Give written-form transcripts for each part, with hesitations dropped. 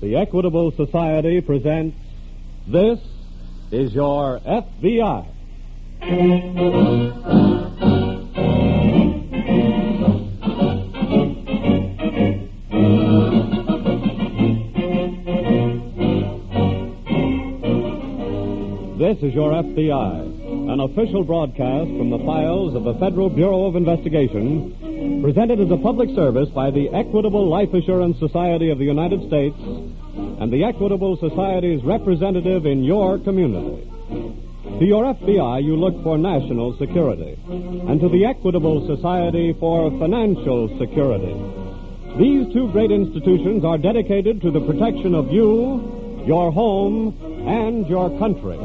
the Equitable Society presents This is Your FBI. This is Your FBI, an official broadcast from the files of the Federal Bureau of Investigation, presented as a public service by the Equitable Life Assurance Society of the United States and the Equitable Society's representative in your community. To your FBI, you look for national security, and to the Equitable Society for financial security. These two great institutions are dedicated to the protection of you, your home, and your country.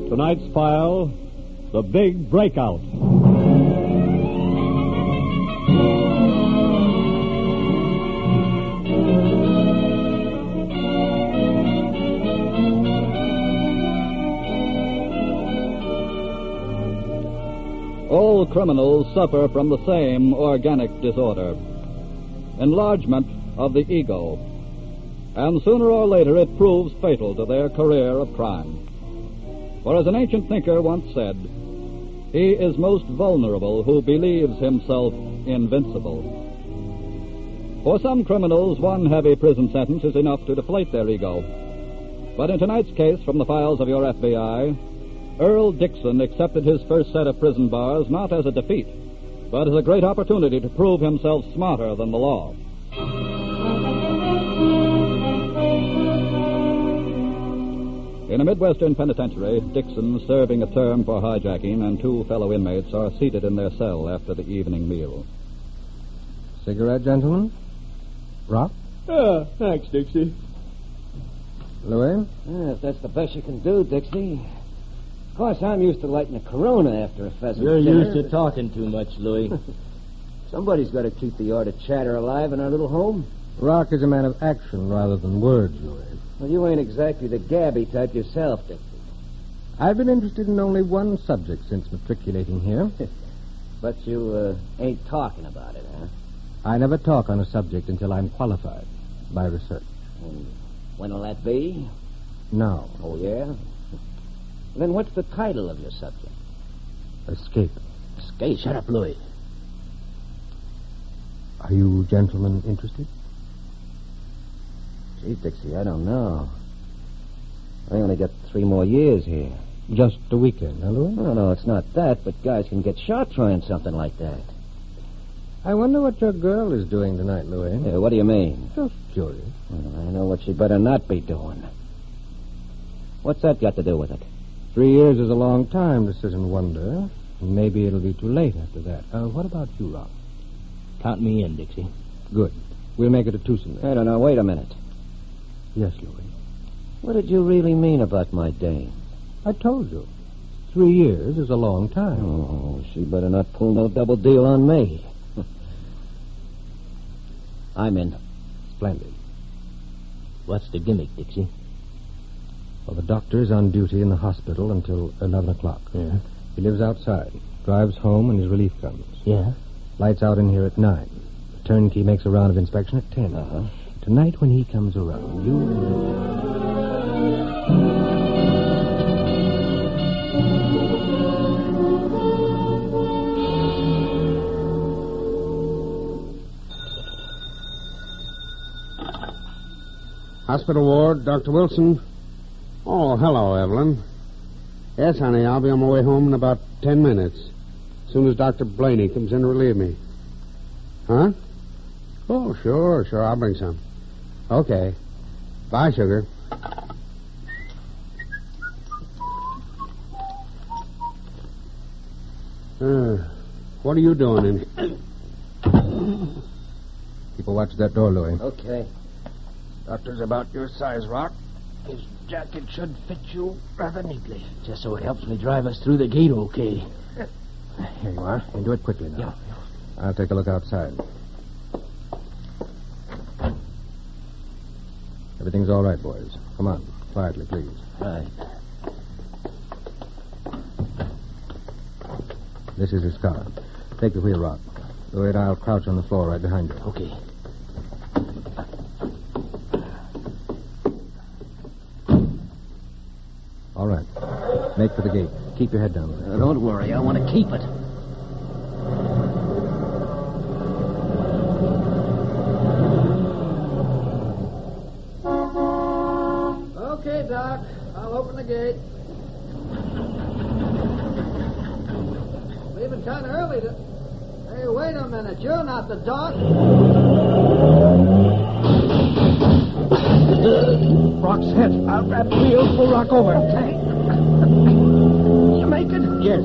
Tonight's file, the Big Breakout. All criminals suffer from the same organic disorder, enlargement of the ego, and sooner or later it proves fatal to their career of crime. For as an ancient thinker once said, he is most vulnerable who believes himself invincible. For some criminals, one heavy prison sentence is enough to deflate their ego. But in tonight's case from the files of your FBI, Earl Dixon accepted his first set of prison bars not as a defeat, but as a great opportunity to prove himself smarter than the law. In a Midwestern penitentiary, Dixon, serving a term for hijacking, and two fellow inmates are seated in their cell after the evening meal. Cigarette, gentlemen? Rock? Thanks, Dixie. Louis? If that's the best you can do, Dixie. Of course, I'm used to lighting a Corona after a pheasant You're dinner, used to talking too much, Louis. Somebody's got to keep the art of chatter alive in our little home. Rock is a man of action rather than words, Louis. Well, you ain't exactly the gabby type yourself, Dixie. I've been interested in only one subject since matriculating here. But you ain't talking about it, huh? I never talk on a subject until I'm qualified by research. And when'll that be? Now. Oh, yeah? Then what's the title of your subject? Escape. Escape? Shut up, Louis. Are you gentlemen interested? Gee, Dixie, I don't know. I only got 3 more years here. Just a weekend, huh, Louis? No, it's not that, but guys can get shot trying something like that. I wonder what your girl is doing tonight, Louis. What do you mean? Just curious. Well, I know what she better not be doing. What's that got to do with it? 3 years is a long time to sit and wonder. Maybe it'll be too late after that. What about you, Rock? Count me in, Dixie. Good. We'll make it a twosome then. I don't know. Wait a minute. Yes, Louis. What did you really mean about my dame? I told you. 3 years is a long time. Oh, she better not pull no double deal on me. I'm in. Splendid. What's the gimmick, Dixie? Well, the doctor is on duty in the hospital until 11 o'clock. Yeah? He lives outside. Drives home when his relief comes. Yeah? Lights out in here at 9. The turnkey makes a round of inspection at 10. Uh-huh. Tonight when he comes around, you... Hospital ward, Dr. Wilson. Oh, hello, Evelyn. Yes, honey, I'll be on my way home in about 10 minutes. As soon as Dr. Blaney comes in to relieve me. Huh? Oh, sure, I'll bring some. Okay. Bye, sugar. What are you doing in here? Keep a watch at that door, Louis. Okay. Doctor's about your size, Rock. His jacket should fit you rather neatly. Just so it helps me drive us through the gate okay. Here you are. And do it quickly now. Yeah. I'll take a look outside. Everything's all right, boys. Come on. Quietly, please. Right. This is his car. Take the wheel, Rock. Louis and I'll crouch on the floor right behind you. Okay. All right. Make for the gate. Keep your head down. Don't worry. I want to keep it. Okay, Doc. I'll open the gate. Leaving kind of early to... Hey, wait a minute. You're not the doc. Rock's head. I'll grab the wheel. Pull Rock over. Okay. You make it? Yes.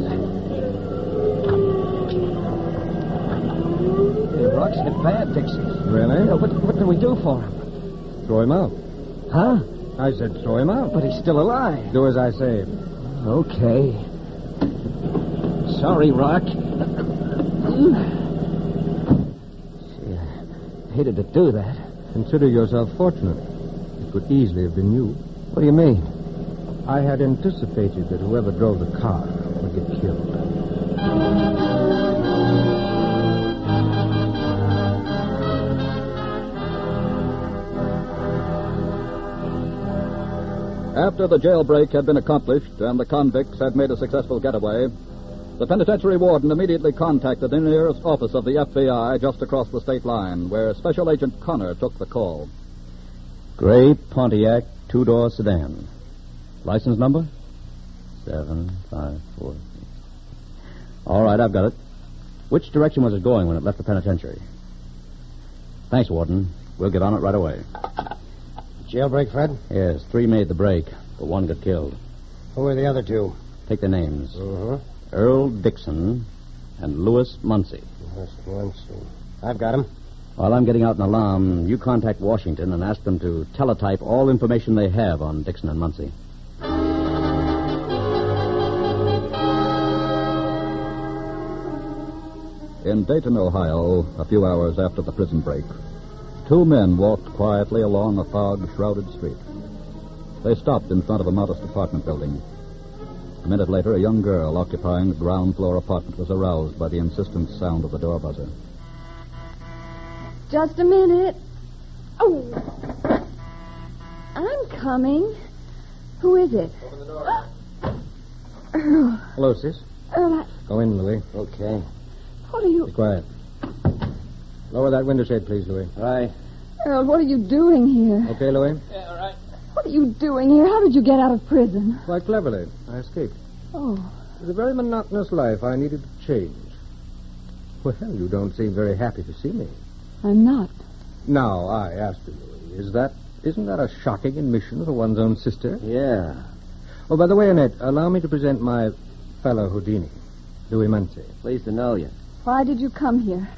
Hey, Rock's hit bad, Dixie. Really? What do we do for him? Throw him out. Huh? I said throw him out. But he's still alive. Do as I say. Okay. Sorry, Rock. Gee, I hated to do that. Consider yourself fortunate. It could easily have been you. What do you mean? I had anticipated that whoever drove the car would get killed. After the jailbreak had been accomplished and the convicts had made a successful getaway, the penitentiary warden immediately contacted the nearest office of the FBI just across the state line, where Special Agent Connor took the call. Gray Pontiac two-door sedan. License number? 754. All right, I've got it. Which direction was it going when it left the penitentiary? Thanks, Warden. We'll get on it right away. Jailbreak, Fred? Yes, 3 made the break, but 1 got killed. Who are the other 2? Take their names. Uh-huh. Earl Dixon and Louis Muncie. I've got him. While I'm getting out an alarm, you contact Washington and ask them to teletype all information they have on Dixon and Muncie. In Dayton, Ohio, a few hours after the prison break, 2 men walked quietly along a fog-shrouded street. They stopped in front of a modest apartment building. A minute later, a young girl occupying the ground-floor apartment was aroused by the insistent sound of the door buzzer. Just a minute. Oh. I'm coming. Who is it? Open the door. Earl. Hello, sis. Earl, Go in, Louis. Okay. what are you... Be quiet. Lower that window shade, please, Louis. Right. Earl, what are you doing here? Okay, Louis? What are you doing here? How did you get out of prison? Quite cleverly. I escaped. Oh. It was a very monotonous life. I needed to change. Well, you don't seem very happy to see me. I'm not. Now, I asked you, Louis, isn't that a shocking admission for one's own sister? Yeah. Oh, by the way, Annette, allow me to present my fellow Houdini, Louis Muncie. Pleased to know you. Why did you come here?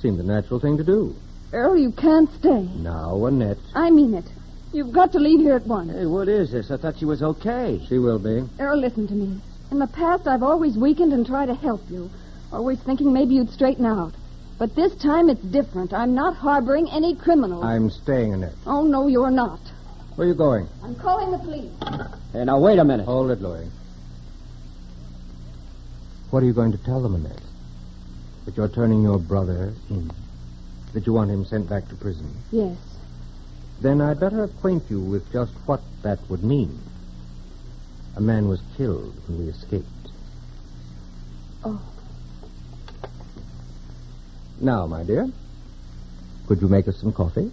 Seemed the natural thing to do. Earl, you can't stay. Now, Annette. I mean it. You've got to leave here at once. Hey, what is this? I thought she was okay. She will be. Earl, listen to me. In the past, I've always weakened and tried to help you. Always thinking maybe you'd straighten out. But this time it's different. I'm not harboring any criminals. I'm staying, Annette. Oh, no, you're not. Where are you going? I'm calling the police. Hey, now, wait a minute. Hold it, Louis. What are you going to tell them, Annette? That you're turning your brother in? That you want him sent back to prison? Yes. Then I'd better acquaint you with just what that would mean. A man was killed when we escaped. Oh. Now, my dear, could you make us some coffee?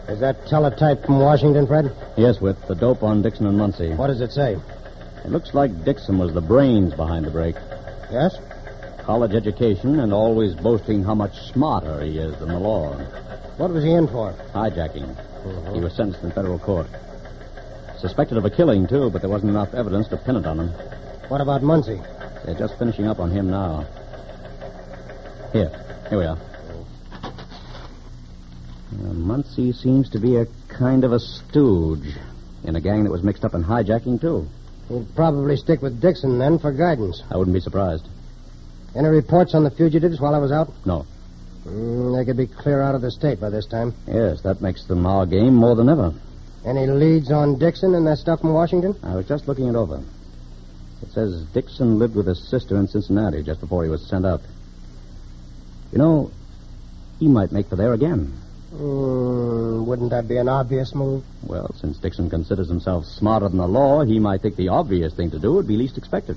Is that teletype from Washington, Fred? Yes, Whit, the dope on Dixon and Muncie. What does it say? It looks like Dixon was the brains behind the break. Yes? College education and always boasting how much smarter he is than the law. What was he in for? Hijacking. He was sentenced in federal court. Suspected of a killing, too, but there wasn't enough evidence to pin it on him. What about Muncie? They're just finishing up on him now. Here we are. Muncie seems to be a kind of a stooge in a gang that was mixed up in hijacking, too. He'll probably stick with Dixon, then, for guidance. I wouldn't be surprised. Any reports on the fugitives while I was out? No. They could be clear out of the state by this time. Yes, that makes them our game more than ever. Any leads on Dixon and that stuff from Washington? I was just looking it over. It says Dixon lived with his sister in Cincinnati just before he was sent out. You know, he might make for there again. Wouldn't that be an obvious move? Well, since Dixon considers himself smarter than the law, he might think the obvious thing to do would be least expected.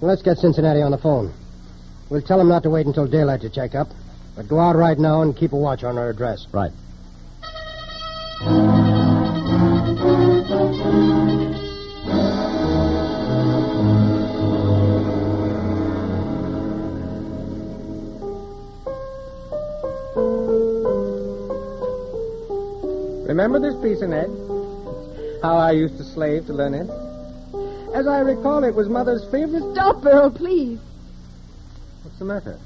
Well, let's get Cincinnati on the phone. We'll tell him not to wait until daylight to check up, but go out right now and keep a watch on our address. Right. Remember this piece, Annette? How I used to slave to learn it? As I recall, it was Mother's favorite... Stop, Earl, please. What's the matter?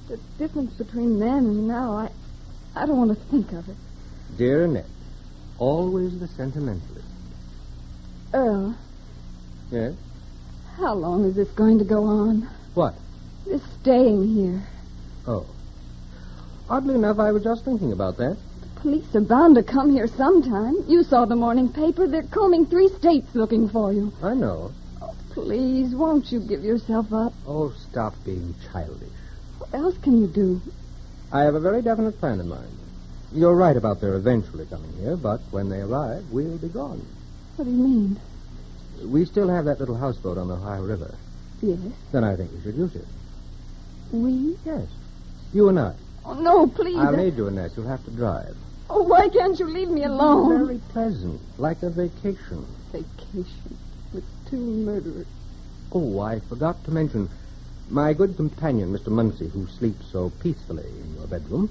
The difference between then and now, I don't want to think of it. Dear Annette, always the sentimentalist. Earl. Yes? How long is this going to go on? What? This staying here. Oh. Oddly enough, I was just thinking about that. Police are bound to come here sometime. You saw the morning paper. They're combing 3 states looking for you. I know. Oh, please, won't you give yourself up? Oh, stop being childish. What else can you do? I have a very definite plan in mind. You're right about their eventually coming here, but when they arrive, we'll be gone. What do you mean? We still have that little houseboat on the Ohio River. Yes. Then I think we should use it. We? Yes. You and I. Oh, no, please. I made you, Annette. You'll have to drive. Oh, why can't you leave me alone? Very pleasant, like a vacation. Vacation with 2 murderers. Oh, I forgot to mention my good companion, Mr. Muncie, who sleeps so peacefully in your bedroom,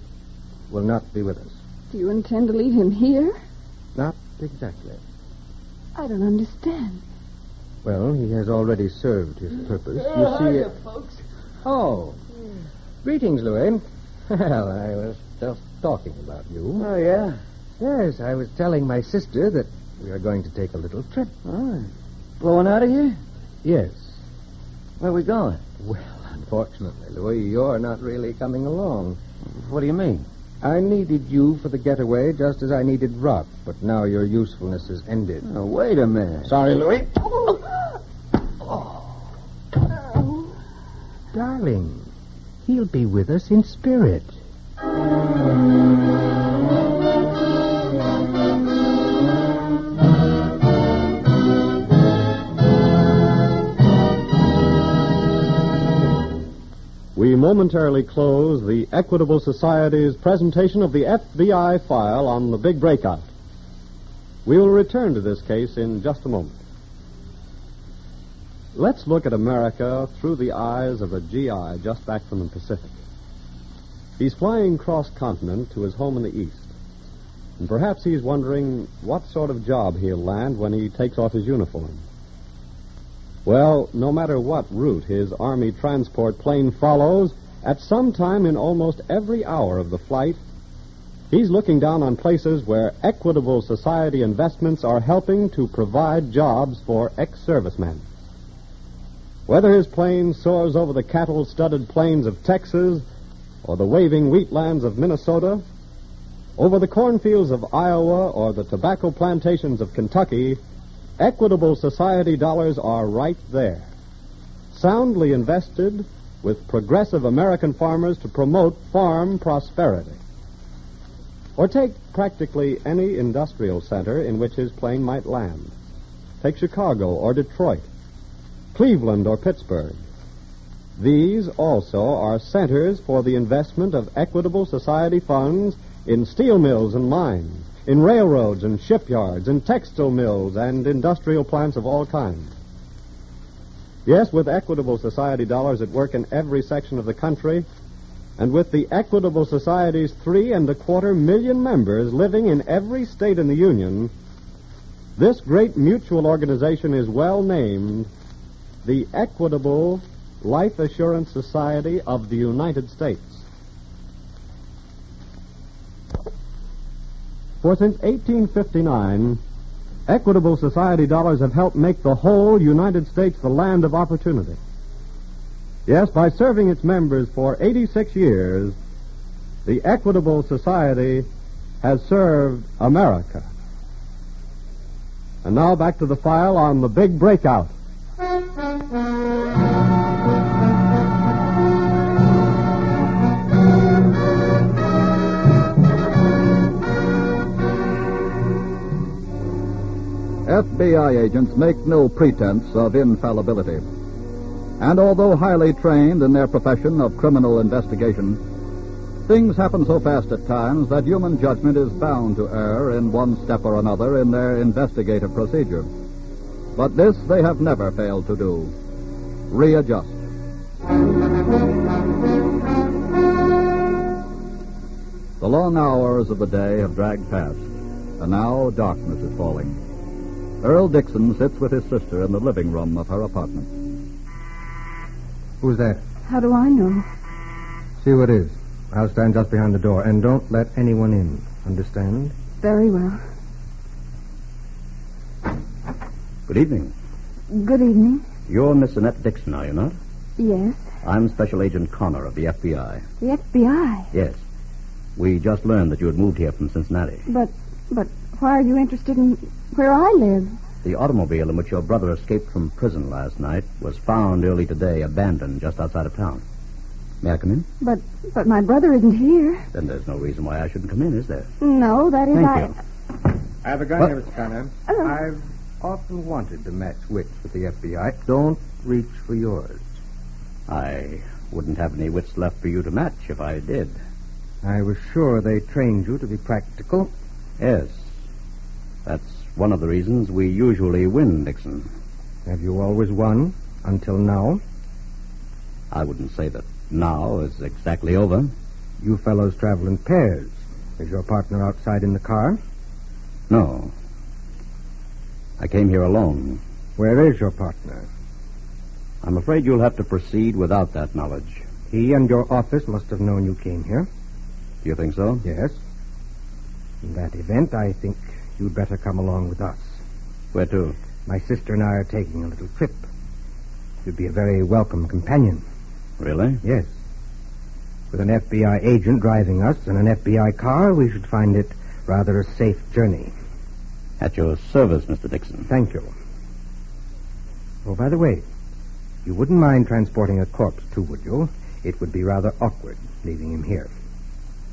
will not be with us. Do you intend to leave him here? Not exactly. I don't understand. Well, he has already served his purpose. How are you, folks? Oh. Greetings, Louis. Well, I was just talking about you. Oh, yeah? Yes, I was telling my sister that we are going to take a little trip. Oh, blowing out of here? Yes. Where are we going? Well, unfortunately, Louis, you're not really coming along. What do you mean? I needed you for the getaway just as I needed Rock, but now your usefulness is ended. Oh, wait a minute. Sorry, Louis. Oh. Darling, he'll be with us in spirit. We momentarily close the Equitable Society's presentation of the FBI file on the Big Breakout. We will return to this case in just a moment. Let's look at America through the eyes of a GI just back from the Pacific. He's flying cross-continent to his home in the East. And perhaps he's wondering what sort of job he'll land when he takes off his uniform. Well, no matter what route his Army transport plane follows, at some time in almost every hour of the flight, he's looking down on places where Equitable Society investments are helping to provide jobs for ex-servicemen. Whether his plane soars over the cattle-studded plains of Texas or the waving wheatlands of Minnesota, over the cornfields of Iowa or the tobacco plantations of Kentucky, Equitable Society dollars are right there, soundly invested with progressive American farmers to promote farm prosperity. Or take practically any industrial center in which his plane might land. Take Chicago or Detroit, Cleveland or Pittsburgh. These also are centers for the investment of Equitable Society funds in steel mills and mines, in railroads and shipyards, in textile mills and industrial plants of all kinds. Yes, with Equitable Society dollars at work in every section of the country, and with the Equitable Society's 3.25 million members living in every state in the Union, this great mutual organization is well named the Equitable Life Assurance Society of the United States. For since 1859, Equitable Society dollars have helped make the whole United States the land of opportunity. Yes, by serving its members for 86 years, the Equitable Society has served America. And now back to the file on the Big Breakout. FBI agents make no pretense of infallibility. And although highly trained in their profession of criminal investigation, things happen so fast at times that human judgment is bound to err in one step or another in their investigative procedure. But this they have never failed to do. Readjust. The long hours of the day have dragged past, and now darkness is falling. Earl Dixon sits with his sister in the living room of her apartment. Who's that? How do I know? See who it is. I'll stand just behind the door, and don't let anyone in. Understand? Very well. Good evening. Good evening. You're Miss Annette Dixon, are you not? Yes. I'm Special Agent Connor of the FBI. The FBI? Yes. We just learned that you had moved here from Cincinnati. But why are you interested in where I live? The automobile in which your brother escaped from prison last night was found early today abandoned just outside of town. May I come in? But my brother isn't here. Then there's no reason why I shouldn't come in, is there? No, that is Thank you. I have a gun here, Mr. Connor. I've often wanted to match wits with the FBI. Don't reach for yours. I wouldn't have any wits left for you to match if I did. I was sure they trained you to be practical. Yes. That's one of the reasons we usually win, Dixon. Have you always won until now? I wouldn't say that now is exactly over. You fellows travel in pairs. Is your partner outside in the car? No. I came here alone. Where is your partner? I'm afraid you'll have to proceed without that knowledge. He and your office must have known you came here. Do you think so? Yes. In that event, I think you'd better come along with us. Where to? My sister and I are taking a little trip. You'd be a very welcome companion. Really? Yes. With an FBI agent driving us in an FBI car, we should find it rather a safe journey. At your service, Mr. Dixon. Thank you. Oh, by the way, you wouldn't mind transporting a corpse, too, would you? It would be rather awkward leaving him here.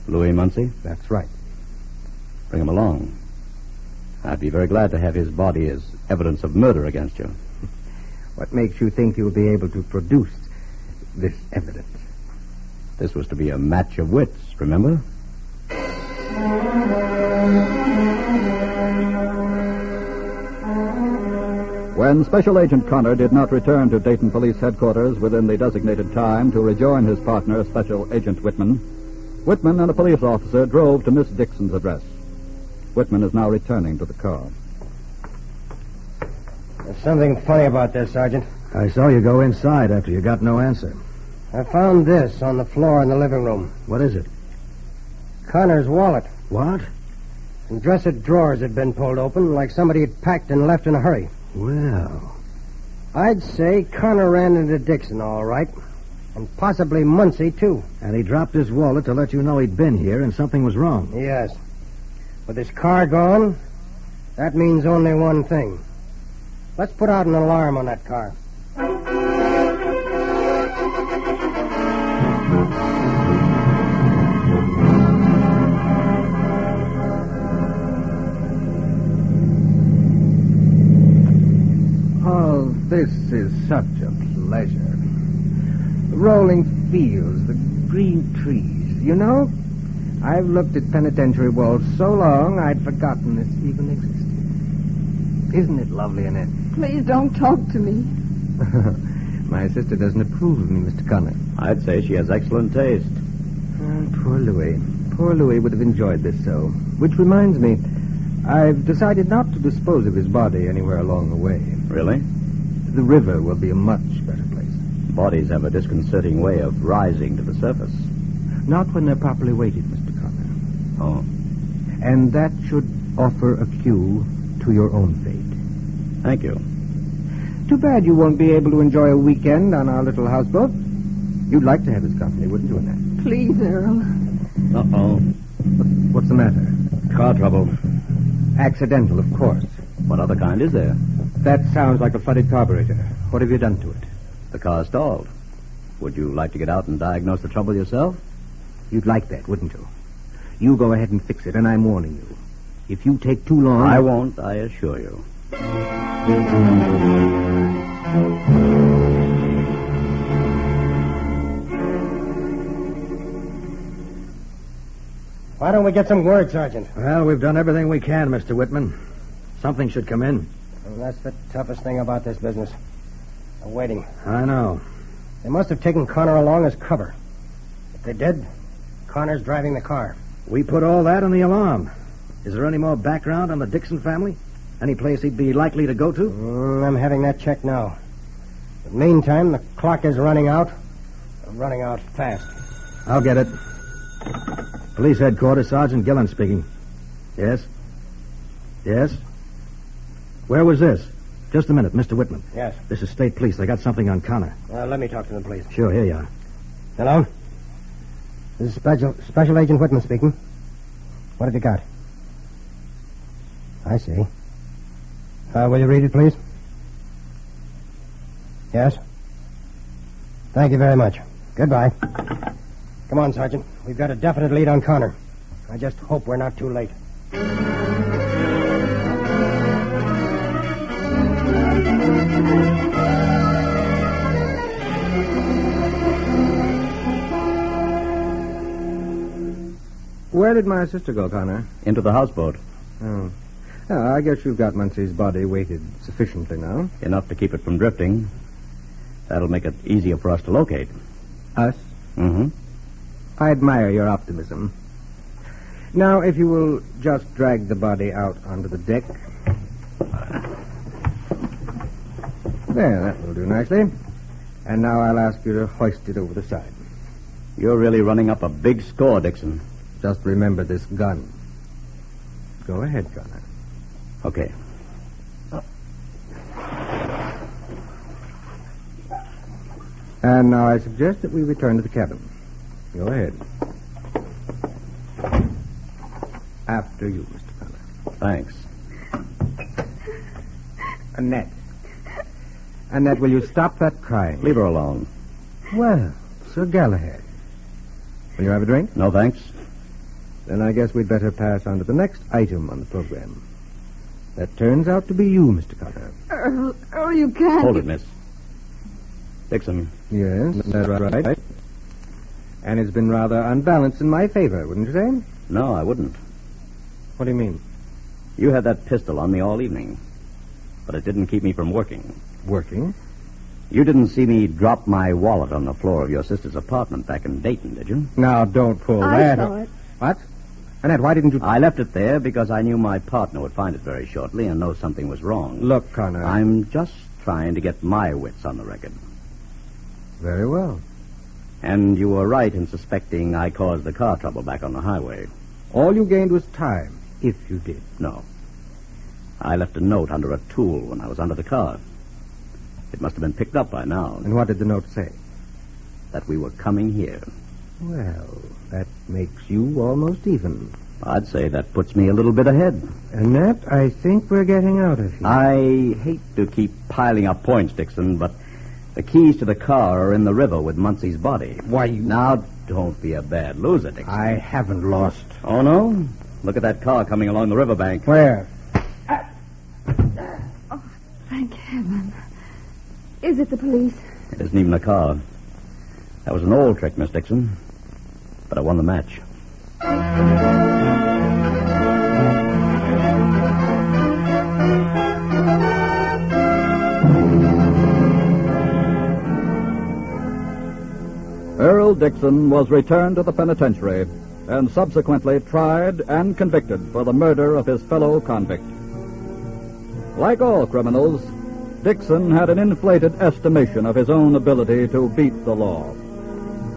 Louis Muncie? That's right. Bring him along. I'd be very glad to have his body as evidence of murder against you. What makes you think you'll be able to produce this evidence? This was to be a match of wits, remember? When Special Agent Connor did not return to Dayton Police Headquarters within the designated time to rejoin his partner, Special Agent Whitman, Whitman and a police officer drove to Miss Dixon's address. Whitman is now returning to the car. There's something funny about this, Sergeant. I saw you go inside after you got no answer. I found this on the floor in the living room. What is it? Connor's wallet. What? Some dresser drawers had been pulled open, like somebody had packed and left in a hurry. Well, I'd say Connor ran into Dixon, all right. And possibly Muncie, too. and he dropped his wallet to let you know he'd been here and something was wrong. Yes. With his car gone, that means only one thing. Let's put out an alarm on that car. Oh, this is such a pleasure. The rolling fields, the green trees. You know, I've looked at penitentiary walls so long I'd forgotten this even existed. Isn't it lovely, Annette? Please don't talk to me. My sister doesn't approve of me, Mr. Connor. I'd say she has excellent taste. Poor Louis. Poor Louis would have enjoyed this so. Which reminds me, I've decided not to dispose of his body anywhere along the way. Really? The river will be a much better place. Bodies have a disconcerting way of rising to the surface. Not when they're properly weighted, Mr. Connor. Oh. And that should offer a cue to your own fate. Thank you. Too bad you won't be able to enjoy a weekend on our little houseboat. You'd like to have his company, wouldn't you, Annette? Please, Earl. Uh-oh. What's the matter? Car trouble. Accidental, of course. What other kind is there? That sounds like a flooded carburetor. What have you done to it? The car stalled. Would you like to get out and diagnose the trouble yourself? You'd like that, wouldn't you? You go ahead and fix it, and I'm warning you. If you take too long... I won't, I assure you. Why don't we get some word, Sergeant? Well, we've done everything we can, Mr. Whitman. Something should come in. Well, that's the toughest thing about this business. The waiting. I know. They must have taken Connor along as cover. If they did, Connor's driving the car. We put all that on the alarm. Is there any more background on the Dixon family? Any place he'd be likely to go to? I'm having that checked now. But meantime, the clock is running out. Running out fast. I'll get it. Police headquarters, Sergeant Gillen speaking. Yes? Yes? Where was this? Just a minute, Mr. Whitman. Yes. This is state police. They got something on Connor. Let me talk to them, please. Sure, here you are. Hello? This is Special Agent Whitman speaking. What have you got? I see. Will you read it, please? Yes? Thank you very much. Goodbye. Come on, Sergeant. We've got a definite lead on Connor. I just hope we're not too late. Where did my sister go, Connor? Into the houseboat. Oh. I guess you've got Muncie's body weighted sufficiently now. Enough to keep it from drifting. That'll make it easier for us to locate. Us? Mm-hmm. I admire your optimism. Now, if you will just drag the body out onto the deck. There, that will do nicely. And now I'll ask you to hoist it over the side. You're really running up a big score, Dixon. Just remember this gun. Go ahead, Connor. Okay. And now I suggest that we return to the cabin. Go ahead. After you, Mr. Connor. Thanks. Annette. Annette, will you stop that crying? Leave her alone. Well, Sir Galahad. Will you have a drink? No, thanks. Then I guess we'd better pass on to the next item on the program. That turns out to be you, Mr. Connor. Earl, you can't. Hold it, miss. Dixon. Yes, that's right. And it's been rather unbalanced in my favor, wouldn't you say? No, I wouldn't. What do you mean? You had that pistol on me all evening. But it didn't keep me from working. Working? You didn't see me drop my wallet on the floor of your sister's apartment back in Dayton, did you? Now, don't pull I that. saw it. What? Annette, why didn't you... I left it there because I knew my partner would find it very shortly and know something was wrong. Look, Connor... I'm just trying to get my wits on the record. Very well. And you were right in suspecting I caused the car trouble back on the highway. All you gained was time, if you did. No. I left a note under a tool when I was under the car. It must have been picked up by now. And what did the note say? That we were coming here. Well, that makes you almost even. I'd say that puts me a little bit ahead. Annette, I think we're getting out of here. I hate to keep piling up points, Dixon, but the keys to the car are in the river with Muncie's body. Why, you... Now, don't be a bad loser, Dixon. I haven't lost. Oh, no? Look at that car coming along the riverbank. Where? Oh, thank heaven. Is it the police? It isn't even a car. That was an old trick, Miss Dixon. But I won the match. Earl Dixon was returned to the penitentiary and subsequently tried and convicted for the murder of his fellow convict. Like all criminals, Dixon had an inflated estimation of his own ability to beat the law.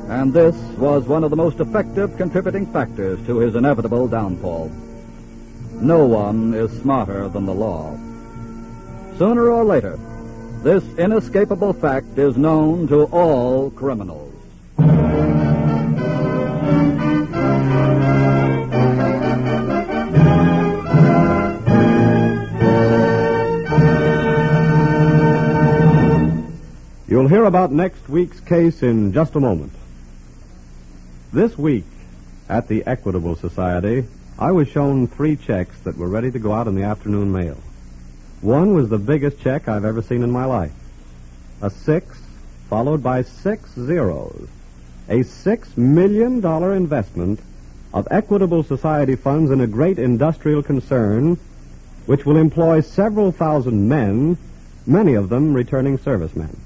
And this was one of the most effective contributing factors to his inevitable downfall. No one is smarter than the law. Sooner or later, this inescapable fact is known to all criminals. You'll hear about next week's case in just a moment. This week, at the Equitable Society, I was shown 3 checks that were ready to go out in the afternoon mail. One was the biggest check I've ever seen in my life. A 6, followed by 6 zeros. A $6 million investment of Equitable Society funds in a great industrial concern which will employ several thousand men, many of them returning servicemen.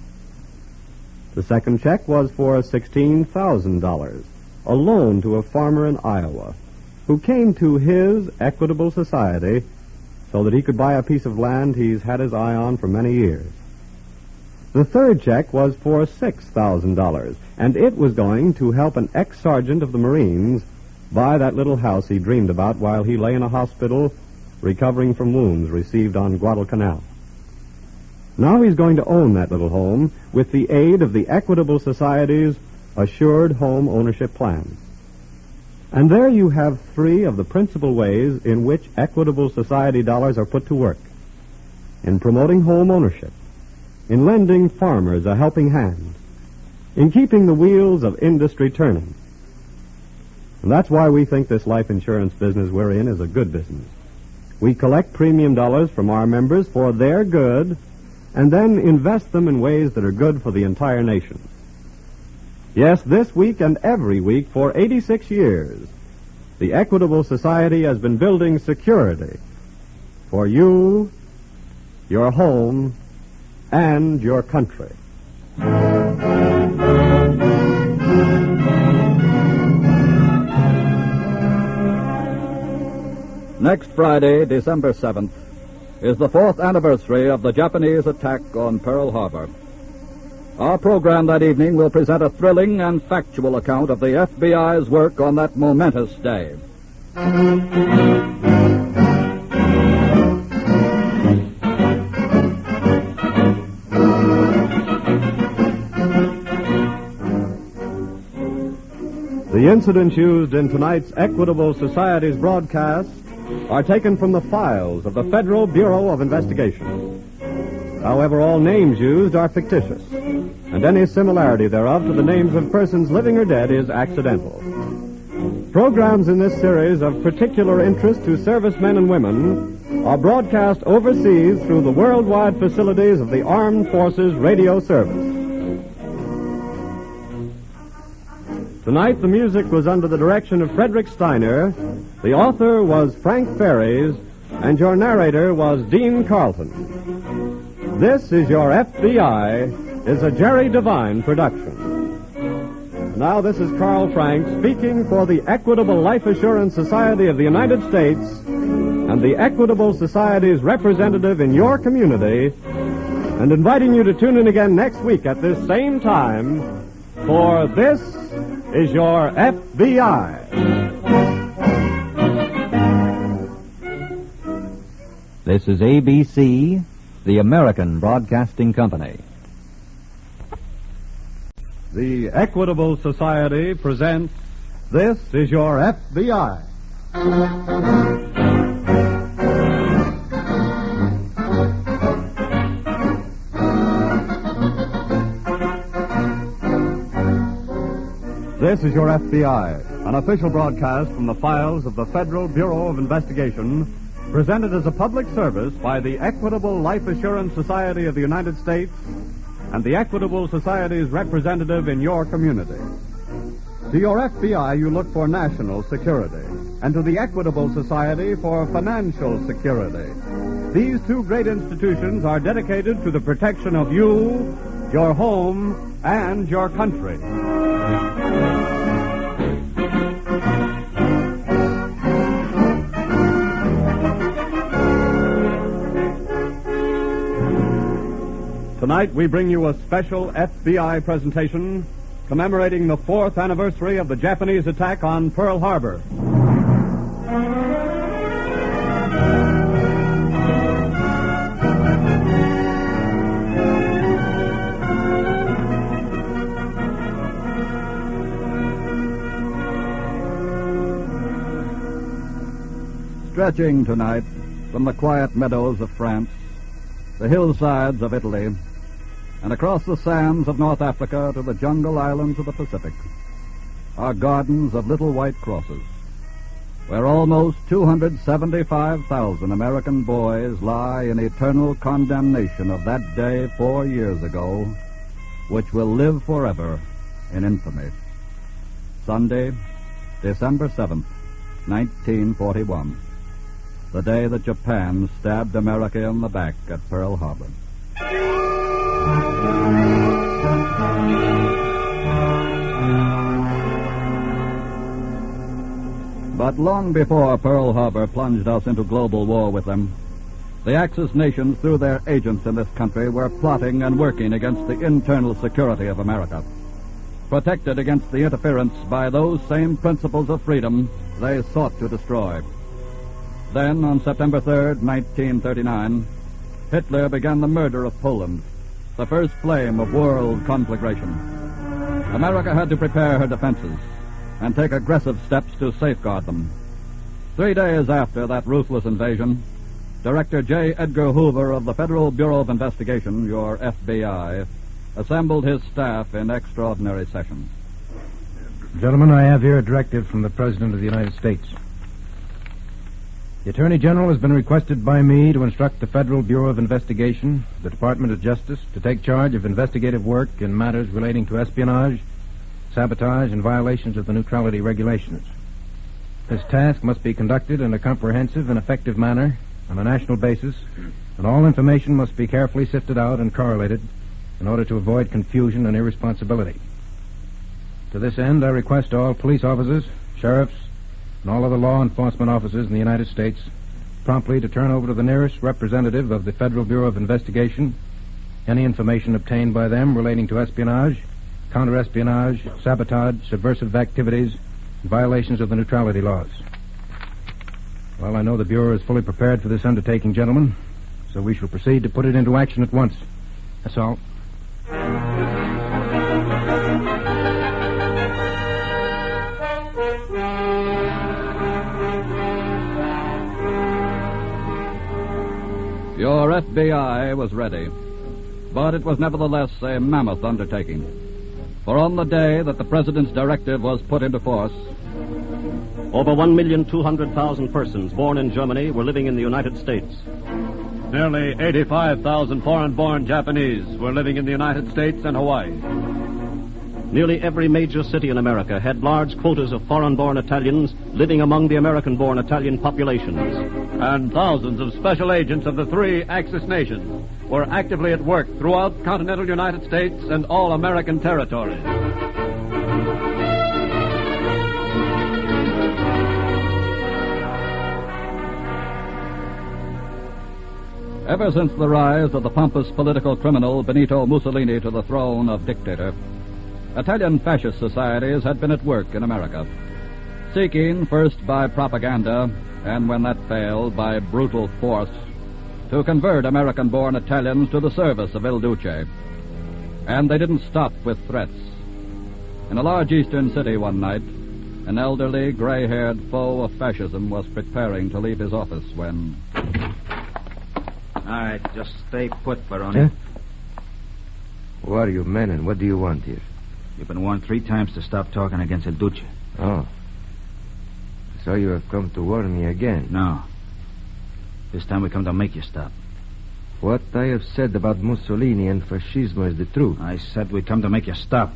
The second check was for $16,000, a loan to a farmer in Iowa who came to his Equitable Society so that he could buy a piece of land he's had his eye on for many years. The third check was for $6,000, and it was going to help an ex-sergeant of the Marines buy that little house he dreamed about while he lay in a hospital recovering from wounds received on Guadalcanal. Now he's going to own that little home with the aid of the Equitable Society's Assured Home Ownership Plan. And there you have 3 of the principal ways in which Equitable Society dollars are put to work. In promoting home ownership, in lending farmers a helping hand, in keeping the wheels of industry turning. And that's why we think this life insurance business we're in is a good business. We collect premium dollars from our members for their good and then invest them in ways that are good for the entire nation. Yes, this week and every week for 86 years, the Equitable Society has been building security for you, your home, and your country. Next Friday, December 7th, is the 4th anniversary of the Japanese attack on Pearl Harbor. Our program that evening will present a thrilling and factual account of the FBI's work on that momentous day. The incidents used in tonight's Equitable Society's broadcast are taken from the files of the Federal Bureau of Investigation. However, all names used are fictitious, and any similarity thereof to the names of persons living or dead is accidental. Programs in this series of particular interest to servicemen and women are broadcast overseas through the worldwide facilities of the Armed Forces Radio Service. Tonight, the music was under the direction of Frederick Steiner, the author was Frank Ferries, and your narrator was Dean Carlton. This is Your FBI is a Jerry Devine production. Now, this is Carl Frank speaking for the Equitable Life Assurance Society of the United States and the Equitable Society's representative in your community, and inviting you to tune in again next week at this same time for This is Your FBI. This is ABC, the American Broadcasting Company. The Equitable Society presents This is Your FBI. This is Your FBI, an official broadcast from the files of the Federal Bureau of Investigation, presented as a public service by the Equitable Life Assurance Society of the United States and the Equitable Society's representative in your community. To your FBI, you look for national security, and to the Equitable Society for financial security. These 2 great institutions are dedicated to the protection of you, your home, and your country. Tonight we bring you a special FBI presentation commemorating the 4th anniversary of the Japanese attack on Pearl Harbor. Stretching tonight from the quiet meadows of France, the hillsides of Italy, and across the sands of North Africa to the jungle islands of the Pacific are gardens of little white crosses, where almost 275,000 American boys lie in eternal condemnation of that day 4 years ago, which will live forever in infamy. Sunday, December 7th, 1941, the day that Japan stabbed America in the back at Pearl Harbor. But long before Pearl Harbor plunged us into global war with them, the Axis nations, through their agents in this country, were plotting and working against the internal security of America, protected against the interference by those same principles of freedom they sought to destroy. Then, on September 3rd, 1939, Hitler began the murder of Poland, the first flame of world conflagration. America had to prepare her defenses and take aggressive steps to safeguard them. 3 days after that ruthless invasion, Director J. Edgar Hoover of the Federal Bureau of Investigation, your FBI, assembled his staff in extraordinary session. Gentlemen, I have here a directive from the President of the United States. The Attorney General has been requested by me to instruct the Federal Bureau of Investigation, the Department of Justice, to take charge of investigative work in matters relating to espionage, sabotage, and violations of the neutrality regulations. This task must be conducted in a comprehensive and effective manner on a national basis, and all information must be carefully sifted out and correlated in order to avoid confusion and irresponsibility. To this end, I request all police officers, sheriffs, and all other law enforcement officers in the United States promptly to turn over to the nearest representative of the Federal Bureau of Investigation any information obtained by them relating to espionage, counter-espionage, sabotage, subversive activities, and violations of the neutrality laws. Well, I know the Bureau is fully prepared for this undertaking, gentlemen, so we shall proceed to put it into action at once. That's all. Your FBI was ready, but it was nevertheless a mammoth undertaking. For on the day that the President's directive was put into force, over 1,200,000 persons born in Germany were living in the United States. Nearly 85,000 foreign-born Japanese were living in the United States and Hawaii. Nearly every major city in America had large quotas of foreign-born Italians living among the American-born Italian populations. And thousands of special agents of the 3 Axis nations were actively at work throughout continental United States and all American territories. Ever since the rise of the pompous political criminal Benito Mussolini to the throne of dictator, Italian fascist societies had been at work in America, seeking, first by propaganda, and when that failed, by brutal force, to convert American-born Italians to the service of Il Duce. And they didn't stop with threats. In a large eastern city one night, an elderly, gray-haired foe of fascism was preparing to leave his office when... All right, just stay put, Baroni. Who are you men, and what do you want here? You've been warned 3 times to stop talking against El Duce. Oh. So you have come to warn me again? No. This time we come to make you stop. What I have said about Mussolini and fascismo is the truth. I said we come to make you stop.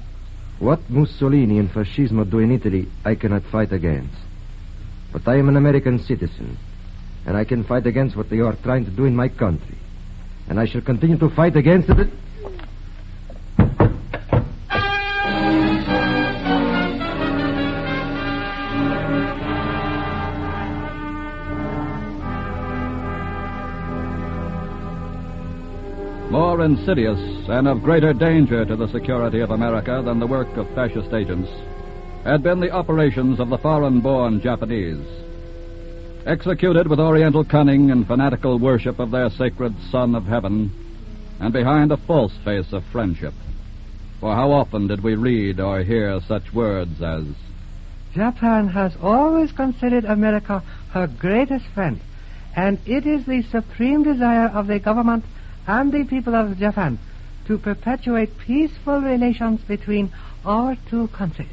What Mussolini and fascismo do in Italy, I cannot fight against. But I am an American citizen, and I can fight against what they are trying to do in my country. And I shall continue to fight against it. More insidious and of greater danger to the security of America than the work of fascist agents had been the operations of the foreign-born Japanese. Executed with oriental cunning and fanatical worship of their sacred Son of Heaven, and behind a false face of friendship. For how often did we read or hear such words as, Japan has always considered America her greatest friend, and it is the supreme desire of the government and the people of Japan to perpetuate peaceful relations between our two countries.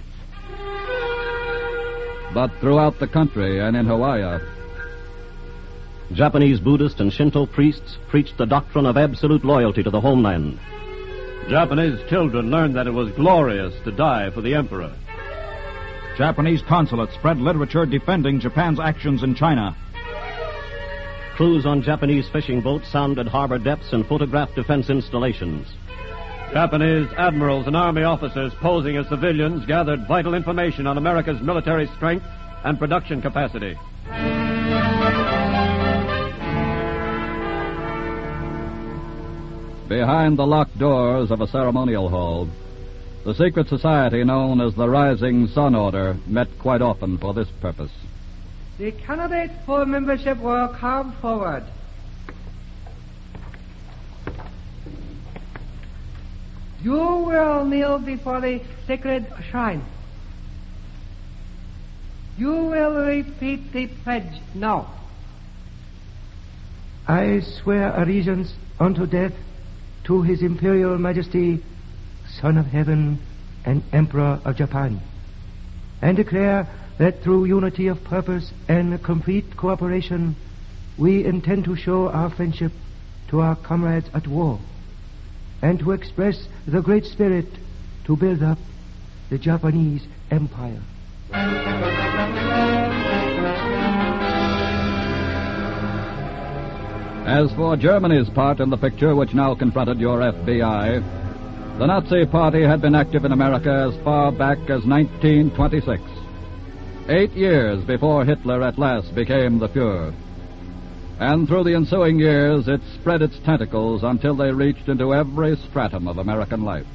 But throughout the country and in Hawaii, Japanese Buddhist and Shinto priests preached the doctrine of absolute loyalty to the homeland. Japanese children learned that it was glorious to die for the emperor. Japanese consulates spread literature defending Japan's actions in China. Crews on Japanese fishing boats sounded harbor depths and photographed defense installations. Japanese admirals and army officers posing as civilians gathered vital information on America's military strength and production capacity. behind the locked doors of a ceremonial hall, the secret society known as the Rising Sun Order met quite often for this purpose. The candidates for membership will come forward. You will kneel before the sacred shrine. You will repeat the pledge now. I swear allegiance unto death to His Imperial Majesty, Son of Heaven and Emperor of Japan, and declare that through unity of purpose and complete cooperation, we intend to show our friendship to our comrades at war, and to express the great spirit to build up the Japanese Empire. As for Germany's part in the picture which now confronted your FBI, the Nazi Party had been active in America as far back as 1926, 8 years before Hitler at last became the Fuhrer. And through the ensuing years, it spread its tentacles until they reached into every stratum of American life.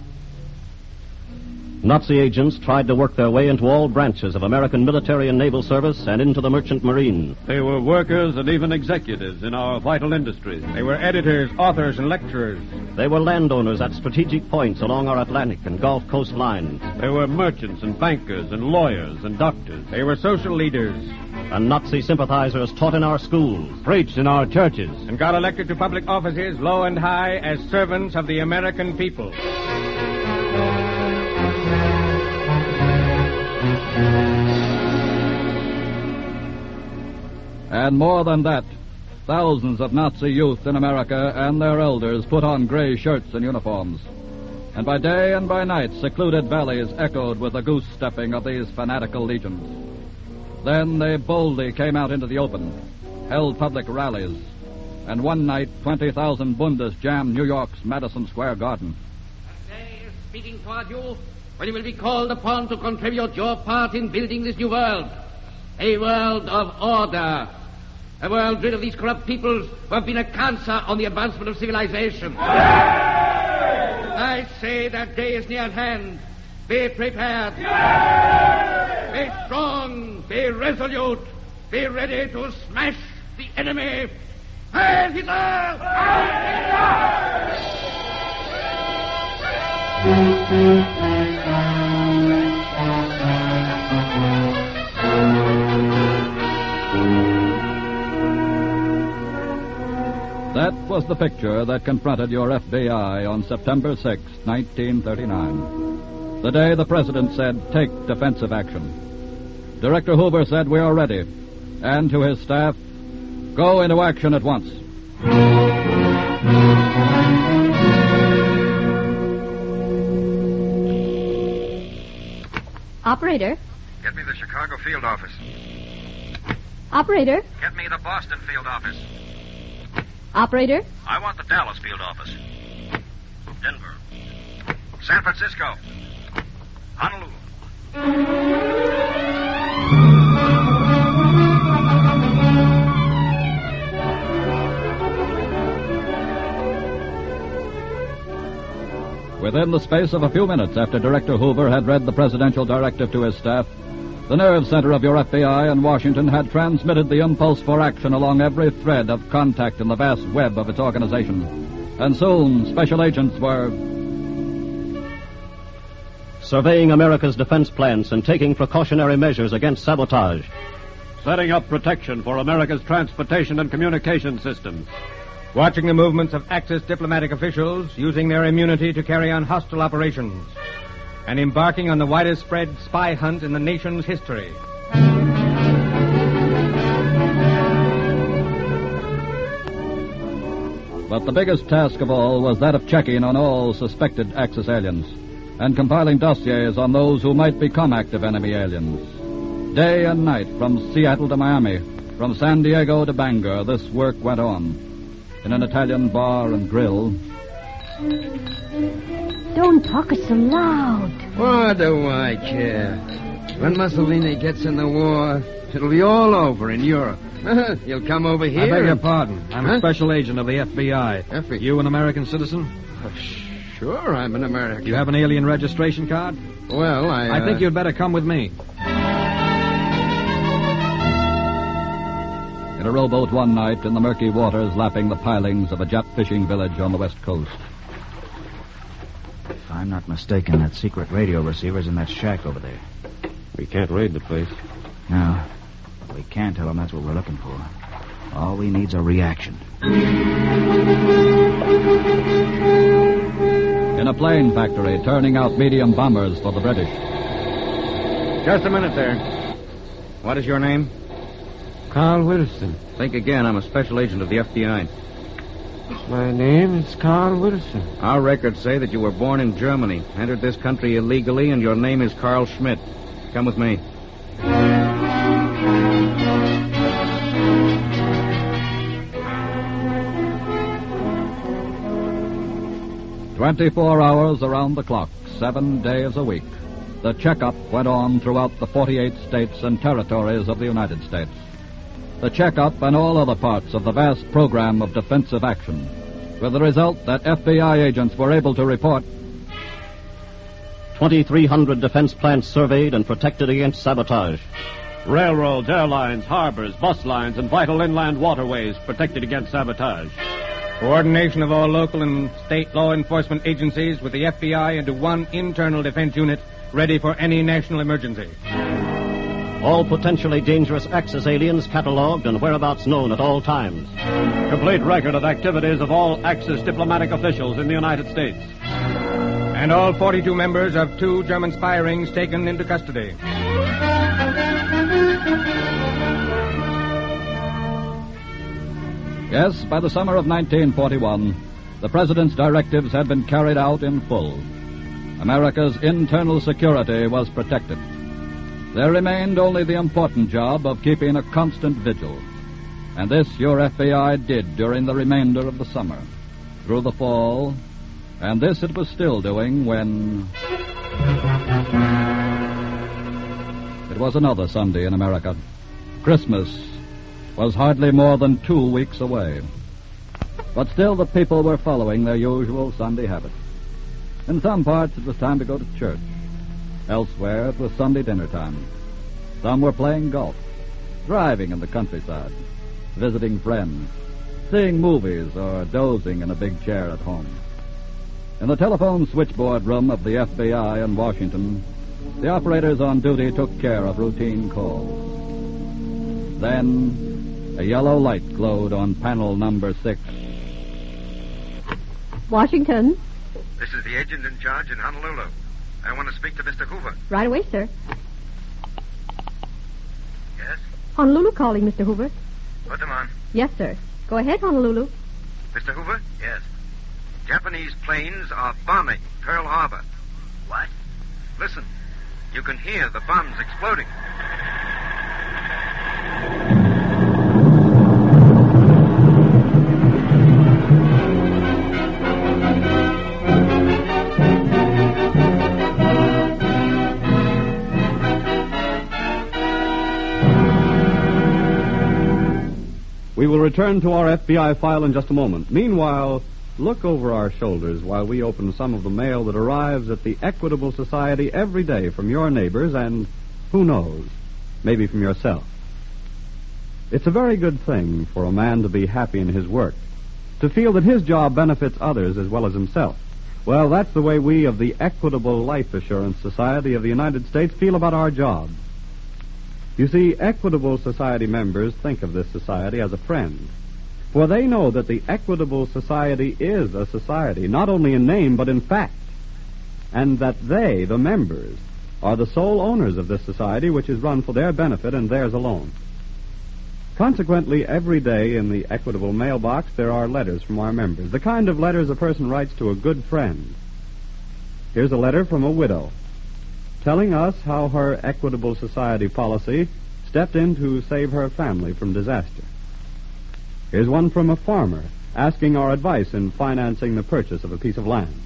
Nazi agents tried to work their way into all branches of American military and naval service and into the merchant marine. They were workers and even executives in our vital industries. They were editors, authors, and lecturers. They were landowners at strategic points along our Atlantic and Gulf Coast lines. They were merchants and bankers and lawyers and doctors. They were social leaders. And Nazi sympathizers taught in our schools, preached in our churches, and got elected to public offices low and high as servants of the American people. And more than that, thousands of Nazi youth in America and their elders put on gray shirts and uniforms. And by day and by night, secluded valleys echoed with the goose-stepping of these fanatical legions. Then they boldly came out into the open, held public rallies, and one night 20,000 Bundes jammed New York's Madison Square Garden. The day is speaking toward you when you will be called upon to contribute your part in building this new world. A world of order. A world rid of these corrupt peoples who have been a cancer on the advancement of civilization. I say that day is near at hand. Be prepared. Be strong. Be resolute. Be ready to smash the enemy. Heil Hitler! That was the picture that confronted your FBI on September 6, 1939. The day the President said, take defensive action. Director Hoover said, we are ready. And to his staff, go into action at once. Operator. Get me the Chicago field office. Operator. Get me the Boston field office. Operator. I want the Dallas field office. Denver. San Francisco. Honolulu. Within the space of a few minutes after Director Hoover had read the presidential directive to his staff, the nerve center of your FBI in Washington had transmitted the impulse for action along every thread of contact in the vast web of its organization. And soon, special agents were surveying America's defense plans and taking precautionary measures against sabotage, setting up protection for America's transportation and communication systems, watching the movements of Axis diplomatic officials using their immunity to carry on hostile operations, and embarking on the widest spread spy hunt in the nation's history. But the biggest task of all was that of checking on all suspected Axis aliens and compiling dossiers on those who might become active enemy aliens. Day and night, from Seattle to Miami, from San Diego to Bangor, this work went on. In an Italian bar and grill. Don't talk so loud. What do I care? When Mussolini gets in the war, it'll be all over in Europe. He'll come over here. I beg your pardon. I'm a special agent of the FBI. FBI? You an American citizen? Sure, I'm an American. You have an alien registration card? Well, I think you'd better come with me. In a rowboat one night in the murky waters lapping the pilings of a Jap fishing village on the west coast. If I'm not mistaken, that secret radio receiver's in that shack over there. We can't raid the place. No. We can tell them that's what we're looking for. All we need's a reaction. In a plane factory, turning out medium bombers for the British. Just a minute there. What is your name? Carl Wilson. Think again. I'm a special agent of the FBI. My name is Carl Wilson. Our records say that you were born in Germany, entered this country illegally, and your name is Carl Schmidt. Come with me. 24 hours around the clock, 7 days a week. The checkup went on throughout the 48 states and territories of the United States. The checkup and all other parts of the vast program of defensive action, with the result that FBI agents were able to report 2,300 defense plants surveyed and protected against sabotage. Railroads, airlines, harbors, bus lines, and vital inland waterways protected against sabotage. Coordination of all local and state law enforcement agencies with the FBI into one internal defense unit ready for any national emergency. All potentially dangerous Axis aliens cataloged and whereabouts known at all times. Complete record of activities of all Axis diplomatic officials in the United States. And all 42 members of 2 German spy rings taken into custody. Yes, by the summer of 1941, the President's directives had been carried out in full. America's internal security was protected. There remained only the important job of keeping a constant vigil. And this your FBI did during the remainder of the summer, through the fall, and this it was still doing when... It was another Sunday in America. Christmas was hardly more than 2 weeks away. But still the people were following their usual Sunday habits. In some parts it was time to go to church. Elsewhere it was Sunday dinner time. Some were playing golf, driving in the countryside, visiting friends, seeing movies, or dozing in a big chair at home. In the telephone switchboard room of the FBI in Washington, the operators on duty took care of routine calls. Then a yellow light glowed on panel number 6. Washington. This is the agent in charge in Honolulu. I want to speak to Mr. Hoover. Right away, sir. Yes? Honolulu calling, Mr. Hoover. Put them on. Yes, sir. Go ahead, Honolulu. Mr. Hoover? Yes. Japanese planes are bombing Pearl Harbor. What? Listen. You can hear the bombs exploding. We will return to our FBI file in just a moment. Meanwhile, look over our shoulders while we open some of the mail that arrives at the Equitable Society every day from your neighbors and, who knows, maybe from yourself. It's a very good thing for a man to be happy in his work, to feel that his job benefits others as well as himself. Well, that's the way we of the Equitable Life Assurance Society of the United States feel about our job. You see, Equitable Society members think of this society as a friend. For they know that the Equitable Society is a society, not only in name, but in fact, and that they, the members, are the sole owners of this society, which is run for their benefit and theirs alone. Consequently, every day in the Equitable mailbox there are letters from our members, the kind of letters a person writes to a good friend. Here's a letter from a widow, telling us how her Equitable Society policy stepped in to save her family from disaster. Here's one from a farmer, asking our advice in financing the purchase of a piece of land.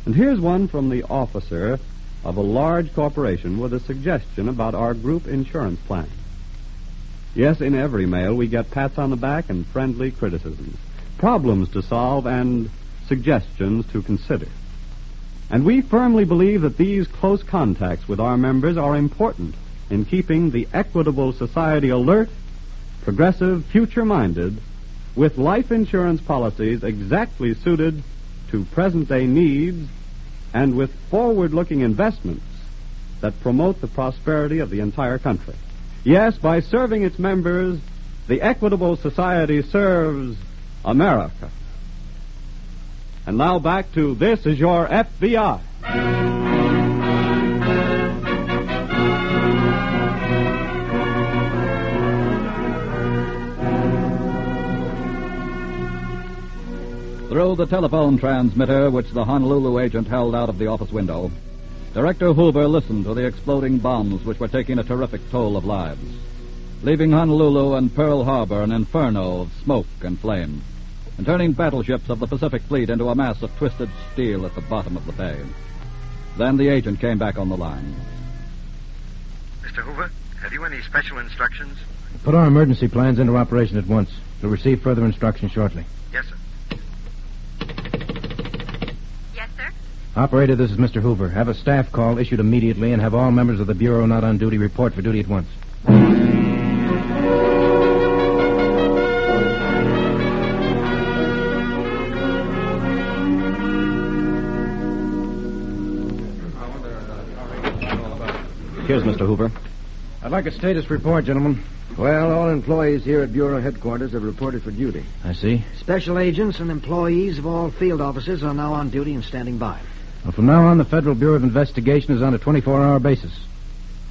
And here's one from the officer of a large corporation with a suggestion about our group insurance plan. Yes, in every mail we get pats on the back and friendly criticisms, problems to solve and suggestions to consider. And we firmly believe that these close contacts with our members are important in keeping the Equitable Society alert, progressive, future-minded, with life insurance policies exactly suited to present-day needs and with forward-looking investments that promote the prosperity of the entire country. Yes, by serving its members, the Equitable Society serves America. And now back to This Is Your FBI. Through the telephone transmitter which the Honolulu agent held out of the office window, Director Hoover listened to the exploding bombs which were taking a terrific toll of lives, leaving Honolulu and Pearl Harbor an inferno of smoke and flame, and turning battleships of the Pacific Fleet into a mass of twisted steel at the bottom of the bay. Then the agent came back on the line. Mr. Hoover, have you any special instructions? Put our emergency plans into operation at once. You'll receive further instructions shortly. Yes, sir. Yes, sir? Operator, this is Mr. Hoover. Have a staff call issued immediately and have all members of the Bureau not on duty report for duty at once. Here's Mr. Hoover. I'd like a status report, gentlemen. Well, all employees here at Bureau headquarters have reported for duty. I see. Special agents and employees of all field offices are now on duty and standing by. Well, from now on, the Federal Bureau of Investigation is on a 24-hour basis.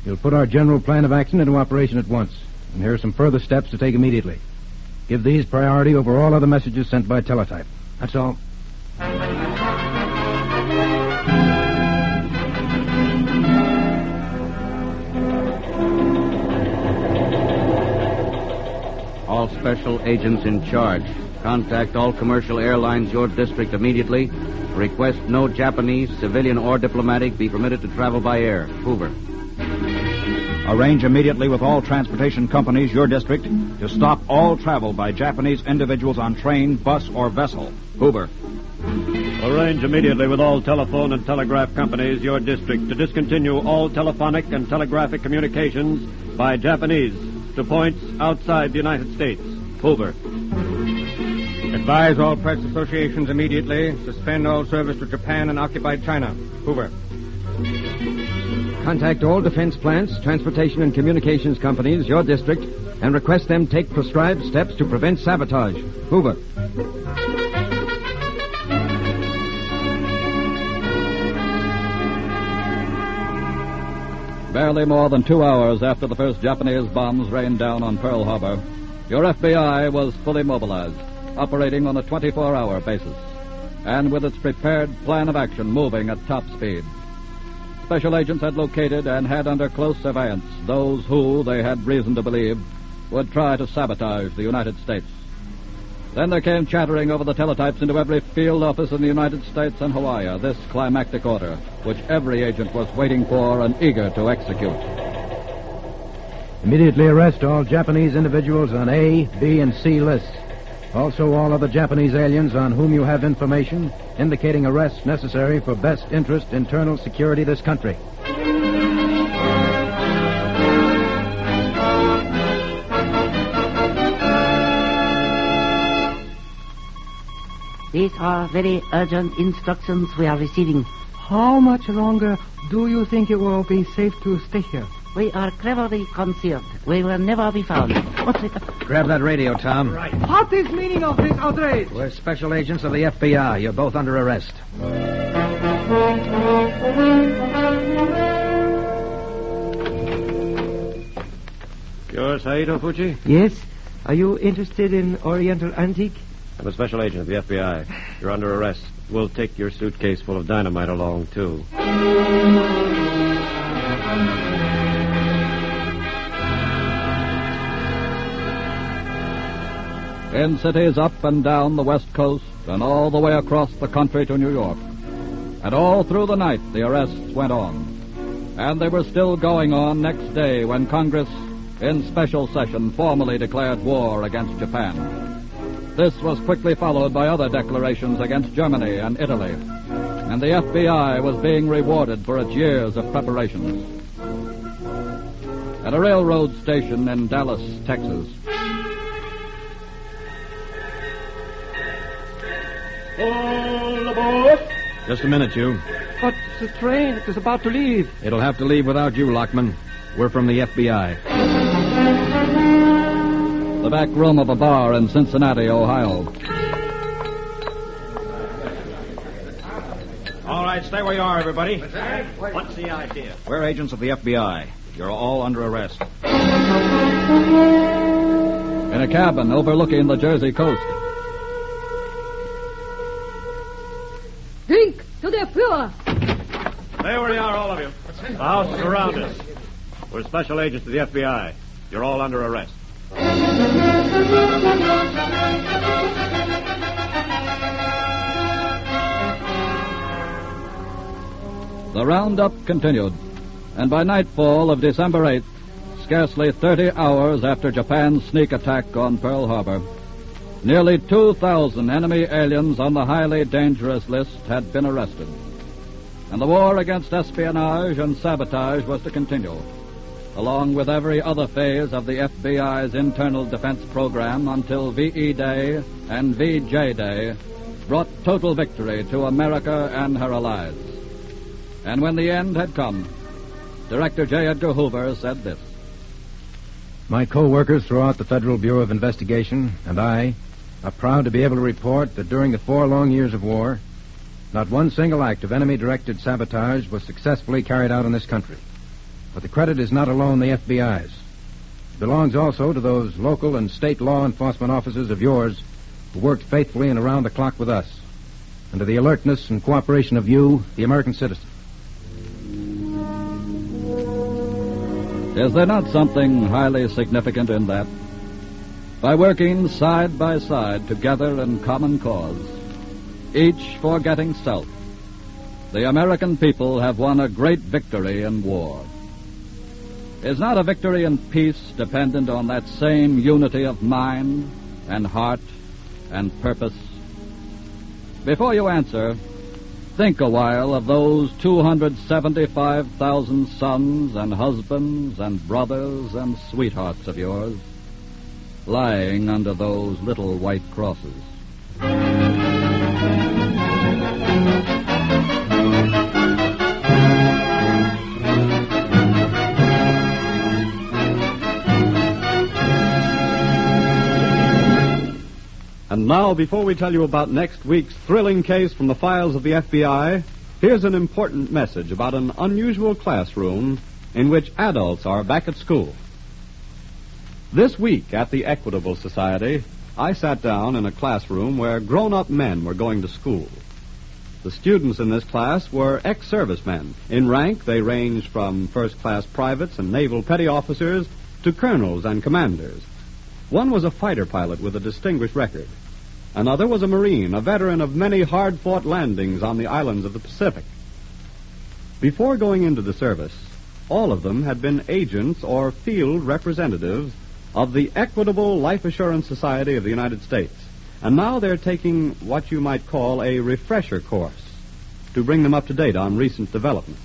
You'll put our general plan of action into operation at once. And here are some further steps to take immediately. Give these priority over all other messages sent by teletype. That's all. All special agents in charge. Contact all commercial airlines your district immediately. Request no Japanese, civilian, or diplomatic be permitted to travel by air. Hoover. Arrange immediately with all transportation companies, your district, to stop all travel by Japanese individuals on train, bus, or vessel. Hoover. Arrange immediately with all telephone and telegraph companies, your district, to discontinue all telephonic and telegraphic communications by Japanese to points outside the United States. Hoover. Advise all press associations immediately. Suspend all service to Japan and occupied China. Hoover. Contact all defense plants, transportation and communications companies, your district, and request them take prescribed steps to prevent sabotage. Hoover. Barely more than 2 hours after the first Japanese bombs rained down on Pearl Harbor, your FBI was fully mobilized, operating on a 24-hour basis, and with its prepared plan of action moving at top speed. Special agents had located and had under close surveillance those who, they had reason to believe, would try to sabotage the United States. Then there came chattering over the teletypes into every field office in the United States and Hawaii this climactic order, which every agent was waiting for and eager to execute. Immediately arrest all Japanese individuals on A, B, and C lists. Also all other Japanese aliens on whom you have information indicating arrests necessary for best interest internal security of this country. These are very urgent instructions we are receiving. How much longer do you think it will be safe to stay here? We are cleverly concealed. We will never be found. What's it? Grab that radio, Tom. Right. What is meaning of this outrage? We're special agents of the FBI. You're both under arrest. You're Saito Fuji? Yes? Are you interested in Oriental antique? I'm a special agent of the FBI. You're under arrest. We'll take your suitcase full of dynamite along, too. In cities up and down the West Coast and all the way across the country to New York. And all through the night, the arrests went on. And they were still going on next day when Congress, in special session, formally declared war against Japan. This was quickly followed by other declarations against Germany and Italy. And the FBI was being rewarded for its years of preparations. At a railroad station in Dallas, Texas, All aboard! Just a minute, you. But the train is about to leave. It'll have to leave without you, Lockman. We're from the FBI. the back room of a bar in Cincinnati, Ohio. All right, stay where you are, everybody. What's the idea? We're agents of the FBI. You're all under arrest. In a cabin overlooking the Jersey coast. Drink to the Führer. Stay where you are, all of you. The house is around us. We're special agents of the FBI. You're all under arrest. The roundup continued, and by nightfall of December 8th, scarcely 30 hours after Japan's sneak attack on Pearl Harbor, nearly 2,000 enemy aliens on the highly dangerous list had been arrested. And the war against espionage and sabotage was to continue, along with every other phase of the FBI's internal defense program until VE Day and VJ Day brought total victory to America and her allies. And when the end had come, Director J. Edgar Hoover said this. My co-workers throughout the Federal Bureau of Investigation and I are proud to be able to report that during the 4 long years of war, not one single act of enemy-directed sabotage was successfully carried out in this country. But the credit is not alone the FBI's. It belongs also to those local and state law enforcement officers of yours who worked faithfully and around the clock with us, and to the alertness and cooperation of you, the American citizen. Is there not something highly significant in that? By working side by side together in common cause, each forgetting self, the American people have won a great victory in war. Is not a victory in peace dependent on that same unity of mind and heart and purpose? Before you answer, think a while of those 275,000 sons and husbands and brothers and sweethearts of yours lying under those little white crosses. And now, before we tell you about next week's thrilling case from the files of the FBI, here's an important message about an unusual classroom in which adults are back at school. This week at the Equitable Society, I sat down in a classroom where grown-up men were going to school. The students in this class were ex-servicemen. In rank, they ranged from first-class privates and naval petty officers to colonels and commanders. One was a fighter pilot with a distinguished record. Another was a Marine, a veteran of many hard-fought landings on the islands of the Pacific. Before going into the service, all of them had been agents or field representatives of the Equitable Life Assurance Society of the United States. And now they're taking what you might call a refresher course to bring them up to date on recent developments.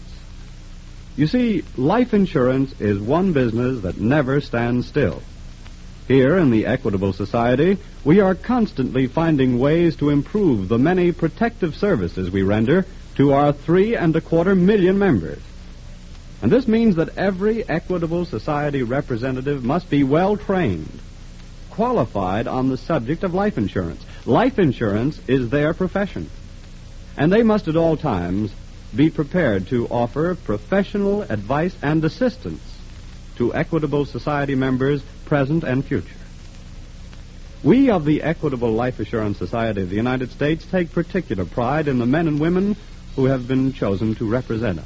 You see, life insurance is one business that never stands still. Here in the Equitable Society, we are constantly finding ways to improve the many protective services we render to our 3.25 million members. And this means that every Equitable Society representative must be well trained, qualified on the subject of life insurance. Life insurance is their profession. And they must at all times be prepared to offer professional advice and assistance to Equitable Society members, present and future. We of the Equitable Life Assurance Society of the United States take particular pride in the men and women who have been chosen to represent us.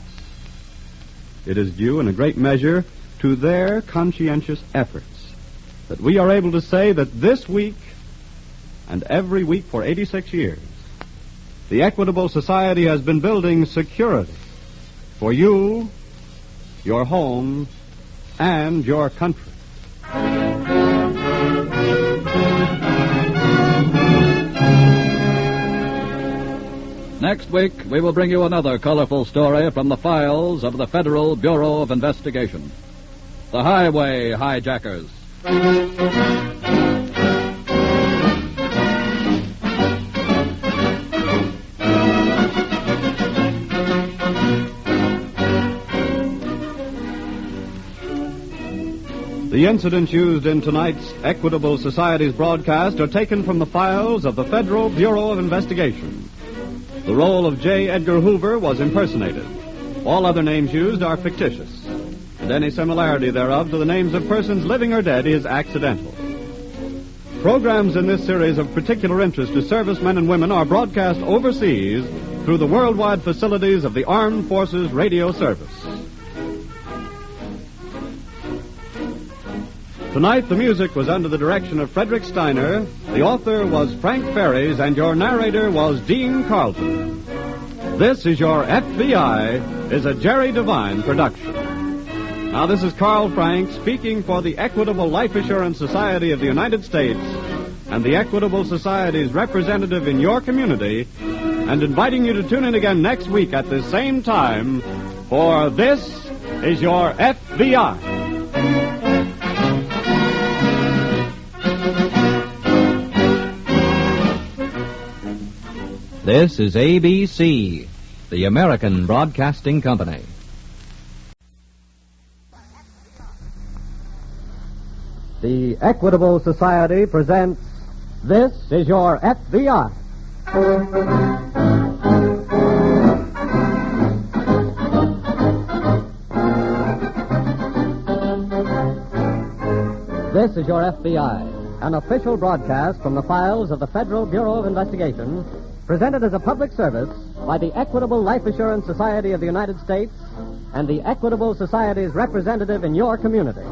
It is due in a great measure to their conscientious efforts that we are able to say that this week and every week for 86 years, the Equitable Society has been building security for you, your home, and your country. Next week, we will bring you another colorful story from the files of the Federal Bureau of Investigation. The Highway Hijackers. The incidents used in tonight's Equitable Society's broadcast are taken from the files of the Federal Bureau of Investigation. The role of J. Edgar Hoover was impersonated. All other names used are fictitious, and any similarity thereof to the names of persons living or dead is accidental. Programs in this series of particular interest to servicemen and women are broadcast overseas through the worldwide facilities of the Armed Forces Radio Service. Tonight, the music was under the direction of Frederick Steiner, the author was Frank Ferries, and your narrator was Dean Carlton. This is Your FBI is a Jerry Devine production. Now, this is Carl Frank speaking for the Equitable Life Assurance Society of the United States and the Equitable Society's representative in your community, and inviting you to tune in again next week at the same time for This is Your FBI. This is ABC, the American Broadcasting Company. The Equitable Society presents This is Your FBI. This is Your FBI, an official broadcast from the files of the Federal Bureau of Investigation, presented as a public service by the Equitable Life Assurance Society of the United States and the Equitable Society's representative in your community.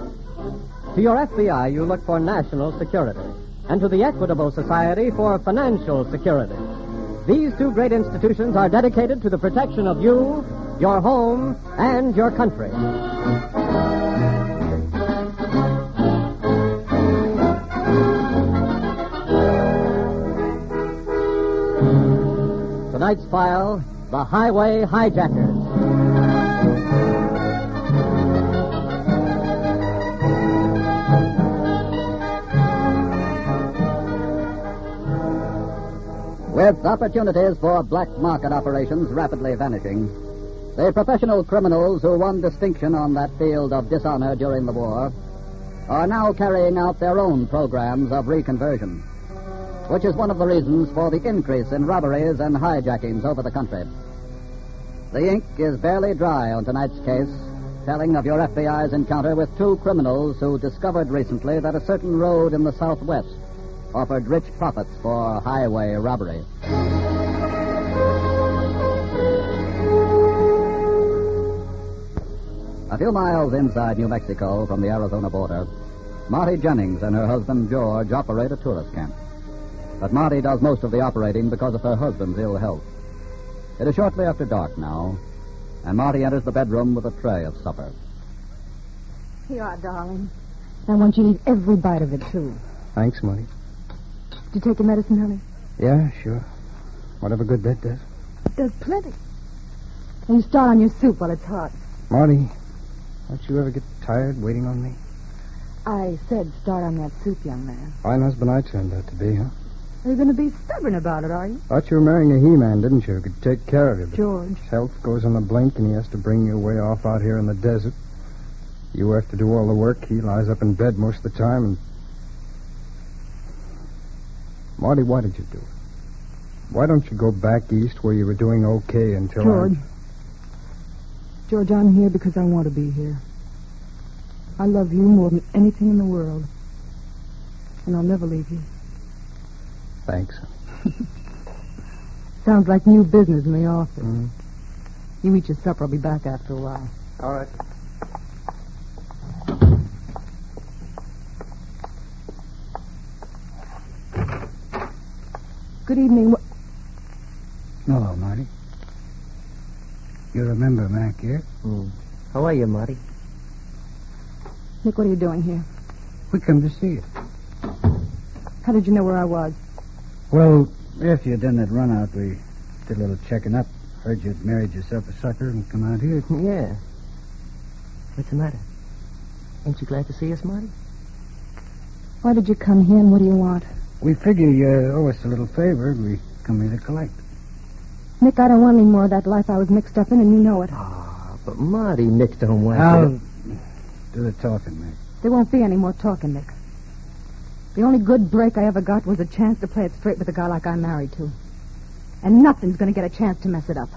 To your FBI, you look for national security, and to the Equitable Society for financial security. These two great institutions are dedicated to the protection of you, your home, and your country. Tonight's file, the Highway Hijackers. With opportunities for black market operations rapidly vanishing, the professional criminals who won distinction on that field of dishonor during the war are now carrying out their own programs of reconversion, which is one of the reasons for the increase in robberies and hijackings over the country. The ink is barely dry on tonight's case, telling of your FBI's encounter with two criminals who discovered recently that a certain road in the Southwest offered rich profits for highway robbery. A few miles inside New Mexico from the Arizona border, Marty Jennings and her husband George operate a tourist camp. But Marty does most of the operating because of her husband's ill health. It is shortly after dark now, and Marty enters the bedroom with a tray of supper. Here you are, darling. I want you to eat every bite of it, too. Thanks, Marty. Did you take your medicine, honey? Yeah, sure. Whatever good that does. It does plenty. And you start on your soup while it's hot. Marty, don't you ever get tired waiting on me? I said start on that soup, young man. Fine husband I turned out to be, huh? Are you going to be stubborn about it, are you? Thought you were marrying a he-man, didn't you? Who could take care of you. But George. his health goes on the blink, and he has to bring you way off out here in the desert. You have to do all the work. He lies up in bed most of the time, and Marty, why did you do it? Why don't you go back east where you were doing okay until George, I'm here because I want to be here. I love you more than anything in the world. And I'll never leave you. Thanks. Sounds like new business in the office. Mm-hmm. You eat your supper. I'll be back after a while. All right. Good evening. Hello, Marty. You remember Mac here? How are you, Marty? Nick, what are you doing here? We come to see you. How did you know where I was? Well, after you'd done that run out, we did a little checking up. Heard you'd married yourself a sucker and come out here. Yeah. What's the matter? Ain't you glad to see us, Marty? Why did you come here and what do you want? We figure you owe us a little favor and we come here to collect. Nick, I don't want any more of that life I was mixed up in and you know it. But Marty, Nick don't want I'll do the talking, Nick. There won't be any more talking, Nick. The only good break I ever got was a chance to play it straight with a guy like I'm married to. And nothing's going to get a chance to mess it up.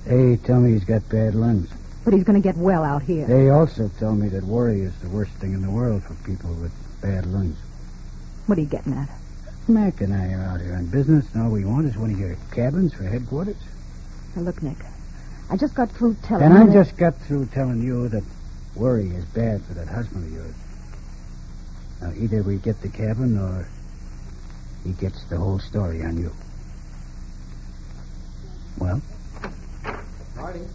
They tell me he's got bad lungs. But he's going to get well out here. They also tell me that worry is the worst thing in the world for people with bad lungs. What are you getting at? Mac and I are out here on business, and all we want is one of your cabins for headquarters. Now, look, Nick, I just got through telling you... And I that... just got through telling you that worry is bad for that husband of yours. Now, either we get the cabin, or he gets the whole story on you. Well? Marty,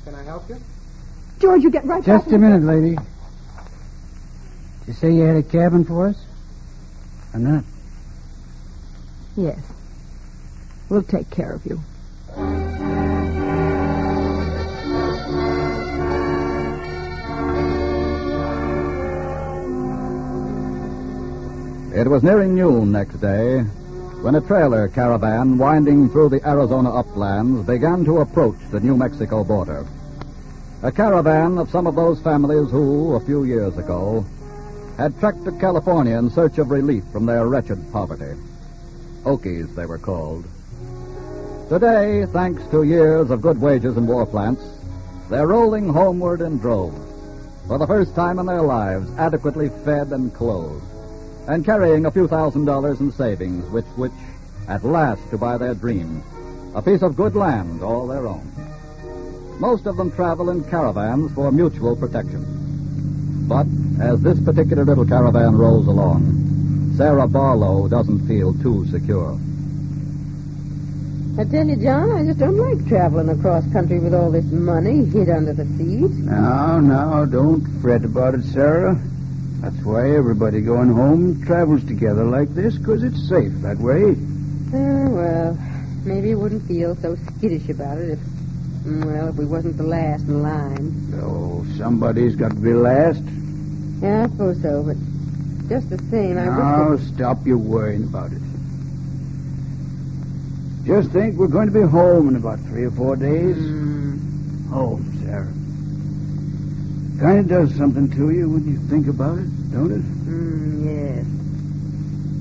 can I help you? George, you get right back... Just a minute, lady. Did you say you had a cabin for us? Or not? Yes. We'll take care of you. It was nearing noon next day when a trailer caravan winding through the Arizona uplands began to approach the New Mexico border. A caravan of some of those families who, a few years ago, had trekked to California in search of relief from their wretched poverty. Okies, they were called. Today, thanks to years of good wages in war plants, they're rolling homeward in droves, for the first time in their lives adequately fed and clothed, and carrying a few $1,000s in savings, which at last to buy their dream, a piece of good land all their own. Most of them travel in caravans for mutual protection. But as this particular little caravan rolls along, Sarah Barlow doesn't feel too secure. I tell you, John, I just don't like traveling across country with all this money hid under the seat. No, don't fret about it, Sarah. That's why everybody going home travels together like this, because it's safe that way. Well, maybe you wouldn't feel so skittish about it if we wasn't the last in line. Oh, somebody's got to be last. Yeah, I suppose so, but just the same, Now, stop your worrying about it. Just think we're going to be home in about 3 or 4 days. Home, Sarah. Kind of does something to you when you think about it, don't it? Yes.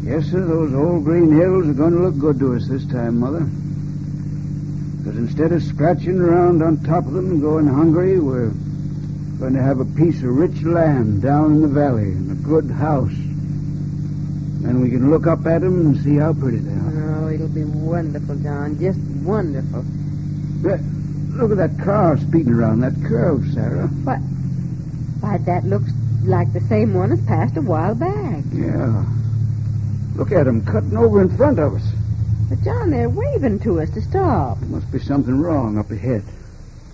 Yes, sir, those old green hills are going to look good to us this time, Mother. Because instead of scratching around on top of them and going hungry, we're going to have a piece of rich land down in the valley and a good house. Then we can look up at them and see how pretty they are. Oh, it'll be wonderful, John. Just wonderful. Look at that car speeding around that curve, Sarah. Why, that looks like the same one as passed a while back. Yeah. Look at them cutting over in front of us. But, John, they're waving to us to stop. There must be something wrong up ahead.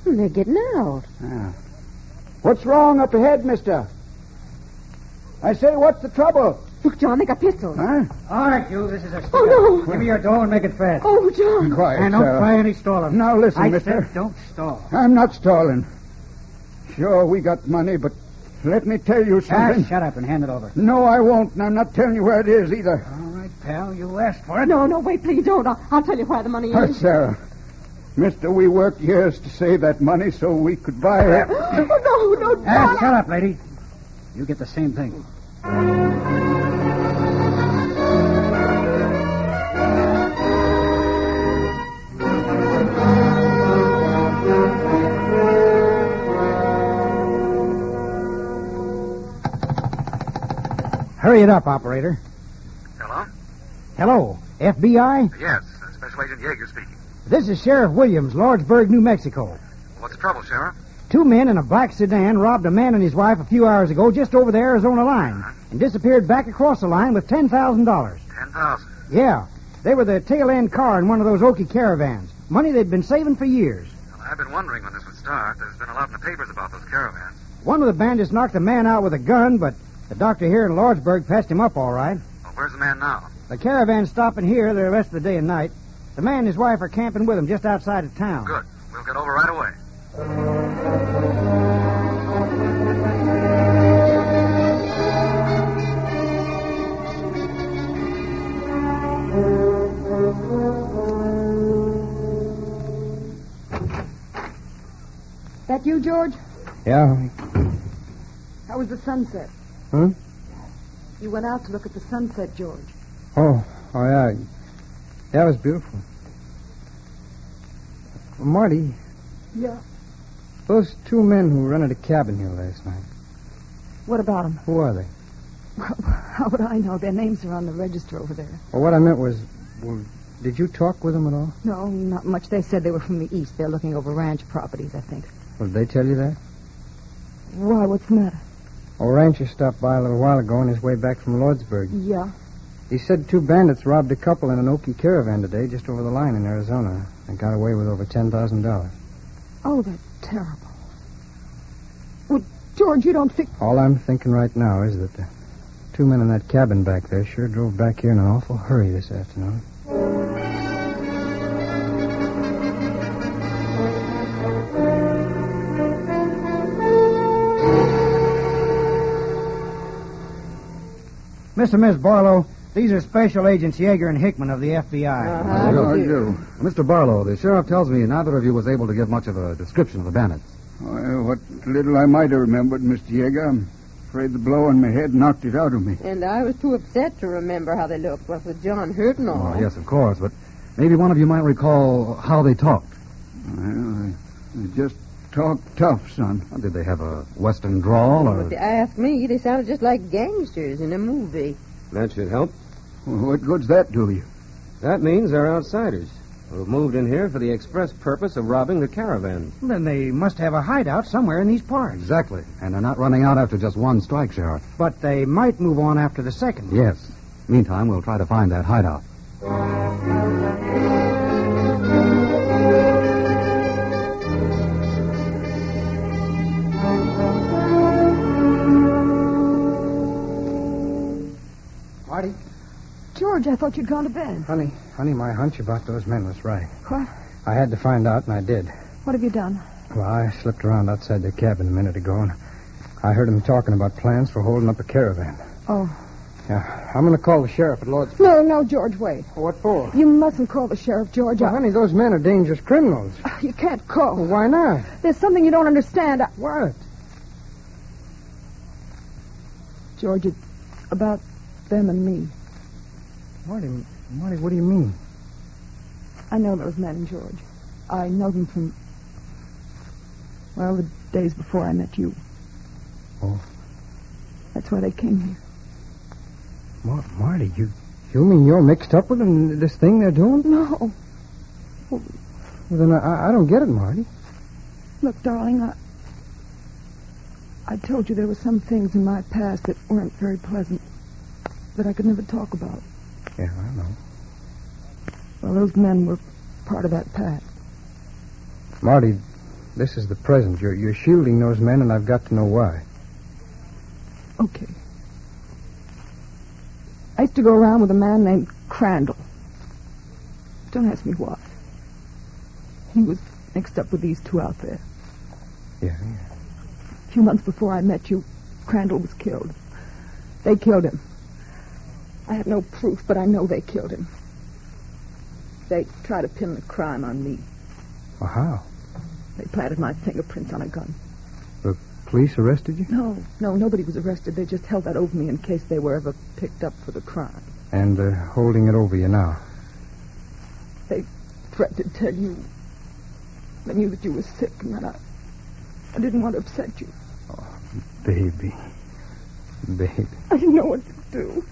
They're getting out. What's wrong up ahead, mister? I say, what's the trouble? Look, John, they got pistols. Huh? All right, you, this is a... Oh, no. Give me your dough and make it fast. Oh, John. Quiet, and don't Sarah. try any stalling. Now, listen, I mister. said don't stall. I'm not stalling. Sure, we got money, but let me tell you something. Shut up and hand it over. No, I won't, and I'm not telling you where it is either. All right, pal, you asked for it. No, wait, please don't. I'll tell you where the money is. Sarah. Mister, we worked years to save that money so we could buy it. Oh, no, John. Shut up, lady. You get the same thing. Hurry it up, operator. Hello? Hello, FBI? Yes, Special Agent Yeager speaking. This is Sheriff Williams, Lordsburg, New Mexico. What's the trouble, Sheriff? 2 men in a black sedan robbed a man and his wife a few hours ago just over the Arizona line and disappeared back across the line with $10,000. $10,000? Yeah. They were the tail-end car in one of those Okie caravans. Money they'd been saving for years. Well, I've been wondering when this would start. There's been a lot in the papers about those caravans. One of the bandits knocked a man out with a gun, but the doctor here in Lordsburg patched him up all right. Well, where's the man now? The caravan's stopping here the rest of the day and night. The man and his wife are camping with him just outside of town. Good. We'll get over right away. That you, George? Yeah. How was the sunset? Huh? You went out to look at the sunset, George. Oh, yeah. That was beautiful. Marty, Yeah. those 2 men who rented a cabin here last night, What about them? who are they? How would I know? Their names are on the register over there. Well, what I meant was, did you talk with them at all? No, not much. They said they were from the east. They're looking over ranch properties, I think. Well, did they tell you that? Why, what's the matter? A rancher stopped by a little while ago on his way back from Lordsburg. Yeah. He said 2 bandits robbed a couple in an Okie caravan today just over the line in Arizona and got away with over $10,000. Oh, that's terrible. Well, George, you don't think... All I'm thinking right now is that the 2 men in that cabin back there sure drove back here in an awful hurry this afternoon. Mr. and Miss Barlow, these are Special Agents Yeager and Hickman of the FBI. How do you do? Mr. Barlow, the sheriff tells me neither of you was able to give much of a description of the bandits. Well, what little I might have remembered, Mr. Yeager, I'm afraid the blow on my head knocked it out of me. And I was too upset to remember how they looked, what with John hurt and all. Oh, yes, of course, but maybe one of you might recall how they talked. Well, they just talked tough, son. Did they have a Western drawl, or... If you ask me, they sounded just like gangsters in a movie. That should help. Well, what good's that do you? That means they're outsiders who have moved in here for the express purpose of robbing the caravan. Then they must have a hideout somewhere in these parts. Exactly. And they're not running out after just one strike, Sheriff. But they might move on after the second. Yes. Meantime, we'll try to find that hideout. Marty? George, I thought you'd gone to bed. Honey, my hunch about those men was right. What? I had to find out, and I did. What have you done? Well, I slipped around outside their cabin a minute ago, and I heard them talking about plans for holding up a caravan. Oh. Yeah, I'm going to call the sheriff at Lord's... No, George, wait. What for? You mustn't call the sheriff, George. Well, honey, those men are dangerous criminals. You can't call. Well, why not? There's something you don't understand. What? George, it's about them and me. Marty, what do you mean? I know those men, George. I know them from, well, the days before I met you. Oh. That's why they came here. Marty, you mean you're mixed up with them in this thing they're doing? No. Well, then I don't get it, Marty. Look, darling, I told you there were some things in my past that weren't very pleasant, that I could never talk about. Yeah, I know. Well, those men were part of that past. Marty, this is the present. You're shielding those men, and I've got to know why. Okay. I used to go around with a man named Crandall. Don't ask me why. He was mixed up with these 2 out there. Yeah. A few months before I met you, Crandall was killed. They killed him. I have no proof, but I know they killed him. They tried to pin the crime on me. Well, how? They planted my fingerprints on a gun. The police arrested you? No, nobody was arrested. They just held that over me in case they were ever picked up for the crime. And they're holding it over you now? They threatened to tell you. They knew that you were sick and that I didn't want to upset you. Oh, baby. I didn't know what to do.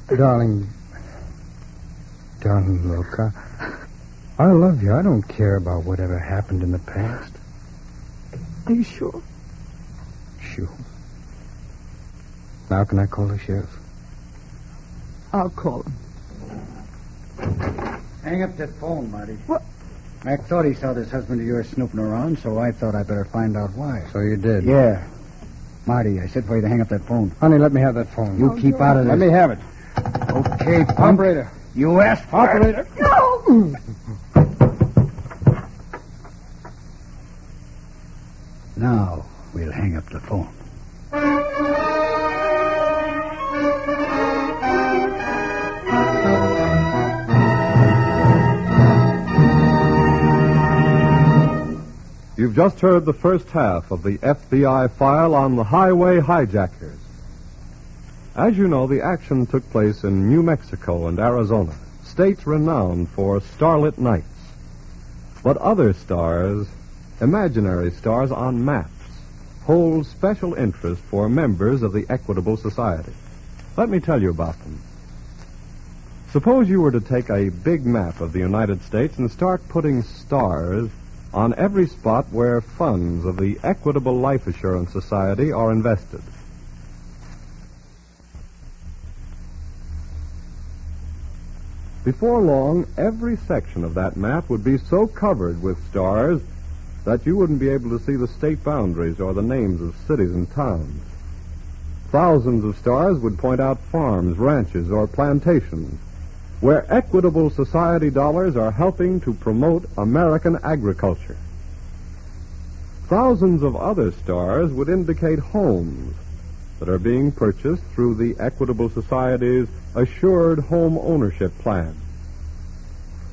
Darling, look, I love you. I don't care about whatever happened in the past. Are you sure? Sure. Now can I call the sheriff? I'll call him. Hang up that phone, Marty. What? Mac thought he saw this husband of yours snooping around, so I thought I'd better find out why. So you did? Yeah. Marty, I said for you to hang up that phone. Honey, let me have that phone. You keep out of this. Let me have it. Okay, punk. Operator. You asked for Operator. No! Now, we'll hang up the phone. You've just heard the first half of the FBI file on the highway hijackers. As you know, the action took place in New Mexico and Arizona, states renowned for starlit nights. But other stars, imaginary stars on maps, hold special interest for members of the Equitable Society. Let me tell you about them. Suppose you were to take a big map of the United States and start putting stars on every spot where funds of the Equitable Life Assurance Society are invested. Before long, every section of that map would be so covered with stars that you wouldn't be able to see the state boundaries or the names of cities and towns. Thousands of stars would point out farms, ranches, or plantations where Equitable Society dollars are helping to promote American agriculture. Thousands of other stars would indicate homes that are being purchased through the Equitable Society's Assured Home Ownership Plan.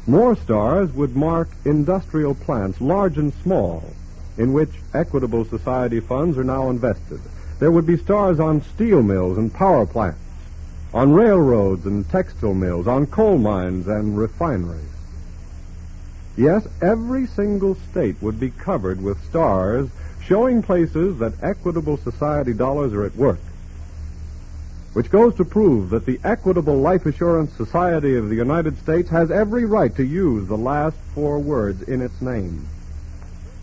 More stars would mark industrial plants, large and small, in which Equitable Society funds are now invested. There would be stars on steel mills and power plants, on railroads and textile mills, on coal mines and refineries. Yes, every single state would be covered with stars showing places that Equitable Society dollars are at work, which goes to prove that the Equitable Life Assurance Society of the United States has every right to use the last 4 words in its name,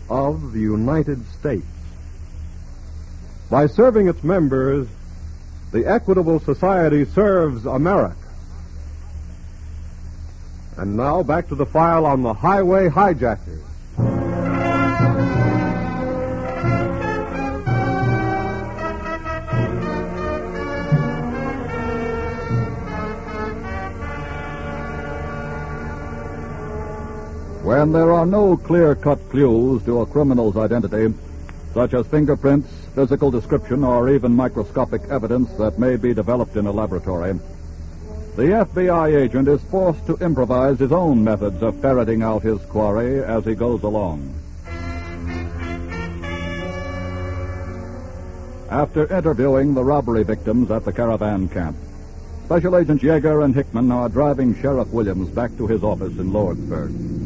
of the United States. By serving its members, the Equitable Society serves America. And now back to the file on the highway hijackers. When there are no clear-cut clues to a criminal's identity, such as fingerprints, physical description, or even microscopic evidence that may be developed in a laboratory, the FBI agent is forced to improvise his own methods of ferreting out his quarry as he goes along. After interviewing the robbery victims at the caravan camp, Special Agents Yeager and Hickman are driving Sheriff Williams back to his office in Lordsburg.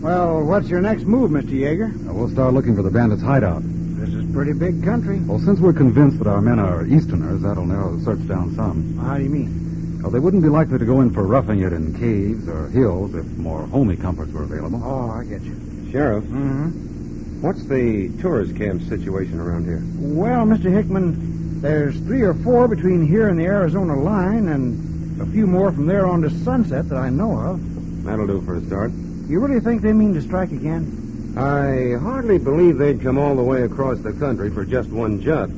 Well, what's your next move, Mr. Yeager? We'll start looking for the bandits' hideout. This is pretty big country. Well, since we're convinced that our men are Easterners, that'll narrow the search down some. How do you mean? Well, they wouldn't be likely to go in for roughing it in caves or hills if more homey comforts were available. Oh, I get you. Sheriff, Mm-hmm. what's the tourist camp situation around here? Well, Mr. Hickman, there's 3 or 4 between here and the Arizona line, and a few more from there on to Sunset that I know of. That'll do for a start. You really think they mean to strike again? I hardly believe they'd come all the way across the country for just one jut.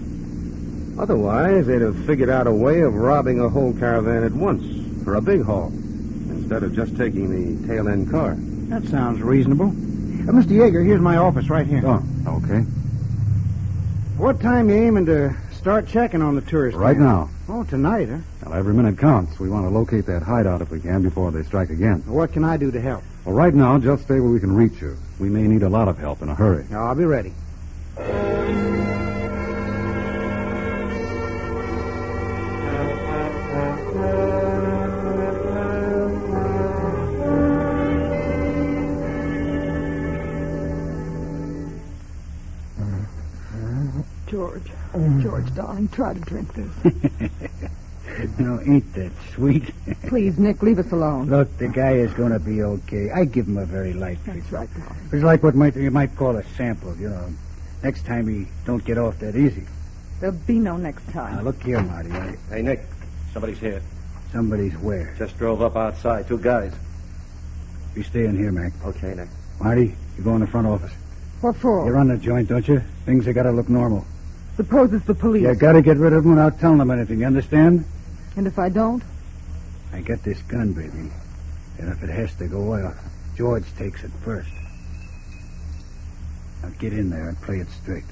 Otherwise, they'd have figured out a way of robbing a whole caravan at once for a big haul, instead of just taking the tail-end car. That sounds reasonable. Mr. Yeager, here's my office right here. Oh, okay. What time you aiming to start checking on the tourists? Right now. Oh, tonight, huh? Well, every minute counts. We want to locate that hideout if we can before they strike again. What can I do to help? Well, right now, just stay where we can reach you. We may need a lot of help in a hurry. I'll be ready. George. George, darling, try to drink this. Now, ain't that sweet? Please, Nick, leave us alone. Look, the guy is going to be okay. I give him a very light treatment. That's right, darling. It's like what you might call a sample, you know. Next time he don't get off that easy. There'll be no next time. Now, look here, Marty. Hey, Nick, somebody's here. Somebody's where? Just drove up outside. 2 guys. You stay in here, Mac. Okay, Nick. Marty, you go in the front office. What for? You run the joint, don't you? Things have got to look normal. Suppose it's the police. You got to get rid of them without telling them anything, you understand? And if I don't? I got this gun, baby. And if it has to go, well, George takes it first. Now get in there and play it straight.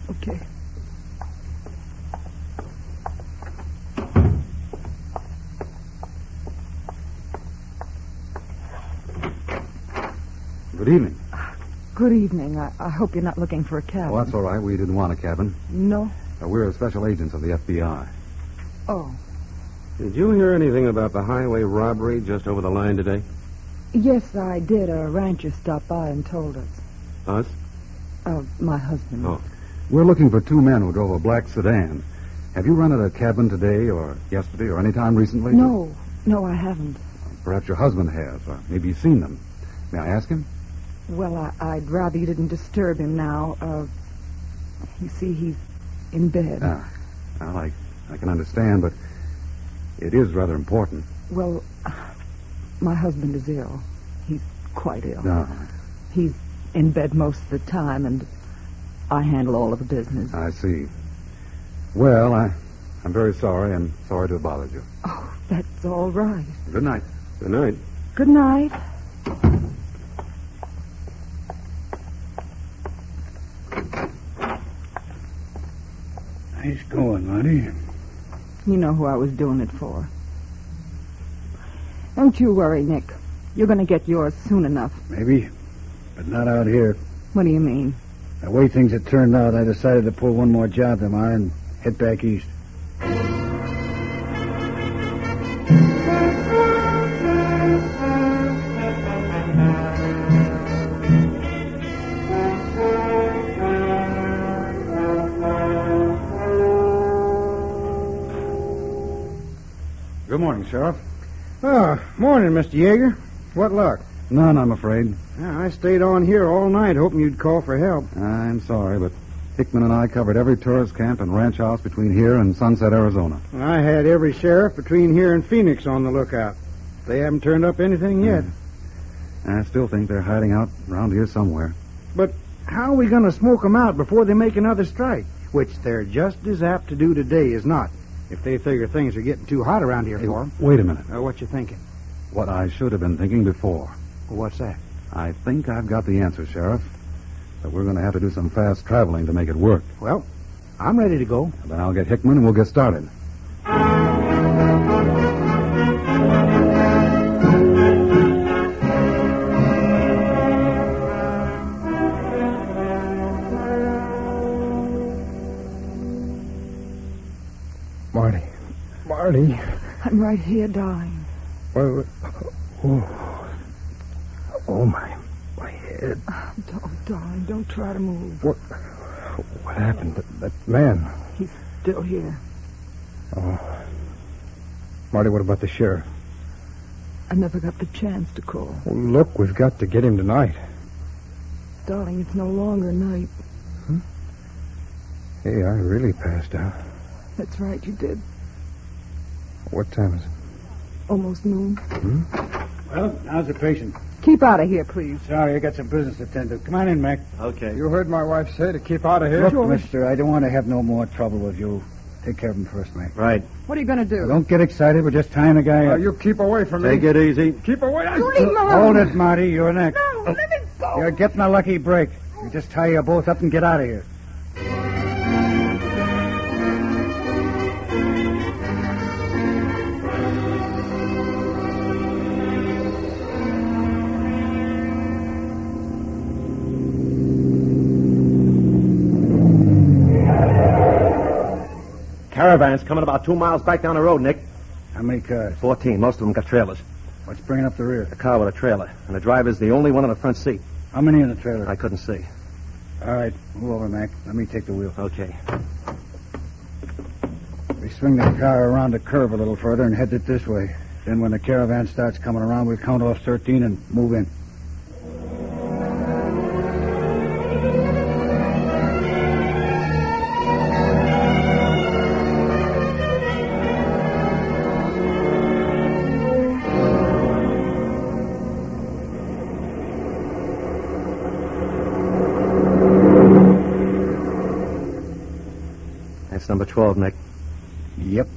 Okay. Good evening. Good evening. I hope you're not looking for a cabin. Oh, that's all right. We didn't want a cabin. No? We're special agents of the FBI. Oh. Did you hear anything about the highway robbery just over the line today? Yes, I did. A rancher stopped by and told us. Us? My husband. Oh. We're looking for 2 men who drove a black sedan. Have you rented a cabin today or yesterday or any time recently? No, I haven't. Perhaps your husband has, or maybe you've seen them. May I ask him? Well, I'd rather you didn't disturb him now. You see, he's in bed. Well, I can understand, but it is rather important. Well, my husband is ill. He's quite ill. No. He's in bed most of the time, and I handle all of the business. I see. Well, I'm very sorry, and sorry to have bothered you. Oh, that's all right. Good night. Good night. Good night. Nice going, Marty. You know who I was doing it for. Don't you worry, Nick. You're going to get yours soon enough. Maybe, but not out here. What do you mean? The way things had turned out, I decided to pull one more job tomorrow and head back east. Good morning, Sheriff. Oh, morning, Mr. Yeager. What luck? None, I'm afraid. Yeah, I stayed on here all night hoping you'd call for help. I'm sorry, but Hickman and I covered every tourist camp and ranch house between here and Sunset, Arizona. I had every sheriff between here and Phoenix on the lookout. They haven't turned up anything yet. I still think they're hiding out around here somewhere. But how are we going to smoke them out before they make another strike? Which they're just as apt to do today as not, if they figure things are getting too hot around here for them. Wait a minute. What you thinking? What I should have been thinking before. Well, what's that? I think I've got the answer, Sheriff. But we're going to have to do some fast traveling to make it work. Well, I'm ready to go. Then I'll get Hickman and we'll get started. Marty. I'm right here, darling. Oh, my head. Darling, don't try to move. What happened? That man. He's still here. Oh. Marty, what about the sheriff? I never got the chance to call. Well, look, we've got to get him tonight. Darling, it's no longer night. Hey, I really passed out. That's right, you did. What time is it? Almost noon. Well, how's the patient? Keep out of here, please. Sorry, I got some business to attend to. Come on in, Mac. Okay. You heard my wife say to keep out of here? Look, mister, I don't want to have no more trouble with you. Take care of him first, Mac. Right. What are you going to do? Now, don't get excited. We're just tying the guy up. You keep away from me. Take it easy. Keep away. You leave him alone. Hold it, Marty. You're next. No, let me go. You're getting a lucky break. You just tie you both up and get out of here. Caravan's coming about 2 miles back down the road, Nick. How many cars? 14. Most of them got trailers. What's bringing up the rear? A car with a trailer. And the driver's the only one in the front seat. How many in the trailer? I couldn't see. All right, move over, Mac. Let me take the wheel. Okay. We swing the car around the curve a little further and head it this way. Then when the caravan starts coming around, we'll count off 13 and move in. That's number 12, Nick. Yep.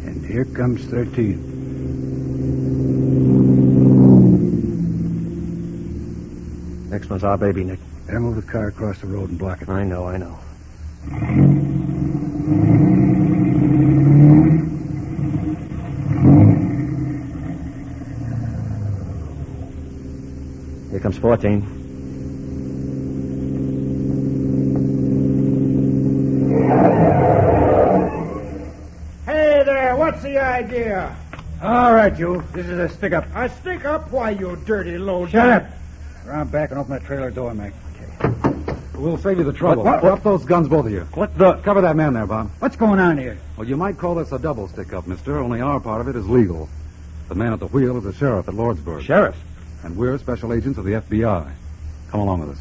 And here comes 13. Next one's our baby, Nick. Better move the car across the road and block it. I know. Here comes 14. Hey there, what's the idea? All right, you. This is a stick-up. A stick-up? Why, you dirty low... Shut up. Around back and open that trailer door, Mac. We'll save you the trouble. What? Drop those guns, both of you. Cover that man there, Bob. What's going on here? Well, you might call this a double stick-up, mister, only our part of it is legal. The man at the wheel is the sheriff at Lordsburg. Sheriff? And we're special agents of the FBI. Come along with us.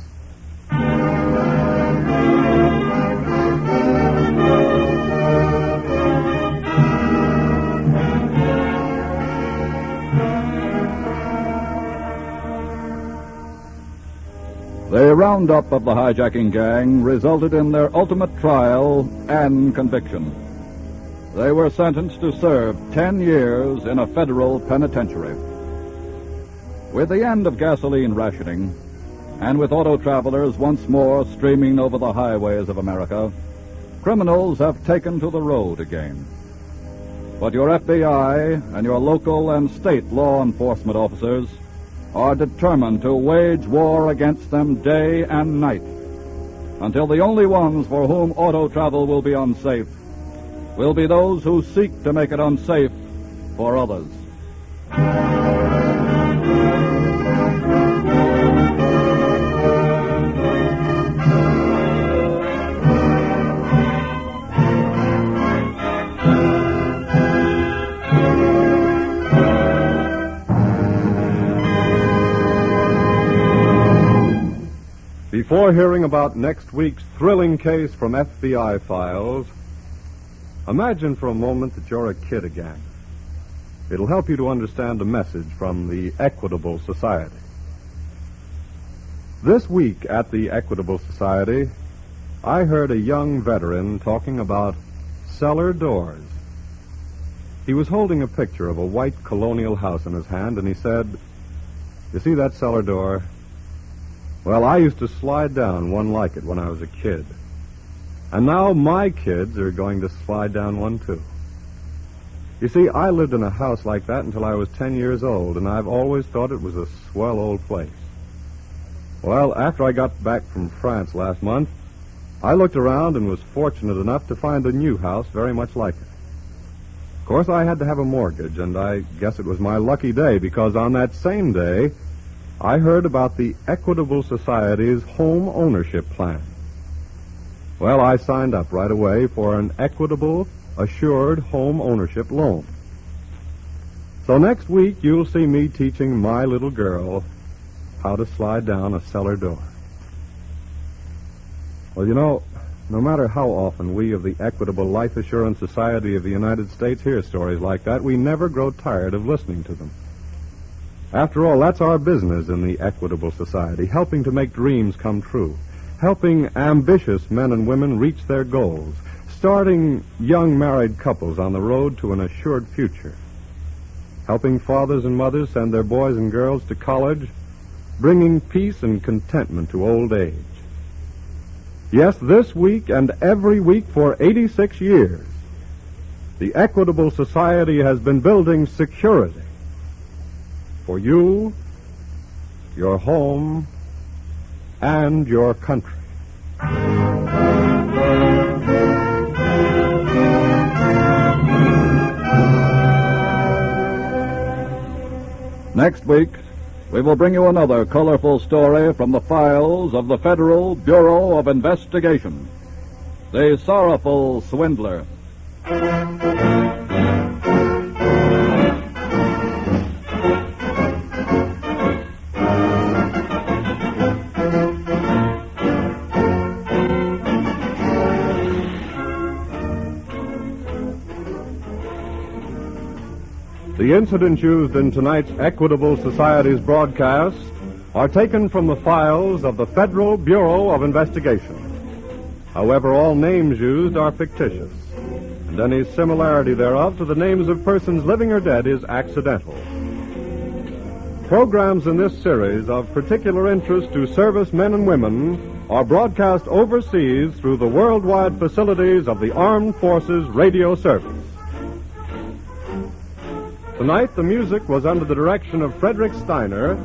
The roundup of the hijacking gang resulted in their ultimate trial and conviction. They were sentenced to serve 10 years in a federal penitentiary. With the end of gasoline rationing, and with auto travelers once more streaming over the highways of America, criminals have taken to the road again. But your FBI and your local and state law enforcement officers are determined to wage war against them day and night, until the only ones for whom auto travel will be unsafe will be those who seek to make it unsafe for others. Before hearing about next week's thrilling case from FBI files, imagine for a moment that you're a kid again. It'll help you to understand a message from the Equitable Society. This week at the Equitable Society, I heard a young veteran talking about cellar doors. He was holding a picture of a white colonial house in his hand, and he said, "You see that cellar door? Well, I used to slide down one like it when I was a kid. And now my kids are going to slide down one, too." You see, I lived in a house like that until I was 10 years old, and I've always thought it was a swell old place. Well, after I got back from France last month, I looked around and was fortunate enough to find a new house very much like it. Of course, I had to have a mortgage, and I guess it was my lucky day, because on that same day, I heard about the Equitable Society's home ownership plan. Well, I signed up right away for an Equitable Assured Home Ownership Loan. So next week, you'll see me teaching my little girl how to slide down a cellar door. Well, you know, no matter how often we of the Equitable Life Assurance Society of the United States hear stories like that, we never grow tired of listening to them. After all, that's our business in the Equitable Society, helping to make dreams come true, helping ambitious men and women reach their goals, starting young married couples on the road to an assured future, helping fathers and mothers send their boys and girls to college, bringing peace and contentment to old age. Yes, this week and every week for 86 years, the Equitable Society has been building security for you, your home, and your country. Next week, we will bring you another colorful story from the files of the Federal Bureau of Investigation. The Sorrowful Swindler. The incidents used in tonight's Equitable Society's broadcast are taken from the files of the Federal Bureau of Investigation. However, all names used are fictitious, and any similarity thereof to the names of persons living or dead is accidental. Programs in this series of particular interest to servicemen and women are broadcast overseas through the worldwide facilities of the Armed Forces Radio Service. Tonight, the music was under the direction of Frederick Steiner,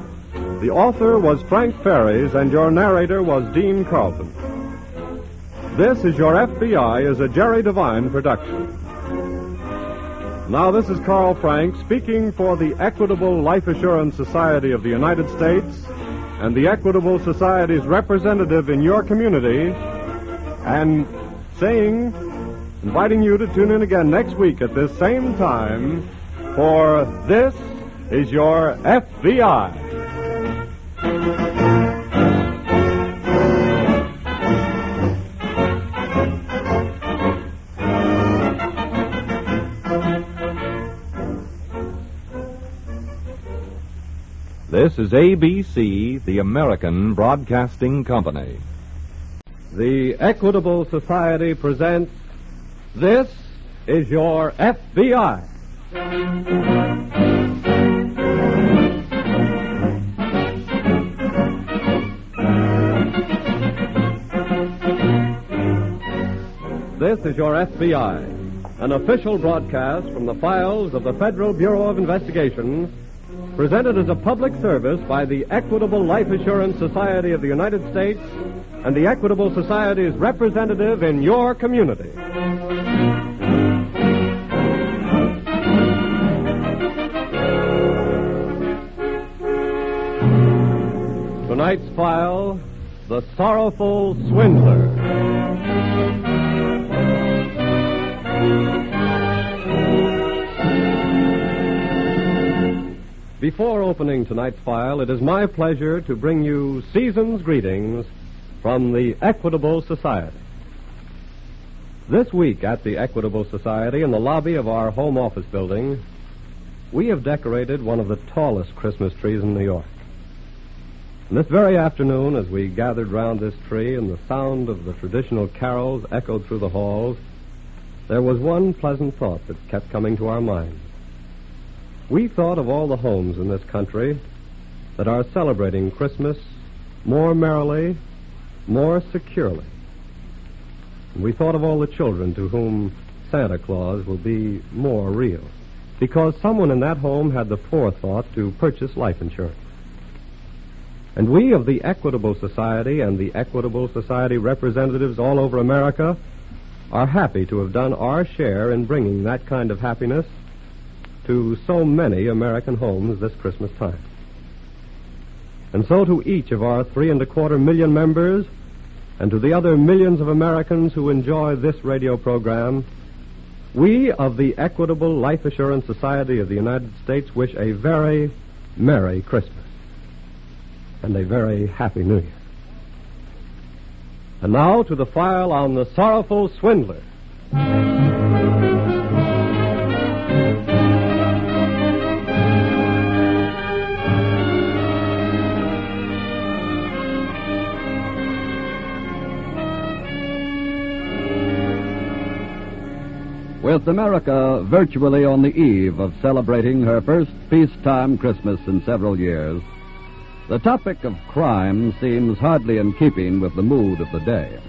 the author was Frank Ferries, and your narrator was Dean Carlton. This is Your FBI is a Jerry Devine production. Now, this is Carl Frank speaking for the Equitable Life Assurance Society of the United States and the Equitable Society's representative in your community, and inviting you to tune in again next week at this same time for This is Your FBI. This is ABC, the American Broadcasting Company. The Equitable Society presents This is Your FBI. This is Your FBI, an official broadcast from the files of the Federal Bureau of Investigation, presented as a public service by the Equitable Life Assurance Society of the United States and the Equitable Society's representative in your community. Tonight's file, The Sorrowful Swindler. Before opening tonight's file, it is my pleasure to bring you season's greetings from the Equitable Society. This week at the Equitable Society, in the lobby of our home office building, we have decorated one of the tallest Christmas trees in New York. And this very afternoon, as we gathered round this tree and the sound of the traditional carols echoed through the halls, there was one pleasant thought that kept coming to our minds. We thought of all the homes in this country that are celebrating Christmas more merrily, more securely. And we thought of all the children to whom Santa Claus will be more real, because someone in that home had the forethought to purchase life insurance. And we of the Equitable Society and the Equitable Society representatives all over America are happy to have done our share in bringing that kind of happiness to so many American homes this Christmas time. And so to each of our 3.25 million members and to the other millions of Americans who enjoy this radio program, we of the Equitable Life Assurance Society of the United States wish a very Merry Christmas and a very Happy New Year. And now to the file on the Sorrowful Swindler. With America virtually on the eve of celebrating her first peacetime Christmas in several years, the topic of crime seems hardly in keeping with the mood of the day.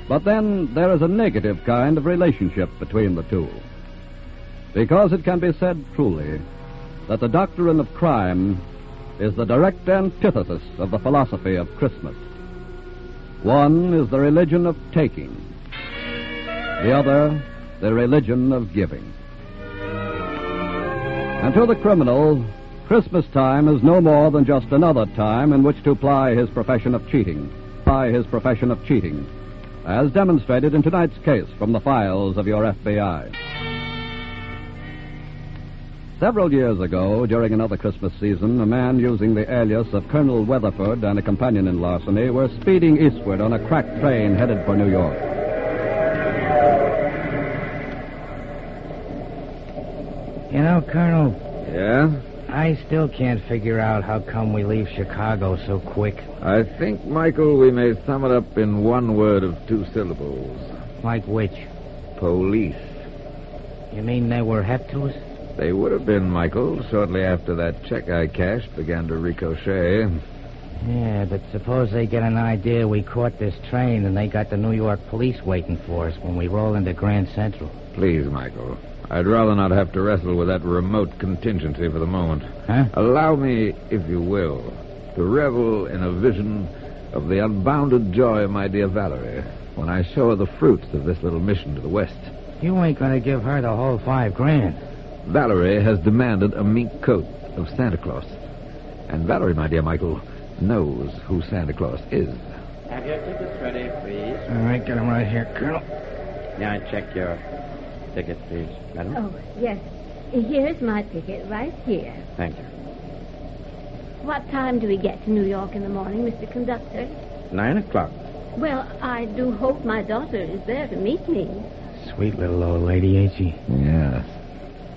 But then there is a negative kind of relationship between the two. Because it can be said truly that the doctrine of crime is the direct antithesis of the philosophy of Christmas. One is the religion of taking, the other the religion of giving. And to the criminal, Christmas time is no more than just another time in which to ply his profession of cheating. As demonstrated in tonight's case from the files of your FBI. Several years ago, during another Christmas season, a man using the alias of Colonel Weatherford and a companion in larceny were speeding eastward on a cracked train headed for New York. You know, Colonel, Yeah? I still can't figure out how come we leave Chicago so quick. I think, Michael, we may sum it up in one word of 2 syllables. Like which? Police. You mean they were hep to us? They would have been, Michael, shortly after that check I cashed began to ricochet. Yeah, but suppose they get an idea we caught this train and they got the New York police waiting for us when we roll into Grand Central. Please, Michael. I'd rather not have to wrestle with that remote contingency for the moment. Huh? Allow me, if you will, to revel in a vision of the unbounded joy of my dear Valerie when I show her the fruits of this little mission to the west. You ain't gonna give her the whole $5,000. Valerie has demanded a mink coat of Santa Claus. And Valerie, my dear Michael, knows who Santa Claus is. Have your tickets ready, please. All right, get them right here, Colonel. Now check your ticket, please, madam. Oh, yes. Here's my ticket right here. Thank you. What time do we get to New York in the morning, Mr. Conductor? 9 o'clock. Well, I do hope my daughter is there to meet me. Sweet little old lady, ain't she? Yes.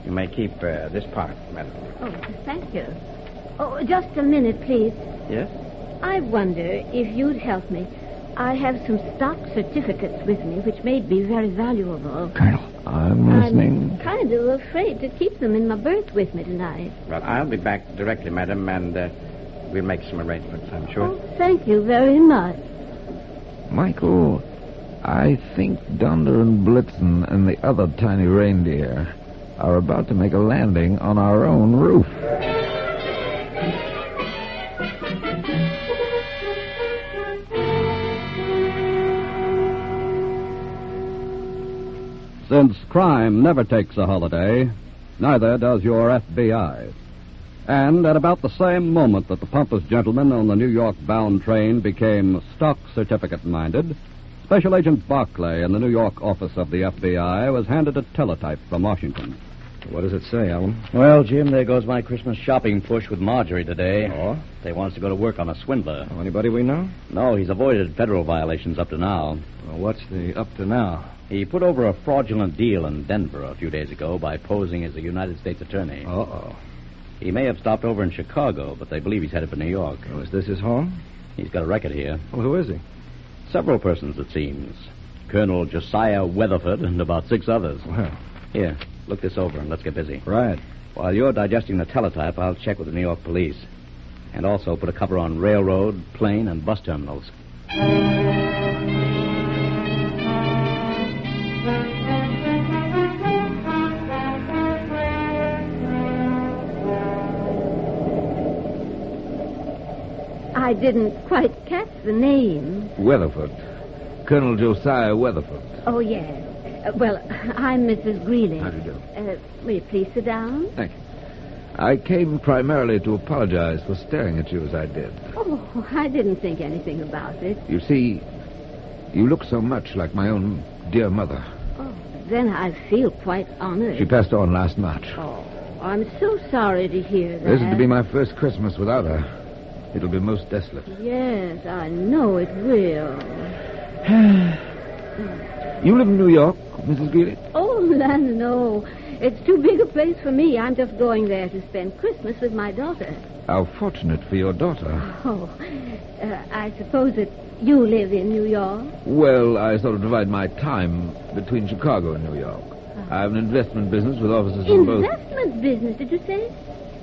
You may keep this part, madam. Oh, thank you. Oh, just a minute, please. Yes? I wonder if you'd help me. I have some stock certificates with me, which may be very valuable. Colonel. I'm listening. I'm kind of afraid to keep them in my berth with me tonight. Well, I'll be back directly, madam, and we'll make some arrangements, I'm sure. Oh, thank you very much. Michael, I think Dunder and Blitzen and the other tiny reindeer are about to make a landing on our own roof. Since crime never takes a holiday, neither does your FBI. And at about the same moment that the pompous gentleman on the New York-bound train became stock certificate-minded, Special Agent Barclay in the New York office of the FBI was handed a teletype from Washington. What does it say, Alan? Well, Jim, there goes my Christmas shopping push with Marjorie today. Oh? They want us to go to work on a swindler. Oh, anybody we know? No, he's avoided federal violations up to now. Well, what's the up to now? He put over a fraudulent deal in Denver a few days ago by posing as a United States attorney. Uh-oh. He may have stopped over in Chicago, but they believe he's headed for New York. Oh, is this his home? He's got a record here. Well, who is he? Several persons, it seems. Colonel Josiah Weatherford and about 6 others. Well. Here, look this over and let's get busy. Right. While you're digesting the teletype, I'll check with the New York police. And also put a cover on railroad, plane, and bus terminals. I didn't quite catch the name. Weatherford. Colonel Josiah Weatherford. Oh, yes. Well, I'm Mrs. Greeley. How do you do? Will you please sit down? Thank you. I came primarily to apologize for staring at you as I did. Oh, I didn't think anything about it. You see, you look so much like my own dear mother. Oh, then I feel quite honored. She passed on last March. Oh, I'm so sorry to hear that. This is to be my first Christmas without her. It'll be most desolate. Yes, I know it will. You live in New York, Mrs. Greeley? Oh, no. It's too big a place for me. I'm just going there to spend Christmas with my daughter. How fortunate for your daughter. Oh, I suppose that you live in New York? Well, I sort of divide my time between Chicago and New York. I have an investment business with offices in both. Investment business, did you say?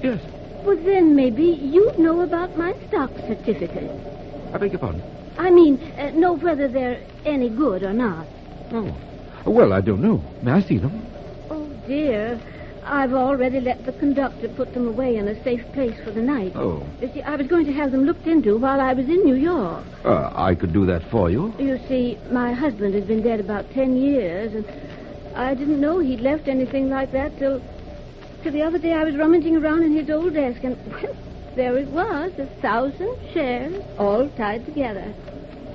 Yes. Well, then maybe you'd know about my stock certificates. I beg your pardon? I mean, know whether they're any good or not. Oh. Well, I don't know. May I see them? Oh, dear. I've already let the conductor put them away in a safe place for the night. Oh. You see, I was going to have them looked into while I was in New York. I could do that for you. You see, my husband has been dead about 10 years, and I didn't know he'd left anything like that till... till the other day I was rummaging around in his old desk, and, well, there it was, 1,000 shares, all tied together.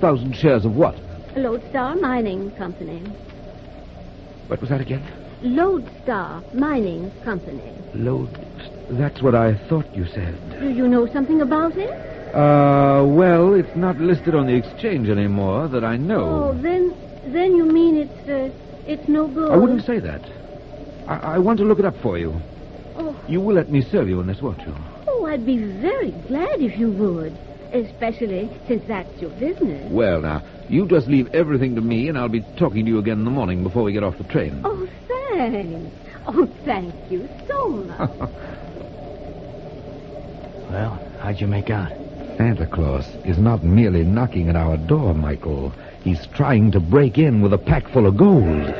1,000 shares of what? Lodestar Mining Company. What was that again? Lodestar Mining Company. That's what I thought you said. Do you know something about it? Well, it's not listed on the exchange anymore that I know. Oh, then you mean it's no good? I wouldn't say that. I want to look it up for you. Oh. You will let me serve you in this, won't you? Oh, I'd be very glad if you would. Especially since that's your business. Well, now, you just leave everything to me, and I'll be talking to you again in the morning before we get off the train. Oh, thanks. Oh, thank you so much. Well, how'd you make out? Santa Claus is not merely knocking at our door, Michael. He's trying to break in with a pack full of gold.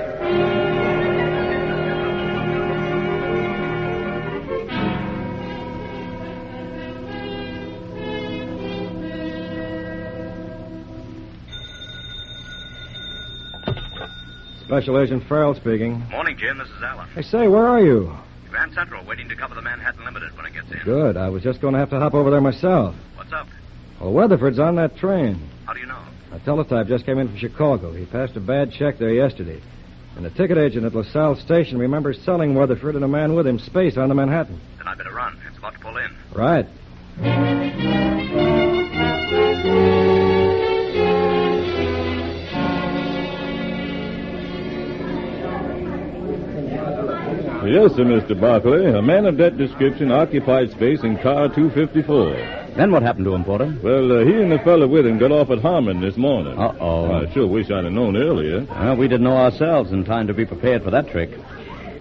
Special Agent Farrell speaking. Morning, Jim. This is Alan. Hey, say, where are you? Grand Central, waiting to cover the Manhattan Limited when it gets in. Good. I was just going to have to hop over there myself. What's up? Well, Weatherford's on that train. How do you know? A teletype just came in from Chicago. He passed a bad check there yesterday. And the ticket agent at LaSalle Station remembers selling Weatherford and a man with him space on the Manhattan. Then I better run. It's about to pull in. Right. Yes, sir, Mr. Barkley. A man of that description occupied space in car 254. Then what happened to him, Porter? Well, he and the fellow with him got off at Harmon this morning. Uh-oh. I sure wish I'd have known earlier. Well, we didn't know ourselves in time to be prepared for that trick.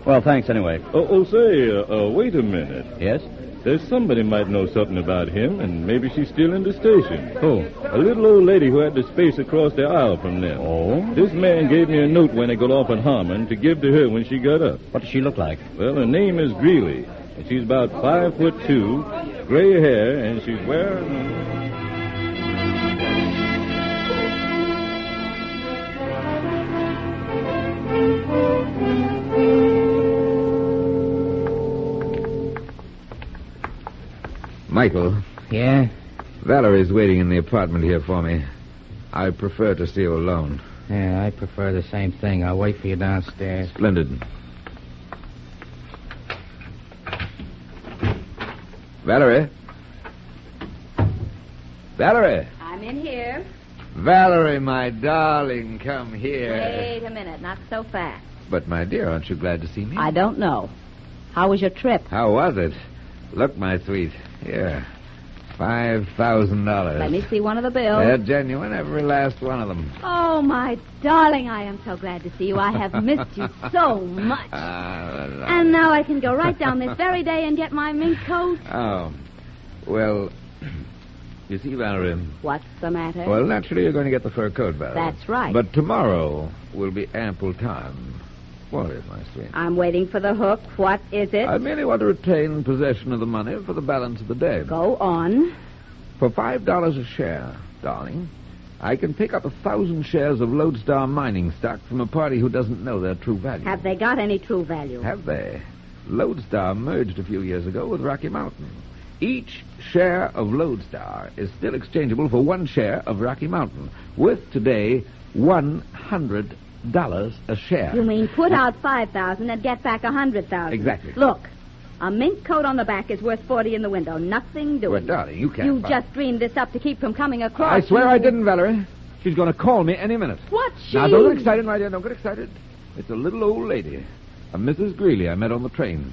Well, thanks anyway. Say, wait a minute. Yes? There's somebody might know something about him, and maybe she's still in the station. Who? A little old lady who had the space across the aisle from them. Oh? This man gave me a note when they got off at Harmon to give to her when she got up. What does she look like? Well, her name is Greeley, and she's about 5'2", gray hair, and she's wearing... Michael. Yeah? Valerie's waiting in the apartment here for me. I prefer to see you alone. Yeah, I prefer the same thing. I'll wait for you downstairs. Splendid. Valerie? Valerie? I'm in here. Valerie, my darling, come here. Wait a minute, not so fast. But, my dear, aren't you glad to see me? I don't know. How was your trip? How was it? Look, my sweet. Here. $5,000. Let me see one of the bills. They're genuine, every last one of them. Oh, my darling, I am so glad to see you. I have missed you so much. And now I can go right down this very day and get my mink coat. Oh. Well, you see, Valerie... What's the matter? Well, naturally, you're going to get the fur coat, Valerie. That's right. But tomorrow will be ample time. What is, my sweet? I'm waiting for the hook. What is it? I merely want to retain possession of the money for the balance of the day. Go on. For $5 a share, darling, I can pick up 1,000 shares of Lodestar mining stock from a party who doesn't know their true value. Have they got any true value? Have they? Lodestar merged a few years ago with Rocky Mountain. Each share of Lodestar is still exchangeable for 1 share of Rocky Mountain, worth today $100 a share. You mean put out 5,000 and get back 100,000? Exactly. Look, a mink coat on the back is worth 40 in the window. Nothing doing. Well, darling, you can't. You just dreamed this up to keep from coming across. I swear I didn't, Valerie. She's going to call me any minute. What's she? Now, don't get excited, my dear. Don't get excited. It's a little old lady, a Mrs. Greeley I met on the train.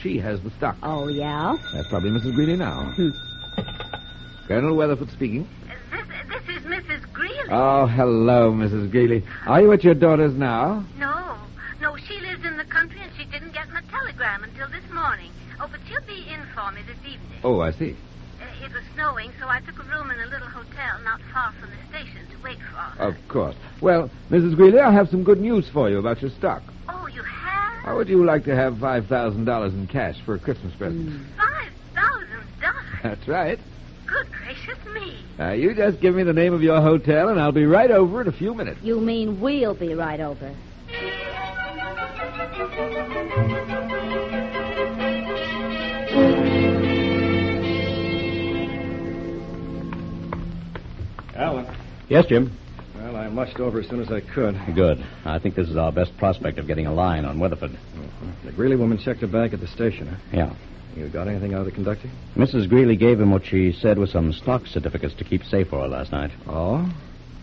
She has the stock. Oh, yeah? That's probably Mrs. Greeley now. Colonel Weatherford speaking. This is Mrs. Greeley. Oh, hello, Mrs. Greeley. Are you at your daughter's now? No, she lives in the country and she didn't get my telegram until this morning. Oh, but she'll be in for me this evening. Oh, I see. It was snowing, so I took a room in a little hotel not far from the station to wait for her. Of course. Well, Mrs. Greeley, I have some good news for you about your stock. Oh, you have? How would you like to have $5,000 in cash for a Christmas present? $5,000? That's right. Good gracious me. Now, you just give me the name of your hotel, and I'll be right over in a few minutes. You mean we'll be right over? Yes, Jim. Well, I mushed over as soon as I could. Good. I think this is our best prospect of getting a line on Weatherford. The Greeley woman checked her bag at the station, huh? Yeah. You got anything out of the conductor? Mrs. Greeley gave him what she said was some stock certificates to keep safe for her last night. Oh?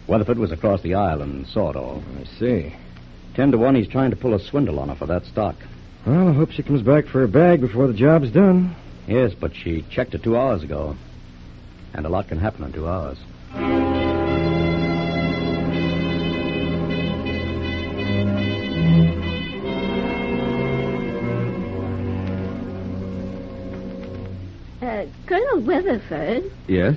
Weatherford was across the aisle and saw it all. I see. 10 to 1, he's trying to pull a swindle on her for that stock. Well, I hope she comes back for her bag before the job's done. Yes, but she checked it 2 hours ago. And a lot can happen in 2 hours. Colonel Weatherford. Yes?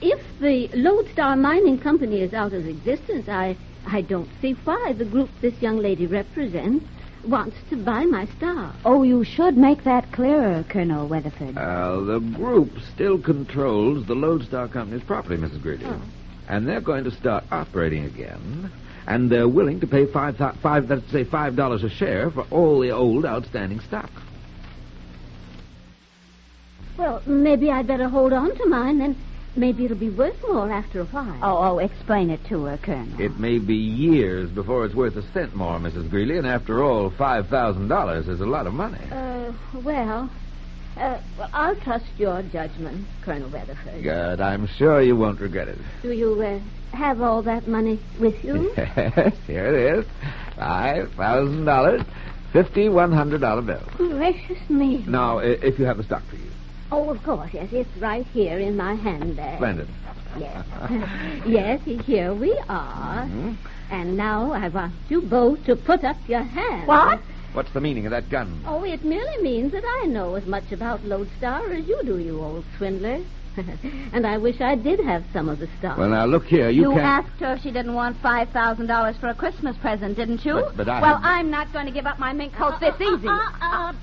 If the Lodestar Mining Company is out of existence, I don't see why the group this young lady represents wants to buy my stock. Oh, you should make that clearer, Colonel Weatherford. The group still controls the Lodestar Company's property, Mrs. Greeley. Oh. And they're going to start operating again. And they're willing to pay $5 a share for all the old outstanding stock. Well, maybe I'd better hold on to mine, then maybe it'll be worth more after a while. Oh, explain it to her, Colonel. It may be years before it's worth a cent more, Mrs. Greeley, and after all, $5,000 is a lot of money. Well, I'll trust your judgment, Colonel Weatherford. Good. I'm sure you won't regret it. Do you, have all that money with you? Yes, here it is. $5,000, $5,100 bill. Gracious me. Now, if you have the stock for you. Oh, of course, yes. It's right here in my handbag. Splendid. Yes. Yes, here we are. Mm-hmm. And now I want you both to put up your hands. What? What's the meaning of that gun? Oh, it merely means that I know as much about Lodestar as you do, you old swindler. And I wish I did have some of the stock. Well, now, look here. You can't... asked her if she didn't want $5,000 for a Christmas present, didn't you? But I... Well, I'm not going to give up my mink coat this easy.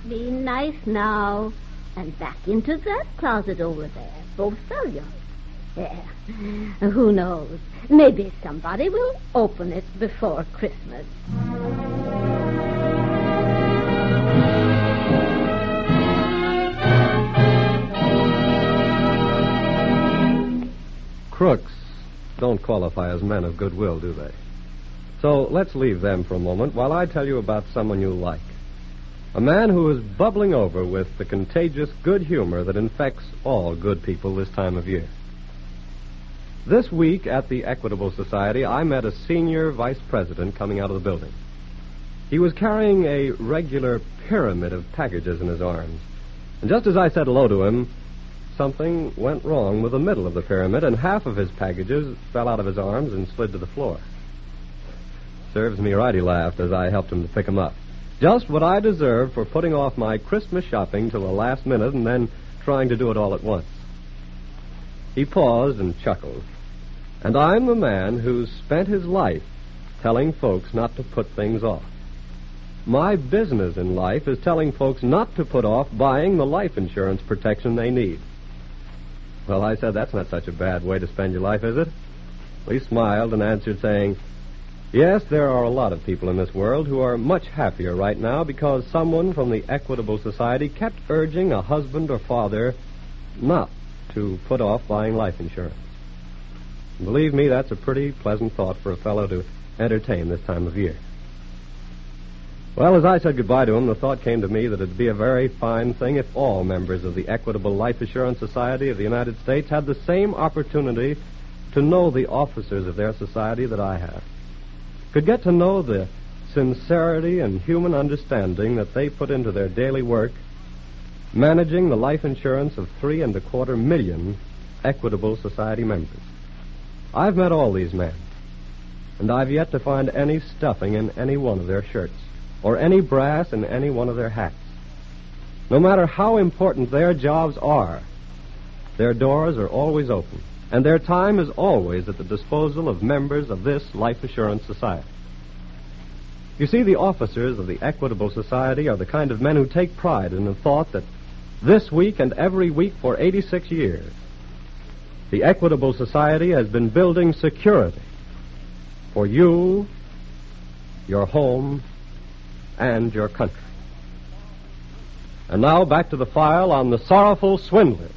Be nice now. And back into that closet over there. Both of you. Yeah. Who knows? Maybe somebody will open it before Christmas. Crooks don't qualify as men of goodwill, do they? So let's leave them for a moment while I tell you about someone you like. A man who is bubbling over with the contagious good humor that infects all good people this time of year. This week at the Equitable Society, I met a senior vice president coming out of the building. He was carrying a regular pyramid of packages in his arms. And just as I said hello to him, something went wrong with the middle of the pyramid, and half of his packages fell out of his arms and slid to the floor. Serves me right, he laughed as I helped him to pick them up. Just what I deserve for putting off my Christmas shopping till the last minute and then trying to do it all at once. He paused and chuckled. And I'm the man who's spent his life telling folks not to put things off. My business in life is telling folks not to put off buying the life insurance protection they need. Well, I said, that's not such a bad way to spend your life, is it? He smiled and answered, saying, yes, there are a lot of people in this world who are much happier right now because someone from the Equitable Society kept urging a husband or father not to put off buying life insurance. Believe me, that's a pretty pleasant thought for a fellow to entertain this time of year. Well, as I said goodbye to him, the thought came to me that it'd be a very fine thing if all members of the Equitable Life Assurance Society of the United States had the same opportunity to know the officers of their society that I have. Could get to know the sincerity and human understanding that they put into their daily work, managing the life insurance of 3.25 million Equitable Society members. I've met all these men, and I've yet to find any stuffing in any one of their shirts, or any brass in any one of their hats. No matter how important their jobs are, their doors are always open, and their time is always at the disposal of members of this Life Assurance Society. You see, the officers of the Equitable Society are the kind of men who take pride in the thought that this week and every week for 86 years, the Equitable Society has been building security for you, your home, and your country. And now back to the file on the Sorrowful Swindler.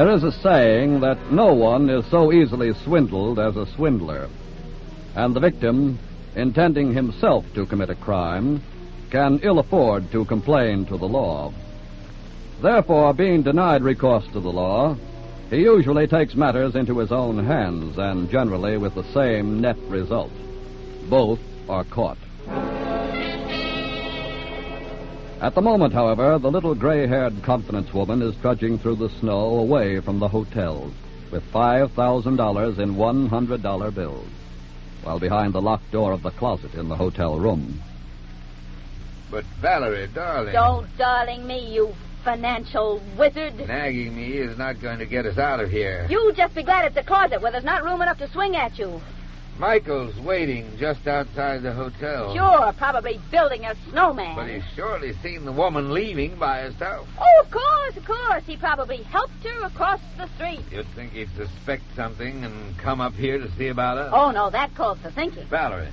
There is a saying that no one is so easily swindled as a swindler. And the victim, intending himself to commit a crime, can ill afford to complain to the law. Therefore, being denied recourse to the law, he usually takes matters into his own hands, and generally with the same net result. Both are caught. At the moment, however, the little gray-haired confidence woman is trudging through the snow away from the hotel with $5,000 in $100 bills, while behind the locked door of the closet in the hotel room. But, Valerie, darling... Don't darling me, you financial wizard. Nagging me is not going to get us out of here. You just be glad it's a closet where there's not room enough to swing at you. Michael's waiting just outside the hotel. Sure, probably building a snowman. But he's surely seen the woman leaving by herself. Oh, of course, of course. He probably helped her across the street. You'd think he'd suspect something and come up here to see about us. Oh, no, that calls for thinking. Valerie,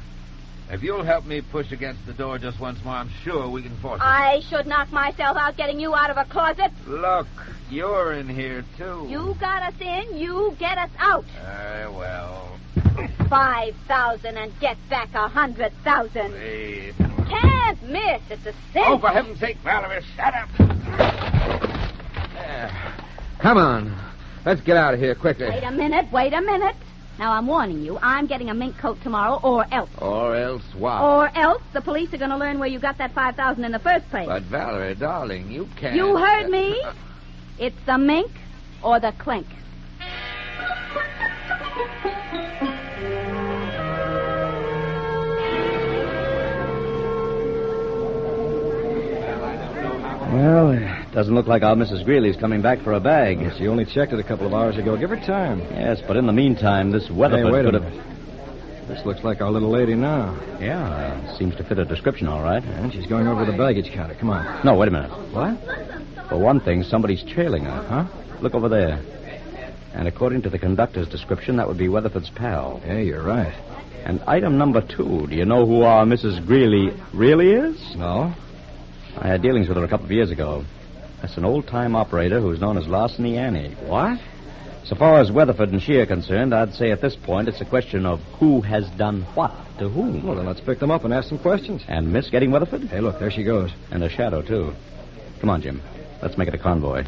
if you'll help me push against the door just once more, I'm sure we can force it. I should knock myself out getting you out of a closet. Look, you're in here, too. You got us in, you get us out. Very well. 5,000 and get back 100,000. Please. Can't miss. It's a sin. Oh, for heaven's sake, Valerie, shut up. There. Come on. Let's get out of here quickly. Wait a minute. Now, I'm warning you, I'm getting a mink coat tomorrow, or else. Or else what? Or else the police are going to learn where you got that 5,000 in the first place. But, Valerie, darling, you can't... You heard me. It's the mink or the clink. Well, it doesn't look like our Mrs. Greeley's coming back for a bag. Yes, she only checked it a couple of hours ago. Give her time. Yes, but in the meantime, this Weatherford wait a could minute. have... This looks like our little lady now. Yeah, seems to fit her description all right. And she's going over the baggage counter. Come on. No, wait a minute. What? For one thing, somebody's trailing her. Huh? Look over there. And according to the conductor's description, that would be Weatherford's pal. Yeah, you're right. And item number 2, do you know who our Mrs. Greeley really is? No. I had dealings with her a couple of years ago. That's an old-time operator who's known as Larceny Annie. What? So far as Weatherford and she are concerned, I'd say at this point it's a question of who has done what to whom. Well, then let's pick them up and ask some questions. And Miss getting Weatherford? Hey, look, there she goes. And her shadow, too. Come on, Jim. Let's make it a convoy.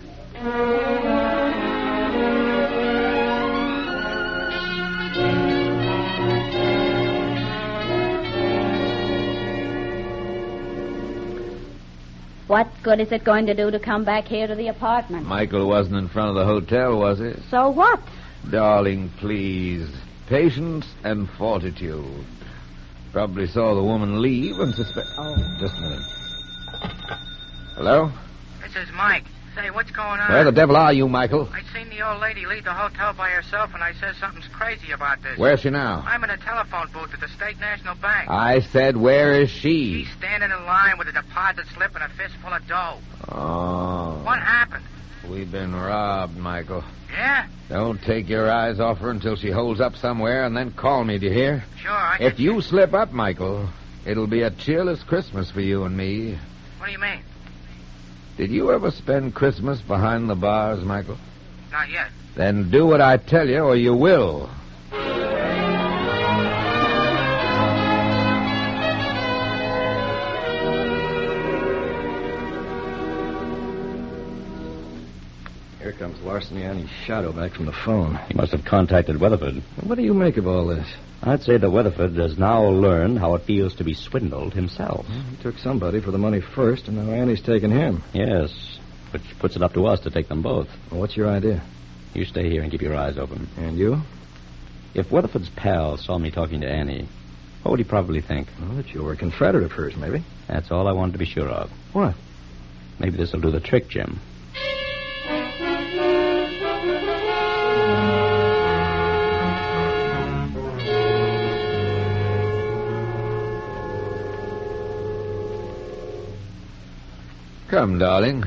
What good is it going to do to come back here to the apartment? Michael wasn't in front of the hotel, was he? So what? Darling, please. Patience and fortitude. Probably saw the woman leave and suspect... Oh, just a minute. Hello? This is Mike. Say, what's going on? Where the devil are you, Michael? I seen the old lady leave the hotel by herself, and I said something's crazy about this. Where's she now? I'm in a telephone booth at the State National Bank. I said, where is she? She's standing in line with a deposit slip and a fistful of dough. Oh. What happened? We've been robbed, Michael. Yeah? Don't take your eyes off her until she holds up somewhere, and then call me, do you hear? Sure, If you slip up, Michael, it'll be a cheerless Christmas for you and me. What do you mean? Did you ever spend Christmas behind the bars, Michael? Not yet. Then do what I tell you, or you will. Here comes Larceny Annie's shadow back from the phone. He must have contacted Weatherford. What do you make of all this? I'd say that Weatherford has now learned how it feels to be swindled himself. Well, he took somebody for the money first, and now Annie's taken him. Yes, which puts it up to us to take them both. Well, what's your idea? You stay here and keep your eyes open. And you? If Weatherford's pal saw me talking to Annie, what would he probably think? Well, that you were a confederate of hers, maybe. That's all I wanted to be sure of. What? Maybe this will do the trick, Jim. Come, darling.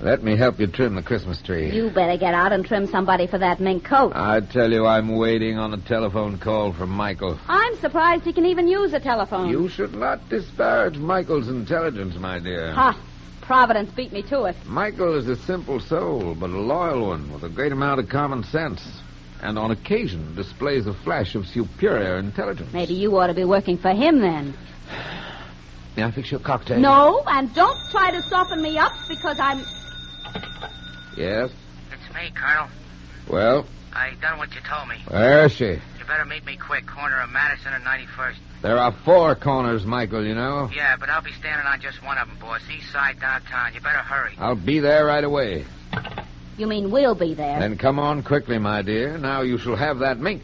Let me help you trim the Christmas tree. You better get out and trim somebody for that mink coat. I tell you, I'm waiting on a telephone call from Michael. I'm surprised he can even use a telephone. You should not disparage Michael's intelligence, my dear. Ha! Providence beat me to it. Michael is a simple soul, but a loyal one with a great amount of common sense. And on occasion displays a flash of superior intelligence. Maybe you ought to be working for him then. May I fix your cocktail? No, and don't try to soften me up because I'm... Yes? It's me, Colonel. Well? I done what you told me. Where is she? You better meet me quick, corner of Madison and 91st. There are 4 corners, Michael, you know. Yeah, but I'll be standing on just one of them, boss. East side downtown. You better hurry. I'll be there right away. You mean we'll be there? Then come on quickly, my dear. Now you shall have that mink.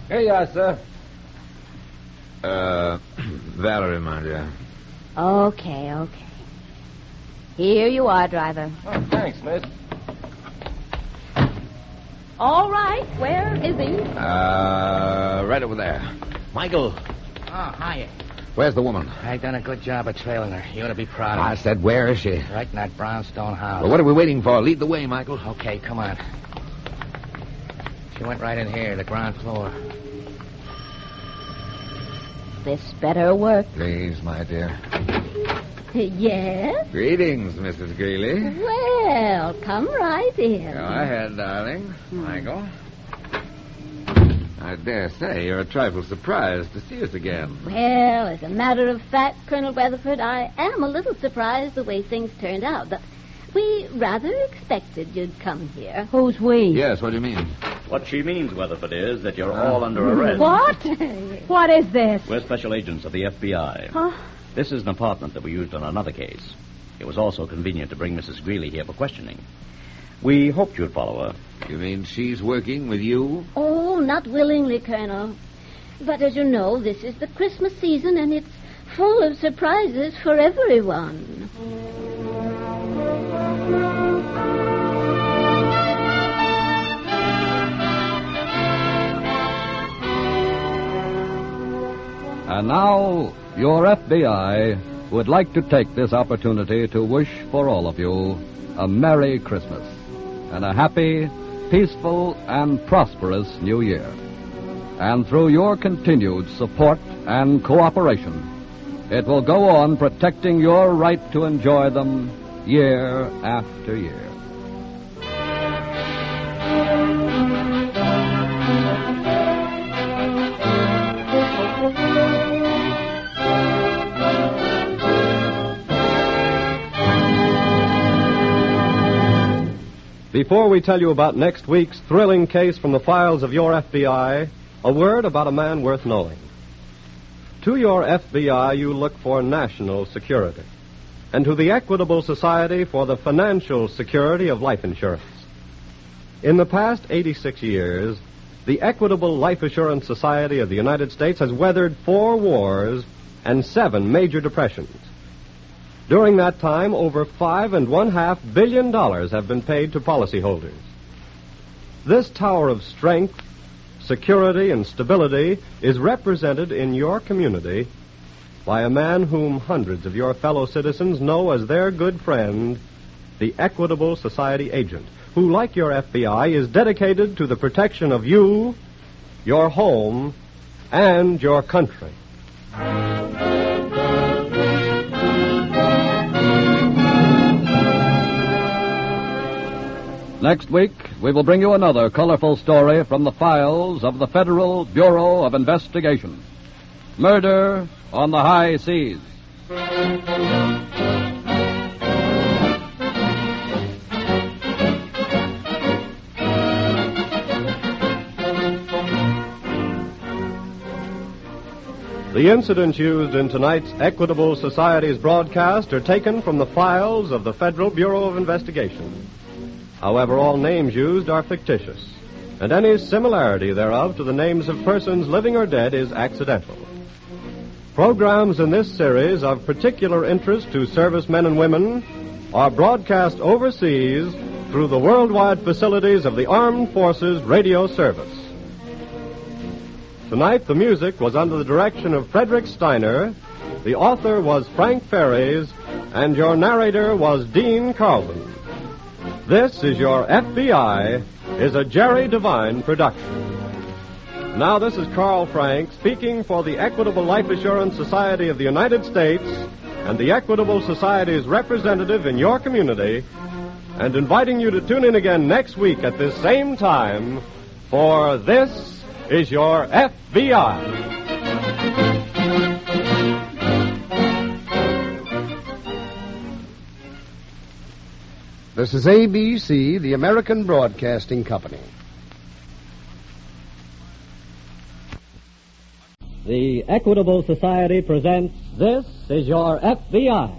Here you are, sir. Valerie, my dear. Okay. Here you are, driver. Oh, thanks, miss. All right. Where is he? Right over there. Michael. Oh, hiya. Where's the woman? I done a good job of trailing her. You ought to be proud of me. I said, where is she? Right in that brownstone house. Well, what are we waiting for? Lead the way, Michael. Okay, come on. She went right in here, the ground floor. This better work. Please, my dear. Yes? Greetings, Mrs. Greeley. Well, come right in. Go ahead, darling. Michael. I dare say you're a trifle surprised to see us again. Well, as a matter of fact, Colonel Weatherford, I am a little surprised the way things turned out. But we rather expected you'd come here. Who's we? Yes, what do you mean? What she means, Weatherford, is that you're all under arrest. What? What is this? We're special agents of the FBI. Huh? This is an apartment that we used on another case. It was also convenient to bring Mrs. Greeley here for questioning. We hoped you'd follow her. You mean she's working with you? Oh, not willingly, Colonel. But as you know, this is the Christmas season, and it's full of surprises for everyone. And now, your FBI would like to take this opportunity to wish for all of you a Merry Christmas and a happy, peaceful, and prosperous New Year. And through your continued support and cooperation, it will go on protecting your right to enjoy them year after year. Before we tell you about next week's thrilling case from the files of your FBI, a word about a man worth knowing. To your FBI, you look for national security, and to the Equitable Society for the financial security of life insurance. In the past 86 years, the Equitable Life Assurance Society of the United States has weathered 4 wars and 7 major depressions. During that time, over $5.5 billion have been paid to policyholders. This tower of strength, security, and stability is represented in your community by a man whom hundreds of your fellow citizens know as their good friend, the Equitable Society agent, who, like your FBI, is dedicated to the protection of you, your home, and your country. Next week, we will bring you another colorful story from the files of the Federal Bureau of Investigation. Murder on the High Seas. The incidents used in tonight's Equitable Society's broadcast are taken from the files of the Federal Bureau of Investigation. However, all names used are fictitious, and any similarity thereof to the names of persons living or dead is accidental. Programs in this series of particular interest to servicemen and women are broadcast overseas through the worldwide facilities of the Armed Forces Radio Service. Tonight, the music was under the direction of Frederick Steiner, The author was Frank Ferries, and your narrator was Dean Carlton. This is Your FBI is a Jerry Devine production. Now this is Carl Frank speaking for the Equitable Life Assurance Society of the United States and the Equitable Society's representative in your community, and inviting you to tune in again next week at this same time for This is Your FBI. This is ABC, the American Broadcasting Company. The Equitable Society presents This is Your FBI.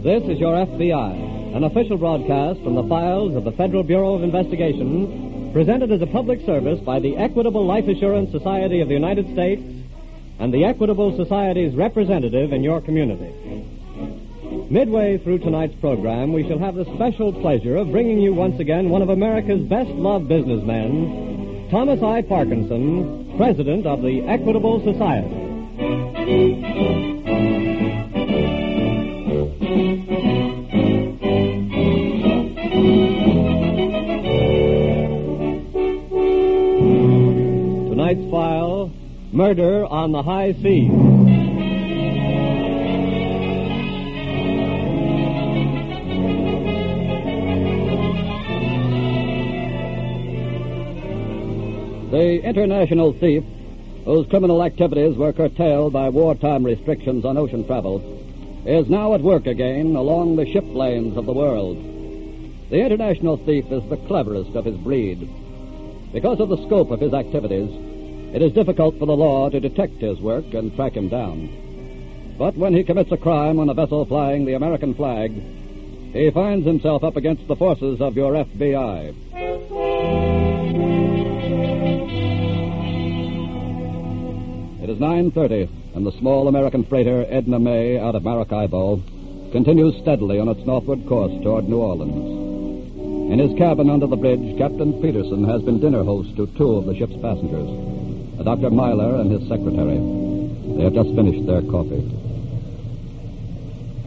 This is Your FBI, an official broadcast from the files of the Federal Bureau of Investigation, presented as a public service by the Equitable Life Assurance Society of the United States and the Equitable Society's representative in your community. Midway through tonight's program, we shall have the special pleasure of bringing you once again one of America's best-loved businessmen, Thomas I. Parkinson, president of the Equitable Society. Tonight's file, Murder on the High Seas. The international thief, whose criminal activities were curtailed by wartime restrictions on ocean travel, is now at work again along the ship lanes of the world. The international thief is the cleverest of his breed. Because of the scope of his activities, it is difficult for the law to detect his work and track him down. But when he commits a crime on a vessel flying the American flag, he finds himself up against the forces of your FBI. It is 9:30, and the small American freighter Edna May out of Maracaibo continues steadily on its northward course toward New Orleans. In his cabin under the bridge, Captain Peterson has been dinner host to two of the ship's passengers, Dr. Myler and his secretary. They have just finished their coffee.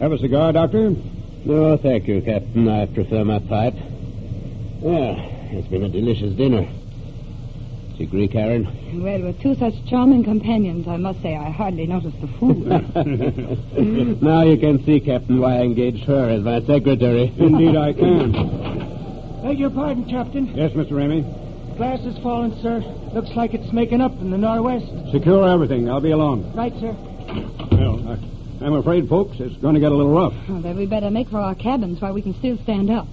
Have a cigar, Doctor? No, thank you, Captain. I prefer my pipe. It's been a delicious dinner. Do you agree, Karen? Well, with two such charming companions, I must say I hardly noticed the food. Now you can see, Captain, why I engaged her as my secretary. Indeed I can. Beg your pardon, Captain. Yes, Mr. Ramey? Glass has fallen, sir. Looks like it's making up in the northwest. Secure everything. I'll be along. Right, sir. Well, I'm afraid, folks, it's going to get a little rough. Oh, then we better make for our cabins while we can still stand up.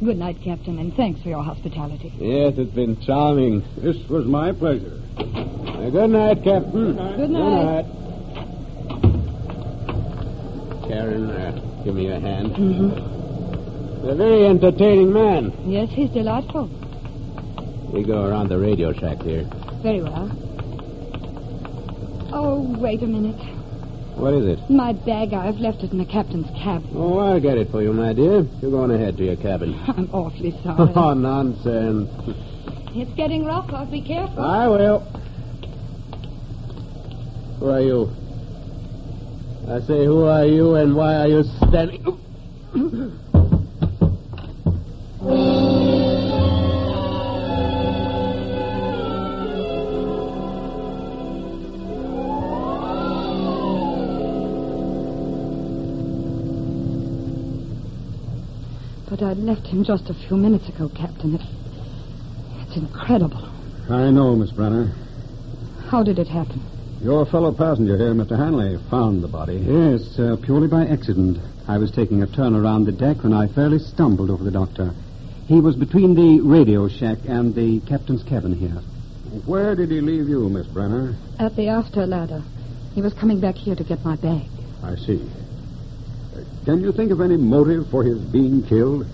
Good night, Captain, and thanks for your hospitality. Yes, it's been charming. This was my pleasure. Good night, Captain. Good night. Karen, give me your hand. Mm-hmm. A very entertaining man. Yes, he's delightful. We go around the radio shack here. Very well. Oh, wait a minute. What is it? My bag. I've left it in the captain's cabin. Oh, I'll get it for you, my dear. You're going ahead to your cabin. I'm awfully sorry. Oh, nonsense. It's getting rough. I'll be careful. I will. Who are you? I say, who are you and why are you standing... But I left him just a few minutes ago, Captain. It's incredible. I know, Miss Brenner. How did it happen? Your fellow passenger here, Mr. Hanley, found the body. Yes, purely by accident. I was taking a turn around the deck when I fairly stumbled over the doctor. He was between the radio shack and the captain's cabin here. Where did he leave you, Miss Brenner? At the after ladder. He was coming back here to get my bag. I see. Can you think of any motive for his being killed?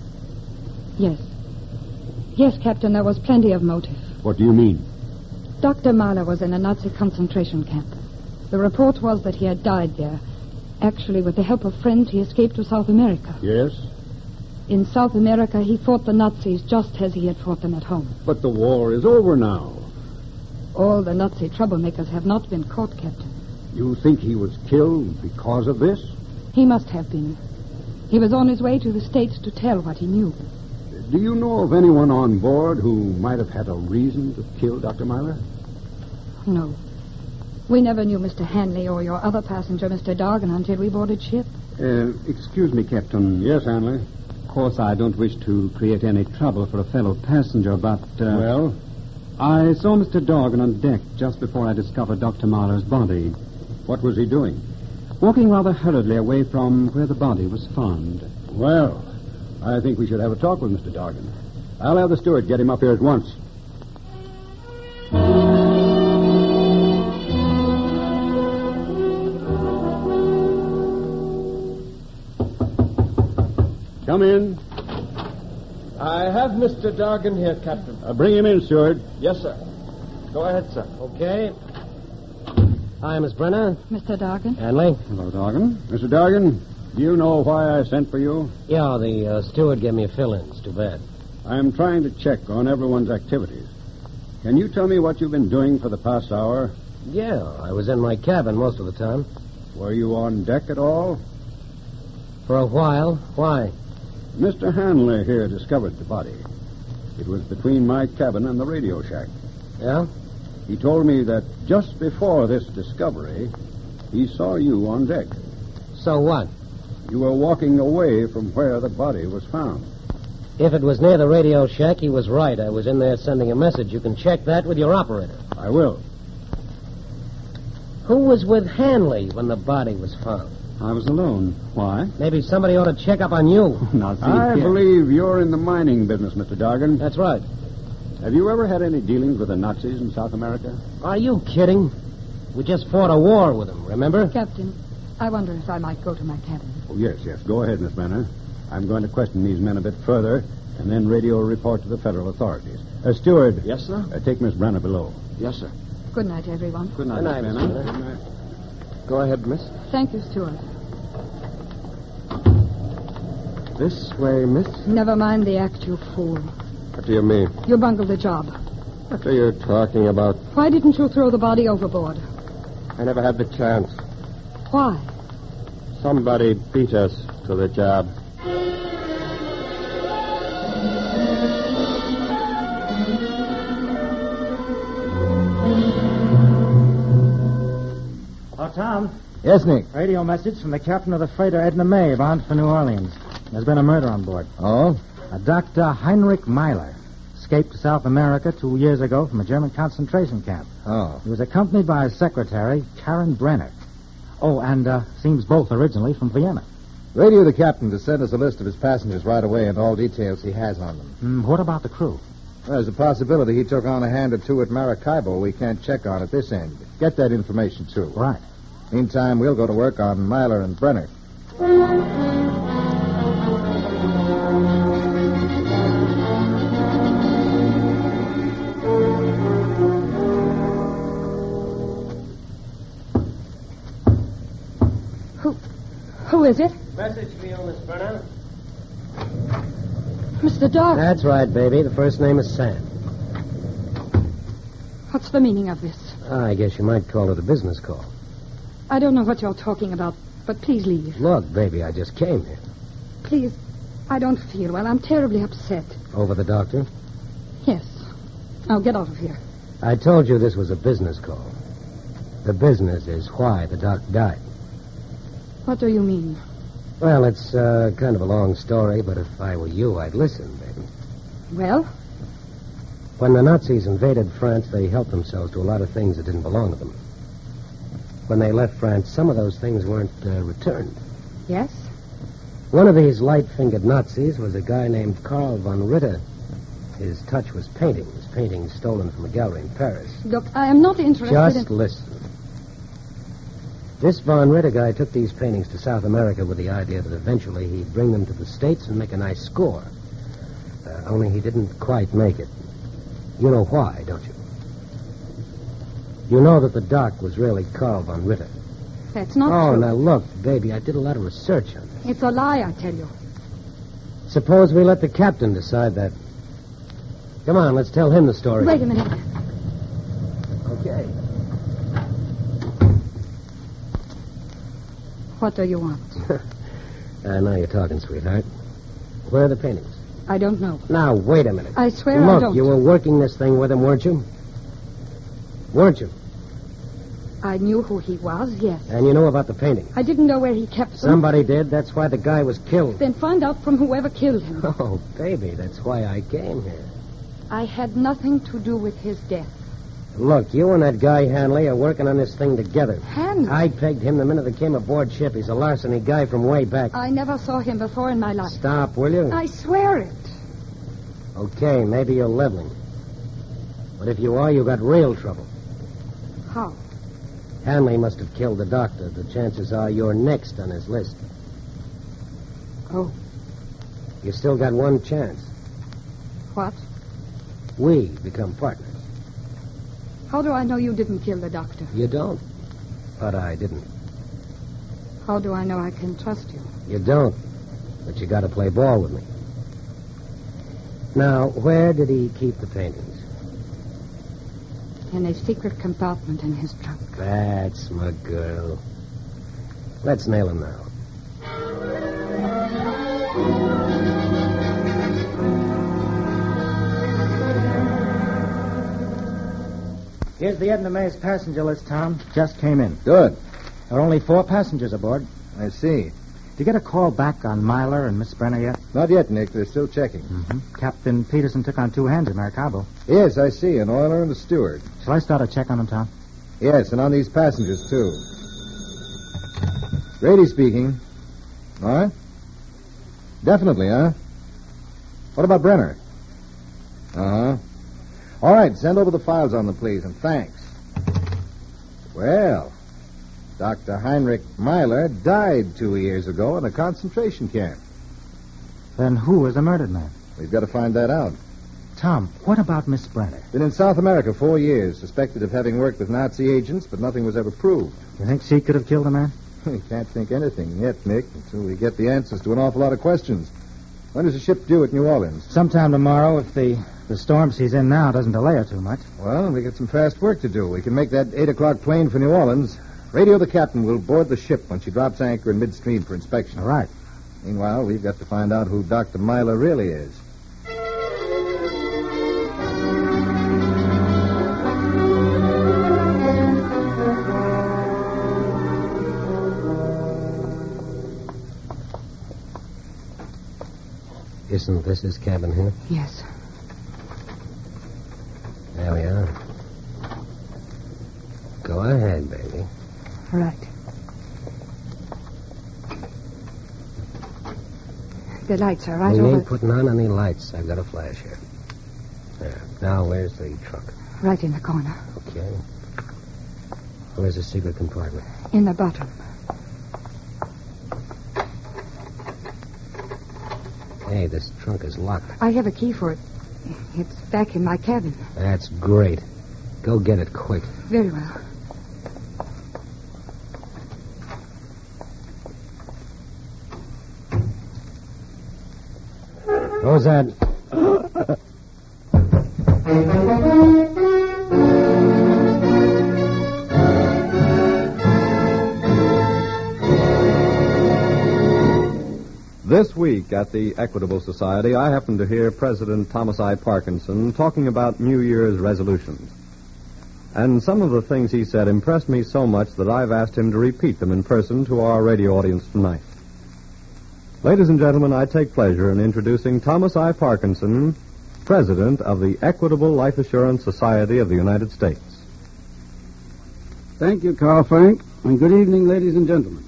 Yes. Yes, Captain, there was plenty of motive. What do you mean? Dr. Mahler was in a Nazi concentration camp. The report was that he had died there. Actually, with the help of friends, he escaped to South America. Yes? In South America, he fought the Nazis just as he had fought them at home. But the war is over now. All the Nazi troublemakers have not been caught, Captain. You think he was killed because of this? He must have been. He was on his way to the States to tell what he knew. Do you know of anyone on board who might have had a reason to kill Dr. Myler? No. We never knew Mr. Hanley or your other passenger, Mr. Dargan, until we boarded ship. Excuse me, Captain. Yes, Hanley? Of course, I don't wish to create any trouble for a fellow passenger, but... Well? I saw Mr. Dargan on deck just before I discovered Dr. Mahler's body. What was he doing? Walking rather hurriedly away from where the body was found. Well, I think we should have a talk with Mr. Dargan. I'll have the steward get him up here at once. Come in. I have Mr. Dargan here, Captain. Bring him in, steward. Yes, sir. Go ahead, sir. Okay. Hi, Miss Brenner. Mr. Dargan. Hanley. Hello, Dargan. Mr. Dargan, do you know why I sent for you? Yeah, the steward gave me a fill-in. It's too bad. I'm trying to check on everyone's activities. Can you tell me what you've been doing for the past hour? Yeah, I was in my cabin most of the time. Were you on deck at all? For a while. Why? Mr. Hanley here discovered the body. It was between my cabin and the radio shack. Yeah? He told me that just before this discovery, he saw you on deck. So what? You were walking away from where the body was found. If it was near the radio shack, he was right. I was in there sending a message. You can check that with your operator. I will. Who was with Hanley when the body was found? I was alone. Why? Maybe somebody ought to check up on you. Now, see, I believe you're in the mining business, Mr. Dargan. That's right. Have you ever had any dealings with the Nazis in South America? Are you kidding? We just fought a war with them, remember? Captain, I wonder if I might go to my cabin. Oh, yes. Go ahead, Miss Banner. I'm going to question these men a bit further and then radio a report to the federal authorities. Steward. Yes, sir? Take Miss Brenner below. Yes, sir. Good night, everyone. Good night, Good night, Miss Miss Banner. Banner. Good night. Go ahead, miss. Thank you, Stuart. This way, miss. Never mind the act, you fool. What do you mean? You bungled the job. What are you talking about? Why didn't you throw the body overboard? I never had the chance. Why? Somebody beat us to the job. Oh, Tom. Yes, Nick. Radio message from the captain of the freighter Edna May, bound for New Orleans. There's been a murder on board. Oh? A Dr. Heinrich Myler escaped to South America 2 years ago from a German concentration camp. Oh. He was accompanied by his secretary, Karen Brenner. Oh, and seems both originally from Vienna. Radio the captain to send us a list of his passengers right away and all details he has on them. What about the crew? There's a possibility he took on a hand or two at Maracaibo we can't check on at this end. Get that information, too. Right. Meantime, we'll go to work on Myler and Brenner. Who is it? Message for you, Miss Brenner. Mr. Dark. That's right, baby. The first name is Sam. What's the meaning of this? I guess you might call it a business call. I don't know what you're talking about, but please leave. Look, baby, I just came here. Please, I don't feel well. I'm terribly upset. Over the doctor? Yes. Now get out of here. I told you this was a business call. The business is why the doc died. What do you mean? Well, it's kind of a long story, but if I were you, I'd listen, baby. Well? When the Nazis invaded France, they helped themselves to a lot of things that didn't belong to them. When they left France, some of those things weren't returned. Yes? One of these light-fingered Nazis was a guy named Karl von Ritter. His touch was painting. His paintings stolen from a gallery in Paris. Look, I am not interested Just listen. This von Ritter guy took these paintings to South America with the idea that eventually he'd bring them to the States and make a nice score. Only he didn't quite make it. You know why, don't you? You know that the doc was really Karl von Ritter. That's not true. true. Now look, baby, I did a lot of research on this. It's a lie, I tell you. Suppose we let the captain decide that. Come on, let's tell him the story. Wait a minute. Okay. What do you want? Now you're talking, sweetheart. Where are the paintings? I don't know. Now, wait a minute. I swear Look, I don't. You were working this thing with him, weren't you? Weren't you? I knew who he was, yes. And you know about the painting? I didn't know where he kept them. Somebody did. That's why the guy was killed. Then find out from whoever killed him. Oh, baby, that's why I came here. I had nothing to do with his death. Look, you and that guy Hanley are working on this thing together. Hanley? I pegged him the minute he came aboard ship. He's a larceny guy from way back. I never saw him before in my life. Stop, will you? I swear it. Okay, maybe you're leveling. But if you are, you got real trouble. How? Hanley must have killed the doctor. The chances are you're next on his list. Oh. You still got one chance. What? We become partners. How do I know you didn't kill the doctor? You don't. But I didn't. How do I know I can trust you? You don't. But you got to play ball with me. Now, where did he keep the paintings? In a secret compartment in his trunk. That's my girl. Let's nail him now. Here's the Edna May's passenger list, Tom. Just came in. Good. There are only 4 passengers aboard. I see. Did you get a call back on Myler and Miss Brenner yet? Not yet, Nick. They're still checking. Mm-hmm. Captain Peterson took on 2 hands at Maracaibo. Yes, I see. An oiler and a steward. Shall I start a check on them, Tom? Yes, and on these passengers, too. Grady speaking. All right. Definitely, huh? What about Brenner? Uh-huh. All right, send over the files on them, please, and thanks. Well, Dr. Heinrich Myler died 2 years ago in a concentration camp. Then who was the murdered man? We've got to find that out. Tom, what about Miss Brenner? Been in South America 4 years, suspected of having worked with Nazi agents, but nothing was ever proved. You think she could have killed the man? We can't think anything yet, Nick, until we get the answers to an awful lot of questions. When does the ship due at New Orleans? Sometime tomorrow, if the storm she's in now doesn't delay her too much. Well, we got some fast work to do. We can make that 8 o'clock plane for New Orleans. Radio the captain. We'll board the ship when she drops anchor in midstream for inspection. All right. Meanwhile, we've got to find out who Dr. Myler really is. Isn't this his cabin here? Yes. There we are. Go ahead, baby. All right. The lights are right we over... ain't putting on any lights. I've got a flash here. There. Now, where's the trunk? Right in the corner. Okay. Where's the secret compartment? In the bottom. Hey, this trunk is locked. I have a key for it. It's back in my cabin. That's great. Go get it quick. Very well. Who's that? This week at the Equitable Society, I happened to hear President Thomas I. Parkinson talking about New Year's resolutions. And some of the things he said impressed me so much that I've asked him to repeat them in person to our radio audience tonight. Ladies and gentlemen, I take pleasure in introducing Thomas I. Parkinson, President of the Equitable Life Assurance Society of the United States. Thank you, Carl Frank, and good evening, ladies and gentlemen.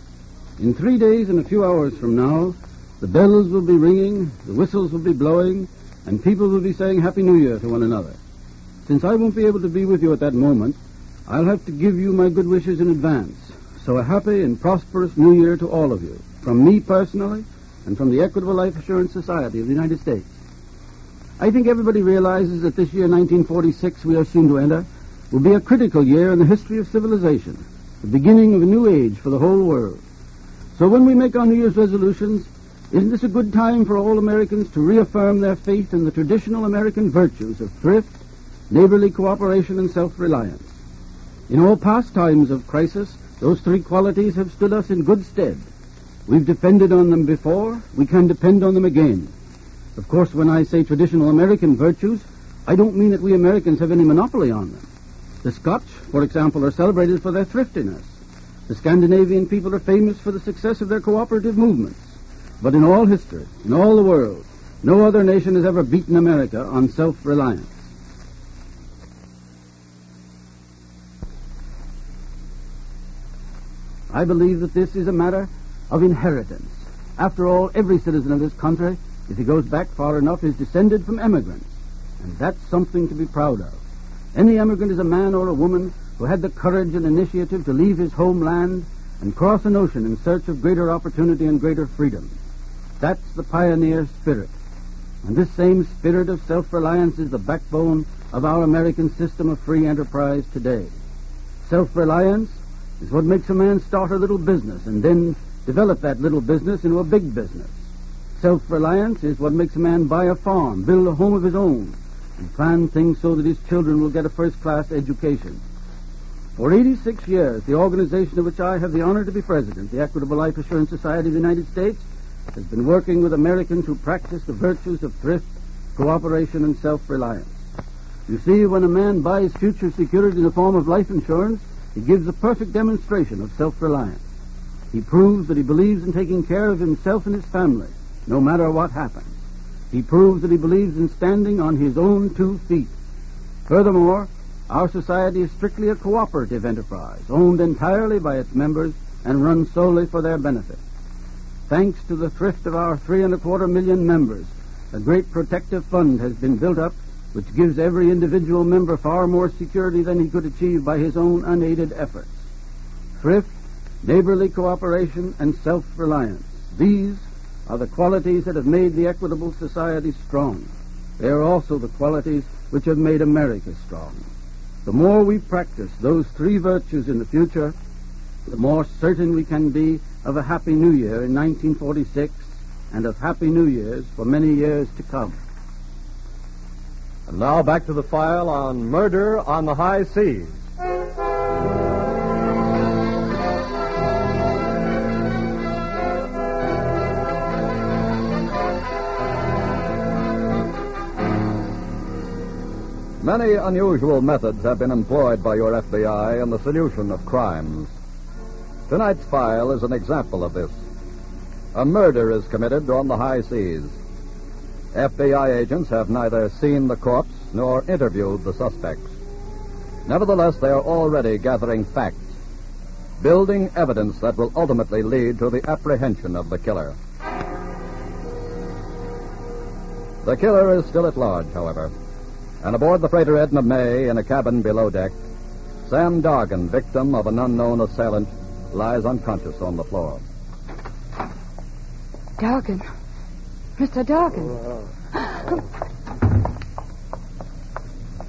In 3 days and a few hours from now, the bells will be ringing, the whistles will be blowing, and people will be saying Happy New Year to one another. Since I won't be able to be with you at that moment, I'll have to give you my good wishes in advance. So a happy and prosperous New Year to all of you, from me personally and from the Equitable Life Assurance Society of the United States. I think everybody realizes that this year, 1946, we are soon to enter, will be a critical year in the history of civilization, the beginning of a new age for the whole world. So when we make our New Year's resolutions, Isn't this a good time for all Americans to reaffirm their faith in the traditional American virtues of thrift, neighborly cooperation, and self-reliance? In all past times of crisis, those three qualities have stood us in good stead. We've depended on them before. We can depend on them again. Of course, when I say traditional American virtues, I don't mean that we Americans have any monopoly on them. The Scotch, for example, are celebrated for their thriftiness. The Scandinavian people are famous for the success of their cooperative movements. But in all history, in all the world, no other nation has ever beaten America on self-reliance. I believe that this is a matter of inheritance. After all, every citizen of this country, if he goes back far enough, is descended from emigrants. And that's something to be proud of. Any emigrant is a man or a woman who had the courage and initiative to leave his homeland and cross an ocean in search of greater opportunity and greater freedom. That's the pioneer spirit. And this same spirit of self-reliance is the backbone of our American system of free enterprise today. Self-reliance is what makes a man start a little business and then develop that little business into a big business. Self-reliance is what makes a man buy a farm, build a home of his own, and plan things so that his children will get a first-class education. For 86 years, the organization of which I have the honor to be president, the Equitable Life Assurance Society of the United States, has been working with Americans who practice the virtues of thrift, cooperation, and self-reliance. You see, when a man buys future security in the form of life insurance, he gives a perfect demonstration of self-reliance. He proves that he believes in taking care of himself and his family, no matter what happens. He proves that he believes in standing on his own 2 feet. Furthermore, our society is strictly a cooperative enterprise, owned entirely by its members and run solely for their benefit. Thanks to the thrift of our 3.25 million members, a great protective fund has been built up which gives every individual member far more security than he could achieve by his own unaided efforts. Thrift, neighborly cooperation, and self-reliance. These are the qualities that have made the Equitable Society strong. They are also the qualities which have made America strong. The more we practice those 3 virtues in the future, the more certain we can be of a Happy New Year in 1946 and of Happy New Years for many years to come. And now back to the file on Murder on the High Seas. Many unusual methods have been employed by your FBI in the solution of crimes. Tonight's file is an example of this. A murder is committed on the high seas. FBI agents have neither seen the corpse nor interviewed the suspects. Nevertheless, they are already gathering facts, building evidence that will ultimately lead to the apprehension of the killer. The killer is still at large, however, and aboard the freighter Edna May in a cabin below deck, Sam Dargan, victim of an unknown assailant, lies unconscious on the floor. Dargan. Mr. Dargan.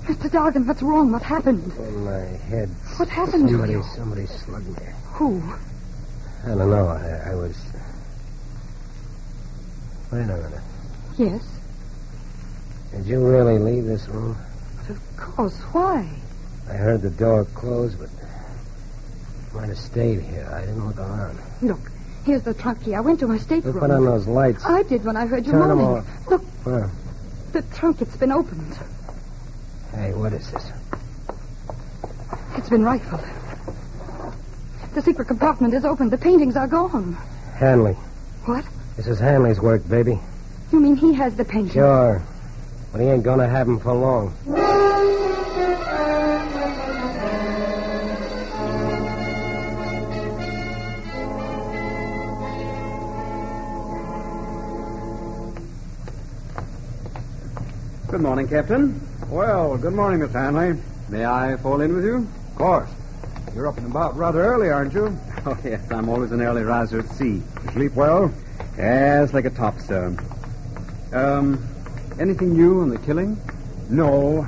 Mr. Dargan, what's wrong? What happened? In my head. What happened to you? Somebody slugged me. Who? I don't know. I was... Wait a minute. Yes? Did you really leave this room? But of course. Why? I heard the door close, but I might have stayed here. I didn't look around. Look, here's the trunk key. I went to my stateroom. Put on those lights. I did when I heard you Turn them moaning. off. Look, Where? the trunk, it's been opened. Hey, what is this? It's been rifled. The secret compartment is open. The paintings are gone. Hanley. What? This is Hanley's work, baby. You mean he has the paintings? Sure. But he ain't gonna have them for long. Good morning, Captain. Well, good morning, Miss Hanley. May I fall in with you? Of course. You're up and about rather early, aren't you? Oh, yes. I'm always an early riser at sea. You sleep well? Yes, like a top, sir. Anything new on the killing? No.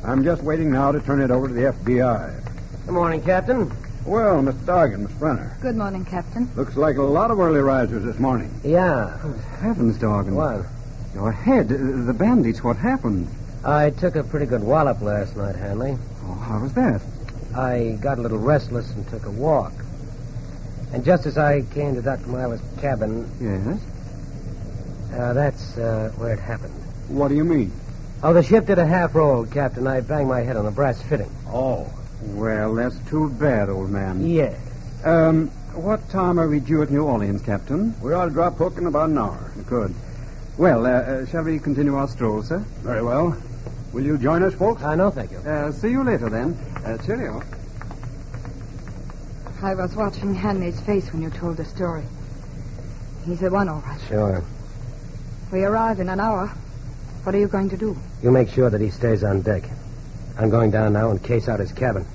I'm just waiting now to turn it over to the FBI. Good morning, Captain. Well, Mr. Dargan, Miss Brenner. Good morning, Captain. Looks like a lot of early risers this morning. Yeah. Heavens, Dargan. What? Your head, the bandage, what happened? I took a pretty good wallop last night, Hanley. Oh, how was that? I got a little restless and took a walk. And just as I came to Dr. Myler's cabin... Yes? That's where it happened. What do you mean? Oh, the ship did a half roll, Captain. I banged my head on a brass fitting. Oh. Well, that's too bad, old man. Yes. What time are we due at New Orleans, Captain? We ought to drop hook in about an hour. Good. Well, shall we continue our stroll, sir? Very well. Will you join us, folks? No, thank you. See you later, then. Cheerio. I was watching Hanley's face when you told the story. He's the one, all right. Sure. We arrive in an hour. What are you going to do? You make sure that he stays on deck. I'm going down now and case out his cabin.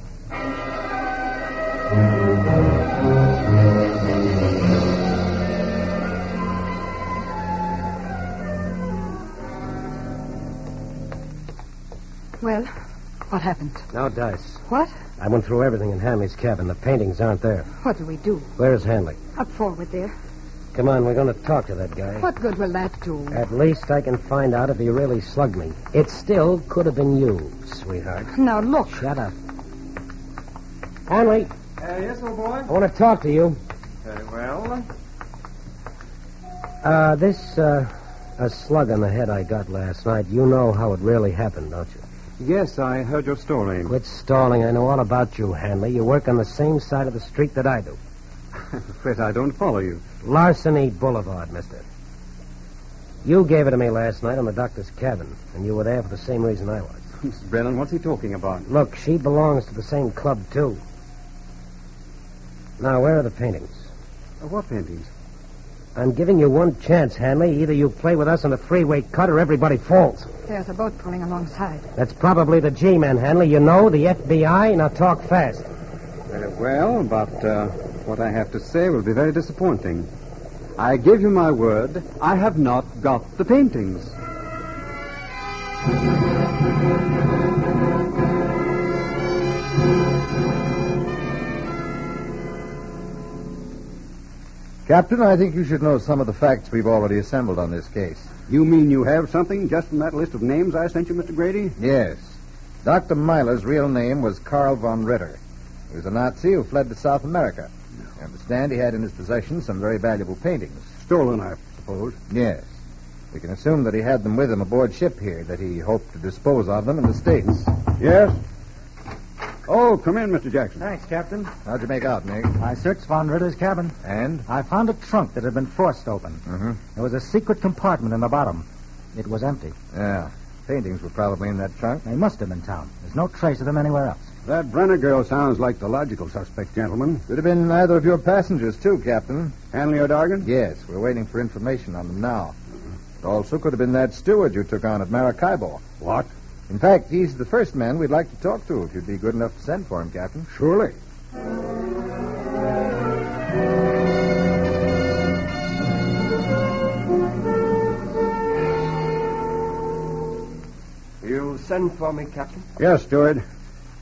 Well, what happened? No dice. What? I went through everything in Hanley's cabin. The paintings aren't there. What do we do? Where is Hanley? Up forward there. Come on, we're going to talk to that guy. What good will that do? At least I can find out if he really slugged me. It still could have been you, sweetheart. Now, look. Shut up. Hanley. Yes, old boy? I want to talk to you. Very well. A slug on the head I got last night. You know how it really happened, don't you? Yes, I heard your story. Quit stalling. I know all about you, Hanley. You work on the same side of the street that I do. I'm afraid I don't follow you. Larceny Boulevard, mister. You gave it to me last night on the doctor's cabin, and you were there for the same reason I was. Mr. Brennan, what's he talking about? Look, she belongs to the same club, too. Now, where are the paintings? What paintings? I'm giving you one chance, Hanley. Either you play with us on a three-way cut or everybody falls. There's a boat pulling alongside. That's probably the G-man, Hanley. You know, the FBI. Now talk fast. Very well, but what I have to say will be very disappointing. I give you my word, I have not got the paintings. Captain, I think you should know some of the facts we've already assembled on this case. You mean you have something just from that list of names I sent you, Mr. Grady? Yes. Dr. Myler's real name was Karl von Ritter. He was a Nazi who fled to South America. I understand he had in his possession some very valuable paintings. Stolen, I suppose. Yes. We can assume that he had them with him aboard ship here, that he hoped to dispose of them in the States. Yes? Oh, come in, Mr. Jackson. Thanks, Captain. How'd you make out, Nick? I searched Von Ritter's cabin. And? I found a trunk that had been forced open. Mm-hmm. There was a secret compartment in the bottom. It was empty. Yeah. Paintings were probably in that trunk. They must have been found. There's no trace of them anywhere else. That Brenner girl sounds like the logical suspect, gentlemen. Could have been either of your passengers, too, Captain. Hanley or Dargan? Yes, we're waiting for information on them now. It also could have been that steward you took on at Maracaibo. What? In fact, he's the first man we'd like to talk to, if you'd be good enough to send for him, Captain. Surely. You send for me, Captain? Yes, steward.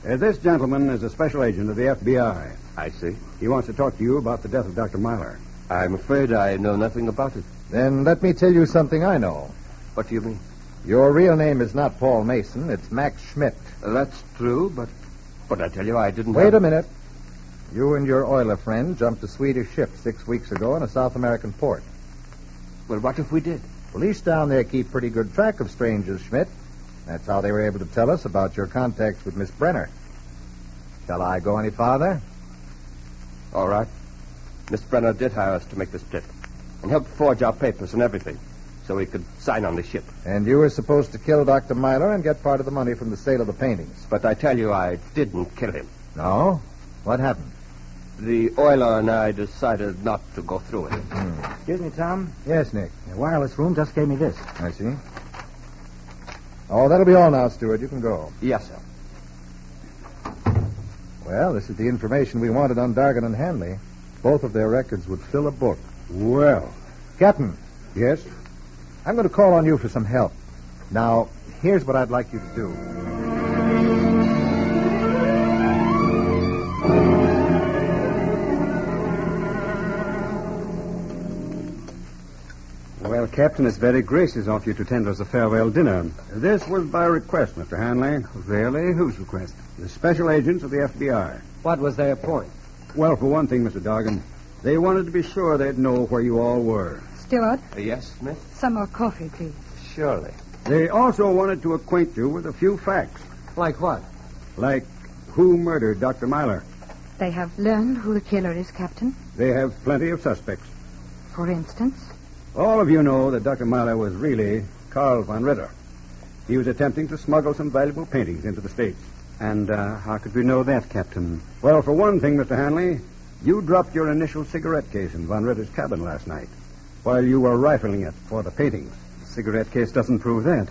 This gentleman is a special agent of the FBI. I see. He wants to talk to you about the death of Dr. Myler. I'm afraid I know nothing about it. Then let me tell you something I know. What do you mean? Your real name is not Paul Mason. It's Max Schmidt. That's true, but I tell you, I didn't... Wait a minute. You and your oiler friend jumped a Swedish ship 6 weeks ago in a South American port. Well, what if we did? Police down there keep pretty good track of strangers, Schmidt. That's how they were able to tell us about your contacts with Miss Brenner. Shall I go any farther? All right. Miss Brenner did hire us to make this trip and helped forge our papers and everything so we could sign on the ship. And you were supposed to kill Dr. Myler and get part of the money from the sale of the paintings. But I tell you, I didn't kill him. No? What happened? The oiler and I decided not to go through it. Excuse me, Tom. Yes, Nick. The wireless room just gave me this. I see. Oh, that'll be all now, Stewart. You can go. Yes, sir. Well, this is the information we wanted on Dargan and Hanley. Both of their records would fill a book. Well. Captain. Yes? I'm going to call on you for some help. Now, here's what I'd like you to do. Well, Captain, it's very gracious of you to tender us a farewell dinner. This was by request, Mr. Hanley. Really? Whose request? The special agents of the FBI. What was their point? Well, for one thing, Mr. Dargan, they wanted to be sure they'd know where you all were. Steward, Yes, Smith? some more coffee, please. Surely. They also wanted to acquaint you with a few facts. Like what? Like who murdered Dr. Myler. They have learned who the killer is, Captain. They have plenty of suspects. For instance? All of you know that Dr. Myler was really Carl von Ritter. He was attempting to smuggle some valuable paintings into the States. And how could we know that, Captain? Well, for one thing, Mr. Hanley, you dropped your initial cigarette case in von Ritter's cabin last night while you were rifling it for the paintings. The cigarette case doesn't prove that.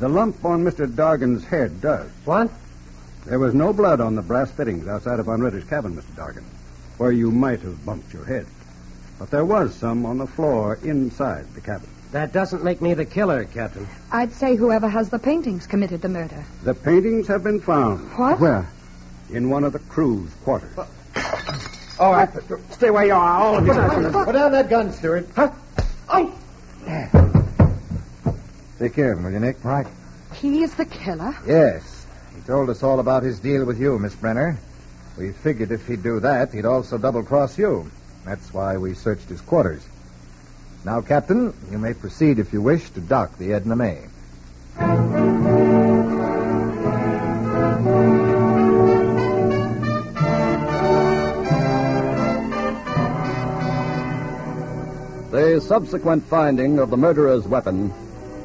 The lump on Mr. Dargan's head does. What? There was no blood on the brass fittings outside of von Ritter's cabin, Mr. Dargan, where you might have bumped your head. But there was some on the floor inside the cabin. That doesn't make me the killer, Captain. I'd say whoever has the paintings committed the murder. The paintings have been found. What? Where? In one of the crew's quarters. All right. Stay where you are, all of you. Put down that gun, Stewart. Huh? Oh! Take care of him, will you, Nick? Right. He is the killer? Yes. He told us all about his deal with you, Miss Brenner. We figured if he'd do that, he'd also double-cross you. That's why we searched his quarters. Now, Captain, you may proceed if you wish to dock the Edna May. The subsequent finding of the murderer's weapon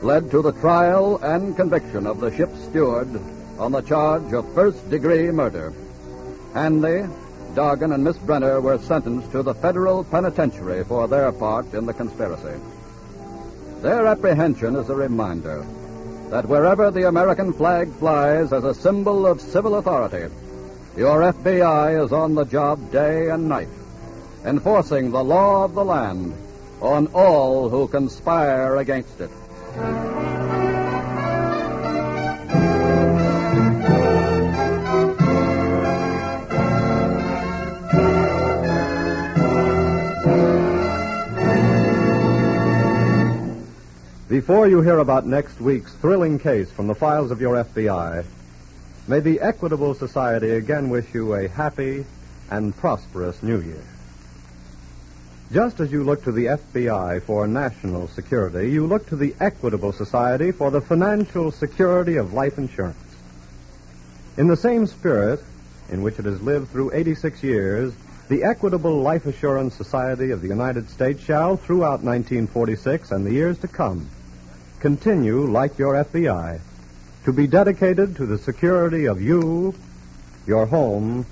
led to the trial and conviction of the ship's steward on the charge of first-degree murder. Hanley, Dargan, and Miss Brenner were sentenced to the federal penitentiary for their part in the conspiracy. Their apprehension is a reminder that wherever the American flag flies as a symbol of civil authority, your FBI is on the job day and night, enforcing the law of the land on all who conspire against it. Before you hear about next week's thrilling case from the files of your FBI, may the Equitable Society again wish you a happy and prosperous New Year. Just as you look to the FBI for national security, you look to the Equitable Society for the financial security of life insurance. In the same spirit in which it has lived through 86 years, the Equitable Life Assurance Society of the United States shall, throughout 1946 and the years to come, continue, like your FBI, to be dedicated to the security of you, your home,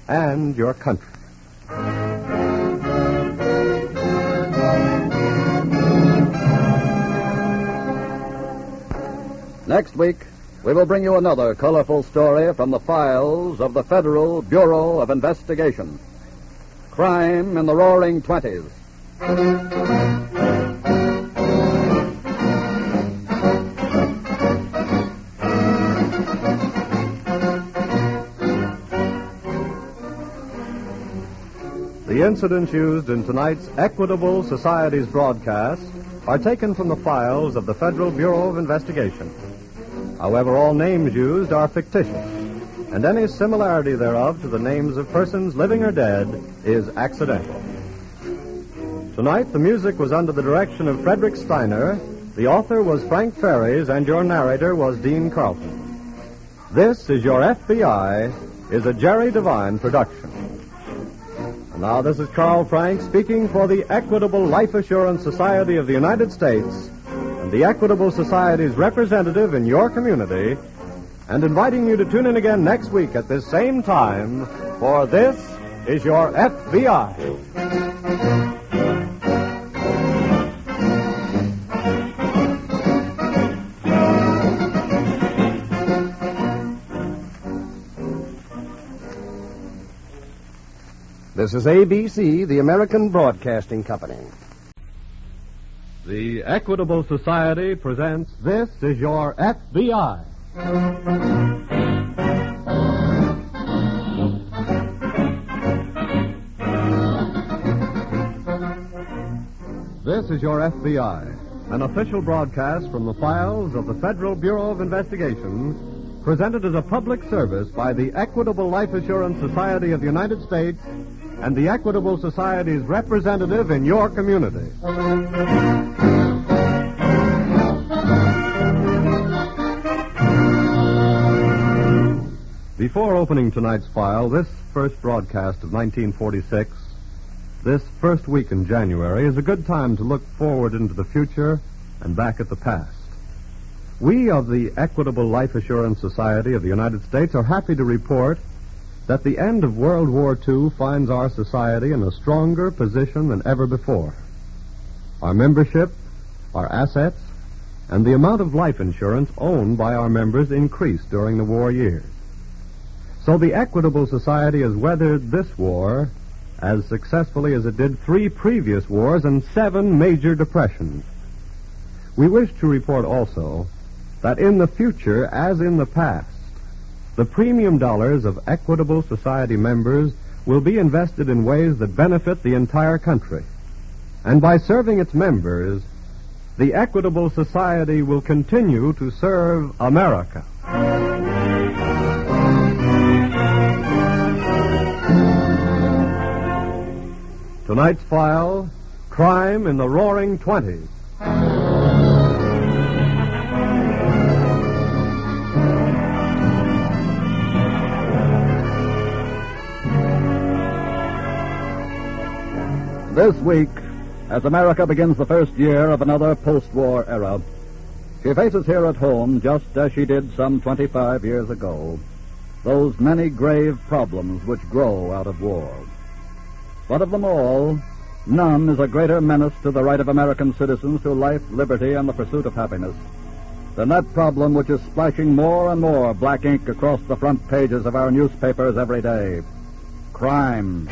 and your country. Next week, we will bring you another colorful story from the files of the Federal Bureau of Investigation. Crime in the Roaring Twenties. The incidents used in tonight's Equitable Society's broadcast are taken from the files of the Federal Bureau of Investigation. However, all names used are fictitious, and any similarity thereof to the names of persons living or dead is accidental. Tonight, the music was under the direction of Frederick Steiner, the author was Frank Ferries, and your narrator was Dean Carlton. This is Your FBI is a Jerry Devine production. And now this is Carl Frank speaking for the Equitable Life Assurance Society of the United States and the Equitable Society's representative in your community, and inviting you to tune in again next week at this same time for This is Your FBI. This is ABC, the American Broadcasting Company. The Equitable Society presents This is Your FBI. This is your FBI, an official broadcast from the files of the Federal Bureau of Investigation, presented as a public service by the Equitable Life Assurance Society of the United States and the Equitable Society's representative in your community. Before opening tonight's file, this first broadcast of 1946, this first week in January, is a good time to look forward into the future and back at the past. We of the Equitable Life Assurance Society of the United States are happy to report that the end of World War II finds our society in a stronger position than ever before. Our membership, our assets, and the amount of life insurance owned by our members increased during the war years. So the Equitable Society has weathered this war as successfully as it did 3 previous wars and 7 major depressions. We wish to report also that in the future, as in the past, the premium dollars of Equitable Society members will be invested in ways that benefit the entire country. And by serving its members, the Equitable Society will continue to serve America. Tonight's file, Crime in the Roaring Twenties. This week, as America begins the first year of another post-war era, she faces here at home, just as she did some 25 years ago, those many grave problems which grow out of war. But of them all, none is a greater menace to the right of American citizens to life, liberty, and the pursuit of happiness than that problem which is splashing more and more black ink across the front pages of our newspapers every day: crime.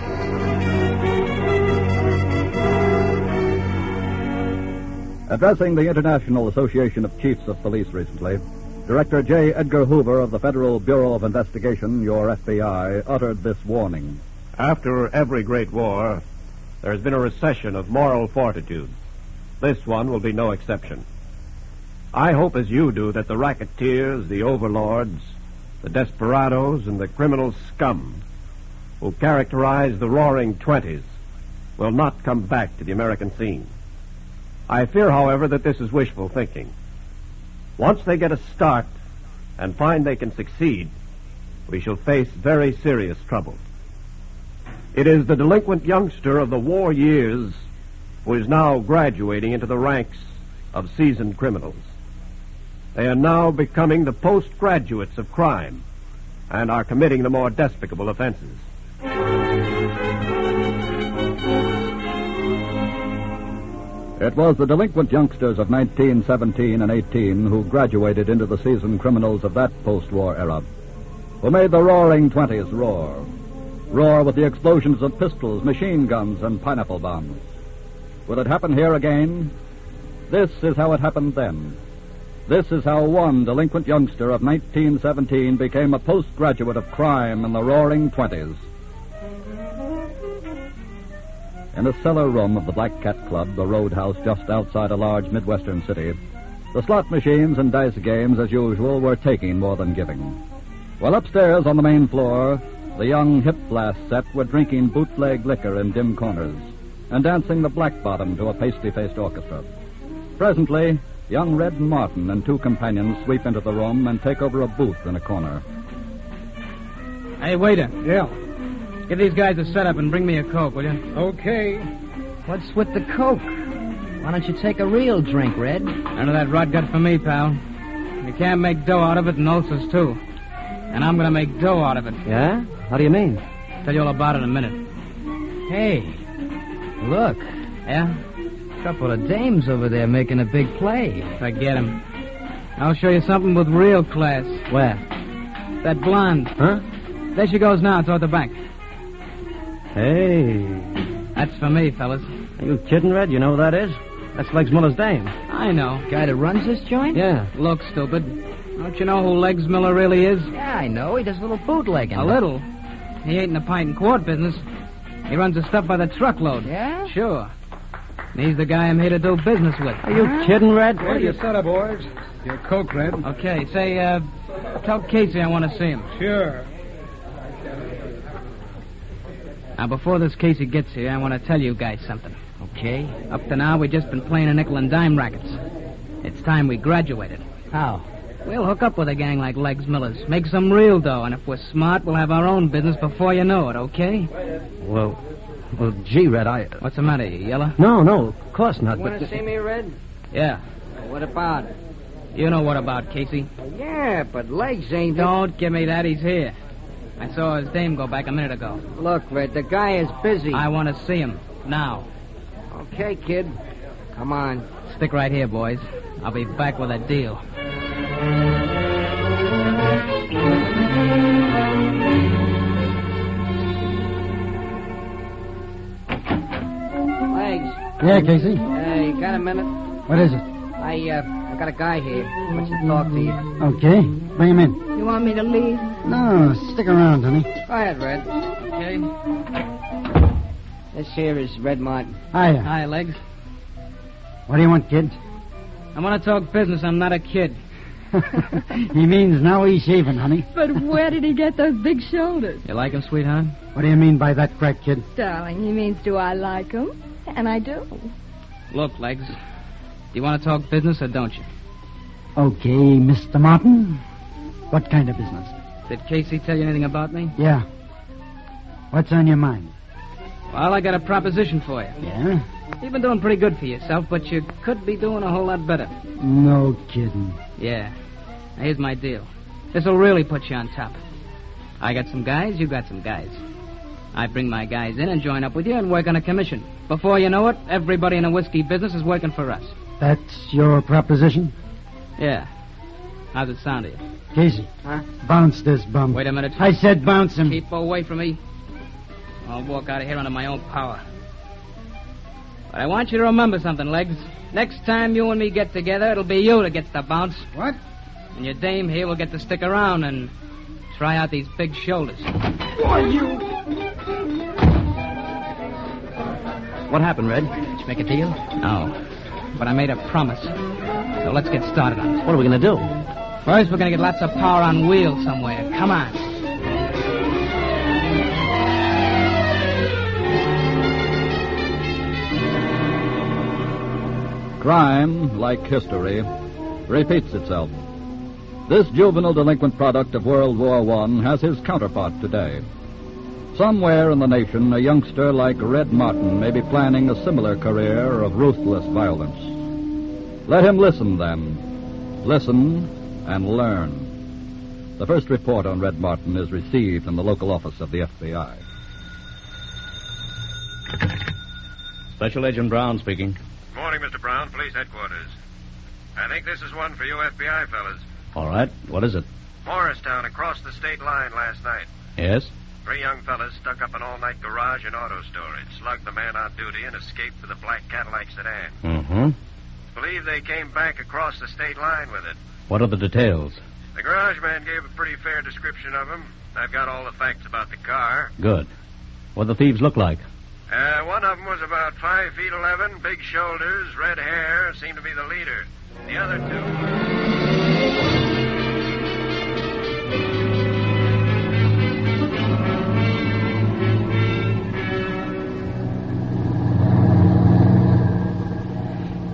Addressing the International Association of Chiefs of Police recently, Director J. Edgar Hoover of the Federal Bureau of Investigation, your FBI, uttered this warning. After every great war, there has been a recession of moral fortitude. This one will be no exception. I hope, as you do, that the racketeers, the overlords, the desperados, and the criminal scum who characterize the Roaring Twenties will not come back to the American scene. I fear, however, that this is wishful thinking. Once they get a start and find they can succeed, we shall face very serious trouble. It is the delinquent youngster of the war years who is now graduating into the ranks of seasoned criminals. They are now becoming the postgraduates of crime and are committing the more despicable offenses. It was the delinquent youngsters of 1917 and 18 who graduated into the seasoned criminals of that post-war era, who made the Roaring Twenties roar. Roar with the explosions of pistols, machine guns, and pineapple bombs. Will it happen here again? This is how it happened then. This is how one delinquent youngster of 1917 became a postgraduate of crime in the Roaring Twenties. In a cellar room of the Black Cat Club, the roadhouse just outside a large Midwestern city, the slot machines and dice games, as usual, were taking more than giving. While upstairs on the main floor, the young hip blast set were drinking bootleg liquor in dim corners and dancing the black bottom to a pasty-faced orchestra. Presently, young Red Martin and 2 companions sweep into the room and take over a booth in a corner. Hey, waiter. Yeah? Give these guys a setup and bring me a Coke, will you? Okay. What's with the Coke? Why don't you take a real drink, Red? None of that rot gut for me, pal. You can't make dough out of it and ulcers, too. And I'm going to make dough out of it. Yeah? How do you mean? Tell you all about it in a minute. Hey, look. Yeah? Couple of dames over there making a big play. Forget 'em. I'll show you something with real class. Where? That blonde. Huh? There she goes now, toward the back. Hey. That's for me, fellas. Are you kidding, Red? You know who that is? That's Legs Miller's dame. I know. Guy that runs this joint? Yeah. Look, stupid. Don't you know who Legs Miller really is? Yeah, I know. He does a little bootlegging. A little? He ain't in the pint and quart business. He runs the stuff by the truckload. Yeah? Sure. And he's the guy I'm here to do business with. Are you kidding, Red? What do you set up, boys? Your Coke, Red. Okay, say, tell Casey I want to see him. Sure. Now, before this Casey gets here, I want to tell you guys something. Okay. Up to now, we've just been playing a nickel and dime rackets. It's time we graduated. How? We'll hook up with a gang like Legs Miller's, make some real dough, and if we're smart, we'll have our own business before you know it, okay? Well, gee, Red, What's the matter, you yellow? No, of course not. You want to see me, Red? Yeah. What about? You know what about, Casey? Yeah, but Legs ain't... Don't give me that, he's here. I saw his dame go back a minute ago. Look, Red, the guy is busy. I want to see him, now. Okay, kid. Come on. Stick right here, boys. I'll be back with a deal. Legs. Yeah, Casey? You got a minute? What is it? I got a guy here. Wants to talk to you. Okay. Bring him in. You want me to leave? No, stick around, honey. Go ahead, Red. Okay. This here is Red Martin. Hiya. Hi, Legs. What do you want, kid? I want to talk business. I'm not a kid. He means now he's shaving, honey. But where did he get those big shoulders? You like him, sweetheart? What do you mean by that, crack kid? Darling, he means do I like him? And I do. Look, Legs. Do you want to talk business or don't you? Okay, Mr. Martin. What kind of business? Did Casey tell you anything about me? Yeah. What's on your mind? Well, I got a proposition for you. Yeah? You've been doing pretty good for yourself, but you could be doing a whole lot better. No kidding. Yeah. Now, here's my deal. This'll really put you on top. I got some guys, you got some guys. I bring my guys in and join up with you and work on a commission. Before you know it, everybody in the whiskey business is working for us. That's your proposition? Yeah. How's it sound to you? Casey. Huh? Bounce this bum. Wait a minute. I said bounce him. Keep away from me. I'll walk out of here under my own power. But I want you to remember something, Legs. Next time you and me get together, it'll be you that gets the bounce. What? And your dame here will get to stick around and try out these big shoulders. Why, you... What happened, Red? Did you make a deal? No. But I made a promise. So let's get started on it. What are we going to do? First, we're going to get lots of power on wheels somewhere. Come on. Crime, like history, repeats itself. This juvenile delinquent product of World War I has his counterpart today. Somewhere in the nation, a youngster like Red Martin may be planning a similar career of ruthless violence. Let him listen, then. Listen and learn. The first report on Red Martin is received from the local office of the FBI. Special Agent Brown speaking. Morning, Mr. Brown, police headquarters. I think this is one for you FBI fellas. All right. What is it? Morristown across the state line last night. Yes? 3 young fellas stuck up an all-night garage and auto storage, slugged the man on duty, and escaped with a black Cadillac sedan. Mm-hmm. Believe they came back across the state line with it. What are the details? The garage man gave a pretty fair description of him. I've got all the facts about the car. Good. What do the thieves look like? One of them was about 5 feet 11, big shoulders, red hair, seemed to be the leader. The other two...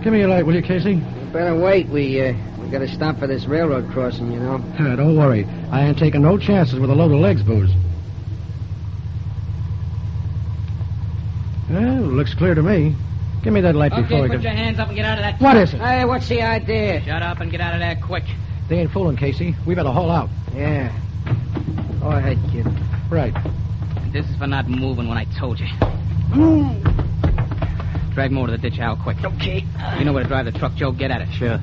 Give me your light, will you, Casey? You better wait. We got to stop for this railroad crossing, you know. Don't worry. I ain't taking no chances with a load of legs booze. Well, looks clear to me. Give me that light before Okay, I put your hands up and get out of that... What is it? Hey, what's the idea? Shut up and get out of there quick. They ain't fooling, Casey. We better haul out. Yeah. Go ahead, kid. Right. This is for not moving when I told you. Drag more to the ditch, Al, quick. Okay. You know where to drive the truck, Joe. Get at it. Sure.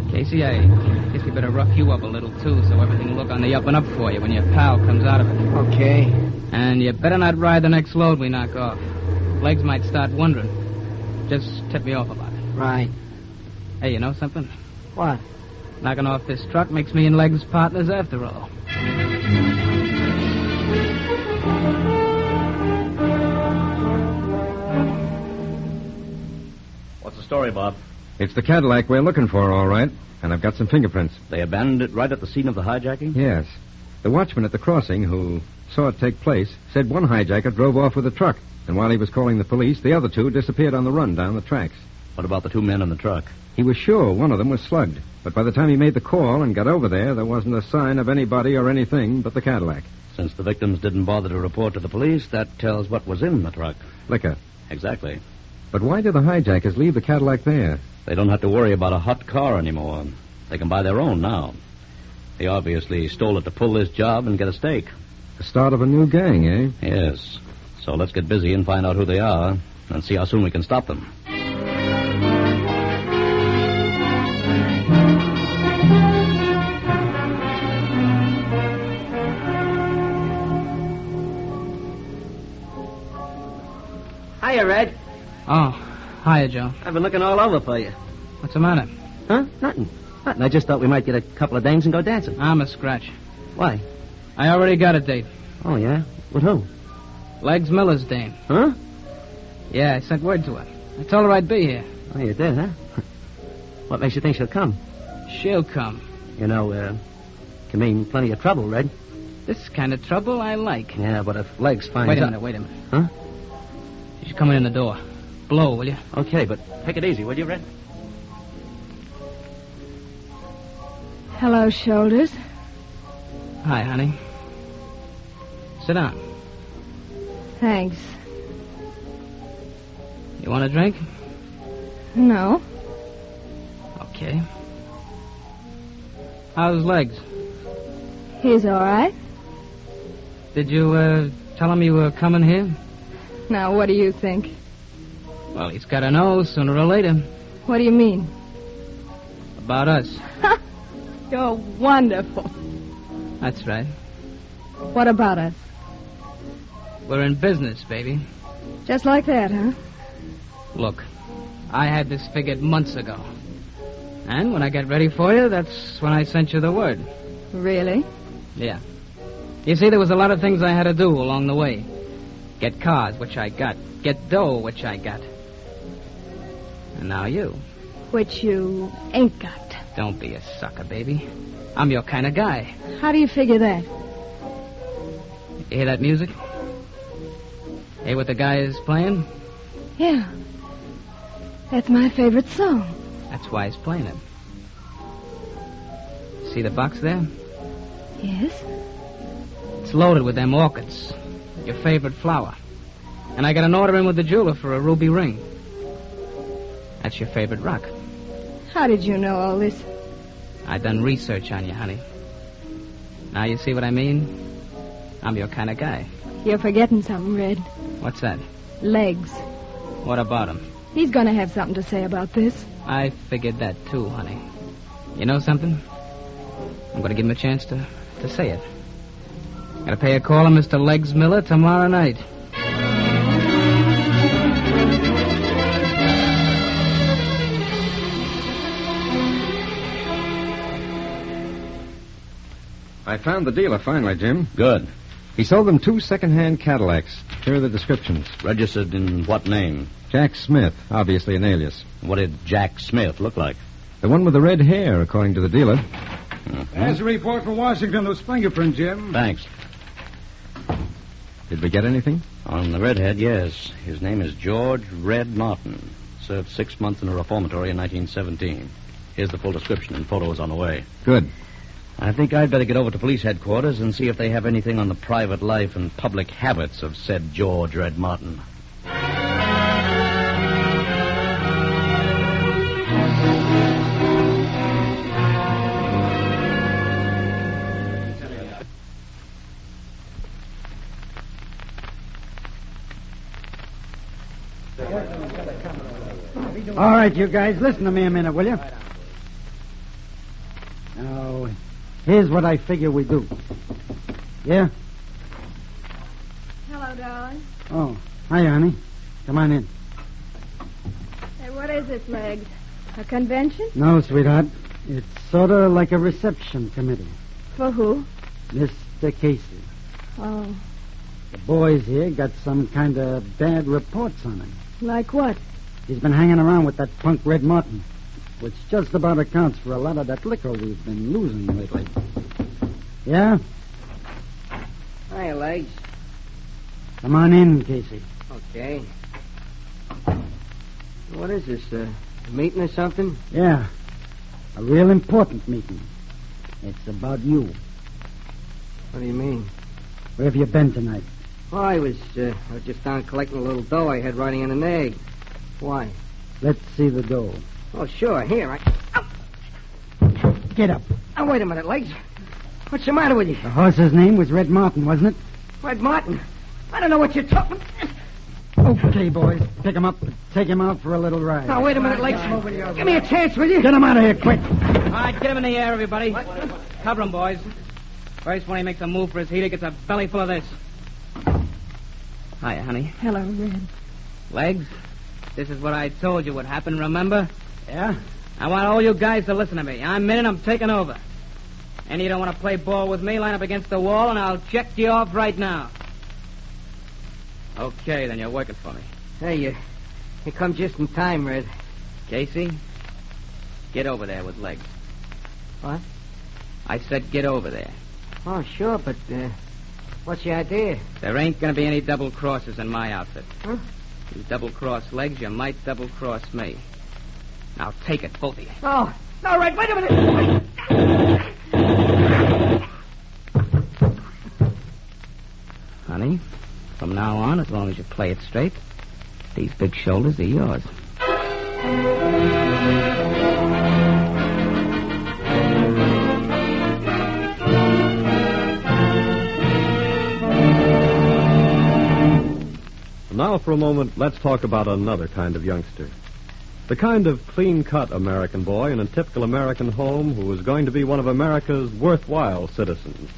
Casey, I guess we better rough you up a little, too, so everything will look on the up and up for you when your pal comes out of it. Okay. And you better not ride the next load we knock off. Legs might start wondering. Just tip me off about it. Right. Hey, you know something? What? Knocking off this truck makes me and Legs partners after all. the story, Bob? It's the Cadillac we're looking for, all right. And I've got some fingerprints. They abandoned it right at the scene of the hijacking? Yes. The watchman at the crossing who saw it take place said one hijacker drove off with a truck. And while he was calling the police, the other two disappeared on the run down the tracks. What about the two men in the truck? He was sure one of them was slugged. But by the time he made the call and got over there wasn't a sign of anybody or anything but the Cadillac. Since the victims didn't bother to report to the police, that tells what was in the truck. Liquor. Exactly. But why did the hijackers leave the Cadillac there? They don't have to worry about a hot car anymore. They can buy their own now. They obviously stole it to pull this job and get a stake. The start of a new gang, eh? Yes. So let's get busy and find out who they are and see how soon we can stop them. Hiya, Red. Oh, hiya, Joe. I've been looking all over for you. What's the matter? Huh? Nothing. I just thought we might get a couple of dames and go dancing. I'm a scratch. Why? I already got a date. Oh, yeah? With who? Legs Miller's dame. Huh? Yeah, I sent word to her. I told her I'd be here. Oh, you did, huh? What makes you think she'll come? She'll come. You know, can mean plenty of trouble, Red. This kind of trouble I like. Yeah, but if Legs finds Wait a out... minute. Huh? She's coming in the door. Blow, will you? Okay, but take it easy, will you, Red? Hello, Shoulders. Hi, honey. Sit down. Thanks. You want a drink? No. Okay. How's Legs? He's all right. Did you, tell him you were coming here? Now, what do you think? Well, he's got to know sooner or later. What do you mean? About us. You're wonderful. That's right. What about us? We're in business, baby. Just like that, huh? Look, I had this figured months ago. And when I get ready for you, that's when I sent you the word. Really? Yeah. You see, there was a lot of things I had to do along the way. Get cars, which I got. Get dough, which I got. And now you. Which you ain't got. Don't be a sucker, baby. I'm your kind of guy. How do you figure that? You hear that music? Hear what the guy is playing? Yeah. That's my favorite song. That's why he's playing it. See the box there? Yes. It's loaded with them orchids. Your favorite flower. And I got an order in with the jeweler for a ruby ring. That's your favorite rock. How did you know all this? I done research on you, honey. Now you see what I mean? I'm your kind of guy. You're forgetting something, Red. What's that? Legs. What about him? He's going to have something to say about this. I figured that, too, honey. You know something? I'm going to give him a chance to say it. Got to pay a call on Mr. Legs Miller tomorrow night. I found the dealer finally, Jim. Good. He sold them 2 second-hand Cadillacs. Here are the descriptions. Registered in what name? Jack Smith, obviously an alias. What did Jack Smith look like? The one with the red hair, according to the dealer. There's a report from Washington. Those fingerprints, Jim. Thanks. Did we get anything? On the redhead, yes. His name is George Red Martin. Served 6 months in a reformatory in 1917. Here's the full description and photos on the way. Good. I think I'd better get over to police headquarters and see if they have anything on the private life and public habits of said George Red Martin. All right, you guys, listen to me a minute, will you? Now, here's what I figure we do. Yeah? Hello, darling. Oh, hi, honey. Come on in. Hey, what is this, Legs? A convention? No, sweetheart. It's sort of like a reception committee. For who? Mr. Casey. Oh, The boys here got some kind of bad reports on him. like what? He's been hanging around with that punk Red Martin, which just about accounts for a lot of that liquor we've been losing lately. Yeah? Hiya, Legs. Come on in, Casey. Okay. What is this, a meeting or something? Yeah. A real important meeting. It's about you. What do you mean? Where have you been tonight? Oh, I was just down collecting a little dough I had riding on an egg. Why? Let's see the dough. Oh, sure. Here, Get up. Oh, wait a minute, Legs. What's the matter with you? The horse's name was Red Martin, wasn't it? Red Martin? I don't know what you're talking... Okay, boys. Pick him up and take him out for a little ride. Now, wait a minute, Legs. Give me a chance, will you? Get him out of here, quick. All right, get him in the air, everybody. Cover him, boys. First one he makes a move for his heater gets a belly full of this. Hiya, honey. Hello, Red. Legs, this is what I told you would happen, remember? Yeah? I want all you guys to listen to me. I'm in and I'm taking over. Any of you don't want to play ball with me, line up against the wall, and I'll check you off right now. Okay, then you're working for me. Hey, you come just in time, Red. Casey, get over there with Legs. What? I said get over there. Oh, sure, but what's your idea? There ain't going to be any double crosses in my outfit. Huh? You double-cross Legs, you might double-cross me. Now take it, both of you. Oh, no, Red, wait a minute. Honey, from now on, as long as you play it straight, these big shoulders are yours. Now, for a moment, let's talk about another kind of youngster. The kind of clean-cut American boy in a typical American home who is going to be one of America's worthwhile citizens.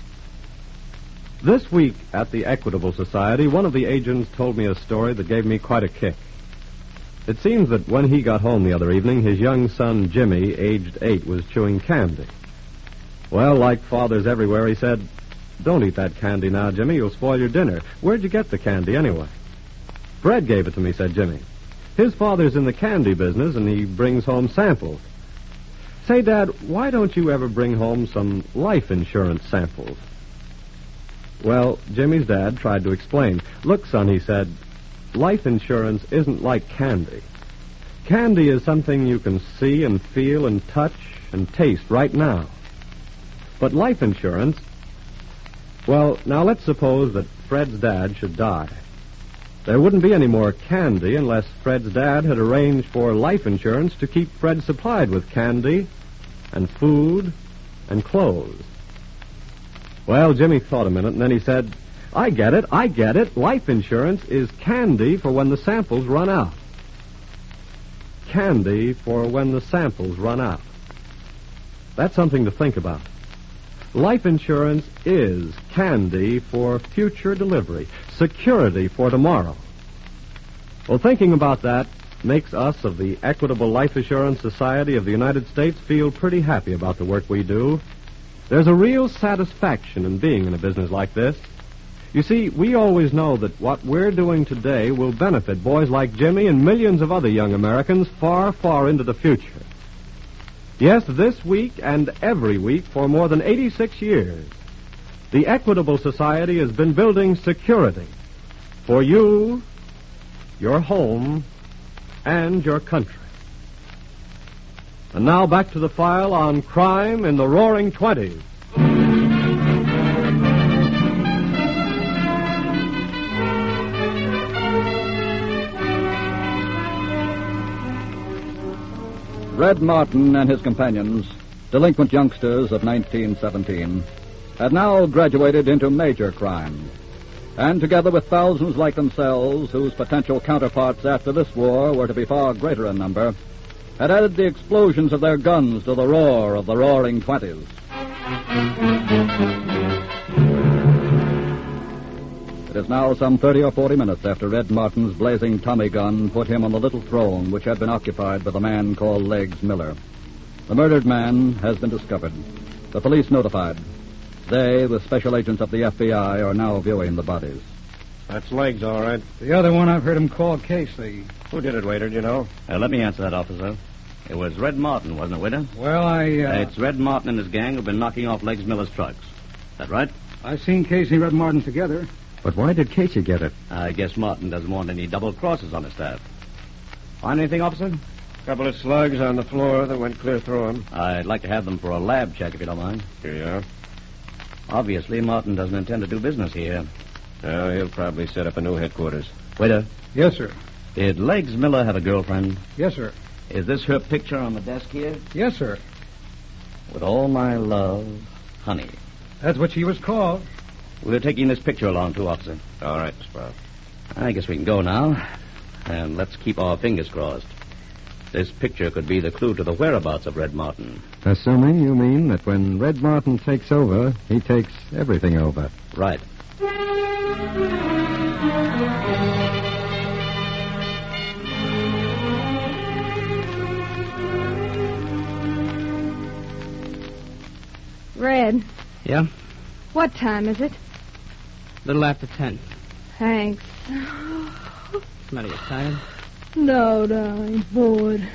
This week at the Equitable Society, one of the agents told me a story that gave me quite a kick. It seems that when he got home the other evening, his young son, Jimmy, aged 8, was chewing candy. Well, like fathers everywhere, he said, "Don't eat that candy now, Jimmy. You'll spoil your dinner. Where'd you get the candy anyway?" "Fred gave it to me," said Jimmy. "His father's in the candy business, and he brings home samples." "Say, Dad, why don't you ever bring home some life insurance samples?" Well, Jimmy's dad tried to explain. "Look, son," he said, "life insurance isn't like candy. Candy is something you can see and feel and touch and taste right now. But life insurance... Well, now let's suppose that Fred's dad should die. There wouldn't be any more candy unless Fred's dad had arranged for life insurance to keep Fred supplied with candy and food and clothes." Well, Jimmy thought a minute, and then he said, I get it. Life insurance is candy for when the samples run out." Candy for when the samples run out. That's something to think about. Life insurance is candy for future delivery, security for tomorrow. Well, thinking about that makes us of the Equitable Life Assurance Society of the United States feel pretty happy about the work we do. There's a real satisfaction in being in a business like this. You see, we always know that what we're doing today will benefit boys like Jimmy and millions of other young Americans far, far into the future. Yes, this week and every week for more than 86 years, the Equitable Society has been building security for you, your home, and your country. And now back to the file on crime in the Roaring Twenties. Red Martin and his companions, delinquent youngsters of 1917, had now graduated into major crime. And together with thousands like themselves, whose potential counterparts after this war were to be far greater in number, had added the explosions of their guns to the roar of the Roaring Twenties. It is now some 30 or 40 minutes after Red Martin's blazing Tommy gun put him on the little throne which had been occupied by the man called Legs Miller. The murdered man has been discovered. The police notified. They, with special agents of the FBI, are now viewing the bodies. That's Legs, all right. The other one, I've heard him call Casey. Who did it, waiter? Do you know? Let me answer that, officer. It was Red Martin, wasn't it, waiter? Well, It's Red Martin and his gang who've been knocking off Legs Miller's trucks. Is that right? I've seen Casey and Red Martin together. But why did Casey get it? I guess Martin doesn't want any double crosses on his staff. Find anything, officer? Couple of slugs on the floor that went clear through him. I'd like to have them for a lab check, if you don't mind. Here you are. Obviously, Martin doesn't intend to do business here. No, he'll probably set up a new headquarters. Waiter. Yes, sir. Did Legs Miller have a girlfriend? Yes, sir. Is this her picture on the desk here? Yes, sir. With all my love, Honey. That's what she was called. We're taking this picture along, too, officer. All right, Sprout. I guess we can go now. And let's keep our fingers crossed. This picture could be the clue to the whereabouts of Red Martin. Assuming you mean that when Red Martin takes over, he takes everything over. Right. Red, Yeah? what time is it? Little after 10. Thanks. What's the matter, you tired? No, darling, bored.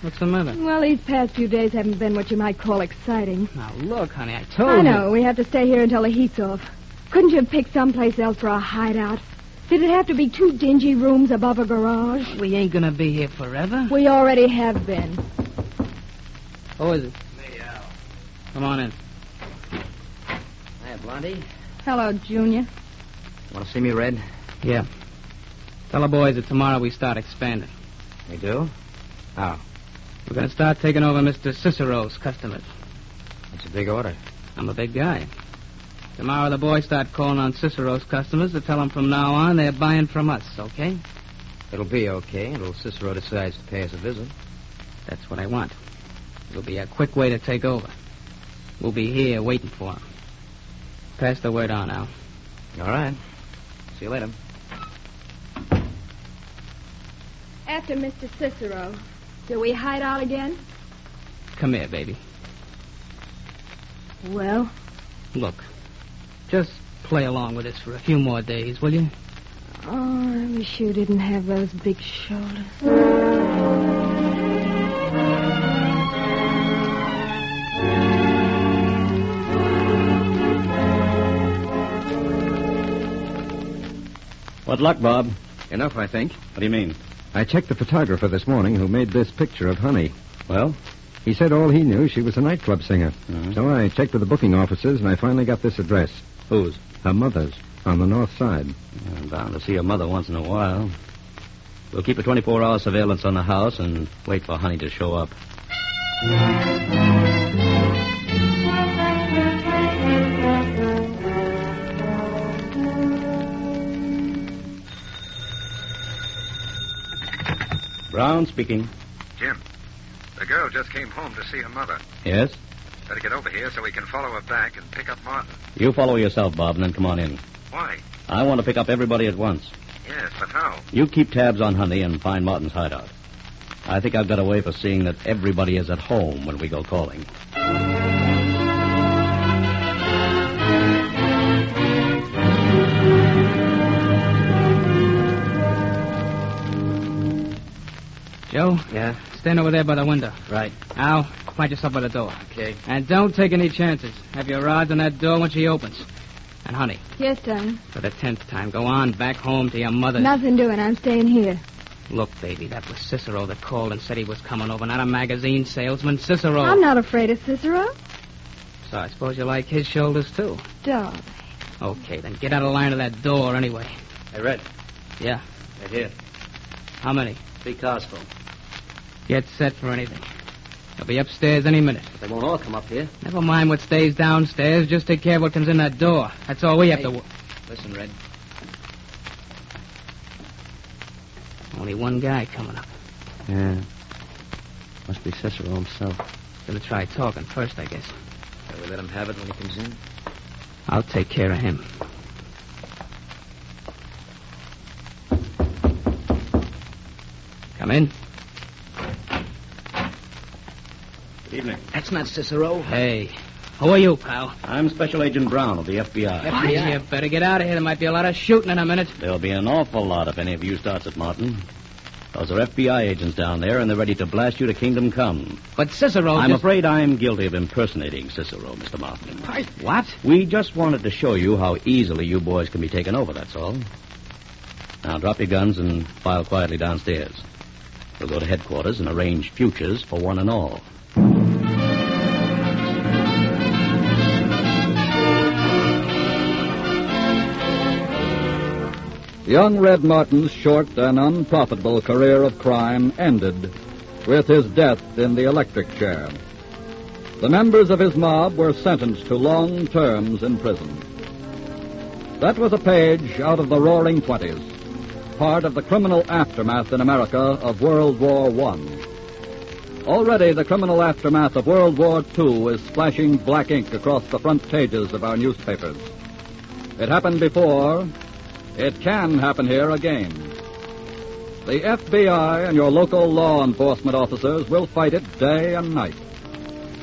What's the matter? Well, these past few days haven't been what you might call exciting. Now, look, honey, I told you. I know. We have to stay here until the heat's off. Couldn't you have picked someplace else for a hideout? Did it have to be 2 dingy rooms above a garage? We ain't gonna be here forever. We already have been. Who is it? Me, Al. Come on in. Hi, Blondie. Hello, Junior. Want to see me, Red? Yeah. Tell the boys that tomorrow we start expanding. They do? How? We're gonna start taking over Mr. Cicero's customers. That's a big order. I'm a big guy. Tomorrow the boys start calling on Cicero's customers to tell them from now on they're buying from us, okay? It'll be okay until Cicero decides to pay us a visit. That's what I want. It'll be a quick way to take over. We'll be here waiting for him. Pass the word on, Al. All right. See you later. After Mr. Cicero, do we hide out again? Come here, baby. Well? Look, just play along with us for a few more days, will you? Oh, I wish you didn't have those big shoulders. What luck, Bob? Enough, I think. What do you mean? I checked the photographer this morning who made this picture of Honey. Well? He said all he knew, she was a nightclub singer. Mm-hmm. So I checked with the booking officers, and I finally got this address. Whose? Her mother's, on the north side. I'm bound to see her mother once in a while. We'll keep a 24-hour surveillance on the house and wait for Honey to show up. Brown speaking. Jim, the girl just came home to see her mother. Yes? Better get over here so we can follow her back and pick up Martin. You follow yourself, Bob, and then come on in. Why? I want to pick up everybody at once. Yes, but how? You keep tabs on Honey and find Martin's hideout. I think I've got a way for seeing that everybody is at home when we go calling. Joe? Yeah? Stand over there by the window. Right. Al, find yourself by the door. Okay. And don't take any chances. Have your rods on that door when she opens. And, honey, Yes, darling. for the 10th time, go on back home to your mother. Nothing doing. I'm staying here. Look, baby, that was Cicero that called and said he was coming over, not a magazine salesman. Cicero. I'm not afraid of Cicero. So I suppose you like his shoulders, too. Darling. Okay, then get out of line of that door anyway. Hey, Red. Yeah. Right here. How many? 3 cars full. Get set for anything. They'll be upstairs any minute. They won't all come up here. Never mind what stays downstairs. Just take care of what comes in that door. That's all we have to... Listen, Red. Only one guy coming up. Yeah. Must be Cicero himself. Gonna try talking first, I guess. Shall we let him have it when he comes in? I'll take care of him. Come in. Good evening. That's not Cicero. Hey, Who are you, pal? I'm Special Agent Brown of the FBI. You better get out of here. There might be a lot of shooting in a minute. There'll be an awful lot if any of you starts it, Martin. Those are FBI agents down there, and they're ready to blast you to kingdom come. But Cicero I'm afraid I'm guilty of impersonating Cicero, Mr. Martin. What? We just wanted to show you how easily you boys can be taken over, that's all. Now, drop your guns and file quietly downstairs. We'll go to headquarters and arrange futures for one and all. Young Red Martin's short and unprofitable career of crime ended with his death in the electric chair. The members of his mob were sentenced to long terms in prison. That was a page out of the Roaring Twenties, part of the criminal aftermath in America of World War I. Already the criminal aftermath of World War II is splashing black ink across the front pages of our newspapers. It happened before. It can happen here again. The FBI and your local law enforcement officers will fight it day and night.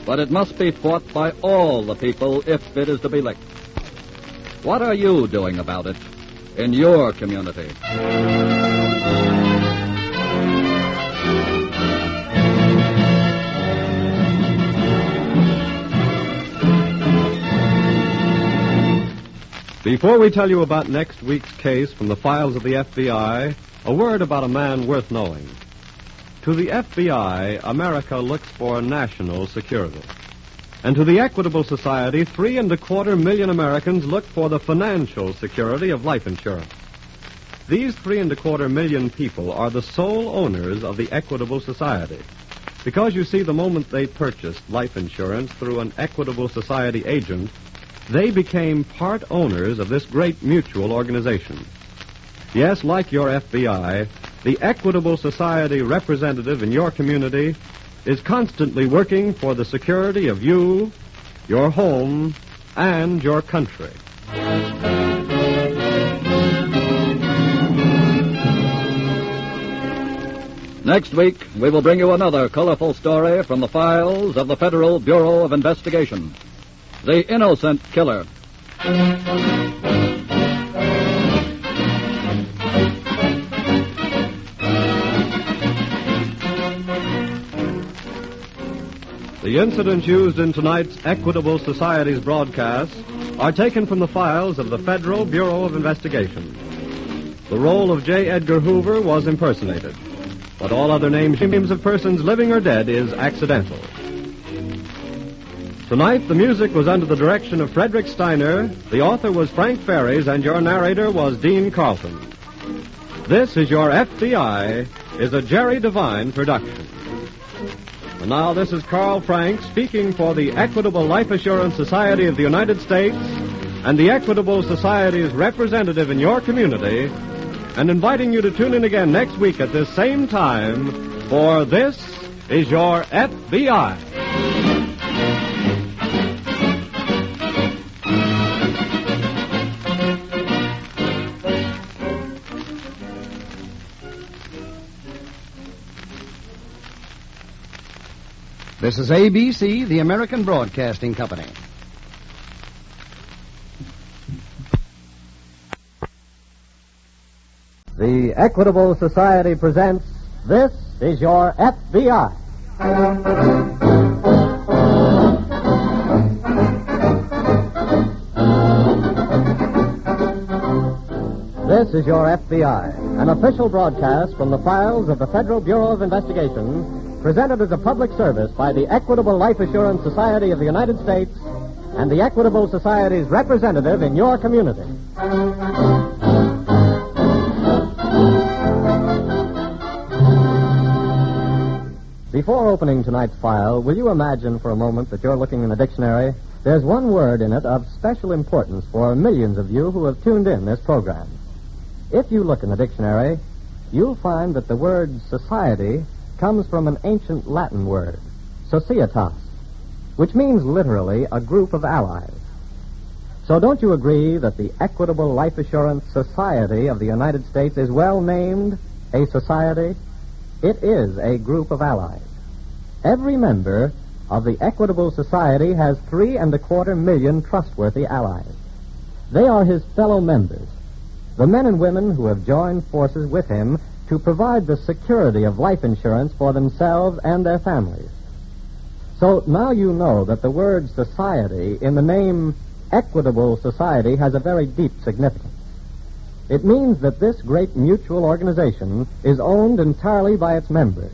But it must be fought by all the people if it is to be licked. What are you doing about it in your community? Before we tell you about next week's case from the files of the FBI, a word about a man worth knowing. To the FBI, America looks for national security. And to the Equitable Society, 3.25 million Americans look for the financial security of life insurance. These 3.25 million people are the sole owners of the Equitable Society. Because, you see, the moment they purchased life insurance through an Equitable Society agent, they became part owners of this great mutual organization. Yes, like your FBI, the Equitable Society representative in your community is constantly working for the security of you, your home, and your country. Next week, we will bring you another colorful story from the files of the Federal Bureau of Investigation. The Innocent Killer. The incidents used in tonight's Equitable Society's broadcast are taken from the files of the Federal Bureau of Investigation. The role of J. Edgar Hoover was impersonated, but all other names of persons living or dead is accidental. Tonight, the music was under the direction of Frederick Steiner, the author was Frank Ferries, and your narrator was Dean Carlton. This is Your FBI is a Jerry Devine production. And now this is Carl Frank speaking for the Equitable Life Assurance Society of the United States and the Equitable Society's representative in your community, and inviting you to tune in again next week at this same time for This is Your FBI. This is ABC, the American Broadcasting Company. The Equitable Society presents This is Your FBI. This is Your FBI, an official broadcast from the files of the Federal Bureau of Investigation, presented as a public service by the Equitable Life Assurance Society of the United States and the Equitable Society's representative in your community. Before opening tonight's file, will you imagine for a moment that you're looking in the dictionary? There's one word in it of special importance for millions of you who have tuned in this program. If you look in the dictionary, you'll find that the word society comes from an ancient Latin word, societas, which means literally a group of allies. So don't you agree that the Equitable Life Assurance Society of the United States is well named a society? It is a group of allies. Every member of the Equitable Society has 3.25 million trustworthy allies. They are his fellow members, the men and women who have joined forces with him to provide the security of life insurance for themselves and their families. So now you know that the word society in the name Equitable Society has a very deep significance. It means that this great mutual organization is owned entirely by its members,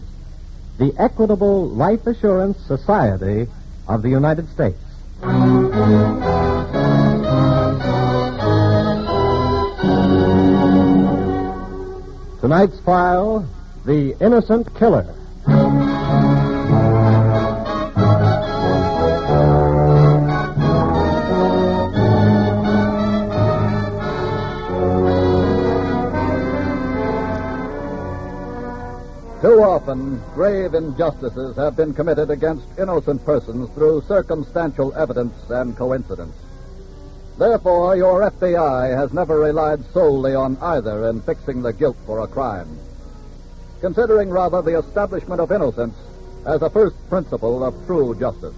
the Equitable Life Assurance Society of the United States. Tonight's file, The Innocent Killer. Too often, grave injustices have been committed against innocent persons through circumstantial evidence and coincidence. Therefore, your FBI has never relied solely on either in fixing the guilt for a crime, considering rather the establishment of innocence as a first principle of true justice.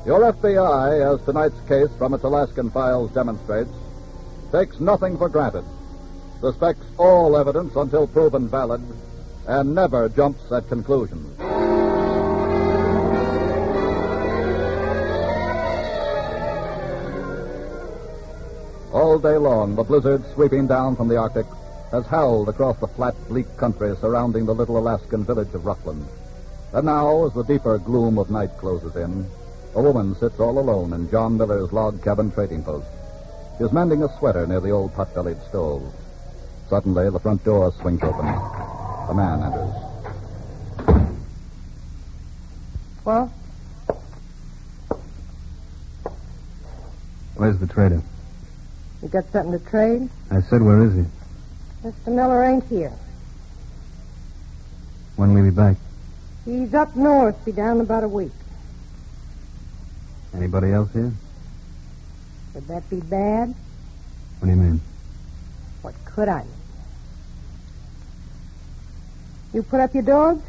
Your FBI, as tonight's case from its Alaskan files demonstrates, takes nothing for granted, suspects all evidence until proven valid, and never jumps at conclusions. All day long, the blizzard sweeping down from the Arctic has howled across the flat, bleak country surrounding the little Alaskan village of Rockland. And now, as the deeper gloom of night closes in, a woman sits all alone in John Miller's log cabin trading post. She is mending a sweater near the old pot-bellied stove. Suddenly, the front door swings open. A man enters. Well? Where's the trader? You got something to trade? I said, where is he? Mr. Miller ain't here. When will he be back? He's up north. Be down in about a week. Anybody else here? Would that be bad? What do you mean? What could I mean? You put up your dogs?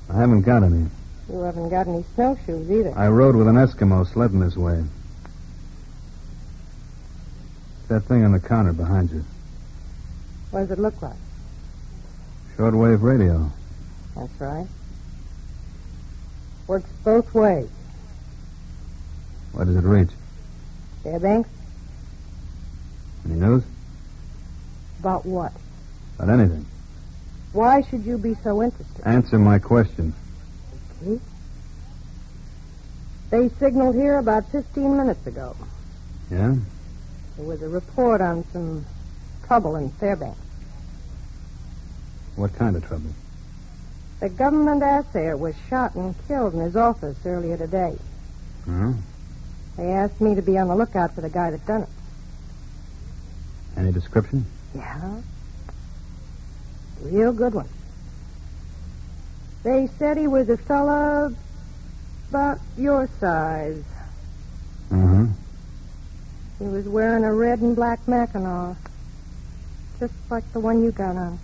I haven't got any. You haven't got any snowshoes either. I rode with an Eskimo sledding this way. That thing on the counter behind you. What does it look like? Shortwave radio. That's right. Works both ways. Where does it reach? Fairbanks? Any news? About what? About anything. Why should you be so interested? Answer my question. Okay. They signaled here about 15 minutes ago. Yeah? There was a report on some trouble in Fairbanks. What kind of trouble? The government assayer was shot and killed in his office earlier today. Huh? They asked me to be on the lookout for the guy that done it. Any description? Yeah. Real good one. They said he was a fella about your size. Uh-huh. He was wearing a red and black Mackinaw. Just like the one you got on.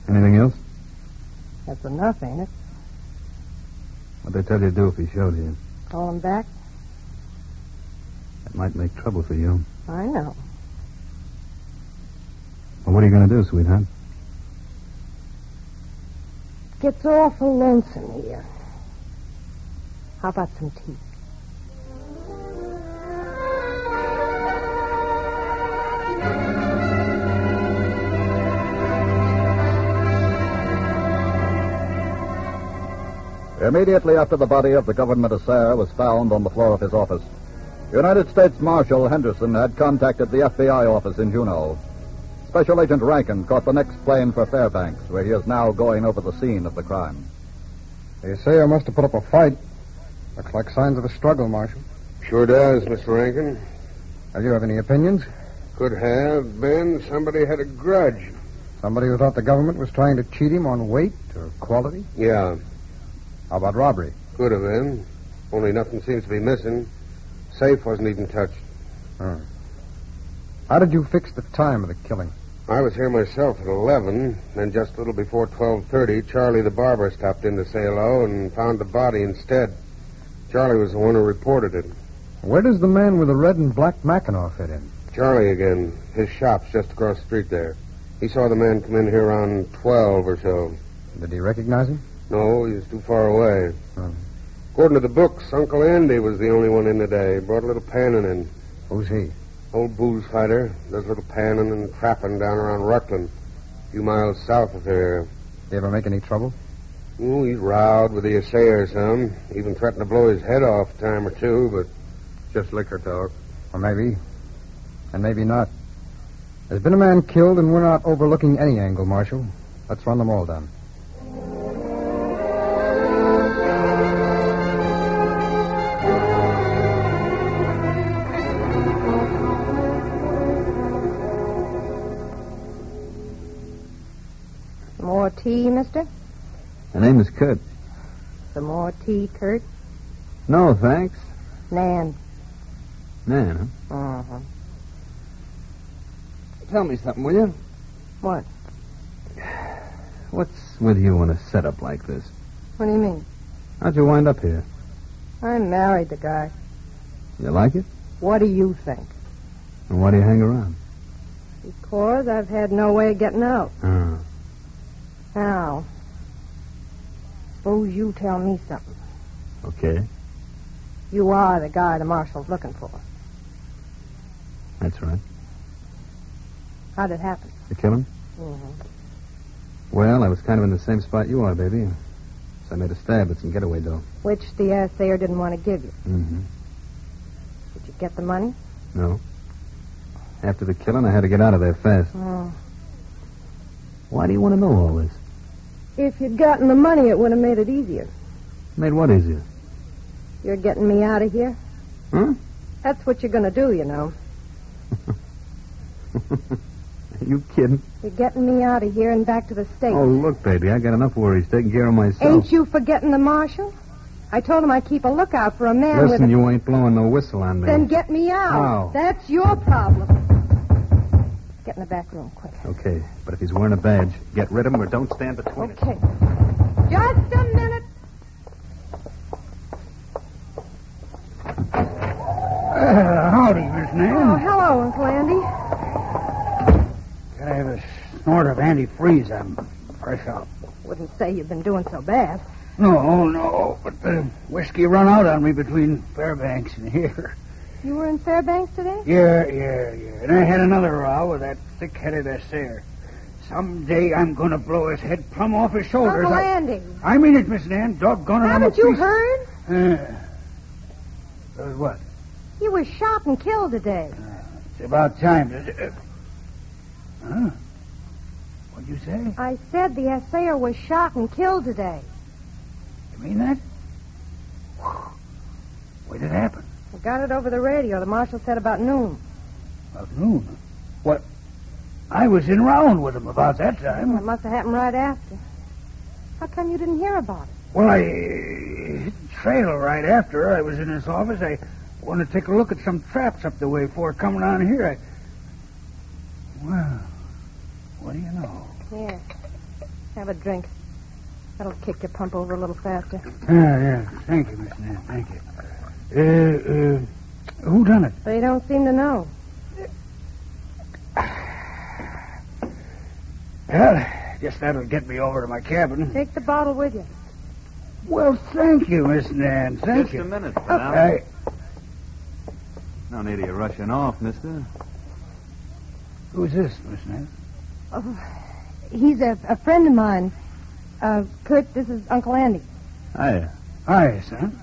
Anything else? That's enough, ain't it? What'd they tell you to do if he showed you? Call him back? That might make trouble for you. I know. Well, what are you going to do, sweetheart? Gets awful lonesome here. How about some tea? Immediately after the body of the government assayer was found on the floor of his office, United States Marshal Henderson had contacted the FBI office in Juneau. Special Agent Rankin caught the next plane for Fairbanks, where he is now going over the scene of the crime. The assayer must have put up a fight. Looks like signs of a struggle, Marshal. Sure does, Mr. Rankin. Do you have any opinions? Could have been somebody had a grudge. Somebody who thought the government was trying to cheat him on weight or quality? Yeah. How about robbery? Could have been. Only nothing seems to be missing. Safe wasn't even touched. How did you fix the time of the killing? I was here myself at 11. Then just a little before 12:30, Charlie the barber stopped in to say hello and found the body instead. Charlie was the one who reported it. Where does the man with the red and black Mackinaw fit in? Charlie again. His shop's just across the street there. He saw the man come in here around 12 or so. Did he recognize him? No, he was too far away. According to the books, Uncle Andy was the only one in today. Brought a little panning in. Who's he? Old booze fighter. Does a little panning and trapping down around Rutland. A few miles south of here. Did he ever make any trouble? Oh, he's rowed with the assayer some. Even threatened to blow his head off a time or two, but just liquor talk. Or maybe. And maybe not. There's been a man killed, and we're not overlooking any angle, Marshal. Let's run them all down. More tea, mister? My name is Kurt. Some more tea, Kurt? No, thanks. Nan. Nan, huh? Uh-huh. Tell me something, will you? What? What's with you in a setup like this? What do you mean? How'd you wind up here? I married the guy. You like it? What do you think? And why do you hang around? Because I've had no way of getting out. Oh. Now, suppose you tell me something. Okay. You are the guy the marshal's looking for. That's right. How'd it happen? The killing? Mm-hmm. Well, I was kind of in the same spot you are, baby. So I made a stab at some getaway dough. Which the assayer didn't want to give you. Mm-hmm. Did you get the money? No. After the killing, I had to get out of there fast. Oh. Why do you want to know all this? If you'd gotten the money, it would have made it easier. Made what easier? You're getting me out of here? Huh? That's what you're going to do, you know. Are you kidding? You're getting me out of here and back to the States. Oh, look, baby, I got enough worries taking care of myself. Ain't you forgetting the marshal? I told him I'd keep a lookout for a man with... Listen, you ain't blowing no whistle on me. Then get me out. How? That's your problem. Get in the back room, quick. Okay, but if he's wearing a badge, get rid of him or don't stand between us. Okay. Just a minute. Howdy, Miss Nan. Oh, hello, Uncle Andy. Gotta have a snort of antifreeze. I'm fresh out. Wouldn't say you've been doing so bad. No, but the whiskey run out on me between Fairbanks and here. You were in Fairbanks today? Yeah. And I had another row with that thick-headed assayer. Someday I'm going to blow his head plumb off his shoulders. Uncle Andy. I mean it, Miss Nan. Doggone it. Haven't you heard? What? He was shot and killed today. It's about time. Huh? What'd you say? I said the assayer was shot and killed today. You mean that? When did it happen? I got it over the radio. The marshal said about noon. About noon? What? I was in round with him about that time. Well, it must have happened right after. How come you didn't hear about it? Well, I hit the trail right after. I was in his office. I wanted to take a look at some traps up the way before coming on here. Well, what do you know? Here. Have a drink. That'll kick your pump over a little faster. Yeah. Thank you, Miss Nan. Thank you. Who done it? They don't seem to know. Well, guess that'll get me over to my cabin. Take the bottle with you. Well, thank you, Miss Nan. Thank you. Just a minute, pal. No need of you rushing off, mister. Who's this, Miss Nan? Oh, he's a friend of mine. Kurt, this is Uncle Andy. Hiya. Hi, son.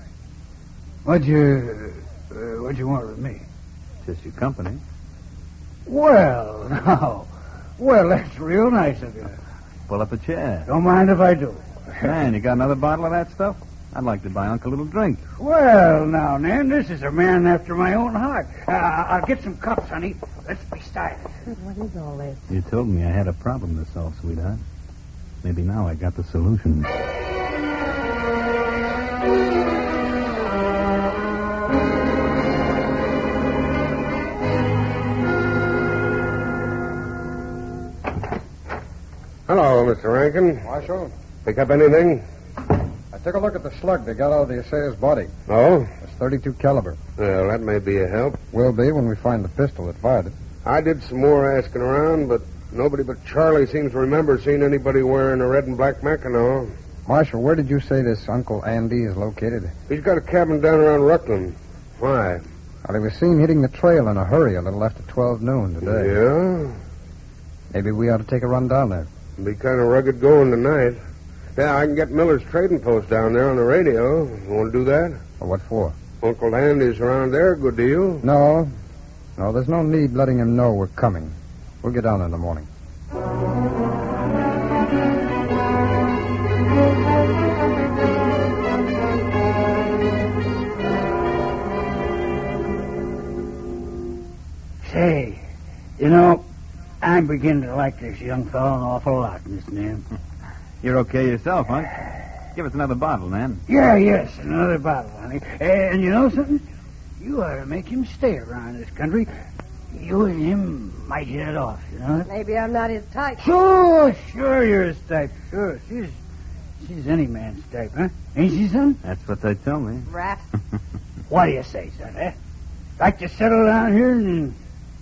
What'd you want with me? Just your company. Well, now. Well, that's real nice of you. Pull up a chair. Don't mind if I do. Man, you got another bottle of that stuff? I'd like to buy Uncle a little drink. Well, now, Nan, this is a man after my own heart. I'll get some cups, honey. Let's be stylish. What is all this? You told me I had a problem to solve, sweetheart. Maybe now I got the solution. Hello, Mr. Rankin. Marshal, Pick up anything? I took a look at the slug they got out of the assayer's body. Oh? It's .32 caliber. Well, that may be a help. Will be when we find the pistol that fired it. I did some more asking around, but nobody but Charlie seems to remember seeing anybody wearing a red and black Mackinac. Marshal, where did you say this Uncle Andy is located? He's got a cabin down around Rutland. Why? Well, he was seen hitting the trail in a hurry a little after 12 noon today. Yeah? Maybe we ought to take a run down there. It'll be kind of rugged going tonight. Yeah, I can get Miller's trading post down there on the radio. You want to do that? Well, what for? Uncle Andy's around there. Good deal. No, there's no need letting him know we're coming. We'll get down in the morning. Say, you know, I'm beginning to like this young fellow an awful lot, Miss Nan. You're okay yourself, huh? Give us another bottle, man. Yes, another bottle, honey. And you know something? You ought to make him stay around this country. You and him might hit it off, you know? Maybe I'm not his type. Sure, you're his type. Sure, she's any man's type, huh? Ain't she, son? That's what they tell me. Rat. What do you say, son, eh? Like to settle down here and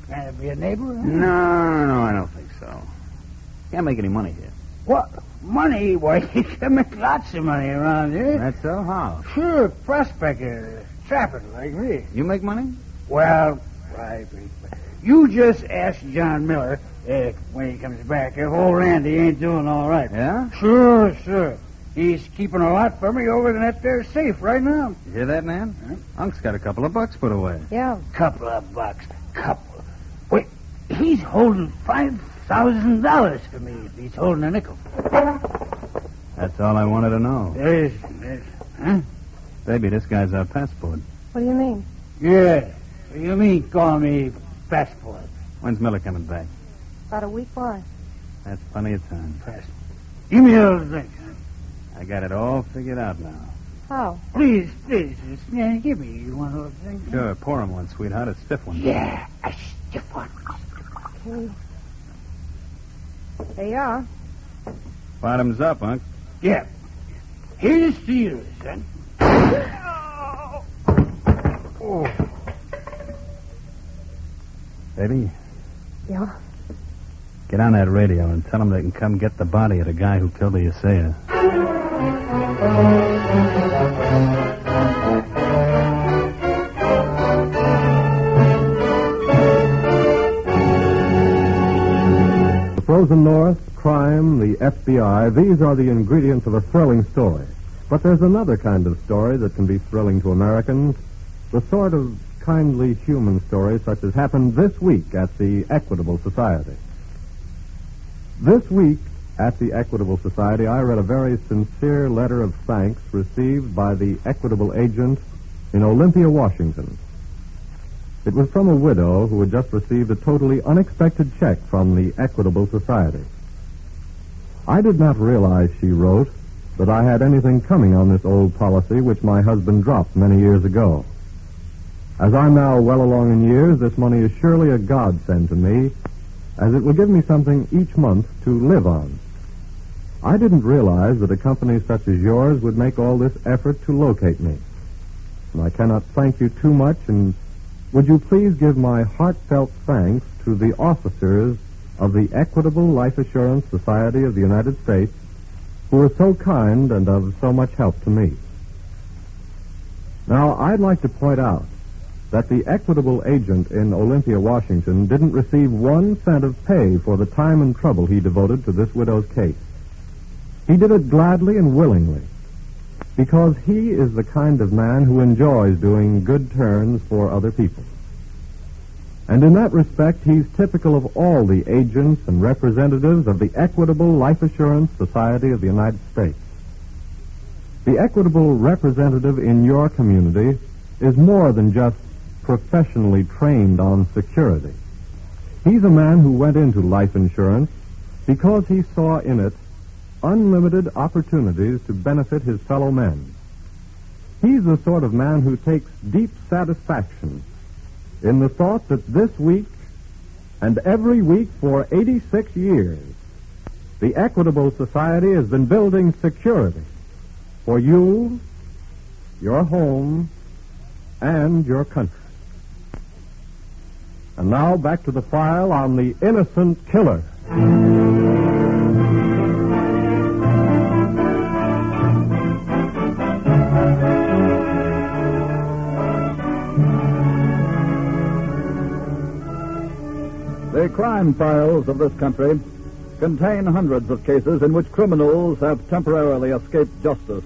kind of be a neighbor? Huh? No, I don't think so. Can't make any money here. What? Money? Why, you can make lots of money around here. That's so? How? Sure, prospector, trapper like me. You make money? Well, you just ask John Miller when he comes back if old Randy ain't doing all right. Yeah? Sure. He's keeping a lot for me over in that there safe right now. You hear that, man? Huh? Unc's got a couple of bucks put away. Yeah. Couple of bucks. Wait, he's holding $5,000 for me if he's holding a nickel. That's all I wanted to know. There's, huh? Baby, this guy's our passport. What do you mean? Yeah. What do you mean call me passport? When's Miller coming back? About a week. Why? That's plenty of time. Passport. Give me a little drink, huh? I got it all figured out now. How? Please, yeah, give me one little drink. Sure, pour him one, sweetheart. A stiff one. Yeah, a stiff one. Okay. There you are. Bottoms up, Unc. Yeah. Here's to you, son. Oh. Baby, Yeah? get on that radio and tell them they can come get the body of the guy who killed the assayer. The frozen north, crime, the FBI, these are the ingredients of a thrilling story. But there's another kind of story that can be thrilling to Americans, the sort of kindly human story such as happened this week at the Equitable Society. This week at the Equitable Society, I read a very sincere letter of thanks received by the Equitable agent in Olympia, Washington. It was from a widow who had just received a totally unexpected check from the Equitable Society. I did not realize, she wrote, that I had anything coming on this old policy which my husband dropped many years ago. As I'm now well along in years, this money is surely a godsend to me, as it will give me something each month to live on. I didn't realize that a company such as yours would make all this effort to locate me. And I cannot thank you too much, and would you please give my heartfelt thanks to the officers of the Equitable Life Assurance Society of the United States, who are so kind and of so much help to me. Now, I'd like to point out that the Equitable agent in Olympia, Washington, didn't receive 1 cent of pay for the time and trouble he devoted to this widow's case. He did it gladly and willingly, because he is the kind of man who enjoys doing good turns for other people. And in that respect, he's typical of all the agents and representatives of the Equitable Life Assurance Society of the United States. The Equitable representative in your community is more than just professionally trained on security. He's a man who went into life insurance because he saw in it unlimited opportunities to benefit his fellow men. He's the sort of man who takes deep satisfaction in the thought that this week and every week for 86 years, the Equitable Society has been building security for you, your home, and your country. And now back to the file on the innocent killer. The crime files of this country contain hundreds of cases in which criminals have temporarily escaped justice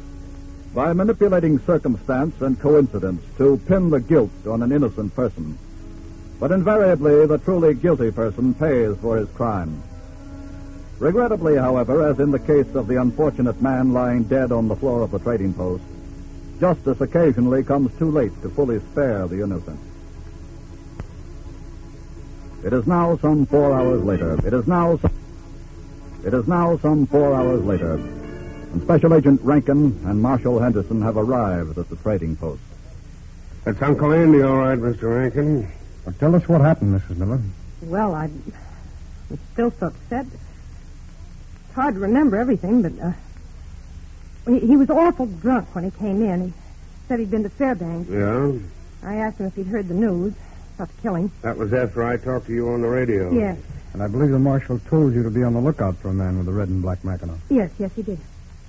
by manipulating circumstance and coincidence to pin the guilt on an innocent person. But invariably, the truly guilty person pays for his crime. Regrettably, however, as in the case of the unfortunate man lying dead on the floor of the trading post, justice occasionally comes too late to fully spare the innocent. It is now some 4 hours later. And Special Agent Rankin and Marshal Henderson have arrived at the trading post. That's Uncle Andy, all right, Mr. Rankin. Well, tell us what happened, Mrs. Miller. Well, I'm still so upset. It's hard to remember everything, but he was awful drunk when he came in. He said he'd been to Fairbanks. Yeah? I asked him if he'd heard the news about the killing. That was after I talked to you on the radio. Yes. And I believe the marshal told you to be on the lookout for a man with a red and black Mackinaw. Yes, he did.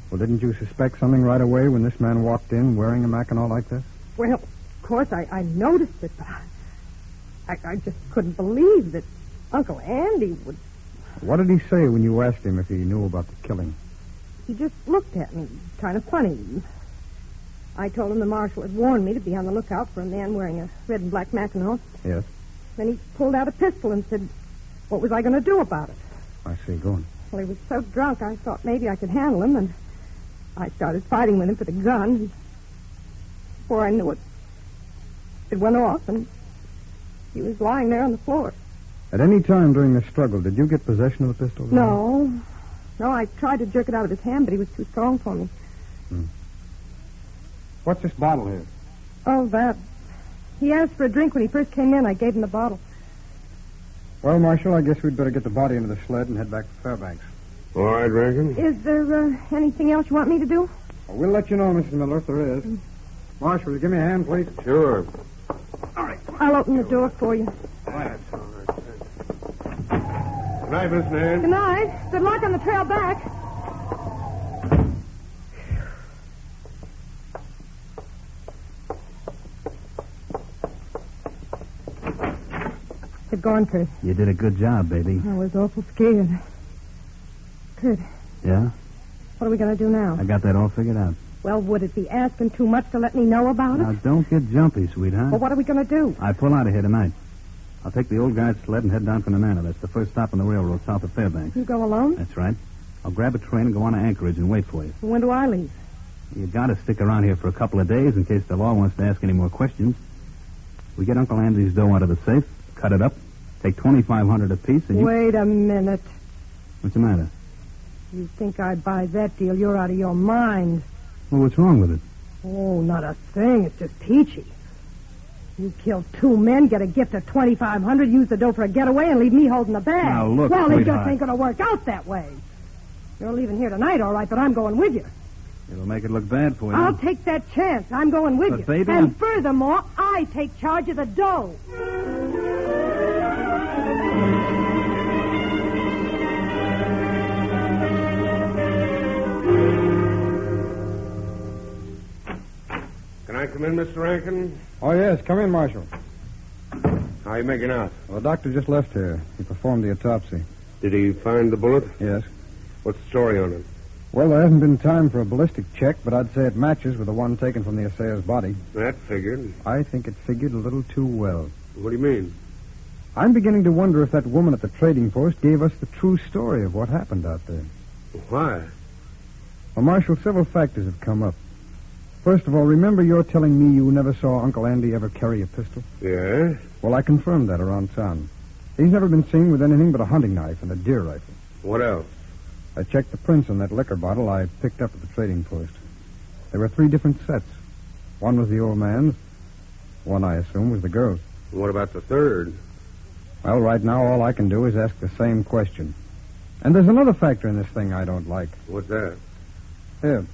Well, didn't you suspect something right away when this man walked in wearing a Mackinaw like this? Well, of course, I noticed it, but I just couldn't believe that Uncle Andy would... What did he say when you asked him if he knew about the killing? He just looked at me, kind of funny. I told him the marshal had warned me to be on the lookout for a man wearing a red and black Mackinaw. Yes. Then he pulled out a pistol and said, what was I going to do about it? I see. Go on. Well, he was so drunk, I thought maybe I could handle him, and I started fighting with him for the gun. Before I knew it, it went off, and he was lying there on the floor. At any time during the struggle, did you get possession of the pistol? No, I tried to jerk it out of his hand, but he was too strong for me. What's this bottle here? Oh, that. He asked for a drink when he first came in. I gave him the bottle. Well, Marshal, I guess we'd better get the body into the sled and head back to Fairbanks. All right, Rankin. Is there anything else you want me to do? Well, we'll let you know, Mrs. Miller, if there is. Marshal, will you give me a hand, please? Sure. All right. I'll open the door for you. Good night, Miss Nan. Good night. Good luck on the trail back. Good going, Kurt. You did a good job, baby. I was awful scared. Kurt. Yeah? What are we going to do now? I got that all figured out. Well, would it be asking too much to let me know about Now, it? don't get jumpy, sweetheart. Well, what are we going to do? I pull out of here tonight. I'll take the old guy's sled and head down for Nenana. That's the first stop on the railroad south of Fairbanks. You go alone? That's right. I'll grab a train and go on to Anchorage and wait for you. When do I leave? You got to stick around here for a couple of days in case the law wants to ask any more questions. We get Uncle Andy's dough out of the safe, cut it up, take $2,500 apiece, and you... Wait a minute. What's the matter? You think I'd buy that deal? You're out of your mind. Well, what's wrong with it? Oh, not a thing. It's just peachy. You killed 2 men, get a gift of $2,500, use the dough for a getaway, and leave me holding the bag. Now, look, well, it just sweetheart. ain't going to work out that way. You're leaving here tonight, all right, but I'm going with you. It'll make it look bad for you. I'll take that chance. I'm going with But, you. baby, and furthermore, I take charge of the dough. Can I come in, Mr. Rankin? Oh, yes. Come in, Marshal. How are you making out? Well, the doctor just left here. He performed the autopsy. Did he find the bullet? Yes. What's the story on it? Well, there hasn't been time for a ballistic check, but I'd say it matches with the one taken from the assayer's body. That figured. I think it figured a little too well. What do you mean? I'm beginning to wonder if that woman at the trading post gave us the true story of what happened out there. Why? Well, Marshal, several factors have come up. First of all, remember you're telling me you never saw Uncle Andy ever carry a pistol? Yes. Well, I confirmed that around town. He's never been seen with anything but a hunting knife and a deer rifle. What else? I checked the prints on that liquor bottle I picked up at the trading post. There were 3 different sets. One was the old man's. One, I assume, was the girl's. What about the third? Well, right now, all I can do is ask the same question. And there's another factor in this thing I don't like. What's that? Here.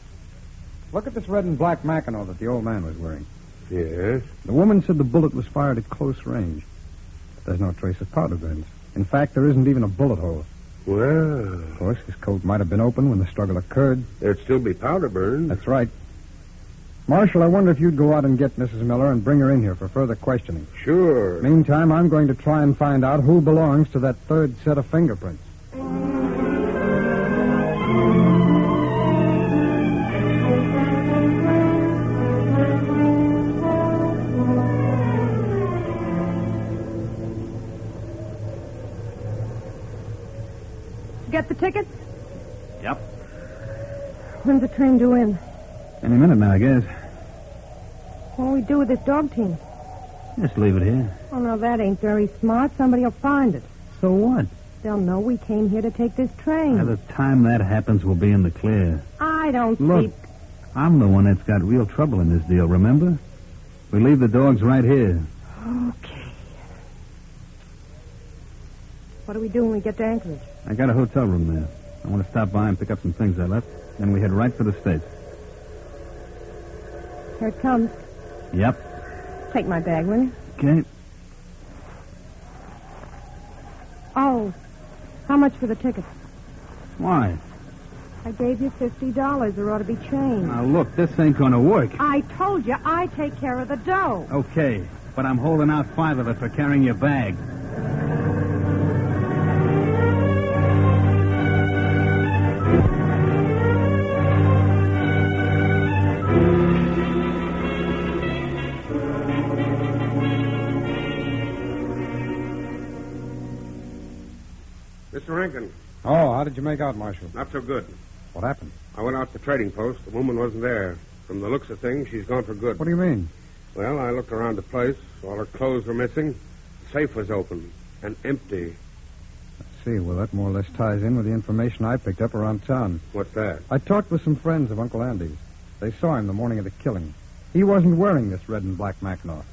Look at this red and black Mackinac that the old man was wearing. Yes? The woman said the bullet was fired at close range. But there's no trace of powder burns. In fact, there isn't even a bullet hole. Well... Of course, his coat might have been open when the struggle occurred. There'd still be powder burns. That's right. Marshal, I wonder if you'd go out and get Mrs. Miller and bring her in here for further questioning. Sure. Meantime, I'm going to try and find out who belongs to that third set of fingerprints. Get the tickets? Yep. When's the train due in? Any minute now, I guess. What'll we do with this dog team? Just leave it here. Oh, no, that ain't very smart. Somebody will find it. So what? They'll know we came here to take this train. By the time that happens, we'll be in the clear. I don't Look, see... I'm the one that's got real trouble in this deal, remember? We leave the dogs right here. Okay. What do we do when we get to Anchorage? I got a hotel room there. I want to stop by and pick up some things I left. Then we head right for the States. Here it comes. Yep. Take my bag, will you? Okay. Oh, how much for the tickets? Why? I gave you $50. There ought to be change. Now, look, this ain't going to work. I told you I take care of the dough. Okay, but I'm holding out 5 of it for carrying your bag. Mr. Rankin. Oh, how did you make out, Marshal? Not so good. What happened? I went out to the trading post. The woman wasn't there. From the looks of things, she's gone for good. What do you mean? Well, I looked around the place. All her clothes were missing. The safe was open and empty. I see. Well, that more or less ties in with the information I picked up around town. What's that? I talked with some friends of Uncle Andy's. They saw him the morning of the killing. He wasn't wearing this red and black Mackinac.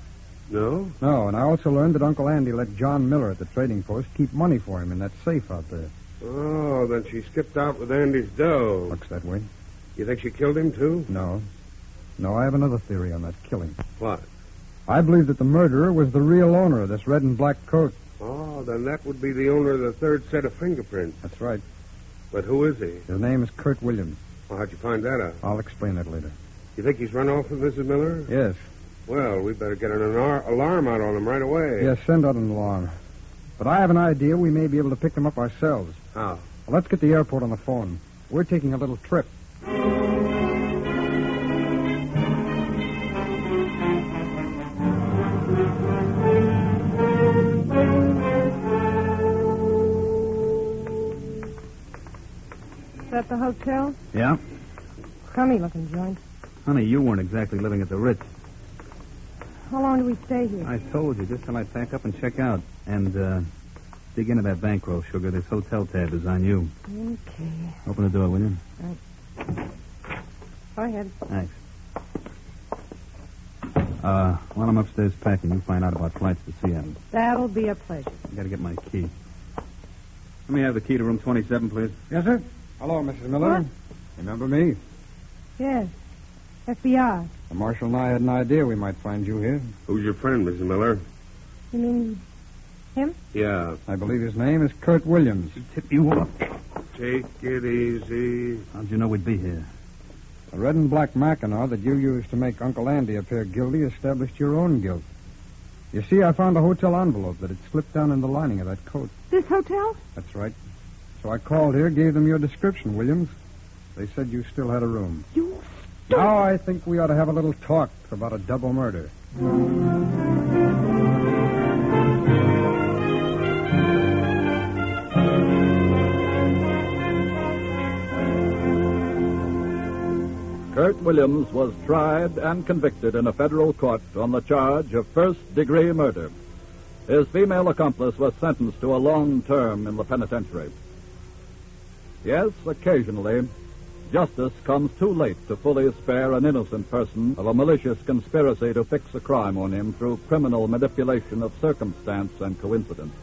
No? No, and I also learned that Uncle Andy let John Miller at the trading post keep money for him in that safe out there. Oh, then she skipped out with Andy's dough. Looks that way. You think she killed him, too? No. No, I have another theory on that killing. What? I believe that the murderer was the real owner of this red and black coat. Oh, then that would be the owner of the third set of fingerprints. That's right. But who is he? His name is Kurt Williams. Well, how'd you find that out? I'll explain that later. You think he's run off with Mrs. Miller? Yes. Well, we better get an alarm out on him right away. Yes, send out an alarm. But I have an idea we may be able to pick them up ourselves. How? Well, let's get the airport on the phone. We're taking a little trip. Is that the hotel? Yeah? Crummy looking joint. Honey, you weren't exactly living at the Ritz. How long do we stay here? I told you, just till I pack up and check out. And, dig into that bankroll, sugar. This hotel tab is on you. Okay. Open the door, will you? Right. Go ahead. Thanks. While I'm upstairs packing, you find out about flights to Seattle. That'll be a pleasure. I gotta get my key. Let me have the key to room 27, please. Yes, sir. Hello, Mrs. Miller. What? Remember me? Yes. FBI. The marshal and I had an idea we might find you here. Who's your friend, Mrs. Miller? You mean him? Yeah. I believe his name is Kurt Williams. He tip you off. Take it easy. How'd you know we'd be here? The red and black Mackinac that you used to make Uncle Andy appear guilty established your own guilt. You see, I found a hotel envelope that had slipped down in the lining of that coat. This hotel? That's right. So I called here, gave them your description, Williams. They said you still had a room. You Now I think we ought to have a little talk about a double murder. Kurt Williams was tried and convicted in a federal court on the charge of first-degree murder. His female accomplice was sentenced to a long term in the penitentiary. Yes, occasionally, justice comes too late to fully spare an innocent person of a malicious conspiracy to fix a crime on him through criminal manipulation of circumstance and coincidence.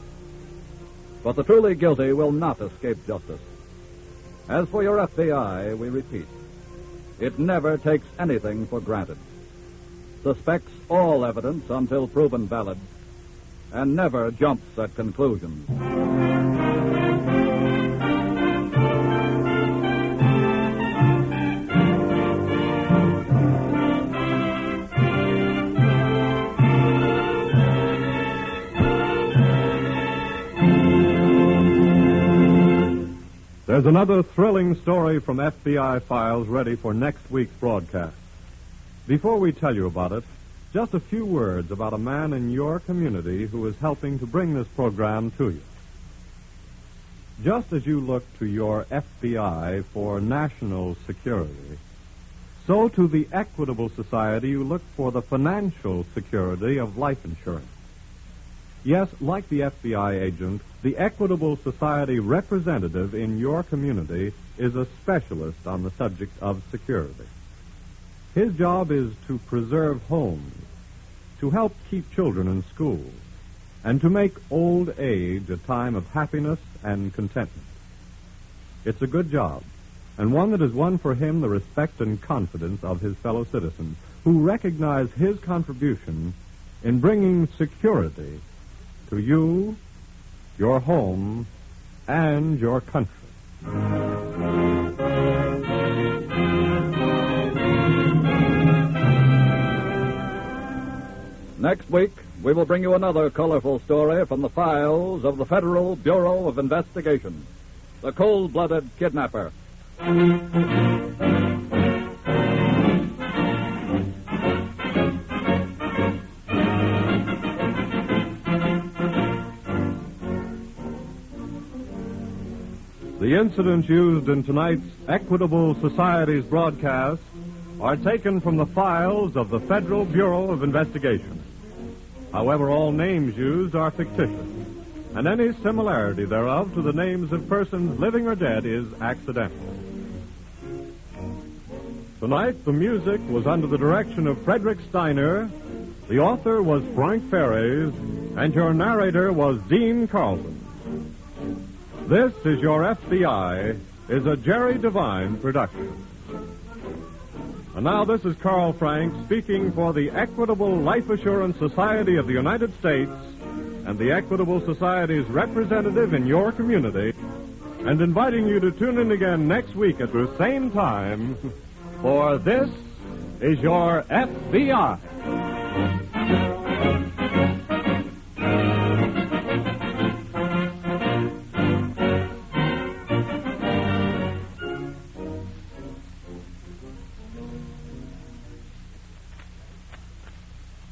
But the truly guilty will not escape justice. As for your FBI, we repeat, it never takes anything for granted, suspects all evidence until proven valid, and never jumps at conclusions. There's another thrilling story from FBI files ready for next week's broadcast. Before we tell you about it, just a few words about a man in your community who is helping to bring this program to you. Just as you look to your FBI for national security, so to the Equitable Society you look for the financial security of life insurance. Yes, like the FBI agent, the Equitable Society representative in your community is a specialist on the subject of security. His job is to preserve homes, to help keep children in school, and to make old age a time of happiness and contentment. It's a good job, and one that has won for him the respect and confidence of his fellow citizens, who recognize his contribution in bringing security to you, your home, and your country. Next week, we will bring you another colorful story from the files of the Federal Bureau of Investigation, the Cold-Blooded Kidnapper. The incidents used in tonight's Equitable Society's broadcast are taken from the files of the Federal Bureau of Investigation. However, all names used are fictitious, and any similarity thereof to the names of persons living or dead is accidental. Tonight, the music was under the direction of Frederick Steiner, the author was Frank Ferries, and your narrator was Dean Carlton. This is Your FBI is a Jerry Devine production. And now this is Carl Frank speaking for the Equitable Life Assurance Society of the United States and the Equitable Society's representative in your community, and inviting you to tune in again next week at the same time for This is Your FBI.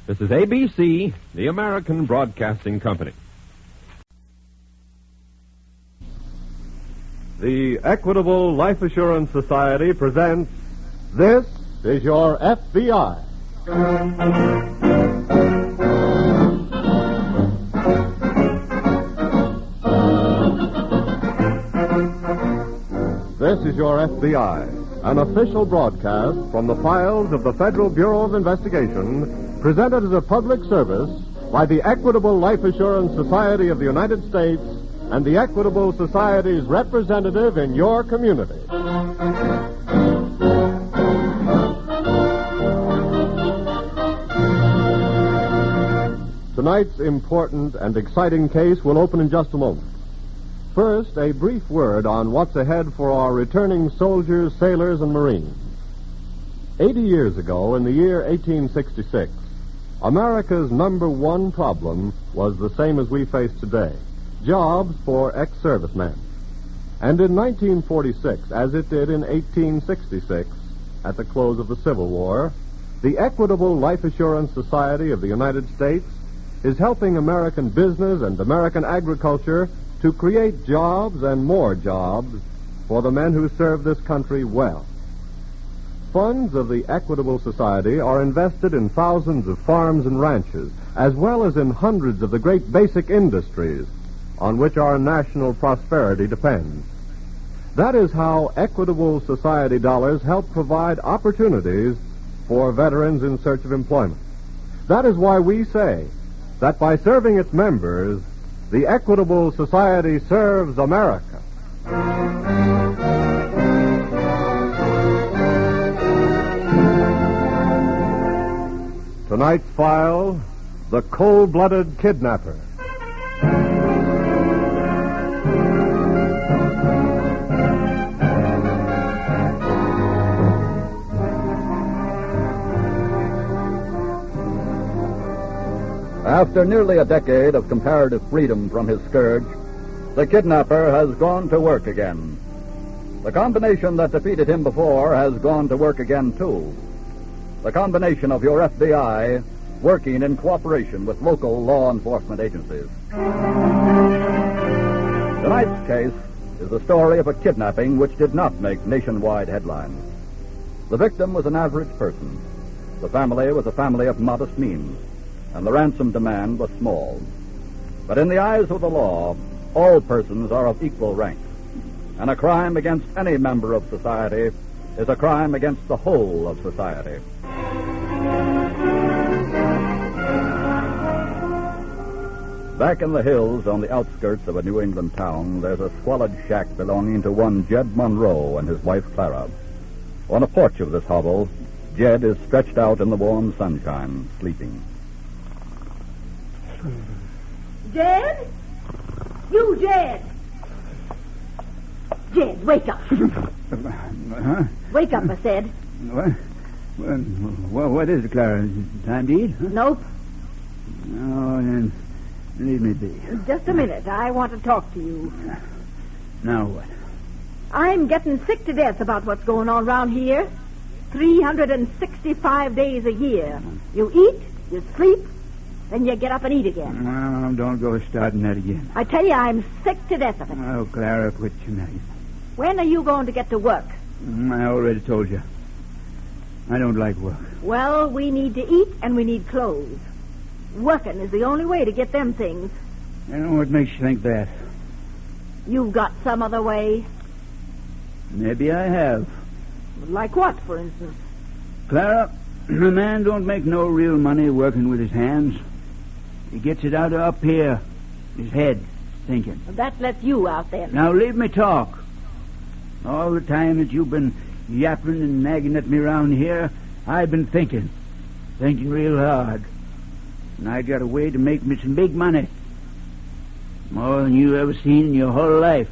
This is ABC, the American Broadcasting Company. The Equitable Life Assurance Society presents This is Your FBI. This is Your FBI, an official broadcast from the files of the Federal Bureau of Investigation, presented as a public service by the Equitable Life Assurance Society of the United States and the Equitable Society's representative in your community. Tonight's important and exciting case will open in just a moment. First, a brief word on what's ahead for our returning soldiers, sailors, and Marines. 80 years ago, in the year 1866, America's number one problem was the same as we face today: jobs for ex-servicemen. And in 1946, as it did in 1866, at the close of the Civil War, the Equitable Life Assurance Society of the United States is helping American business and American agriculture to create jobs and more jobs for the men who serve this country well. Funds of the Equitable Society are invested in thousands of farms and ranches, as well as in hundreds of the great basic industries on which our national prosperity depends. That is how Equitable Society dollars help provide opportunities for veterans in search of employment. That is why we say that by serving its members, The Equitable Society serves America. Tonight's file, The Cold-Blooded Kidnapper. After nearly a decade of comparative freedom from his scourge, the kidnapper has gone to work again. The combination that defeated him before has gone to work again, too. The combination of your FBI working in cooperation with local law enforcement agencies. Tonight's case is the story of a kidnapping which did not make nationwide headlines. The victim was an average person. The family was a family of modest means, and the ransom demand was small. But in the eyes of the law, all persons are of equal rank, and a crime against any member of society is a crime against the whole of society. Back in the hills on the outskirts of a New England town, there's a squalid shack belonging to one Jed Monroe and his wife Clara. On a porch of this hovel, Jed is stretched out in the warm sunshine, sleeping. Jed? You, Jed! Jed, wake up. Huh? Wake up, I said. What is it, Clara? Time to eat? Huh? Nope. Oh, then leave me be. Just a minute. I want to talk to you. Now what? I'm getting sick to death about what's going on around here. 365 days a year. You eat, you sleep, then you get up and eat again. Well, don't go starting that again. I tell you, I'm sick to death of it. Oh, Clara, quit tonight. When are you going to get to work? I already told you. I don't like work. Well, we need to eat and we need clothes. Working is the only way to get them things. I know what makes you think that. You've got some other way? Maybe I have. Like what, for instance? Clara, a man don't make no real money working with his hands. He gets it out of up here, his head, thinking. That lets you out then. Now leave me talk. All the time that you've been yapping and nagging at me around here, I've been thinking real hard. And I got a way to make me some big money. More than you ever seen in your whole life.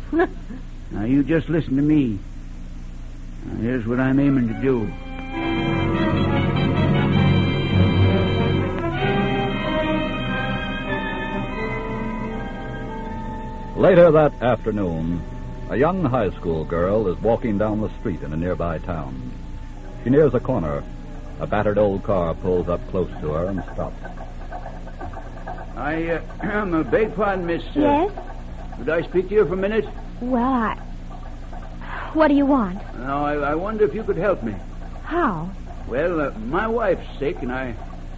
Now you just listen to me. Now, here's what I'm aiming to do. Later that afternoon, a young high school girl is walking down the street in a nearby town. She nears a corner. A battered old car pulls up close to her and stops. I beg pardon, miss. Yes? Could I speak to you for a minute? Well, what do you want? Now, I wonder if you could help me. How? Well, my wife's sick, and I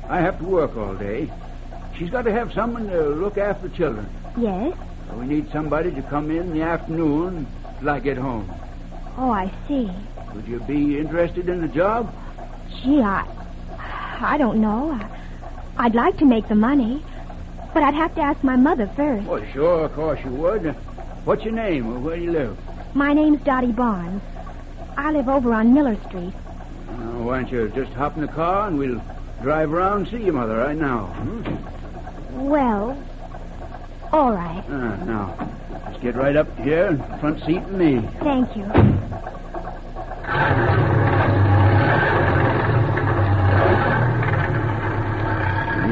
have to work all day. She's got to have someone to look after the children. Yes? So we need somebody to come in the afternoon till I get home. Oh, I see. Would you be interested in the job? Gee, I don't know. I'd like to make the money, but I'd have to ask my mother first. Well, sure, of course you would. What's your name, or where do you live? My name's Dottie Barnes. I live over on Miller Street. Why don't you just hop in the car and we'll drive around and see your mother right now. Well, all right. Now, just get right up here in the front seat with me. Thank you.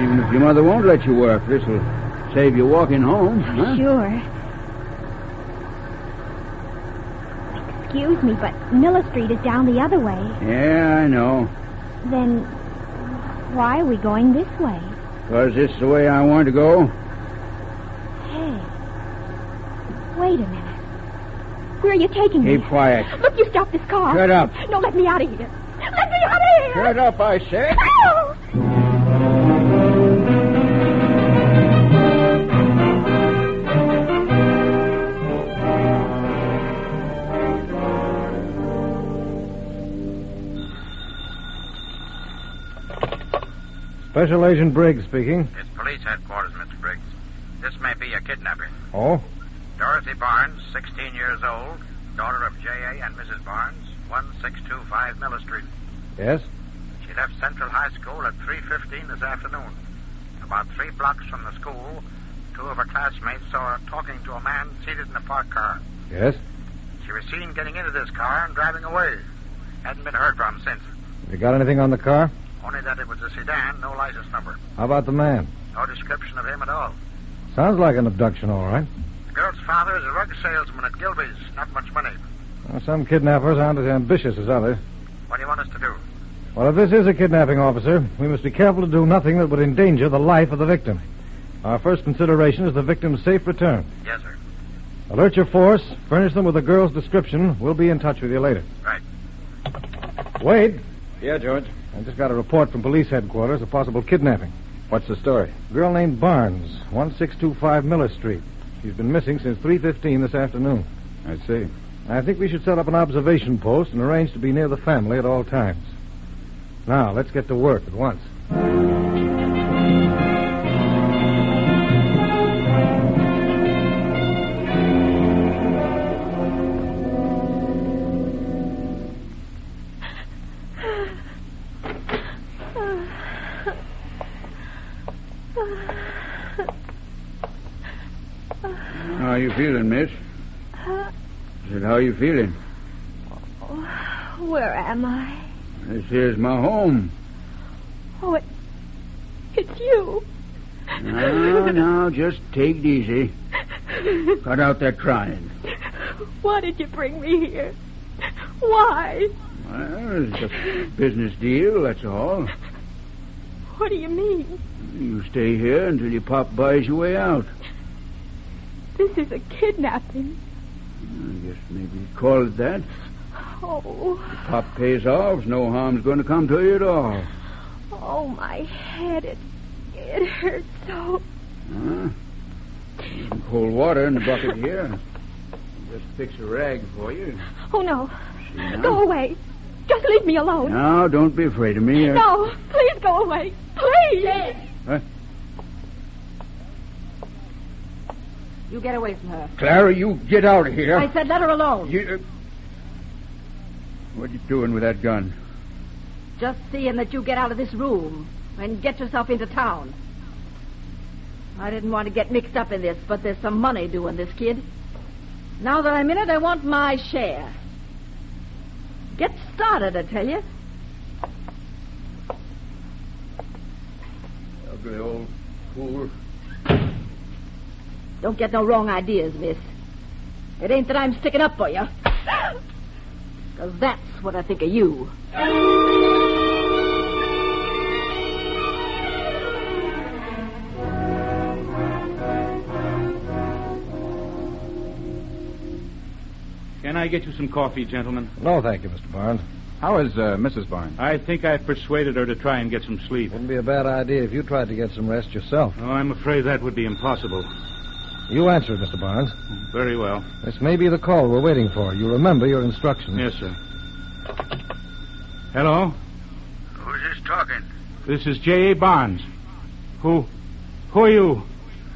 Even if your mother won't let you work, this'll save you walking home. Huh? Sure. Excuse me, but Miller Street is down the other way. Yeah, I know. Then why are we going this way? Because this is the way I want to go. Hey, wait a minute. Where are you taking me? Keep quiet. Look, you stop this car. Shut up. No, let me out of here. Let me out of here. Shut up, I said. Oh! Special Agent Briggs speaking. It's police headquarters, Mr. Briggs. This may be a kidnapper. Oh? Dorothy Barnes, 16 years old, daughter of J.A. and Mrs. Barnes, 1625 Miller Street. Yes? She left Central High School at 3:15 this afternoon. About 3 blocks from the school, 2 of her classmates saw her talking to a man seated in a parked car. Yes? She was seen getting into this car and driving away. Hadn't been heard from since. You got anything on the car? Only that it was a sedan, no license number. How about the man? No description of him at all. Sounds like an abduction, all right. The girl's father is a rug salesman at Gilby's. Not much money. Well, some kidnappers aren't as ambitious as others. What do you want us to do? Well, if this is a kidnapping, officer, we must be careful to do nothing that would endanger the life of the victim. Our first consideration is the victim's safe return. Yes, sir. Alert your force. Furnish them with the girl's description. We'll be in touch with you later. Right. Wade. Yeah, George? I just got a report from police headquarters of possible kidnapping. What's the story? A girl named Barnes, 1625 Miller Street. She's been missing since 3:15 this afternoon. I see. I think we should set up an observation post and arrange to be near the family at all times. Now, let's get to work at once. How you feeling, miss? I said, how you feeling? Where am I? This here's my home. Oh, it's you. Now, just take it easy. Cut out that crying. Why did you bring me here? Why? Well, it's a business deal, that's all. What do you mean? You stay here until your pop buys your way out. This is a kidnapping. I guess maybe you'd call it that. Oh. If pop pays off, no harm's going to come to you at all. Oh, my head. It hurts so. Huh? There's some cold water in the bucket here. I'll just fix a rag for you. Oh, no. Go away. Just leave me alone. Now, don't be afraid of me. No, please go away. Please. Huh? You get away from her. Clara, you get out of here. I said let her alone. What are you doing with that gun? Just seeing that you get out of this room and get yourself into town. I didn't want to get mixed up in this, but there's some money due on this, kid. Now that I'm in it, I want my share. Get started, I tell you. Ugly old fool. Don't get no wrong ideas, miss. It ain't that I'm sticking up for you. Because that's what I think of you. Can I get you some coffee, gentlemen? No, thank you, Mr. Barnes. How is Mrs. Barnes? I think I've persuaded her to try and get some sleep. Wouldn't be a bad idea if you tried to get some rest yourself. Oh, I'm afraid that would be impossible. You answer it, Mr. Barnes. Very well. This may be the call we're waiting for. You remember your instructions. Yes, sir. Hello? Who's this talking? This is J.A. Barnes. Who are you?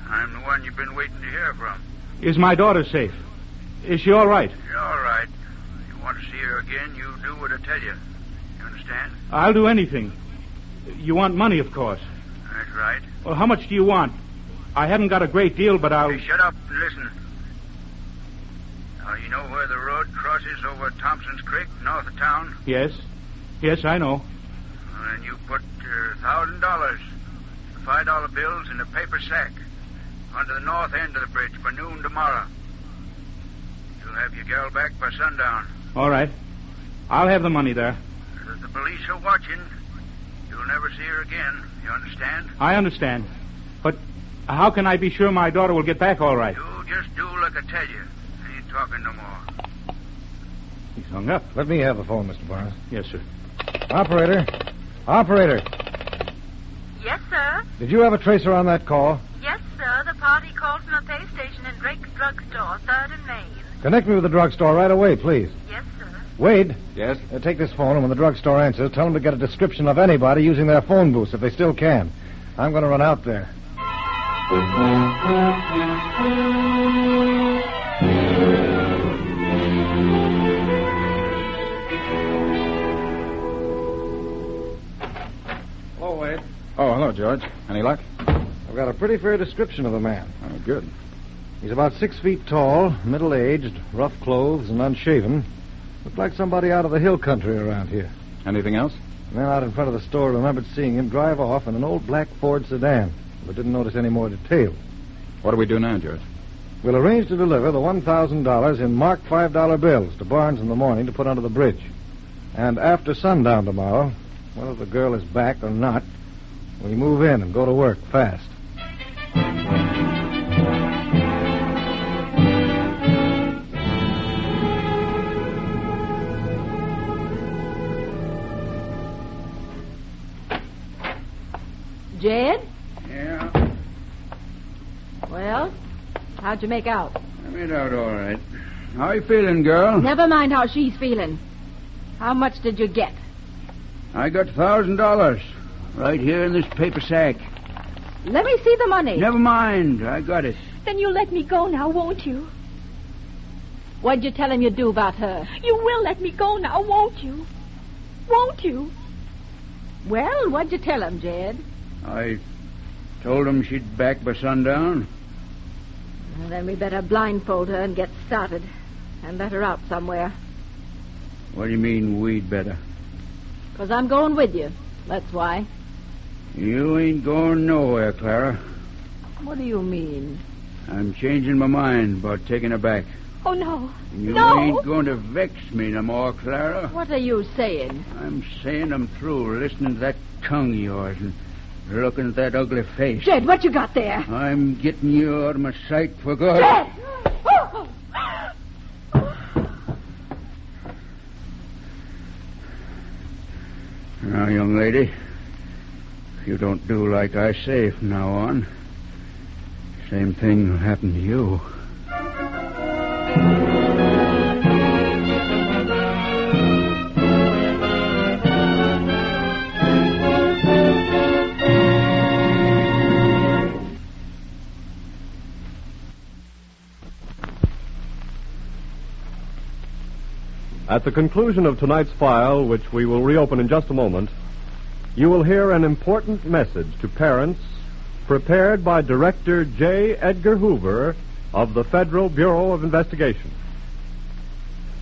I'm the one you've been waiting to hear from. Is my daughter safe? Is she all right? You're all right. You want to see her again, you do what I tell you. You understand? I'll do anything. You want money, of course. That's right. Well, how much do you want? I haven't got a great deal, but I'll... Hey, shut up and listen. Now, you know where the road crosses over Thompson's Creek, north of town? Yes. Yes, I know. Well, then you put $1,000, the $5 bills in a paper sack onto the north end of the bridge by noon tomorrow. You'll have your gal back by sundown. All right. I'll have the money there. If the police are watching, you'll never see her again. You understand? I understand. But how can I be sure my daughter will get back all right? You just do like I tell you. I ain't talking no more. He's hung up. Let me have the phone, Mr. Barnes. Yes, sir. Operator. Operator. Yes, sir. Did you have a tracer on that call? Yes, sir. The party called from a pay station in Drake's Drugstore, 3rd and Main. Connect me with the drugstore right away, please. Yes, sir. Wade. Yes? Take this phone, and when the drugstore answers, tell them to get a description of anybody using their phone booths, if they still can. I'm going to run out there. Hello, Wade. Oh, hello, George. Any luck? I've got a pretty fair description of the man. Oh, good. He's about 6 feet tall, middle-aged, rough clothes, and unshaven. Looked like somebody out of the hill country around here. Anything else? The man out in front of the store remembered seeing him drive off in an old black Ford sedan, but didn't notice any more detail. What do we do now, George? We'll arrange to deliver the $1,000 in marked $5 bills to Barnes in the morning to put under the bridge. And after sundown tomorrow, whether the girl is back or not, we move in and go to work fast. Jed? Yeah? Well, how'd you make out? I made out all right. How you feeling, girl? Never mind how she's feeling. How much did you get? I got $1,000 right here in this paper sack. Let me see the money. Never mind. I got it. Then you'll let me go now, won't you? What'd you tell him you'd do about her? You will let me go now, won't you? Won't you? Well, what'd you tell him, Jed? I told him she'd back by sundown. Well, then we better blindfold her and get started. And let her out somewhere. What do you mean, we'd better? 'Cause I'm going with you. That's why. You ain't going nowhere, Clara. What do you mean? I'm changing my mind about taking her back. Oh, no. You No! ain't going to vex me no more, Clara. What are you saying? I'm saying I'm through listening to that tongue of yours and looking at that ugly face. Jed, what you got there? I'm getting you out of my sight for good. Jed! Now, young lady, if you don't do like I say from now on, same thing will happen to you. At the conclusion of tonight's file, which we will reopen in just a moment, you will hear an important message to parents prepared by Director J. Edgar Hoover of the Federal Bureau of Investigation.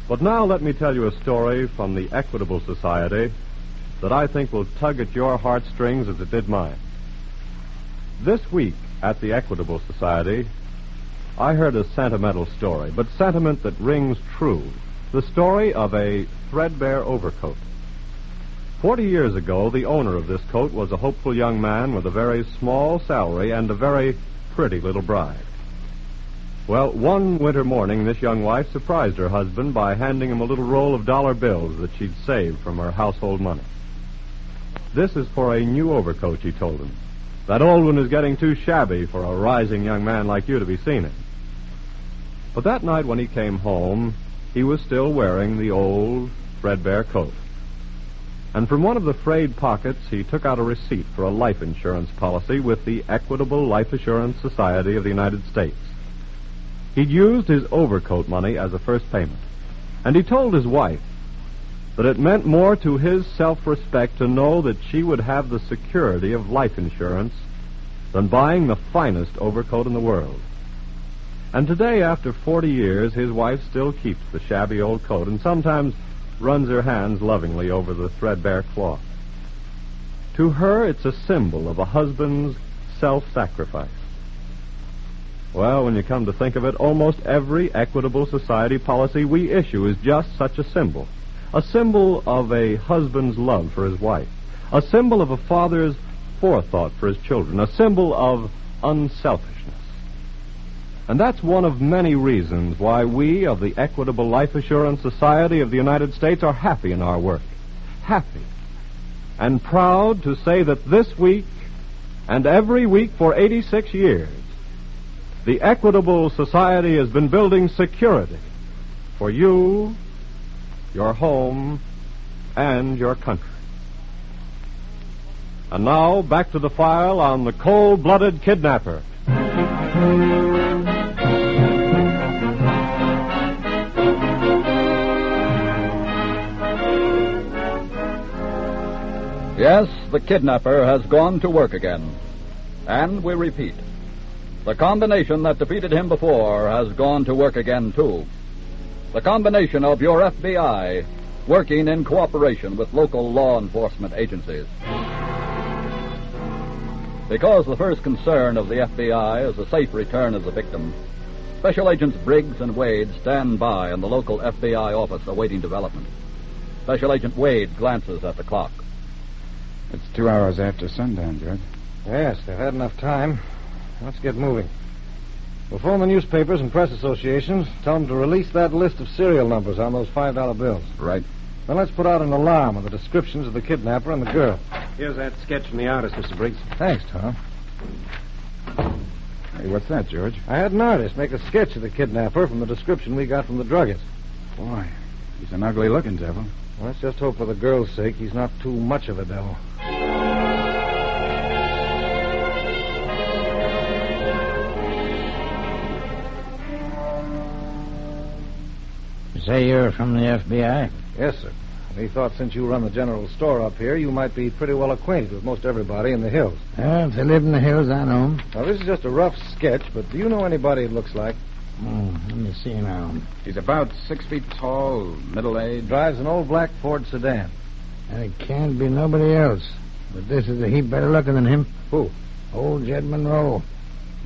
But now let me tell you a story from the Equitable Society that I think will tug at your heartstrings as it did mine. This week at the Equitable Society, I heard a sentimental story, but sentiment that rings true. The story of a threadbare overcoat. 40 years ago, the owner of this coat was a hopeful young man with a very small salary and a very pretty little bride. Well, one winter morning, this young wife surprised her husband by handing him a little roll of dollar bills that she'd saved from her household money. This is for a new overcoat, she told him. That old one is getting too shabby for a rising young man like you to be seen in. But that night when he came home, he was still wearing the old, threadbare coat. And from one of the frayed pockets, he took out a receipt for a life insurance policy with the Equitable Life Assurance Society of the United States. He'd used his overcoat money as a first payment. And he told his wife that it meant more to his self-respect to know that she would have the security of life insurance than buying the finest overcoat in the world. And today, after 40 years, his wife still keeps the shabby old coat and sometimes runs her hands lovingly over the threadbare cloth. To her, it's a symbol of a husband's self-sacrifice. Well, when you come to think of it, almost every Equitable Society policy we issue is just such a symbol of a husband's love for his wife, a symbol of a father's forethought for his children, a symbol of unselfishness. And that's one of many reasons why we of the Equitable Life Assurance Society of the United States are happy in our work. Happy. And proud to say that this week and every week for 86 years, the Equitable Society has been building security for you, your home, and your country. And now, back to the file on the Cold-Blooded Kidnapper. Yes, the kidnapper has gone to work again. And we repeat, the combination that defeated him before has gone to work again, too. The combination of your FBI working in cooperation with local law enforcement agencies. Because the first concern of the FBI is the safe return of the victim, Special Agents Briggs and Wade stand by in the local FBI office awaiting development. Special Agent Wade glances at the clock. It's 2 hours after sundown, George. Yes, they've had enough time. Let's get moving. We'll phone the newspapers and press associations, tell them to release that list of serial numbers on those $5 bills. Right. Then let's put out an alarm with the descriptions of the kidnapper and the girl. Here's that sketch from the artist, Mr. Briggs. Thanks, Tom. Hey, what's that, George? I had an artist make a sketch of the kidnapper from the description we got from the druggist. Boy, he's an ugly-looking devil. Well, let's just hope for the girl's sake he's not too much of a devil. Say you're from the FBI? Yes, sir. We thought since you run the general store up here, you might be pretty well acquainted with most everybody in the hills. Well, if they live in the hills, I know 'em. Now, this is just a rough sketch, but do you know anybody it looks like? Let me see now. He's about 6 feet tall, middle-aged. Drives an old black Ford sedan. It can't be nobody else. But this is a heap better looking than him. Who? Old Jed Monroe.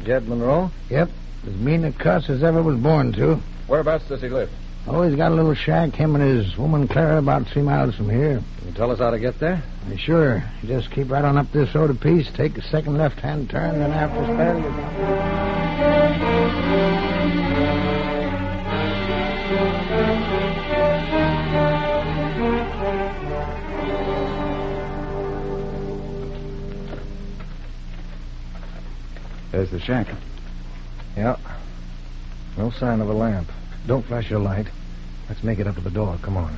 Jed Monroe? Yep. As mean a cuss as ever was born to. Whereabouts does he live? Oh, he's got a little shack, him and his woman Clara, about 3 miles from here. Can you tell us how to get there? Sure. You just keep right on up this road a piece, take a second left-hand turn, then after a spell, you There's the shack. Yeah. No sign of a lamp. Don't flash your light. Let's make it up to the door. Come on.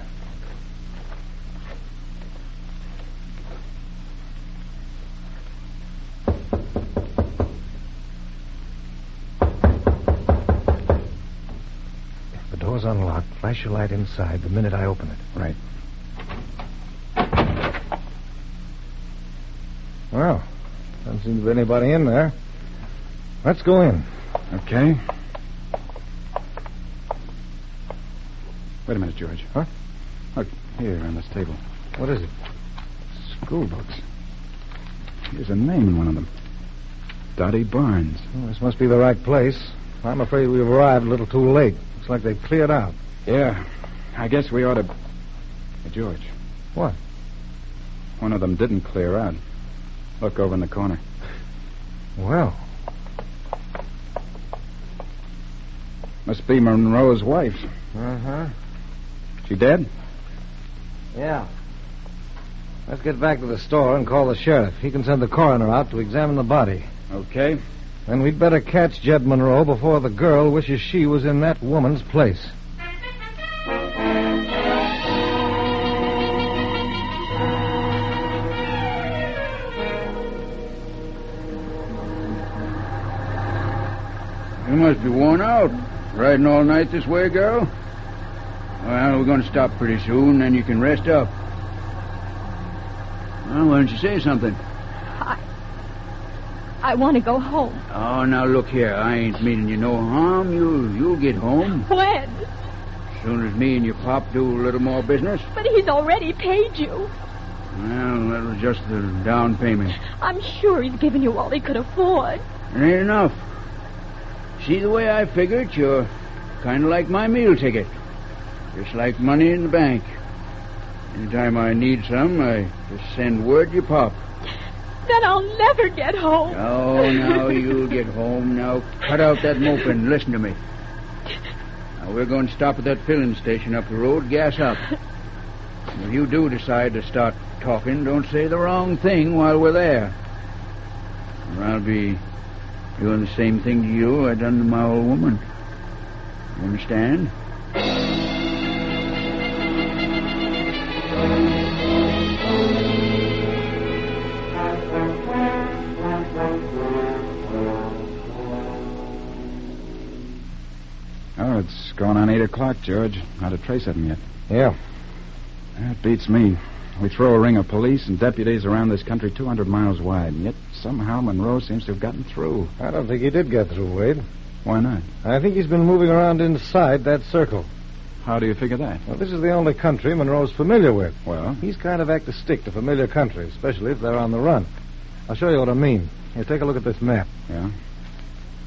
If the door's unlocked, flash your light inside the minute I open it. Right. Well, doesn't seem to be anybody in there. Let's go in. Okay. Wait a minute, George. Huh? Look, here on this table. What is it? School books. Here's a name in one of them. Dottie Barnes. Well, this must be the right place. I'm afraid we've arrived a little too late. Looks like they've cleared out. Yeah. I guess we ought to... Hey, George. What? One of them didn't clear out. Look over in the corner. Well. Must be Monroe's wife. Uh-huh. She dead? Yeah. Let's get back to the store and call the sheriff. He can send the coroner out to examine the body. Okay. Then we'd better catch Jed Monroe before the girl wishes she was in that woman's place. You must be worn out. Riding all night this way, girl? Well, we're going to stop pretty soon, then you can rest up. Well, why don't you say something? I want to go home. Oh, now look here. I ain't meaning you no harm. You'll get home. When? As soon as me and your pop do a little more business. But he's already paid you. Well, that was just the down payment. I'm sure he's given you all he could afford. It ain't enough. See, the way I figure it, you're kind of like my meal ticket. Just like money in the bank. Anytime I need some, I just send word to your pop. Then I'll never get home. Oh, now you'll get home. Now cut out that moping and listen to me. Now we're going to stop at that filling station up the road, gas up. If you do decide to start talking, don't say the wrong thing while we're there. Or I'll be doing the same thing to you I done to my old woman. You understand? going on 8 o'clock, George. Not a trace of him yet. Yeah. That beats me. We throw a ring of police and deputies around this country 200 miles wide, and yet somehow Monroe seems to have gotten through. I don't think he did get through, Wade. Why not? I think he's been moving around inside that circle. How do you figure that? Well, this is the only country Monroe's familiar with. Well? He's kind of apt to stick to familiar country, especially if they're on the run. I'll show you what I mean. Here, take a look at this map. Yeah?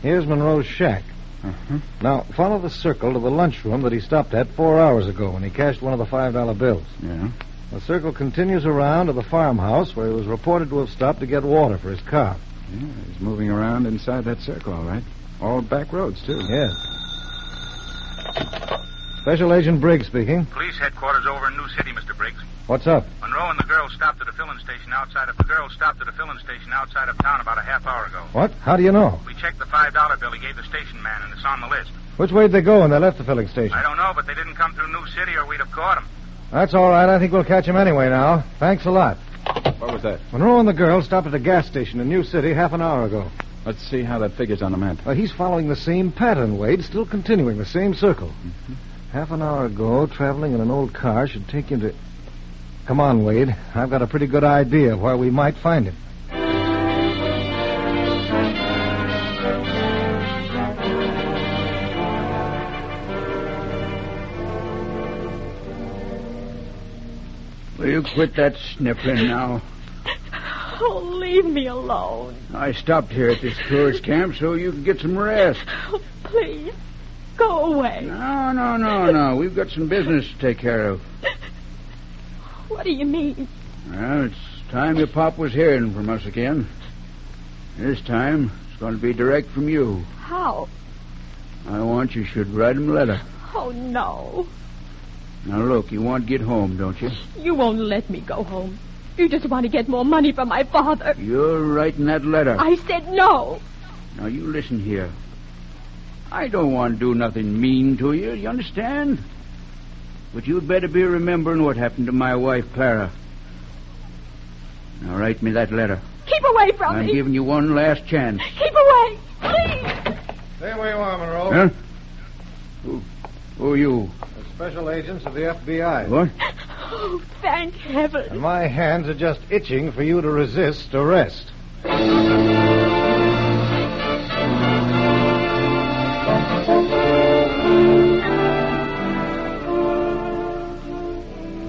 Here's Monroe's shack. Uh-huh. Now, follow the circle to the lunchroom that he stopped at 4 hours ago when he cashed one of the $5 bills. Yeah? The circle continues around to the farmhouse where he was reported to have stopped to get water for his car. Yeah, he's moving around inside that circle, all right. All back roads, too. Yes. Special Agent Briggs speaking. Police headquarters over in New City, Mr. Briggs. What's up? Monroe and the girl stopped at a filling station outside of town about a half hour ago. What? How do you know? We checked the $5 bill he gave the station man, and it's on the list. Which way did they go when they left the filling station? I don't know, but they didn't come through New City or we'd have caught them. That's all right. I think we'll catch him anyway now. Thanks a lot. What was that? Monroe and the girl stopped at a gas station in New City half an hour ago. Let's see how that figures on the map. He's following the same pattern, Wade, still continuing the same circle. Mm-hmm. Half an hour ago, traveling in an old car should take him to... Come on, Wade. I've got a pretty good idea of where we might find him. Will you quit that sniffling now? Oh, leave me alone. I stopped here at this tourist camp so you could get some rest. Oh, please, go away. No. We've got some business to take care of. What do you mean? Well, it's time your pop was hearing from us again. This time, it's going to be direct from you. How? I want you should write him a letter. Oh, no. Now, look, you want to get home, don't you? You won't let me go home. You just want to get more money from my father. You're writing that letter. I said no. Now, you listen here. I don't want to do nothing mean to you, you understand? But you'd better be remembering what happened to my wife, Clara. Now, write me that letter. Keep away from me. I'm giving you one last chance. Keep away, please. Stay where you are, Monroe. Huh? Who are you? The special agents of the FBI. What? Oh, thank heaven. And my hands are just itching for you to resist arrest.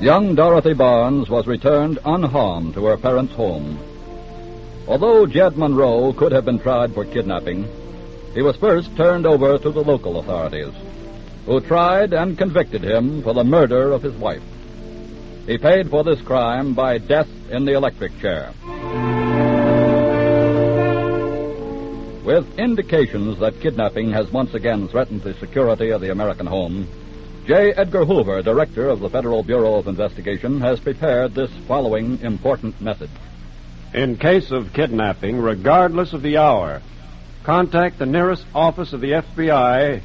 Young Dorothy Barnes was returned unharmed to her parents' home. Although Jed Monroe could have been tried for kidnapping, he was first turned over to the local authorities, who tried and convicted him for the murder of his wife. He paid for this crime by death in the electric chair. With indications that kidnapping has once again threatened the security of the American home, J. Edgar Hoover, director of the Federal Bureau of Investigation, has prepared this following important message. In case of kidnapping, regardless of the hour, contact the nearest office of the FBI,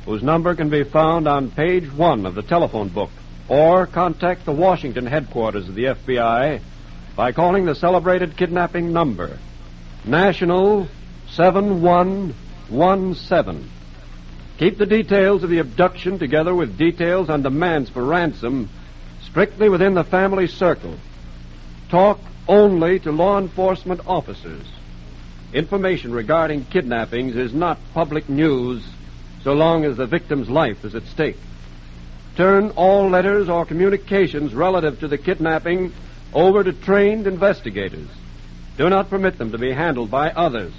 whose number can be found on page 1 of the telephone book, or contact the Washington headquarters of the FBI by calling the celebrated kidnapping number, National 7117. Keep the details of the abduction together with details on demands for ransom strictly within the family circle. Talk only to law enforcement officers. Information regarding kidnappings is not public news so long as the victim's life is at stake. Turn all letters or communications relative to the kidnapping over to trained investigators. Do not permit them to be handled by others.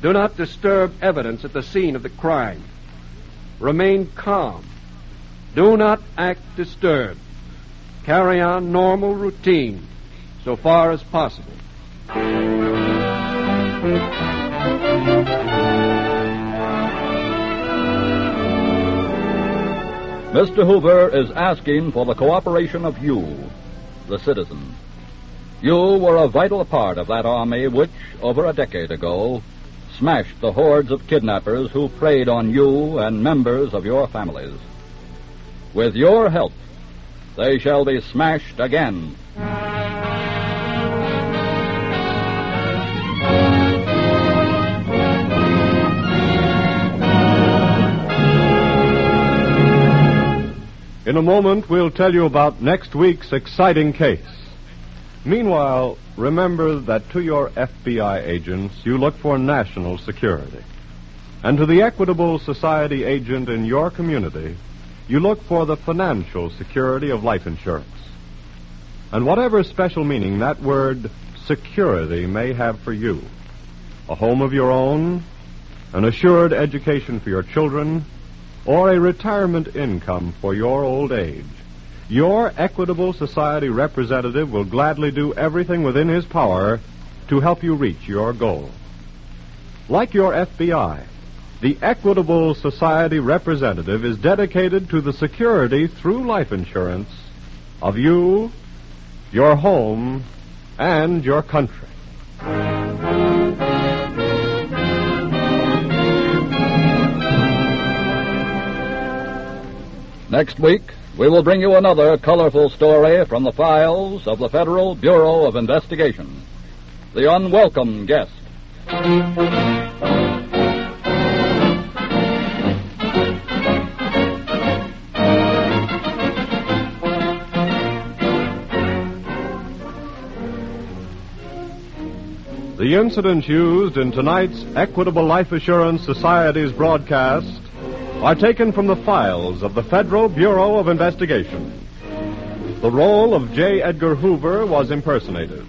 Do not disturb evidence at the scene of the crime. Remain calm. Do not act disturbed. Carry on normal routine so far as possible. Mr. Hoover is asking for the cooperation of you, the citizen. You were a vital part of that army which, over a decade ago, smashed the hordes of kidnappers who preyed on you and members of your families. With your help, they shall be smashed again. In a moment, we'll tell you about next week's exciting case. Meanwhile, remember that to your FBI agents, you look for national security. And to the Equitable Society agent in your community, you look for the financial security of life insurance. And whatever special meaning that word security may have for you, a home of your own, an assured education for your children, or a retirement income for your old age, your Equitable Society representative will gladly do everything within his power to help you reach your goal. Like your FBI, the Equitable Society representative is dedicated to the security through life insurance of you, your home, and your country. Next week, we will bring you another colorful story from the files of the Federal Bureau of Investigation. The Unwelcome Guest. The incidents used in tonight's Equitable Life Assurance Society's broadcast are taken from the files of the Federal Bureau of Investigation. The role of J. Edgar Hoover was impersonated,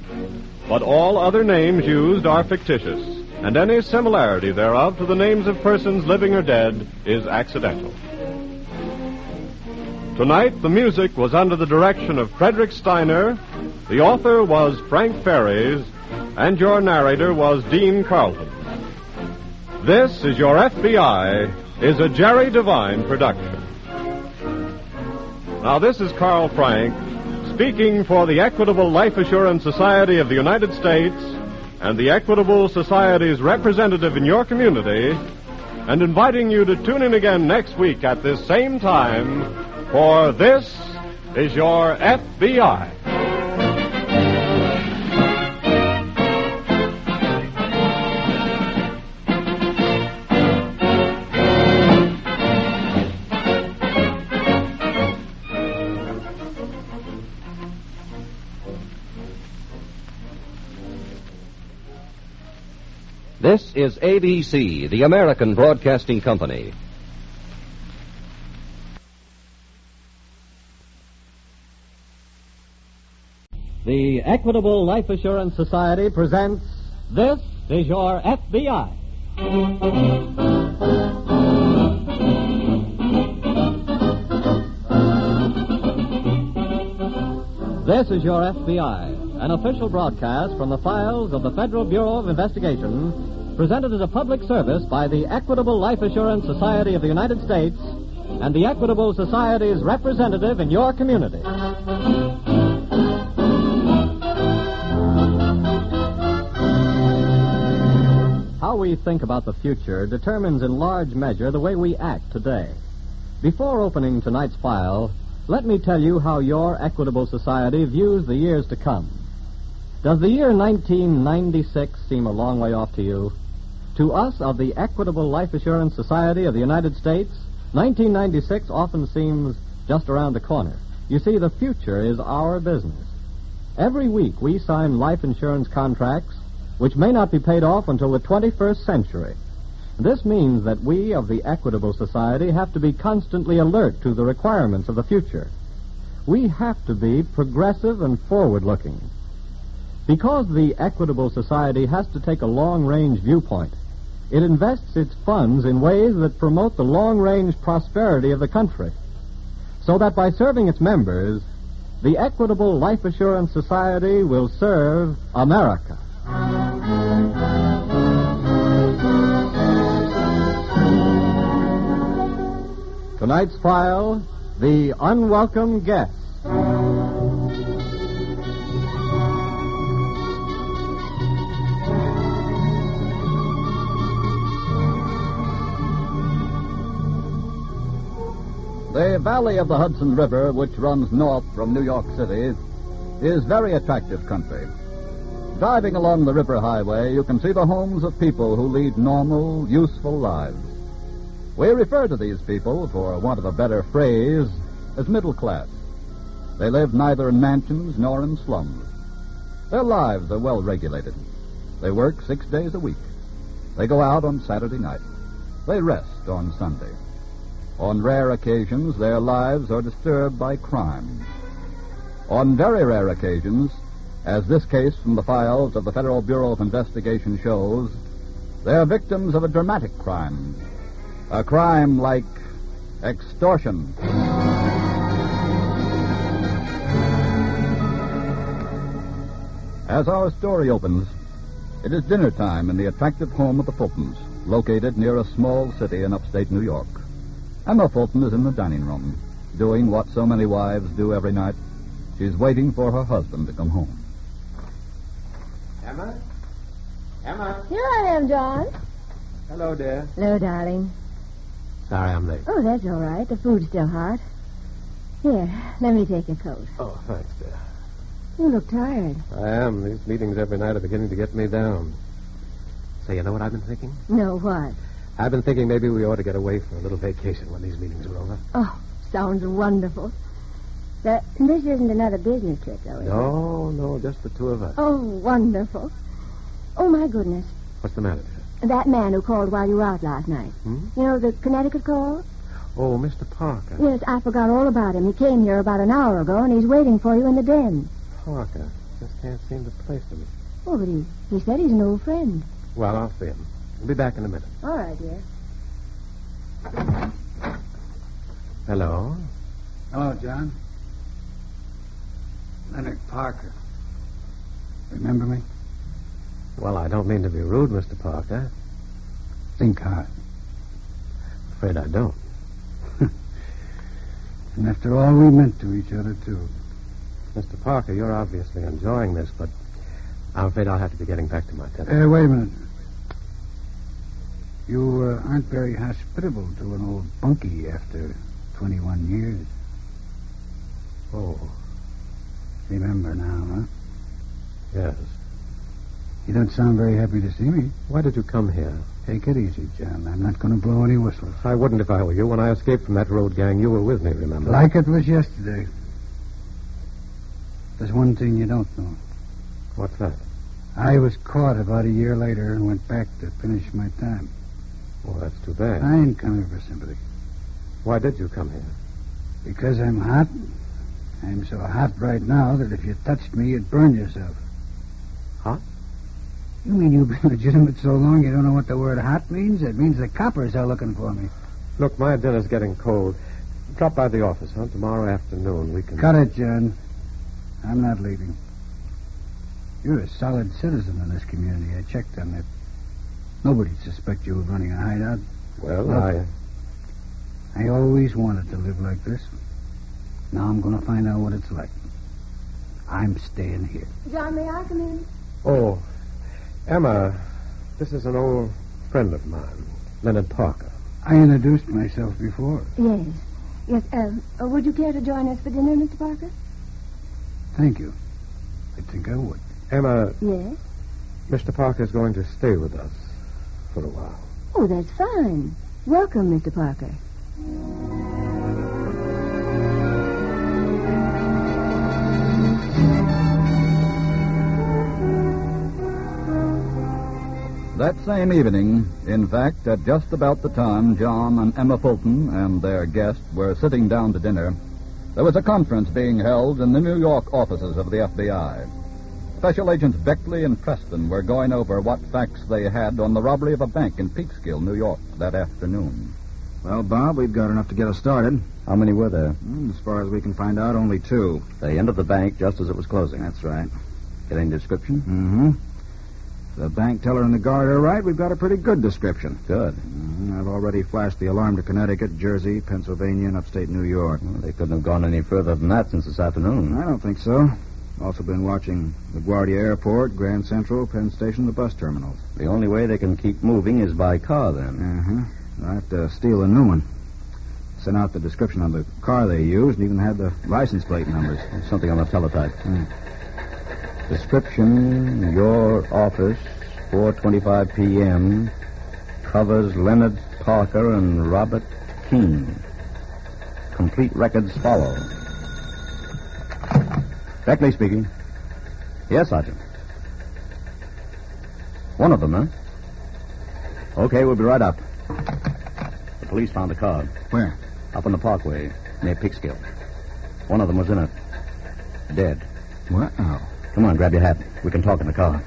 but all other names used are fictitious, and any similarity thereof to the names of persons living or dead is accidental. Tonight, the music was under the direction of Frederick Steiner, the author was Frank Ferries, and your narrator was Dean Carlton. This is Your FBI is a Jerry Devine production. Now, this is Carl Frank, speaking for the Equitable Life Assurance Society of the United States and the Equitable Society's representative in your community, and inviting you to tune in again next week at this same time for This is Your FBI. This is ABC, the American Broadcasting Company. The Equitable Life Assurance Society presents This is Your FBI. This is Your FBI, an official broadcast from the files of the Federal Bureau of Investigation, presented as a public service by the Equitable Life Assurance Society of the United States and the Equitable Society's representative in your community. How we think about the future determines in large measure the way we act today. Before opening tonight's file, let me tell you how your Equitable Society views the years to come. Does the year 1996 seem a long way off to you? To us of the Equitable Life Assurance Society of the United States, 1996 often seems just around the corner. You see, the future is our business. Every week we sign life insurance contracts which may not be paid off until the 21st century. This means that we of the Equitable Society have to be constantly alert to the requirements of the future. We have to be progressive and forward-looking. Because the Equitable Society has to take a long-range viewpoint, it invests its funds in ways that promote the long-range prosperity of the country, so that by serving its members, the Equitable Life Assurance Society will serve America. Tonight's file, The Unwelcome Guest. The valley of the Hudson River, which runs north from New York City, is very attractive country. Driving along the river highway, you can see the homes of people who lead normal, useful lives. We refer to these people, for want of a better phrase, as middle class. They live neither in mansions nor in slums. Their lives are well regulated. They work 6 days a week. They go out on Saturday night. They rest on Sunday. On rare occasions, their lives are disturbed by crime. On very rare occasions, as this case from the files of the Federal Bureau of Investigation shows, they're victims of a dramatic crime. A crime like extortion. As our story opens, it is dinner time in the attractive home of the Fultons, located near a small city in upstate New York. Emma Fulton is in the dining room, doing what so many wives do every night. She's waiting for her husband to come home. Emma? Emma? Here I am, John. Hello, dear. Hello, darling. Sorry I'm late. Oh, that's all right. The food's still hot. Here, let me take your coat. Oh, thanks, dear. You look tired. I am. These meetings every night are beginning to get me down. Say, you know what I've been thinking? No, what? I've been thinking maybe we ought to get away for a little vacation when these meetings are over. Oh, sounds wonderful. This isn't another business trip, though, is it? No, just the two of us. Oh, wonderful. Oh, my goodness. What's the matter, dear? That man who called while you were out last night. Hmm? You know, the Connecticut call? Oh, Mr. Parker. Yes, I forgot all about him. He came here about an hour ago, and he's waiting for you in the den. Parker. Just can't seem to place him. Oh, but he said he's an old friend. Well, I'll see him. We'll be back in a minute. All right, dear. Hello? Hello, John. Leonard Parker. Remember me? Well, I don't mean to be rude, Mr. Parker. Think hard. Afraid I don't. And after all we meant to each other, too. Mr. Parker, you're obviously enjoying this, but I'm afraid I'll have to be getting back to my tenant. Wait a minute. You aren't very hospitable to an old bunkie after 21 years. Oh. Remember now, huh? Yes. You don't sound very happy to see me. Why did you come here? Take it easy, John. I'm not going to blow any whistles. I wouldn't if I were you. When I escaped from that road gang, you were with me, remember? Like it was yesterday. There's one thing you don't know. What's that? I was caught about a year later and went back to finish my time. Well, that's too bad. I ain't coming for sympathy. Why did you come here? Because I'm hot. I'm so hot right now that if you touched me, you'd burn yourself. Hot? You mean you've been legitimate so long you don't know what the word hot means? It means the coppers are looking for me. Look, my dinner's getting cold. Drop by the office, huh? Tomorrow afternoon we can... Cut it, John. I'm not leaving. You're a solid citizen in this community. I checked on that. Nobody'd suspect you of running a hideout. Well, look, I always wanted to live like this. Now I'm going to find out what it's like. I'm staying here. John, may I come in? Oh, Emma, this is an old friend of mine, Leonard Parker. I introduced myself before. Yes. Yes, would you care to join us for dinner, Mr. Parker? Thank you. I think I would. Emma. Yes? Mr. Parker's going to stay with us for a while. Oh, that's fine. Welcome, Mr. Parker. That same evening, in fact, at just about the time John and Emma Fulton and their guest were sitting down to dinner, there was a conference being held in the New York offices of the FBI. Special Agents Beckley and Preston were going over what facts they had on the robbery of a bank in Peekskill, New York, that afternoon. Well, Bob, we've got enough to get us started. How many were there? As far as we can find out, only 2. They entered the bank just as it was closing. That's right. Get any description? Mm-hmm. The bank teller and the guard are right. We've got a pretty good description. Good. I've already flashed the alarm to Connecticut, Jersey, Pennsylvania, and upstate New York. Well, they couldn't have gone any further than that since this afternoon. I don't think so. Also been watching LaGuardia Airport, Grand Central, Penn Station, the bus terminals. The only way they can keep moving is by car, then. Uh-huh. I have to steal a new one. Sent out the description on the car they used and even had the license plate numbers. Something on the teletype. Description, your office, 4:25 p.m., covers Leonard Parker and Robert Keene. Complete records follow. Beckley speaking. Yes, Sergeant. One of them, huh? Okay, we'll be right up. The police found a car. Where? Up on the parkway, near Peekskill. One of them was in it. Dead. What? Oh. Come on, grab your hat. We can talk in the car.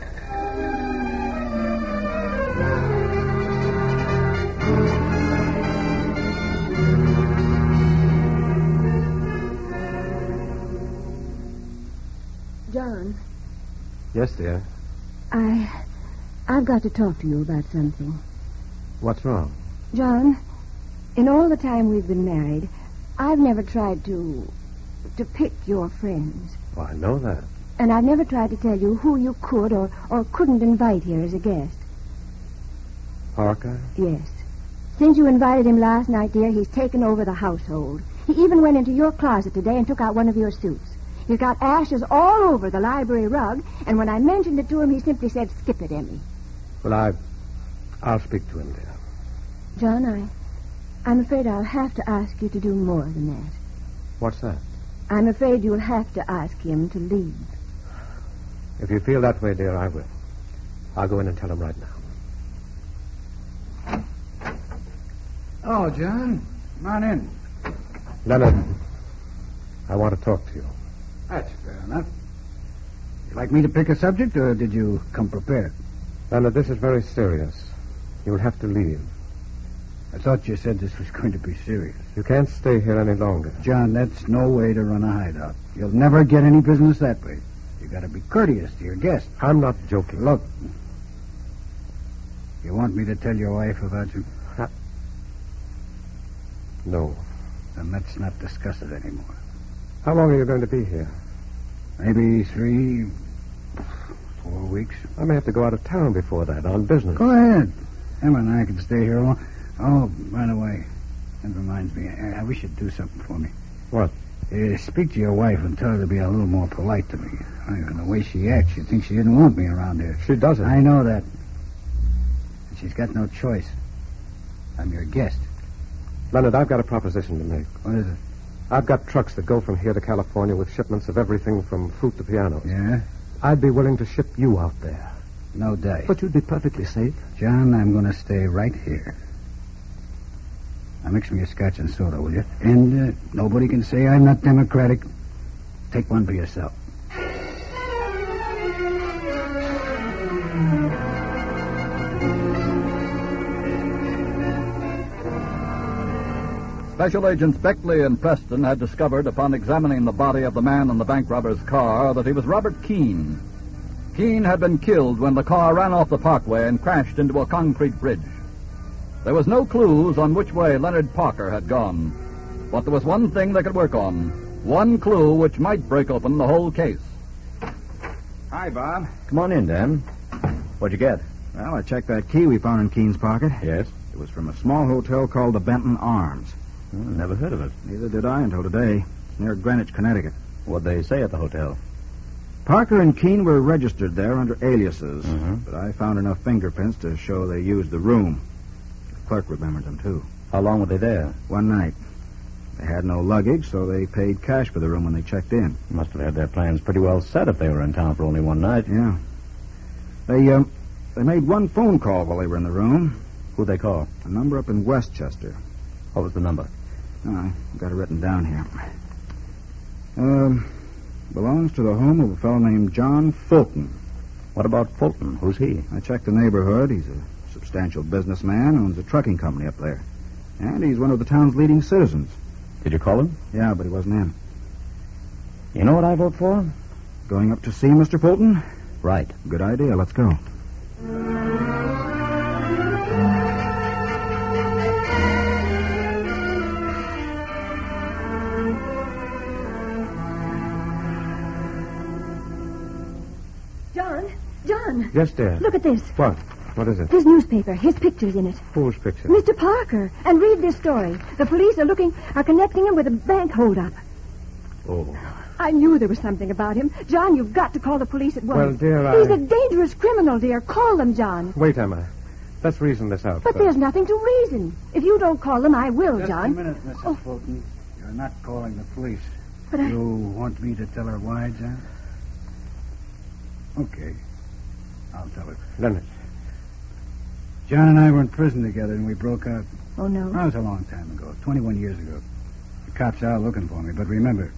John, Yes, dear. I've got to talk to you about something. What's wrong? John, in all the time we've been married, I've never tried to pick your friends. Well, I know that. And I've never tried to tell you who you could or couldn't invite here as a guest. Parker? Yes. Since you invited him last night, dear, he's taken over the household. He even went into your closet today and took out one of your suits. He's got ashes all over the library rug, and when I mentioned it to him, he simply said, "Skip it, Emmy." Well, I'll speak to him, dear. John, I'm afraid I'll have to ask you to do more than that. What's that? I'm afraid you'll have to ask him to leave. If you feel that way, dear, I will. I'll go in and tell him right now. Oh, John, come on in. Leonard, I want to talk to you. That's fair enough. You like me to pick a subject, or did you come prepared? Leonard, this is very serious. You'll have to leave. I thought you said this was going to be serious. You can't stay here any longer. John, that's no way to run a hideout. You'll never get any business that way. You got to be courteous to your guests. I'm not joking. Look, you want me to tell your wife about you? No. Then let's not discuss it anymore. How long are you going to be here? Maybe 3, 4 weeks. I may have to go out of town before that on business. Go ahead. Emma and I can stay here alone. Oh, by the way, that reminds me. I wish you'd do something for me. What? Speak to your wife and tell her to be a little more polite to me. The way she acts, you'd think she didn't want me around here. She doesn't. I know that. And she's got no choice. I'm your guest. Leonard, I've got a proposition to make. What is it? I've got trucks that go from here to California with shipments of everything from fruit to pianos. Yeah? I'd be willing to ship you out there. No doubt. But you'd be perfectly safe. John, I'm going to stay right here. Now, mix me a scotch and soda, will you? And nobody can say I'm not democratic. Take one for yourself. Special Agents Beckley and Preston had discovered, upon examining the body of the man in the bank robber's car, that he was Robert Keene. Keene had been killed when the car ran off the parkway and crashed into a concrete bridge. There was no clues on which way Leonard Parker had gone, but there was one thing they could work on, one clue which might break open the whole case. Hi, Bob. Come on in, Dan. What'd you get? Well, I checked that key we found in Keene's pocket. Yes? It was from a small hotel called the Benton Arms. Never heard of it. Neither did I until today. It's near Greenwich, Connecticut. What'd they say at the hotel? Parker and Keene were registered there under aliases, Mm-hmm. but I found enough fingerprints to show they used the room. The clerk remembered them, too. How long were they there? One night. They had no luggage, so they paid cash for the room when they checked in. Must have had their plans pretty well set if they were in town for only one night. Yeah. They made one phone call while they were in the room. Who'd they call? A number up in Westchester. What was the number? Oh, I got it written down here. Belongs to the home of a fellow named John Fulton. What about Fulton? Who's he? I checked the neighborhood. He's a substantial businessman, owns a trucking company up there. And he's one of the town's leading citizens. Did you call him? Yeah, but he wasn't in. You know what I vote for? Going up to see Mr. Fulton? Right. Good idea. Let's go. John. Yes, dear. Look at this. What? What is it? His newspaper. His picture's in it. Whose picture? Mr. Parker. And read this story. The police are connecting him with a bank holdup. Oh. I knew there was something about him. John, you've got to call the police at once. Well, dear, He's a dangerous criminal, dear. Call them, John. Wait, Emma. Let's reason this out But first. there's nothing to reason. If you don't call them, I will, Just John. a minute, Mrs. Fulton. You're not calling the police. But You want me to tell her why, John? Okay. I'll tell her. Leonard. John and I were in prison together, and we broke out. Oh, no. That was a long time ago, 21 years ago. The cops are looking for me, but remember,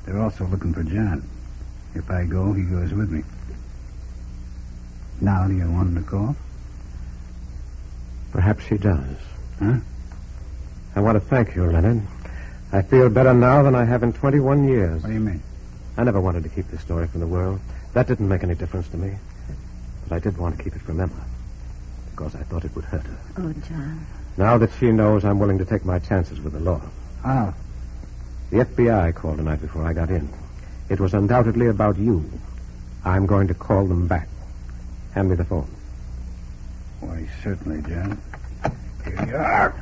they're also looking for John. If I go, he goes with me. Now, do you want him to call? Perhaps he does. Huh? I want to thank you, Leonard. I feel better now than I have in 21 years. What do you mean? I never wanted to keep this story from the world. That didn't make any difference to me. But I did want to keep it from Emma, because I thought it would hurt her. Oh, John. Now that she knows, I'm willing to take my chances with the law. How? The FBI called tonight before I got in. It was undoubtedly about you. I'm going to call them back. Hand me the phone. Why, certainly, John. Here you are.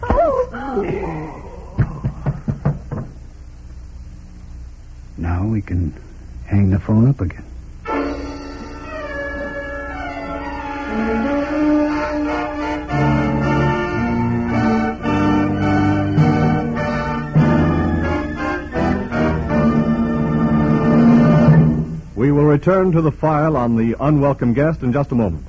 Now we can hang the phone up again. We will return to the file on the unwelcome guest in just a moment.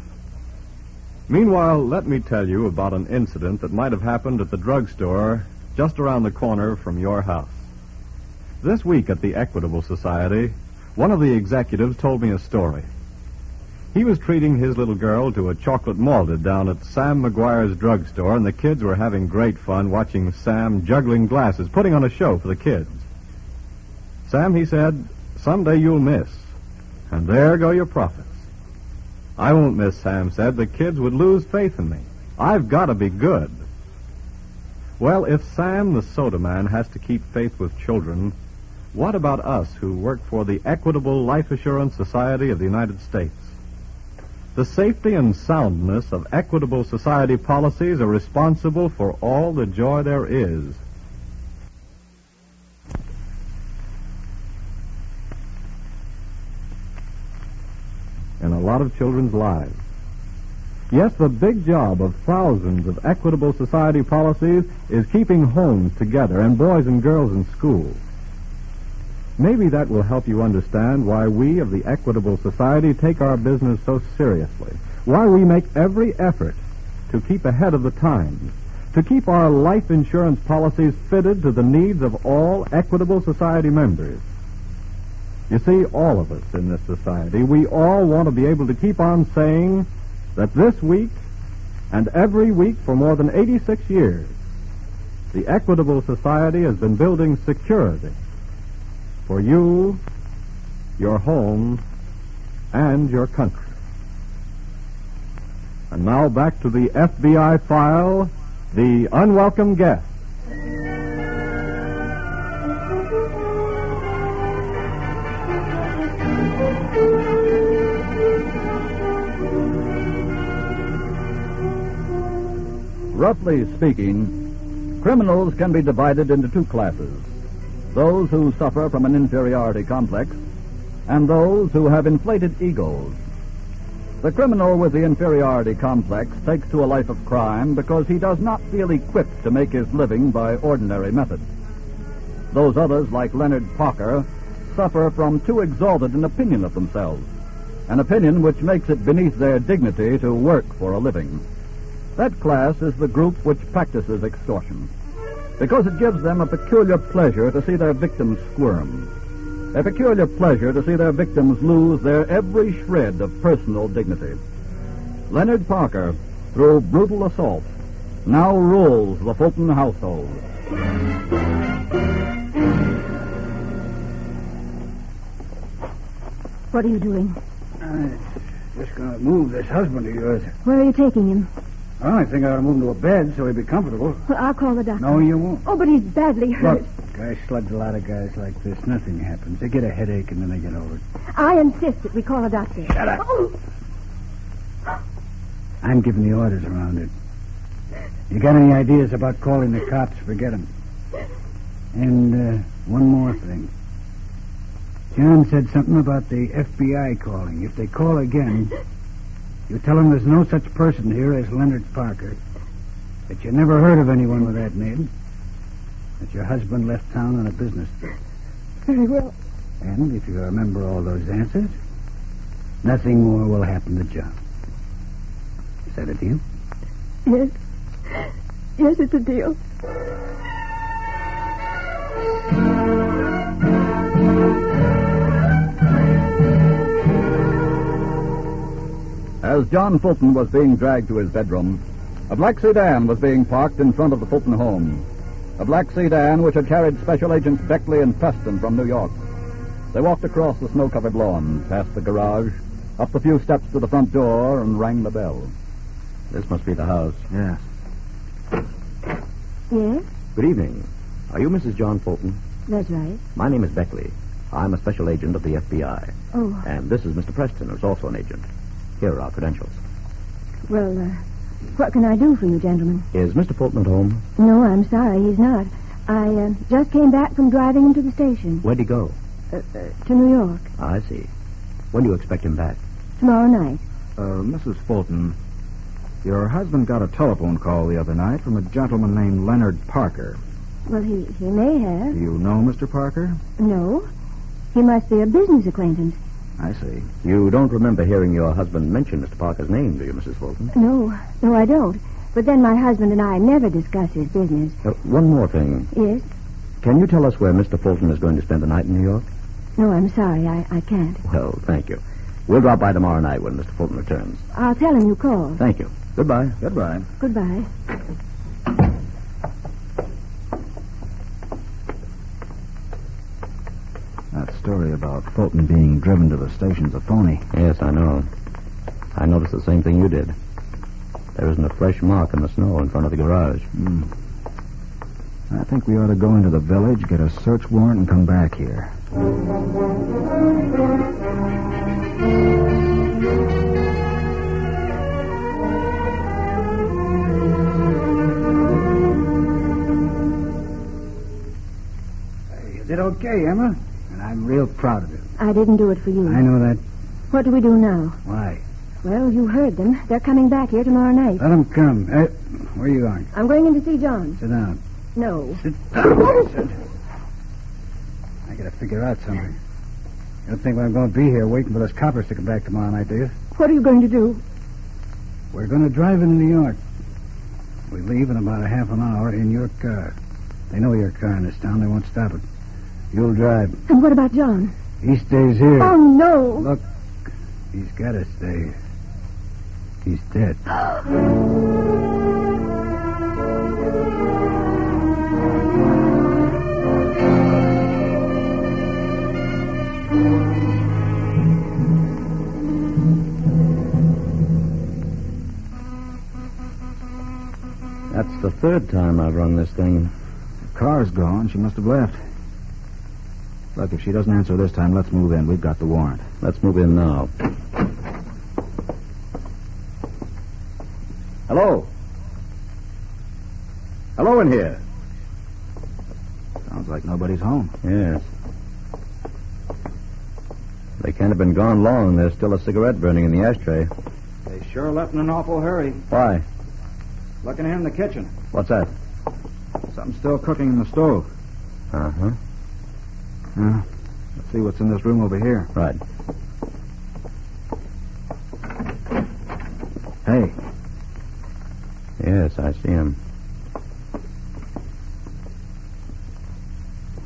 Meanwhile, let me tell you about an incident that might have happened at the drugstore just around the corner from your house. This week at the Equitable Society, one of the executives told me a story. He was treating his little girl to a chocolate malted down at Sam McGuire's drugstore, and the kids were having great fun watching Sam juggling glasses, putting on a show for the kids. Sam, he said, someday you'll miss. And there go your profits. I won't miss, Sam said. The kids would lose faith in me. I've got to be good. Well, if Sam the soda man has to keep faith with children, what about us who work for the Equitable Life Assurance Society of the United States? The safety and soundness of Equitable Society policies are responsible for all the joy there is. In a lot of children's lives. Yes, the big job of thousands of Equitable Society policies is keeping homes together and boys and girls in school. Maybe that will help you understand why we of the Equitable Society take our business so seriously, why we make every effort to keep ahead of the times, to keep our life insurance policies fitted to the needs of all Equitable Society members. You see, all of us in this society, we all want to be able to keep on saying that this week and every week for more than 86 years, the Equitable Society has been building security for you, your home, and your country. And now back to the FBI file, The Unwelcome Guest. Roughly speaking, criminals can be divided into two classes: those who suffer from an inferiority complex and those who have inflated egos. The criminal with the inferiority complex takes to a life of crime because he does not feel equipped to make his living by ordinary methods. Those others, like Leonard Parker, suffer from too exalted an opinion of themselves, an opinion which makes it beneath their dignity to work for a living. That class is the group which practices extortion, because it gives them a peculiar pleasure to see their victims squirm, a peculiar pleasure to see their victims lose their every shred of personal dignity. Leonard Parker, through brutal assault, now rules the Fulton household. What are you doing? Just going to move this husband of yours. Where are you taking him? Well, I think I ought to move him to a bed so he'd be comfortable. Well, I'll call the doctor. No, you won't. Oh, but he's badly hurt. Look, guys slugs a lot of guys like this. Nothing happens. They get a headache and then they get over it. I insist that we call a doctor. Shut up. Oh. I'm giving the orders around it. You got any ideas about calling the cops? Forget them. And one more thing. John said something about the FBI calling. If they call again, you tell them there's no such person here as Leonard Parker, that you never heard of anyone with that name, that your husband left town on a business trip. Very well. And if you remember all those answers, nothing more will happen to John. Is that a deal? Yes. Yes, it's a deal. As John Fulton was being dragged to his bedroom, a black sedan was being parked in front of the Fulton home. A black sedan which had carried Special Agents Beckley and Preston from New York. They walked across the snow-covered lawn, past the garage, up the few steps to the front door, and rang the bell. This must be the house. Yes. Yes? Good evening. Are you Mrs. John Fulton? That's right. My name is Beckley. I'm a special agent of the FBI. Oh. And this is Mr. Preston, who's also an agent. Here are our credentials. Well, what can I do for you, gentlemen? Is Mr. Fulton at home? No, I'm sorry, he's not. I just came back from driving him to the station. Where'd he go? To New York. I see. When do you expect him back? Tomorrow night. Mrs. Fulton, your husband got a telephone call the other night from a gentleman named Leonard Parker. Well, he may have. Do you know Mr. Parker? No. He must be a business acquaintance. I see. You don't remember hearing your husband mention Mr. Parker's name, do you, Mrs. Fulton? No, I don't. But then my husband and I never discuss his business. One more thing. Yes? Can you tell us where Mr. Fulton is going to spend the night in New York? No, I'm sorry. I can't. Well, thank you. We'll drop by tomorrow night when Mr. Fulton returns. I'll tell him you called. Thank you. Goodbye. Goodbye. Goodbye. That story about Fulton being driven to the station's a phony. Yes, I know. I noticed the same thing you did. There isn't a fresh mark in the snow in front of the garage. I think we ought to go into the village, get a search warrant, and come back here. You did okay, Emma. And I'm real proud of you. I didn't do it for you. I know that. What do we do now? Why? Well, you heard them. They're coming back here tomorrow night. Let them come. Where are you going? I'm going in to see John. Sit down. No. Sit down. I gotta figure out something. You don't think I'm going to be here waiting for those coppers to come back tomorrow night, do you? What are you going to do? We're going to drive into New York. We leave in about a half an hour in your car. They know your car in this town. They won't stop it. You'll drive. And what about John? He stays here. Oh, no. Look, he's got to stay. He's dead. That's the third time I've run this thing. The car's gone. She must have left. Look, if she doesn't answer this time, let's move in. We've got the warrant. Let's move in now. Hello? Hello in here. Sounds like nobody's home. Yes. They can't have been gone long. There's still a cigarette burning in the ashtray. They sure left in an awful hurry. Why? Looking in the kitchen. What's that? Something's still cooking in the stove. Uh-huh. Let's see what's in this room over here. Right. Hey. Yes, I see him.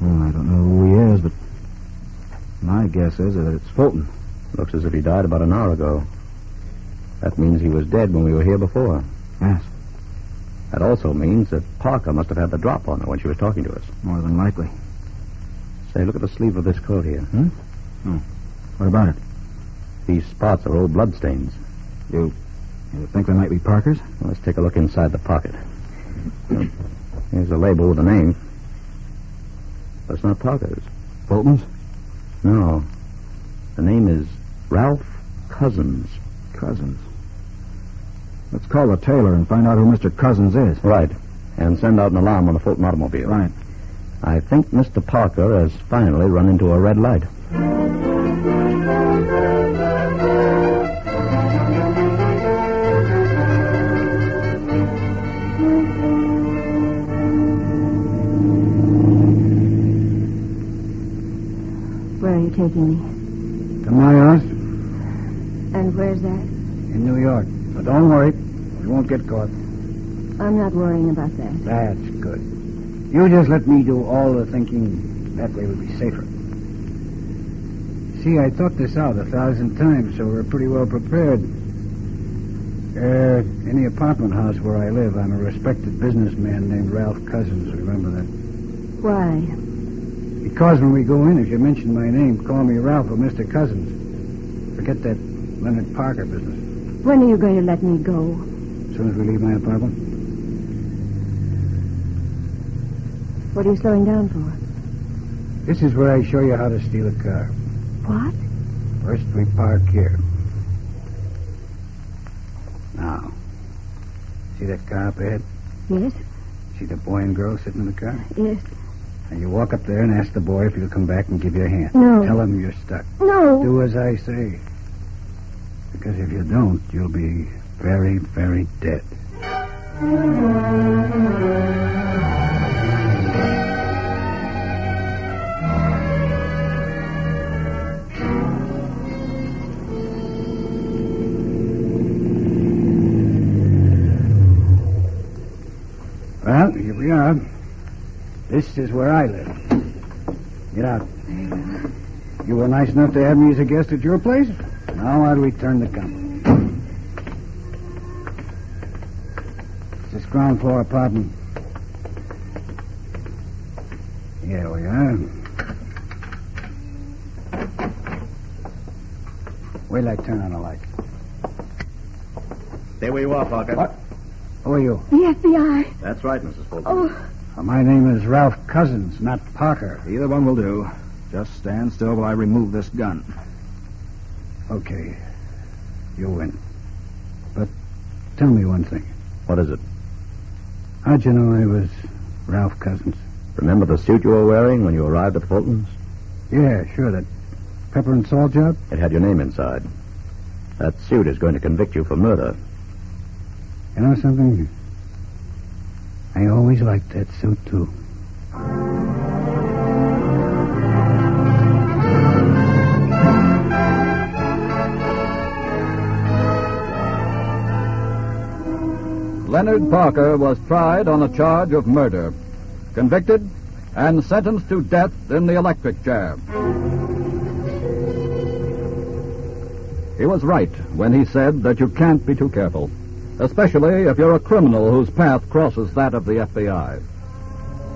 Well, I don't know who he is, but my guess is that it's Fulton. Looks as if he died about an hour ago. That means he was dead when we were here before. Yes. That also means that Parker must have had the drop on her when she was talking to us. More than likely. Say, look at the sleeve of this coat here. Oh. What about it? These spots are old bloodstains. You think they might be Parker's? Well, let's take a look inside the pocket. Here's a label with a name. But it's not Parker's. Fulton's? No. The name is Ralph Cousins. Cousins? Let's call the tailor and find out who Mr. Cousins is. Right. And send out an alarm on the Fulton automobile. Right. I think Mr. Parker has finally run into a red light. in New York. But don't worry. We won't get caught. I'm not worrying about that. That's good. You just let me do all the thinking. That way we'll be safer. See, I thought this out 1,000 times, so we're pretty well prepared. In the apartment house where I live, I'm a respected businessman named Ralph Cousins. Remember that? Why? Because when we go in, if you mention my name, call me Ralph or Mr. Cousins. Forget that Leonard Parker business. When are you going to let me go? As soon as we leave my apartment. What are you slowing down for? This is where I show you how to steal a car. What? First, we park here. Now, see that car up ahead? Yes. See the boy and girl sitting in the car? Yes. And you walk up there and ask the boy if he'll come back and give you a hand. No. Tell him you're stuck. No. Do as I say. Because if you don't, you'll be very, very dead. Well, here we are. This is where I live. Get out. You were nice enough to have me as a guest at your place. Now I'll return the company. It's this ground floor apartment. Here we are. Wait till I turn on the light. Stay where you are, Parker. What? Who are you? The FBI. That's right, Mrs. Fulton. Oh. My name is Ralph Cousins, not Parker. Either one will do. Just stand still while I remove this gun. Okay. You win. But tell me one thing. What is it? How'd you know I was Ralph Cousins? Remember the suit you were wearing when you arrived at the Fultons? Yeah, sure. That pepper and salt job? It had your name inside. That suit is going to convict you for murder. You know something? I always liked that suit, too. Leonard Parker was tried on a charge of murder, convicted, and sentenced to death in the electric chair. He was right when he said that you can't be too careful, especially if you're a criminal whose path crosses that of the FBI.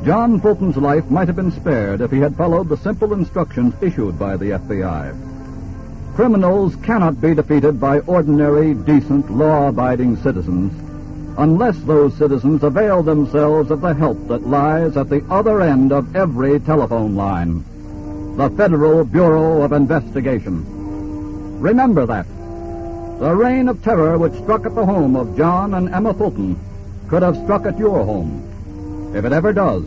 John Fulton's life might have been spared if he had followed the simple instructions issued by the FBI. Criminals cannot be defeated by ordinary, decent, law-abiding citizens unless those citizens avail themselves of the help that lies at the other end of every telephone line, the Federal Bureau of Investigation. Remember that. The reign of terror which struck at the home of John and Emma Fulton could have struck at your home. If it ever does,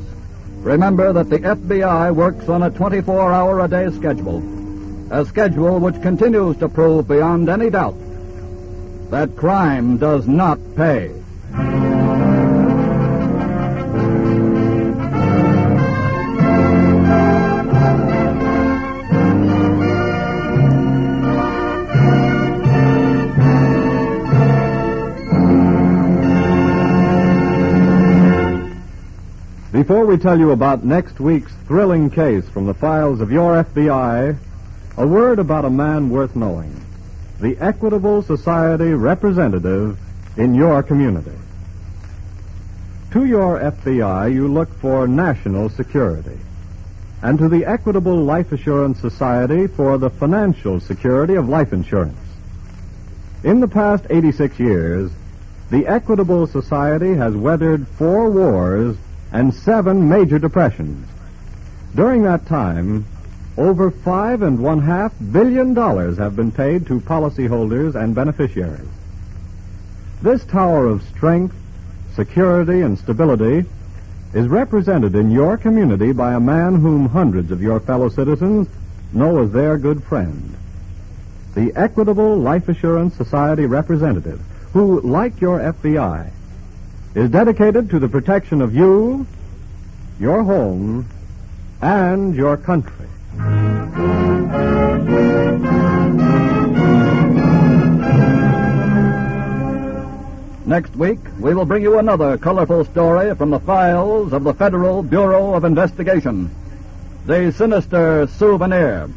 remember that the FBI works on a 24-hour-a-day schedule, a schedule which continues to prove beyond any doubt that crime does not pay. Before we tell you about next week's thrilling case from the files of your FBI, a word about a man worth knowing, the Equitable Society representative in your community. To your FBI, you look for national security, and to the Equitable Life Assurance Society for the financial security of life insurance. In the past 86 years, the Equitable Society has weathered 4 wars and 7 major depressions. During that time, over $5.5 billion have been paid to policyholders and beneficiaries. This tower of strength, security, and stability is represented in your community by a man whom hundreds of your fellow citizens know as their good friend. The Equitable Life Assurance Society representative, who, like your FBI, is dedicated to the protection of you, your home, and your country. Next week, we will bring you another colorful story from the files of the Federal Bureau of Investigation. The Sinister Souvenir.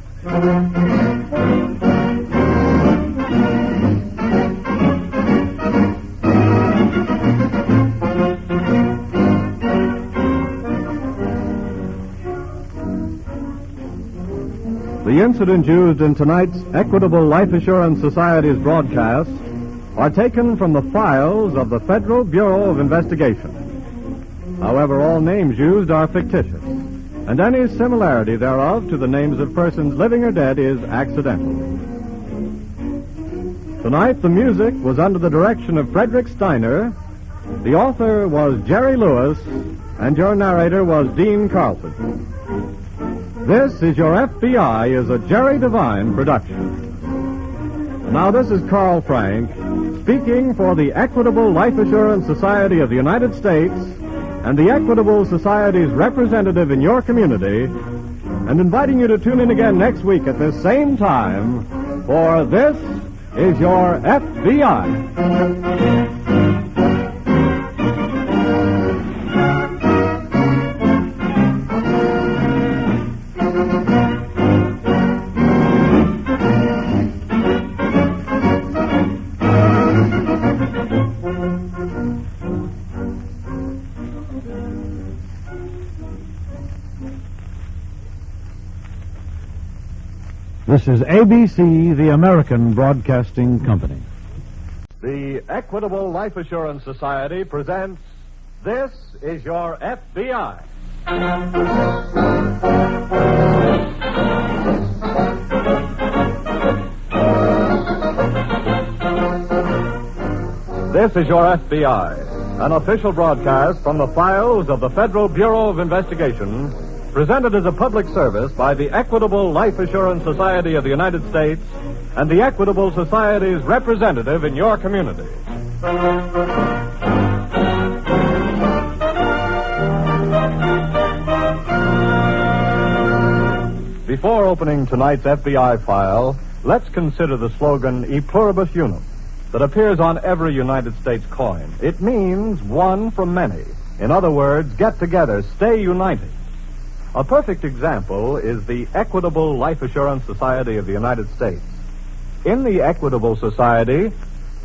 The incidents used in tonight's Equitable Life Assurance Society's broadcast are taken from the files of the Federal Bureau of Investigation. However, all names used are fictitious, and any similarity thereof to the names of persons living or dead is accidental. Tonight, the music was under the direction of Frederick Steiner, the author was Jerry Lewis, and your narrator was Dean Carlton. This is Your FBI is a Jerry Devine production. Now, this is Carl Frank, speaking for the Equitable Life Assurance Society of the United States and the Equitable Society's representative in your community, and inviting you to tune in again next week at this same time for This is Your FBI. This is ABC, the American Broadcasting Company. The Equitable Life Assurance Society presents This is Your FBI. This is Your FBI, an official broadcast from the files of the Federal Bureau of Investigation, presented as a public service by the Equitable Life Assurance Society of the United States and the Equitable Society's representative in your community. Before opening tonight's FBI file, let's consider the slogan E Pluribus Unum that appears on every United States coin. It means one from many. In other words, get together, stay united. A perfect example is the Equitable Life Assurance Society of the United States. In the Equitable Society,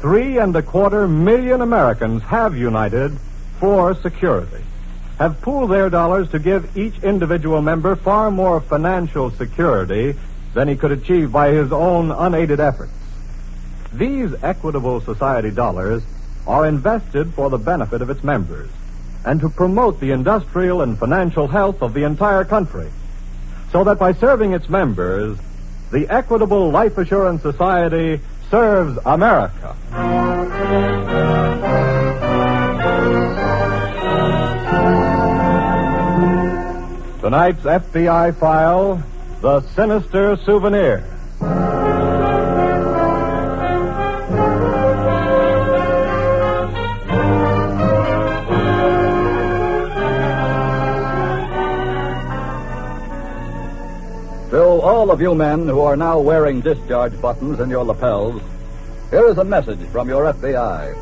3.25 million Americans have united for security, have pooled their dollars to give each individual member far more financial security than he could achieve by his own unaided efforts. These Equitable Society dollars are invested for the benefit of its members and to promote the industrial and financial health of the entire country, so that by serving its members, the Equitable Life Assurance Society serves America. Tonight's FBI file, The Sinister Souvenir. To all of you men who are now wearing discharge buttons in your lapels, here is a message from your FBI.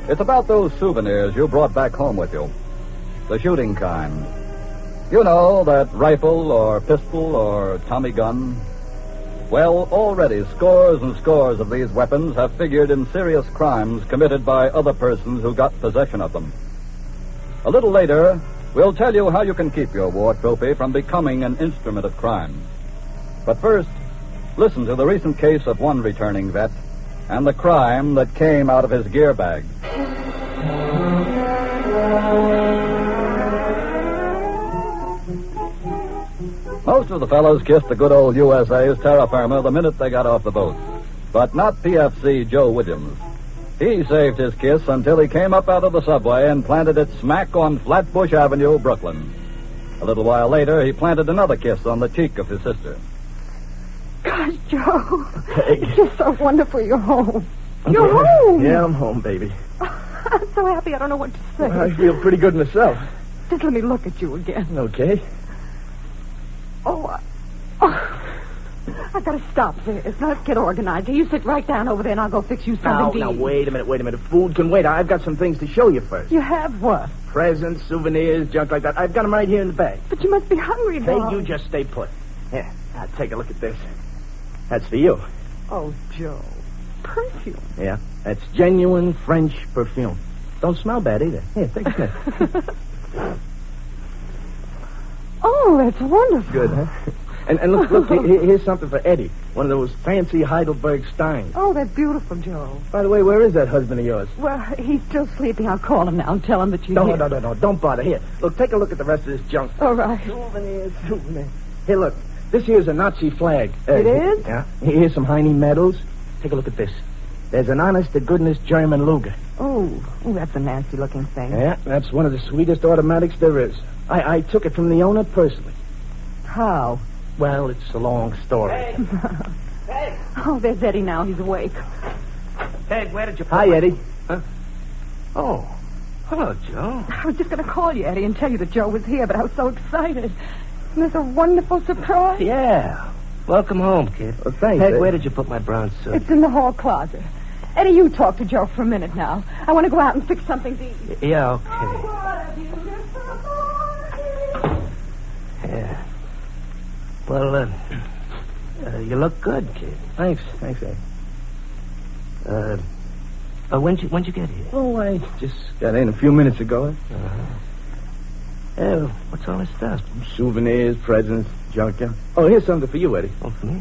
It's about those souvenirs you brought back home with you. The shooting kind. You know, that rifle or pistol or Tommy gun. Well, already scores and scores of these weapons have figured in serious crimes committed by other persons who got possession of them. A little later, we'll tell you how you can keep your war trophy from becoming an instrument of crime. But first, listen to the recent case of one returning vet and the crime that came out of his gear bag. Most of the fellows kissed the good old USA's terra firma the minute they got off the boat. But not PFC Joe Williams. He saved his kiss until he came up out of the subway and planted it smack on Flatbush Avenue, Brooklyn. A little while later, he planted another kiss on the cheek of his sister. Gosh, Joe. Peg. It's just so wonderful you're home. You're home. Yeah, I'm home, baby. I'm so happy I don't know what to say. I feel pretty good myself. Just let me look at you again. Okay. I I've got to stop this. Now, let's get organized. You sit right down over there, and I'll go fix you something to eat. Now, wait a minute. Food can wait. I've got some things to show you first. You have what? Presents, souvenirs, junk like that. I've got them right here in the bag. But you must be hungry, Hey, Bob. you just stay put. Here, now take a look at this. That's for you. Oh, Joe. Perfume. Yeah, that's genuine French perfume. Don't smell bad either. Here, take a sniff. Oh, that's wonderful. Good, huh? And look, here's something for Eddie. One of those fancy Heidelberg Steins. Oh, that's beautiful, Joe. By the way, where is that husband of yours? Well, he's still sleeping. I'll call him now and tell him that you're here. No, don't bother. Here, look, take a look at the rest of this junk. All right. Souvenirs. Here, look, this here's a Nazi flag. It is? Yeah. Here's some Heine medals. Take a look at this. There's an honest-to-goodness German Luger. Oh, that's a nasty-looking thing. Yeah, that's one of the sweetest automatics there is. I took it from the owner personally. How? Well, it's a long story. Hey. Oh, there's Eddie now. He's awake. Peg, where did you put Hi, Eddie. Huh? Oh. Hello, Joe. I was just going to call you, Eddie, and tell you that Joe was here, but I was so excited. And it's a wonderful surprise. Yeah. Welcome home, kid. Well, thanks. Peg, where did you put my brown suit? It's in the hall closet. Eddie, you talk to Joe for a minute now. I want to go out and fix something to eat. Yeah, okay. Yeah. Well, you look good, kid. Thanks, Eddie. When'd you get here? Oh, I just got in a few minutes ago. Yeah, what's all this stuff? Souvenirs, presents, junk. Yeah. Oh, here's something for you, Eddie. Oh, for me?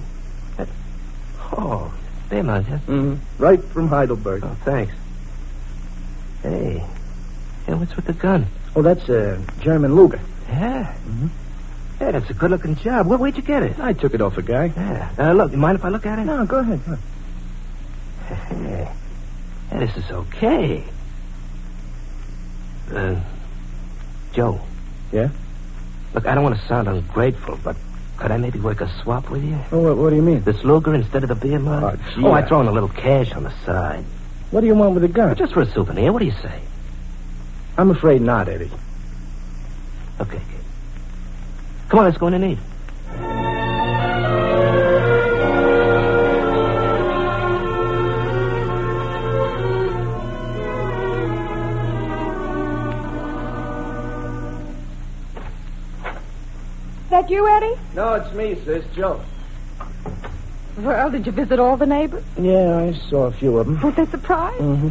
Oh, there, man. Mm-hmm. Right from Heidelberg. Oh, thanks. Hey, what's with the gun? Oh, that's a German Luger. Yeah? Mm-hmm. Yeah, that's a good-looking job. Where'd you get it? I took it off a guy. Yeah. Look, you mind if I look at it? No, go ahead. Hey, this is okay. Joe. Yeah? Look, I don't want to sound ungrateful, but could I maybe work a swap with you? Oh, what do you mean? This Luger instead of the beer mug? Oh, gee. I throw in a little cash on the side. What do you want with the gun? Just for a souvenir. What do you say? I'm afraid not, Eddie. Okay, kid. Come on, let's go in and eat. That you, Eddie? No, it's me, sis. Joe. Well, did you visit all the neighbors? Yeah, I saw a few of them. Weren't they surprised? Mm-hmm.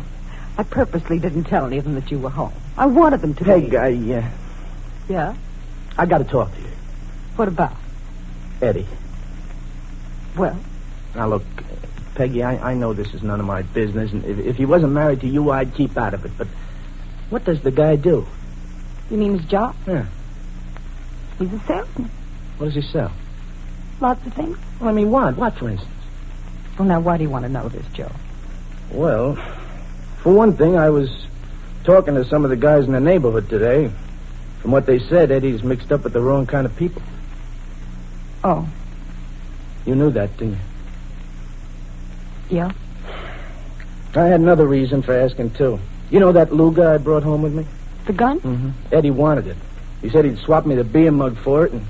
I purposely didn't tell any of them that you were home. I wanted them to Peg, be. Yeah? I got to talk to you. What about? Eddie. Well? Now, look, Peggy, I know this is none of my business, and if he wasn't married to you, I'd keep out of it, but what does the guy do? You mean his job? Yeah. He's a salesman. What does he sell? Lots of things. Well, I mean, what? What, for instance? Well, now, why do you want to know this, Joe? Well, for one thing, I was talking to some of the guys in the neighborhood today. From what they said, Eddie's mixed up with the wrong kind of people. Oh. You knew that, didn't you? Yeah? I had another reason for asking, too. You know that Luger I brought home with me? The gun? Mm-hmm. Eddie wanted it. He said he'd swap me the beer mug for it and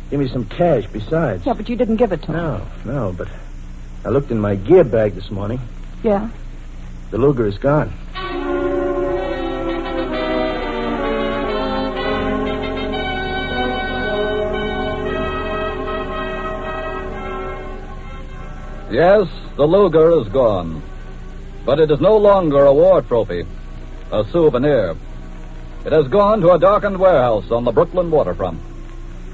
give me some cash besides. Yeah, but you didn't give it to him. No, but I looked in my gear bag this morning. Yeah? The Luger is gone. Yes, the Luger is gone. But it is no longer a war trophy, a souvenir. It has gone to a darkened warehouse on the Brooklyn waterfront.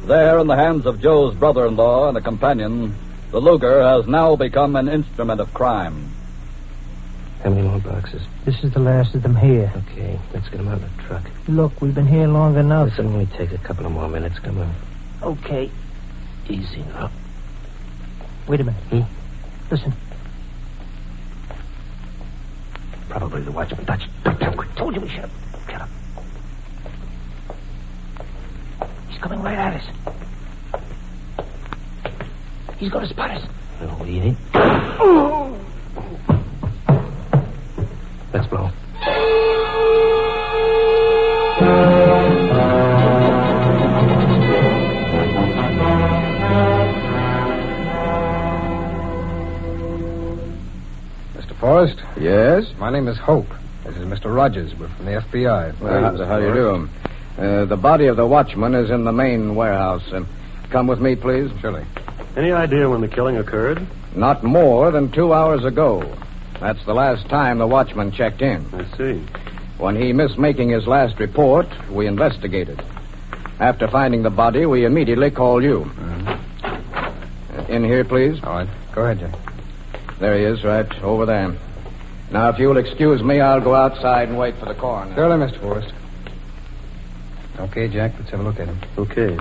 There, in the hands of Joe's brother-in-law and a companion, the Luger has now become an instrument of crime. How many more boxes? This is the last of them here. Okay, let's get them out of the truck. Look, we've been here long enough. This will only take a couple of more minutes. Come on. Okay. Easy now. Wait a minute. Listen. Probably the watchman. Dutch, quick. Told you we should have. Get up. He's coming right at us. He's going to spot us. No, he ain't. Oh. Let's blow. My name is Hope. This is Mr. Rogers. We're from the FBI. Well, how do you do? The body of the watchman is in the main warehouse. Come with me, please. Surely. Any idea when the killing occurred? Not more than 2 hours ago. That's the last time the watchman checked in. I see. When he missed making his last report, we investigated. After finding the body, we immediately called you. In here, please. All right. Go ahead, Jack. There he is, right over there. Now, if you'll excuse me, I'll go outside and wait for the coroner. Surely, Mr. Forrest. Okay, Jack, let's have a look at him. Okay.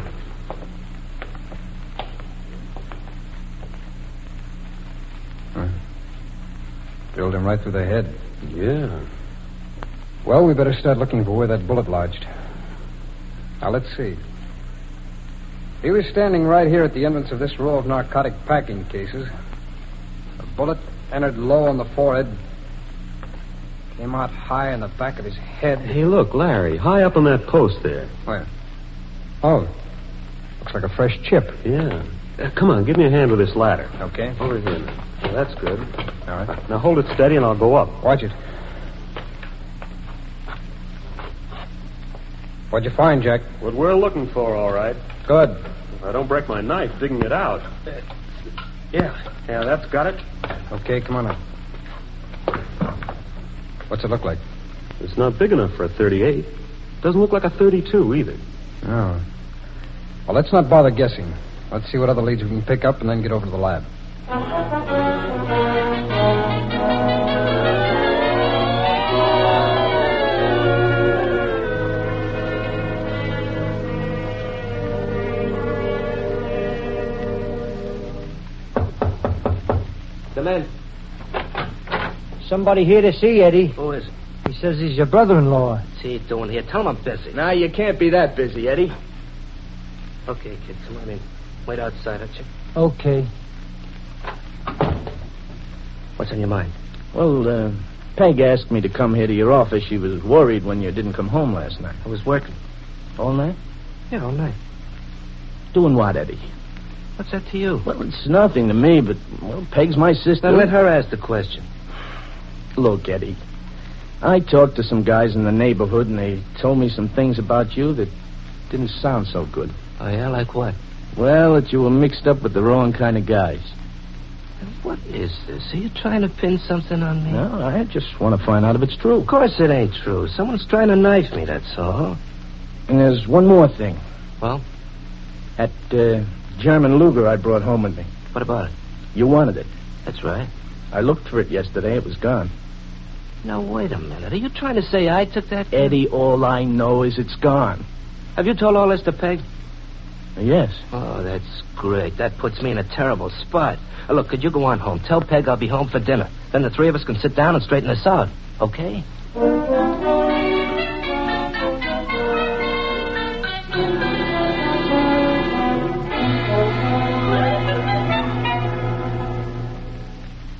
Drilled him right through the head. Yeah. Well, we better start looking for where that bullet lodged. Now, let's see. He was standing right here at the entrance of this row of narcotic packing cases. The bullet entered low on the forehead, came out high in the back of his head. Hey, look, Larry, high up on that post there. Where? Oh, looks like a fresh chip. Yeah. Come on, give me a hand with this ladder. Okay. Over here now. Yeah, that's good. All right. Now hold it steady and I'll go up. Watch it. What'd you find, Jack? What we're looking for, all right. Good. If I don't break my knife digging it out. Yeah, that's got it. Okay, come on up. What's it look like? It's not big enough for a 38. Doesn't look like a 32 either. Oh. Well, let's not bother guessing. Let's see what other leads we can pick up and then get over to the lab. Come in. Somebody here to see Eddie. Who is it? He says he's your brother-in-law. What's he doing here? Tell him I'm busy. Now, you can't be that busy, Eddie. Okay, kid, come on in. Wait outside, aren't you? Okay. What's on your mind? Well, Peg asked me to come here to your office. She was worried when you didn't come home last night. I was working. All night? Yeah, all night. Doing what, Eddie? What's that to you? Well, it's nothing to me, but, well, Peg's my sister. Now let her ask the question. Look, Eddie, I talked to some guys in the neighborhood, and they told me some things about you that didn't sound so good. Oh, yeah? Like what? Well, that you were mixed up with the wrong kind of guys. What is this? Are you trying to pin something on me? No, I just want to find out if it's true. Of course it ain't true. Someone's trying to knife me, that's all. And there's one more thing. Well? That German Luger I brought home with me. What about it? You wanted it. That's right. I looked for it yesterday. It was gone. Now, wait a minute. Are you trying to say I took that gun? Eddie, all I know is it's gone. Have you told all this to Peg? Yes. Oh, that's great. That puts me in a terrible spot. Look, could you go on home? Tell Peg I'll be home for dinner. Then the three of us can sit down and straighten this out. Okay?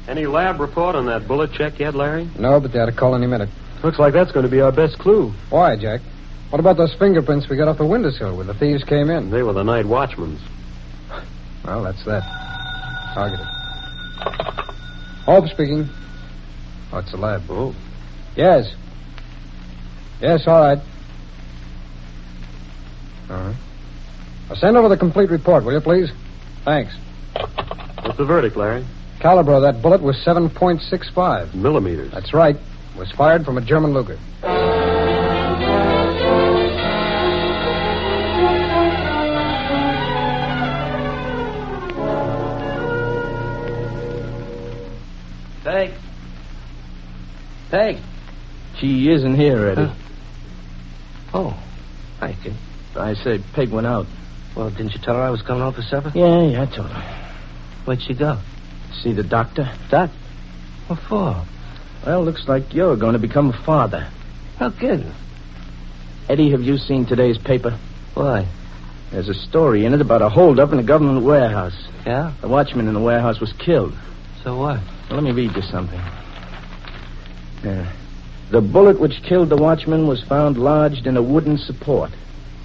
Any lab report on that bullet check yet, Larry? No, but they ought to call any minute. Looks like that's going to be our best clue. Why, Jack? What about those fingerprints we got off the windowsill where the thieves came in? They were the night watchmen's. Well, that's that. Targeted. Hope speaking. Oh, it's the lab. Oh. Yes. Yes, all right. Uh-huh. Now send over the complete report, will you, please? Thanks. What's the verdict, Larry? Caliber of that bullet was 7.65. Millimeters. That's right. It was fired from a German Luger. Peg. Peg. She isn't here, Eddie. Oh, hi, kid. I said Peg went out. Well, didn't you tell her I was coming home for supper? Yeah, I told her. Where'd she go? See the doctor? Doc? What for? Well, looks like you're going to become a father. No kidding. Eddie, have you seen today's paper? Why? There's a story in it about a holdup in a government warehouse. Yeah? The watchman in the warehouse was killed. So what? Well, let me read you something. The bullet which killed the watchman was found lodged in a wooden support.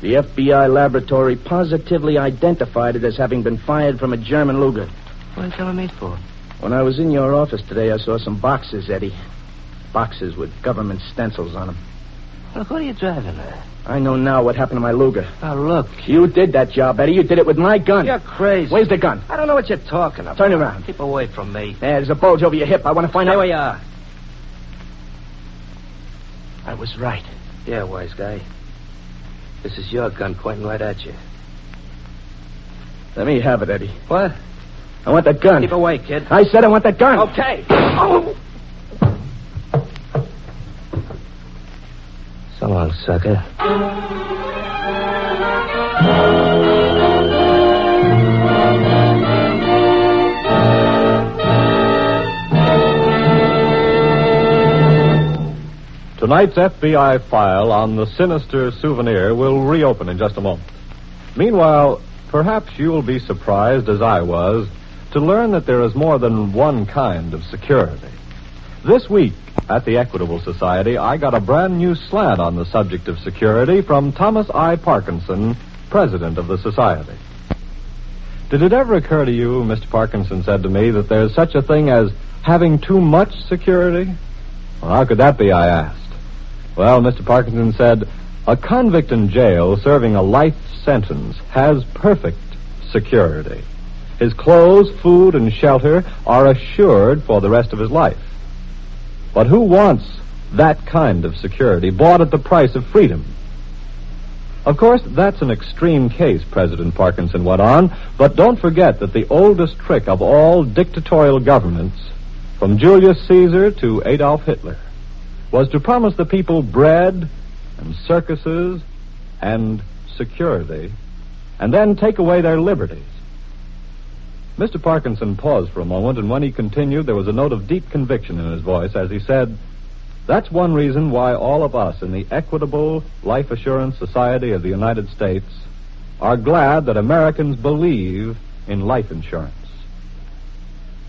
The FBI laboratory positively identified it as having been fired from a German Luger. What are you telling me for? When I was in your office today, I saw some boxes, Eddie. Boxes with government stencils on them. Look, what are you driving at? I know now what happened to my Luger. Oh, look. You did that job, Eddie. You did it with my gun. You're crazy. Where's the gun? I don't know what you're talking about. Turn around. Keep away from me. There's a bulge over your hip. I want to find out. There we are. I was right. Yeah, wise guy. This is your gun pointing right at you. Let me have it, Eddie. What? I want that gun. Keep away, kid. I said I want that gun. Okay. Oh. So long, sucker. Tonight's FBI file on the Sinister Souvenir will reopen in just a moment. Meanwhile, perhaps you will be surprised, as I was, to learn that there is more than one kind of security. This week, at the Equitable Society, I got a brand new slant on the subject of security from Thomas I. Parkinson, president of the Society. Did it ever occur to you, Mr. Parkinson said to me, that there's such a thing as having too much security? Well, how could that be, I asked. Well, Mr. Parkinson said, a convict in jail serving a life sentence has perfect security. His clothes, food, and shelter are assured for the rest of his life. But who wants that kind of security bought at the price of freedom? Of course, that's an extreme case, President Parkinson went on, but don't forget that the oldest trick of all dictatorial governments, from Julius Caesar to Adolf Hitler, was to promise the people bread and circuses and security, and then take away their liberties. Mr. Parkinson paused for a moment, and when he continued, there was a note of deep conviction in his voice as he said, that's one reason why all of us in the Equitable Life Assurance Society of the United States are glad that Americans believe in life insurance.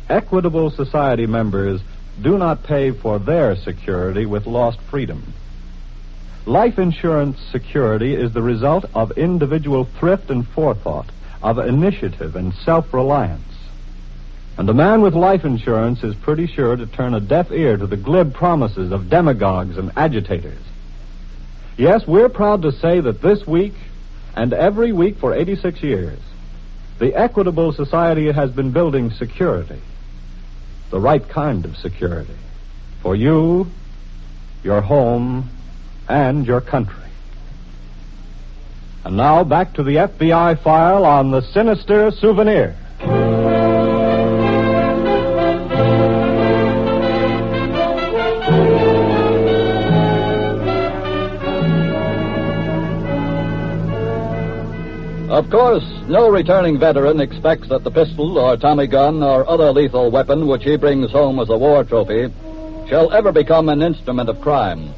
Equitable Society members do not pay for their security with lost freedom. Life insurance security is the result of individual thrift and forethought, of initiative and self-reliance. And a man with life insurance is pretty sure to turn a deaf ear to the glib promises of demagogues and agitators. Yes, we're proud to say that this week, and every week for 86 years, the Equitable Society has been building security. The right kind of security. For you, your home, and your country. And now back to the FBI file on the Sinister Souvenir. Of course, no returning veteran expects that the pistol or Tommy gun or other lethal weapon which he brings home as a war trophy shall ever become an instrument of crime.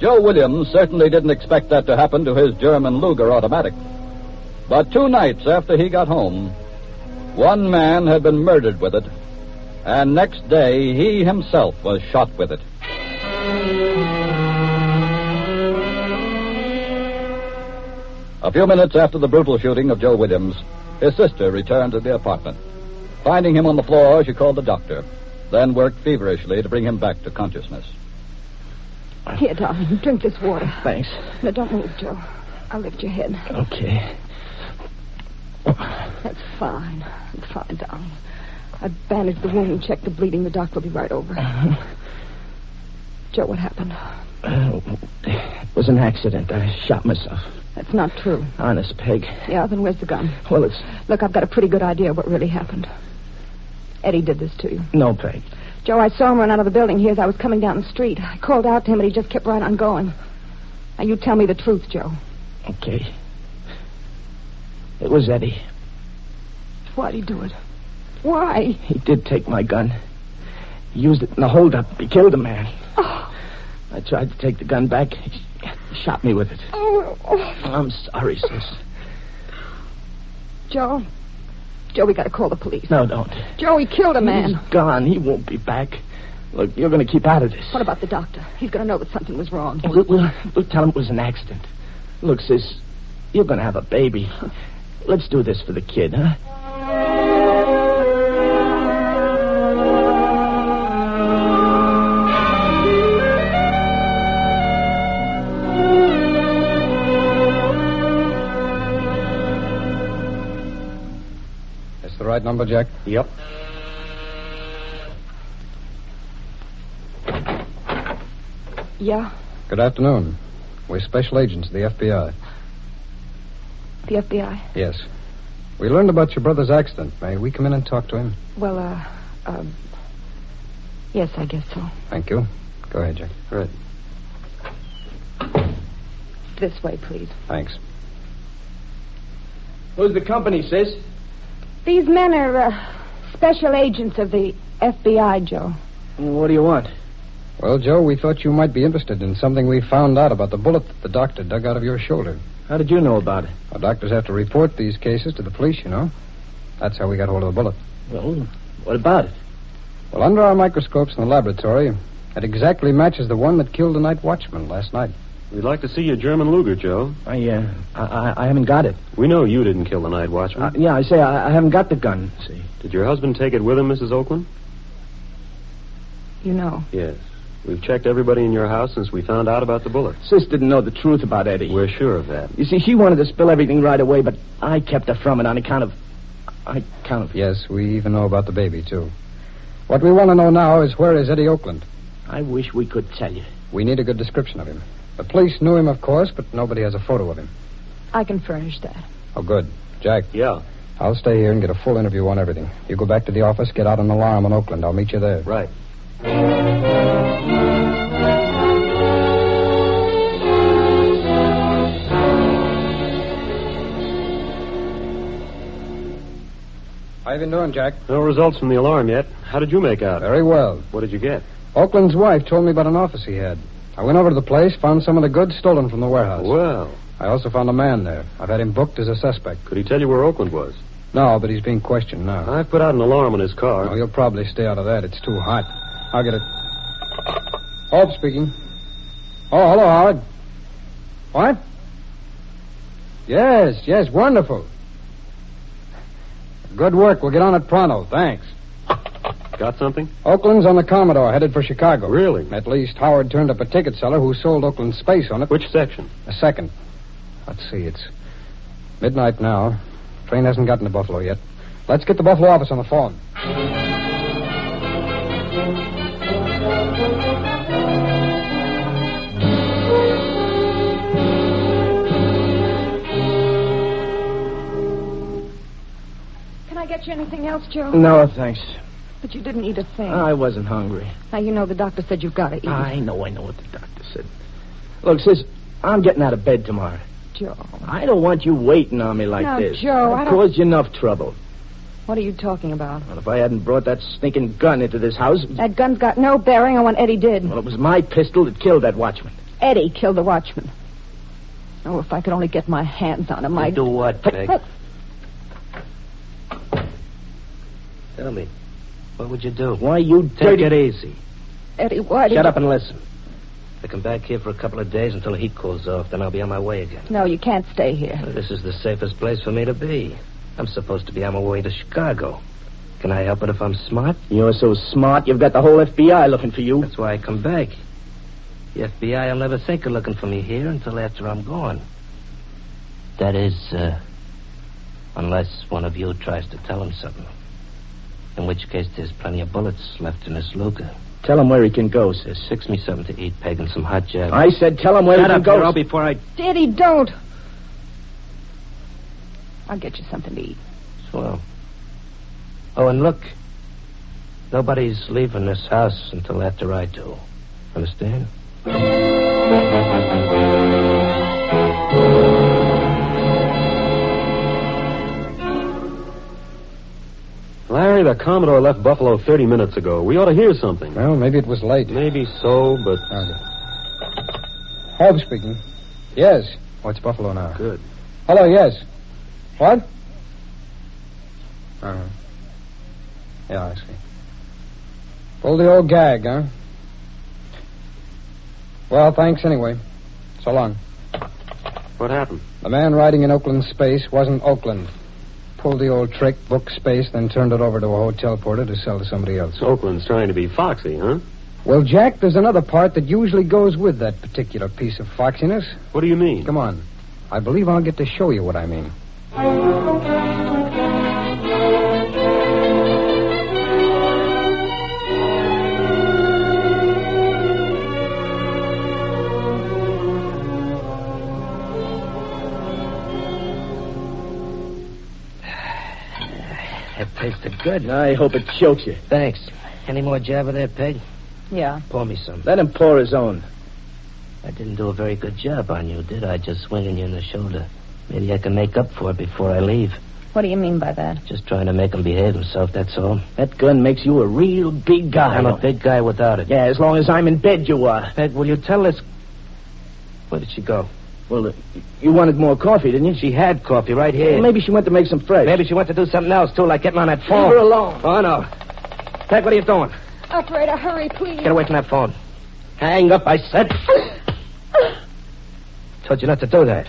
Joe Williams certainly didn't expect that to happen to his German Luger automatic. But 2 nights after he got home, one man had been murdered with it, and next day he himself was shot with it. A few minutes after the brutal shooting of Joe Williams, his sister returned to the apartment. Finding him on the floor, she called the doctor, then worked feverishly to bring him back to consciousness. Here, darling, drink this water. Thanks. No, don't move, Joe. I'll lift your head. Okay. That's fine. That's fine, darling. I bandaged the wound and checked the bleeding. The doctor will be right over. Joe, what happened? It was an accident. I shot myself. That's not true. Honest, Peg. Yeah, then where's the gun? Well, it's... Look, I've got a pretty good idea of what really happened. Eddie did this to you. No, Peg. Joe, I saw him run out of the building here as I was coming down the street. I called out to him, and he just kept right on going. Now, you tell me the truth, Joe. Okay. It was Eddie. Why'd he do it? Why? He did take my gun. He used it in the holdup. He killed a man. Oh. I tried to take the gun back. He shot me with it. Oh. I'm sorry, sis. Joe, we gotta call the police. No, don't. Joe, he killed a man. He's gone. He won't be back. Look, you're going to keep out of this. What about the doctor? He's going to know that something was wrong. We'll tell him it was an accident. Look, sis, you're going to have a baby. Let's do this for the kid, huh? right number, Jack? Yep. Yeah, Good afternoon. We're special agents of the FBI. the FBI. Yes. We learned about your brother's accident. May we come in and talk to him? Well, yes, I guess so. Thank you. Go ahead, Jack. Right. This way, please. Thanks. Who's the company, sis? These men are special agents of the FBI, Joe. What do you want? Well, Joe, we thought you might be interested in something we found out about the bullet that the doctor dug out of your shoulder. How did you know about it? Well, doctors have to report these cases to the police, you know. That's how we got hold of the bullet. Well, what about it? Well, under our microscopes in the laboratory, it exactly matches the one that killed the night watchman last night. We'd like to see your German Luger, Joe. I haven't got it. We know you didn't kill the night watchman. Yeah, I say I haven't got the gun, see. Did your husband take it with him, Mrs. Oakland? You know. Yes. We've checked everybody in your house since we found out about the bullet. Sis didn't know the truth about Eddie. We're sure of that. You see, she wanted to spill everything right away, but I kept her from it on account of... Yes, we even know about the baby, too. What we want to know now is where is Eddie Oakland? I wish we could tell you. We need a good description of him. The police knew him, of course, but nobody has a photo of him. I can furnish that. Oh, good. Jack. Yeah? I'll stay here and get a full interview on everything. You go back to the office, get out an alarm on Oakland. I'll meet you there. Right. How you been doing, Jack? No results from the alarm yet. How did you make out? Very well. What did you get? Oakland's wife told me about an office he had. I went over to the place, found some of the goods stolen from the warehouse. Well. I also found a man there. I've had him booked as a suspect. Could he tell you where Oakland was? No, but he's being questioned now. I've put out an alarm on his car. Oh, he'll probably stay out of that. It's too hot. I'll get it. Hope speaking. Oh, hello, Howard. What? Yes, wonderful. Good work. We'll get on it pronto. Thanks. Got something? Oakland's on the Commodore, headed for Chicago. Really? At least Howard turned up a ticket seller who sold Oakland space on it. Which section? The second. Let's see, it's midnight now. Train hasn't gotten to Buffalo yet. Let's get the Buffalo office on the phone. Can I get you anything else, Joe? No, thanks. But you didn't eat a thing. I wasn't hungry. Now, you know the doctor said you've got to eat. I know what the doctor said. Look, sis, I'm getting out of bed tomorrow. Joe. I don't want you waiting on me like Now, this. Joe, I've caused you enough trouble. What are you talking about? Well, if I hadn't brought that stinking gun into this house... That gun's got no bearing on what Eddie did. Well, it was my pistol that killed that watchman. Eddie killed the watchman. Oh, if I could only get my hands on him, I'd... Do what, Peg? Tell me. What would you do? Why, you Take it easy. Eddie, why did Shut you... up and listen. I come back here for a couple of days until the heat cools off, then I'll be on my way again. No, you can't stay here. Well, this is the safest place for me to be. I'm supposed to be on my way to Chicago. Can I help it if I'm smart? You're so smart, you've got the whole FBI looking for you. That's why I come back. The FBI will never think of looking for me here until after I'm gone. That is, unless one of you tries to tell him something. In which case, there's plenty of bullets left in this Luger. Tell him where he can go, sis. Fix me something to eat, Peg, and some hot jam. I said tell him where he can go. Shut up, before I... Eddie, don't. I'll get you something to eat. Swell. Oh, and look. Nobody's leaving this house until after I do. Understand? Larry, the Commodore left Buffalo 30 minutes ago. We ought to hear something. Well, maybe it was late. Maybe so, but... Hope speaking. Yes. Oh, it's Buffalo now. Good. Hello, yes. What? Uh-huh. Yeah, I see. Pull the old gag, huh? Well, thanks anyway. So long. What happened? The man riding in Oakland space wasn't Oakland. Pulled the old trick, booked space, then turned it over to a hotel porter to sell to somebody else. Oakland's trying to be foxy, huh? Well, Jack, there's another part that usually goes with that particular piece of foxiness. What do you mean? Come on. I believe I'll get to show you what I mean. tasted good. I hope it chokes you. Thanks. Any more Java there, Peg? Yeah. Pour me some. Let him pour his own. I didn't do a very good job on you, did I? Just swinging you in the shoulder. Maybe I can make up for it before I leave. What do you mean by that? Just trying to make him behave himself, that's all. That gun makes you a real big guy. I'm a big guy without it. Yeah, as long as I'm in bed, you are. Peg, will you tell this... Where did she go? Well, you wanted more coffee, didn't you? She had coffee right here. Well, maybe she went to make some fresh. Maybe she went to do something else, too, like getting on that phone. Leave her alone. Oh, no. Peg, what are you doing? Operator, hurry, please. Get away from that phone. Hang up, I said. Told you not to do that.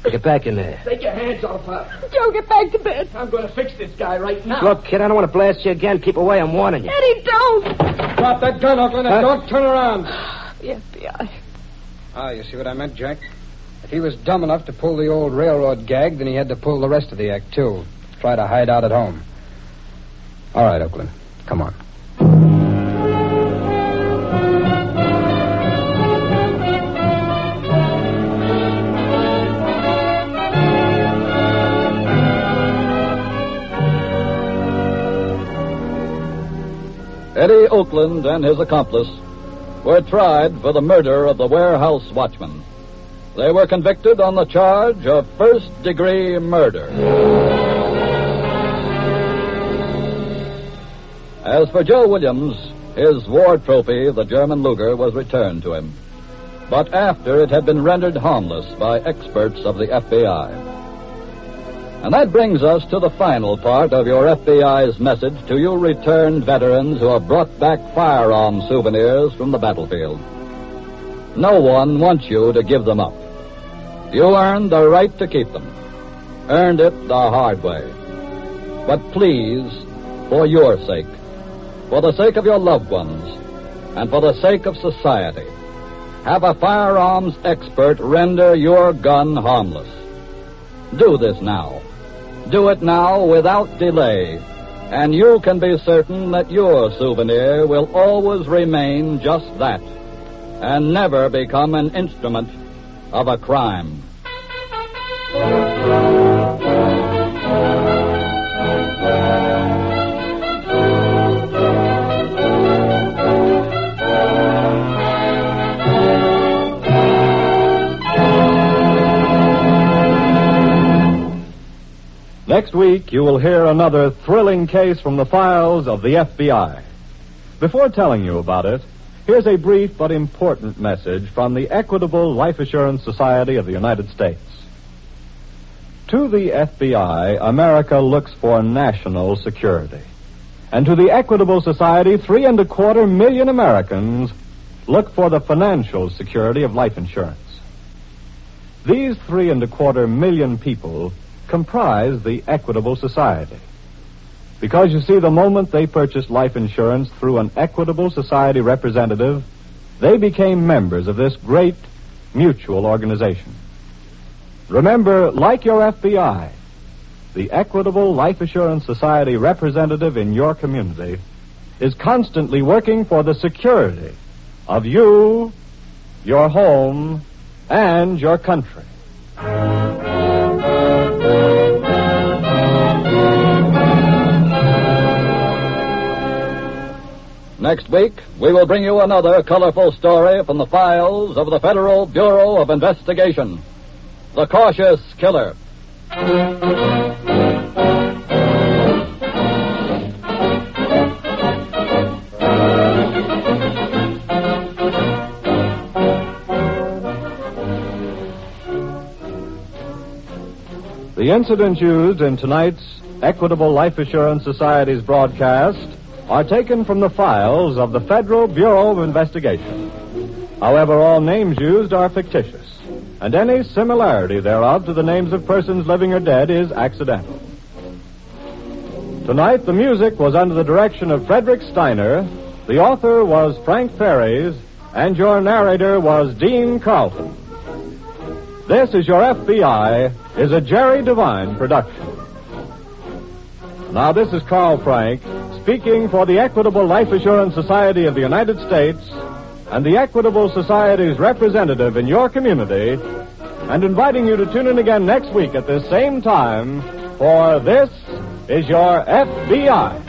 Get back in there. Take your hands off her. Joe, get back to bed. I'm going to fix this guy right now. Look, kid, I don't want to blast you again. Keep away, I'm warning you. Eddie, don't. Drop that gun, Oakland, and don't turn around. The FBI. Ah, you see what I meant, Jack? If he was dumb enough to pull the old railroad gag, then he had to pull the rest of the act, too. Try to hide out at home. All right, Oakland. Come on. Eddie Oakland and his accomplice were tried for the murder of the warehouse watchman. They were convicted on the charge of first-degree murder. As for Joe Williams, his war trophy, the German Luger, was returned to him, but after it had been rendered harmless by experts of the FBI. And that brings us to the final part of your FBI's message to you returned veterans who have brought back firearm souvenirs from the battlefield. No one wants you to give them up. You earned the right to keep them. Earned it the hard way. But please, for your sake, for the sake of your loved ones, and for the sake of society, have a firearms expert render your gun harmless. Do this now. Do it now without delay, and you can be certain that your souvenir will always remain just that, and never become an instrument of a crime. Next week, you will hear another thrilling case from the files of the FBI. Before telling you about it, here's a brief but important message from the Equitable Life Assurance Society of the United States. To the FBI, America looks for national security. And to the Equitable Society, 3.25 million Americans look for the financial security of life insurance. These 3.25 million people comprise the Equitable Society. Because, you see, the moment they purchased life insurance through an Equitable Society representative, they became members of this great mutual organization. Remember, like your FBI, the Equitable Life Assurance Society representative in your community is constantly working for the security of you, your home, and your country. Next week, we will bring you another colorful story from the files of the Federal Bureau of Investigation. The Cautious Killer. The incidents used in tonight's Equitable Life Assurance Society's broadcast are taken from the files of the Federal Bureau of Investigation. However, all names used are fictitious, and any similarity thereof to the names of persons living or dead is accidental. Tonight, the music was under the direction of Frederick Steiner, the author was Frank Ferries, and your narrator was Dean Carlton. This is Your FBI is a Jerry Devine production. Now, this is Carl Frank, speaking for the Equitable Life Assurance Society of the United States and the Equitable Society's representative in your community, and inviting you to tune in again next week at this same time for This is your FBI.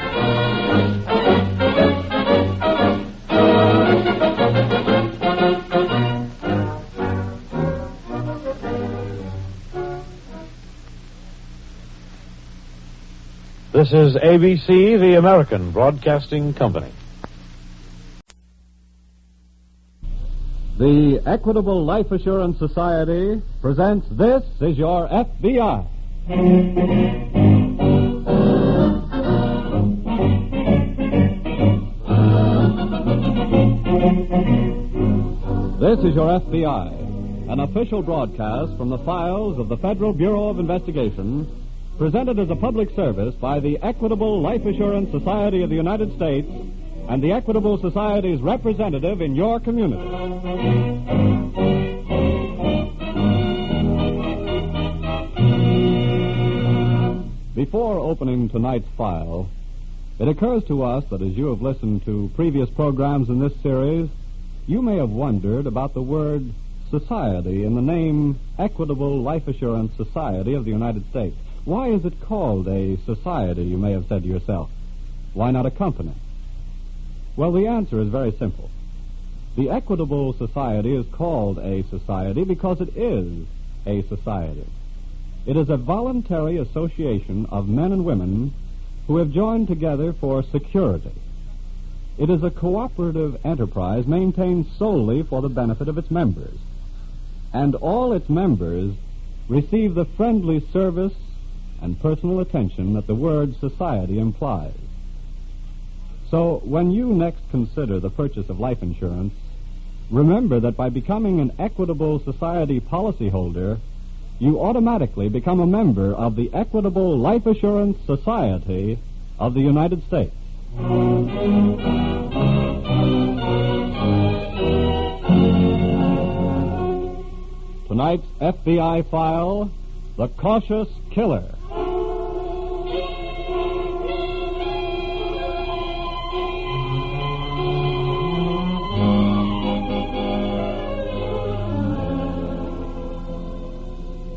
This is ABC, the American Broadcasting Company. The Equitable Life Assurance Society presents This Is Your FBI. This is Your FBI, an official broadcast from the files of the Federal Bureau of Investigation, presented as a public service by the Equitable Life Assurance Society of the United States and the Equitable Society's representative in your community. Before opening tonight's file, it occurs to us that as you have listened to previous programs in this series, you may have wondered about the word society in the name Equitable Life Assurance Society of the United States. Why is it called a society, you may have said to yourself? Why not a company? Well, the answer is very simple. The Equitable Society is called a society because it is a society. It is a voluntary association of men and women who have joined together for security. It is a cooperative enterprise maintained solely for the benefit of its members. And all its members receive the friendly service and personal attention that the word society implies. So, when you next consider the purchase of life insurance, remember that by becoming an Equitable Society policyholder, you automatically become a member of the Equitable Life Assurance Society of the United States. Tonight's FBI file, The Cautious Killer.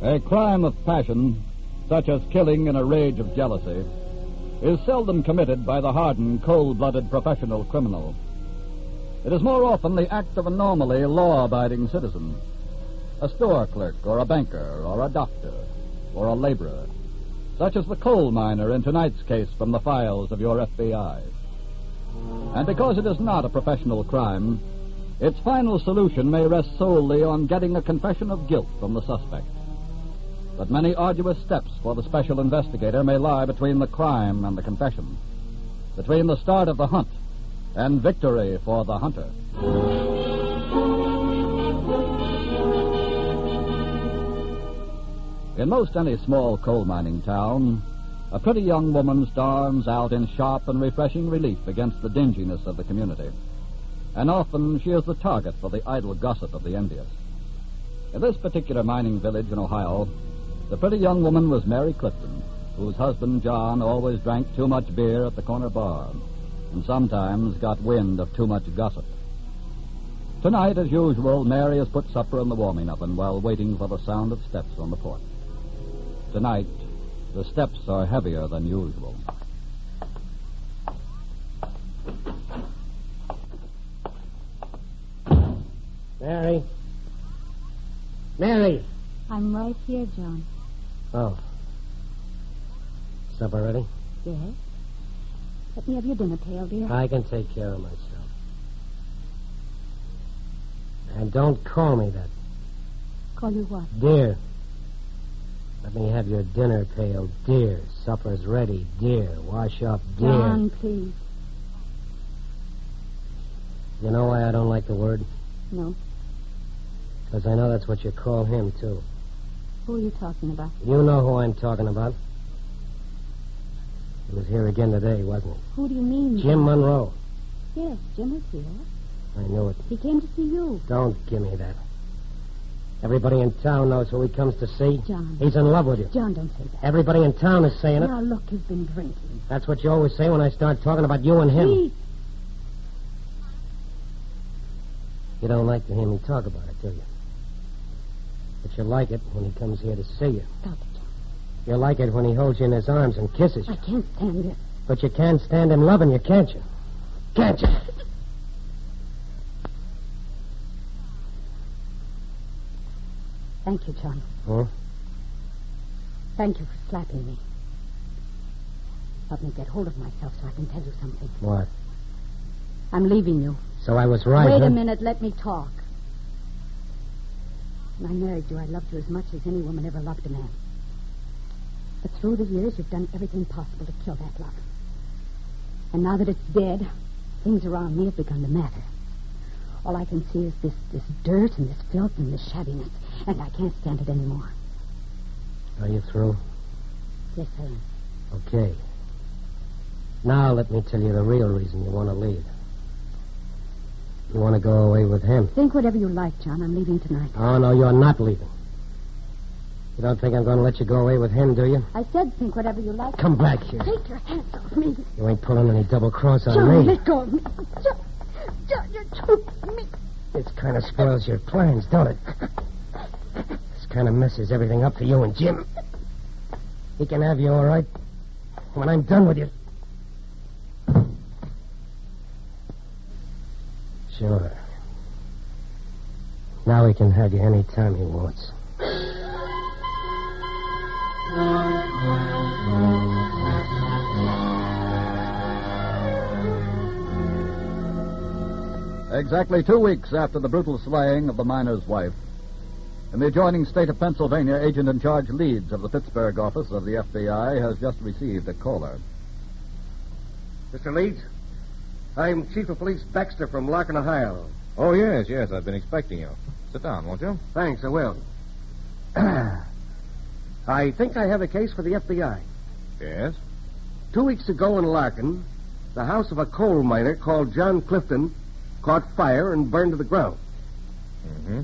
A crime of passion, such as killing in a rage of jealousy, is seldom committed by the hardened, cold-blooded professional criminal. It is more often the act of a normally law-abiding citizen, a store clerk or a banker or a doctor or a laborer, such as the coal miner in tonight's case from the files of your FBI. And because it is not a professional crime, its final solution may rest solely on getting a confession of guilt from the suspect. But many arduous steps for the special investigator may lie between the crime and the confession, between the start of the hunt and victory for the hunter. In most any small coal mining town, a pretty young woman stands out in sharp and refreshing relief against the dinginess of the community, and often she is the target for the idle gossip of the envious. In this particular mining village in Ohio, the pretty young woman was Mary Clifton, whose husband, John, always drank too much beer at the corner bar and sometimes got wind of too much gossip. Tonight, as usual, Mary has put supper in the warming oven while waiting for the sound of steps on the porch. Tonight, the steps are heavier than usual. Mary? Mary! I'm right here, John. Oh. Supper ready? Yes. Let me have your dinner pail, dear. I can take care of myself. And don't call me that. Call you what? Dear. Let me have your dinner pail, dear. Supper's ready, dear. Wash up, dear. John, please. You know why I don't like the word? No. Because I know that's what you call him, too. Who are you talking about? You know who I'm talking about. He was here again today, wasn't he? Who do you mean? Jim Monroe. Yes, Jim is here. I knew it. He came to see you. Don't give me that. Everybody in town knows who he comes to see. John. He's in love with you. John, don't say that. Everybody in town is saying it. Now, look, you've been drinking. That's what you always say when I start talking about you and him. Please. You don't like to hear me talk about it, do you? But you like it when he comes here to see you. Stop it, John. You like it when he holds you in his arms and kisses you. I can't stand it. But you can stand him loving you, can't you? Can't you? Thank you, John. Huh? Thank you for slapping me. Help me get hold of myself so I can tell you something. What? I'm leaving you. So I was right, Wait huh? a minute. Let me talk. When I married you, I loved you as much as any woman ever loved a man. But through the years, you've done everything possible to kill that love. And now that it's dead, things around me have begun to matter. All I can see is this dirt and this filth and this shabbiness, and I can't stand it anymore. Are you through? Yes, I am. Okay. Now let me tell you the real reason you want to leave. You want to go away with him. Think whatever you like, John. I'm leaving tonight. Oh, no, you're not leaving. You don't think I'm going to let you go away with him, do you? I said think whatever you like. Come back here. Take your hands off me. You ain't pulling any double cross on John, me. let go of me. John, you're too mean. This kind of spoils your plans, don't it? This kind of messes everything up for you and Jim. He can have you, all right? When I'm done with you. Sure. Now he can have you any time he wants. Exactly 2 weeks after the brutal slaying of the miner's wife, in the adjoining state of Pennsylvania, Agent in Charge Leeds of the Pittsburgh office of the FBI has just received a caller. Mr. Leeds, I'm Chief of Police Baxter from Larkin, Ohio. Oh, yes, I've been expecting you. Sit down, won't you? Thanks, I will. I think I have a case for the FBI. Yes? 2 weeks ago in Larkin, the house of a coal miner called John Clifton caught fire and burned to the ground. Mm-hmm.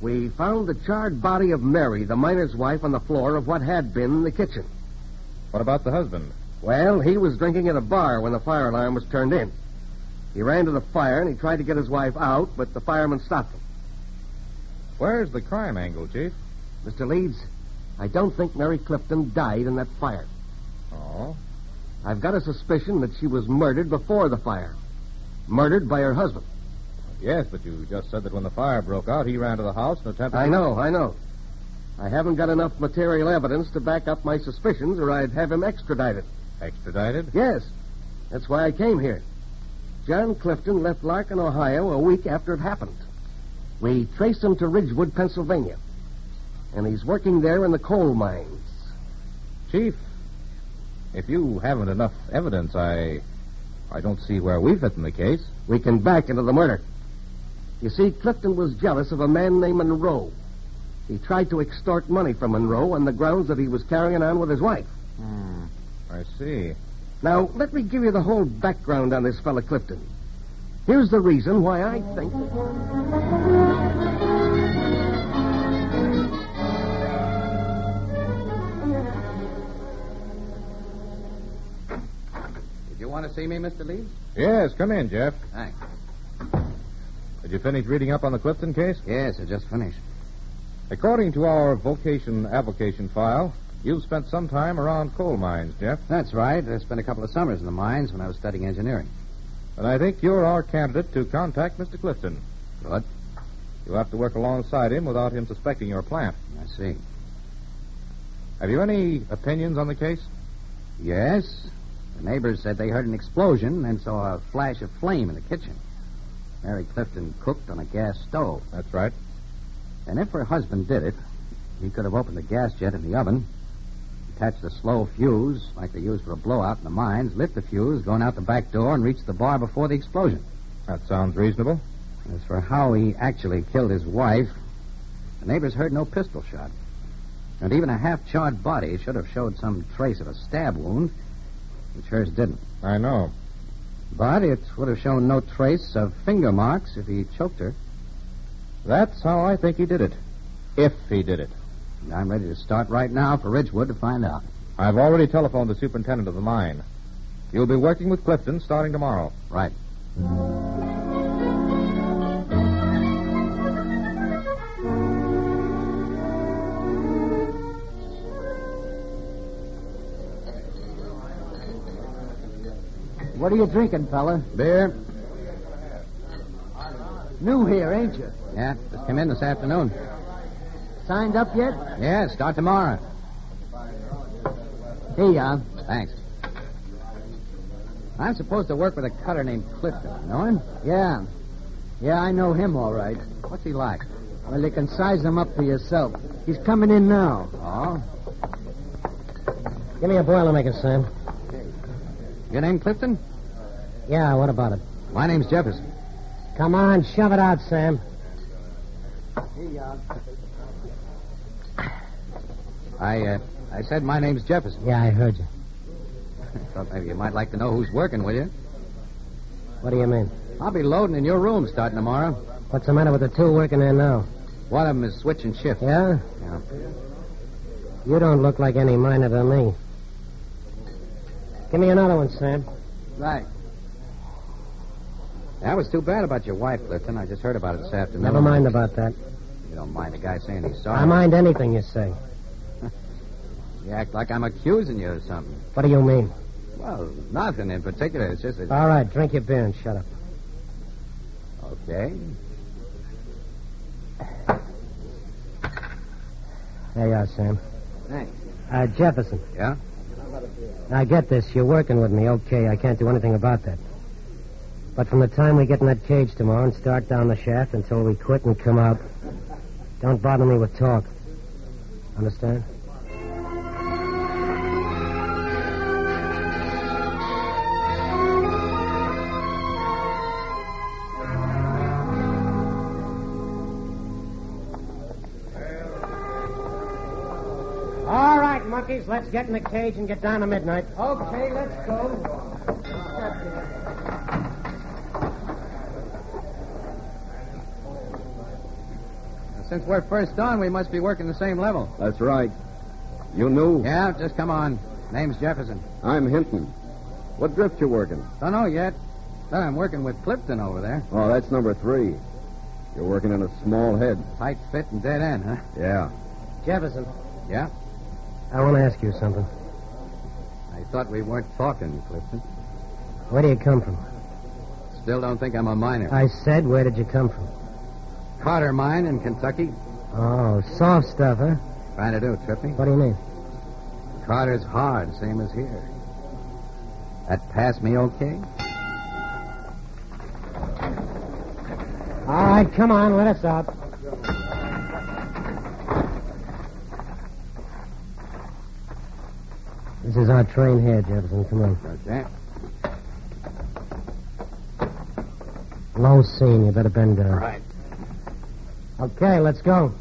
We found the charred body of Mary, the miner's wife, on the floor of what had been the kitchen. What about the husband? Well, he was drinking at a bar when the fire alarm was turned in. He ran to the fire and he tried to get his wife out, but the fireman stopped him. Where's the crime angle, Chief? Mr. Leeds, I don't think Mary Clifton died in that fire. Oh? I've got a suspicion that she was murdered before the fire. Murdered by her husband. Yes, but you just said that when the fire broke out, he ran to the house and attempted... I know. I haven't got enough material evidence to back up my suspicions, or I'd have him extradited. Extradited? Yes. That's why I came here. John Clifton left Larkin, Ohio, a week after it happened. We traced him to Ridgewood, Pennsylvania. And he's working there in the coal mines. Chief, if you haven't enough evidence, I don't see where we fit in the case. We can back into the murder. You see, Clifton was jealous of a man named Monroe. He tried to extort money from Monroe on the grounds that he was carrying on with his wife. I see. Now, let me give you the whole background on this fellow Clifton. Here's the reason why I think... Did you want to see me, Mr. Leeds? Yes, come in, Jeff. Thanks. Did you finish reading up on the Clifton case? Yes, I just finished. According to our vocation avocation file, you've spent some time around coal mines, Jeff. That's right. I spent a couple of summers in the mines when I was studying engineering. And I think you're our candidate to contact Mr. Clifton. Good. You'll have to work alongside him without him suspecting your plant. I see. Have you any opinions on the case? Yes. The neighbors said they heard an explosion and saw a flash of flame in the kitchen. Mary Clifton cooked on a gas stove. That's right. And if her husband did it, he could have opened the gas jet in the oven, attached a slow fuse like they use for a blowout in the mines, lit the fuse, gone out the back door, and reached the bar before the explosion. That sounds reasonable. As for how he actually killed his wife, the neighbors heard no pistol shot. And even a half-charred body should have showed some trace of a stab wound, which hers didn't. I know. But it would have shown no trace of finger marks if he choked her. That's how I think he did it. If he did it. And I'm ready to start right now for Ridgewood to find out. I've already telephoned the superintendent of the mine. You'll be working with Clifton starting tomorrow. Right. What are you drinking, fella? Beer? New here, ain't you? Yeah, just come in this afternoon. Signed up yet? Yeah, start tomorrow. Here you are. Thanks. I'm supposed to work with a cutter named Clifton. You know him? Yeah. Yeah, I know him all right. What's he like? Well, you can size him up for yourself. He's coming in now. Oh? Give me a Boilermaker, Sam. Your name Clifton? Yeah, what about it? My name's Jefferson. Come on, shove it out, Sam. Here you are. I said my name's Jefferson. Yeah, I heard you. Thought maybe you might like to know who's working with you. What do you mean? I'll be loading in your room starting tomorrow. What's the matter with the two working there now? One of them is switching shifts. Yeah? Yeah. You don't look like any miner to me. Give me another one, Sam. Right. That was too bad about your wife, Clifton. I just heard about it this afternoon. Never mind about that. You don't mind a guy saying he's sorry? I mind anything you say. You act like I'm accusing you of something. What do you mean? Well, nothing in particular. It's just that... All right, drink your beer and shut up. Okay. There you are, Sam. Thanks. Jefferson. Yeah? I get this. You're working with me. Okay, I can't do anything about that. But from the time we get in that cage tomorrow and start down the shaft until we quit and come out, don't bother me with talk. Understand? All right, monkeys, let's get in the cage and get down to midnight. Okay, let's go. Since we're first on, we must be working the same level. That's right. You knew? Yeah, just come on. Name's Jefferson. I'm Hinton. What drift you working? Don't know yet. But I'm working with Clifton over there. Oh, that's number 3. You're working in a small head. Tight fit and dead end, huh? Yeah. Jefferson. Yeah? I want to ask you something. I thought we weren't talking, Clifton. Where do you come from? Still don't think I'm a miner. I said, where did you come from? Carter Mine in Kentucky. Oh, soft stuff, huh? Trying to do, Trippy. What do you mean? Carter's hard, same as here. That pass me okay? All right, come on, let us out. This is our train here, Jefferson. Come on. Okay. Low scene. You better bend down. Right. Okay, let's go.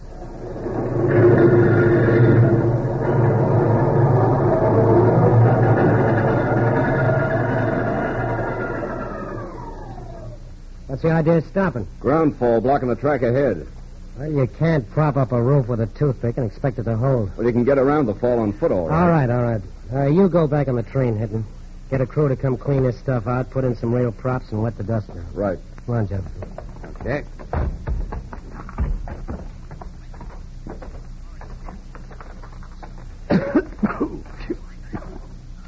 What's the idea of stopping? Ground fall blocking the track ahead. Well, you can't prop up a roof with a toothpick and expect it to hold. Well, you can get around the fall on foot, all right. All right. You go back on the train, Hinton. Get a crew to come clean this stuff out, put in some real props, and wet the dust down. Right. Come on, Jefferson. Okay.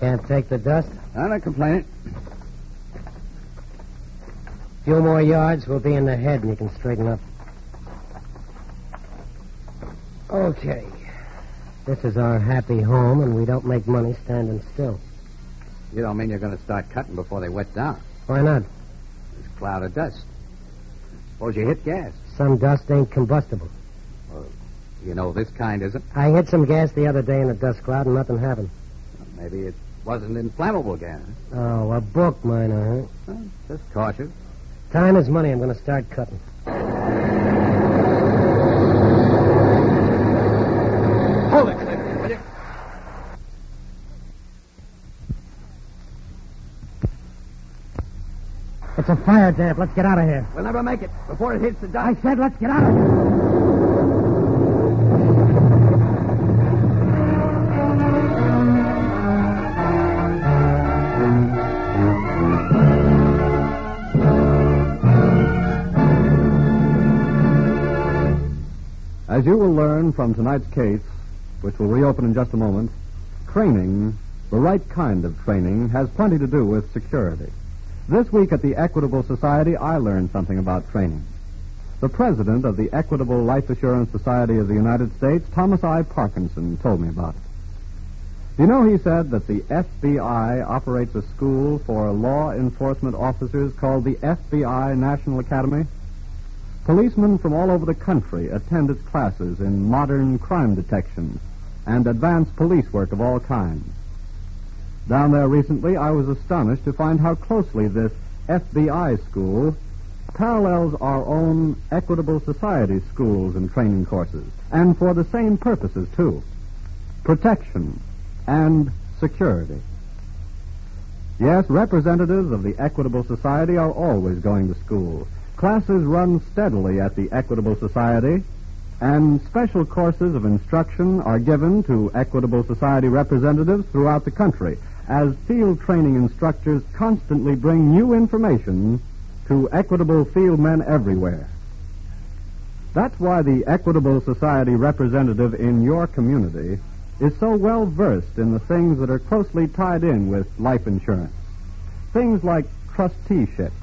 Can't take the dust? I'm not complaining. A few more yards, we'll be in the head, and you can straighten up. Okay. This is our happy home, and we don't make money standing still. You don't mean you're going to start cutting before they wet down? Why not? There's a cloud of dust. Suppose you hit gas. Some dust ain't combustible. Well, you know this kind isn't. I hit some gas the other day in a dust cloud, and nothing happened. Well, maybe it wasn't inflammable gas. Oh, a book miner, huh? Well, just cautious. Time is money. I'm going to start cutting. Hold it, Clifton, will you? It's a fire damp. Let's get out of here. We'll never make it before it hits the dust. I said let's get out of here. As you will learn from tonight's case, which will reopen in just a moment, training, the right kind of training, has plenty to do with security. This week at the Equitable Society, I learned something about training. The president of the Equitable Life Assurance Society of the United States, Thomas I. Parkinson, told me about it. You know, he said that the FBI operates a school for law enforcement officers called the FBI National Academy. Policemen from all over the country attend its classes in modern crime detection and advanced police work of all kinds. Down there recently, I was astonished to find how closely this FBI school parallels our own Equitable Society schools and training courses, and for the same purposes, too. Protection and security. Yes, representatives of the Equitable Society are always going to school. Classes run steadily at the Equitable Society, and special courses of instruction are given to Equitable Society representatives throughout the country, as field training instructors constantly bring new information to Equitable field men everywhere. That's why the Equitable Society representative in your community is so well versed in the things that are closely tied in with life insurance. Things like trusteeships,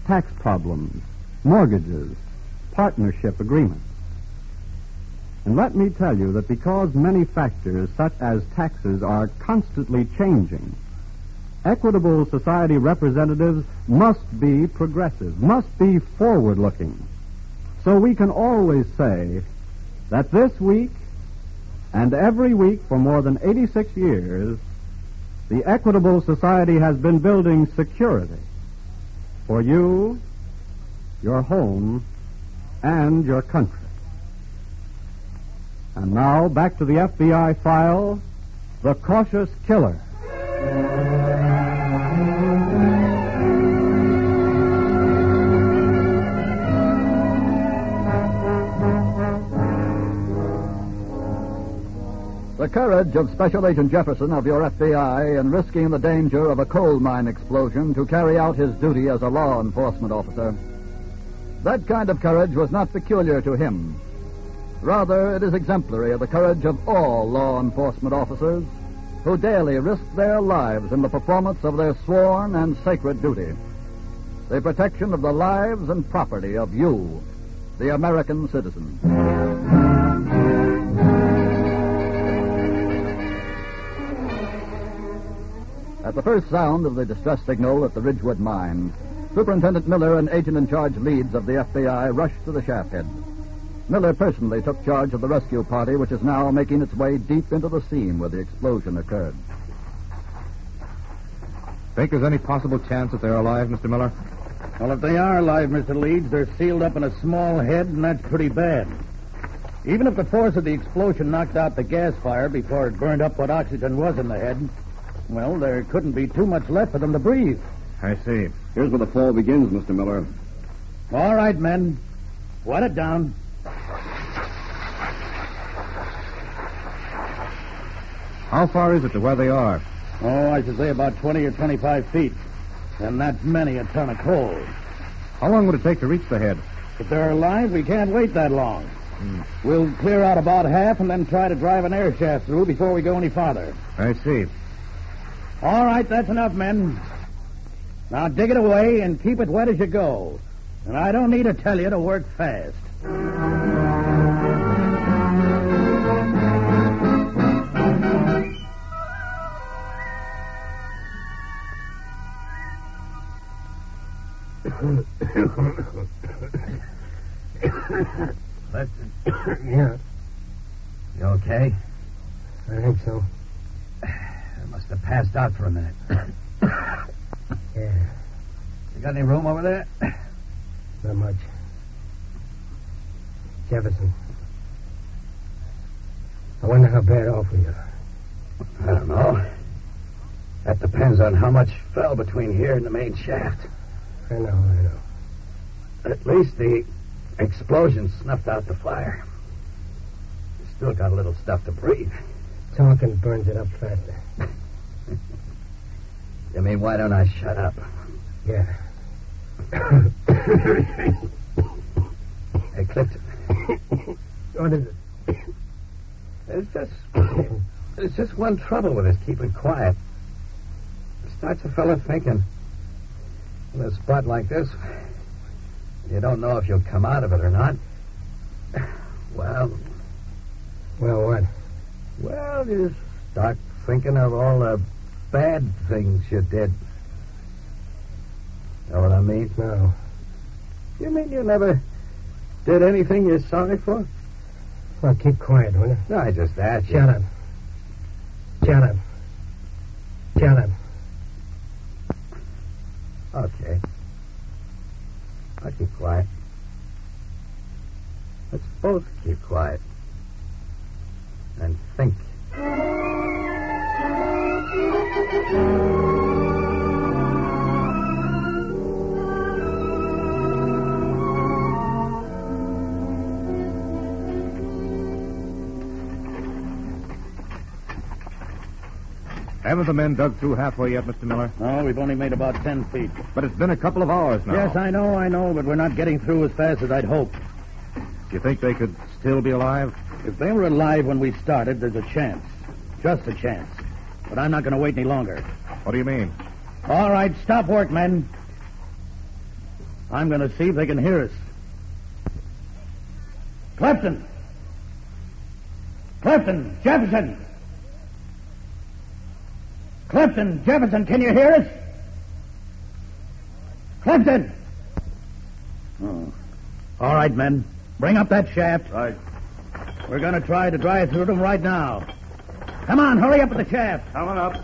tax problems, mortgages, partnership agreements. And let me tell you that because many factors, such as taxes, are constantly changing, Equitable Society representatives must be progressive, must be forward-looking. So we can always say that this week and every week for more than 86 years, the Equitable Society has been building security for you, your home, and your country. And now, back to the FBI file, The Cautious Killer. The courage of Special Agent Jefferson of your FBI in risking the danger of a coal mine explosion to carry out his duty as a law enforcement officer. That kind of courage was not peculiar to him. Rather, it is exemplary of the courage of all law enforcement officers who daily risk their lives in the performance of their sworn and sacred duty, the protection of the lives and property of you, the American citizen. At the first sound of the distress signal at the Ridgewood mine, Superintendent Miller and Agent in Charge Leeds of the FBI rushed to the shaft head. Miller personally took charge of the rescue party, which is now making its way deep into the scene where the explosion occurred. Think there's any possible chance that they're alive, Mr. Miller? Well, if they are alive, Mr. Leeds, they're sealed up in a small head, and that's pretty bad. Even if the force of the explosion knocked out the gas fire before it burned up what oxygen was in the head, well, there couldn't be too much left for them to breathe. I see. Here's where the fall begins, Mr. Miller. All right, men. Wet it down. How far is it to where they are? Oh, I should say about 20 or 25 feet. And that's many a ton of coal. How long would it take to reach the head? If they're alive, we can't wait that long. We'll clear out about half and then try to drive an air shaft through before we go any farther. I see. All right, that's enough, men. Now dig it away and keep it wet as you go. And I don't need to tell you to work fast. Yeah. You okay? I think so. I must have passed out for a minute. Yeah. You got any room over there? Not much. Jefferson. I wonder how bad off we are. I don't know. That depends on how much fell between here and the main shaft. I know. At least the explosion snuffed out the fire. You still got a little stuff to breathe. Talking burns it up faster. You mean, why don't I shut up? Yeah. Hey, Clifton. What is it? There's just one trouble with us keeping quiet. It starts a fella thinking, In a spot like this, you don't know if you'll come out of it or not. Well, what? Well, you start thinking of all the bad things you did. Know what I mean? No. You mean you never did anything you're sorry for? Well, keep quiet, will you? No, I just asked you. Shut up. Shut up. Shut up. Okay. I'll keep quiet. Let's both keep quiet. And think. Haven't the men dug through halfway yet, Mr. Miller? No, we've only made about 10 feet. But it's been a couple of hours now. Yes, I know, but we're not getting through as fast as I'd hoped. Do you think they could still be alive? If they were alive when we started, there's a chance. Just a chance. But I'm not going to wait any longer. What do you mean? All right, stop work, men. I'm going to see if they can hear us. Clifton! Clifton! Jefferson! Clifton! Jefferson, can you hear us? Clifton! Oh. All right, men. Bring up that shaft. Right. We're going to try to drive through them right now. Come on, hurry up with the shaft. Coming up.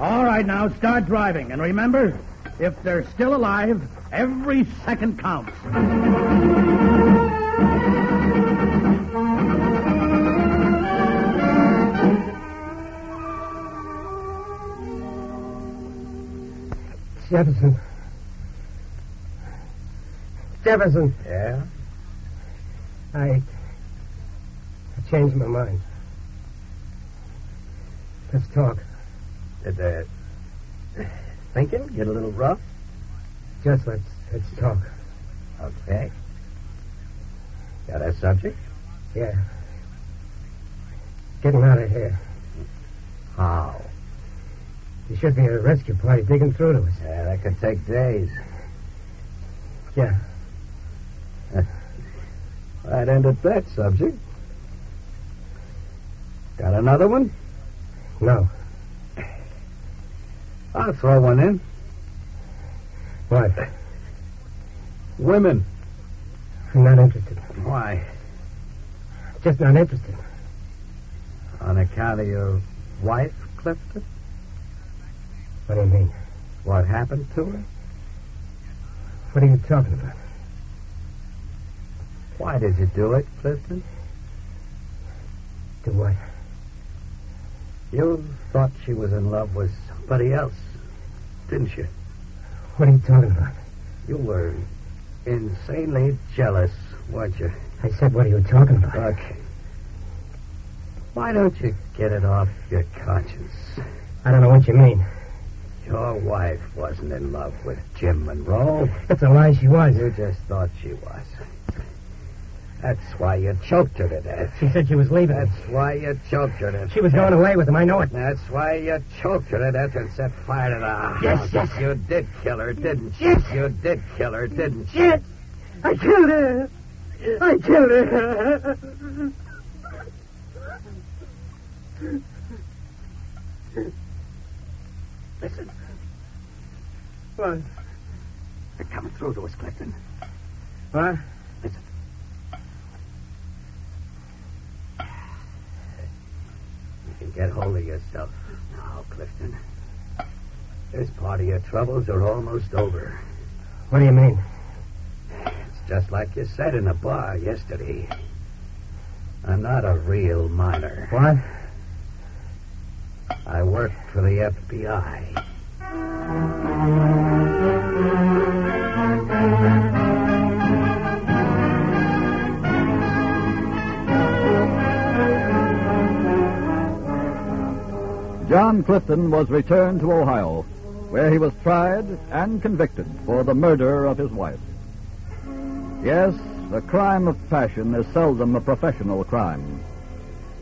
All right, now, start driving. And remember, if they're still alive, every second counts. Jefferson. Jefferson. Yeah? I changed my mind. Let's talk. Did the thinking get a little rough? Just let's talk. Okay. Got a subject? Yeah. Getting out of here. How? There should be a rescue party digging through to us. Yeah, that could take days. Yeah. That ended that subject. Got another one? No. I'll throw one in. What? Women. I'm not interested. Why? Just not interested. On account of your wife, Clifton? What do you mean? What happened to her? What are you talking about? Why did you do it, Clifton? Do what? You thought she was in love with somebody else, didn't you? What are you talking about? You were insanely jealous, weren't you? I said, what are you talking about? Look, why don't you get it off your conscience? I don't know what you mean. Your wife wasn't in love with Jim Monroe. It's a lie, she was. You just thought she was. That's why you choked her to death. She said she was leaving. That's why you choked her to death. She was going away with him, I know it. That's why you choked her to death and set fire to the house. Yes. You did kill her, didn't you? Yes. You did kill her, didn't you? Yes. I killed her. I killed her. Listen. What? They're coming through to us, Clifton. What? Listen. You can get hold of yourself now, Clifton. This part of your troubles are almost over. What do you mean? It's just like you said in the bar yesterday. I'm not a real miner. What? I work for the FBI. John Clifton was returned to Ohio, where he was tried and convicted for the murder of his wife. Yes, the crime of passion is seldom a professional crime,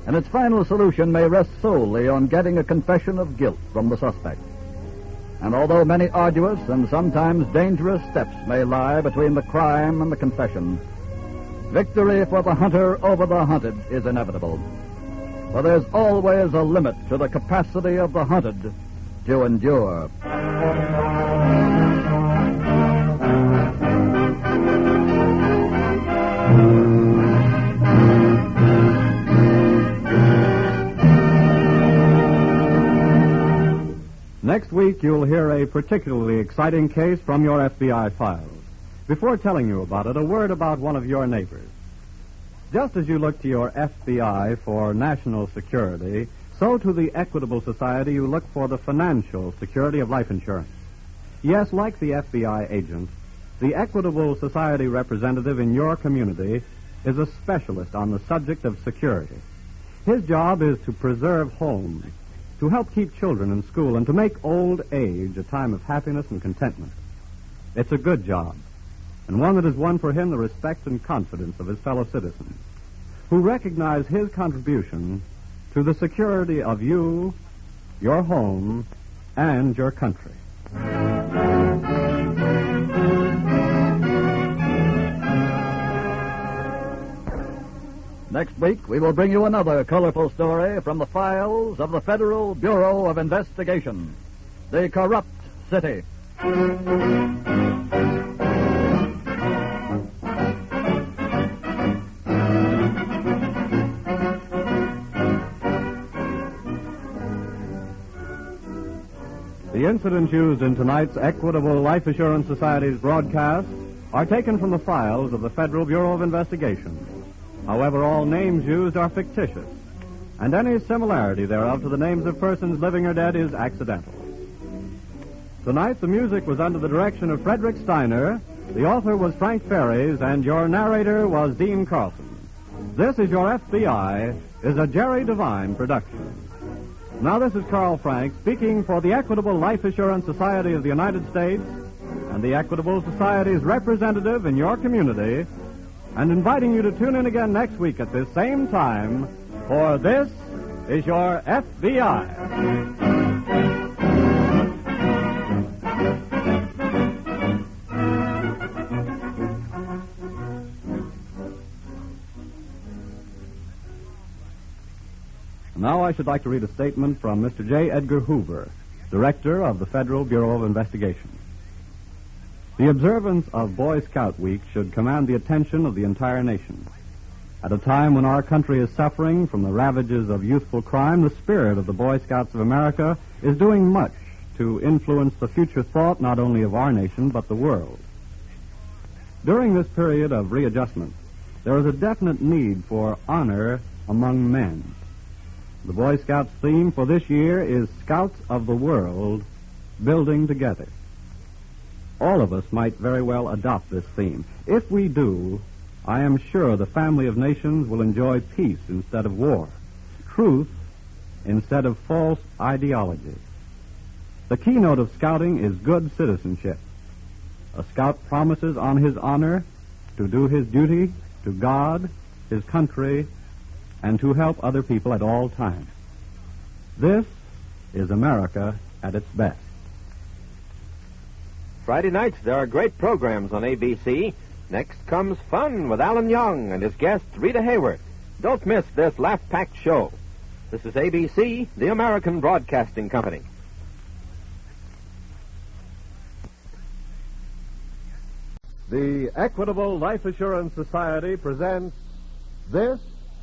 and its final solution may rest solely on getting a confession of guilt from the suspect. And although many arduous and sometimes dangerous steps may lie between the crime and the confession, victory for the hunter over the hunted is inevitable. For there's always a limit to the capacity of the hunted to endure. Next week, you'll hear a particularly exciting case from your FBI files. Before telling you about it, a word about one of your neighbors. Just as you look to your FBI for national security, so to the Equitable Society you look for the financial security of life insurance. Yes, like the FBI agent, the Equitable Society representative in your community is a specialist on the subject of security. His job is to preserve homes, to help keep children in school, and to make old age a time of happiness and contentment. It's a good job, and one that has won for him the respect and confidence of his fellow citizens, who recognize his contribution to the security of you, your home, and your country. Next week, we will bring you another colorful story from the files of the Federal Bureau of Investigation, The Corrupt City. The incidents used in tonight's Equitable Life Assurance Society's broadcast are taken from the files of the Federal Bureau of Investigation. However, all names used are fictitious, and any similarity thereof to the names of persons living or dead is accidental. Tonight, the music was under the direction of Frederick Steiner, the author was Frank Ferries, and your narrator was Dean Carlson. This is Your FBI is a Jerry Devine production. Now, this is Carl Frank speaking for the Equitable Life Assurance Society of the United States and the Equitable Society's representative in your community, and inviting you to tune in again next week at this same time, for This is Your FBI. Now I should like to read a statement from Mr. J. Edgar Hoover, Director of the Federal Bureau of Investigation. The observance of Boy Scout Week should command the attention of the entire nation. At a time when our country is suffering from the ravages of youthful crime, the spirit of the Boy Scouts of America is doing much to influence the future thought not only of our nation, but the world. During this period of readjustment, there is a definite need for honor among men. The Boy Scouts theme for this year is Scouts of the World, Building Together. All of us might very well adopt this theme. If we do, I am sure the family of nations will enjoy peace instead of war, truth instead of false ideology. The keynote of scouting is good citizenship. A scout promises on his honor to do his duty to God, his country, and to help other people at all times. This is America at its best. Friday nights, there are great programs on ABC. Next comes Fun with Alan Young and his guest, Rita Hayworth. Don't miss this laugh-packed show. This is ABC, the American Broadcasting Company. The Equitable Life Assurance Society presents This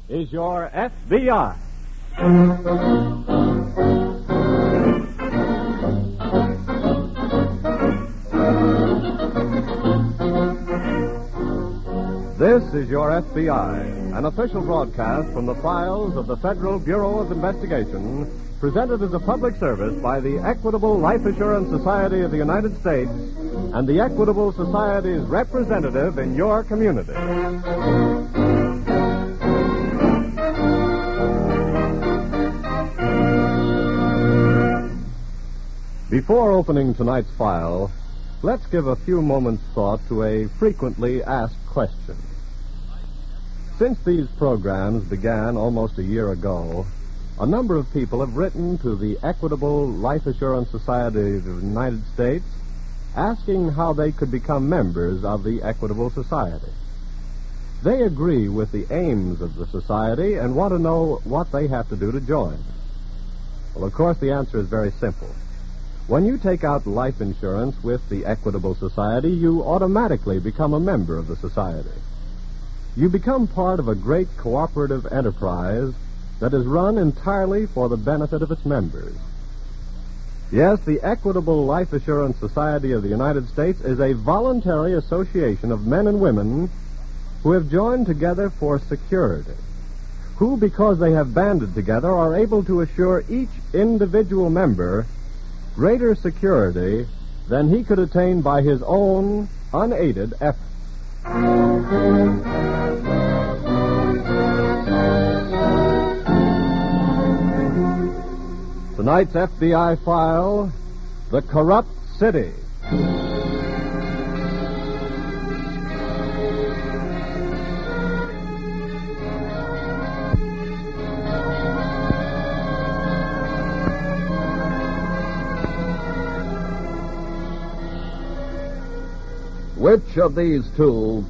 is Your FBI. This is Your FBI, an official broadcast from the files of the Federal Bureau of Investigation, presented as a public service by the Equitable Life Assurance Society of the United States and the Equitable Society's representative in your community. Before opening tonight's file, let's give a few moments' thought to a frequently asked question. Since these programs began almost a year ago, A number of people have written to the Equitable Life Assurance Society of the United States asking how they could become members of the Equitable Society. They agree with the aims of the society and want to know what they have to do to join. Well, of course, the answer is very simple. When you take out life insurance with the Equitable Society, you automatically become a member of the society. You become part of a great cooperative enterprise that is run entirely for the benefit of its members. Yes, the Equitable Life Assurance Society of the United States is a voluntary association of men and women who have joined together for security, who, because they have banded together, are able to assure each individual member greater security than he could attain by his own unaided efforts. Tonight's FBI file, The Corrupt City. Which of these two,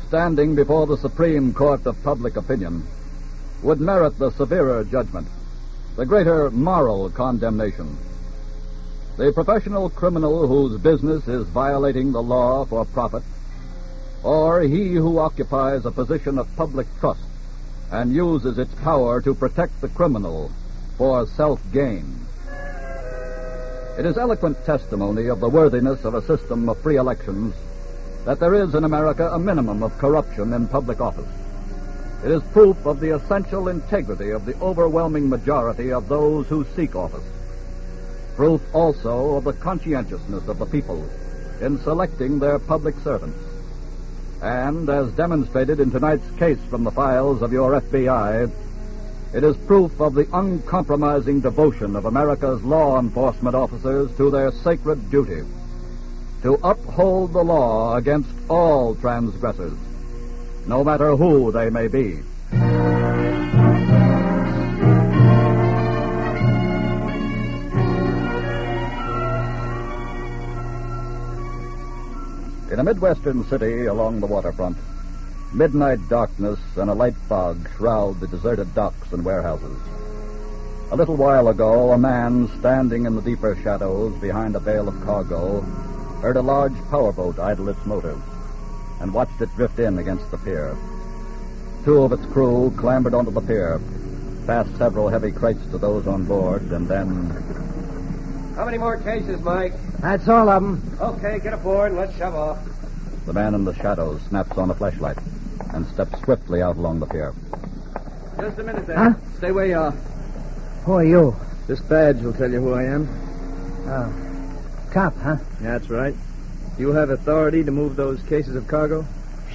standing before the Supreme Court of Public Opinion, would merit the severer judgment, the greater moral condemnation? The professional criminal whose business is violating the law for profit, or he who occupies a position of public trust and uses its power to protect the criminal for self-gain? It is eloquent testimony of the worthiness of a system of free elections that there is in America a minimum of corruption in public office. It is proof of the essential integrity of the overwhelming majority of those who seek office. Proof also of the conscientiousness of the people in selecting their public servants. And, as demonstrated in tonight's case from the files of your FBI, it is proof of the uncompromising devotion of America's law enforcement officers to their sacred duty to uphold the law against all transgressors, no matter who they may be. In a Midwestern city along the waterfront, midnight darkness and a light fog shroud the deserted docks and warehouses. A little while ago, a man standing in the deeper shadows behind a bale of cargo heard a large powerboat idle its motor and watched it drift in against the pier. Two of its crew clambered onto the pier, passed several heavy crates to those on board, and then... How many more cases, Mike? That's all of them. Okay, get aboard and let's shove off. The man in the shadows snaps on a flashlight and steps swiftly out along the pier. Just a minute there. Huh? Stay where you are. Who are you? This badge will tell you who I am. Oh. Cop, huh? That's right. You have authority to move those cases of cargo?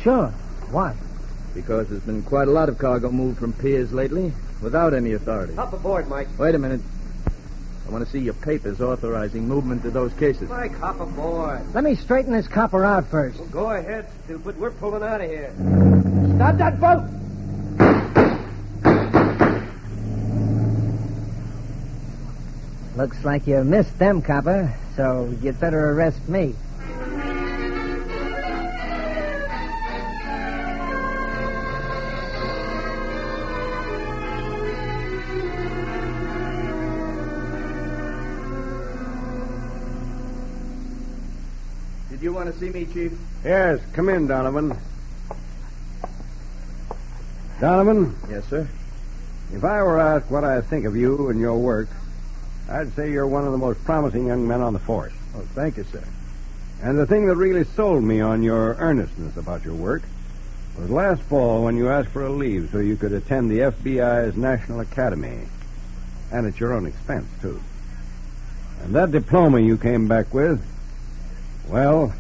Sure. Why? Because there's been quite a lot of cargo moved from piers lately without any authority. Hop aboard, Mike. Wait a minute. I want to see your papers authorizing movement of those cases. Mike, hop aboard. Let me straighten this copper out first. Well, go ahead, stupid. We're pulling out of here. Stop that boat! Looks like you missed them, copper, so you'd better arrest me. Did you want to see me, Chief? Yes, come in, Donovan. Donovan? Yes, sir. If I were asked what I think of you and your work, I'd say you're one of the most promising young men on the force. Oh, thank you, sir. And the thing that really sold me on your earnestness about your work was last fall when you asked for a leave so you could attend the FBI's National Academy. And at your own expense, too. And that diploma you came back with, well,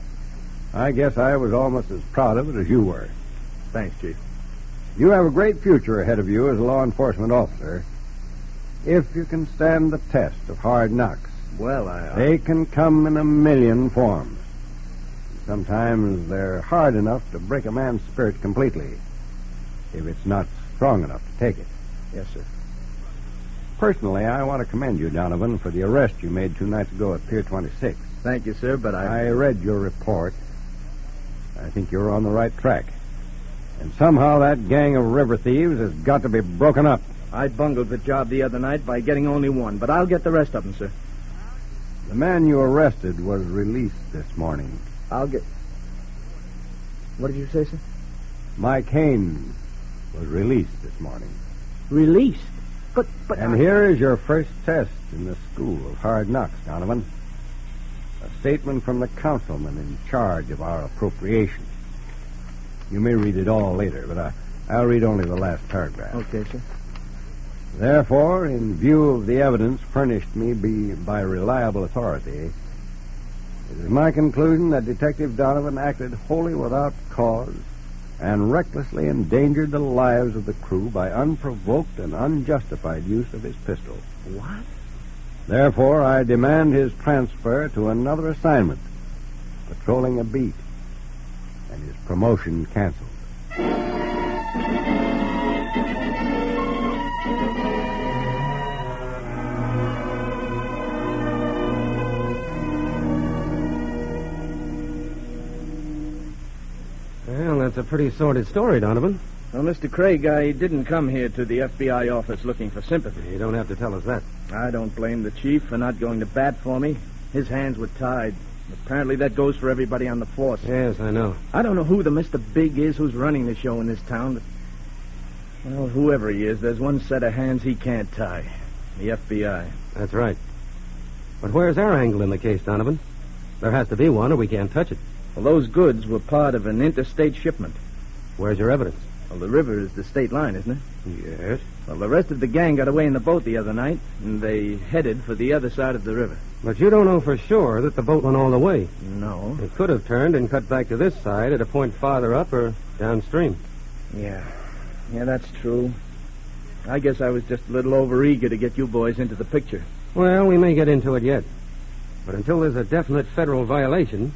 I guess I was almost as proud of it as you were. Thanks, Chief. You have a great future ahead of you as a law enforcement officer, if you can stand the test of hard knocks. Well, They can come in a million forms. Sometimes they're hard enough to break a man's spirit completely, if it's not strong enough to take it. Yes, sir. personally, I want to commend you, Donovan, for the arrest you made 2 nights ago at Pier 26. Thank you, sir, but I read your report. I think you're on the right track. And somehow that gang of river thieves has got to be broken up. I bungled the job the other night by getting only one, but I'll get the rest of them, sir. The man you arrested was released this morning. I'll get... What did you say, sir? Mike Haynes was released this morning. Released? But And here is your first test in the school of hard knocks, Donovan. A statement from the councilman in charge of our appropriation. You may read it all later, but I'll read only the last paragraph. Okay, sir. Therefore, in view of the evidence furnished me by reliable authority, it is my conclusion that Detective Donovan acted wholly without cause and recklessly endangered the lives of the crew by unprovoked and unjustified use of his pistol. What? Therefore, I demand his transfer to another assignment, patrolling a beat, and his promotion canceled. Well, that's a pretty sordid story, Donovan. Well, Mr. Craig, I didn't come here to the FBI office looking for sympathy. You don't have to tell us that. I don't blame the chief for not going to bat for me. His hands were tied. Apparently that goes for everybody on the force. Yes, I know. I don't know who the Mr. Big is who's running the show in this town, but... Well, whoever he is, there's one set of hands he can't tie. The FBI. That's right. But where's our angle in the case, Donovan? There has to be one, or we can't touch it. Well, those goods were part of an interstate shipment. Where's your evidence? Well, the river is the state line, isn't it? Yes. Well, the rest of the gang got away in the boat the other night, and they headed for the other side of the river. But you don't know for sure that the boat went all the way. No. It could have turned and cut back to this side at a point farther up or downstream. Yeah, that's true. I guess I was just a little overeager to get you boys into the picture. Well, we may get into it yet. But until there's a definite federal violation,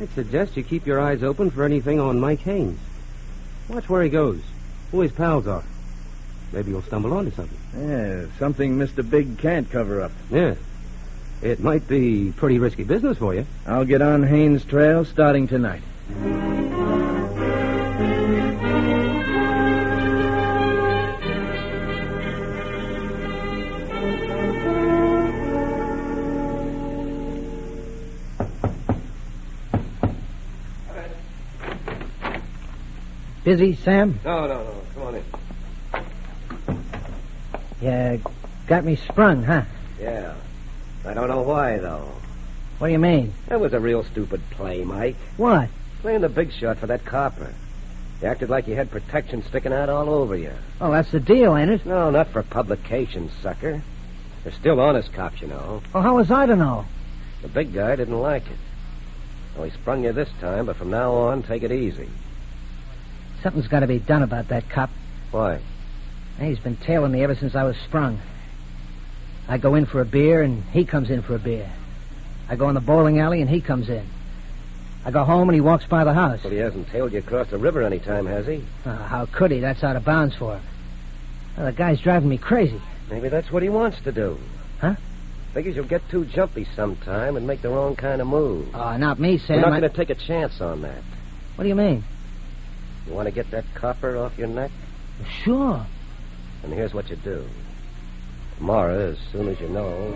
I'd suggest you keep your eyes open for anything on Mike Haynes. Watch where he goes, who his pals are. Maybe you'll stumble onto something. Yeah, something Mr. Big can't cover up. Yeah. It might be pretty risky business for you. I'll get on Haynes' trail starting tonight. Busy, Sam? No. Come on in. Yeah, got me sprung, huh? Yeah. I don't know why, though. What do you mean? That was a real stupid play, Mike. What? Playing the big shot for that copper. You acted like you had protection sticking out all over you. Oh, that's the deal, ain't it? No, not for publication, sucker. They're still honest cops, you know. Well, how was I to know? The big guy didn't like it. Well, he sprung you this time, but from now on, take it easy. Something's got to be done about that cop. Why? He's been tailing me ever since I was sprung. I go in for a beer, and he comes in for a beer. I go in the bowling alley, and he comes in. I go home, and he walks by the house. But he hasn't tailed you across the river any time, has he? How could he? That's out of bounds for him. Well, the guy's driving me crazy. Maybe that's what he wants to do. Huh? Figures you'll get too jumpy sometime and make the wrong kind of move. Oh, not me, Sam. We're not going to take a chance on that. What do you mean? You want to get that copper off your neck? Sure. And here's what you do. Tomorrow, as soon as you know...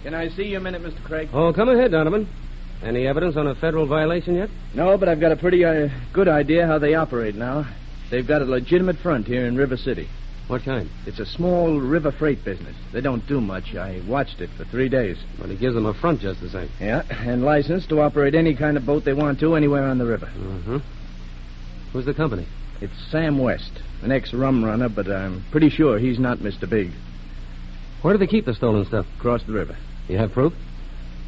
Can I see you a minute, Mr. Craig? Oh, come ahead, Donovan. Any evidence on a federal violation yet? No, but I've got a pretty good idea how they operate now. They've got a legitimate front here in River City. What kind? It's a small river freight business. They don't do much. I watched it for 3 days. But it gives them a front just the same. Yeah, and licensed to operate any kind of boat they want to anywhere on the river. Mm-hmm. Who's the company? It's Sam West, an ex-rum runner, but I'm pretty sure he's not Mr. Big. Where do they keep the stolen stuff? Across the river. You have proof?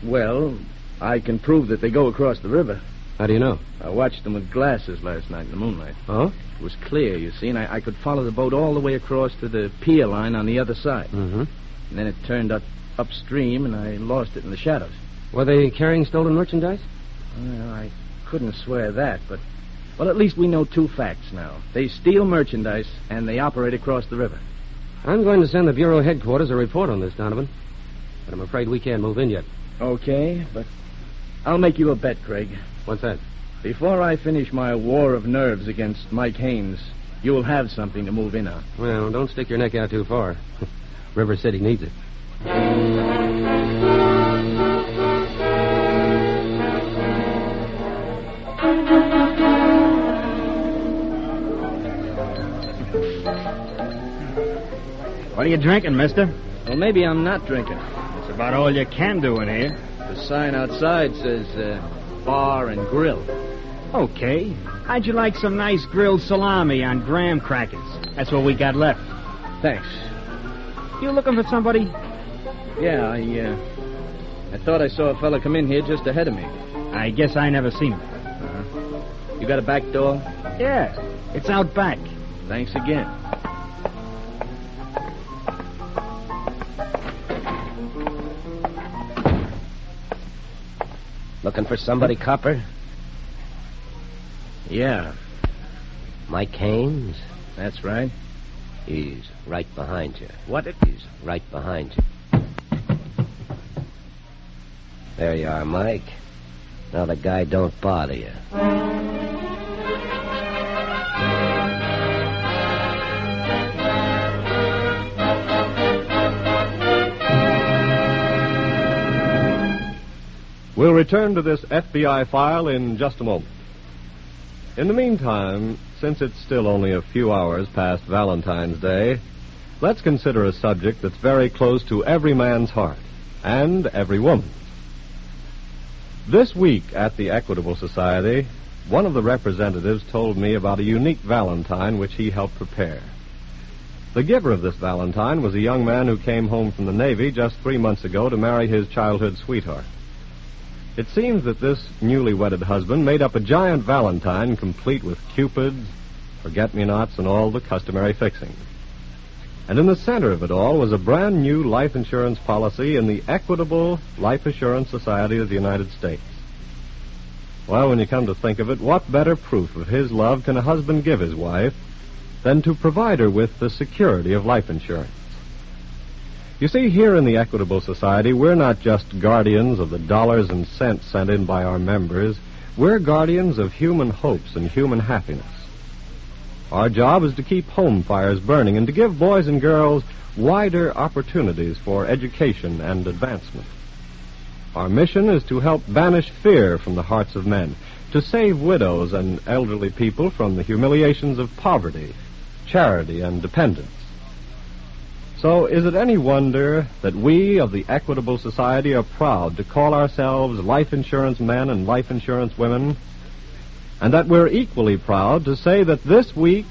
Well, I can prove that they go across the river. How do you know? I watched them with glasses last night in the moonlight. Oh? It was clear, you see, and I could follow the boat all the way across to the pier line on the other side. Mm-hmm. And then it turned upstream, and I lost it in the shadows. Were they carrying stolen merchandise? Well, I couldn't swear that, but... Well, at least we know two facts now. They steal merchandise, and they operate across the river. I'm going to send the Bureau headquarters a report on this, Donovan. But I'm afraid we can't move in yet. Okay, but I'll make you a bet, Craig. What's that? Before I finish my war of nerves against Mike Haynes, you'll have something to move in on. Well, don't stick your neck out too far. River City needs it. What are you drinking, mister? Well, maybe I'm not drinking. That's about all you can do in here. The sign outside says, bar and grill. Okay. How'd you like some nice grilled salami on graham crackers? That's what we got left. Thanks. You looking for somebody? Yeah, I thought I saw a fella come in here just ahead of me. I guess I never seen him. Uh-huh. You got a back door? Yeah, it's out back. Thanks again. Looking for somebody, Copper? Yeah. Mike Haynes? That's right. He's right behind you. What? He's right behind you. There you are, Mike. Now the guy don't bother you. We'll return to this FBI file in just a moment. In the meantime, since it's still only a few hours past Valentine's Day, let's consider a subject that's very close to every man's heart and every woman's. This week at the Equitable Society, one of the representatives told me about a unique Valentine which he helped prepare. The giver of this Valentine was a young man who came home from the Navy just 3 months ago to marry his childhood sweetheart. It seems that this newly wedded husband made up a giant Valentine complete with cupids, forget-me-nots, and all the customary fixings. And in the center of it all was a brand new life insurance policy in the Equitable Life Assurance Society of the United States. Well, when you come to think of it, what better proof of his love can a husband give his wife than to provide her with the security of life insurance? You see, here in the Equitable Society, we're not just guardians of the dollars and cents sent in by our members. We're guardians of human hopes and human happiness. Our job is to keep home fires burning and to give boys and girls wider opportunities for education and advancement. Our mission is to help banish fear from the hearts of men, to save widows and elderly people from the humiliations of poverty, charity, and dependence. So, is it any wonder that we of the Equitable Society are proud to call ourselves life insurance men and life insurance women, and that we're equally proud to say that this week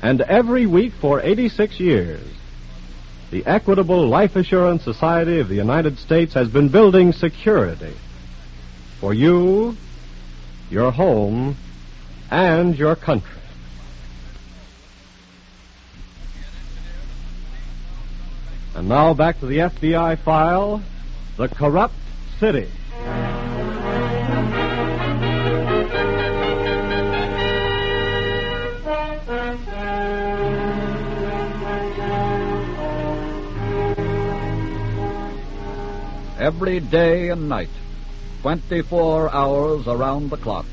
and every week for 86 years, the Equitable Life Assurance Society of the United States has been building security for you, your home, and your country. And now back to the FBI file, The Corrupt City. Every day and night, 24 hours around the clock,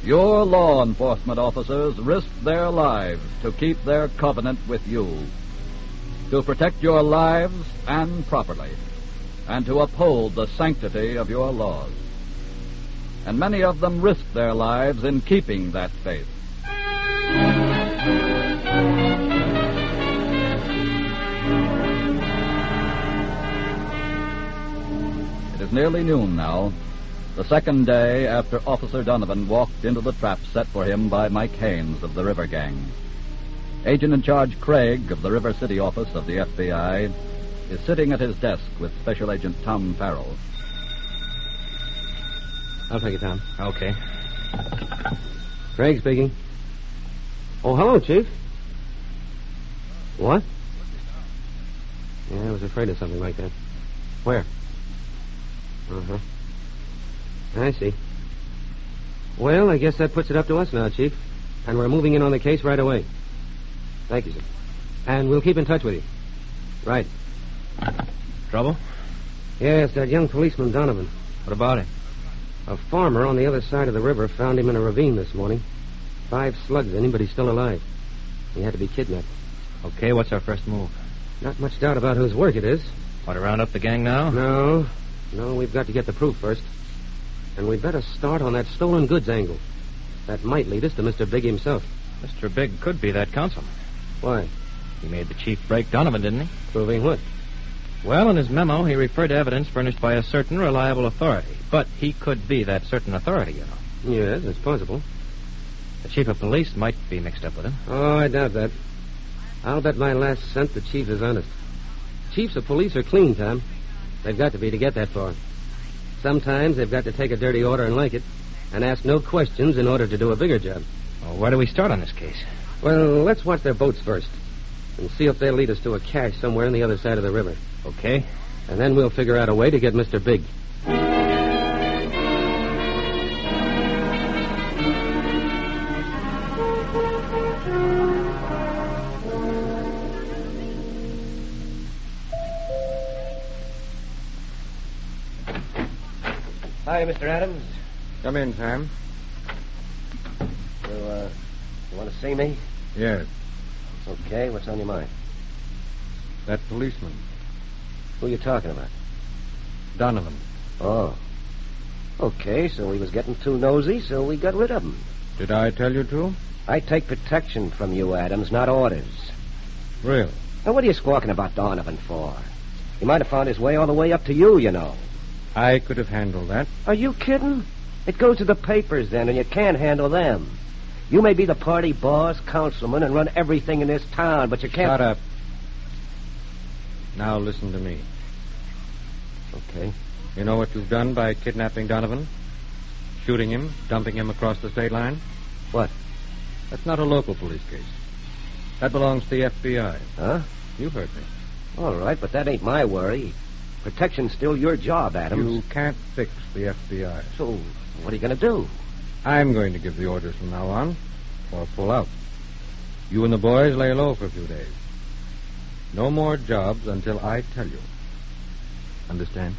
your law enforcement officers risk their lives to keep their covenant with you, to protect your lives and property, and to uphold the sanctity of your laws. And many of them risk their lives in keeping that faith. It is nearly noon now, the second day after Officer Donovan walked into the trap set for him by Mike Haynes of the River Gang. Agent in charge Craig of the River City office of the FBI is sitting at his desk with Special Agent Tom Farrell. I'll take it, Tom. Okay. Craig speaking. Oh, hello, Chief. What? Yeah, I was afraid of something like that. Where? Uh-huh. I see. Well, I guess that puts it up to us now, Chief. And we're moving in on the case right away. Thank you, sir. And we'll keep in touch with you. Right. Trouble? Yes, that young policeman, Donovan. What about him? A farmer on the other side of the river found him in a ravine this morning. 5 slugs in him, but he's still alive. He had to be kidnapped. Okay, what's our first move? Not much doubt about whose work it is. Want to round up the gang now? No, we've got to get the proof first. And we'd better start on that stolen goods angle. That might lead us to Mr. Big himself. Mr. Big could be that councilman. Why? He made the chief break Donovan, didn't he? Proving what? Well, in his memo, he referred to evidence furnished by a certain reliable authority. But he could be that certain authority, you know. Yes, it's possible. The chief of police might be mixed up with him. Oh, I doubt that. I'll bet my last cent the chief is honest. Chiefs of police are clean, Tom. They've got to be to get that far. Sometimes they've got to take a dirty order and like it, and ask no questions in order to do a bigger job. Well, where do we start on this case? Well, let's watch their boats first, and see if they'll lead us to a cache somewhere on the other side of the river. Okay. And then we'll figure out a way to get Mr. Big. Hi, Mr. Adams. Come in, Sam. You want to see me? Yes. Okay, what's on your mind? That policeman. Who are you talking about? Donovan. Oh. Okay, so he was getting too nosy, so we got rid of him. Did I tell you to? I take protection from you, Adams, not orders. Really? Now, what are you squawking about Donovan for? He might have found his way all the way up to you, you know. I could have handled that. Are you kidding? It goes to the papers then, and you can't handle them. You may be the party boss, councilman, and run everything in this town, but you can't... Shut up. Now listen to me. Okay. You know what you've done by kidnapping Donovan? Shooting him, dumping him across the state line? What? That's not a local police case. That belongs to the FBI. Huh? You heard me. All right, but that ain't my worry. Protection's still your job, Adams. You can't fix the FBI. So, what are you going to do? I'm going to give the orders from now on, or pull out. You and the boys lay low for a few days. No more jobs until I tell you. Understand?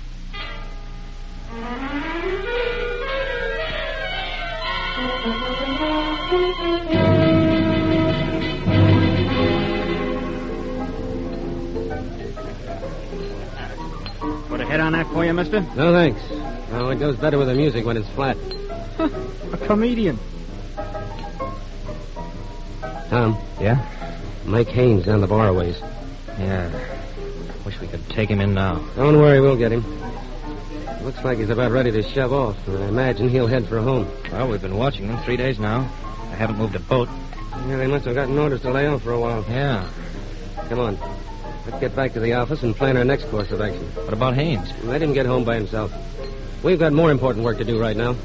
Put a head on that for you, mister? No, thanks. Oh, it goes better with the music when it's flat. A comedian. Tom. Yeah? Mike Haynes down the bar ways. Yeah. Wish we could take him in now. Don't worry, we'll get him. Looks like he's about ready to shove off, and I imagine he'll head for home. Well, we've been watching them 3 days now. I haven't moved a boat. Yeah, they must have gotten orders to lay off for a while. Yeah. Come on. Let's get back to the office and plan our next course of action. What about Haynes? Let him get home by himself. We've got more important work to do right now.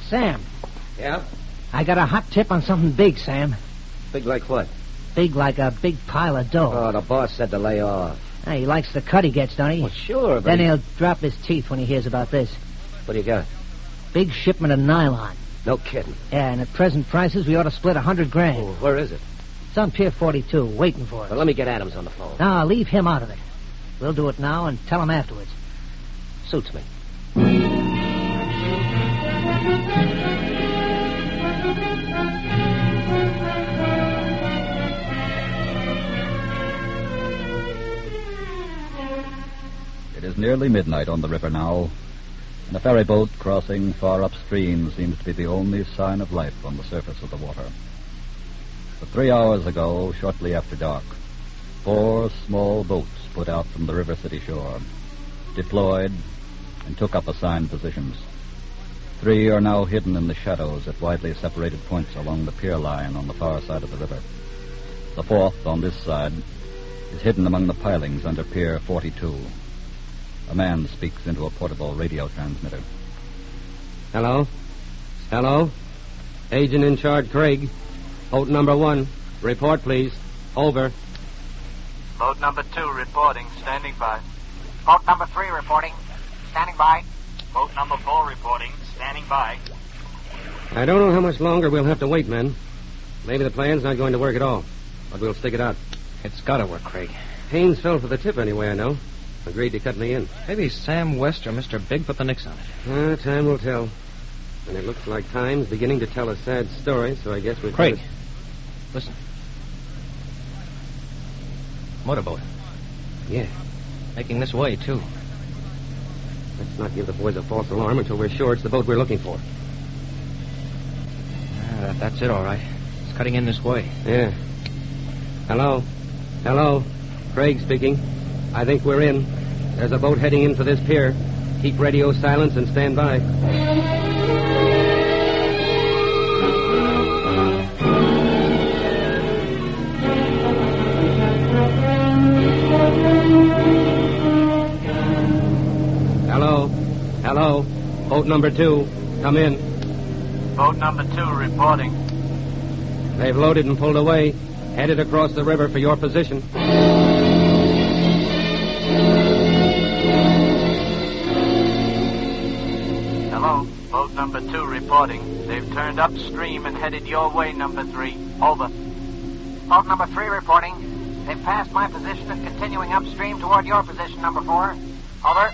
Sam. Yeah? I got a hot tip on something big, Sam. Big like what? Big like a big pile of dough. Oh, the boss said to lay off. He likes the cut he gets, don't he? Well, sure, but... Then he'll drop his teeth when he hears about this. What do you got? Big shipment of nylon. No kidding. Yeah, and at present prices, we ought to split $100,000. Oh, where is it? It's on Pier 42, waiting for us. Well, let me get Adams on the phone. No, leave him out of it. We'll do it now and tell him afterwards. Suits me. It is nearly midnight on the river now, and a ferry boat crossing far upstream seems to be the only sign of life on the surface of the water. But 3 hours ago, shortly after dark, 4 small boats put out from the River City shore, deployed, and took up assigned positions. 3 are now hidden in the shadows at widely separated points along the pier line on the far side of the river. The 4th, on this side, is hidden among the pilings under Pier 42. A man speaks into a portable radio transmitter. Hello? Hello? Agent in charge, Craig. Boat number 1, report, please. Over. Boat number 2 reporting, standing by. Boat number 3 reporting, standing by. Boat number 4 reporting, standing by. I don't know how much longer we'll have to wait, men. Maybe the plan's not going to work at all, but we'll stick it out. It's got to work, Craig. Haynes fell for the tip anyway, I know. Agreed to cut me in. Maybe Sam West or Mr. Big put the nix on it. Time will tell. And it looks like time's beginning to tell a sad story, so I guess we... Craig, listen. Motorboat. Yeah. Making this way, too. Let's not give the boys a false alarm until we're sure it's the boat we're looking for. That's it, all right. It's cutting in this way. Yeah. Hello? Hello? Craig speaking. I think we're in. There's a boat heading in for this pier. Keep radio silence and stand by. Hello? Hello? Boat number 2. Come in. Boat number 2 reporting. They've loaded and pulled away. Headed across the river for your position. Hello, boat number 2 reporting. They've turned upstream and headed your way, number 3. Over. Boat number 3 reporting. They've passed my position and continuing upstream toward your position, number 4. Over.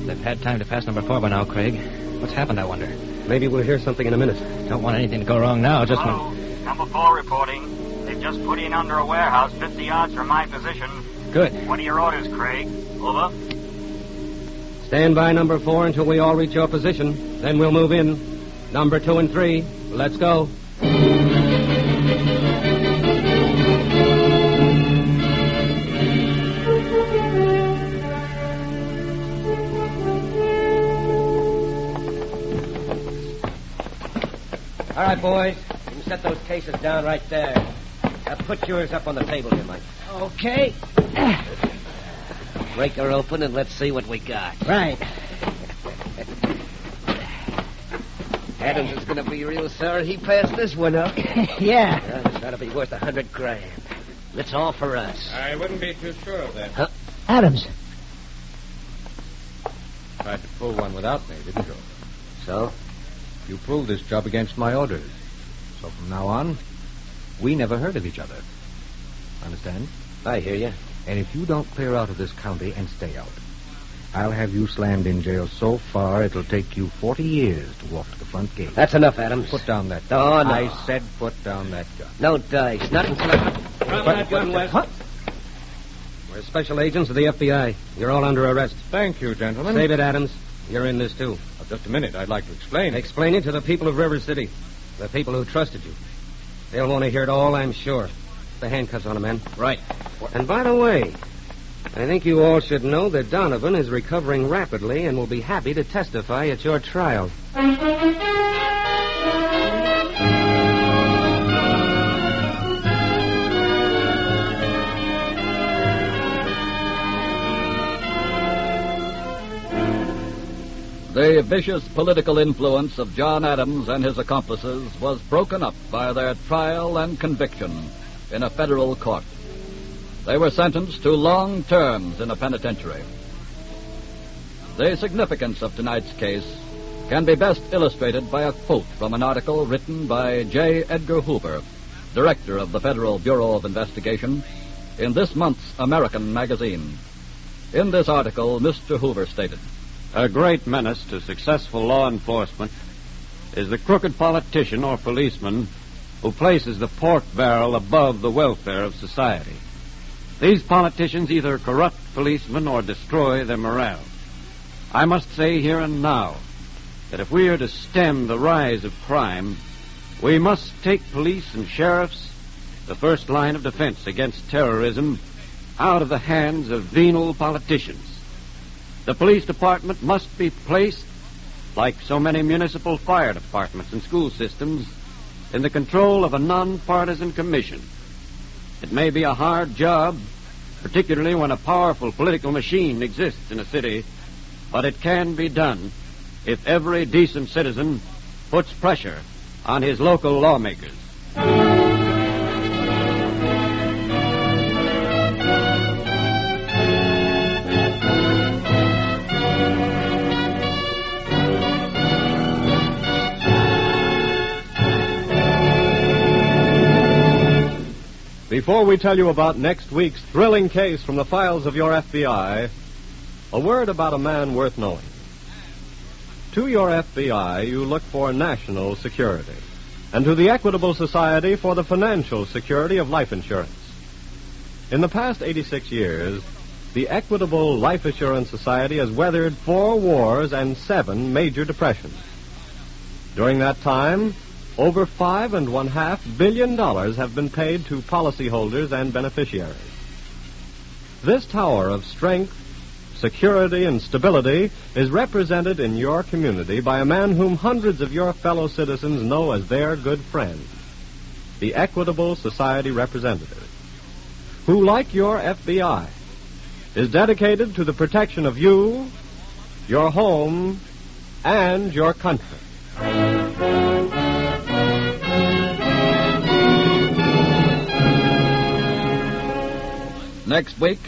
They've had time to pass number 4 by now, Craig. What's happened, I wonder? Maybe we'll hear something in a minute. Don't want anything to go wrong now, just Hello, when... number 4 reporting. They've just put in under a warehouse 50 yards from my position. Good. What are your orders, Craig? Over. Stand by, number 4, until we all reach your position. Then we'll move in. Number 2 and 3, let's go. All right, boys. You can set those cases down right there. Now put yours up on the table here, Mike. Okay. Break her open and let's see what we got. Right. Adams is going to be real sorry he passed this one up. Yeah. This ought to be worth $100,000. It's all for us. I wouldn't be too sure of that. Huh? Adams. Tried to pull one without me, didn't you? So? You pulled this job against my orders. So from now on, we never heard of each other. Understand? I hear you. And if you don't clear out of this county and stay out, I'll have you slammed in jail so far it'll take you 40 years to walk to the front gate. That's enough, Adams. Put down that gun. No, No. I said put down that gun. No dice. Not until I... Drop that gun, West. What? We're special agents of the FBI. You're all under arrest. Thank you, gentlemen. Save it, Adams. You're in this, too. Just a minute. I'd like to explain. Explain it to the people of River City. The people who trusted you. They'll want to hear it all, I'm sure. The handcuffs on him, men. Right. And by the way, I think you all should know that Donovan is recovering rapidly and will be happy to testify at your trial. The vicious political influence of John Adams and his accomplices was broken up by their trial and conviction in a federal court. They were sentenced to long terms in a penitentiary. The significance of tonight's case can be best illustrated by a quote from an article written by J. Edgar Hoover, director of the Federal Bureau of Investigation, in this month's American magazine. In this article, Mr. Hoover stated, "A great menace to successful law enforcement is the crooked politician or policeman who places the pork barrel above the welfare of society. These politicians either corrupt policemen or destroy their morale. I must say here and now that if we are to stem the rise of crime, we must take police and sheriffs, the first line of defense against terrorism, out of the hands of venal politicians. The police department must be placed, like so many municipal fire departments and school systems, in the control of a nonpartisan commission. It may be a hard job, particularly when a powerful political machine exists in a city, But it can be done if every decent citizen puts pressure on his local lawmakers. Before we tell you about next week's thrilling case from the files of your FBI, a word about a man worth knowing. To your FBI, you look for national security, and to the Equitable Society for the financial security of life insurance. In the past 86 years, the Equitable Life Assurance Society has weathered 4 wars and 7 major depressions. During that time, over $5.5 billion have been paid to policyholders and beneficiaries. This tower of strength, security, and stability is represented in your community by a man whom hundreds of your fellow citizens know as their good friend, the Equitable Society representative, who, like your FBI, is dedicated to the protection of you, your home, and your country. Next week,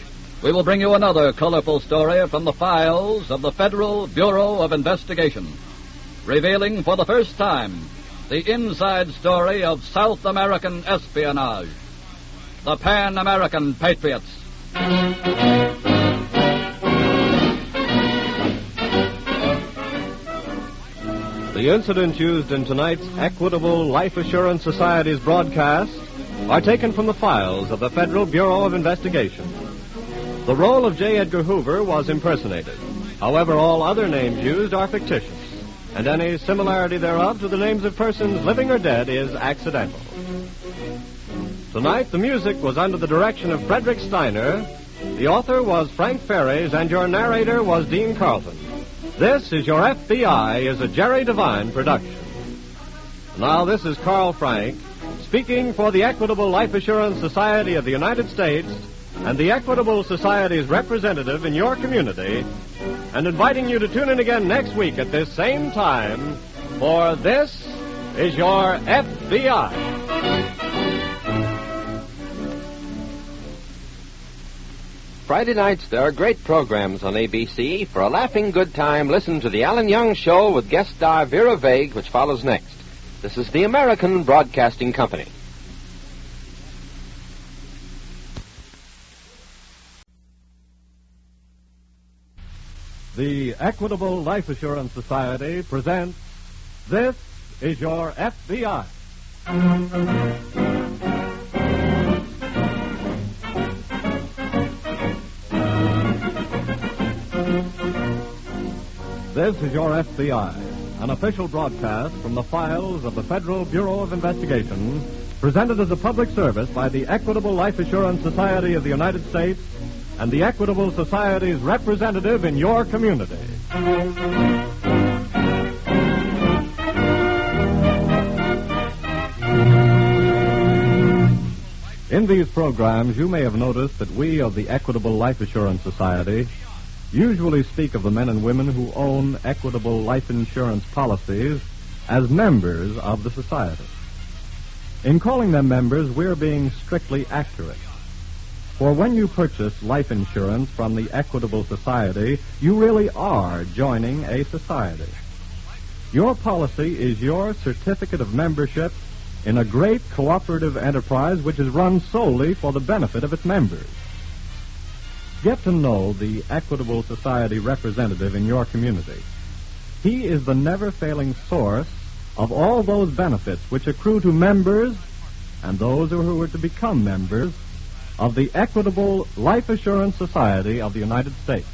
we will bring you another colorful story from the files of the Federal Bureau of Investigation, revealing for the first time the inside story of South American espionage, the Pan-American Patriots. The incidents used in tonight's Equitable Life Assurance Society's broadcast are taken from the files of the Federal Bureau of Investigation. The role of J. Edgar Hoover was impersonated. However, all other names used are fictitious, and any similarity thereof to the names of persons living or dead is accidental. Tonight, the music was under the direction of Frederick Steiner, the author was Frank Ferries, and your narrator was Dean Carlton. This is Your FBI is a Jerry Devine production. Now, this is Carl Frank, speaking for the Equitable Life Assurance Society of the United States and the Equitable Society's representative in your community, and inviting you to tune in again next week at this same time, for This is Your FBI. Friday nights, there are great programs on ABC. For a laughing good time, listen to The Alan Young Show with guest star Vera Vague, which follows next. This is the American Broadcasting Company. The Equitable Life Assurance Society presents This is Your FBI. This is Your FBI, an official broadcast from the files of the Federal Bureau of Investigation, presented as a public service by the Equitable Life Assurance Society of the United States and the Equitable Society's representative in your community. In these programs, you may have noticed that we of the Equitable Life Assurance Society usually speak of the men and women who own Equitable life insurance policies as members of the society. In calling them members, we're being strictly accurate. For when you purchase life insurance from the Equitable Society, you really are joining a society. Your policy is your certificate of membership in a great cooperative enterprise which is run solely for the benefit of its members. Get to know the Equitable Society representative in your community. He is the never-failing source of all those benefits which accrue to members and those who are to become members of the Equitable Life Assurance Society of the United States.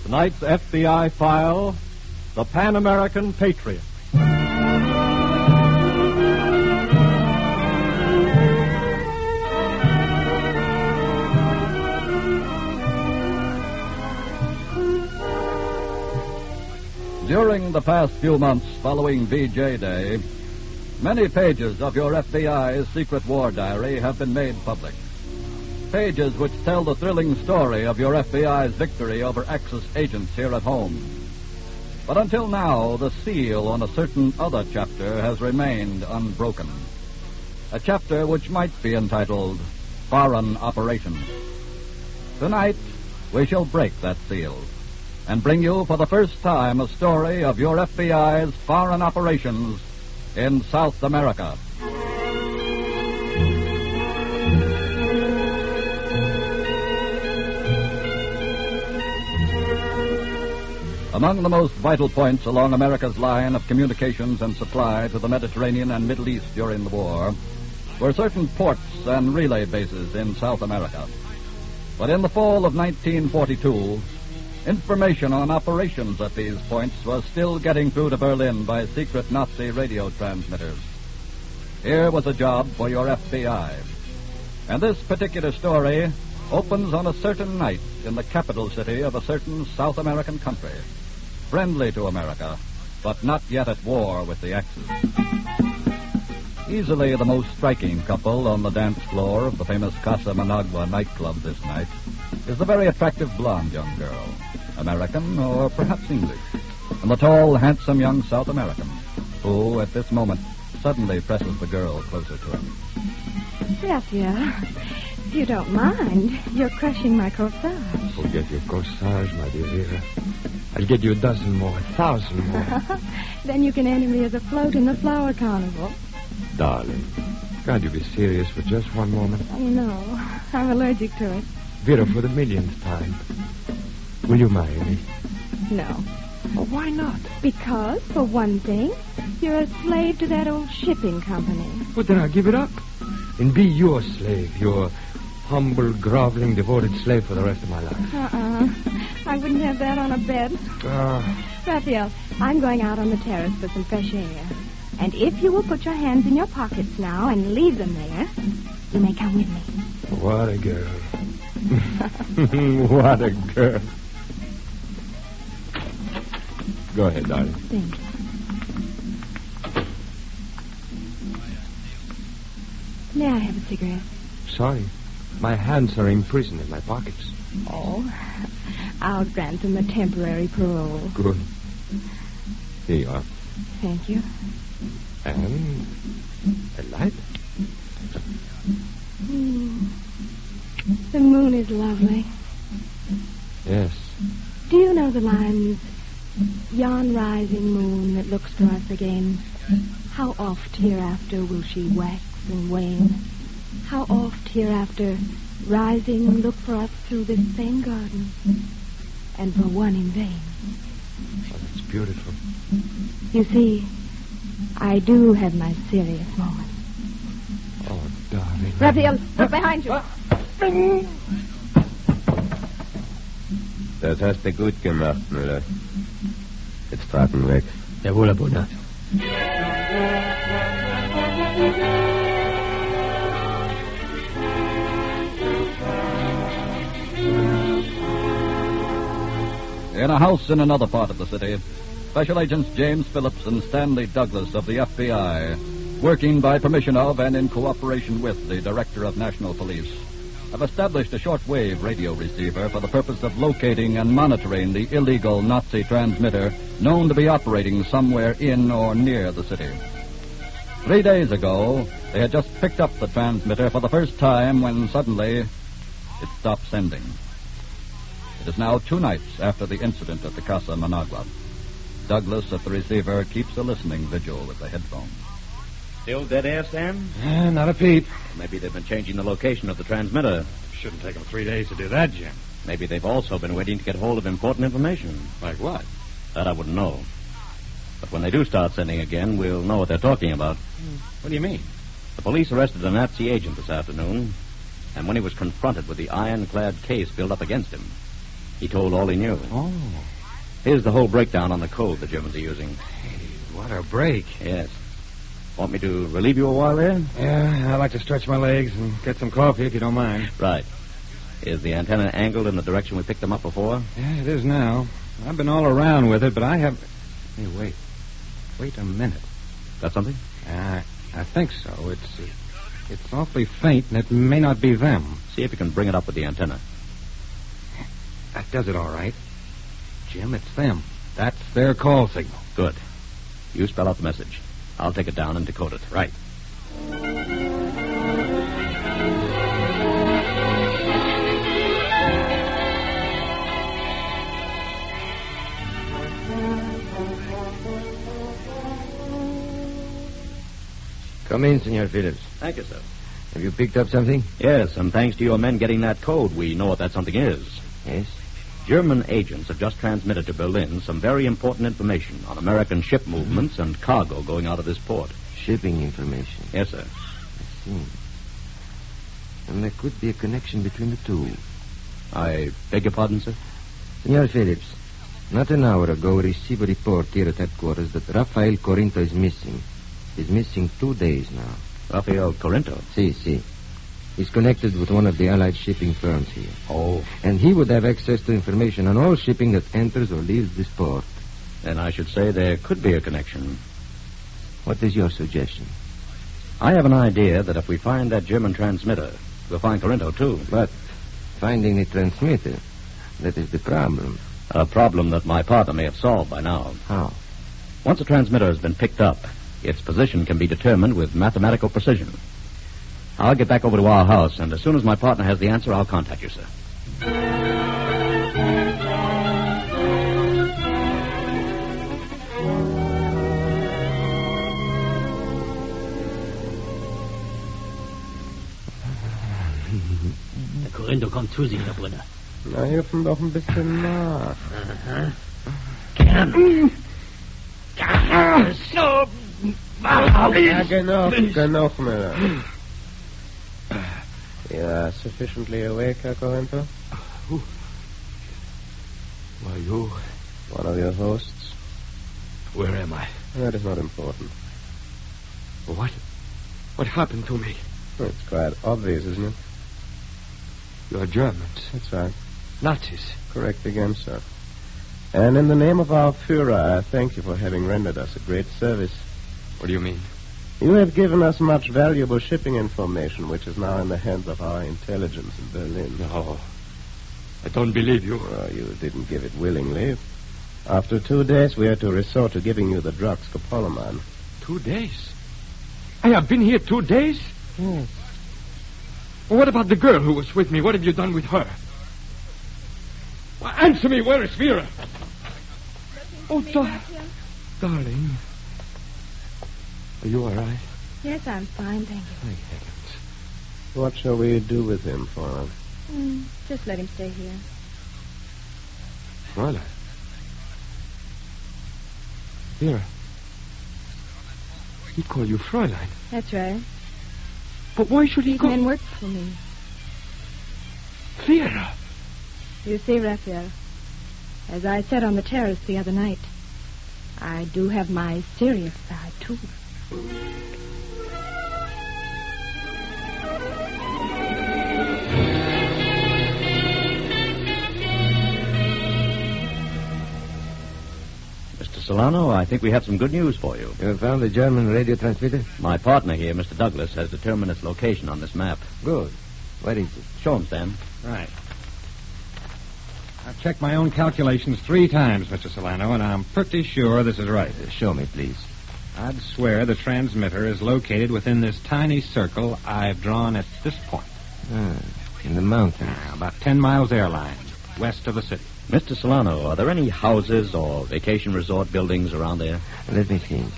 Tonight's FBI file, the Pan-American Patriots. During the past few months following VJ Day, Many pages of your FBI's secret war diary have been made public. Pages which tell the thrilling story of your FBI's victory over Axis agents here at home. But until now, the seal on a certain other chapter has remained unbroken. A chapter which might be entitled Foreign Operations. Tonight, we shall break that seal and bring you for the first time a story of your FBI's foreign operations in South America. Among the most vital points along America's line of communications and supply to the Mediterranean and Middle East during the war were certain ports and relay bases in South America. But in the fall of 1942, information on operations at these points was still getting through to Berlin by secret Nazi radio transmitters. Here was a job for your FBI. And this particular story opens on a certain night in the capital city of a certain South American country, friendly to America, but not yet at war with the Axis. Easily the most striking couple on the dance floor of the famous Casa Managua nightclub this night is the very attractive blonde young girl, American or perhaps English, and the tall, handsome young South American, who at this moment suddenly presses the girl closer to him. Raphael, if you don't mind, you're crushing my corsage. Forget your corsage, my dear Vera. I'll get you a dozen more, 1,000 more. Then you can enter me as a float in the flower carnival. Darling, can't you be serious for just one moment? No, I'm allergic to it. Vera, for the millionth time, will you marry me? No. Well, why not? Because, for one thing, you're a slave to that old shipping company. Well, then I'll give it up and be your slave, your humble, groveling, devoted slave for the rest of my life. I wouldn't have that on a bed. Raphael, I'm going out on the terrace for some fresh air. And if you will put your hands in your pockets now and leave them there, you may come with me. What a girl. What a girl. Go ahead, darling. Thank you. May I have a cigarette? Sorry. My hands are imprisoned in my pockets. Oh, I'll grant them a temporary parole. Good. Here you are. Thank you. And a light? The moon is lovely. Yes. Do you know the lines, yon rising moon that looks to us again, how oft hereafter will she wax and wane? How oft hereafter rising look for us through this same garden, and for one in vain. Oh, that's beautiful. You see, I do have my serious moments. Oh, darling. Raphael, look behind you. Das hast du gut gemacht, Müller. Jetzt tragen weg. Jawohl, Herr Brunner. In a house in another part of the city, Special Agents James Phillips and Stanley Douglas of the FBI, working by permission of and in cooperation with the Director of National Police, have established a shortwave radio receiver for the purpose of locating and monitoring the illegal Nazi transmitter known to be operating somewhere in or near the city. 3 days ago, they had just picked up the transmitter for the first time when suddenly it stopped sending. It is now 2 nights after the incident at the Casa Managua. Douglas at the receiver keeps a listening vigil with the headphones. Still dead air, Sam? Not a peep. Maybe they've been changing the location of the transmitter. Shouldn't take them 3 days to do that, Jim. Maybe they've also been waiting to get hold of important information. Like what? That I wouldn't know. But when they do start sending again, we'll know what they're talking about. What do you mean? The police arrested a Nazi agent this afternoon, and when he was confronted with the ironclad case built up against him, he told all he knew. Oh. Here's the whole breakdown on the code the Germans are using. Hey, what a break. Yes. Want me to relieve you a while there? Yeah, I'd like to stretch my legs and get some coffee if you don't mind. Right. Is the antenna angled in the direction we picked them up before? Yeah, it is now. I've been all around with it, but I have... Hey, wait. Wait a minute. Got something? I think so. It's awfully faint, and it may not be them. See if you can bring it up with the antenna. That does it all right. Jim, it's them. That's their call signal. Good. You spell out the message. I'll take it down and decode it. Right. Come in, Senor Phillips. Thank you, sir. Have you picked up something? Yes, and thanks to your men getting that code, we know what that something is. Yes? German agents have just transmitted to Berlin some very important information on American ship movements and cargo going out of this port. Shipping information? Yes, sir. I see. And there could be a connection between the two. I beg your pardon, sir? Senor Phillips, not an hour ago we received a report here at headquarters that Rafael Corinto is missing. He's missing 2 days now. Rafael Corinto? Si. He's connected with one of the Allied shipping firms here. Oh. And he would have access to information on all shipping that enters or leaves this port. Then I should say there could be a connection. What is your suggestion? I have an idea that if we find that German transmitter, we'll find Corinto, too. But finding the transmitter, that is the problem. A problem that my partner may have solved by now. How? Once a transmitter has been picked up, its position can be determined with mathematical precision. I'll get back over to our house, and as soon as my partner has the answer, I'll contact you, sir. Der Corinto kommt zu sich, Herr Brunner. Na, helfen doch ein bisschen nach. Aha. Gern. So. Ja, genug, Miller. You are sufficiently awake, Herr Corinto? Are you one of your hosts? Where am I? That is not important. What happened to me? It's quite obvious, isn't it? You're Germans. That's right. Nazis. Correct again, sir. And in the name of our Führer, I thank you for having rendered us a great service. What do you mean? You have given us much valuable shipping information, which is now in the hands of our intelligence in Berlin. No. I don't believe you. Well, you didn't give it willingly. After 2 days, we are to resort to giving you the drug scopolamine. 2 days? I have been here 2 days? Yes. Well, what about the girl who was with me? What have you done with her? Well, answer me. Where is Vera? Oh, darling. Are you all right? Yes, I'm fine, thank you. Thank heavens. What shall we do with him, Flora? Just let him stay here. Fräulein. Vera. He called you Fräulein. That's right. But why should he These call... men work for me. Vera. You see, Raphael, as I said on the terrace the other night, I do have my serious side, too. Mr. Solano, I think we have some good news for you. You have found the German radio transmitter? My partner here, Mr. Douglas, has determined its location on this map. Good. Where is it? Show him, Stan. Right. I've checked my own calculations 3 times, Mr. Solano, and I'm pretty sure this is right. Show me, please. I'd swear the transmitter is located within this tiny circle I've drawn at this point. In the mountains. About 10 miles airline, west of the city. Mr. Solano, are there any houses or vacation resort buildings around there? Let me think.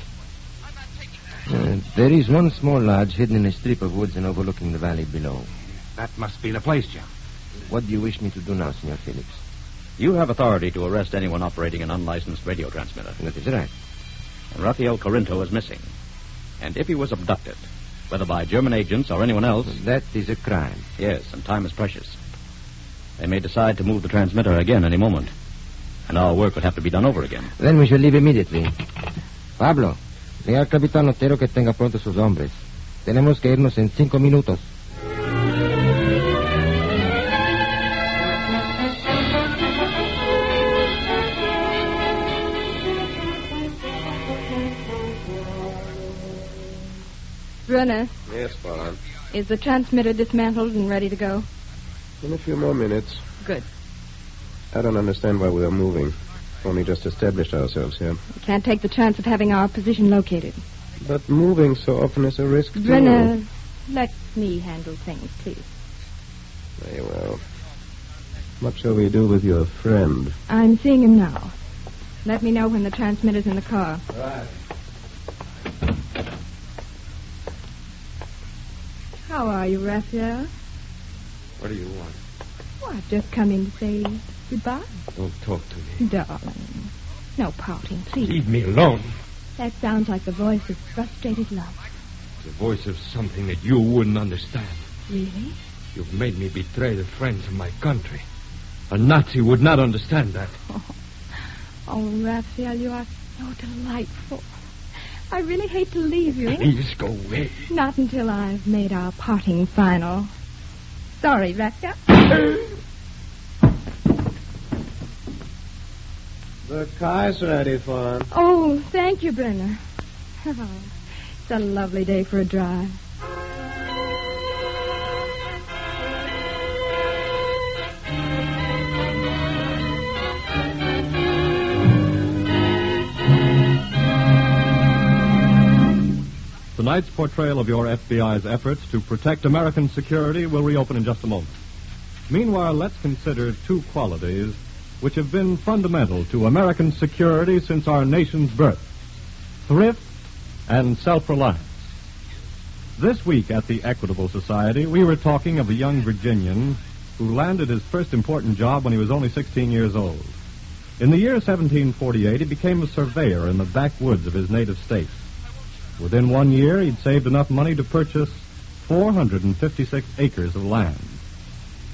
There is one small lodge hidden in a strip of woods and overlooking the valley below. That must be the place, Jim. What do you wish me to do now, Senor Phillips? You have authority to arrest anyone operating an unlicensed radio transmitter. That is right. And Rafael Corinto is missing. And if he was abducted, whether by German agents or anyone else... That is a crime. Yes, and time is precious. They may decide to move the transmitter again any moment. And our work would have to be done over again. Then we shall leave immediately. Pablo, le al Capitán Otero que tenga pronto sus hombres. Tenemos que irnos en 5 minutos. Brunner, Yes, Paula. is the transmitter dismantled and ready to go? In a few more minutes. Good. I don't understand why we are moving. Only just established ourselves here. We can't take the chance of having our position located. But moving so often is a risk, too. Brunner, let me handle things, please. Very well. What shall we do with your friend? I'm seeing him now. Let me know when the transmitter's in the car. Right. How are you, Raphael? What do you want? Well, I've just come in to say goodbye. Don't talk to me. Darling. No pouting, please. Leave me alone. That sounds like the voice of frustrated love. It's the voice of something that you wouldn't understand. Really? You've made me betray the friends of my country. A Nazi would not understand that. Oh, Raphael, you are so delightful. I really hate to leave you. Please go away. Not until I've made our parting final. Sorry, Raphael. The car's ready, Fawn. Oh, thank you, Brenner. Oh, it's a lovely day for a drive. Tonight's portrayal of your FBI's efforts to protect American security will reopen in just a moment. Meanwhile, let's consider two qualities which have been fundamental to American security since our nation's birth: thrift and self-reliance. This week at the Equitable Society, we were talking of a young Virginian who landed his first important job when he was only 16 years old. In the year 1748, he became a surveyor in the backwoods of his native state. Within 1 year, he'd saved enough money to purchase 456 acres of land.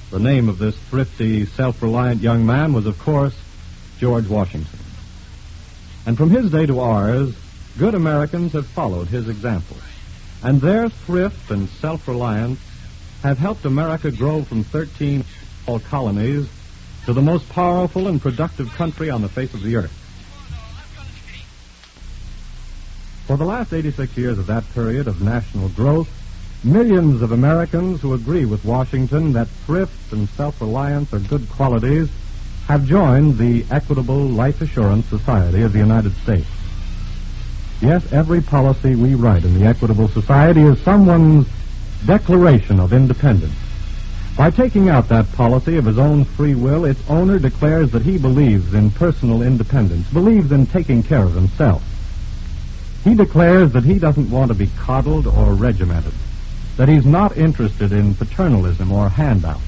The name of this thrifty, self-reliant young man was, of course, George Washington. And from his day to ours, good Americans have followed his example. And their thrift and self-reliance have helped America grow from 13 small colonies to the most powerful and productive country on the face of the earth. For the last 86 years of that period of national growth, millions of Americans who agree with Washington that thrift and self-reliance are good qualities have joined the Equitable Life Assurance Society of the United States. Yes, every policy we write in the Equitable Society is someone's declaration of independence. By taking out that policy of his own free will, its owner declares that he believes in personal independence, believes in taking care of himself. He declares that he doesn't want to be coddled or regimented, that he's not interested in paternalism or handouts.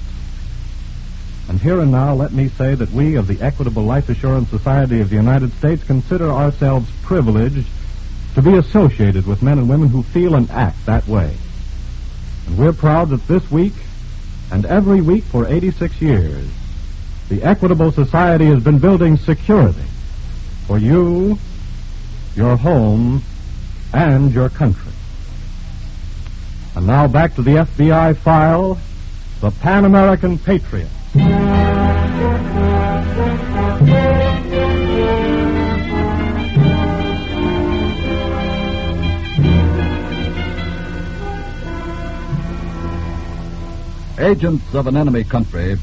And here and now, let me say that we of the Equitable Life Assurance Society of the United States consider ourselves privileged to be associated with men and women who feel and act that way. And we're proud that this week, and every week for 86 years, the Equitable Society has been building security for you, your home, and your country. And now back to the FBI file, the Pan American Patriot. Agents of an enemy country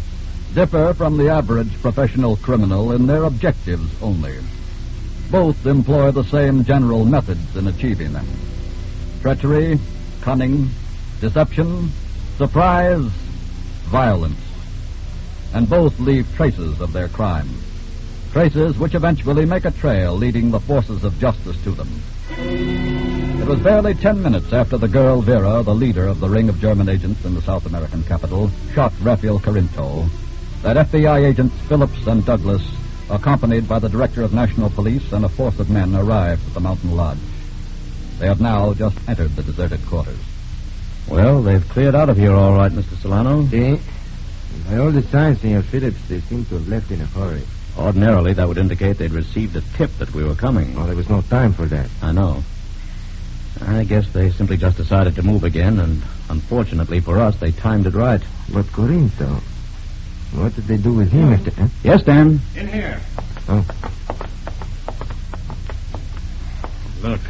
differ from the average professional criminal in their objectives only. Both employ the same general methods in achieving them: treachery, cunning, deception, surprise, violence. And both leave traces of their crime, traces which eventually make a trail leading the forces of justice to them. It was barely 10 minutes after the girl Vera, the leader of the ring of German agents in the South American capital, shot Raphael Corinto, that FBI agents Phillips and Douglas, accompanied by the Director of National Police and a force of men, arrived at the mountain lodge. They have now just entered the deserted quarters. Well, they've cleared out of here all right, Mr. Solano. See? By all the signs, Senor Phillips, they seem to have left in a hurry. Ordinarily, that would indicate they'd received a tip that we were coming. Well, there was no time for that. I know. I guess they simply just decided to move again, and unfortunately for us, they timed it right. But Corinto, what did they do with him, Mr. Yes, Dan? In here. Oh. Look.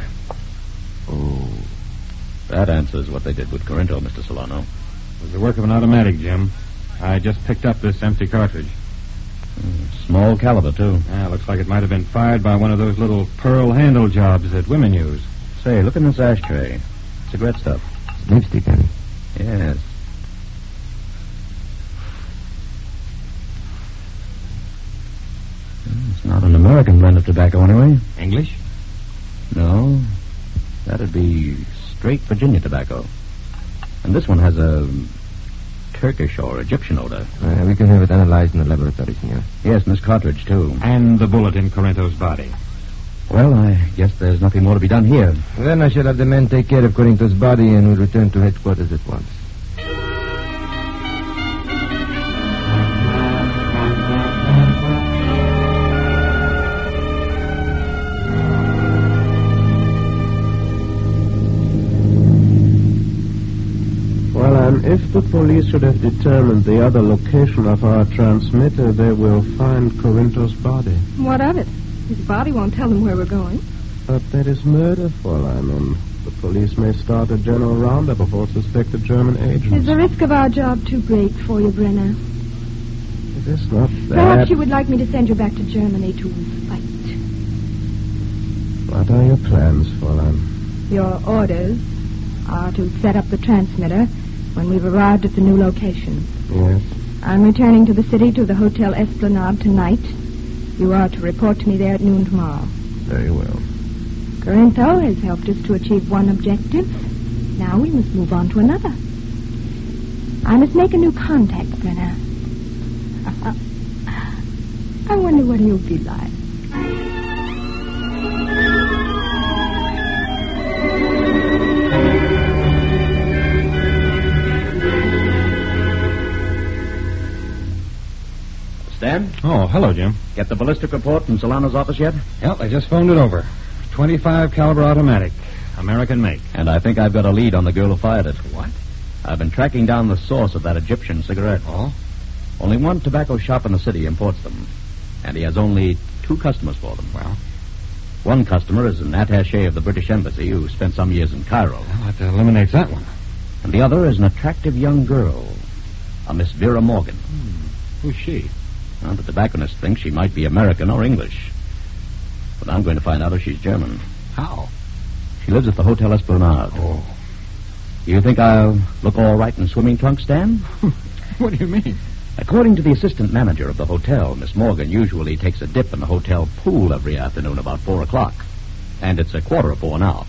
Oh. That answers what they did with Corinto, Mr. Solano. It was the work of an automatic, Jim. I just picked up this empty cartridge. Small caliber, too. Yeah, looks like it might have been fired by one of those little pearl handle jobs that women use. Say, look in this ashtray. Cigarette stuff. Lipstick, honey. Yes. It's not an American blend of tobacco, anyway. English? No. That'd be straight Virginia tobacco. And this one has a Turkish or Egyptian odor. We can have it analyzed in the laboratory, senor. Yes, and this cartridge, too. And the bullet in Corinto's body. Well, I guess there's nothing more to be done here. Then I shall have the men take care of Corinto's body and we'll return to headquarters at once. If the police should have determined the other location of our transmitter, they will find Corinto's body. What of it? His body won't tell them where we're going. But that is murder, Fräulein, and the police may start a general roundup of all suspected German agents. Is the risk of our job too great for you, Brenner? It is not that. Perhaps you would like me to send you back to Germany to fight. What are your plans, Fräulein? Your orders are to set up the transmitter when we've arrived at the new location. Yes. I'm returning to the city to the Hotel Esplanade tonight. You are to report to me there at noon tomorrow. Very well. Corinto has helped us to achieve one objective. Now we must move on to another. I must make a new contact, Brenner. I wonder what he'll be like. Stan? Oh, hello, Jim. Get the ballistic report from Solano's office yet? Yep, I just phoned it over. 25 caliber automatic. American make. And I think I've got a lead on the girl who fired it. What? I've been tracking down the source of that Egyptian cigarette. Oh? Only one tobacco shop in the city imports them. And he has only 2 customers for them. Well? One customer is an attaché of the British Embassy who spent some years in Cairo. Well, that eliminates that one. And the other is an attractive young girl, a Miss Vera Morgan. Who's she? Well, the tobacconist thinks she might be American or English. But I'm going to find out if she's German. How? She lives at the Hotel Esplanade. Oh. You think I'll look all right in swimming trunks, Stan? What do you mean? According to the assistant manager of the hotel, Miss Morgan usually takes a dip in the hotel pool every afternoon about 4 o'clock. And it's 3:45 now.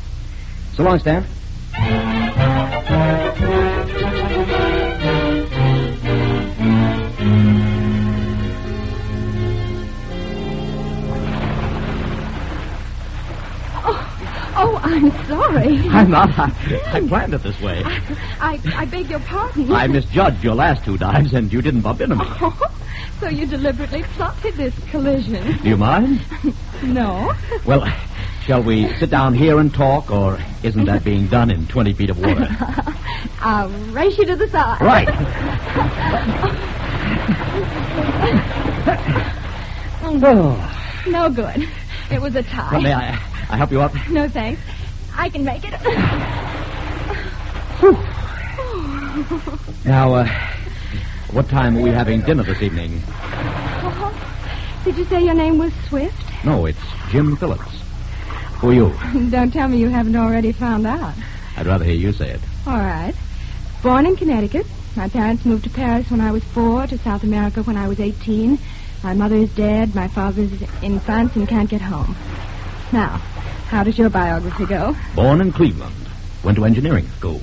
So long, Stan. Oh, I'm sorry. I'm not. I planned it this way. I beg your pardon. I misjudged your last 2 dives, and you didn't bump into me. Oh, so you deliberately plotted this collision. Do you mind? No. Well, shall we sit down here and talk, or isn't that being done in 20 feet of water? I'll race you to the side. Right. No good. It was a tie. Well, may I help you up? No, thanks. I can make it. Now, what time are we having dinner this evening? Did you say your name was Swift? No, it's Jim Phillips. Who are you? Don't tell me you haven't already found out. I'd rather hear you say it. All right. Born in Connecticut. My parents moved to Paris when I was 4, to South America when I was 18. My mother is dead. My father's in France and can't get home. Now, how does your biography go? Born in Cleveland. Went to engineering school.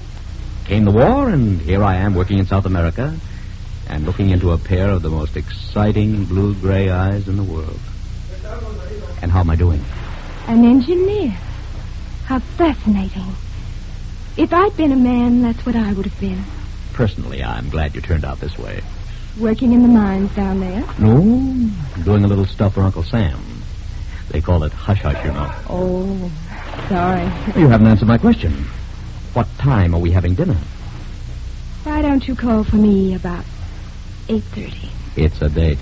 Came the war, and here I am working in South America and looking into a pair of the most exciting blue-gray eyes in the world. And how am I doing? An engineer. How fascinating. If I'd been a man, that's what I would have been. Personally, I'm glad you turned out this way. Working in the mines down there? No, doing a little stuff for Uncle Sam. They call it hush-hush, you know. Oh, sorry. You haven't answered my question. What time are we having dinner? Why don't you call for me about 8:30? It's a date.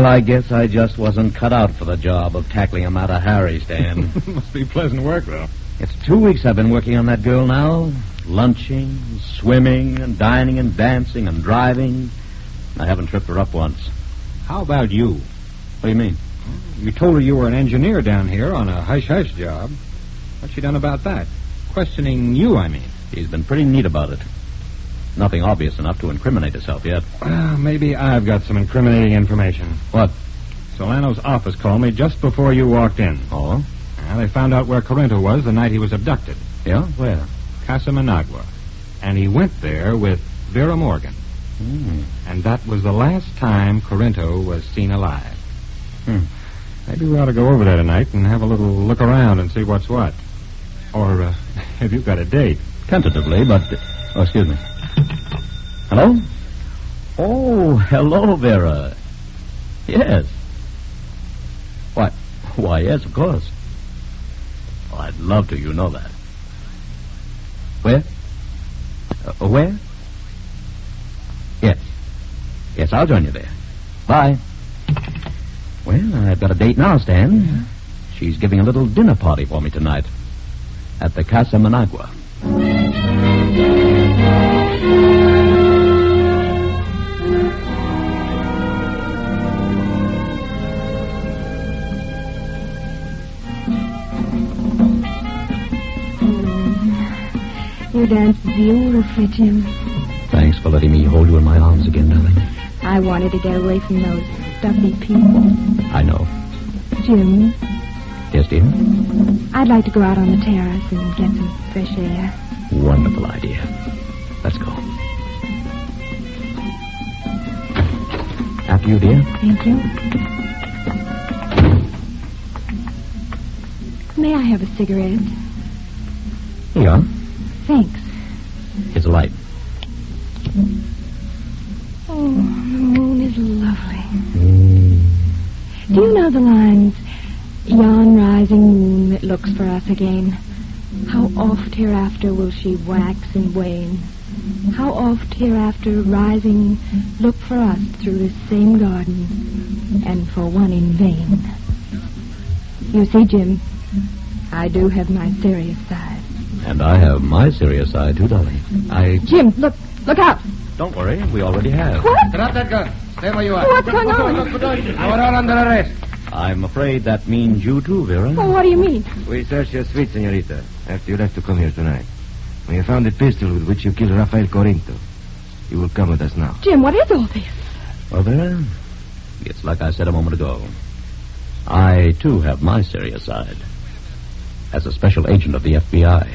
I guess I just wasn't cut out for the job of tackling a Mata Hari, Stan. Must be pleasant work, though. It's 2 weeks I've been working on that girl now. Lunching, swimming, and dining and dancing and driving. I haven't tripped her up once. How about you? What do you mean? You told her you were an engineer down here on a hush-hush job. What's she done about that? Questioning you, I mean. She's been pretty neat about it. Nothing obvious enough to incriminate herself yet. Well, maybe I've got some incriminating information. What? Solano's office called me just before you walked in. Oh? Well, they found out where Corinto was the night he was abducted. Yeah? Where? Casa Managua. And he went there with Vera Morgan. And that was the last time Corinto was seen alive. Maybe we ought to go over there tonight and have a little look around and see what's what. Or, if you've got a date. Tentatively, but... Oh, excuse me. Hello? Oh, hello, Vera. Yes. What? Why, yes, of course. Oh, I'd love to, you know that. Where? Where? Yes. Yes, I'll join you there. Bye. Well, I've got a date now, Stan. She's giving a little dinner party for me tonight at the Casa Managua. You dance beautifully, Jim. Thanks for letting me hold you in my arms again, darling. I wanted to get away from those stuffy people. I know. Jim, Yes, dear? I'd like to go out on the terrace and get some fresh air. Wonderful idea. Let's go. After you, dear. Thank you. May I have a cigarette? Here you are. Thanks. Here's a light. Oh, the moon is lovely. Do you know the lines, yon rising moon that looks for us again? How oft hereafter will she wax and wane? How oft hereafter rising look for us through this same garden, and for one in vain? You see, Jim, I do have my serious side. And I have my serious side, too, darling. Jim, look out! Don't worry, we already have. What? Drop that gun. Stay where you are. What's going on? You are all under arrest. I'm afraid that means you, too, Vera. Oh, what do you mean? We searched your suite, senorita, after you left to come here tonight. We have found the pistol with which you killed Rafael Corinto. You will come with us now. Jim, what is all this? Well, Vera, it's like I said a moment ago. I, too, have my serious side. As a special agent of the FBI.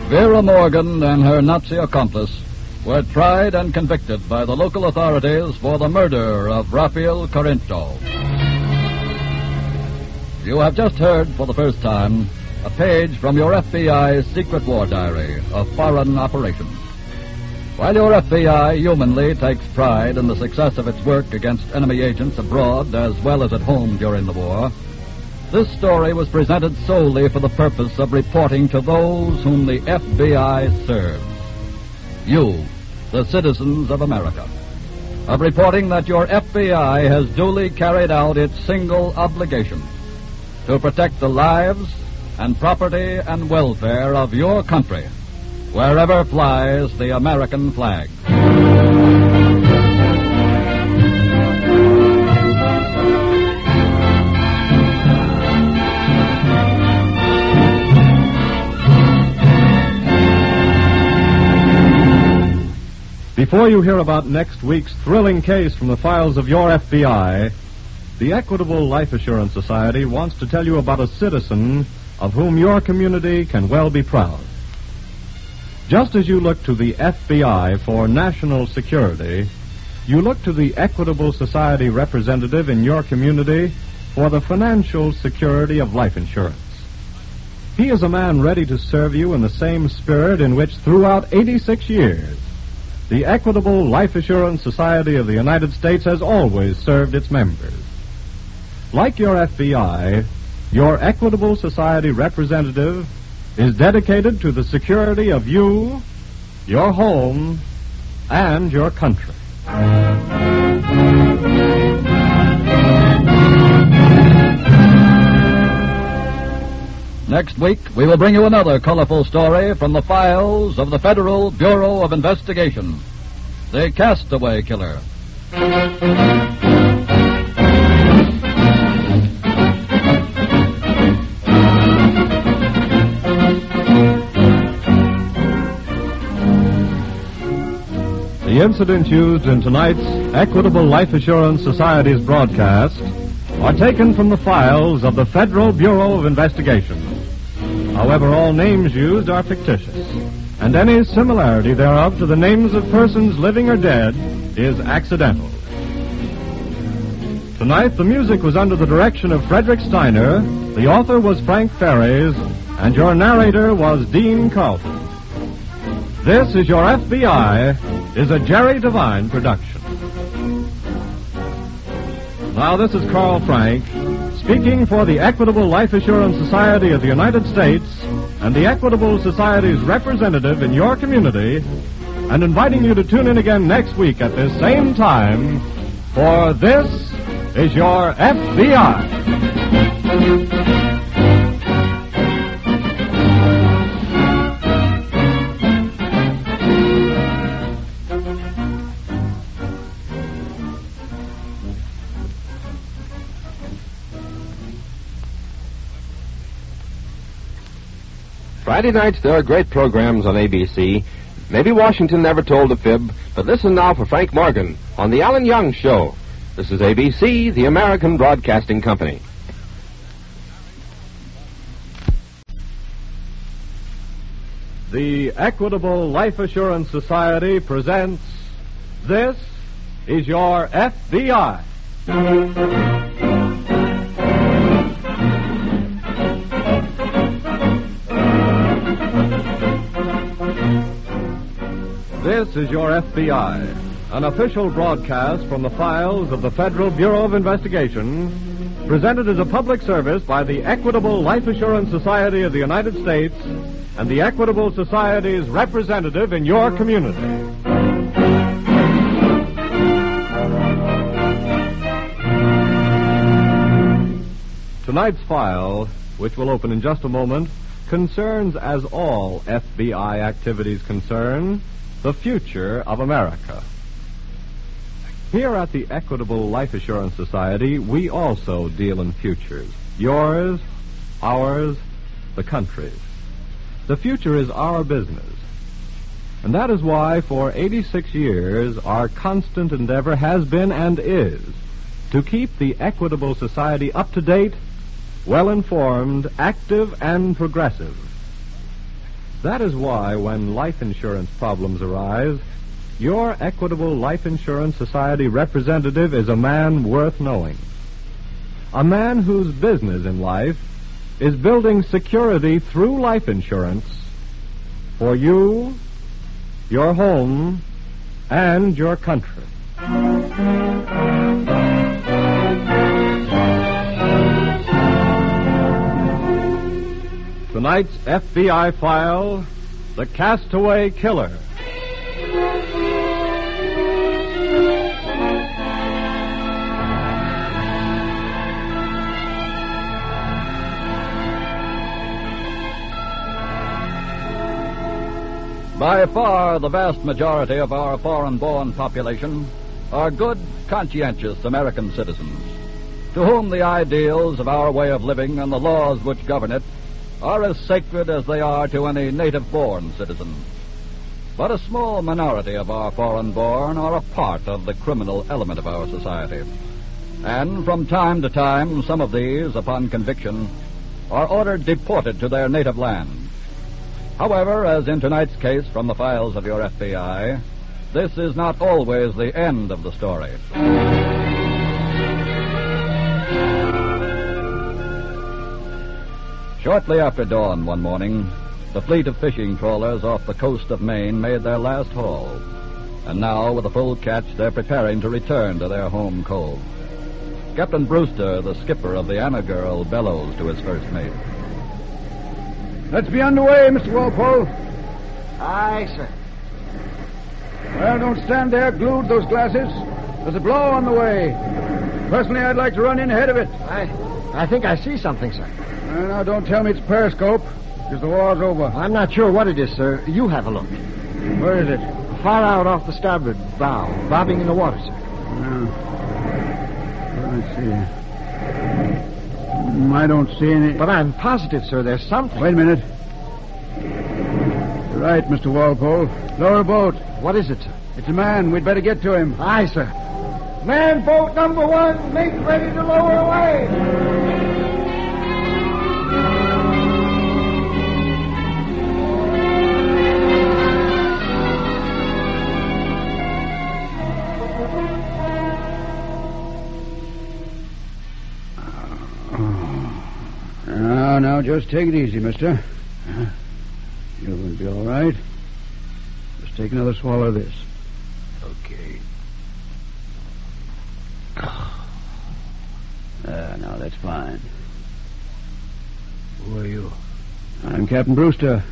Vera Morgan and her Nazi accomplice were tried and convicted by the local authorities for the murder of Rafael Corinto. You have just heard for the first time a page from your FBI's secret war diary of foreign operations. While your FBI humanly takes pride in the success of its work against enemy agents abroad as well as at home during the war, this story was presented solely for the purpose of reporting to those whom the FBI serves. You, the citizens of America. Of reporting that your FBI has duly carried out its single obligation to protect the lives and property and welfare of your country, wherever flies the American flag. Before you hear about next week's thrilling case from the files of your FBI, the Equitable Life Assurance Society wants to tell you about a citizen of whom your community can well be proud. Just as you look to the FBI for national security, you look to the Equitable Society representative in your community for the financial security of life insurance. He is a man ready to serve you in the same spirit in which throughout 86 years, the Equitable Life Assurance Society of the United States has always served its members. like your FBI, your Equitable Society representative is dedicated to the security of you, your home, and your country. Next week, we will bring you another colorful story from the files of the Federal Bureau of Investigation, the Castaway Killer. The incidents used in tonight's Equitable Life Assurance Society's broadcast are taken from the files of the Federal Bureau of Investigation. However, all names used are fictitious, and any similarity thereof to the names of persons living or dead is accidental. Tonight, the music was under the direction of Frederick Steiner, the author was Frank Ferries, and your narrator was Dean Carlton. This is Your FBI is a Jerry Devine production. Now, this is Carl Frank, speaking for the Equitable Life Assurance Society of the United States and the Equitable Society's representative in your community, and inviting you to tune in again next week at this same time for This is Your FBI. Friday nights, there are great programs on ABC. Maybe Washington never told a fib, but listen now for Frank Morgan on The Alan Young Show. This is ABC, the American Broadcasting Company. The Equitable Life Assurance Society presents This is Your FBI. This is Your FBI, an official broadcast from the files of the Federal Bureau of Investigation, presented as a public service by the Equitable Life Assurance Society of the United States and the Equitable Society's representative in your community. Tonight's file, which will open in just a moment, concerns, as all FBI activities concern, the future of America. Here at the Equitable Life Assurance Society, we also deal in futures. Yours, ours, the country's. The future is our business. And that is why for 86 years our constant endeavor has been and is to keep the Equitable Society up to date, well-informed, active, and progressive. That is why when life insurance problems arise, your Equitable Life Insurance Society representative is a man worth knowing. A man whose business in life is building security through life insurance for you, your home, and your country. Tonight's FBI file, The Castaway Killer. By far, the vast majority of our foreign-born population are good, conscientious American citizens, to whom the ideals of our way of living and the laws which govern it are as sacred as they are to any native-born citizen. But a small minority of our foreign-born are a part of the criminal element of our society. And from time to time, some of these, upon conviction, are ordered deported to their native land. However, as in tonight's case from the files of your FBI, this is not always the end of the story. Shortly after dawn one morning, the fleet of fishing trawlers off the coast of Maine made their last haul. And now, with a full catch, they're preparing to return to their home cove. Captain Brewster, the skipper of the Anna Girl, bellows to his first mate. Let's be underway, Mr. Walpole. Aye, sir. Well, don't stand there glued to those glasses. There's a blow on the way. Personally, I'd like to run in ahead of it. I think I see something, sir. Now, don't tell me it's periscope, because the war's over. I'm not sure what it is, sir. You have a look. Where is it? Far out off the starboard bow, bobbing in the water, sir. Let's see. I don't see any... But I'm positive, sir, there's something. Wait a minute. You're right, Mr. Walpole. Lower a boat. What is it, sir? It's a man. We'd better get to him. Aye, sir. Man, boat number 1, make ready to lower away. Now, just take it easy, mister. You're going to be all right. Just take another swallow of this. Okay. Now, that's fine. Who are you? I'm Captain Brewster,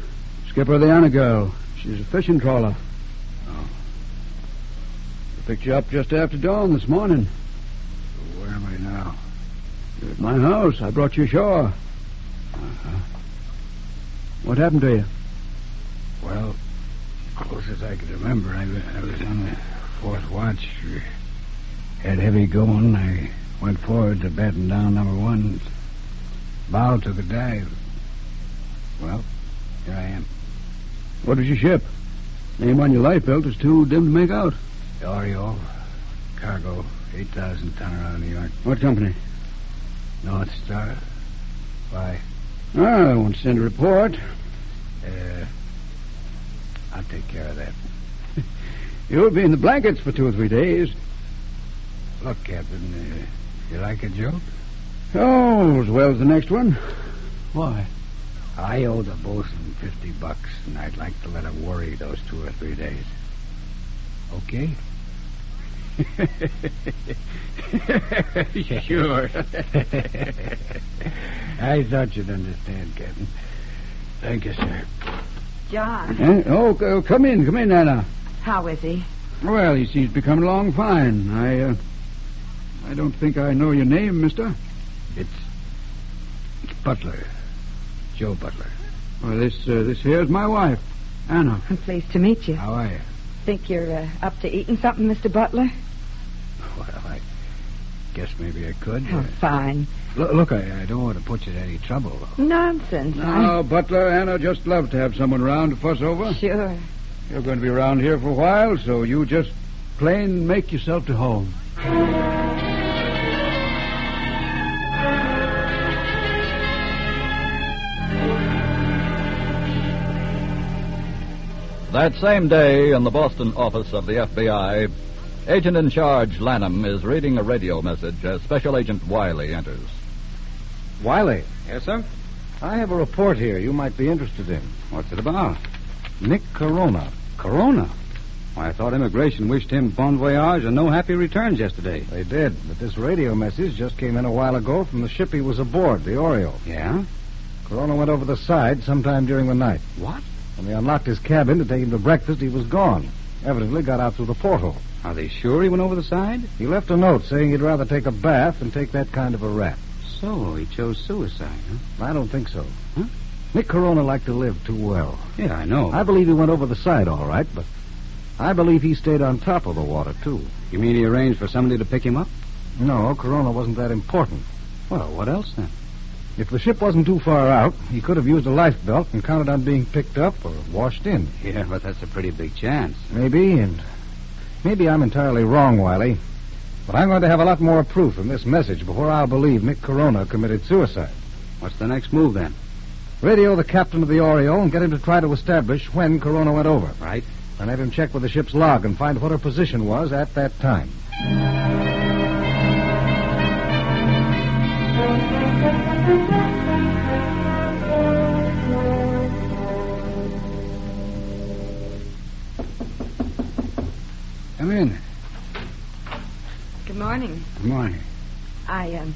skipper of the Anna Girl. She's a fishing trawler. Oh. I picked you up just after dawn this morning. So where am I now? You're at my house. I brought you ashore. Uh-huh. What happened to you? Well, close as I can remember, I was on the fourth watch. We had heavy going. I went forward to batten down number 1. Bow took a dive. Well, here I am. What was your ship? Name on your life belt is too dim to make out. The Oriole. Cargo, 8,000 ton out of New York. What company? North Star. Why? I won't send a report. I'll take care of that. You'll be in the blankets for 2 or 3 days. Look, Captain, you like a joke? Oh, as well as the next one. Why? I owe the bosun $50, and I'd like to let him worry those 2 or 3 days. Okay? Sure. I thought you'd understand, Captain. Thank you, sir. John. Oh, come in, Anna. How is he? Well, he seems to be coming along fine. I don't think I know your name, mister. It's Butler. Joe Butler. Well, this here's my wife, Anna. I'm pleased to meet you. How are you? Think you're up to eating something, Mr. Butler? Well, I guess maybe I could. Oh, fine. Look, I don't want to put you to any trouble, though. Nonsense. No, Butler, Anna just love to have someone around to fuss over. Sure. You're going to be around here for a while, so you just plain make yourself to home. That same day, in the Boston office of the FBI, Agent in Charge Lanham is reading a radio message as Special Agent Wiley enters. Wiley? Yes, sir? I have a report here you might be interested in. What's it about? Nick Corona. Corona? Why, I thought immigration wished him bon voyage and no happy returns yesterday. They did, but this radio message just came in a while ago from the ship he was aboard, the Oriole. Yeah? Corona went over the side sometime during the night. What? When they unlocked his cabin to take him to breakfast, he was gone. Evidently got out through the porthole. Are they sure he went over the side? He left a note saying he'd rather take a bath than take that kind of a rap. So, he chose suicide, huh? I don't think so. Huh? Nick Corona liked to live too well. Yeah, I know. I believe he went over the side all right, but I believe he stayed on top of the water, too. You mean he arranged for somebody to pick him up? No, Corona wasn't that important. Well, what else, then? If the ship wasn't too far out, he could have used a life belt and counted on being picked up or washed in. Yeah, but that's a pretty big chance. Maybe, and maybe I'm entirely wrong, Wiley. But I'm going to have a lot more proof in this message before I'll believe Nick Corona committed suicide. What's the next move, then? Radio the captain of the Oriole and get him to try to establish when Corona went over. Right. And have him check with the ship's log and find what her position was at that time. Come in. Good morning. Good morning. I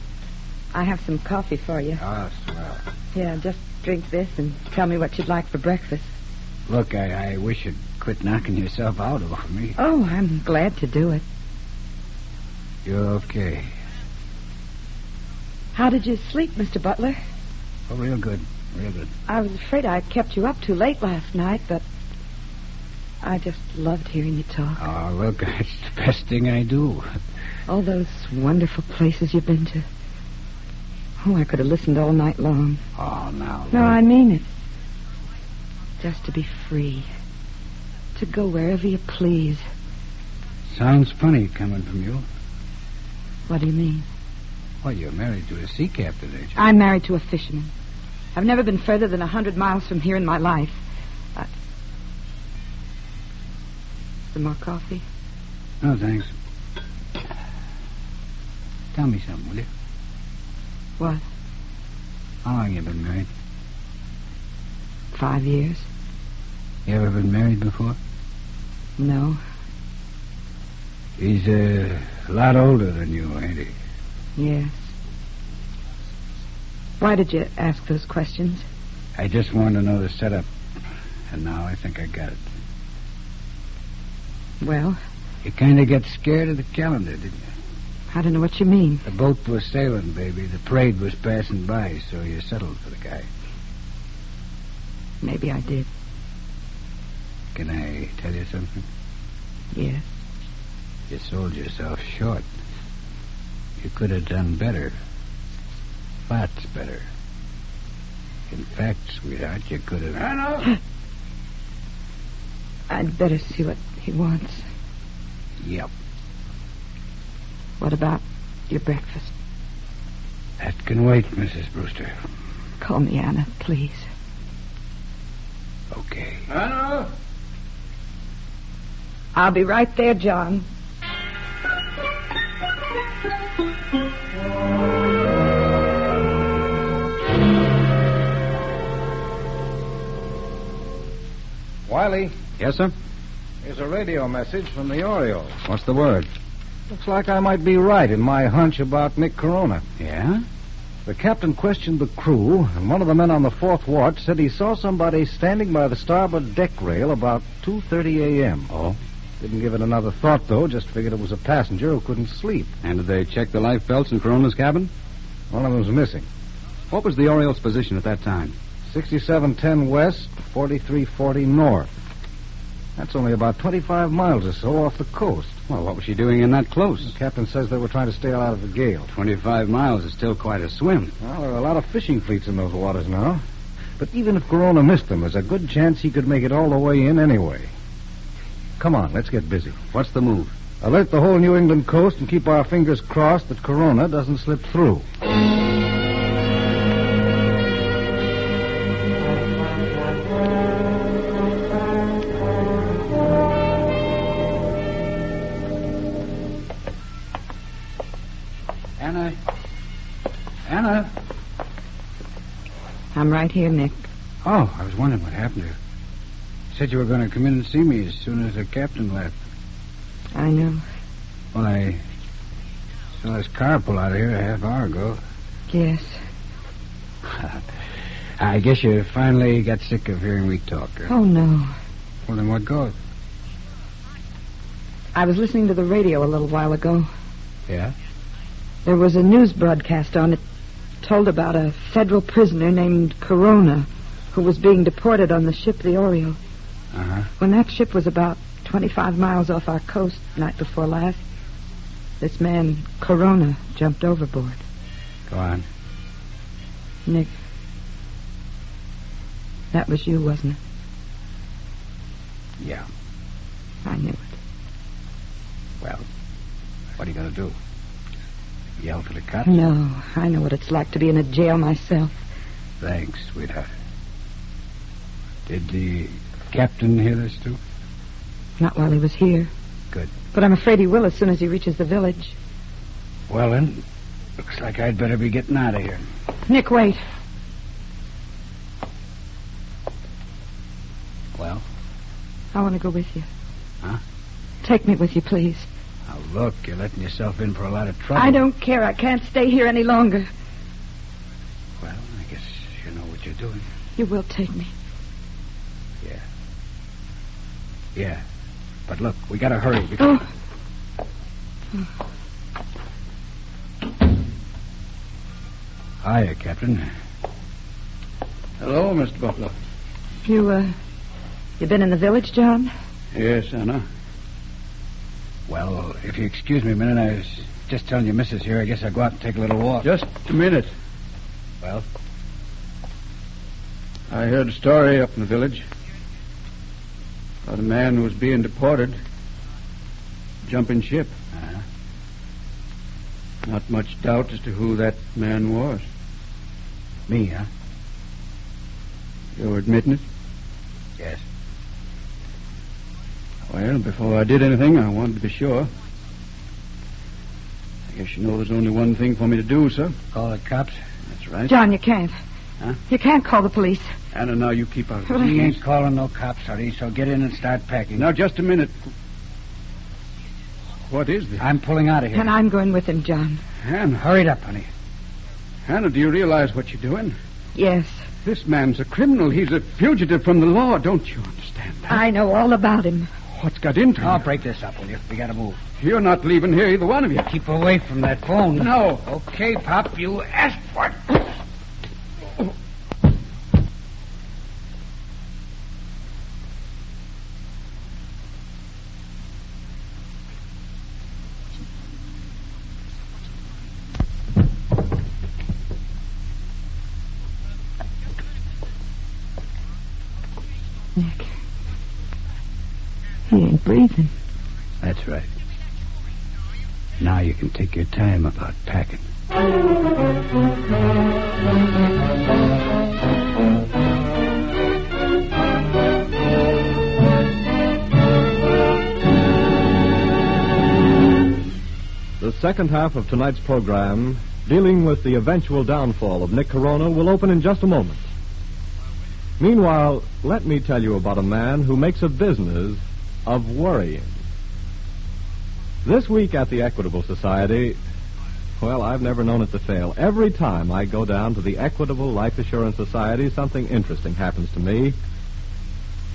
have some coffee for you. Oh, swell. Yeah, just drink this and tell me what you'd like for breakfast. Look, I wish you'd quit knocking yourself out over me. Oh, I'm glad to do it. You're okay. How did you sleep, Mr. Butler? Oh, real good. Real good. I was afraid I kept you up too late last night, but I just loved hearing you talk. Oh, look, it's the best thing I do. All those wonderful places you've been to. Oh, I could have listened all night long. Oh, now. No, I mean it. Just to be free. To go wherever you please. Sounds funny coming from you. What do you mean? Well, you're married to a sea captain, ain't you? I'm married to a fisherman. I've never been further than 100 miles from here in my life. Some more coffee? No, thanks. Tell me something, will you? What? How long you been married? 5 years. You ever been married before? No. He's a lot older than you, ain't he? Yes. Why did you ask those questions? I just wanted to know the setup, and now I think I got it. Well? You kind of got scared of the calendar, didn't you? I don't know what you mean. The boat was sailing, baby. The parade was passing by, so you settled for the guy. Maybe I did. Can I tell you something? Yes. You sold yourself short. You could have done better. Lots better. In fact, sweetheart, you could have... Anna! I'd better see what he wants. Yep. What about your breakfast? That can wait, Mrs. Brewster. Call me Anna, please. Okay. Anna! I'll be right there, John. Wiley. Yes, sir? Here's a radio message from the Oriole. What's the word? Looks like I might be right in my hunch about Nick Corona. Yeah? The captain questioned the crew, and one of the men on the fourth watch said he saw somebody standing by the starboard deck rail about 2:30 a.m. Oh? Didn't give it another thought, though. Just figured it was a passenger who couldn't sleep. And did they check the life belts in Corona's cabin? One of them was missing. What was the Oriole's position at that time? 6710 west, 4340 north. That's only about 25 miles or so off the coast. Well, what was she doing in that close? The captain says they were trying to stay out of the gale. 25 miles is still quite a swim. Well, there are a lot of fishing fleets in those waters now. But even if Corona missed them, there's a good chance he could make it all the way in anyway. Come on, let's get busy. What's the move? Alert the whole New England coast and keep our fingers crossed that Corona doesn't slip through. Anna? I'm right here, Nick. Oh, I was wondering what happened to you. You said you were going to come in and see me as soon as the captain left. I know. Well, I saw his car pull out of here a half hour ago. Yes. I guess you finally got sick of hearing me talk. Oh, no. Well, then what goes? I was listening to the radio a little while ago. Yeah? There was a news broadcast on it. Told about a federal prisoner named Corona who was being deported on the ship the Oriole. Uh-huh. When that ship was about 25 miles off our coast night before last, this man, Corona, jumped overboard. Go on. Nick, that was you, wasn't it? Yeah. I knew it. Well, what are you going to do? Yell for the cops? No, I know what it's like to be in a jail myself. Thanks, sweetheart. Did the captain hear this, too? Not while he was here. Good. But I'm afraid he will as soon as he reaches the village. Well, then, looks like I'd better be getting out of here. Nick, wait. Well? I want to go with you. Huh? Take me with you, please. Now, look, you're letting yourself in for a lot of trouble. I don't care. I can't stay here any longer. Well, I guess you know what you're doing. You will take me. Yeah. Yeah. But look, we gotta hurry. Because... Hiya, Captain. Hello, Mr. Butler. You been in the village, John? Yes, Anna. Well, if you excuse me a minute, I was just telling your missus here, I guess I'll go out and take a little walk. Just a minute. Well? I heard a story up in the village about a man who was being deported. Jumping ship. Uh-huh. Not much doubt as to who that man was. Me, huh? You're admitting it? Yes. Well, before I did anything, I wanted to be sure. I guess you know there's only one thing for me to do, sir. Call the cops? That's right. John, you can't. Huh? You can't call the police. Anna, now you keep out of Well, this. he ain't calling no cops, honey, so get in and start packing. Now, just a minute. What is this? I'm pulling out of here. And I'm going with him, John. Hannah. Hurry it up, honey. Hannah, do you realize what you're doing? Yes. This man's a criminal. He's a fugitive from the law. Don't you understand that? I know all about him. What's got into him? I'll break this up, will you? We gotta move. You're not leaving here, either one of you. Keep away from that phone. No. Okay, Pop, you asked for it. Nick. He ain't breathing. That's right. Now you can take your time about packing. The second half of tonight's program, dealing with the eventual downfall of Nick Corona, will open in just a moment. Meanwhile, let me tell you about a man who makes a business of worrying. This week at the Equitable Society, well, I've never known it to fail. Every time I go down to the Equitable Life Assurance Society, something interesting happens to me.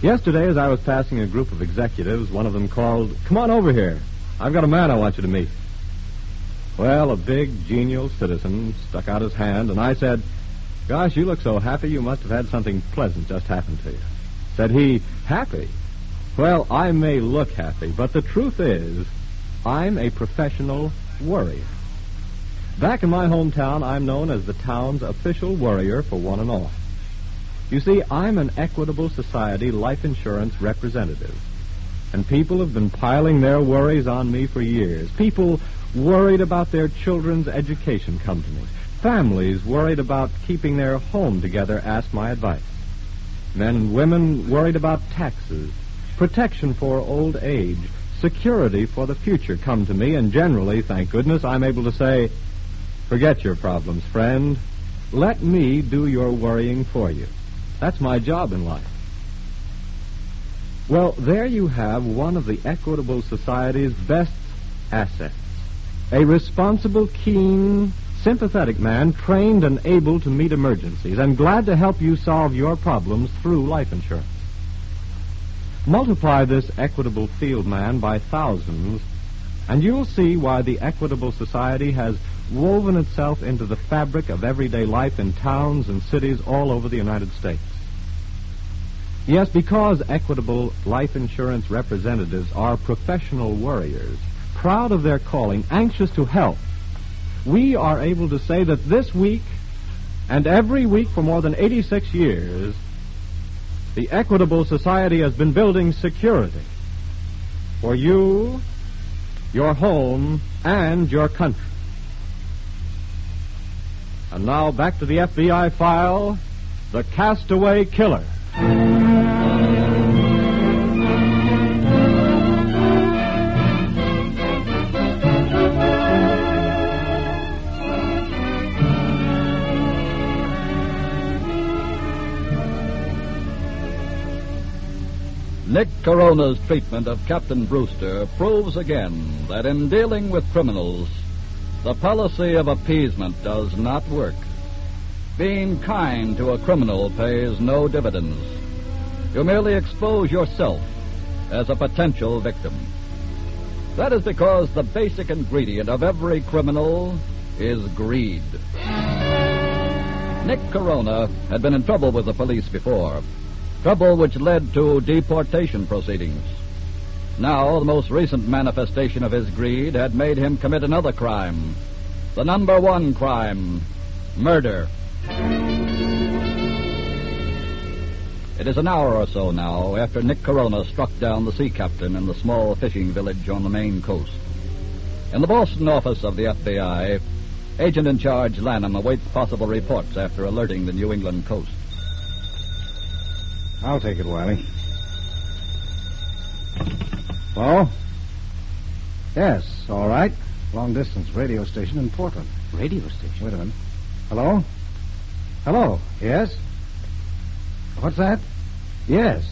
Yesterday, as I was passing a group of executives, one of them called, "Come on over here. I've got a man I want you to meet." Well, a big, genial citizen stuck out his hand, and I said, "Gosh, you look so happy you must have had something pleasant just happen to you." Said he, "Happy? Well, I may look happy, but the truth is, I'm a professional worrier. Back in my hometown, I'm known as the town's official worrier for one and all. You see, I'm an Equitable Society life insurance representative, and people have been piling their worries on me for years. People worried about their children's education come to me. Families worried about keeping their home together ask my advice. Men and women worried about taxes, protection for old age, security for the future come to me, and generally, thank goodness, I'm able to say, "Forget your problems, friend. Let me do your worrying for you." That's my job in life. Well, there you have one of the Equitable Society's best assets. A responsible, keen, sympathetic man, trained and able to meet emergencies, and glad to help you solve your problems through life insurance. Multiply this Equitable field man by thousands, and you'll see why the Equitable Society has woven itself into the fabric of everyday life in towns and cities all over the United States. Yes, because Equitable life insurance representatives are professional worriers, proud of their calling, anxious to help, we are able to say that this week and every week for more than 86 years, the Equitable Society has been building security for you, your home, and your country. And now back to the FBI file, The Castaway Killer. Nick Corona's treatment of Captain Brewster proves again that in dealing with criminals, the policy of appeasement does not work. Being kind to a criminal pays no dividends. You merely expose yourself as a potential victim. That is because the basic ingredient of every criminal is greed. Nick Corona had been in trouble with the police before, trouble which led to deportation proceedings. Now, the most recent manifestation of his greed had made him commit another crime. The number one crime, murder. It is an hour or so now after Nick Corona struck down the sea captain in the small fishing village on the Maine coast. In the Boston office of the FBI, Agent in Charge Lanham awaits possible reports after alerting the New England coast. I'll take it, Wiley. Hello? Yes, all right. Long-distance radio station in Portland. Radio station? Wait a minute. Hello? Hello? Yes? What's that? Yes.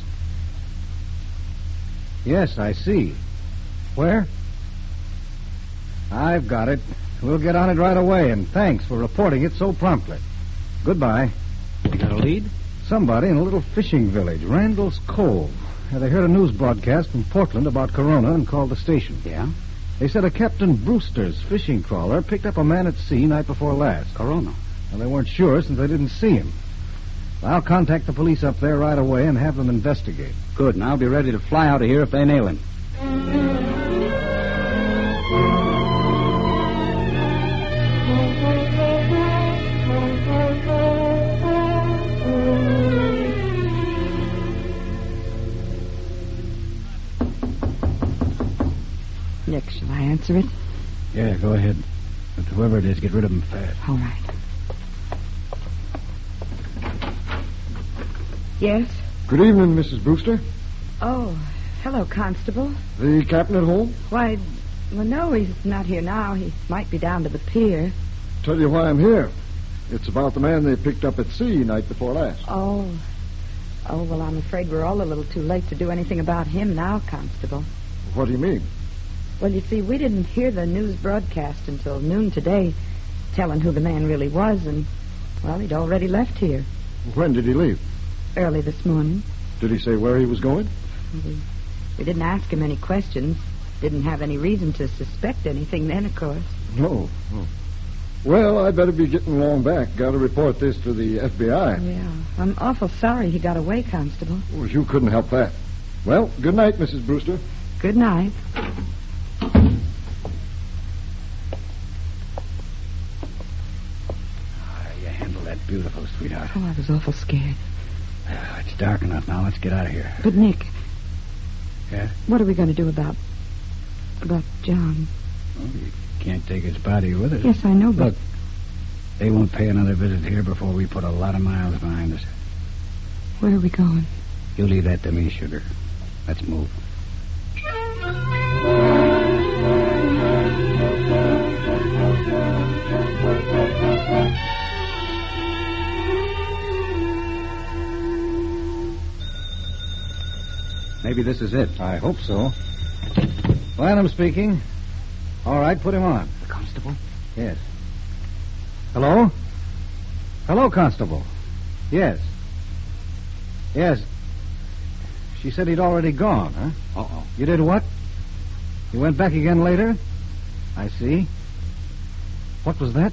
Yes, I see. Where? I've got it. We'll get on it right away, and thanks for reporting it so promptly. Goodbye. You got a lead? Somebody in a little fishing village, Randall's Cove. They heard a news broadcast from Portland about Corona and called the station. Yeah? They said a Captain Brewster's fishing trawler picked up a man at sea night before last. Corona? And they weren't sure since they didn't see him. I'll contact the police up there right away and have them investigate. Good, and I'll be ready to fly out of here if they nail him. Nick, shall I answer it? Yeah, go ahead. But whoever it is, get rid of him fast. All right. Yes? Good evening, Mrs. Brewster. Oh, hello, Constable. The captain at home? Why, well, no, he's not here now. He might be down to the pier. Tell you why I'm here. It's about the man they picked up at sea night before last. Oh, well, I'm afraid we're all a little too late to do anything about him now, Constable. What do you mean? Well, you see, we didn't hear the news broadcast until noon today, telling who the man really was, and, well, he'd already left here. When did he leave? Early this morning. Did he say where he was going? We didn't ask him any questions. Didn't have any reason to suspect anything then, of course. No. Well, I'd better be getting along back. Got to report this to the FBI. Yeah, I'm awful sorry he got away, Constable. Well, you couldn't help that. Well, good night, Mrs. Brewster. Good night. You handled that beautiful, sweetheart. Oh, I was awful scared. It's dark enough now. Let's get out of here. But, Nick. Yeah? What are we going to do about John? Well, we can't take his body with us. Yes, I know, but... Look, they won't pay another visit here before we put a lot of miles behind us. Where are we going? You leave that to me, sugar. Let's move. Maybe this is it. I hope so. Lanham speaking. All right, put him on. The constable? Yes. Hello? Hello, Constable. Yes. Yes. She said he'd already gone, huh? Uh-oh. You did what? You went back again later? I see. What was that?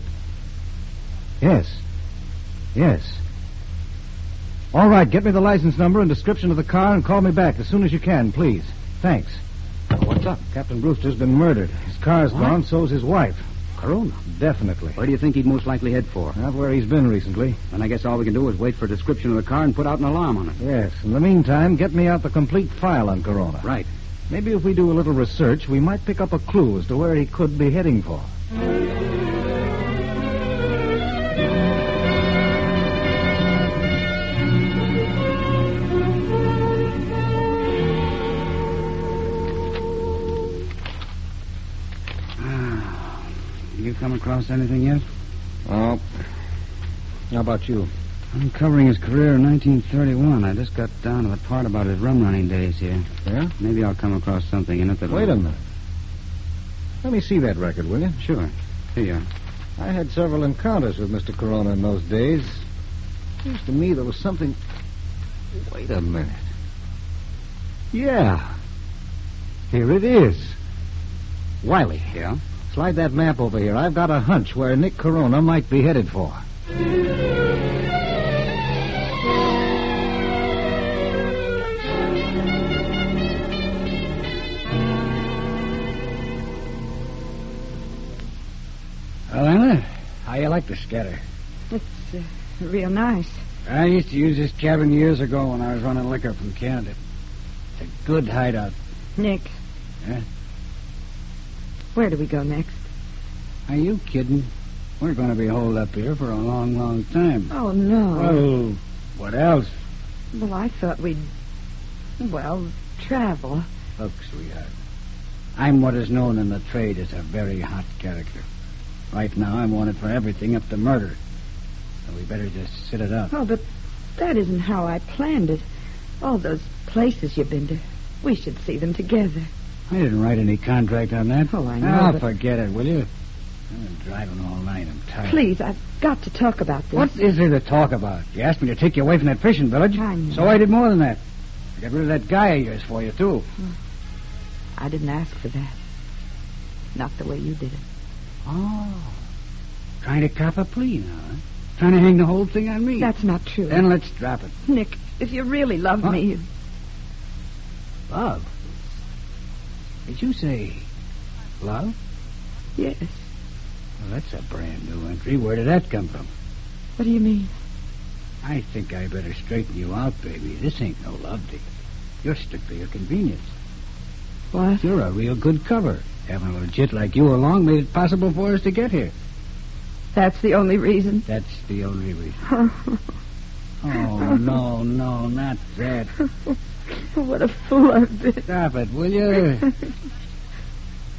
Yes. Yes. All right, get me the license number and description of the car and call me back as soon as you can, please. Thanks. What's up? Captain Brewster's been murdered. His car's gone, so's his wife. Corona? Definitely. Where do you think he'd most likely head for? Not where he's been recently. Then I guess all we can do is wait for a description of the car and put out an alarm on it. Yes. In the meantime, get me out the complete file on Corona. Right. Maybe if we do a little research, we might pick up a clue as to where he could be heading for. You come across anything yet? Oh. How about you? Uncovering his career in 1931. I just got down to the part about his rum running days here. Yeah? Maybe I'll come across something in it that... Wait a minute. Let me see that record, will you? Sure. Here you are. I had several encounters with Mr. Corona in those days. Seems to me there was something... Wait a minute. Yeah. Here it is. Wiley. Yeah? Slide that map over here. I've got a hunch where Nick Corona might be headed for. Well, Anna, how you like the scatter? It's real nice. I used to use this cabin years ago when I was running liquor from Canada. It's a good hideout. Nick. Yeah? Where do we go next? Are you kidding? We're going to be holed up here for a long, long time. Oh, no. Well, what else? Well, I thought we'd, travel. Look, sweetheart, I'm what is known in the trade as a very hot character. Right now, I'm wanted for everything up to murder. So we better just sit it up. Oh, but that isn't how I planned it. All those places you've been to, we should see them together. I didn't write any contract on that. Oh, I know, but... forget it, will you? I've been driving all night. I'm tired. Please, I've got to talk about this. What is there to talk about? You asked me to take you away from that fishing village. I know. So I did more than that. I got rid of that guy of yours for you, too. I didn't ask for that. Not the way you did it. Oh. Trying to cop a plea now, huh? Trying to hang the whole thing on me. That's not true. Then let's drop it. Nick, if you really love me, you... Love? Did you say love? Yes. Well, that's a brand new entry. Where did that come from? What do you mean? I think I better straighten you out, baby. This ain't no love ticket. You're strictly a convenience. What? You're a real good cover. Having a legit like you along made it possible for us to get here. That's the only reason? That's the only reason. Oh, no, not that. What a fool I've been. Stop it, will you?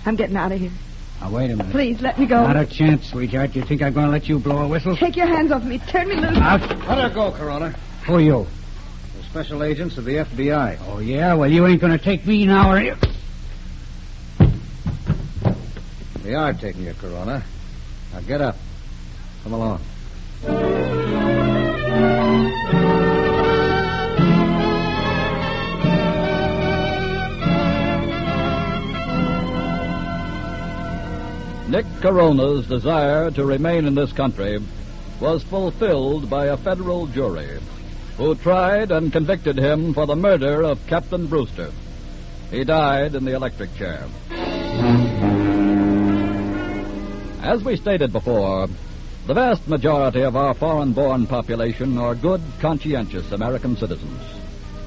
I'm getting out of here. Now, wait a minute. Please, let me go. Not a chance, sweetheart. You think I'm going to let you blow a whistle? Take your hands off me. Turn me loose. Out. Let her go, Corona. Who are you? The special agents of the FBI. Oh, yeah? Well, you ain't going to take me now, are you? We are taking you, Corona. Now get up. Come along. Nick Corona's desire to remain in this country was fulfilled by a federal jury who tried and convicted him for the murder of Captain Brewster. He died in the electric chair. As we stated before, the vast majority of our foreign-born population are good, conscientious American citizens,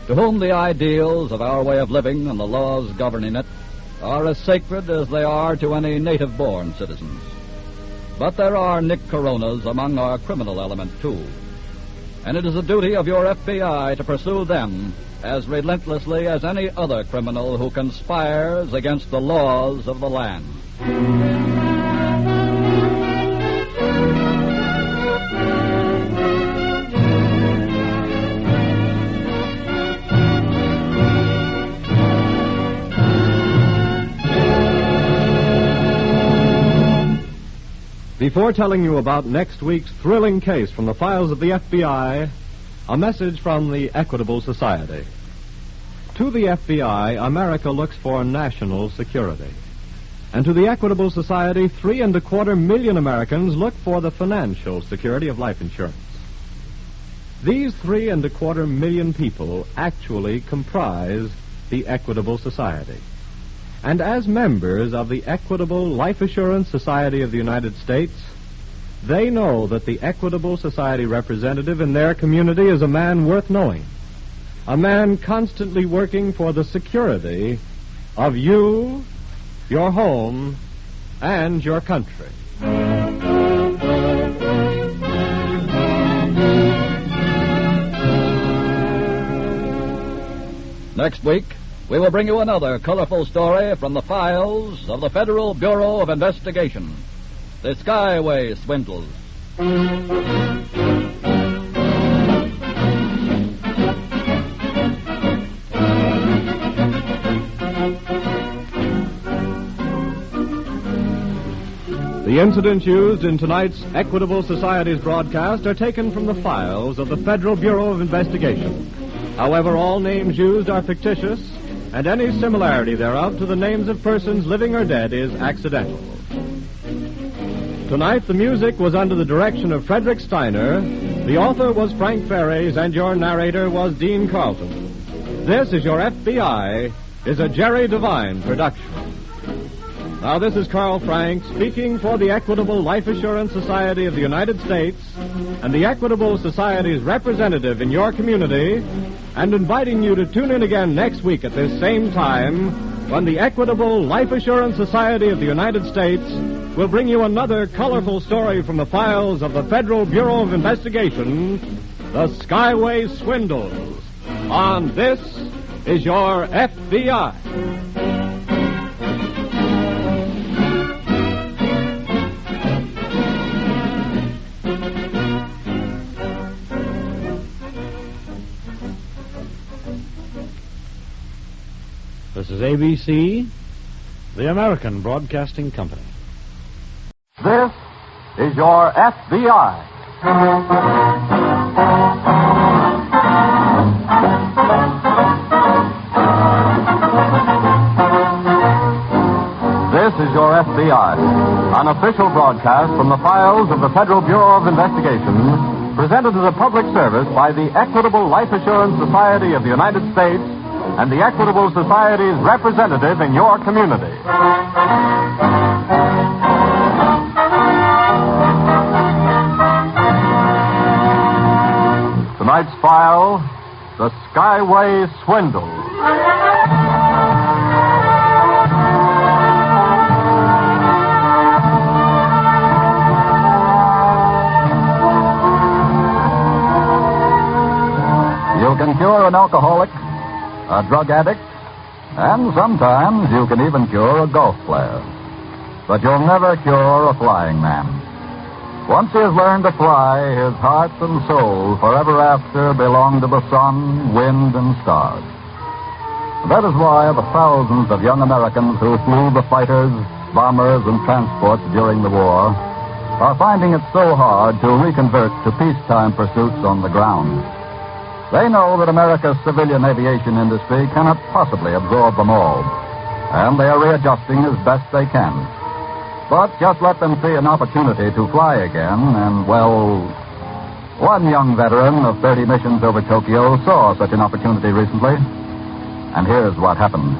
to whom the ideals of our way of living and the laws governing it are as sacred as they are to any native-born citizens. But there are Nick Coronas among our criminal element, too. And it is the duty of your FBI to pursue them as relentlessly as any other criminal who conspires against the laws of the land. Before telling you about next week's thrilling case from the files of the FBI, a message from the Equitable Society. To the FBI, America looks for national security. And to the Equitable Society, 3.25 million Americans look for the financial security of life insurance. These 3.25 million people actually comprise the Equitable Society. And as members of the Equitable Life Assurance Society of the United States, they know that the Equitable Society representative in their community is a man worth knowing, a man constantly working for the security of you, your home, and your country. Next week, we will bring you another colorful story from the files of the Federal Bureau of Investigation, the Skyway Swindles. The incidents used in tonight's Equitable Society's broadcast are taken from the files of the Federal Bureau of Investigation. However, all names used are fictitious, and any similarity thereof to the names of persons living or dead is accidental. Tonight, the music was under the direction of Frederick Steiner, the author was Frank Ferries, and your narrator was Dean Carlton. This is Your FBI is a Jerry Devine production. Now, this is Carl Frank speaking for the Equitable Life Assurance Society of the United States and the Equitable Society's representative in your community, and inviting you to tune in again next week at this same time when the Equitable Life Assurance Society of the United States will bring you another colorful story from the files of the Federal Bureau of Investigation, the Skyway Swindle. On This is Your FBI. This is ABC, the American Broadcasting Company. This is Your FBI. This is Your FBI, an official broadcast from the files of the Federal Bureau of Investigation, presented as a public service by the Equitable Life Assurance Society of the United States and the Equitable Society's representative in your community. Tonight's file, the Skyway Swindle. You can cure an alcoholic, a drug addict, and sometimes you can even cure a golf player. But you'll never cure a flying man. Once he has learned to fly, his heart and soul forever after belong to the sun, wind, and stars. That is why the thousands of young Americans who flew the fighters, bombers, and transports during the war are finding it so hard to reconvert to peacetime pursuits on the ground. They know that America's civilian aviation industry cannot possibly absorb them all, and they are readjusting as best they can. But just let them see an opportunity to fly again, and, well, one young veteran of 30 missions over Tokyo saw such an opportunity recently, and here's what happened.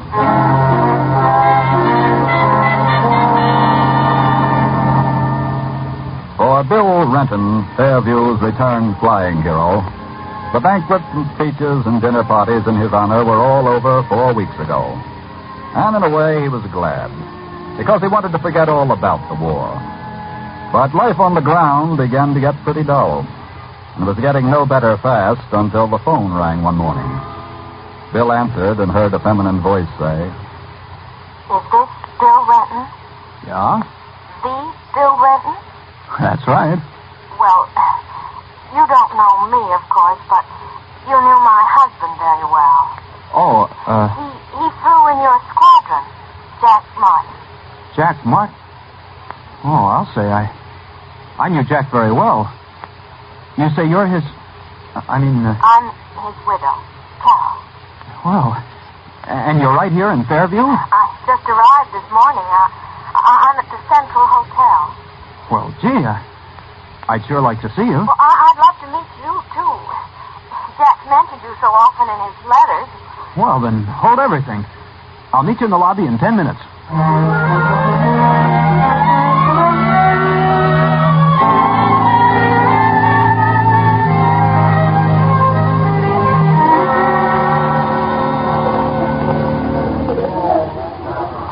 For Bill Renton, Fairview's returned flying hero, the banquets and speeches and dinner parties in his honor were all over 4 weeks ago. And in a way, he was glad, because he wanted to forget all about the war. But life on the ground began to get pretty dull, and was getting no better fast until the phone rang one morning. Bill answered and heard a feminine voice say, "Is this Bill Renton?" "Yeah?" "The Bill Renton?" "That's right." "Well, you don't know me, of course, but you knew my husband very well." "Oh, He flew in your squadron, Jack Martin." Jack Martin? Oh, I'll say I knew Jack very well. You say you're his... I'm his widow, Carol. Well, and you're right here in Fairview? I just arrived this morning. I'm at the Central Hotel. Well, gee, I'd sure like to see you. Well, I'd love to meet you, too. Jack mentioned you so often in his letters. Well, then, hold everything. I'll meet you in the lobby in 10 minutes.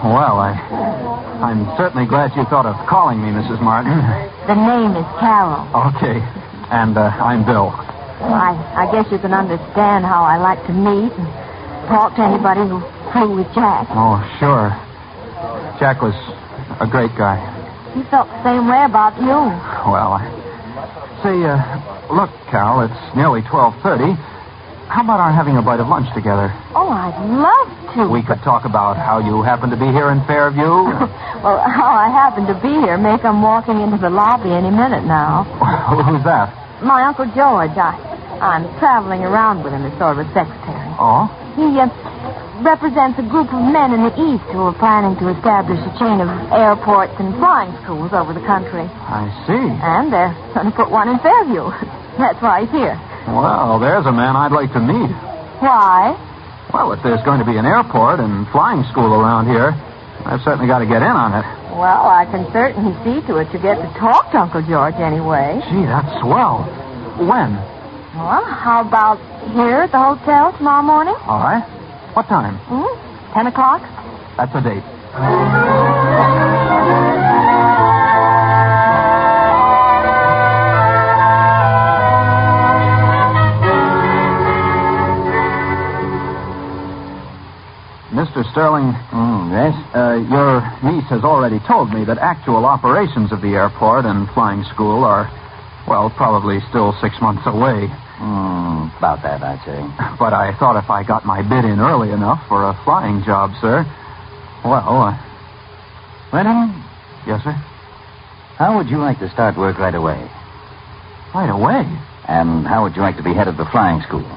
Well, I'm certainly glad you thought of calling me, Mrs. Martin. The name is Carol. Okay. And I'm Bill. I guess you can understand how I like to meet and talk to anybody who flew with Jack. Oh, sure. Jack was a great guy. He felt the same way about you. Well, say, look, Carol, it's nearly 12:30. How about our having a bite of lunch together? Oh, I'd love to. We could talk about how you happen to be here in Fairview. Well, how I happen to be here may come walking into the lobby any minute now. Who's that? My Uncle George. I'm traveling around with him as sort of a secretary. Oh? He represents a group of men in the East who are planning to establish a chain of airports and flying schools over the country. I see. And they're going to put one in Fairview. That's why he's here. Well, there's a man I'd like to meet. Why? Well, if there's going to be an airport and flying school around here, I've certainly got to get in on it. Well, I can certainly see to it you get to talk to Uncle George anyway. Gee, that's swell. When? Well, how about here at the hotel tomorrow morning? All right. What time? 10 o'clock? That's a date. Mr. Sterling. Yes? Your niece has already told me that actual operations of the airport and flying school are, well, probably still 6 months away. About that, I'd say. But I thought if I got my bid in early enough for a flying job, sir, well, Renton? Yes, sir? How would you like to start work right away? Right away? And how would you like to be head of the flying school?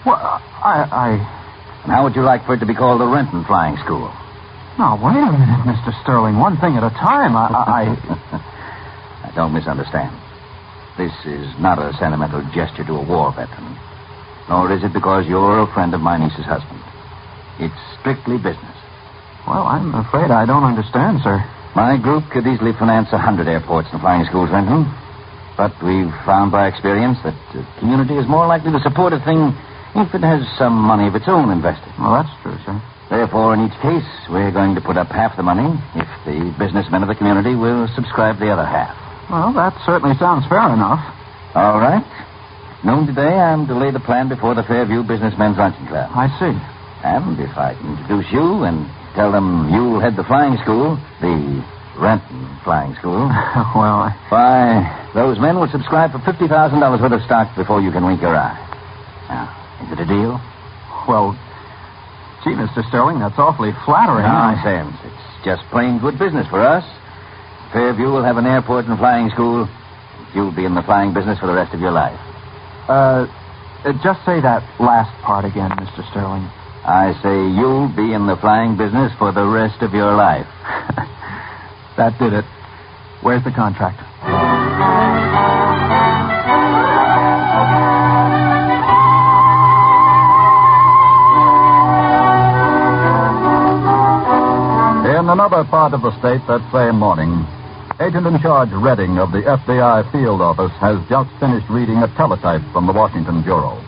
Well, And how would you like for it to be called the Renton Flying School? Now, wait a minute, Mr. Sterling. One thing at a time. I don't misunderstand. This is not a sentimental gesture to a war veteran. Nor is it because you're a friend of my niece's husband. It's strictly business. Well, I'm afraid I don't understand, sir. My group could easily finance 100 airports and flying schools, Renton. But we've found by experience that the community is more likely to support a thing if it has some money of its own invested. Well, that's true, sir. Therefore, in each case, we're going to put up half the money if the businessmen of the community will subscribe the other half. Well, that certainly sounds fair enough. All right. Noon today, I'm to lay the plan before the Fairview Businessmen's Luncheon Club. I see. And if I can introduce you and tell them you'll head the flying school, the Renton Flying School. Well, Why, those men will subscribe for $50,000 worth of stock before you can wink your eye. Now, is it a deal? Well, gee, Mr. Sterling, that's awfully flattering. Nonsense. It's just plain good business for us. Fairview will have an airport and flying school. You'll be in the flying business for the rest of your life. Just say that last part again, Mr. Sterling. I say you'll be in the flying business for the rest of your life. That did it. Where's the contract? In another part of the state that same morning, Agent in Charge Redding of the FBI field office has just finished reading a teletype from the Washington Bureau.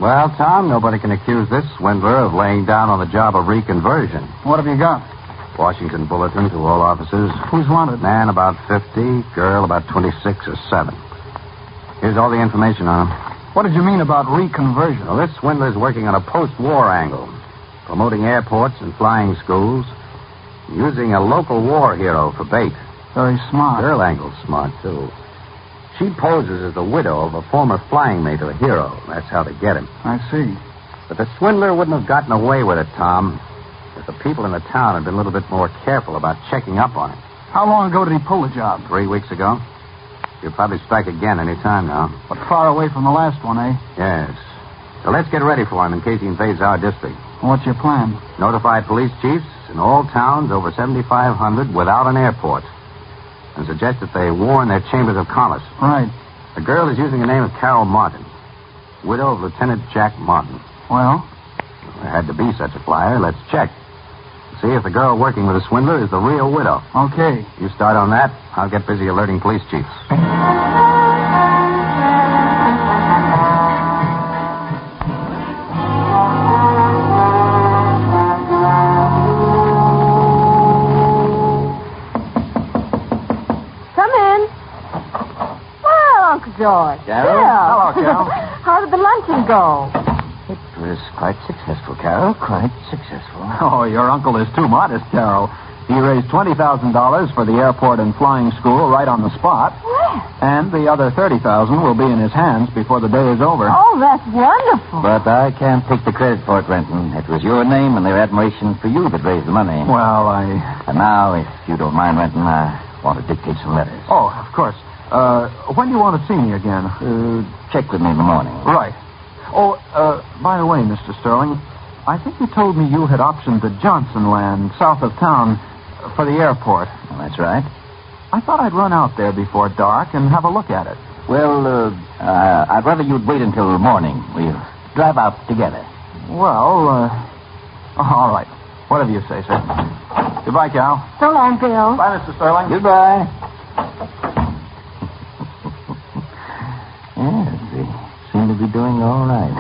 Well, Tom, nobody can accuse this swindler of laying down on the job of reconversion. What have you got? Washington bulletin to all officers. Who's wanted? Man about 50, girl about 26 or 7. Here's all the information on him. What did you mean about reconversion? Well, this swindler's working on a post-war angle, promoting airports and flying schools, using a local war hero for bait. Very smart. Girl angle's smart, too. She poses as the widow of a former flying mate of a hero. That's how they get him. I see. But the swindler wouldn't have gotten away with it, Tom, if the people in the town had been a little bit more careful about checking up on him. How long ago did he pull the job? 3 weeks ago. He'll probably strike again any time now. But far away from the last one, eh? Yes. So let's get ready for him in case he invades our district. What's your plan? Notify police chiefs in all towns over 7,500 without an airport. And suggest that they warn their chambers of commerce. Right. The girl is using the name of Carol Martin, widow of Lieutenant Jack Martin. Well? There had to be such a flyer. Let's check. See if the girl working with the swindler is the real widow. Okay. You start on that. I'll get busy alerting police chiefs. George. Carol? Hello, Carol. How did the luncheon go? It was quite successful, Carol. Quite successful. Oh, your uncle is too modest, Carol. He raised $20,000 for the airport and flying school right on the spot. Where? And the other $30,000 will be in his hands before the day is over. Oh, that's wonderful. But I can't take the credit for it, Renton. It was your name and their admiration for you that raised the money. Well, And now, if you don't mind, Renton, I want to dictate some letters. Oh, of course. When do you want to see me again? Check with me in the morning. Right. Oh, by the way, Mr. Sterling, I think you told me you had optioned the Johnson land south of town for the airport. Well, that's right. I thought I'd run out there before dark and have a look at it. Well, I'd rather you'd wait until morning. We'll drive out together. Well, all right. Whatever you say, sir. Goodbye, Cal. So long, Bill. Bye, Mr. Sterling. Goodbye. Yes, they seem to be doing all right.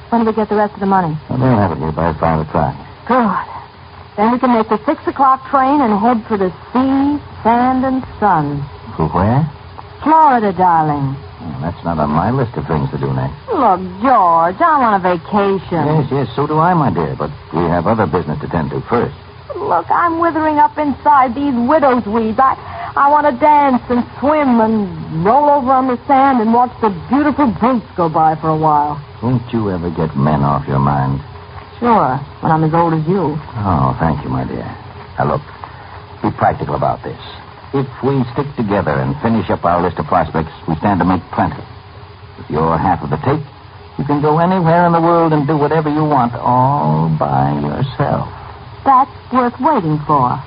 When do we get the rest of the money? Well, they'll have it here by 5 o'clock. Good. Then we can make the 6 o'clock train and head for the sea, sand, and sun. For where? Florida, darling. Well, that's not on my list of things to do next. Look, George, I'm on a vacation. Yes, so do I, my dear, but we have other business to tend to first. Look, I'm withering up inside these widow's weeds. I want to dance and swim and roll over on the sand and watch the beautiful boats go by for a while. Won't you ever get men off your mind? Sure, when I'm as old as you. Oh, thank you, my dear. Now, look, be practical about this. If we stick together and finish up our list of prospects, we stand to make plenty. With your half of the take, you can go anywhere in the world and do whatever you want all by yourself. That's worth waiting for.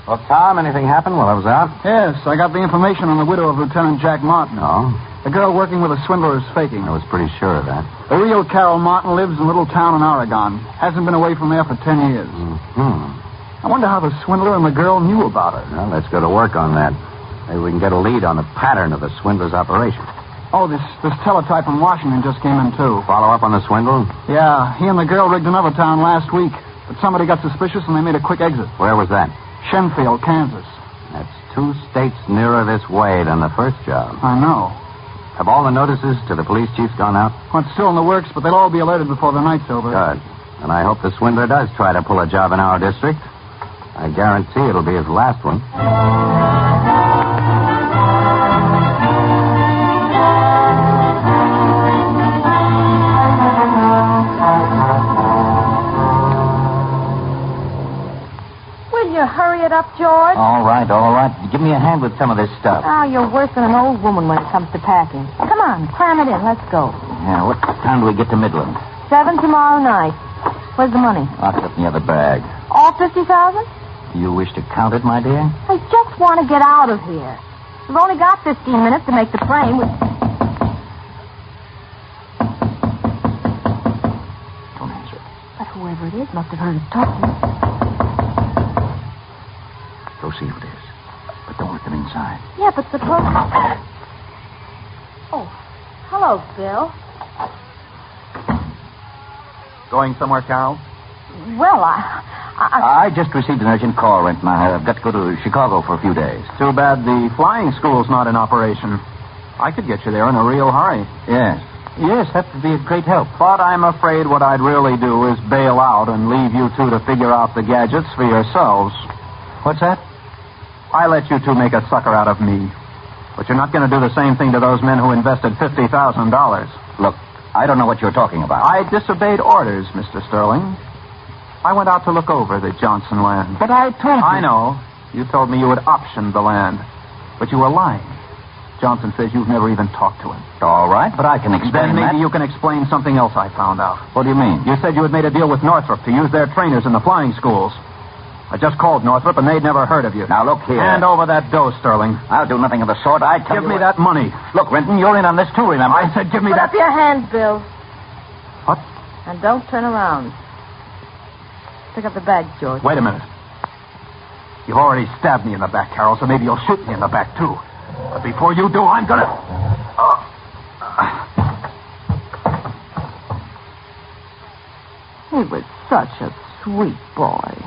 Well, Tom, anything happened while I was out? Yes, I got the information on the widow of Lieutenant Jack Martin. No? The girl working with a swindler is faking. I was pretty sure of that. The real Carol Martin lives in a little town in Oregon. Hasn't been away from there for 10 years. I wonder how the swindler and the girl knew about it. Well, let's go to work on that. Maybe we can get a lead on the pattern of the swindler's operation. Oh, this teletype from Washington just came in, too. Follow up on the swindle? Yeah, he and the girl rigged another town last week. But somebody got suspicious and they made a quick exit. Where was that? Shenfield, Kansas. That's 2 states nearer this way than the first job. I know. Have all the notices to the police chief gone out? Well, it's still in the works, but they'll all be alerted before the night's over. Good. And I hope the swindler does try to pull a job in our district. I guarantee it'll be his last one. Hurry it up, George. All right. Give me a hand with some of this stuff. Oh, you're worse than an old woman when it comes to packing. Come on, cram it in. Let's go. Yeah, what time do we get to Midland? 7 tomorrow night. Where's the money? Locked up in the other bag. All 50,000? Do you wish to count it, my dear? I just want to get out of here. We've only got 15 minutes to make the train. Don't answer it. But whoever it is must have heard us talking. Go see who it is. But don't let them inside. Yeah, but suppose... Oh, hello, Bill. Going somewhere, Carol? Well, I just received an urgent call, Renton. I've got to go to Chicago for a few days. Too bad the flying school's not in operation. I could get you there in a real hurry. Yes, that would be a great help. But I'm afraid what I'd really do is bail out and leave you two to figure out the gadgets for yourselves. What's that? I let you two make a sucker out of me. But you're not going to do the same thing to those men who invested $50,000. Look, I don't know what you're talking about. I disobeyed orders, Mr. Sterling. I went out to look over the Johnson land. But I told you... I know. You told me you had optioned the land. But you were lying. Johnson says you've never even talked to him. All right, but I can explain Then maybe that. you can explain something else I found out. What do you mean? You said you had made a deal with Northrop to use their trainers in the flying schools. I just called Northrop, and they'd never heard of you. Now, look here. Hand over that dough, Sterling. I'll do nothing of the sort. I tell you... Give me that money. Look, Renton, you're in on this, too, remember? I said give me Put that... up your hands, Bill. What? And don't turn around. Pick up the bag, George. Wait a minute. You've already stabbed me in the back, Carol, so maybe you'll shoot me in the back, too. But before you do, I'm gonna... He was such a sweet boy.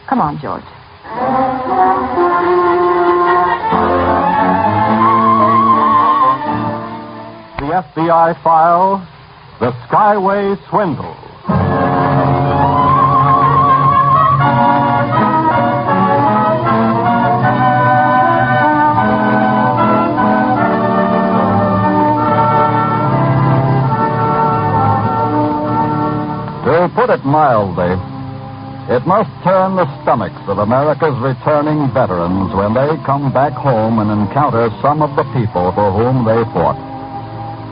Come on, George. FBI file, The Skyway Swindle. To put it mildly, it must turn the stomachs of America's returning veterans when they come back home and encounter some of the people for whom they fought,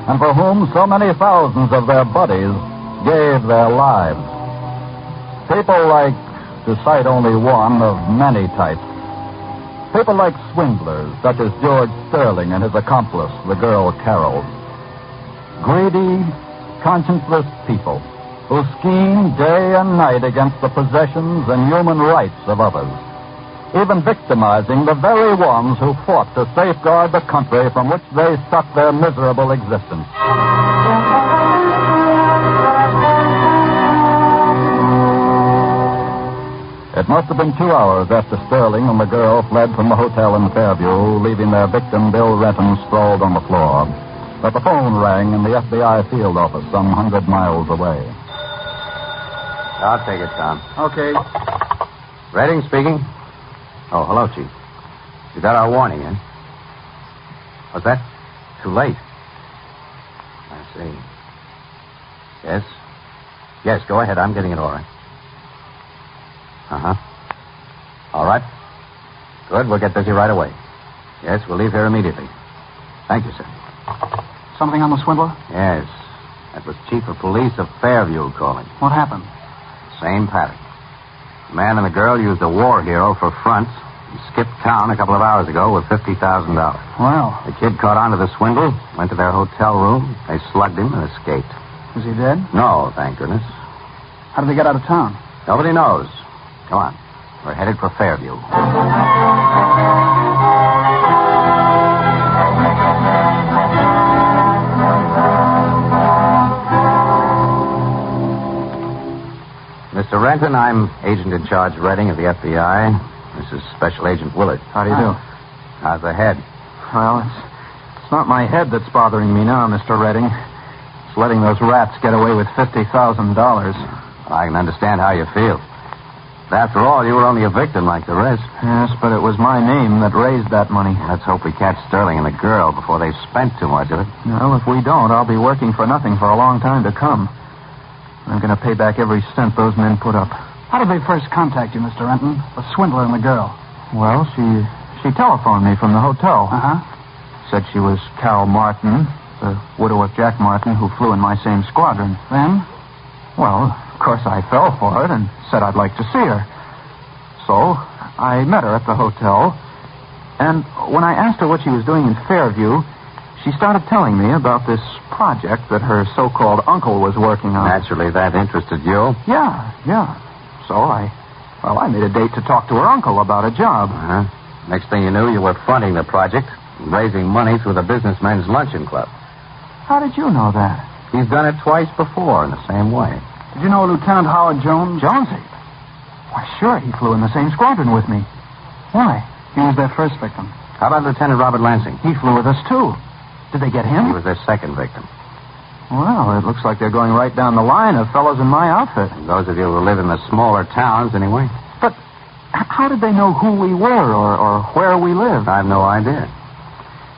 and for whom so many thousands of their buddies gave their lives. People like, to cite only one of many types, people like swindlers, such as George Sterling and his accomplice, the girl Carol. Greedy, conscienceless people who scheme day and night against the possessions and human rights of others, even victimizing the very ones who fought to safeguard the country from which they sucked their miserable existence. It must have been 2 hours after Sterling and the girl fled from the hotel in Fairview, leaving their victim, Bill Renton, sprawled on the floor, that the phone rang in the FBI field office some 100 miles away. I'll take it, Tom. Okay. Redding speaking. Oh, hello, Chief. You got our warning, eh? What's that? Too late. I see. Yes? Yes, go ahead. I'm getting it all right. Uh-huh. All right. Good. We'll get busy right away. Yes, we'll leave here immediately. Thank you, sir. Something on the swindler? Yes. That was Chief of Police of Fairview calling. What happened? Same pattern. The man and the girl used a war hero for fronts and skipped town a couple of hours ago with $50,000. Wow. The kid caught on to the swindle, went to their hotel room, they slugged him and escaped. Is he dead? No, thank goodness. How did they get out of town? Nobody knows. Come on. We're headed for Fairview. Mr. Renton, I'm agent in charge Redding of the FBI. This is Special Agent Willard. How do you do? How's the head? Well, it's not my head that's bothering me now, Mr. Redding. It's letting those rats get away with $50,000. I can understand how you feel. After all, you were only a victim like the rest. Yes, but it was my name that raised that money. Let's hope we catch Sterling and the girl before they've spent too much of it. Well, if we don't, I'll be working for nothing for a long time to come. I'm going to pay back every cent those men put up. How did they first contact you, Mr. Renton? The swindler and the girl. Well, she telephoned me from the hotel. Uh-huh. Said she was Carol Martin, the widow of Jack Martin, who flew in my same squadron. Then? Well, of course I fell for it and said I'd like to see her. So I met her at the hotel, and when I asked her what she was doing in Fairview, she started telling me about this project that her so-called uncle was working on. Naturally, that interested you. Yeah. So I made a date to talk to her uncle about a job. Uh-huh. Next thing you knew, you were fronting the project and raising money through the Businessmen's Luncheon Club. How did you know that? He's done it twice before in the same way. Did you know Lieutenant Howard Jones? Jonesy? Why, sure, he flew in the same squadron with me. Why? He was their first victim. How about Lieutenant Robert Lansing? He flew with us, too. Did they get him? He was their second victim. Well, it looks like they're going right down the line of fellows in my outfit. And those of you who live in the smaller towns, anyway. But how did they know who we were or where we lived? I have no idea.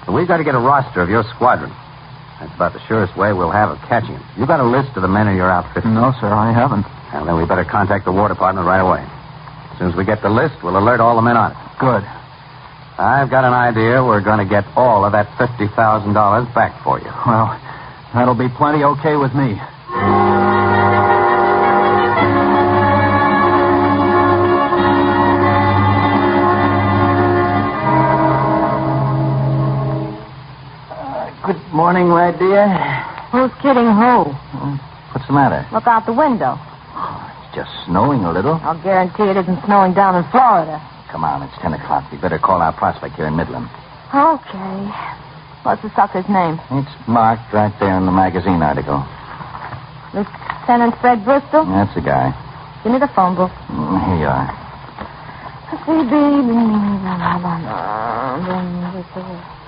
But we've got to get a roster of your squadron. That's about the surest way we'll have of catching him. You got a list of the men in your outfit? No, sir, I haven't. Well, then we better contact the War Department right away. As soon as we get the list, we'll alert all the men on it. Good. I've got an idea we're going to get all of that $50,000 back for you. Well, that'll be plenty okay with me. Good morning, lad, dear. Who's kidding who? What's the matter? Look out the window. It's just snowing a little. I'll guarantee it isn't snowing down in Florida. Come on, it's 10 o'clock. We better call our prospect here in Midland. Okay. What's the sucker's name? It's marked right there in the magazine article. Lieutenant Fred Bristol? That's the guy. Give me the phone book. Here you are.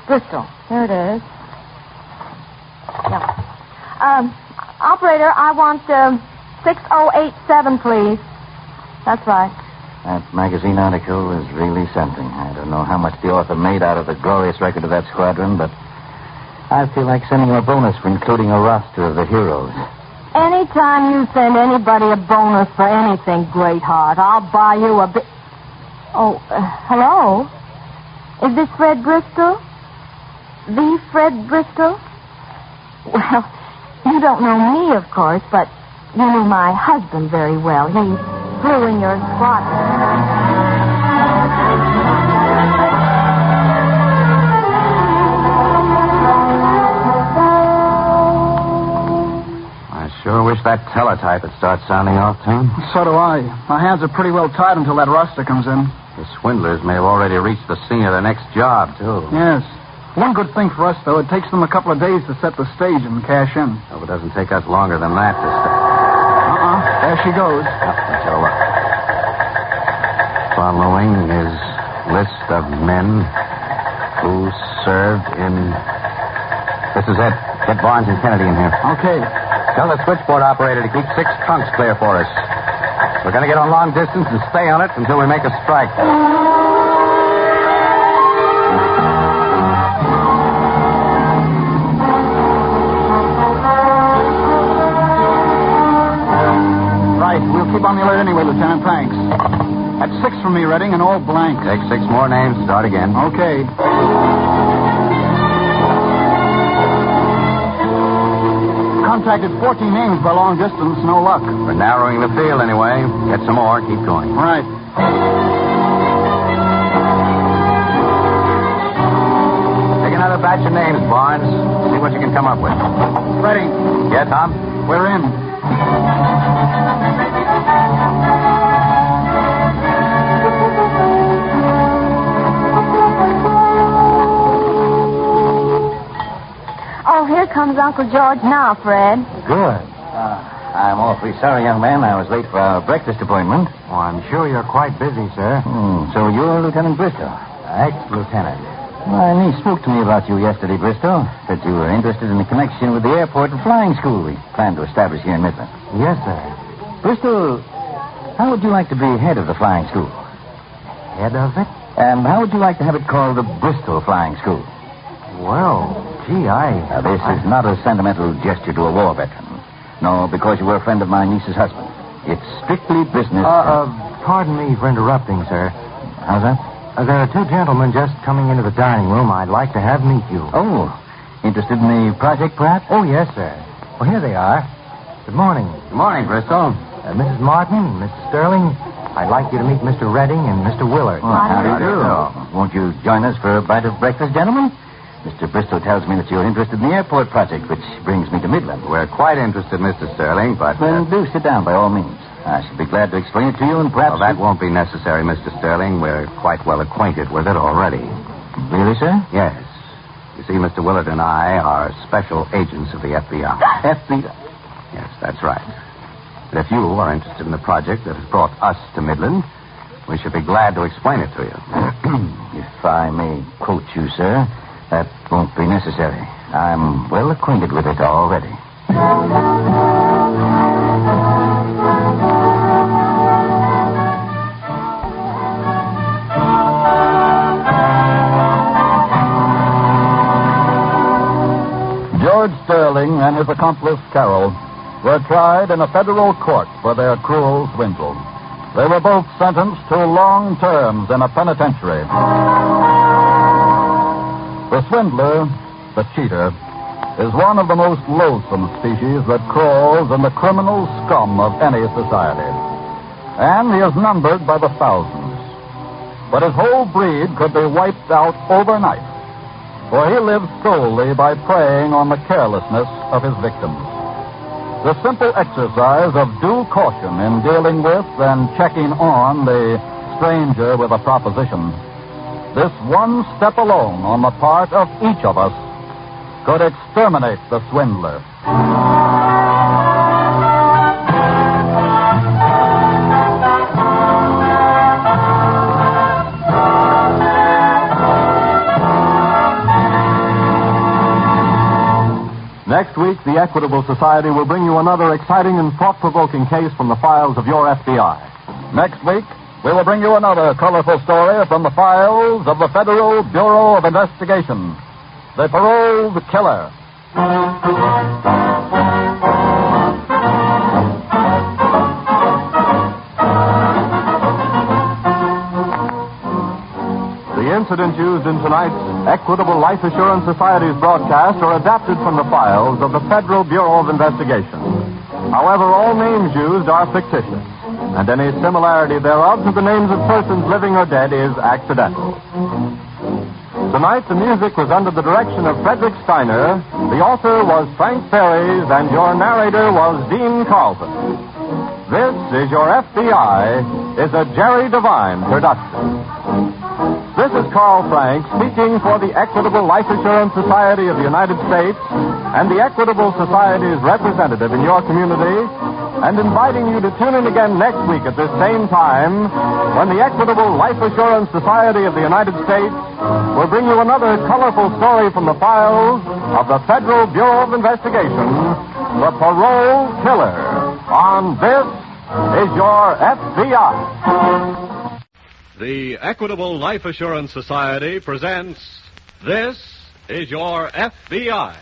Bristol. Here it is. Operator, I want 6087, please. That's right. That magazine article was really something. I don't know how much the author made out of the glorious record of that squadron, but I feel like sending him a bonus for including a roster of the heroes. Anytime you send anybody a bonus for anything, Greatheart, I'll buy you a bit... Oh, hello? Is this Fred Bristol? The Fred Bristol? Well, you don't know me, of course, but you knew my husband very well. He flew in your squadron. Sure wish that teletype would start sounding off, Tim. So do I. My hands are pretty well tied until that roster comes in. The swindlers may have already reached the scene of their next job, too. Yes. One good thing for us, though, it takes them a couple of days to set the stage and cash in. Hope it doesn't take us longer than that to start. There she goes. Let's have a look. Following is list of men who served in... This is it. Get Barnes and Kennedy in here. Okay. Tell the switchboard operator to keep 6 trunks clear for us. We're going to get on long distance and stay on it until we make a strike. Right. We'll keep on the alert anyway, Lieutenant. Thanks. That's 6 from me, Redding, and all blank. Take 6 more names. Start again. Okay. Contacted 14 names by long distance, no luck. We're narrowing the field anyway. Get some more. Keep going. Right. Take another batch of names, Barnes. See what you can come up with. Ready. Yeah, Tom? We're in. Here comes Uncle George now, Fred. Good. I'm awfully sorry, young man. I was late for our breakfast appointment. Oh, I'm sure you're quite busy, sir. So you're Lieutenant Bristol? Ex-lieutenant. My niece spoke to me about you yesterday, Bristol. That you were interested in the connection with the airport and flying school we plan to establish here in Midland. Yes, sir. Bristol, how would you like to be head of the flying school? Head of it? And how would you like to have it called the Bristol Flying School? Well... Gee, Now, this is not a sentimental gesture to a war veteran. No, because you were a friend of my niece's husband. It's strictly business. Pardon me for interrupting, sir. How's that? There are 2 gentlemen just coming into the dining room I'd like to have meet you. Oh, interested in the project, perhaps? Oh, yes, sir. Well, here they are. Good morning. Good morning, Bristol. Mrs. Martin, Mrs. Sterling, I'd like you to meet Mr. Redding and Mr. Willard. How do you do? Won't you join us for a bite of breakfast, gentlemen? Mr. Bristol tells me that you're interested in the airport project, which brings me to Midland. We're quite interested, Mr. Sterling, but... Then do sit down, by all means. I shall be glad to explain it to you, and perhaps... Well, that won't be necessary, Mr. Sterling. We're quite well acquainted with it already. Really, sir? Yes. You see, Mr. Willard and I are special agents of the FBI. FBI? Yes, that's right. And if you are interested in the project that has brought us to Midland, we should be glad to explain it to you. If I may quote you, sir... That won't be necessary. I'm well acquainted with it already. George Sterling and his accomplice, Carroll, were tried in a federal court for their cruel swindle. They were both sentenced to long terms in a penitentiary. The swindler, the cheater, is one of the most loathsome species that crawls in the criminal scum of any society. And he is numbered by the thousands. But his whole breed could be wiped out overnight, for he lives solely by preying on the carelessness of his victims. The simple exercise of due caution in dealing with and checking on the stranger with a proposition. This one step alone on the part of each of us could exterminate the swindler. Next week, the Equitable Society will bring you another exciting and thought-provoking case from the files of your FBI. Next week, we will bring you another colorful story from the files of the Federal Bureau of Investigation, The Paroled Killer. The incidents used in tonight's Equitable Life Assurance Society's broadcast are adapted from the files of the Federal Bureau of Investigation. However, all names used are fictitious, and any similarity thereof to the names of persons living or dead is accidental. Tonight, the music was under the direction of Frederick Steiner, the author was Frank Ferries, and your narrator was Dean Carlton. This is Your FBI is a Jerry Devine production. This is Carl Frank speaking for the Equitable Life Assurance Society of the United States and the Equitable Society's representative in your community, and inviting you to tune in again next week at this same time when the Equitable Life Assurance Society of the United States will bring you another colorful story from the files of the Federal Bureau of Investigation, The Paroled Killer, on This is Your FBI. The Equitable Life Assurance Society presents This is Your FBI.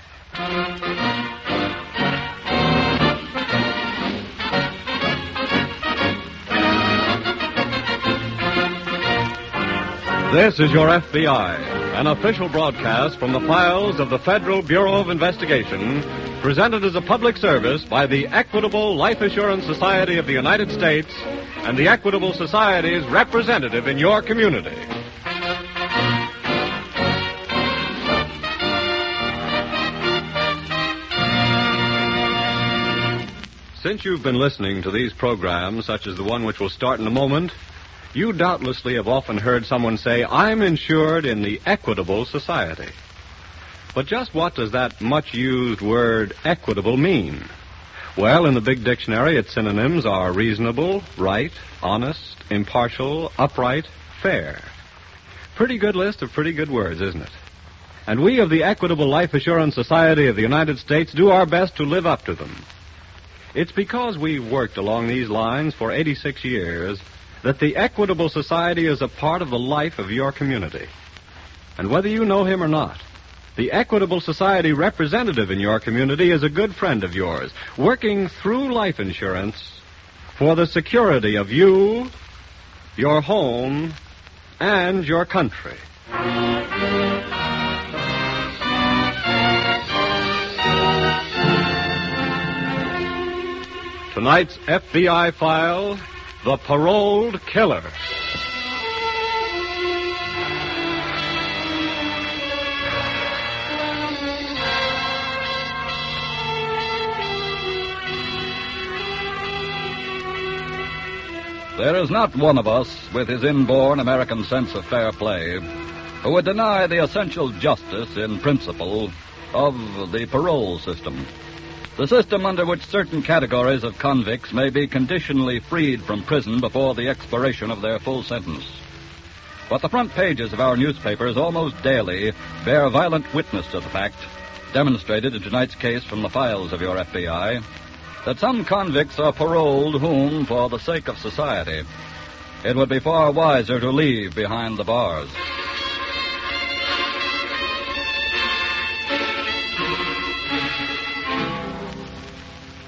This is Your FBI, an official broadcast from the files of the Federal Bureau of Investigation, presented as a public service by the Equitable Life Assurance Society of the United States and the Equitable Society's representative in your community. Since you've been listening to these programs, such as the one which will start in a moment, you doubtlessly have often heard someone say, "I'm insured in the Equitable Society." But just what does that much-used word equitable mean? Well, in the big dictionary, its synonyms are reasonable, right, honest, impartial, upright, fair. Pretty good list of pretty good words, isn't it? And we of the Equitable Life Assurance Society of the United States do our best to live up to them. It's because we've worked along these lines for 86 years that the Equitable Society is a part of the life of your community. And whether you know him or not, the Equitable Society representative in your community is a good friend of yours, working through life insurance for the security of you, your home, and your country. Tonight's FBI file, The Paroled Killer. There is not one of us with his inborn American sense of fair play who would deny the essential justice in principle of the parole system. The system under which certain categories of convicts may be conditionally freed from prison before the expiration of their full sentence. But the front pages of our newspapers almost daily bear violent witness to the fact, demonstrated in tonight's case from the files of your FBI, that some convicts are paroled whom, for the sake of society, it would be far wiser to leave behind the bars.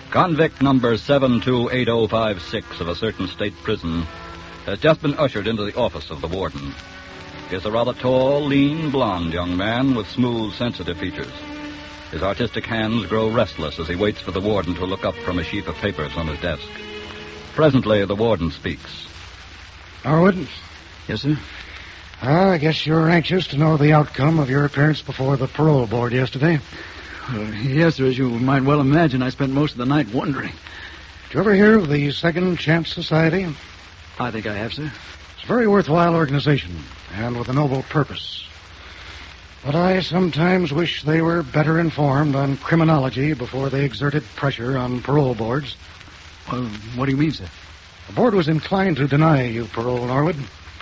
Convict number 728056 of a certain state prison has just been ushered into the office of the warden. He is a rather tall, lean, blond young man with smooth, sensitive features. His artistic hands grow restless as he waits for the warden to look up from a sheaf of papers on his desk. Presently, the warden speaks. Harwood? Yes, sir? I guess you're anxious to know the outcome of your appearance before the parole board yesterday. Yes, sir. As you might well imagine, I spent most of the night wondering. Did you ever hear of the Second Chance Society? I think I have, sir. It's a very worthwhile organization, and with a noble purpose. But I sometimes wish they were better informed on criminology before they exerted pressure on parole boards. What do you mean, sir? The board was inclined to deny you parole, Norwood.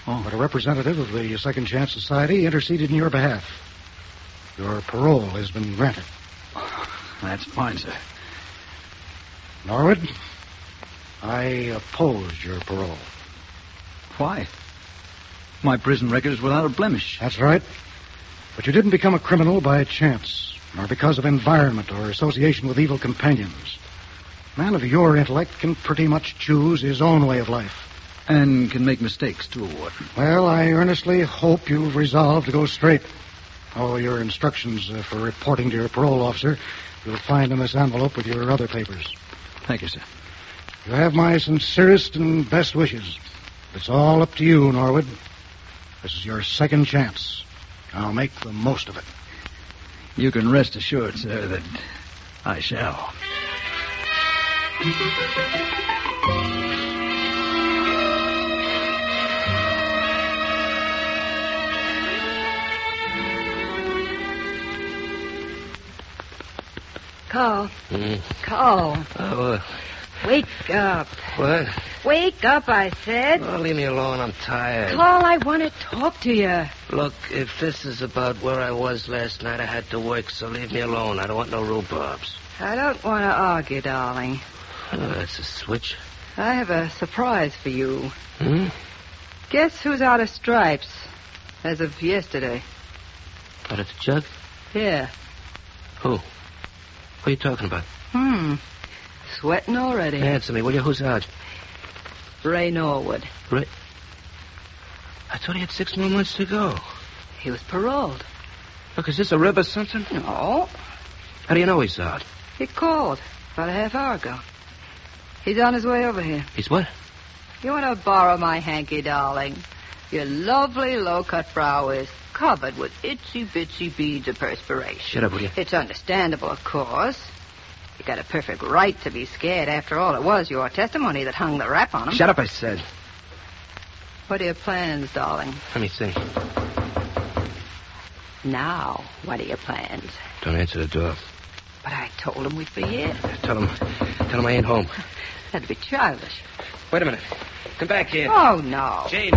Oh. But a representative of the Second Chance Society interceded in your behalf. Your parole has been granted. That's fine, sir. Norwood, I oppose your parole. Why? My prison record is without a blemish. That's right. But you didn't become a criminal by chance, nor because of environment or association with evil companions. A man of your intellect can pretty much choose his own way of life. And can make mistakes, too, Warden. Well, I earnestly hope you've resolved to go straight. All your instructions for reporting to your parole officer you'll find in this envelope with your other papers. Thank you, sir. You have my sincerest and best wishes. It's all up to you, Norwood. This is your second chance. I'll make the most of it. You can rest assured, sir, that I shall. Carl. Carl. Wake up. What? Wake up, I said. Oh, leave me alone. I'm tired. Carl, I want to talk to you. Look, if this is about where I was last night, I had to work, so leave me alone. I don't want no rhubarbs. I don't want to argue, darling. Oh, that's a switch. I have a surprise for you. Guess who's out of stripes as of yesterday? Out of the jug? Yeah. Who? Who are you talking about? Sweating already. Answer me, will you? Who's out? Ray Norwood. Ray? I thought he had 6 more months to go. He was paroled. Look, is this a rib or something? No. How do you know he's out? He called about a half hour ago. He's on his way over here. He's what? You want to borrow my hanky, darling? Your lovely low-cut brow is covered with itsy-bitsy beads of perspiration. Shut up, will you? It's understandable, of course. You got a perfect right to be scared. After all, it was your testimony that hung the rap on him. Shut up, I said. What are your plans, darling? Let me see. Now, what are your plans? Don't answer the door. But I told him we'd be here. Tell him I ain't home. That'd be childish. Wait a minute. Come back here. Oh, no. Jane.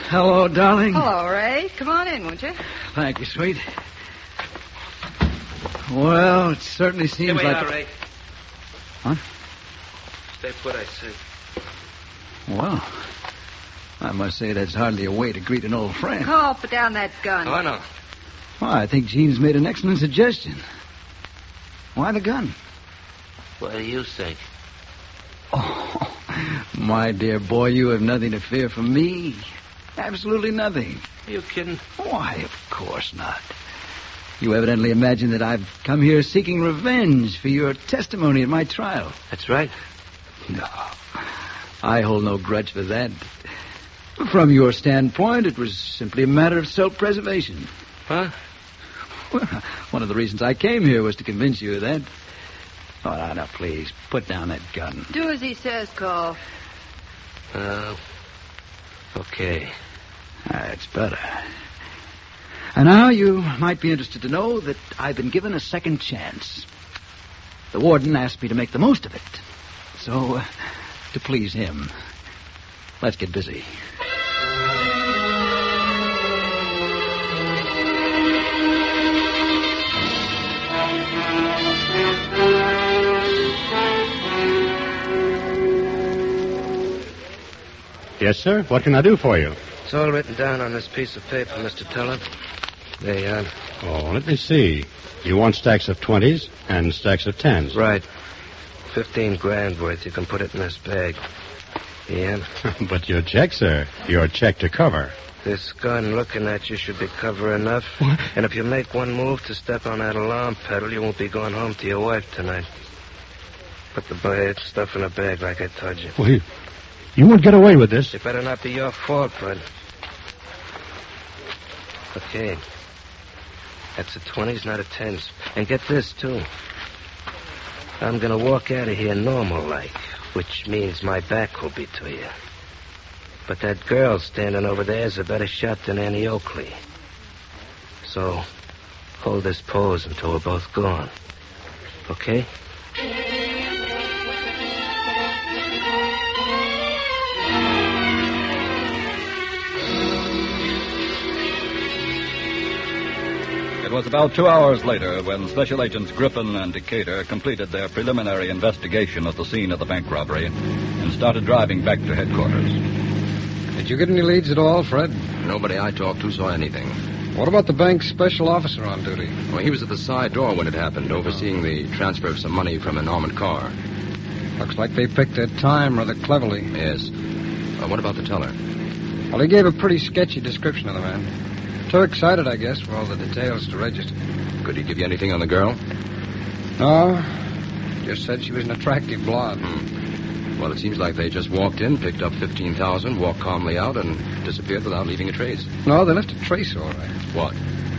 Hello, darling. Hello, Ray. Come on in, won't you? Thank you, sweet. Well, it certainly seems Here we like... are, Ray. What? Stay put, I say. Well, I must say that's hardly a way to greet an old friend. Carl, put down that gun. Oh, no. Well, I think Jean's made an excellent suggestion. Why the gun? What do you think? Oh, my dear boy, you have nothing to fear from me. Absolutely nothing. Are you kidding? Why, of course not. You evidently imagine that I've come here seeking revenge for your testimony at my trial. That's right. No, I hold no grudge for that. From your standpoint, it was simply a matter of self-preservation. Huh? Well, one of the reasons I came here was to convince you of that. Oh, now, please, put down that gun. Do as he says, Carl. Okay. That's better. And now you might be interested to know that I've been given a second chance. The warden asked me to make the most of it. So, to please him, let's get busy. Yes, sir. What can I do for you? It's all written down on this piece of paper, Mr. Teller. There you are. Oh, let me see. You want stacks of 20s and stacks of 10s. Right. 15 grand worth. You can put it in this bag. Yeah? But your check, sir. Your check to cover. This gun looking at you should be cover enough. What? And if you make one move to step on that alarm pedal, you won't be going home to your wife tonight. Put the stuff in a bag like I told you. Well, you won't get away with this. It better not be your fault, bud. Okay. That's a 20s, not a 10s. And get this, too. I'm going to walk out of here normal-like, which means my back will be to you. But that girl standing over there is a better shot than Annie Oakley. So, hold this pose until we're both gone. Okay? It was about 2 hours later when Special Agents Griffin and Decatur completed their preliminary investigation of the scene of the bank robbery and started driving back to headquarters. Did you get any leads at all, Fred? Nobody I talked to saw anything. What about the bank's special officer on duty? Well, he was at the side door when it happened, overseeing the transfer of some money from an armored car. Looks like they picked their time rather cleverly. Yes. What about the teller? Well, he gave a pretty sketchy description of the man. Too excited, I guess, for all the details to register. Could he give you anything on the girl? No. Just said she was an attractive blonde. Well, it seems like they just walked in, picked up $15,000, walked calmly out, and disappeared without leaving a trace. No, they left a trace, all right. What?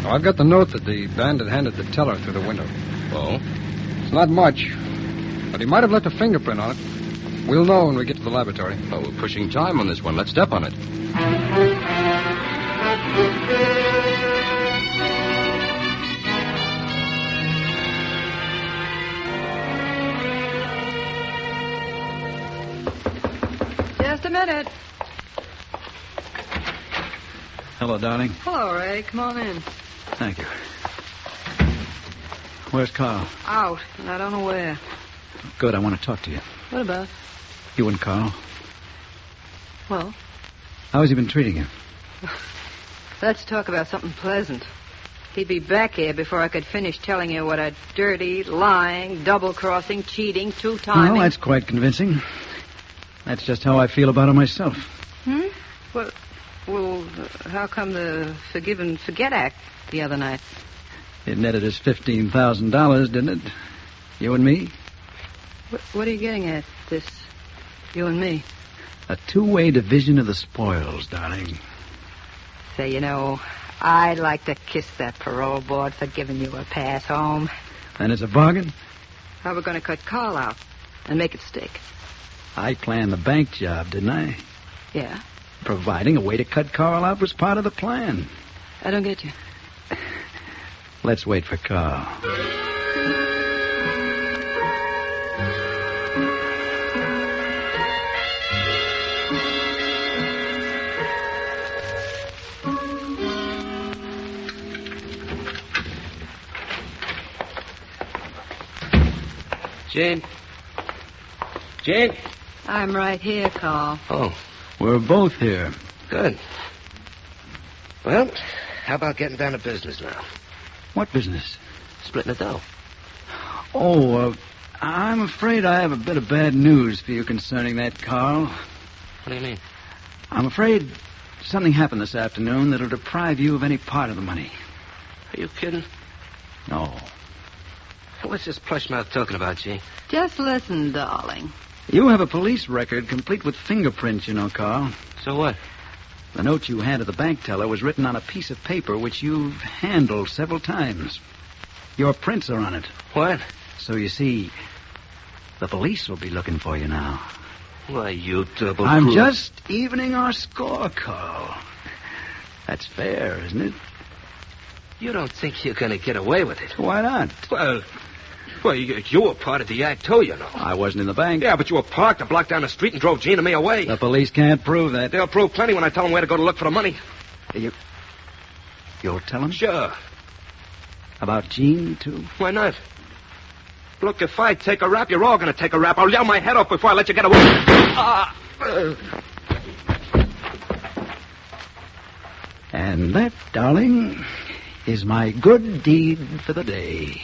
Oh, I've got the note that the bandit handed the teller through the window. Oh? It's not much, but he might have left a fingerprint on it. We'll know when we get to the laboratory. Oh, we're pushing time on this one. Let's step on it. Just a minute. Hello, darling. Hello, Ray. Come on in. Thank you. Where's Carl? Out, and I don't know where. Good, I want to talk to you. What about? You and Carl. Well, How has he been treating you? let's talk about something pleasant. He'd be back here before I could finish telling you what a dirty, lying, double-crossing, cheating, two-timing... Well, that's quite convincing. That's just how I feel about him myself. Well, how come the Forgive and Forget Act the other night? It netted us $15,000, didn't it? You and me? What are you getting at, this you and me? A two-way division of the spoils, darling. Say, you know, I'd like to kiss that parole board for giving you a pass home. And it's a bargain? How we're going to cut Carl out and make it stick. I planned the bank job, didn't I? Yeah. Providing a way to cut Carl out was part of the plan. I don't get you. Let's wait for Carl. Jane? Jane? I'm right here, Carl. Oh. We're both here. Good. Well, how about getting down to business now? What business? Splitting the dough. Oh, I'm afraid I have a bit of bad news for you concerning that, Carl. What do you mean? I'm afraid something happened this afternoon that'll deprive you of any part of the money. Are you kidding? No. What's this plush mouth talking about, Gene? Just listen, darling. You have a police record complete with fingerprints, you know, Carl. So what? The note you handed the bank teller was written on a piece of paper which you've handled several times. Your prints are on it. What? So you see, the police will be looking for you now. Why, you double... I'm just evening our score, Carl. That's fair, isn't it? You don't think you're going to get away with it? Why not? Well, you were part of the act, too, you know. I wasn't in the bank. Yeah, but you were parked a block down the street and drove Gene and me away. The police can't prove that. They'll prove plenty when I tell them where to go to look for the money. You'll tell them? Sure. About Gene, too? Why not? Look, if I take a rap, you're all going to take a rap. I'll yell my head off before I let you get away. And that, darling, is my good deed for the day.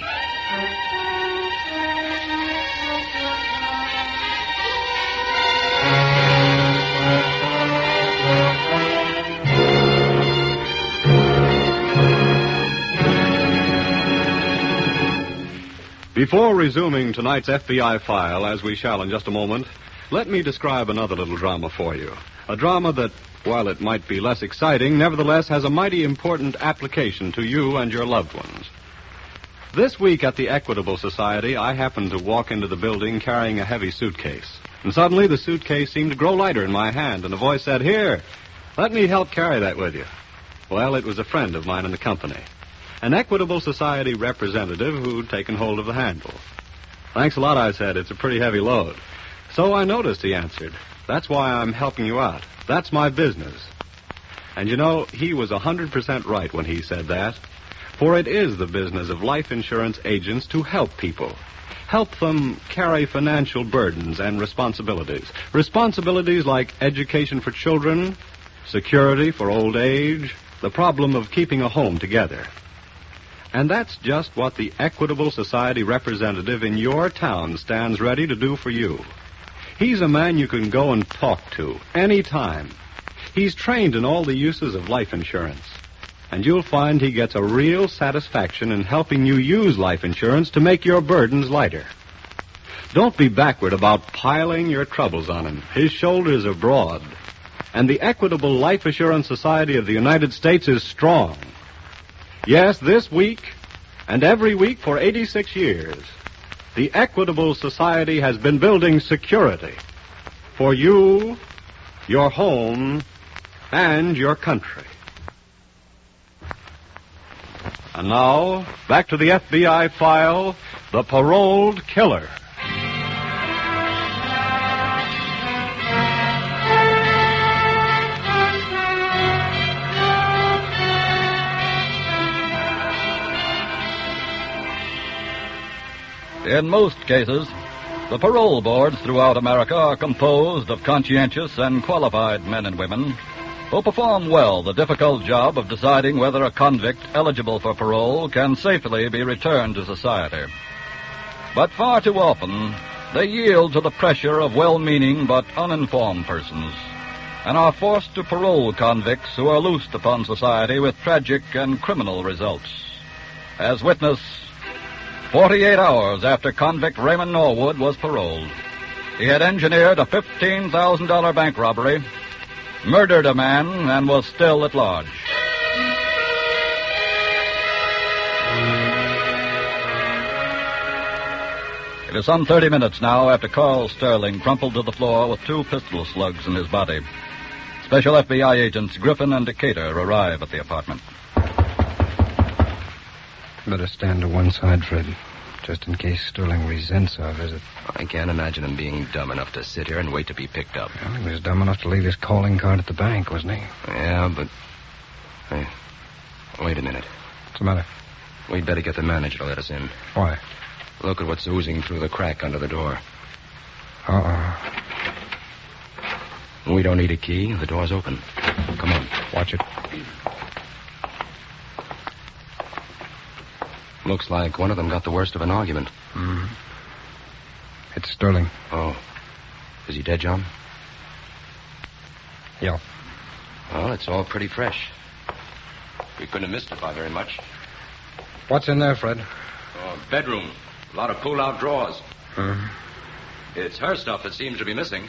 Before resuming tonight's FBI file, as we shall in just a moment, let me describe another little drama for you. A drama that, while it might be less exciting, nevertheless has a mighty important application to you and your loved ones. This week at the Equitable Society, I happened to walk into the building carrying a heavy suitcase. And suddenly the suitcase seemed to grow lighter in my hand, and a voice said, "Here, let me help carry that with you." Well, it was a friend of mine in the company. An Equitable Society representative who'd taken hold of the handle. "Thanks a lot," I said. "It's a pretty heavy load." "So I noticed," he answered. "That's why I'm helping you out. That's my business." And you know, he was 100% right when he said that. For it is the business of life insurance agents to help people. Help them carry financial burdens and responsibilities. Responsibilities like education for children, security for old age, the problem of keeping a home together. And that's just what the Equitable Society representative in your town stands ready to do for you. He's a man you can go and talk to any time. He's trained in all the uses of life insurance. And you'll find he gets a real satisfaction in helping you use life insurance to make your burdens lighter. Don't be backward about piling your troubles on him. His shoulders are broad. And the Equitable Life Assurance Society of the United States is strong. Yes, this week and every week for 86 years, the Equitable Society has been building security for you, your home, and your country. And now, back to the FBI file, The Paroled Killer. In most cases, the parole boards throughout America are composed of conscientious and qualified men and women who perform well the difficult job of deciding whether a convict eligible for parole can safely be returned to society. But far too often, they yield to the pressure of well-meaning but uninformed persons and are forced to parole convicts who are loosed upon society with tragic and criminal results. As witness 48 hours after convict Raymond Norwood was paroled. He had engineered a $15,000 bank robbery, murdered a man, and was still at large. It is some 30 minutes now after Carl Sterling crumpled to the floor with 2 pistol slugs in his body. Special FBI agents Griffin and Decatur arrive at the apartment. Better stand to one side, Fred, just in case Sterling resents our visit. I can't imagine him being dumb enough to sit here and wait to be picked up. Well, he was dumb enough to leave his calling card at the bank, wasn't he? Yeah, but... Hey, wait a minute. What's the matter? We'd better get the manager to let us in. Why? Look at what's oozing through the crack under the door. Uh-oh. We don't need a key. The door's open. Come on. Watch it. Looks like one of them got the worst of an argument. Mm-hmm. It's Sterling. Oh. Is he dead, John? Yeah. Well, it's all pretty fresh. We couldn't have missed it by very much. What's in there, Fred? Oh, bedroom. A lot of pull-out drawers. Mm-hmm. It's her stuff that seems to be missing.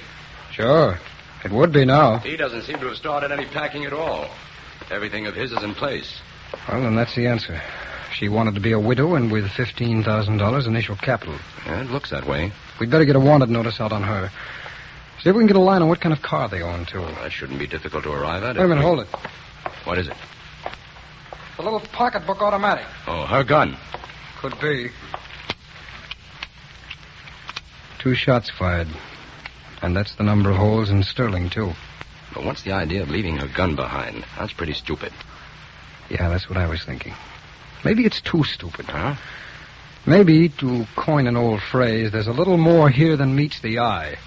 Sure. It would be now. He doesn't seem to have started any packing at all. Everything of his is in place. Well, then that's the answer. She wanted to be a widow and with $15,000 initial capital. Yeah, it looks that way. We'd better get a wanted notice out on her. See if we can get a line on what kind of car they own, too. Well, that shouldn't be difficult to arrive at. Wait a minute, hold it. What is it? The little pocketbook automatic. Oh, her gun. Could be. 2 shots fired. And that's the number of holes in Sterling, too. But what's the idea of leaving her gun behind? That's pretty stupid. Yeah, that's what I was thinking. Maybe it's too stupid. Huh? Maybe, to coin an old phrase, there's a little more here than meets the eye.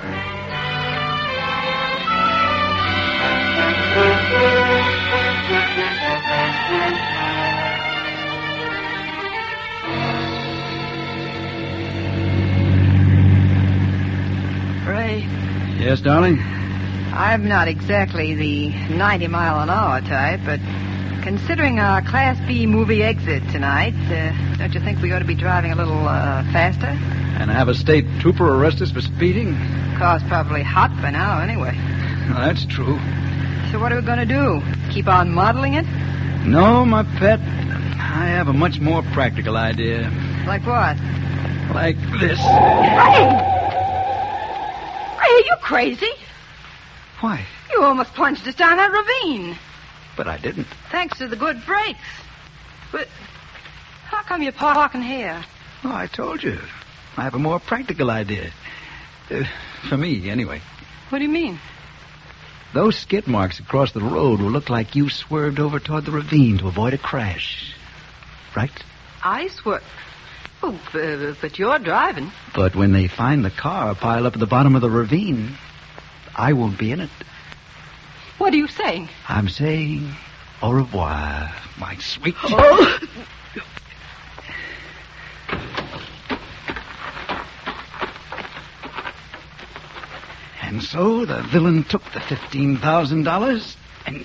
Ray. Yes, darling? I'm not exactly the 90-mile-an-hour type, but considering our Class B movie exit tonight, don't you think we ought to be driving a little faster? And have a state trooper arrest us for speeding? Car's probably hot by now anyway. That's true. So what are we going to do? Keep on modeling it? No, my pet. I have a much more practical idea. Like what? Like this. Ray! Ray, are you crazy? Why? You almost plunged us down that ravine. But I didn't. Thanks to the good brakes. But how come you're parking here? Oh, I told you. I have a more practical idea. For me, anyway. What do you mean? Those skid marks across the road will look like you swerved over toward the ravine to avoid a crash. right? I swear. Oh, but you're driving. But when they find the car piled up at the bottom of the ravine, I won't be in it. What are you saying? I'm saying au revoir, my sweet... Oh. And so the villain took the $15,000 and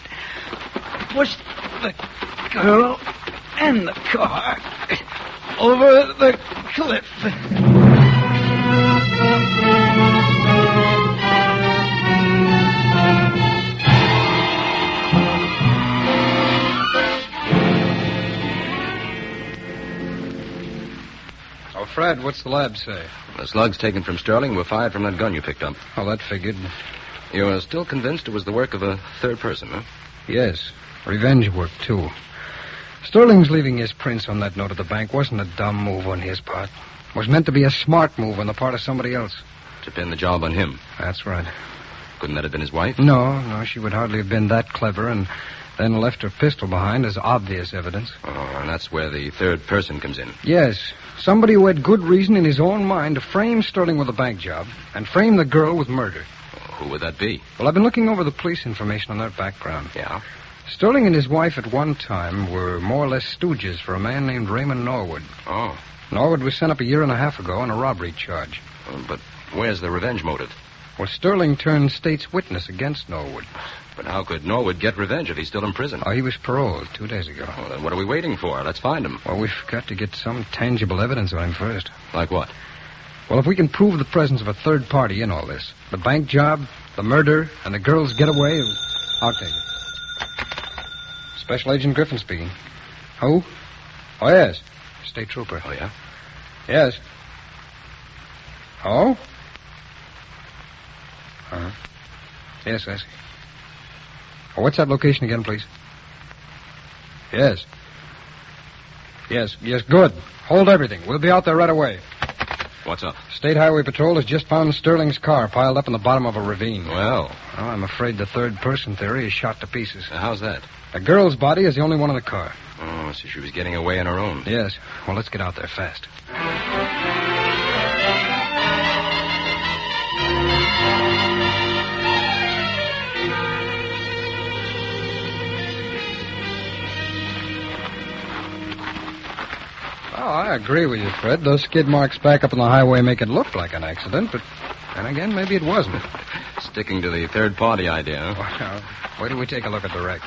pushed the girl and the car over the cliff. Oh, Fred, what's the lab say? The slugs taken from Sterling were fired from that gun you picked up. Oh, that figured. You're still convinced it was the work of a third person, huh? Yes. Revenge work, too. Sterling's leaving his prints on that note at the bank wasn't a dumb move on his part. It was meant to be a smart move on the part of somebody else. To pin the job on him. That's right. Couldn't that have been his wife? No, she would hardly have been that clever and then left her pistol behind as obvious evidence. Oh, and that's where the third person comes in. Yes. Somebody who had good reason in his own mind to frame Sterling with a bank job and frame the girl with murder. Who would that be? Well, I've been looking over the police information on their background. Yeah? Sterling and his wife at one time were more or less stooges for a man named Raymond Norwood. Oh. Norwood was sent up a year and a half ago on a robbery charge. But where's the revenge motive? Well, Sterling turned state's witness against Norwood. But how could Norwood get revenge if he's still in prison? Oh, he was paroled 2 days ago. Well, then what are we waiting for? Let's find him. Well, we've got to get some tangible evidence on him first. Like what? Well, if we can prove the presence of a third party in all this, the bank job, the murder, and the girl's getaway, I'll take it. Special Agent Griffin speaking. Who? Oh, yes. State Trooper. Oh, yeah? Yes. Oh? Uh-huh. Yes, I see. Oh, what's that location again, please? Yes. Yes, good. Hold everything. We'll be out there right away. What's up? State Highway Patrol has just found Sterling's car piled up in the bottom of a ravine. Well, I'm afraid the third-person theory is shot to pieces. How's that? A girl's body is the only one in the car. Oh, so she was getting away on her own. Yes. Well, let's get out there fast. Oh, I agree with you, Fred. Those skid marks back up on the highway make it look like an accident, but then again, maybe it wasn't. Sticking to the third-party idea, huh? Well, wait till we take a look at the wreck.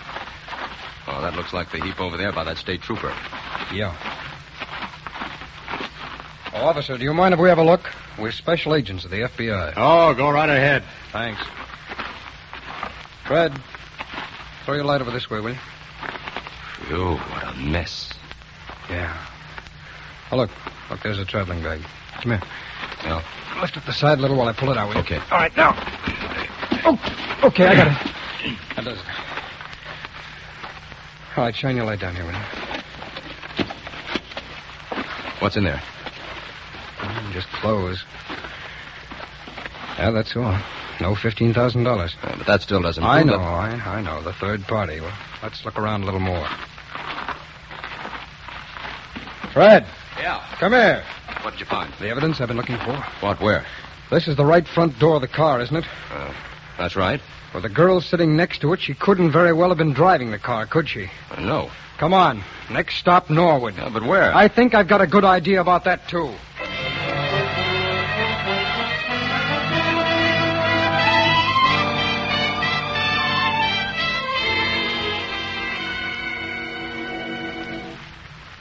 Oh, that looks like the heap over there by that state trooper. Yeah. Oh, officer, do you mind if we have a look? We're special agents of the FBI. Oh, go right ahead. Thanks. Fred, throw your light over this way, will you? Phew, what a mess. Yeah. Oh, look, there's a traveling bag. Come here. Yeah. Lift it the side a little while I pull it out, will you? Okay. All right, now. Oh, okay, I got it. That does it. All right, shine your light down here, will you? What's in there? Just clothes. Yeah, that's all. No $15,000. But that still doesn't I prove know, that... I know. The third party. Well, let's look around a little more. Fred. Yeah? Come here. What did you find? The evidence I've been looking for. What, where? This is the right front door of the car, isn't it? That's right. With the girl sitting next to it, she couldn't very well have been driving the car, could she? No. Come on. Next stop, Norwood. But where? I think I've got a good idea about that, too.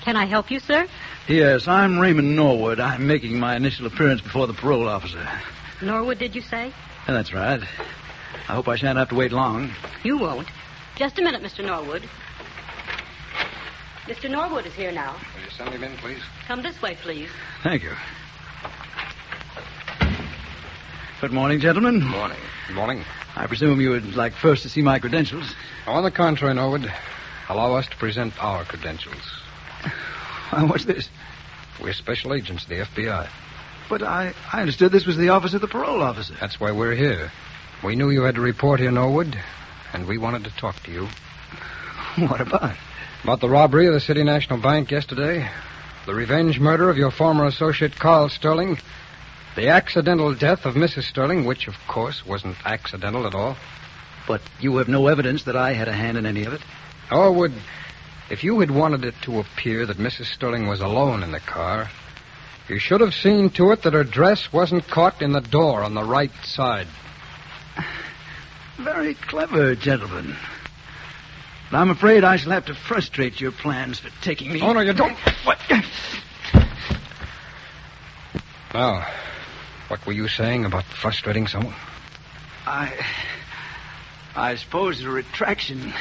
Can I help you, sir? Yes, I'm Raymond Norwood. I'm making my initial appearance before the parole officer. Norwood, did you say? That's right. I hope I shan't have to wait long. You won't. Just a minute, Mr. Norwood. Mr. Norwood is here now. Will you send him in, please? Come this way, please. Thank you. Good morning, gentlemen. Good morning. Good morning. I presume you would like first to see my credentials. On the contrary, Norwood, allow us to present our credentials. What's this? We're special agents of the FBI. But I understood this was the office of the parole officer. That's why we're here. We knew you had to report here, Norwood, and we wanted to talk to you. What about? About the robbery of the City National Bank yesterday, the revenge murder of your former associate Carl Sterling, the accidental death of Mrs. Sterling, which, of course, wasn't accidental at all. But you have no evidence that I had a hand in any of it? Norwood, if you had wanted it to appear that Mrs. Sterling was alone in the car, you should have seen to it that her dress wasn't caught in the door on the right side. Very clever, gentlemen. But I'm afraid I shall have to frustrate your plans for taking me... Oh, no, you don't. What? Now, what were you saying about frustrating someone? I suppose a retraction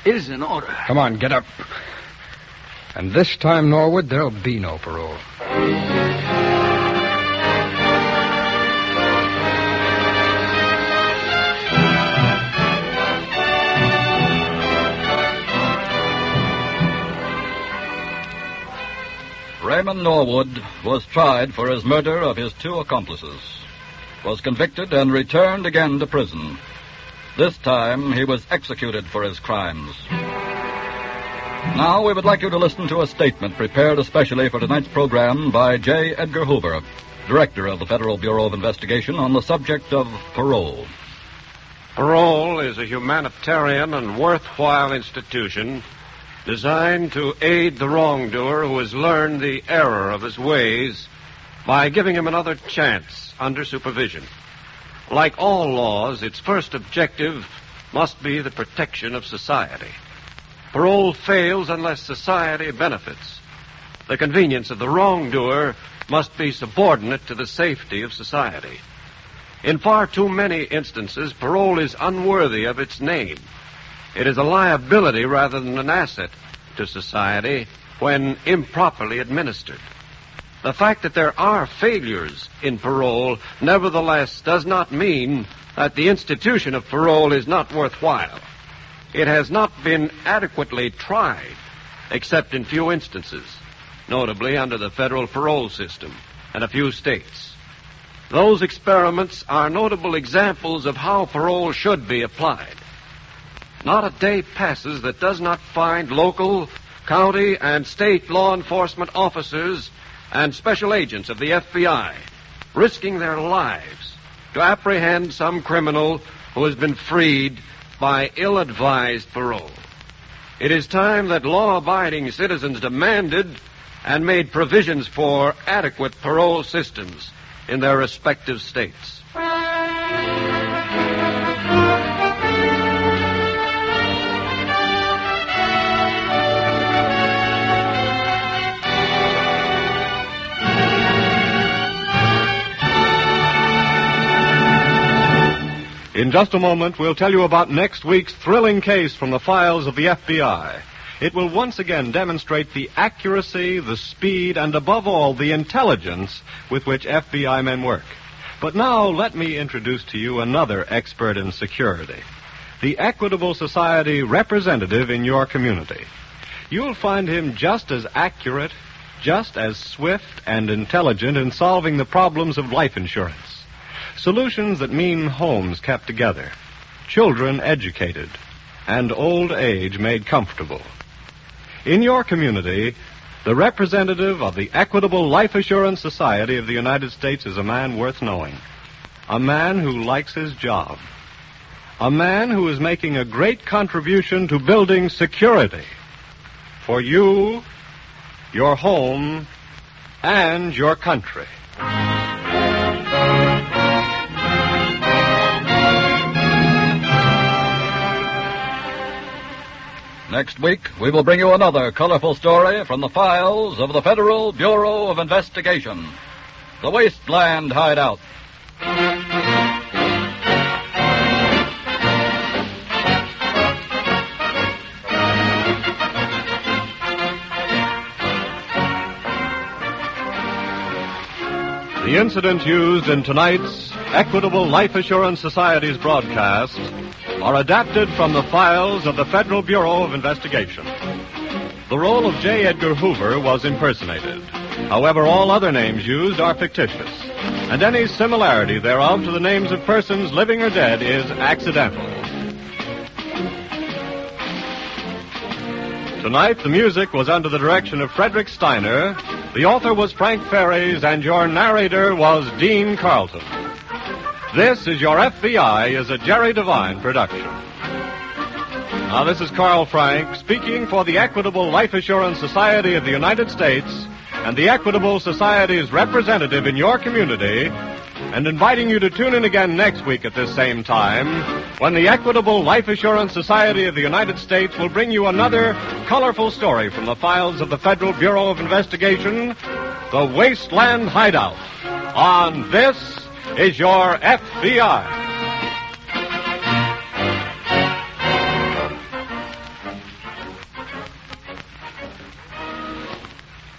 is in order. Come on, get up. And this time, Norwood, there'll be no parole. Raymond Norwood was tried for his murder of his two accomplices, was convicted and returned again to prison. This time, he was executed for his crimes. Now, we would like you to listen to a statement prepared especially for tonight's program by J. Edgar Hoover, Director of the Federal Bureau of Investigation, on the subject of parole. Parole is a humanitarian and worthwhile institution designed to aid the wrongdoer who has learned the error of his ways by giving him another chance under supervision. Like all laws, its first objective must be the protection of society. Parole fails unless society benefits. The convenience of the wrongdoer must be subordinate to the safety of society. In far too many instances, parole is unworthy of its name. It is a liability rather than an asset to society when improperly administered. The fact that there are failures in parole, nevertheless, does not mean that the institution of parole is not worthwhile. It has not been adequately tried, except in few instances, notably under the federal parole system and a few states. Those experiments are notable examples of how parole should be applied. Not a day passes that does not find local, county, and state law enforcement officers and special agents of the FBI risking their lives to apprehend some criminal who has been freed by ill-advised parole. It is time that law-abiding citizens demanded and made provisions for adequate parole systems in their respective states. In just a moment, we'll tell you about next week's thrilling case from the files of the FBI. It will once again demonstrate the accuracy, the speed, and above all, the intelligence with which FBI men work. But now, let me introduce to you another expert in security, the Equitable Society representative in your community. You'll find him just as accurate, just as swift and intelligent in solving the problems of life insurance. Solutions that mean homes kept together, children educated, and old age made comfortable. In your community, the representative of the Equitable Life Assurance Society of the United States is a man worth knowing. A man who likes his job. A man who is making a great contribution to building security for you, your home, and your country. Next week, we will bring you another colorful story from the files of the Federal Bureau of Investigation, the Wasteland Hideout. The incidents used in tonight's Equitable Life Assurance Society's broadcast are adapted from the files of the Federal Bureau of Investigation. The role of J. Edgar Hoover was impersonated. However, all other names used are fictitious, and any similarity thereof to the names of persons living or dead is accidental. Tonight, the music was under the direction of Frederick Steiner, the author was Frank Ferries, and your narrator was Dean Carlton. This is Your FBI is a Jerry Devine production. Now, this is Carl Frank speaking for the Equitable Life Assurance Society of the United States and the Equitable Society's representative in your community, and inviting you to tune in again next week at this same time when the Equitable Life Assurance Society of the United States will bring you another colorful story from the files of the Federal Bureau of Investigation, the Wasteland Hideout, on This is Your FBI.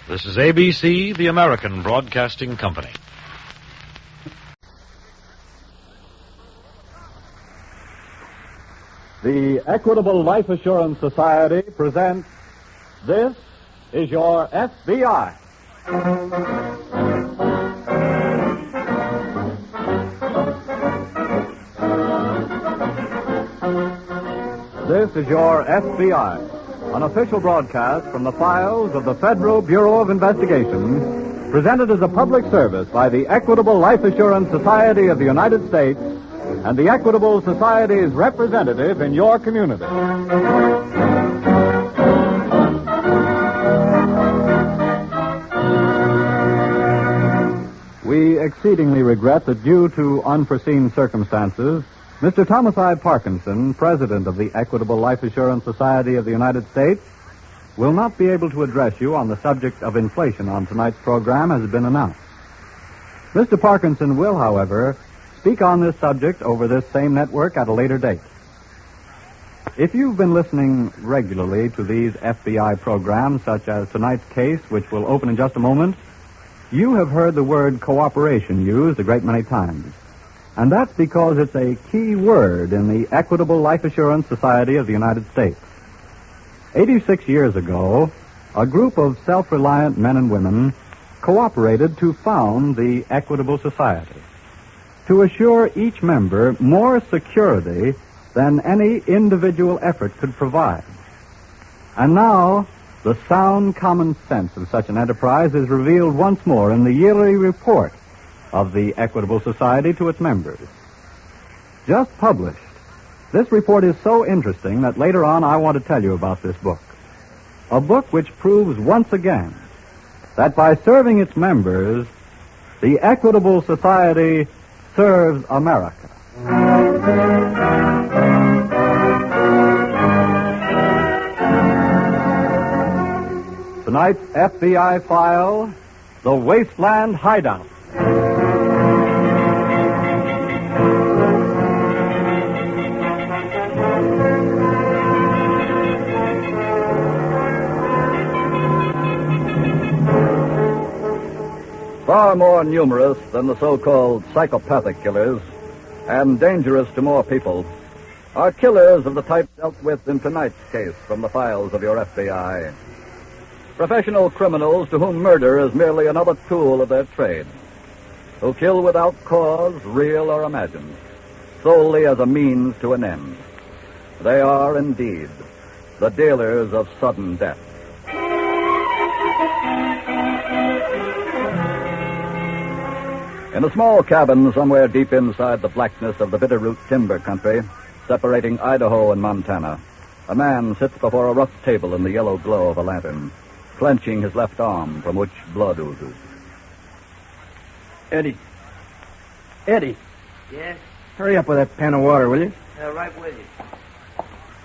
This is ABC, the American Broadcasting Company. The Equitable Life Assurance Society presents This is Your FBI. This is Your FBI, an official broadcast from the files of the Federal Bureau of Investigation, presented as a public service by the Equitable Life Assurance Society of the United States and the Equitable Society's representative in your community. We exceedingly regret that due to unforeseen circumstances, Mr. Thomas I. Parkinson, President of the Equitable Life Assurance Society of the United States, will not be able to address you on the subject of inflation on tonight's program as has been announced. Mr. Parkinson will, however, speak on this subject over this same network at a later date. If you've been listening regularly to these FBI programs, such as tonight's case, which will open in just a moment, you have heard the word cooperation used a great many times. And that's because it's a key word in the Equitable Life Assurance Society of the United States. 86 years ago, a group of self-reliant men and women cooperated to found the Equitable Society, to assure each member more security than any individual effort could provide. And now, the sound common sense of such an enterprise is revealed once more in the yearly report of the Equitable Society to its members. Just published, this report is so interesting that later on I want to tell you about this book. A book which proves once again that by serving its members, the Equitable Society serves America. Tonight's FBI file, The Wasteland Hideout. Far more numerous than the so-called psychopathic killers, and dangerous to more people, are killers of the type dealt with in tonight's case from the files of your FBI. Professional criminals to whom murder is merely another tool of their trade, who kill without cause, real or imagined, solely as a means to an end. They are, indeed, the dealers of sudden death. In a small cabin somewhere deep inside the blackness of the Bitterroot timber country, separating Idaho and Montana, a man sits before a rough table in the yellow glow of a lantern, clenching his left arm from which blood oozes. Eddie. Eddie. Yes? Hurry up with that pan of water, will you? Right with you.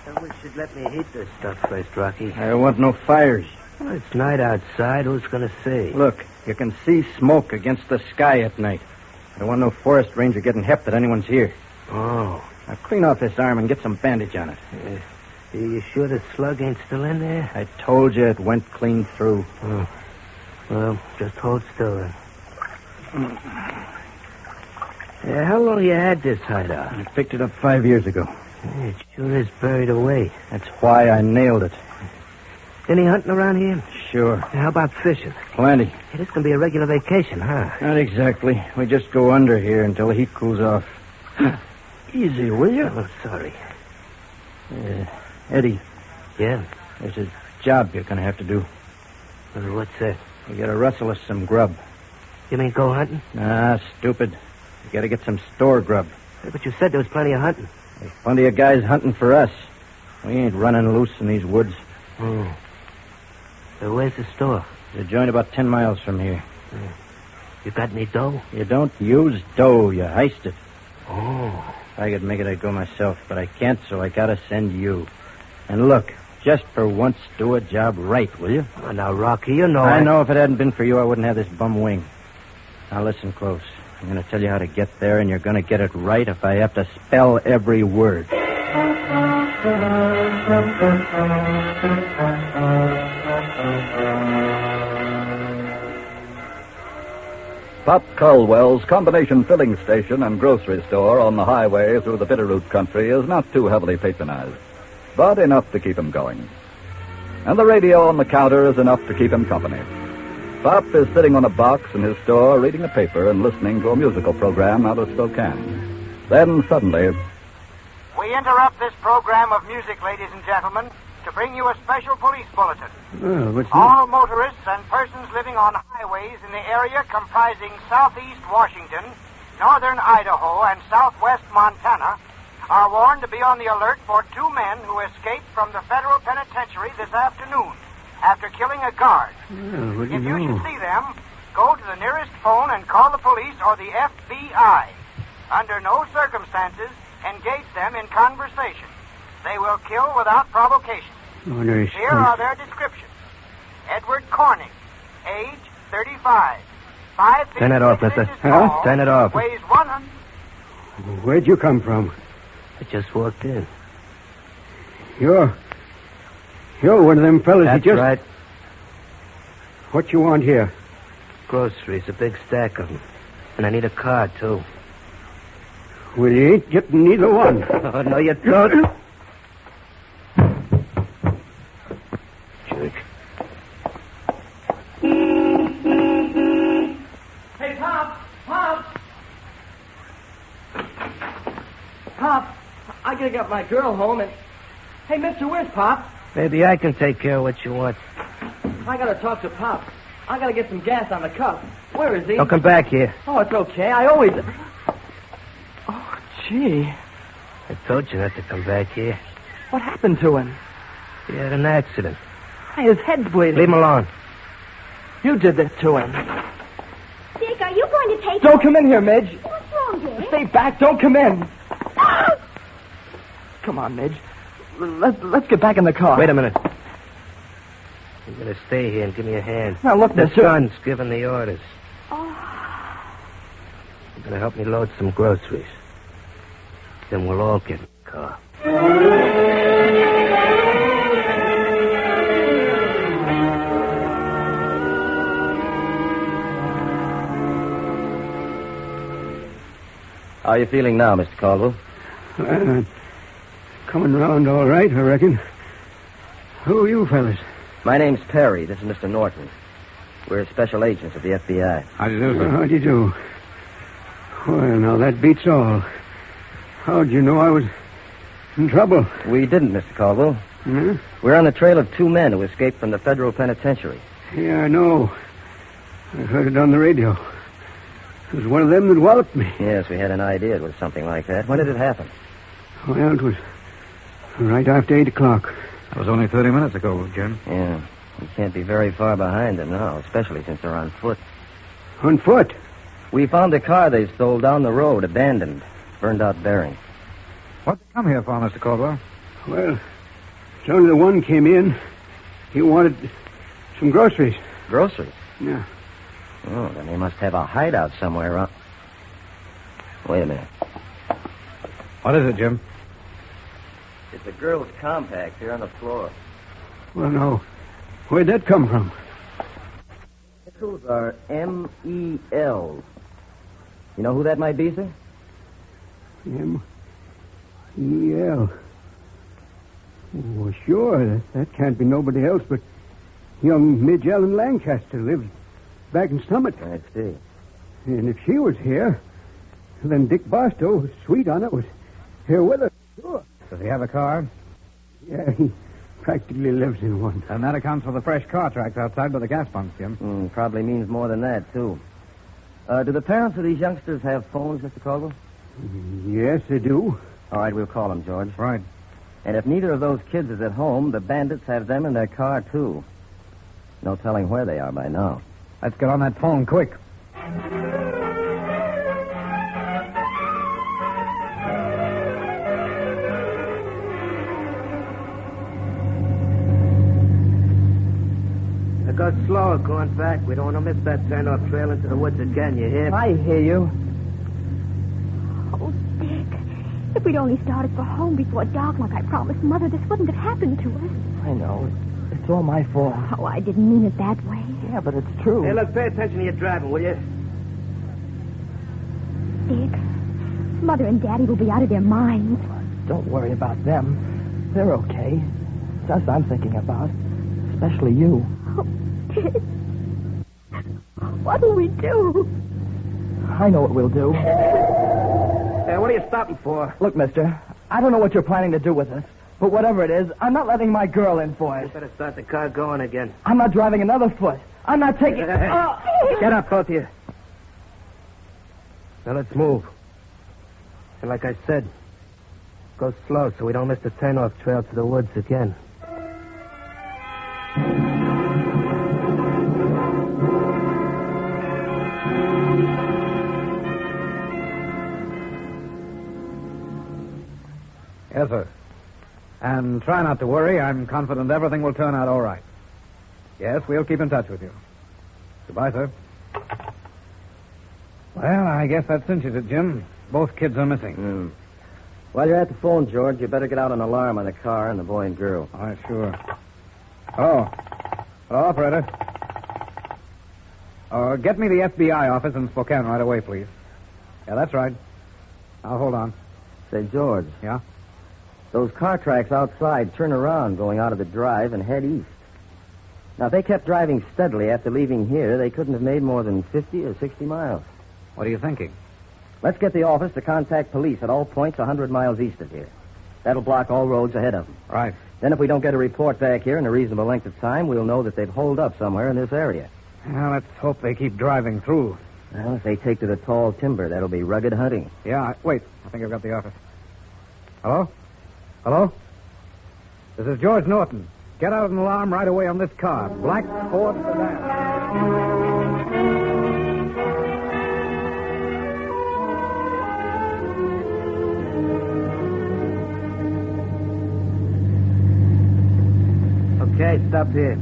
I wish you'd let me heat this stuff first, Rocky. I want no fires. Well, it's night outside. Who's going to see? Look, you can see smoke against the sky at night. I don't want no forest ranger getting hep that anyone's here. Oh. Now clean off this arm and get some bandage on it. Are you sure the slug ain't still in there? I told you it went clean through. Oh. Well, just hold still then. How long you had this hideout? I picked it up 5 years ago. It sure is buried away. That's why I nailed it. Any hunting around here? Sure. How about fishing? Plenty. Hey, this can be a regular vacation, huh? Not exactly. We just go under here until the heat cools off. Easy, will you? Oh, sorry. Eddie. Yeah? There's a job you're going to have to do. What's that? You got to rustle us some grub. You mean go hunting? Nah, stupid. You got to get some store grub. Hey, but you said there was plenty of hunting. There's plenty of guys hunting for us. We ain't running loose in these woods. Oh. So where's the store? There's a joint about 10 miles from here. You got any dough? You don't use dough, you heist it. Oh. If I could make it, I'd go myself, but I can't, so I gotta send you. And look, just for once, do a job right, will you? Oh, now, Rocky, you know I know if it hadn't been for you, I wouldn't have this bum wing. Now listen close. I'm gonna tell you how to get there, and you're gonna get it right if I have to spell every word. Pop Caldwell's combination filling station and grocery store on the highway through the Bitterroot country is not too heavily patronized, but enough to keep him going. And the radio on the counter is enough to keep him company. Pop is sitting on a box in his store reading a paper and listening to a musical program out of Spokane. Then suddenly... We interrupt this program of music, ladies and gentlemen, to bring you a special police bulletin. What's that? All motorists and persons living on highways in the area comprising southeast Washington, northern Idaho, and southwest Montana are warned to be on the alert for two men who escaped from the federal penitentiary this afternoon after killing a guard. Well, If you should see them, go to the nearest phone and call the police or the FBI. Under no circumstances, engage them in conversation. They will kill without provocation. Here are their descriptions. Edward Corning, age 35. 5 feet Turn it off, mister. tall, Turn it off. Weighs 100. Where'd you come from? I just walked in. You're one of them fellas That's who just... right. What you want here? Groceries, a big stack of them. And I need a card, too. Well, you ain't getting neither one. Oh, no, you don't. Jerk. Hey, Pop! Pop! Pop, I gotta get my girl home and... Hey, mister, where's Pop? Maybe I can take care of what you want. I gotta talk to Pop. I gotta get some gas on the cup. Where is he? Don't come back here. Oh, it's okay. I always... Oh, gee. I told you not to come back here. What happened to him? He had an accident. Hey, his head's bleeding. Leave him alone. You did this to him. Dick, are you going to take Don't come in here, Midge. What's wrong, Dick? Stay back. Don't come in. Come on, Midge. Let's get back in the car. Wait a minute. You're going to stay here and give me a hand. Now, look, the mister. son's giving the orders. Oh. You're going to help me load some groceries. Then we'll all get in the car. How are you feeling now, Mr. Caldwell? Coming round all right, I reckon. Who are you fellas? My name's Perry. This is Mr. Norton. We're special agents of the FBI. How do you do, sir? How do you do? Well, now, that beats all. How'd you know I was in trouble? We didn't, Mr. Caldwell. Hmm? We're on the trail of two men who escaped from the federal penitentiary. Yeah, I know. I heard it on the radio. It was one of them that walloped me. Yes, we had an idea it was something like that. When did it happen? Well, it was right after 8 o'clock. That was only 30 minutes ago, Jim. Yeah. We can't be very far behind them now, especially since they're on foot. On foot? We found a car they stole down the road, abandoned, burned out bearings. What'd they come here for, Mr. Caldwell? Well, it's only the one came in. He wanted some groceries. Groceries? Yeah. Oh, then they must have a hideout somewhere around. Wait a minute. What is it, Jim? It's a girl's compact here on the floor. Well, no. Where'd that come from? Initials are M-E-L. You know who that might be, sir? M-E-L. Well, sure. That can't be nobody else but young Midge Ellen Lancaster lives back in Summit. I see. And if she was here, then Dick Barstow, sweet on it, was here with us. Sure. Does he have a car? Yeah, he practically lives in one. And that accounts for the fresh car tracks outside by the gas pumps, Jim. Probably means more than that, too. Do the parents of these youngsters have phones, Mr. Caldwell? Yes, they do. All right, we'll call them, George. Right. And if neither of those kids is at home, the bandits have them in their car, too. No telling where they are by now. Let's get on that phone quick. Go slower going back. We don't want to miss that turn-off trail into the woods again, you hear? I hear you. Oh, Dick. If we'd only started for home before dark like I promised Mother, this wouldn't have happened to us. I know. It's all my fault. Oh, I didn't mean it that way. Yeah, but it's true. Hey, look, pay attention to your driving, will you? Dick, Mother and Daddy will be out of their minds. Don't worry about them. They're okay. It's us I'm thinking about. Especially you. Oh, Dick. What'll we do? I know what we'll do. Hey, what are you stopping for? Look, mister, I don't know what you're planning to do with us, but whatever it is, I'm not letting my girl in for You it. better start the car going again. I'm not driving another foot. I'm not taking... Hey, Oh. get up, both of you. Now let's move. And like I said, go slow so we don't miss the turn-off trail to the woods again. Yes, sir. And try not to worry. I'm confident everything will turn out all right. Yes, we'll keep in touch with you. Goodbye, sir. Well, I guess that cinches it, Jim. Both kids are missing. While you're at the phone, George, you better get out an alarm on the car and the boy and girl. All right, sure. Hello. Hello, operator. Get me the FBI office in Spokane right away, please. Yeah, that's right. I'll hold on. Say, George. Yeah? Those car tracks outside turn around going out of the drive and head east. Now, if they kept driving steadily after leaving here, they couldn't have made more than 50 or 60 miles. What are you thinking? Let's get the office to contact police at all points 100 miles east of here. That'll block all roads ahead of them. Right. Then if we don't get a report back here in a reasonable length of time, we'll know that they've holed up somewhere in this area. Well, let's hope they keep driving through. Well, if they take to the tall timber, that'll be rugged hunting. Yeah, wait. I think I've got the office. Hello? Hello? This is George Norton. Get out an alarm right away on this car. Black Ford sedan. Okay, stop here.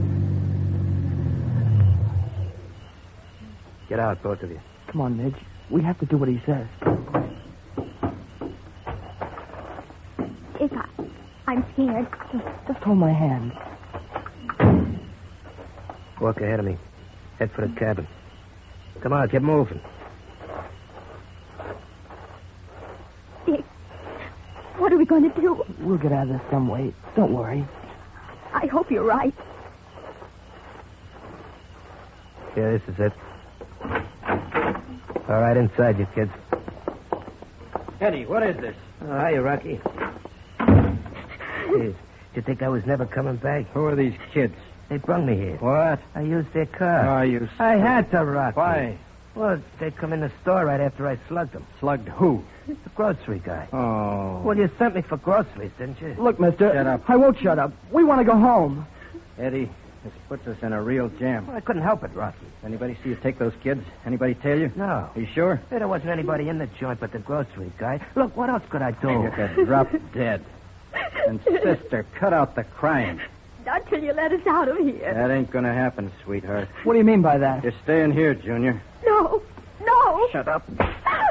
Get out, both of you. Come on, Midge. We have to do what he says. Dick, I'm scared. Just hold my hand. Walk ahead of me. Head for the cabin. Come on, get moving. Dick, what are we going to do? We'll get out of this some way. Don't worry. I hope you're right. Yeah, this is it. All right, inside you kids. Eddie, what is this? Oh, hiya, Rocky. Jeez, did you think I was never coming back? Who are these kids? They brung me here. What? I used their car. Oh, you... I had to, Rocky. Why? Well, they come in the store right after I slugged them. Slugged who? The grocery guy. Oh. Well, you sent me for groceries, didn't you? Look, mister. Shut up. I won't shut up. We want to go home. Eddie, this puts us in a real jam. Well, I couldn't help it, Rocky. Anybody see you take those kids? Anybody tell you? No. Are you sure? Hey, there wasn't anybody in the joint but the grocery guy. Look, what else could I do? You could drop dead. And, sister, cut out the crying. Not till you let us out of here. That ain't gonna happen, sweetheart. What do you mean by that? You're staying here, Junior. No. No. Shut up.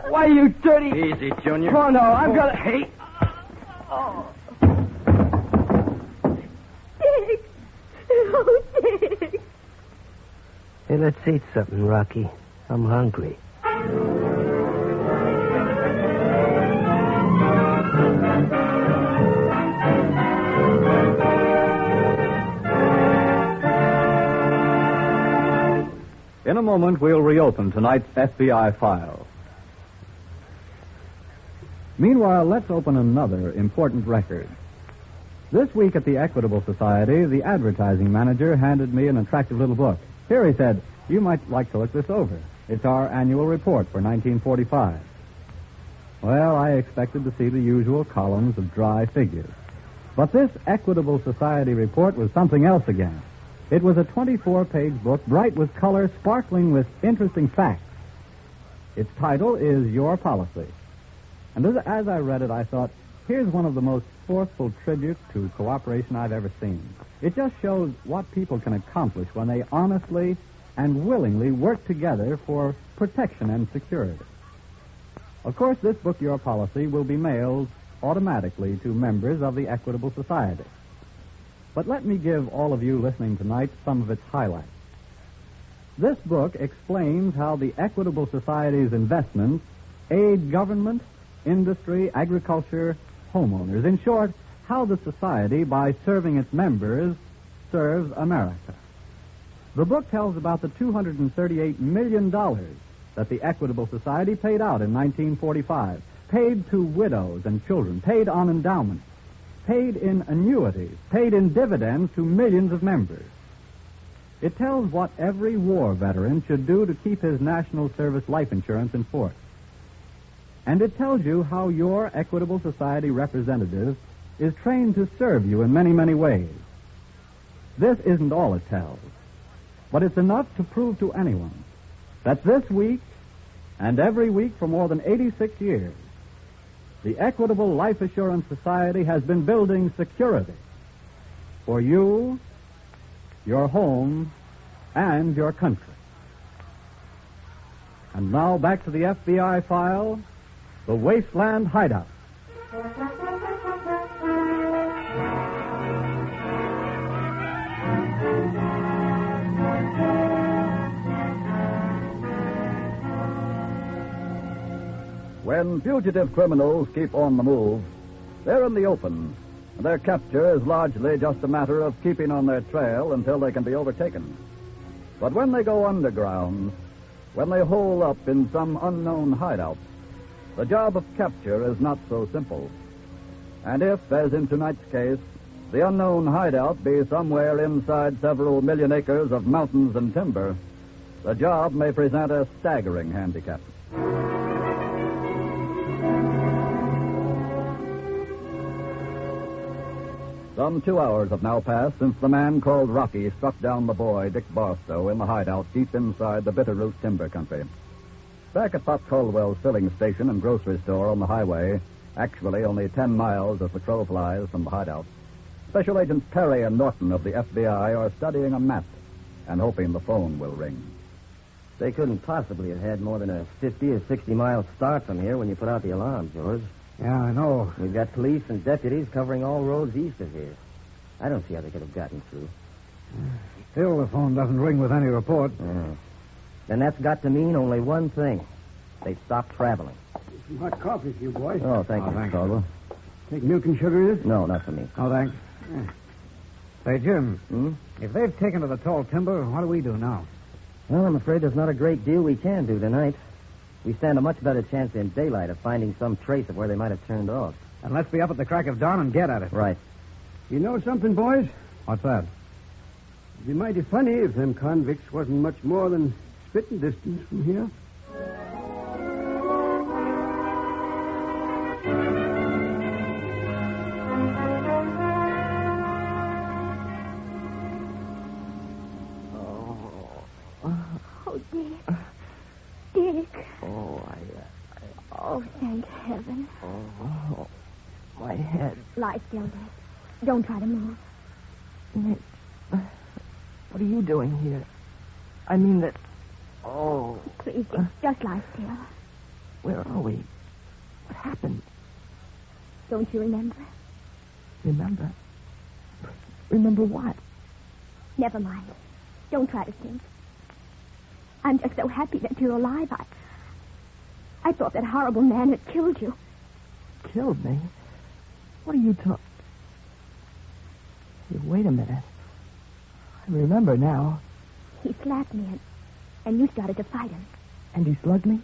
Why, you dirty... Easy, Junior. Oh, no, I'm gonna... Hey. Oh. Dick. Oh, Dick. Hey, let's eat something, Rocky. I'm hungry. In a moment, we'll reopen tonight's FBI file. Meanwhile, let's open another important record. This week at the Equitable Society, the advertising manager handed me an attractive little book. Here, he said, you might like to look this over. It's our annual report for 1945. Well, I expected to see the usual columns of dry figures. But this Equitable Society report was something else again. It was a 24-page book, bright with color, sparkling with interesting facts. Its title is Your Policy. And as I read it, I thought, here's one of the most forceful tributes to cooperation I've ever seen. It just shows what people can accomplish when they honestly and willingly work together for protection and security. Of course, this book, Your Policy, will be mailed automatically to members of the Equitable Society. But let me give all of you listening tonight some of its highlights. This book explains how the Equitable Society's investments aid government, industry, agriculture, homeowners. In short, how the society, by serving its members, serves America. The book tells about the $238 million that the Equitable Society paid out in 1945, paid to widows and children, paid on endowments, paid in annuities, paid in dividends to millions of members. It tells what every war veteran should do to keep his national service life insurance in force. And it tells you how your Equitable Society representative is trained to serve you in many, many ways. This isn't all it tells, but it's enough to prove to anyone that this week and every week for more than 86 years, the Equitable Life Assurance Society has been building security for you, your home, and your country. And now back to the FBI file, the Wasteland Hideout. When fugitive criminals keep on the move, they're in the open. Their capture is largely just a matter of keeping on their trail until they can be overtaken. But when they go underground, when they hole up in some unknown hideout, the job of capture is not so simple. And if, as in tonight's case, the unknown hideout be somewhere inside several million acres of mountains and timber, the job may present a staggering handicap. Some 2 hours have now passed since the man called Rocky struck down the boy, Dick Barstow, in the hideout deep inside the Bitterroot timber country. Back at Pop Caldwell's filling station and grocery store on the highway, actually only 10 miles as the crow flies from the hideout, Special Agents Perry and Norton of the FBI are studying a map and hoping the phone will ring. They couldn't possibly have had more than a 50 or 60-mile start from here when you put out the alarm, George. Yeah, I know. We've got police and deputies covering all roads east of here. I don't see how they could have gotten through. Still, the phone doesn't ring with any report. Then that's got to mean only one thing. They stopped traveling. Some hot coffee for you, boys. Oh, thank you, thanks. Caldwell. Take milk and sugar, is it? No, not for me. Oh, thanks. Yeah. Say, Jim, if they've taken to the tall timber, what do we do now? Well, I'm afraid there's not a great deal we can do tonight. We stand a much better chance in daylight of finding some trace of where they might have turned off. And let's be up at the crack of dawn and get at it. Right. You know something, boys? What's that? It'd be mighty funny if them convicts wasn't much more than spitting distance from here. Oh, Dick. Dick. Oh, Oh, thank heaven. Oh, my head. Lie still, Dick. Don't try to move. Nick, what are you doing here? I mean that... Oh. Please, Dick, just lie still. Where are we? What happened? Don't you remember? Remember? Remember what? Never mind. Don't try to think. I'm just so happy that you're alive. I thought that horrible man had killed you. Killed me? What are you talking... Wait a minute. I remember now. He slapped me and you started to fight him. And he slugged me?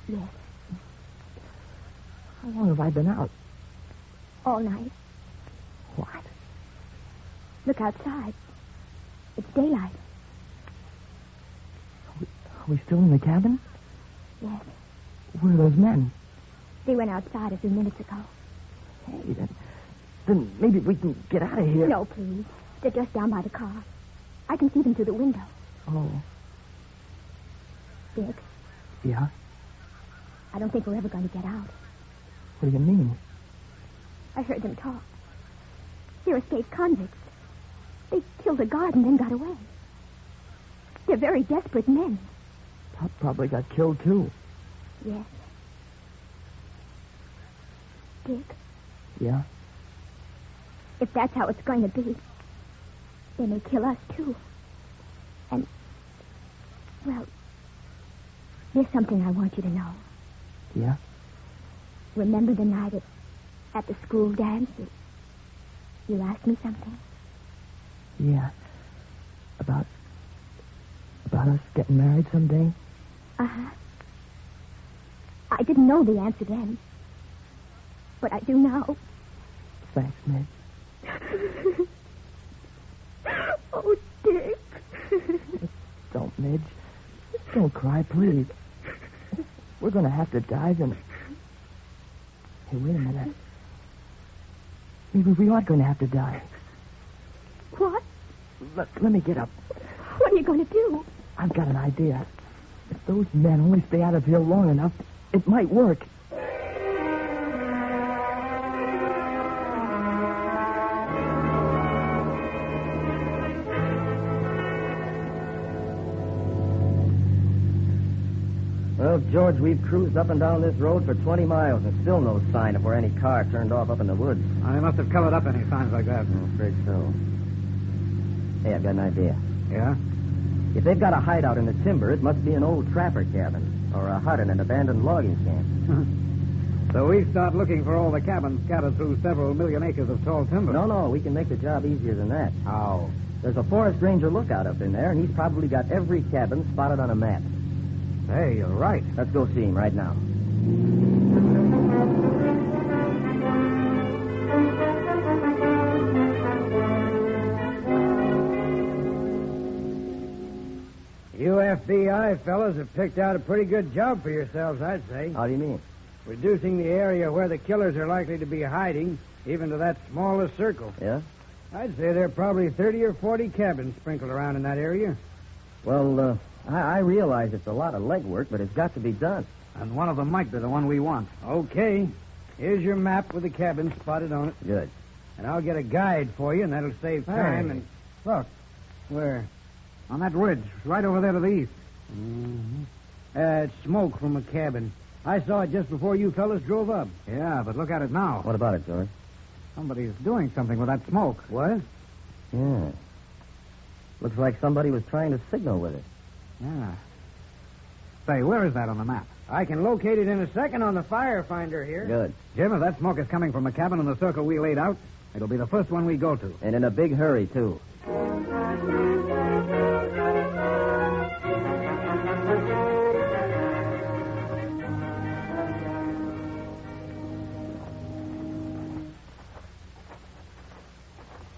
Yes. How long have I been out? All night. What? Look outside. It's daylight. Are we still in the cabin? Yes. Where are those men? They went outside a few minutes ago. Hey, then maybe we can get out of here. No, please. They're just down by the car. I can see them through the window. Oh. Dick, Yeah? I don't think we're ever going to get out. What do you mean? I heard them talk. They're escaped convicts. They killed a guard and then got away. They're very desperate men. Pop probably got killed, too. Yes. Dick, Yeah? if that's how it's going to be, they may kill us, too. And, well, there's something I want you to know. Yeah? Remember the night at the school dance? You asked me something? Yeah. About us getting married someday? Uh-huh. I didn't know the answer then. But I do now. Thanks, Midge. Oh, Dick. Don't, Midge. Don't cry, please. We're going to have to dive in. Hey, wait a minute. Maybe we aren't going to have to die. What? Let me get up. What are you going to do? I've got an idea. If those men only stay out of here long enough, it might work. Well, George, we've cruised up and down this road for 20 miles and still no sign of where any car turned off up in the woods. They must have covered up any signs like that. I'm afraid so. Hey, I've got an idea. Yeah? If they've got a hideout in the timber, it must be an old trapper cabin or a hut in an abandoned logging camp. So we start looking for all the cabins scattered through several million acres of tall timber. No, we can make the job easier than that. How? There's a forest ranger lookout up in there, and he's probably got every cabin spotted on a map. Hey, you're right. Let's go see him right now. You FBI fellas have picked out a pretty good job for yourselves, I'd say. How do you mean? Reducing the area where the killers are likely to be hiding, even to that smallest circle. Yeah? I'd say there are probably 30 or 40 cabins sprinkled around in that area. Well, I realize it's a lot of legwork, but it's got to be done. And one of them might be the one we want. Okay. Here's your map with the cabins spotted on it. Good. And I'll get a guide for you, and that'll save time. Hey. And look, where? On that ridge, right over there to the east. Mm-hmm. It's smoke from a cabin. I saw it just before you fellas drove up. Yeah, but look at it now. What about it, George? Somebody's doing something with that smoke. What? Yeah. Looks like somebody was trying to signal with it. Yeah. Say, where is that on the map? I can locate it in a second on the firefinder here. Good. Jim, if that smoke is coming from a cabin in the circle we laid out, it'll be the first one we go to. And in a big hurry, too.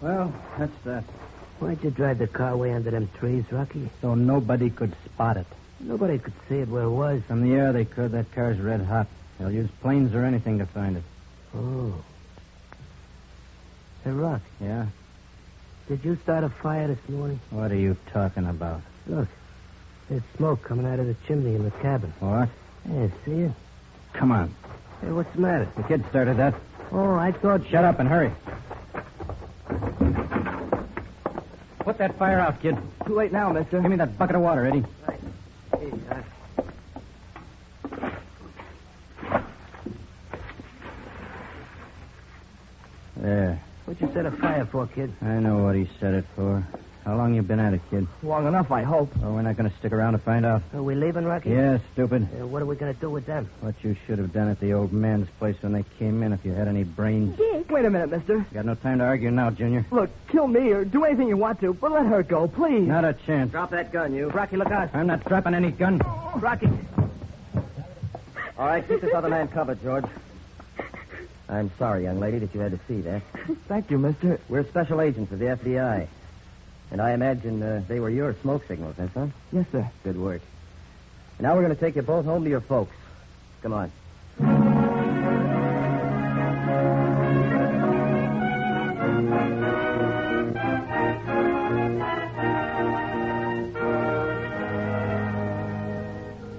Well, that's that. Why'd you drive the car way under them trees, Rocky? So nobody could spot it. Nobody could see it where it was. From the air they could. That car's red hot. They'll use planes or anything to find it. Oh. Hey, Rock. Yeah? Did you start a fire this morning? What are you talking about? Look. There's smoke coming out of the chimney in the cabin. What? Yeah, see it? Come on. Hey, what's the matter? The kid started that. Oh, I thought... Shut up and hurry. Put that fire out, kid. Too late now, mister. Give me that bucket of water, Eddie. Right. Hey, There. What'd you set a fire for, kid? I know what he set it for. How long you been at it, kid? Long enough, I hope. Oh, we're not going to stick around to find out. Are we leaving, Rocky? Yeah, stupid. What are we going to do with them? What you should have done at the old man's place when they came in if you had any brains. Dick! Wait a minute, mister. Got no time to argue now, Junior. Look, kill me or do anything you want to, but let her go, please. Not a chance. Drop that gun, you. Rocky, look out. I'm not dropping any gun. Rocky. All right, keep this other man covered, George. I'm sorry, young lady, that you had to see that. Thank you, mister. We're special agents of the FBI. And I imagine they were your smoke signals, huh, son? Yes, sir. Good work. And now we're going to take you both home to your folks. Come on.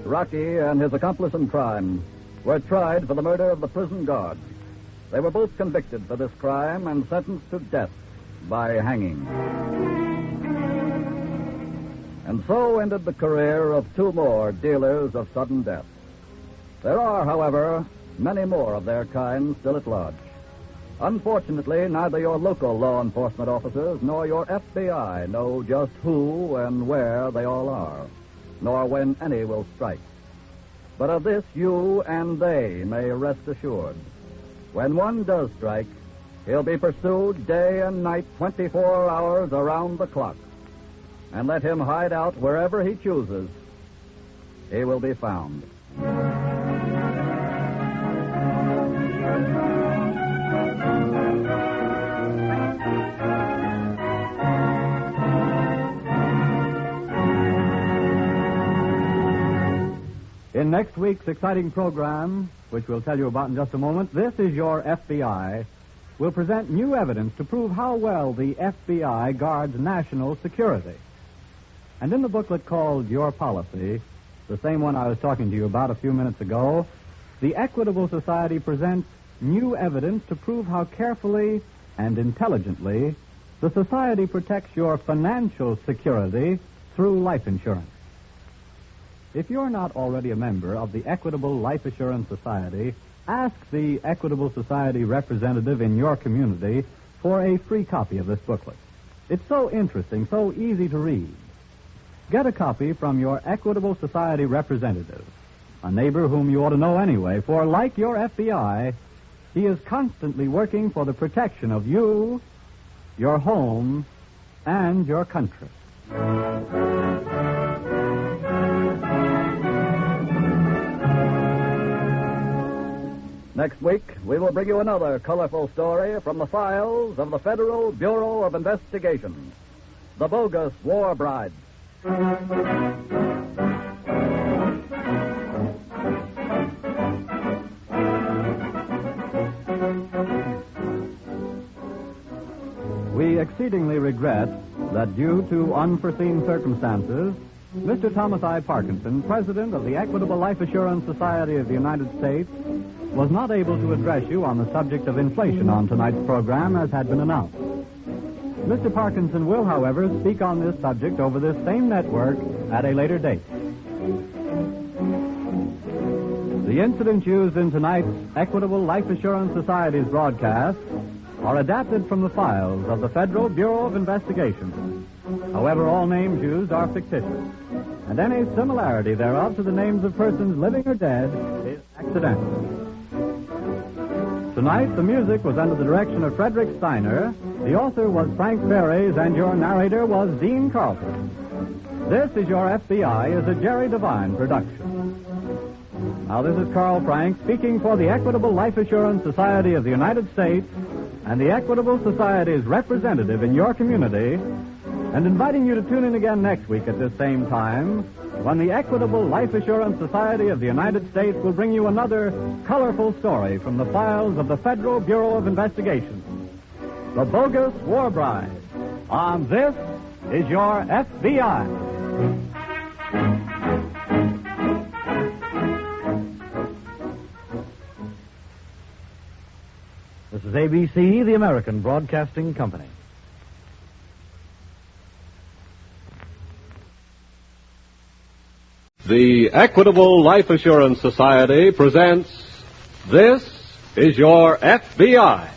Rocky and his accomplice in crime were tried for the murder of the prison guard. They were both convicted for this crime and sentenced to death by hanging. And so ended the career of two more dealers of sudden death. There are, however, many more of their kind still at large. Unfortunately, neither your local law enforcement officers nor your FBI know just who and where they all are, nor when any will strike. But of this you and they may rest assured. When one does strike, he'll be pursued day and night, 24 hours around the clock. And let him hide out wherever he chooses, he will be found. In next week's exciting program, which we'll tell you about in just a moment, This Is Your FBI, will present new evidence to prove how well the FBI guards national security. And in the booklet called Your Policy, the same one I was talking to you about a few minutes ago, the Equitable Society presents new evidence to prove how carefully and intelligently the Society protects your financial security through life insurance. If you're not already a member of the Equitable Life Assurance Society, ask the Equitable Society representative in your community for a free copy of this booklet. It's so interesting, so easy to read. Get a copy from your Equitable Society representative, a neighbor whom you ought to know anyway, for like your FBI, he is constantly working for the protection of you, your home, and your country. Next week, we will bring you another colorful story from the files of the Federal Bureau of Investigation, The Bogus War Bride. We exceedingly regret that due to unforeseen circumstances, Mr. Thomas I. Parkinson, President of the Equitable Life Assurance Society of the United States, was not able to address you on the subject of inflation on tonight's program as had been announced. Mr. Parkinson will, however, speak on this subject over this same network at a later date. The incidents used in tonight's Equitable Life Assurance Society's broadcast are adapted from the files of the Federal Bureau of Investigation. However, all names used are fictitious, and any similarity thereof to the names of persons living or dead is accidental. Tonight, the music was under the direction of Frederick Steiner, the author was Frank Ferries, and your narrator was Dean Carlton. This Is Your FBI is a Jerry Devine production. Now, this is Carl Frank speaking for the Equitable Life Assurance Society of the United States and the Equitable Society's representative in your community, and inviting you to tune in again next week at this same time when the Equitable Life Assurance Society of the United States will bring you another colorful story from the files of the Federal Bureau of Investigation, The Bogus War Bride, on This Is Your FBI. This is ABC, the American Broadcasting Company. The Equitable Life Assurance Society presents This Is Your FBI.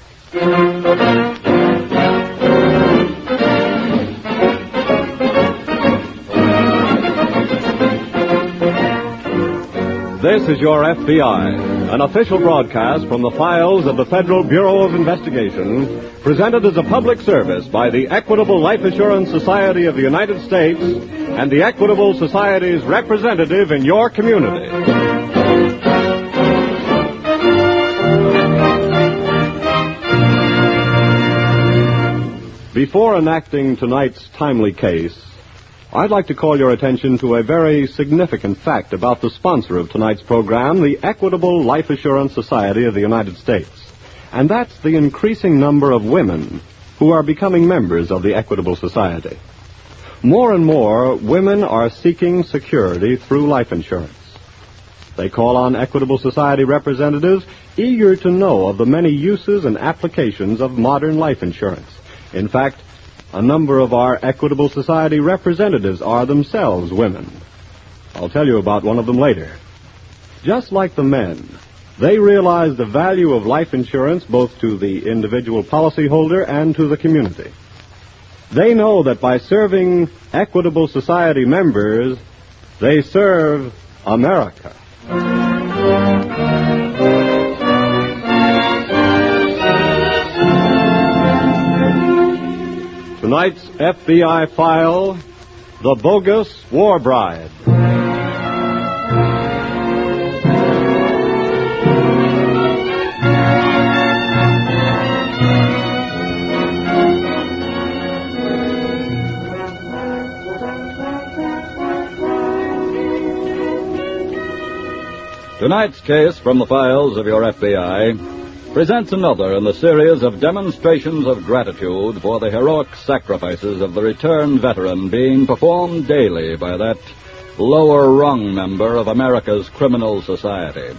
This is Your FBI, an official broadcast from the files of the Federal Bureau of Investigation, presented as a public service by the Equitable Life Assurance Society of the United States and the Equitable Society's representative in your community. Before enacting tonight's timely case, I'd like to call your attention to a very significant fact about the sponsor of tonight's program, the Equitable Life Assurance Society of the United States. And that's the increasing number of women who are becoming members of the Equitable Society. More and more, women are seeking security through life insurance. They call on Equitable Society representatives eager to know of the many uses and applications of modern life insurance. In fact, a number of our Equitable Society representatives are themselves women. I'll tell you about one of them later. Just like the men, they realize the value of life insurance both to the individual policyholder and to the community. They know that by serving Equitable Society members, they serve America. Tonight's FBI file, The Bogus War Bride. Tonight's case from the files of your FBI presents another in the series of demonstrations of gratitude for the heroic sacrifices of the returned veteran being performed daily by that lower rung member of America's criminal society.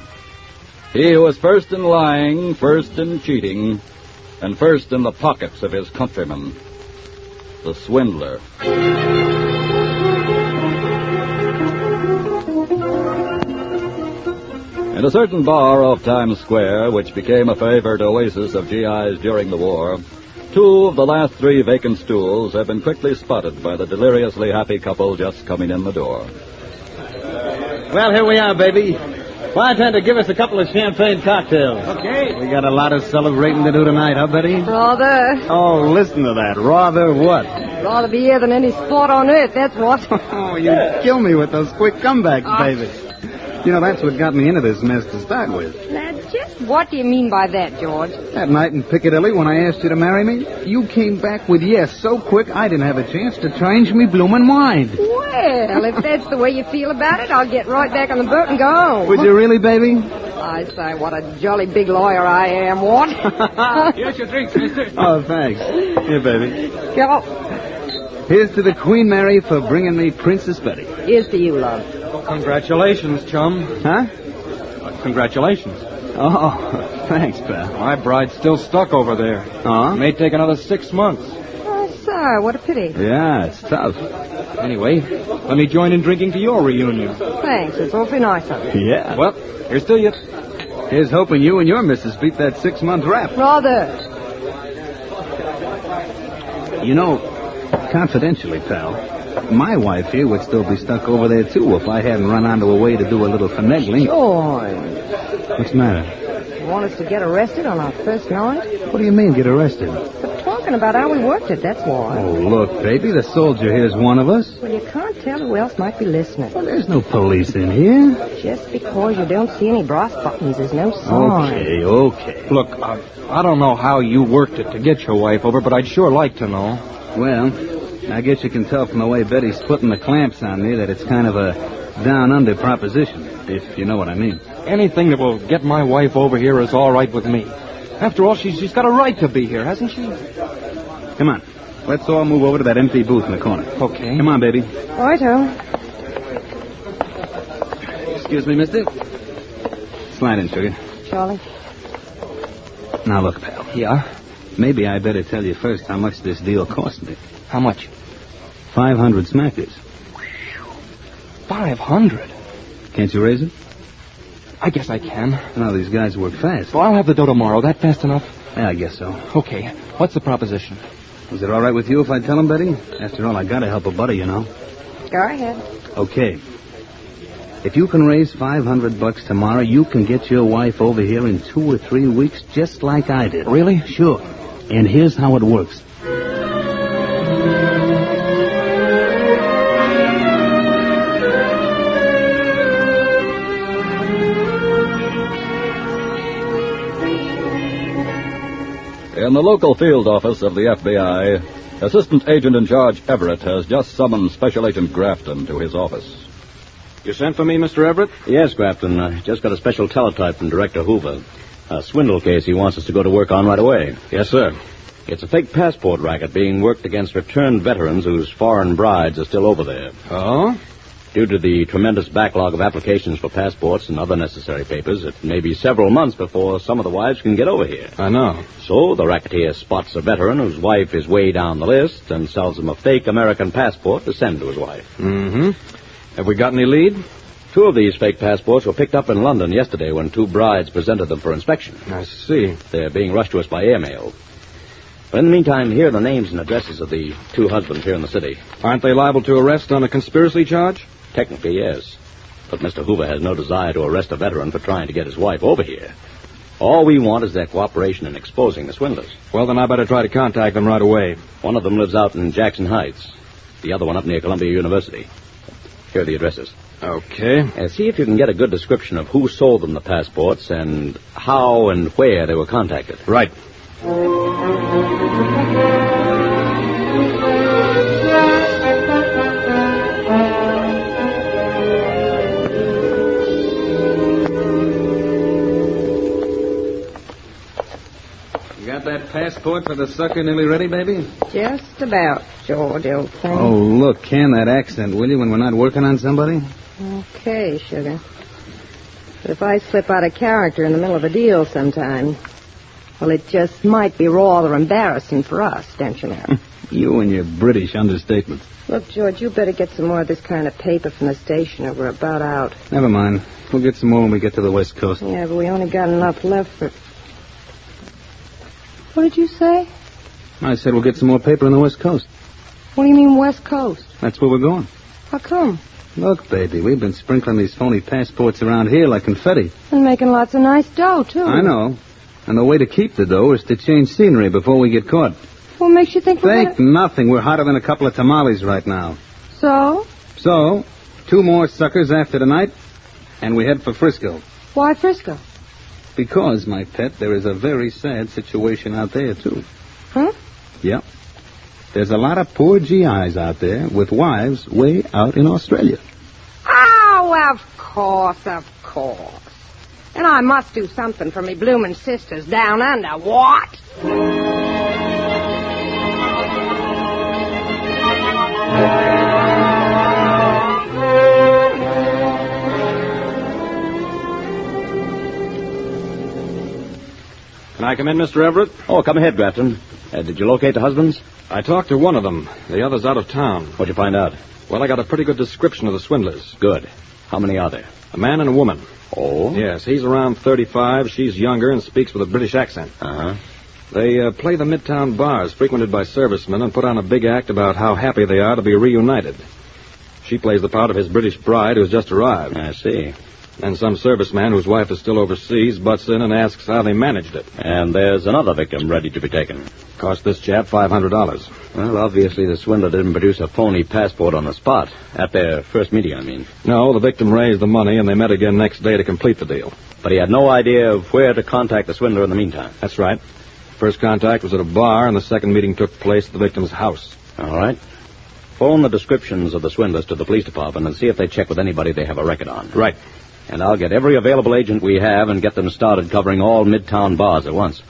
He who is first in lying, first in cheating, and first in the pockets of his countrymen, the swindler. In a certain bar off Times Square, which became a favored oasis of GIs during the war, 2 of the last 3 vacant stools have been quickly spotted by the deliriously happy couple just coming in the door. Well, here we are, baby. Bartender, give us a couple of champagne cocktails. Okay. We got a lot of celebrating to do tonight, huh, Betty? Rather. Oh, listen to that. Rather what? Rather be here than any sport on earth, that's what. Oh, you kill me with those quick comebacks, baby. You know, that's what got me into this mess to start with. Now, just what do you mean by that, George? That night in Piccadilly when I asked you to marry me, you came back with yes so quick I didn't have a chance to change me bloomin' mind. Well, if that's the way you feel about it, I'll get right back on the boat and go home. Would you really, baby? I say, what a jolly big lawyer I am, what? Here's your drink, mister. Oh, thanks. Here, baby. Go. Here's to the Queen Mary for bringing me Princess Betty. Here's to you, love. Congratulations, chum. Huh? Congratulations. Oh, thanks, pal. My bride's still stuck over there. Huh? May take another 6 months. Oh, sir, what a pity. Yeah, it's tough. Anyway, let me join in drinking to your reunion. Thanks, it's awfully nice of you. Yeah. Well, here's to you. Here's hoping you and your missus beat that 6-month rap. Rather. You know, confidentially, pal, my wife here would still be stuck over there, too, if I hadn't run onto a way to do a little finagling. George. What's the matter? You want us to get arrested on our first night? What do you mean, get arrested? For talking about how we worked it, that's why. Oh, look, baby, the soldier here's one of us. Well, you can't tell who else might be listening. Well, there's no police in here. Just because you don't see any brass buttons is no sign. Okay. Look, I don't know how you worked it to get your wife over, but I'd sure like to know. Well, I guess you can tell from the way Betty's putting the clamps on me that it's kind of a down-under proposition, if you know what I mean. Anything that will get my wife over here is all right with me. After all, she's got a right to be here, hasn't she? Come on. Let's all move over to that empty booth in the corner. Okay. Come on, baby. Righto. Excuse me, mister. Slide in, sugar. Charlie. Now, look, pal. Yeah? Maybe I better tell you first how much this deal cost me. How much? 500 smackers. 500? Can't you raise it? I guess I can. Well, these guys work fast. Well, I'll have the dough tomorrow. That fast enough? Yeah, I guess so. Okay. What's the proposition? Is it all right with you if I tell him, Betty? After all, I gotta help a buddy, you know. Go ahead. Okay. If you can raise $500 tomorrow, you can get your wife over here in 2 or 3 weeks, just like I did. Really? Sure. And here's how it works. In the local field office of the FBI, Assistant Agent in Charge Everett has just summoned Special Agent Grafton to his office. You sent for me, Mr. Everett? Yes, Grafton. I just got a special teletype from Director Hoover. A swindle case he wants us to go to work on right away. Yes, sir. It's a fake passport racket being worked against returned veterans whose foreign brides are still over there. Oh? Due to the tremendous backlog of applications for passports and other necessary papers, it may be several months before some of the wives can get over here. I know. So the racketeer spots a veteran whose wife is way down the list and sells him a fake American passport to send to his wife. Mm-hmm. Have we got any lead? 2 of these fake passports were picked up in London yesterday when 2 brides presented them for inspection. I see. They're being rushed to us by airmail. But in the meantime, here are the names and addresses of the 2 husbands here in the city. Aren't they liable to arrest on a conspiracy charge? Technically, yes. But Mr. Hoover has no desire to arrest a veteran for trying to get his wife over here. All we want is their cooperation in exposing the swindlers. Well, then I better try to contact them right away. One of them lives out in Jackson Heights. The other one up near Columbia University. Here are the addresses. Okay. See if you can get a good description of who sold them the passports and how and where they were contacted. Right. Got that passport for the sucker nearly ready, baby? Just about, George, old thing. Oh, look, can that accent, will you, when we're not working on somebody? Okay, sugar. But if I slip out of character in the middle of a deal sometime, well, it just might be rather embarrassing for us, don't you know? You and your British understatements. Look, George, you better get some more of this kind of paper from the station or we're about out. Never mind. We'll get some more when we get to the West Coast. Yeah, but we only got enough left for... What did you say? I said we'll get some more paper on the West Coast. What do you mean, West Coast? That's where we're going. How come? Look, baby, we've been sprinkling these phony passports around here like confetti. And making lots of nice dough, too. I know. And the way to keep the dough is to change scenery before we get caught. What makes you think we're Think nothing. We're hotter than a couple of tamales right now. So? So, 2 more suckers after tonight, and we head for Frisco. Why Frisco? Because, my pet, there is a very sad situation out there, too. Huh? Yeah. There's a lot of poor GIs out there with wives way out in Australia. Oh, of course. And I must do something for me bloomin' sisters down under. What? Can I come in, Mr. Everett? Oh, come ahead, Grafton. Did you locate the husbands? I talked to one of them. The other's out of town. What'd you find out? Well, I got a pretty good description of the swindlers. Good. How many are there? A man and a woman. Oh? Yes, he's around 35. She's younger and speaks with a British accent. Uh-huh. They play the midtown bars frequented by servicemen and put on a big act about how happy they are to be reunited. She plays the part of his British bride who's just arrived. I see. And some serviceman whose wife is still overseas butts in and asks how they managed it. And there's another victim ready to be taken. Cost this chap $500. Well, obviously the swindler didn't produce a phony passport on the spot. At their first meeting, I mean. No, the victim raised the money and they met again next day to complete the deal. But he had no idea of where to contact the swindler in the meantime. That's right. First contact was at a bar and the second meeting took place at the victim's house. All right. Phone the descriptions of the swindlers to the police department and see if they check with anybody they have a record on. Right. And I'll get every available agent we have and get them started covering all midtown bars at once.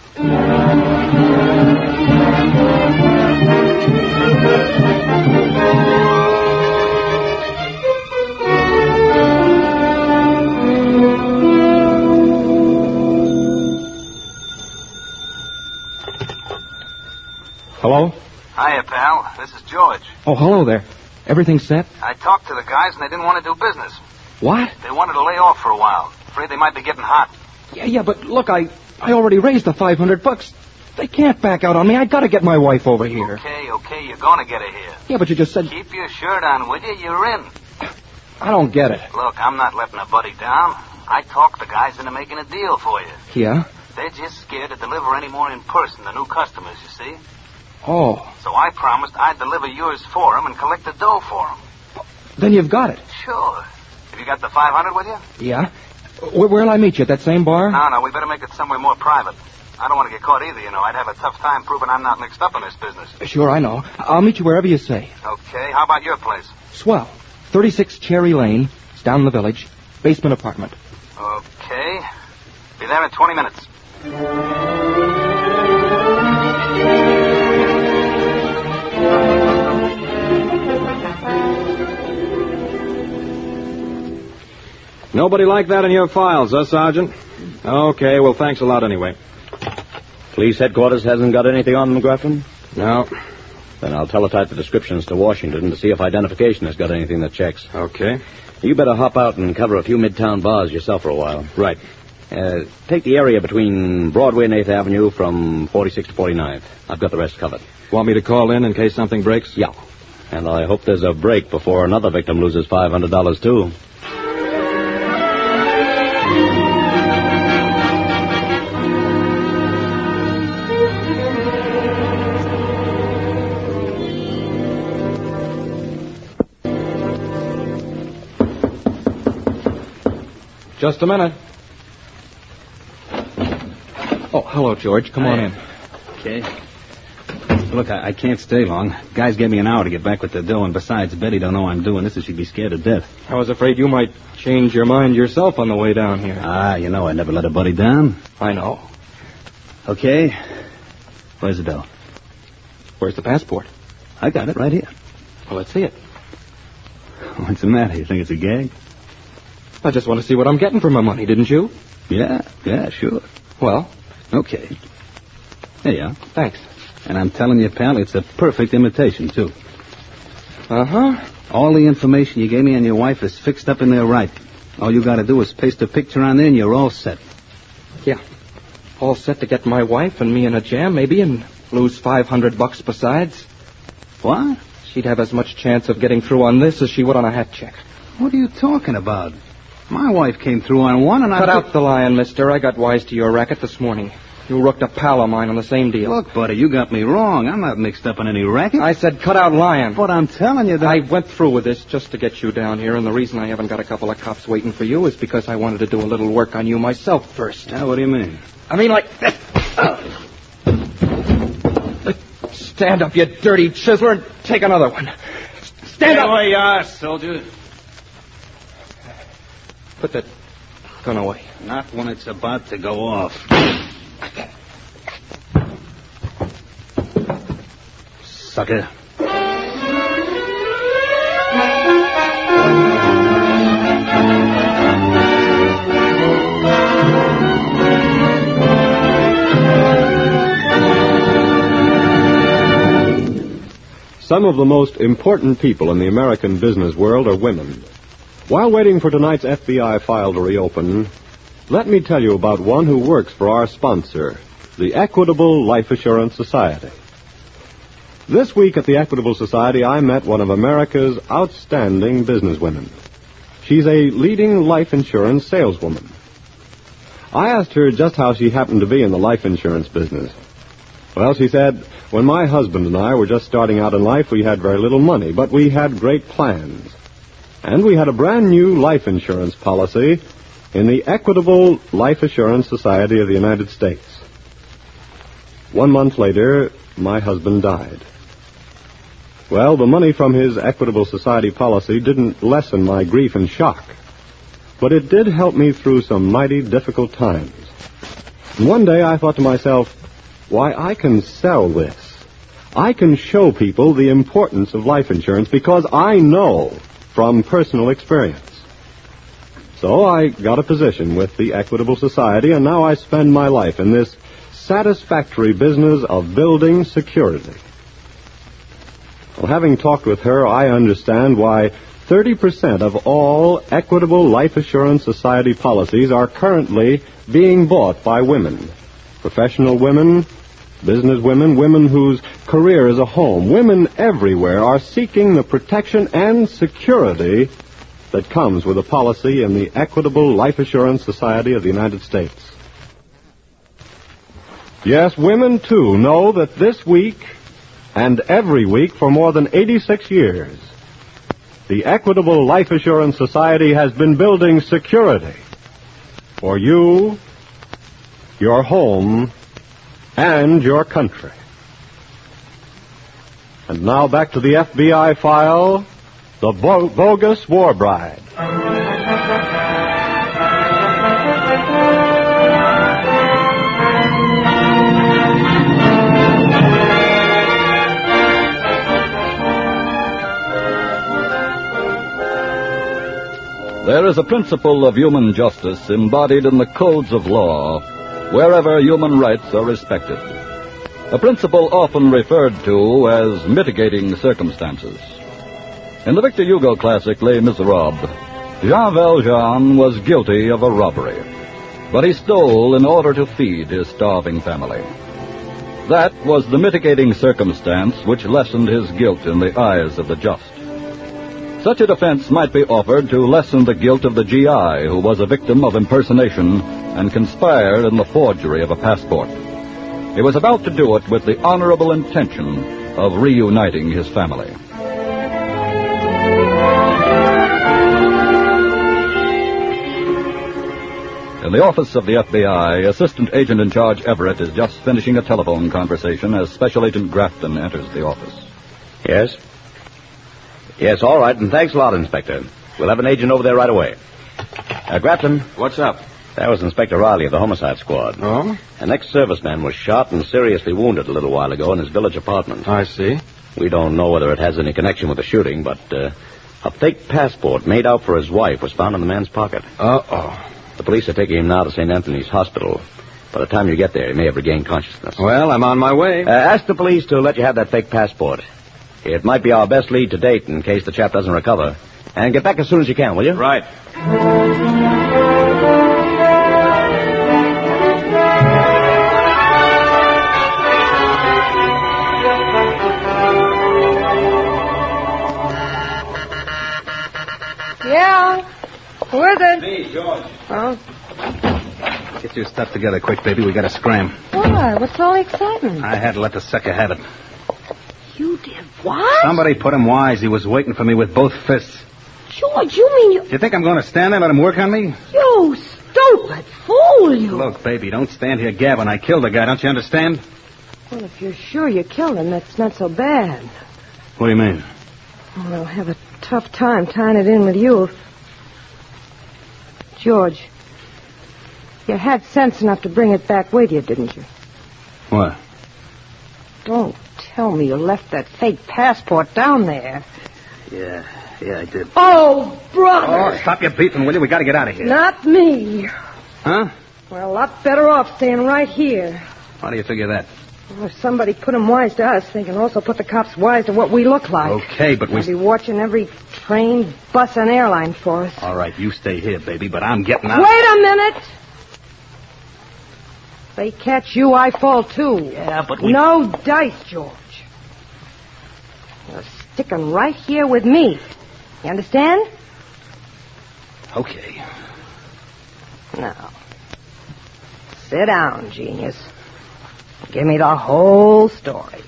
Hello? Hiya, pal. This is George. Oh, hello there. Everything set? I talked to the guys, and they didn't want to do business. What? They wanted to lay off for a while. Afraid they might be getting hot. Yeah, but look, I already raised the $500. They can't back out on me. I gotta get my wife over here. Okay, you're gonna get her here. Yeah, but you just said... Keep your shirt on, will you? You're in. I don't get it. Look, I'm not letting a buddy down. I talked the guys into making a deal for you. Yeah? They're just scared to deliver any more in person to new customers, you see. Oh. So I promised I'd deliver yours for them and collect the dough for them. Then you've got it. Sure. Have you got the 500 with you? Yeah? Where'll I meet you? At that same bar? No, we better make it somewhere more private. I don't want to get caught either, you know. I'd have a tough time proving I'm not mixed up in this business. Sure, I know. I'll meet you wherever you say. Okay, how about your place? Swell. 36 Cherry Lane. It's down in the village. Basement apartment. Okay. Be there in 20 minutes. Nobody like that in your files, huh, Sergeant? Okay, well, thanks a lot anyway. Police headquarters hasn't got anything on them, Graffin? No. Then I'll teletype the descriptions to Washington to see if identification has got anything that checks. Okay. You better hop out and cover a few midtown bars yourself for a while. Right. Take the area between Broadway and 8th Avenue from 46 to 49th. I've got the rest covered. Want me to call in case something breaks? Yeah. And I hope there's a break before another victim loses $500, too. Just a minute. Oh, hello, George. Come on in. Okay. Look, I can't stay long. Guys gave me an hour to get back with the dough, and besides, Betty don't know I'm doing this, and she'd be scared to death. I was afraid you might change your mind yourself on the way down here. You know I never let a buddy down. I know. Okay. Where's the dough? Where's the passport? I got it right here. Well, let's see it. What's the matter? You think it's a gag? I just want to see what I'm getting for my money, didn't you? Yeah, sure. Well? Okay. There you are. Thanks. And I'm telling you, pal, it's a perfect imitation, too. Uh-huh. All the information you gave me on your wife is fixed up in there right. All you got to do is paste a picture on there and you're all set. Yeah. All set to get my wife and me in a jam, maybe, and lose $500 besides. What? She'd have as much chance of getting through on this as she would on a hat check. What are you talking about? My wife came through on one and Cut out the lying, mister. I got wise to your racket this morning. You rooked a pal of mine on the same deal. Look, buddy, you got me wrong. I'm not mixed up in any racket. I said cut out lying. But I'm telling you that... I went through with this just to get you down here, and the reason I haven't got a couple of cops waiting for you is because I wanted to do a little work on you myself first. Now, what do you mean? I mean, like... Stand up, you dirty chiseler, and take another one. Stand up! Stay where you are, soldier. Put that gun away. Not when it's about to go off. Sucker. Some of the most important people in the American business world are women. While waiting for tonight's FBI file to reopen, let me tell you about one who works for our sponsor, the Equitable Life Assurance Society. This week at the Equitable Society, I met one of America's outstanding businesswomen. She's a leading life insurance saleswoman. I asked her just how she happened to be in the life insurance business. Well, she said, when my husband and I were just starting out in life, we had very little money, but we had great plans. And we had a brand new life insurance policy in the Equitable Life Assurance Society of the United States. 1 month later, my husband died. Well, the money from his Equitable Society policy didn't lessen my grief and shock, but it did help me through some mighty difficult times. And one day I thought to myself, why, I can sell this. I can show people the importance of life insurance because I know from personal experience. So I got a position with the Equitable Society, and now I spend my life in this satisfactory business of building security. Well, having talked with her, I understand why 30% of all Equitable Life Assurance Society policies are currently being bought by women. Professional women, business women, women whose career is a home. Women everywhere are seeking the protection and security that comes with a policy in the Equitable Life Assurance Society of the United States. Yes, women, too, know that this week and every week for more than 86 years, the Equitable Life Assurance Society has been building security for you, your home, and your country. And now back to the FBI file, the Bogus War Bride. There is a principle of human justice embodied in the codes of law wherever human rights are respected. A principle often referred to as mitigating circumstances. In the Victor Hugo classic Les Miserables, Jean Valjean was guilty of a robbery, but he stole in order to feed his starving family. That was the mitigating circumstance which lessened his guilt in the eyes of the just. Such a defense might be offered to lessen the guilt of the GI who was a victim of impersonation and conspired in the forgery of a passport. He was about to do it with the honorable intention of reuniting his family. In the office of the FBI, Assistant Agent in Charge Everett is just finishing a telephone conversation as Special Agent Grafton enters the office. Yes? Yes, all right, and thanks a lot, Inspector. We'll have an agent over there right away. Grafton. What's up? That was Inspector Riley of the Homicide Squad. Oh? An ex-serviceman was shot and seriously wounded a little while ago in his village apartment. I see. We don't know whether it has any connection with the shooting, but a fake passport made out for his wife was found in the man's pocket. Uh-oh. The police are taking him now to St. Anthony's Hospital. By the time you get there, he may have regained consciousness. Well, I'm on my way. Ask the police to let you have that fake passport. It might be our best lead to date in case the chap doesn't recover. And get back as soon as you can, will you? Right. Yeah? Who is it? Me, George. Oh? Get your stuff together quick, baby. We gotta scram. Why? What's all the excitement? I had to let the sucker have it. You did what? Somebody put him wise. He was waiting for me with both fists. George, you mean you... You think I'm going to stand there and let him work on me? You stupid fool, you... Look, baby, don't stand here gabbing. I killed the guy. Don't you understand? Well, if you're sure you killed him, that's not so bad. What do you mean? Well, I'll have a tough time tying it in with you. George, you had sense enough to bring it back with you, didn't you? What? Don't tell me you left that fake passport down there. Yeah, I did. Oh, brother! Oh, stop your beefing, will you? We got to get out of here. Not me. Huh? We're a lot better off staying right here. How do you figure that? Well, if somebody put them wise to us, they can also put the cops wise to what we look like. Okay, but They'll be watching every train, bus, and airline for us. All right, you stay here, baby, but I'm getting out. Wait a minute! If they catch you, I fall, too. Yeah, but we... No dice, George. You're sticking right here with me. You understand? Okay. Now, sit down, genius. Give me the whole story.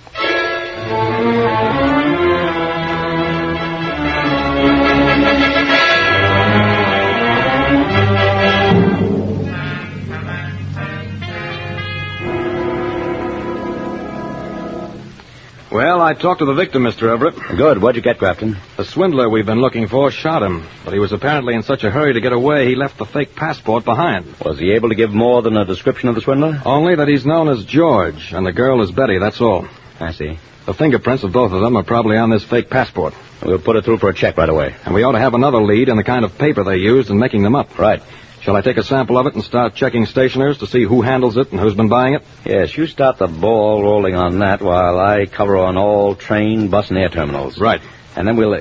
Well, I talked to the victim, Mr. Everett. Good. What'd you get, Grafton? The swindler we've been looking for shot him, but he was apparently in such a hurry to get away he left the fake passport behind. Was he able to give more than a description of the swindler? Only that he's known as George, and the girl is Betty, that's all. I see. The fingerprints of both of them are probably on this fake passport. We'll put it through for a check right away. And we ought to have another lead in the kind of paper they used in making them up. Right. Shall I take a sample of it and start checking stationers to see who handles it and who's been buying it? Yes, you start the ball rolling on that while I cover on all train, bus, and air terminals. Right. And then we'll...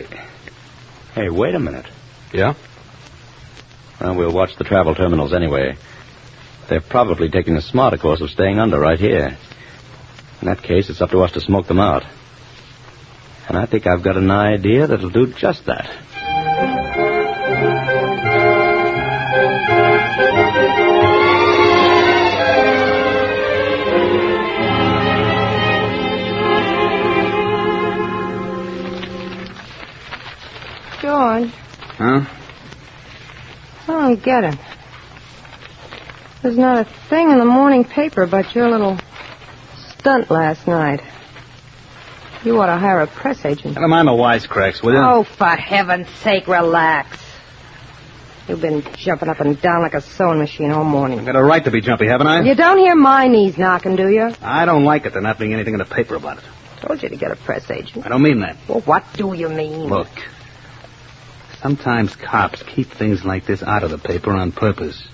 Hey, wait a minute. Yeah? Well, we'll watch the travel terminals anyway. They're probably taking the smarter course of staying under right here. In that case, it's up to us to smoke them out. And I think I've got an idea that'll do just that. George. Huh? I don't get it. There's not a thing in the morning paper about your little stunt last night. You ought to hire a press agent. Never mind the wisecracks, will you? Oh, for heaven's sake, relax. You've been jumping up and down like a sewing machine all morning. I've got a right to be jumpy, haven't I? You don't hear my knees knocking, do you? I don't like it there not being anything in the paper about it. Told you to get a press agent. I don't mean that. Well, what do you mean? Look, sometimes cops keep things like this out of the paper on purpose.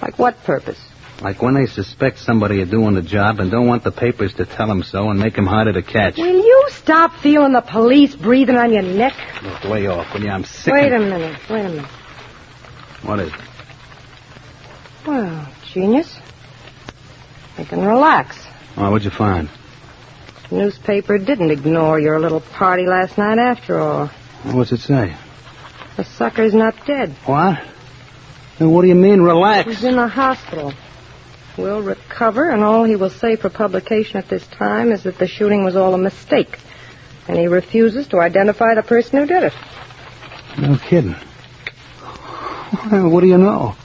Like what purpose? Like when they suspect somebody of doing the job and don't want the papers to tell them so and make them harder to catch. Will you stop feeling the police breathing on your neck? Look, lay off, will you? I'm sick Wait of... a minute. What is it? Well, genius. You can relax. Oh, what'd you find? The newspaper didn't ignore your little party last night after all. What's it say? The sucker's not dead. What? Then what do you mean, relax? He's in the hospital. Will recover, and all he will say for publication at this time is that the shooting was all a mistake, and he refuses to identify the person who did it. No kidding. Well, what do you know?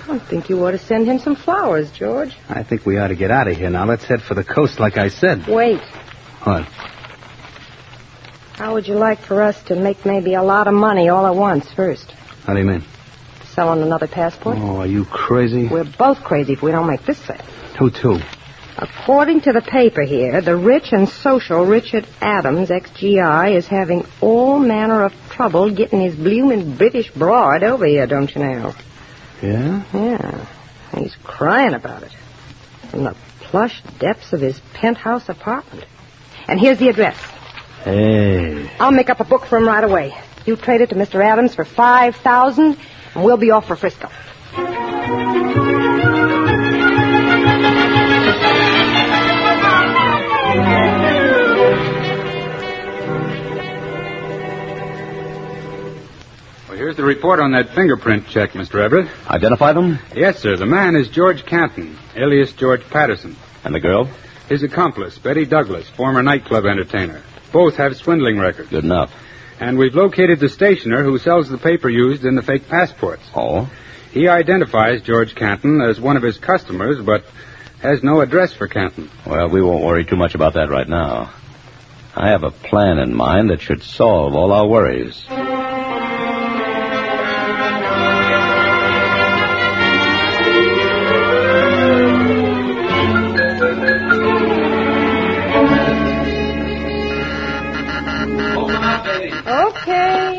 I think you ought to send him some flowers, George. I think we ought to get out of here now. Let's head for the coast like I said. Wait. What? How would you like for us to make maybe a lot of money all at once first? How do you mean? Selling another passport? Oh, are you crazy? We're both crazy if we don't make this sale. Who to? According to the paper here, the rich and social Richard Adams, ex-GI, is having all manner of trouble getting his bloomin' British broad over here, don't you know? Yeah? Yeah. He's crying about it. From the plush depths of his penthouse apartment. And here's the address. Hey. I'll make up a book for him right away. You trade it to Mr. Adams for $5,000, and we'll be off for Frisco. Well, here's the report on that fingerprint check, Mr. Everett. Identify them? Yes, sir. The man is George Canton, alias George Patterson. And the girl? His accomplice, Betty Douglas, former nightclub entertainer. Both have swindling records. Good enough. And we've located the stationer who sells the paper used in the fake passports. Oh? He identifies George Canton as one of his customers, but has no address for Canton. Well, we won't worry too much about that right now. I have a plan in mind that should solve all our worries. Okay.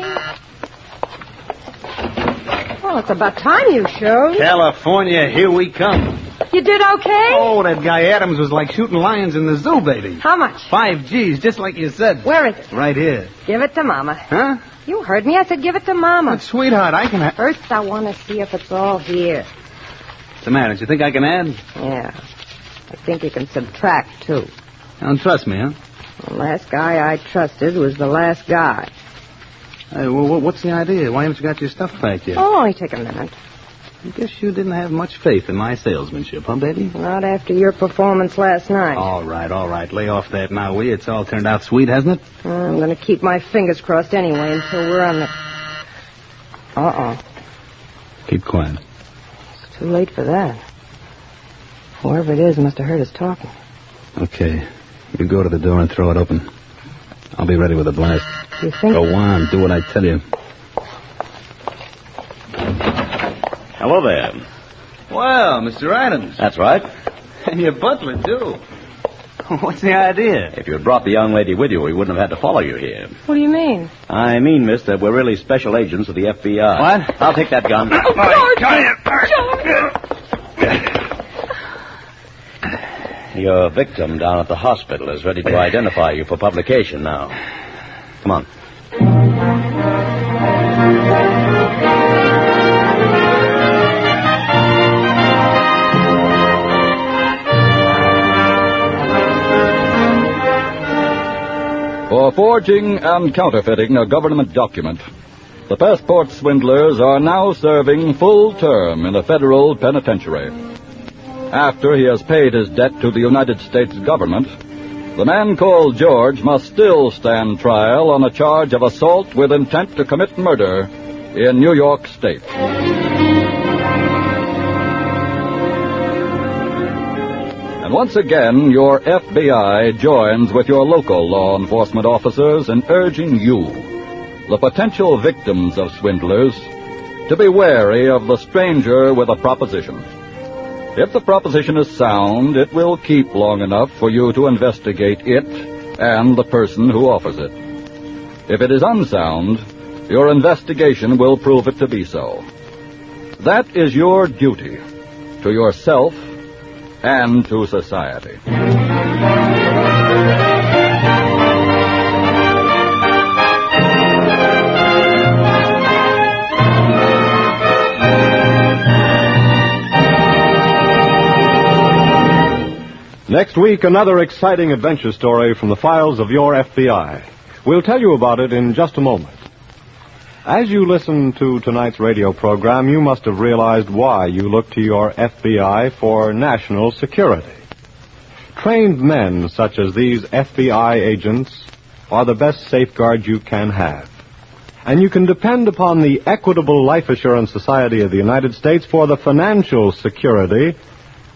Well, it's about time you showed. California, here we come. You did okay? Oh, that guy Adams was like shooting lions in the zoo, baby. How much? 5 G's, just like you said. Where is it? Right here. Give it to Mama. Huh? You heard me. I said give it to Mama. But, sweetheart, I can... First, I want to see if it's all here. What's the matter? You think I can add? Yeah. I think you can subtract, too. You don't trust me, huh? The last guy I trusted was the last guy. Hey, well, what's the idea? Why haven't you got your stuff back yet? Oh, only take a minute. I guess you didn't have much faith in my salesmanship, huh, baby? Not after your performance last night. All right. Lay off that now, will you? It's all turned out sweet, hasn't it? I'm going to keep my fingers crossed anyway until we're on the... Uh-oh. Keep quiet. It's too late for that. Whoever it is must have heard us talking. Okay. You go to the door and throw it open. I'll be ready with a blast. You think... Go on. Do what I tell you. Hello there. Well, Mr. Adams. That's right. And your butler, too. What's the idea? If you had brought the young lady with you, we wouldn't have had to follow you here. What do you mean? I mean, miss, that we're really special agents of the FBI. What? I'll take that gun. Your victim down at the hospital is ready to identify you for publication now. Come on. For forging and counterfeiting a government document, the passport swindlers are now serving full term in a federal penitentiary. After he has paid his debt to the United States government, the man called George must still stand trial on a charge of assault with intent to commit murder in New York State. And Once again, your FBI joins with your local law enforcement officers in urging you, the potential victims of swindlers, to be wary of the stranger with a proposition. If the proposition is sound, it will keep long enough for you to investigate it and the person who offers it. If it is unsound, your investigation will prove it to be so. That is your duty to yourself and to society. Next week, another exciting adventure story from the files of your FBI. We'll tell you about it in just a moment. As you listen to tonight's radio program, you must have realized why you look to your FBI for national security. Trained men such as these FBI agents are the best safeguard you can have. And you can depend upon the Equitable Life Assurance Society of the United States for the financial security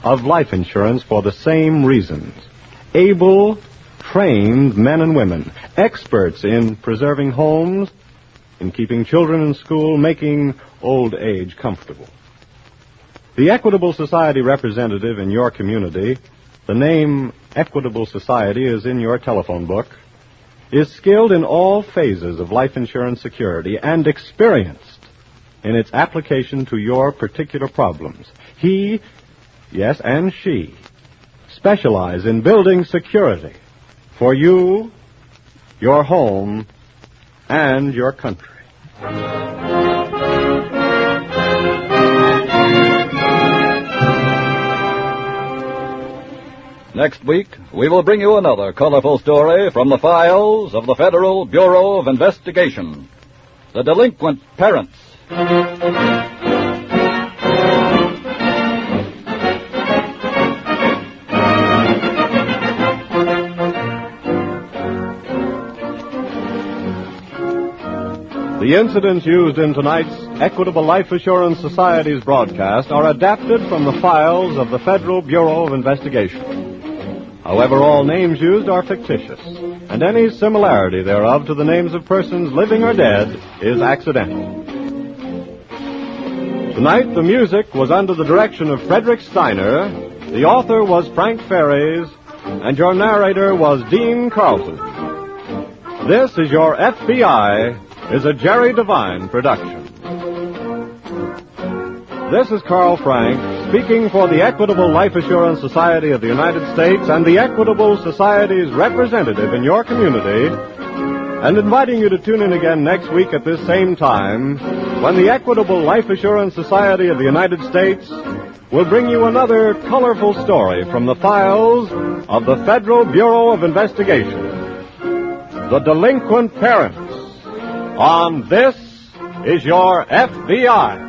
of life insurance for the same reasons. Able, trained men and women, experts in preserving homes, in keeping children in school, making old age comfortable. The Equitable Society representative in your community, the name Equitable Society is in your telephone book, is skilled in all phases of life insurance security and experienced in its application to your particular problems. He, yes, and she, specialize in building security for you, your home, and your country. Next week, we will bring you another colorful story from the files of the Federal Bureau of Investigation, The Delinquent Parents. The incidents used in tonight's Equitable Life Assurance Society's broadcast are adapted from the files of the Federal Bureau of Investigation. However, all names used are fictitious, and any similarity thereof to the names of persons living or dead is accidental. Tonight, the music was under the direction of Frederick Steiner, the author was Frank Ferries, and your narrator was Dean Carlton. This is Your FBI is a Jerry Devine production. This is Carl Frank speaking for the Equitable Life Assurance Society of the United States and the Equitable Society's representative in your community, and inviting you to tune in again next week at this same time when the Equitable Life Assurance Society of the United States will bring you another colorful story from the files of the Federal Bureau of Investigation, The Delinquent Parents. On This Is Your FBI.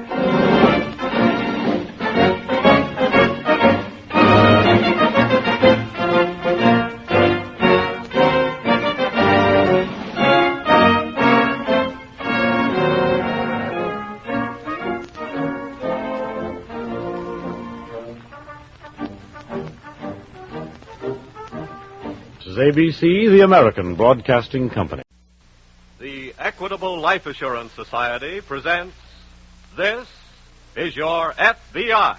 This is ABC, the American Broadcasting Company. The Equitable Life Assurance Society presents This is Your FBI.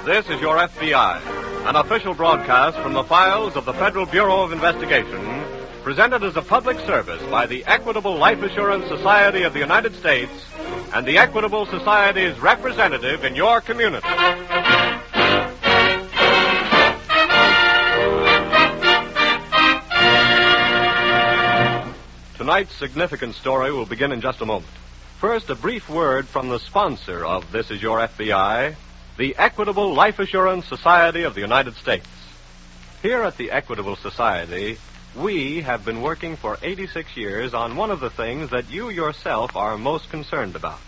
This is Your FBI, an official broadcast from the files of the Federal Bureau of Investigation, presented as a public service by the Equitable Life Assurance Society of the United States and the Equitable Society's representative in your community. Tonight's significant story will begin in just a moment. First, a brief word from the sponsor of This Is Your FBI, the Equitable Life Assurance Society of the United States. Here at the Equitable Society, we have been working for 86 years on one of the things that you yourself are most concerned about: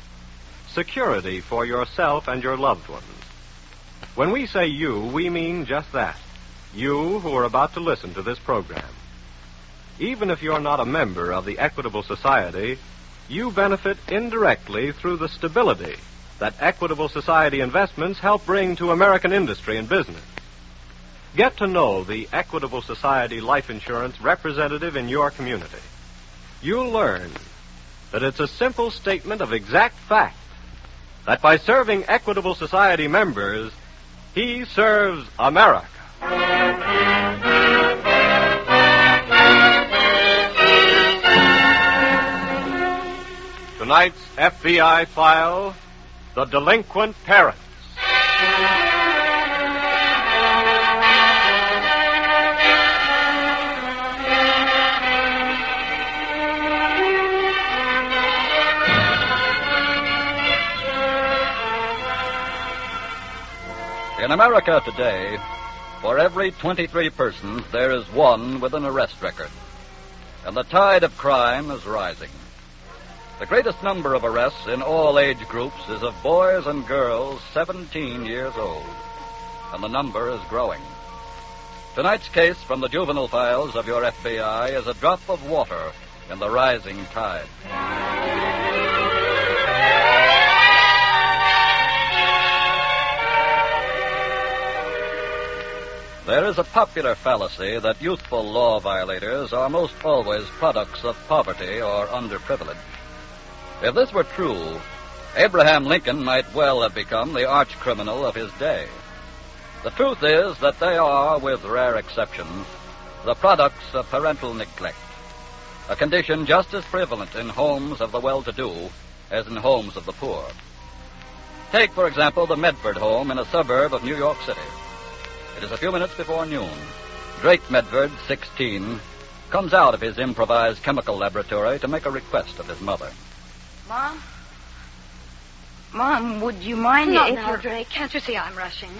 security for yourself and your loved ones. When we say you, we mean just that. You who are about to listen to this program. Even if you're not a member of the Equitable Society, you benefit indirectly through the stability that Equitable Society investments help bring to American industry and business. Get to know the Equitable Society life insurance representative in your community. You'll learn that it's a simple statement of exact fact that by serving Equitable Society members, he serves America. Tonight's FBI file, The Delinquent Parents. In America today, for every 23 persons, there is one with an arrest record. And the tide of crime is rising. The greatest number of arrests in all age groups is of boys and girls 17 years old. And the number is growing. Tonight's case from the juvenile files of your FBI is a drop of water in the rising tide. There is a popular fallacy that youthful law violators are most always products of poverty or underprivilege. If this were true, Abraham Lincoln might well have become the arch criminal of his day. The truth is that they are, with rare exceptions, the products of parental neglect, a condition just as prevalent in homes of the well-to-do as in homes of the poor. Take, for example, the Medford home in a suburb of New York City. It is a few minutes before noon. Drake Medford, 16, comes out of his improvised chemical laboratory to make a request of his mother. Mom? Mom, would you mind Not if now, you're... Drake. Can't you see I'm rushing?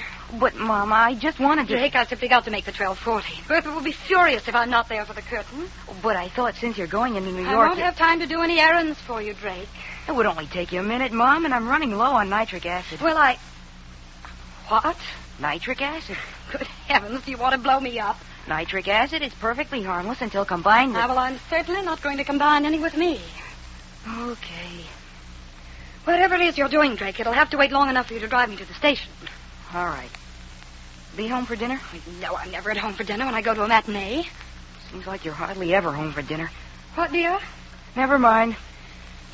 But, Mom, I just wanted to... Drake, I simply got to make the 12:40. Bertha will be furious if I'm not there for the curtain. But I thought since you're going into New York... I won't have time to do any errands for you, Drake. It would only take you a minute, Mom, and I'm running low on nitric acid. Well, What? Nitric acid. Good heavens, do you want to blow me up? Nitric acid is perfectly harmless until combined with... Well, I'm certainly not going to combine any with me. Okay. Whatever it is you're doing, Drake, it'll have to wait long enough for you to drive me to the station. All right. Be home for dinner? No, I'm never at home for dinner when I go to a matinee. Seems like you're hardly ever home for dinner. What, dear? Never mind.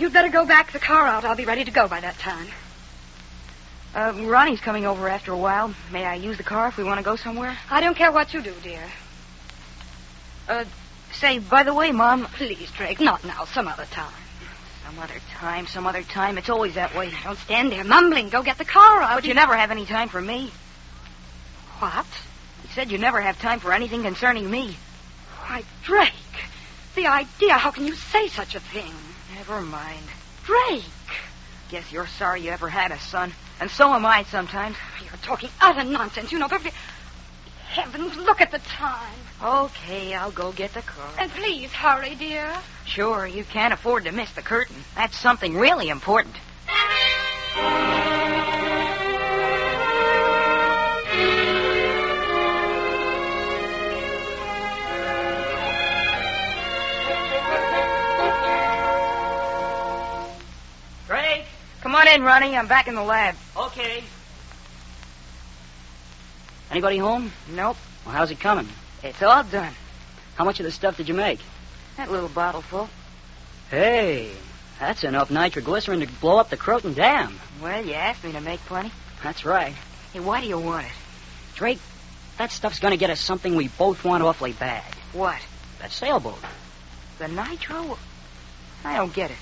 You'd better go back the car out. I'll be ready to go by that time. Ronnie's coming over after a while. May I use the car if we want to go somewhere? I don't care what you do, dear. Say, by the way, Mom... Please, Drake, not now. Some other time. Some other time. It's always that way. Don't stand there mumbling. Go get the car out. But you never have any time for me. What? You said you never have time for anything concerning me. Why, Drake, the idea. How can you say such a thing? Never mind. Drake! Guess you're sorry you ever had a son. And so am I sometimes. You're talking utter nonsense. You know perfectly... Heavens, look at the time. Okay, I'll go get the car. And please hurry, dear. Sure, you can't afford to miss the curtain. That's something really important. Drake? Come on in, Ronnie. I'm back in the lab. Okay. Anybody home? Nope. Well, how's it coming? It's all done. How much of the stuff did you make? That little bottle full. Hey, that's enough nitroglycerin to blow up the Croton Dam. Well, you asked me to make plenty. That's right. Hey, why do you want it? Drake, that stuff's going to get us something we both want awfully bad. What? That sailboat. The nitro? I don't get it.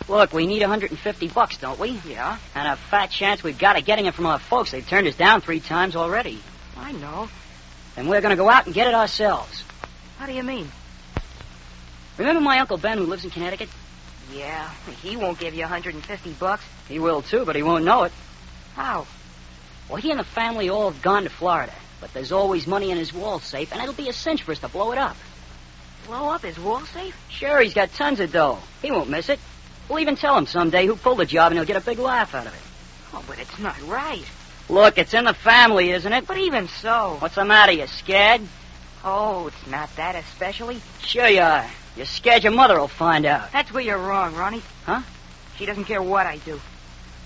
Look, we need $150, don't we? Yeah. And a fat chance we've got of getting it from our folks. They've turned us down 3 times already. I know. And we're going to go out and get it ourselves. How do you mean? Remember my Uncle Ben who lives in Connecticut? Yeah, he won't give you $150. He will, too, but he won't know it. How? Well, he and the family all have gone to Florida. But there's always money in his wall safe, and it'll be a cinch for us to blow it up. Blow up his wall safe? Sure, he's got tons of dough. He won't miss it. We'll even tell him someday who pulled the job, and he'll get a big laugh out of it. Oh, but it's not right. Look, it's in the family, isn't it? But even so... What's the matter, you scared? Oh, it's not that especially? Sure you are. You're scared your mother will find out. That's where you're wrong, Ronnie. Huh? She doesn't care what I do.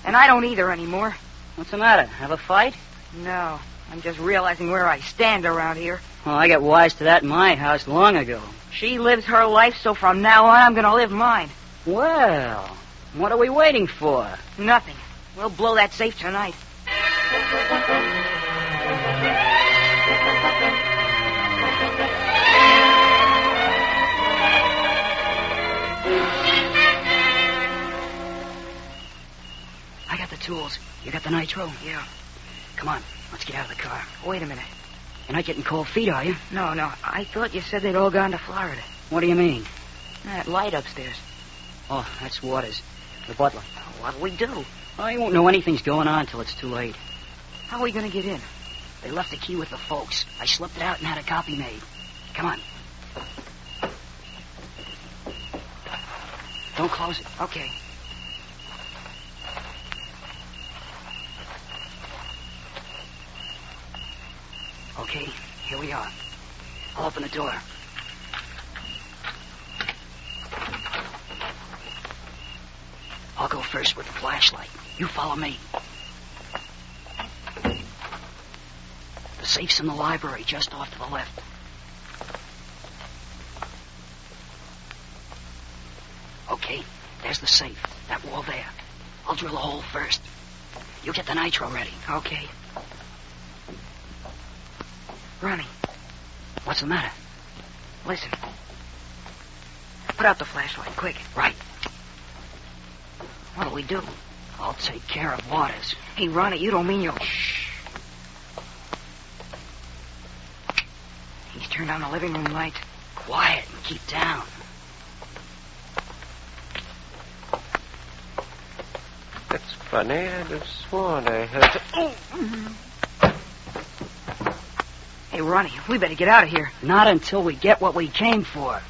And I don't either anymore. What's the matter? Have a fight? No. I'm just realizing where I stand around here. Well, I got wise to that in my house long ago. She lives her life, so from now on I'm going to live mine. Well, what are we waiting for? Nothing. We'll blow that safe tonight. I got the tools. You got the nitro? Yeah. Come on, let's get out of the car. Wait a minute. You're not getting cold feet, are you? No. I thought you said they'd all gone to Florida. What do you mean? That light upstairs. Oh, that's Waters, the butler. What'll we do? Well, you won't know anything's going on until it's too late. How are we going to get in? They left the key with the folks. I slipped it out and had a copy made. Come on. Don't close it. Okay. Okay, here we are. I'll open the door. I'll go first with the flashlight. You follow me. The safe's in the library, just off to the left. Okay, there's the safe. That wall there. I'll drill a hole first. You get the nitro ready. Okay. Ronnie. What's the matter? Listen. Put out the flashlight, quick. Right. What'll we do? I'll take care of Waters. Hey, Ronnie, you don't mean you'll... Shh. He's turned on the living room light. Quiet and keep down. That's funny. I'd have sworn I heard... Oh! Hey, Ronnie, we better get out of here. Not until we get what we came for.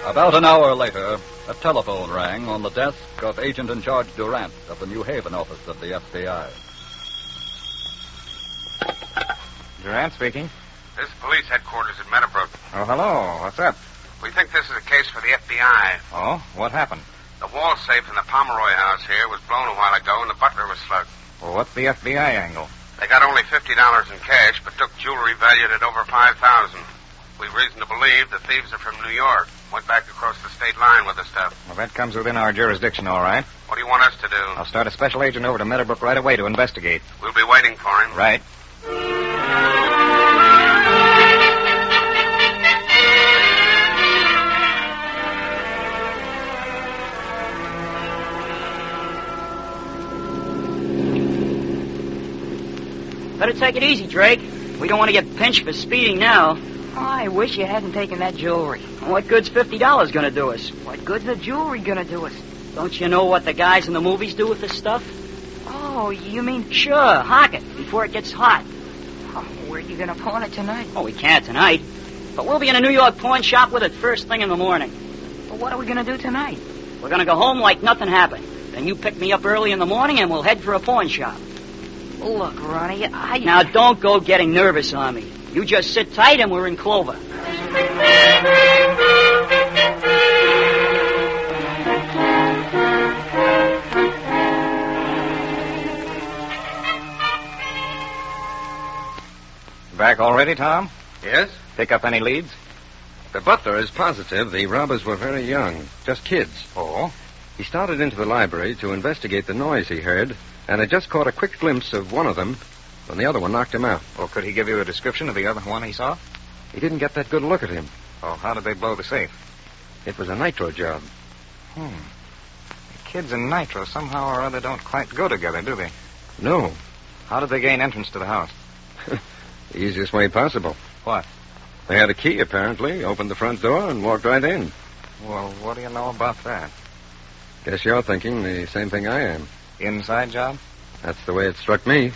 About an hour later, a telephone rang on the desk of Agent in Charge Durant of the New Haven office of the FBI. Durant speaking. This is police headquarters at Meadowbrook. Oh, hello. What's up? We think this is a case for the FBI. Oh, what happened? The wall safe in the Pomeroy house here was blown a while ago and the butler was slugged. Well, what's the FBI angle? They got only $50 in cash, but took jewelry valued at over $5,000. We've reason to believe the thieves are from New York. Went back across the state line with the stuff. Well, that comes within our jurisdiction, all right. What do you want us to do? I'll start a special agent over to Meadowbrook right away to investigate. We'll be waiting for him. Right. Better take it easy, Drake. We don't want to get pinched for speeding now. Oh, I wish you hadn't taken that jewelry. What good's $50 gonna do us? What good's the jewelry gonna do us? Don't you know what the guys in the movies do with this stuff? Oh, you mean... Sure, hock it before it gets hot. Oh, where are you gonna pawn it tonight? Oh, we can't tonight. But we'll be in a New York pawn shop with it first thing in the morning. Well, what are we gonna do tonight? We're gonna go home like nothing happened. Then you pick me up early in the morning and we'll head for a pawn shop. Look, Ronnie, Now, don't go getting nervous on me. You just sit tight and we're in clover. Back already, Tom? Yes? Pick up any leads? The butler is positive the robbers were very young, just kids. Oh? He started into the library to investigate the noise he heard, and had just caught a quick glimpse of one of them when the other one knocked him out. Well, could he give you a description of the other one he saw? He didn't get that good a look at him. Oh, how did they blow the safe? It was a nitro job. The kids and nitro somehow or other don't quite go together, do they? No. How did they gain entrance to the house? The easiest way possible. What? They had a key, apparently, opened the front door and walked right in. Well, what do you know about that? Guess you're thinking the same thing I am. Inside job? That's the way it struck me.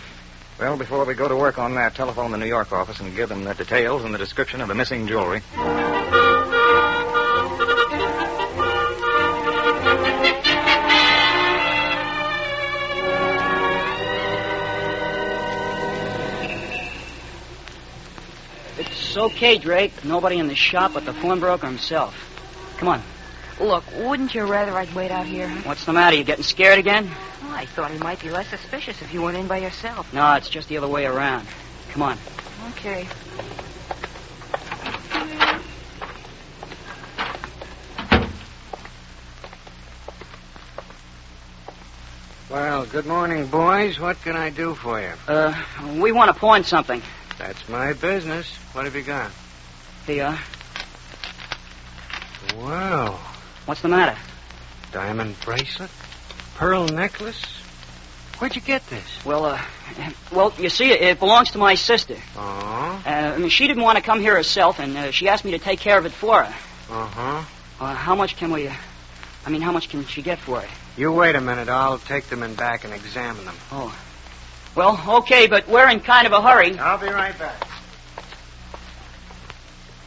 Well, before we go to work on that, telephone the New York office and give them the details and the description of the missing jewelry. Looks okay, Drake. Nobody in the shop but the pawnbroker himself. Come on. Look, wouldn't you rather I'd wait out here? What's the matter? You getting scared again? Well, I thought he might be less suspicious if you went in by yourself. No, it's just the other way around. Come on. Okay. Well, good morning, boys. What can I do for you? We want to pawn something. That's my business. What have you got? Here you are. Wow. What's the matter? Diamond bracelet? Pearl necklace? Where'd you get this? Well, you see, it belongs to my sister. Oh? She didn't want to come here herself, and she asked me to take care of it for her. Uh-huh. How much can how much can she get for it? You wait a minute. I'll take them in back and examine them. Oh. Well, okay, but we're in kind of a hurry. I'll be right back.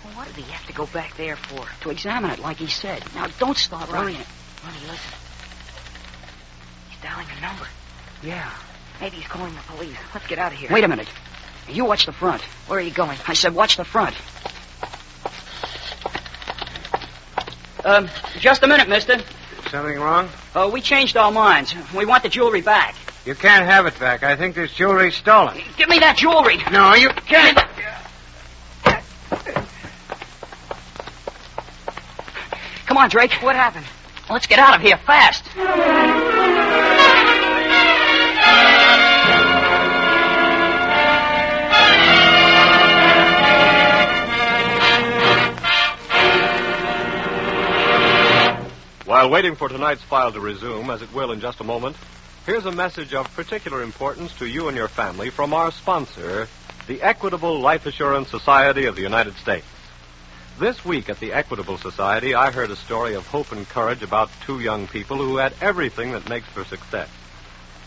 Well, what did he have to go back there for? To examine it, like he said. Now, don't start worrying it. Honey, listen. He's dialing a number. Yeah. Maybe he's calling the police. Let's get out of here. Wait a minute. You watch the front. Where are you going? I said watch the front. Just a minute, mister. Something wrong? We changed our minds. We want the jewelry back. You can't have it back. I think this jewelry's stolen. Give me that jewelry. No, you can't. Come on, Drake. What happened? Let's get out of here fast. While waiting for tonight's file to resume, as it will in just a moment, here's a message of particular importance to you and your family from our sponsor, the Equitable Life Assurance Society of the United States. This week at the Equitable Society, I heard a story of hope and courage about two young people who had everything that makes for success.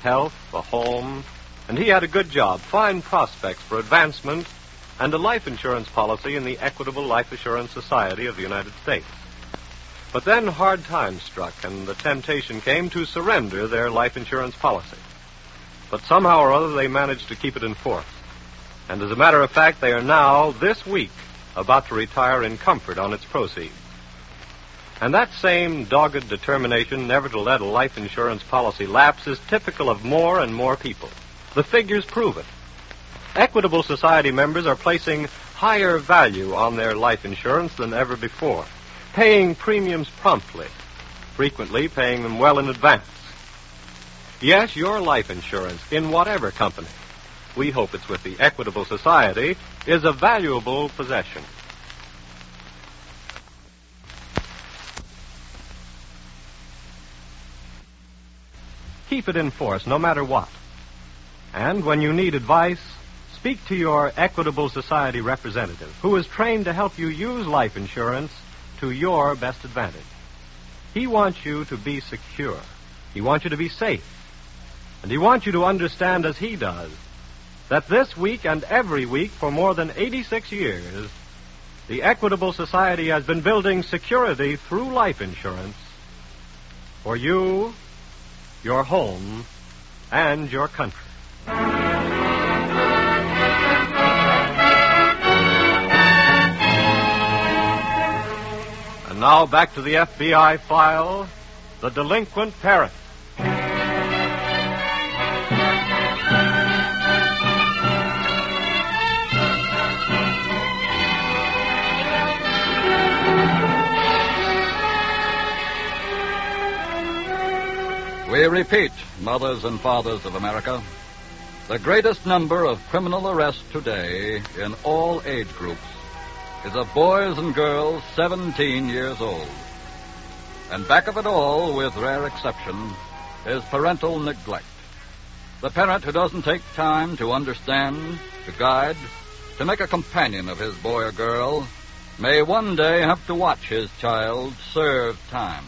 Health, a home, and he had a good job, fine prospects for advancement, and a life insurance policy in the Equitable Life Assurance Society of the United States. But then hard times struck, and the temptation came to surrender their life insurance policy. But somehow or other, they managed to keep it in force. And as a matter of fact, they are now, this week, about to retire in comfort on its proceeds. And that same dogged determination never to let a life insurance policy lapse is typical of more and more people. The figures prove it. Equitable Society members are placing higher value on their life insurance than ever before, paying premiums promptly, frequently paying them well in advance. Yes, your life insurance, in whatever company, we hope it's with the Equitable Society, is a valuable possession. Keep it in force no matter what. And when you need advice, speak to your Equitable Society representative, who is trained to help you use life insurance to your best advantage. He wants you to be secure. He wants you to be safe. And he wants you to understand, as he does, that this week and every week for more than 86 years, the Equitable Society has been building security through life insurance for you, your home, and your country. And now back to the FBI file, The Delinquent Parents. We repeat, mothers and fathers of America, the greatest number of criminal arrests today in all age groups is of boys and girls 17 years old. And back of it all, with rare exception, is parental neglect. The parent who doesn't take time to understand, to guide, to make a companion of his boy or girl may one day have to watch his child serve time.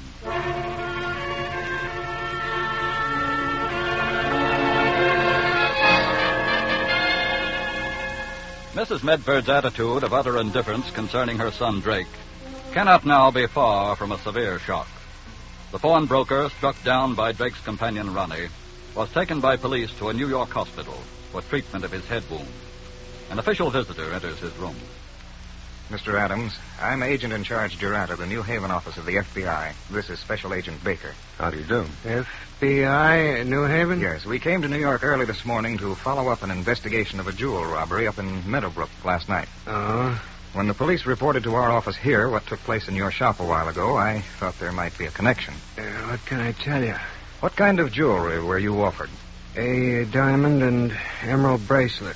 Mrs. Medford's attitude of utter indifference concerning her son Drake cannot now be far from a severe shock. The pawnbroker, struck down by Drake's companion Ronnie, was taken by police to a New York hospital for treatment of his head wound. An official visitor enters his room. Mr. Adams, I'm agent in charge Durant of the New Haven office of the FBI. This is Special Agent Baker. How do you do? FBI, New Haven? Yes, we came to New York early this morning to follow up an investigation of a jewel robbery up in Meadowbrook last night. Oh? When the police reported to our office here what took place in your shop a while ago, I thought there might be a connection. What can I tell you? What kind of jewelry were you offered? A diamond and emerald bracelet.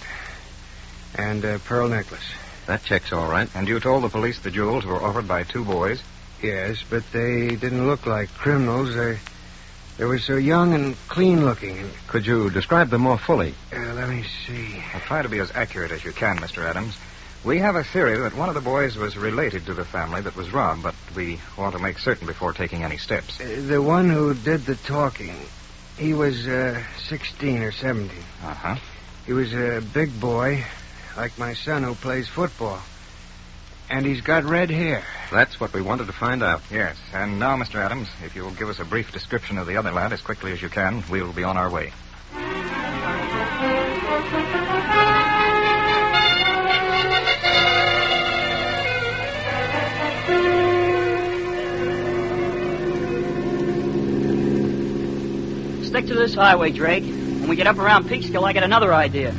And a pearl necklace. That checks all right. And you told the police the jewels were offered by two boys? Yes, but they didn't look like criminals. They were so young and clean-looking. Could you describe them more fully? Let me see. I'll try to be as accurate as you can, Mr. Adams. We have a theory that one of the boys was related to the family that was robbed, but we want to make certain before taking any steps. The one who did the talking, he was 16 or 17. Uh-huh. He was a big boy, like my son who plays football. And he's got red hair. That's what we wanted to find out. Yes. And now, Mr. Adams, if you'll give us a brief description of the other lad as quickly as you can, we'll be on our way. Stick to this highway, Drake. When we get up around Peekskill, I got another idea.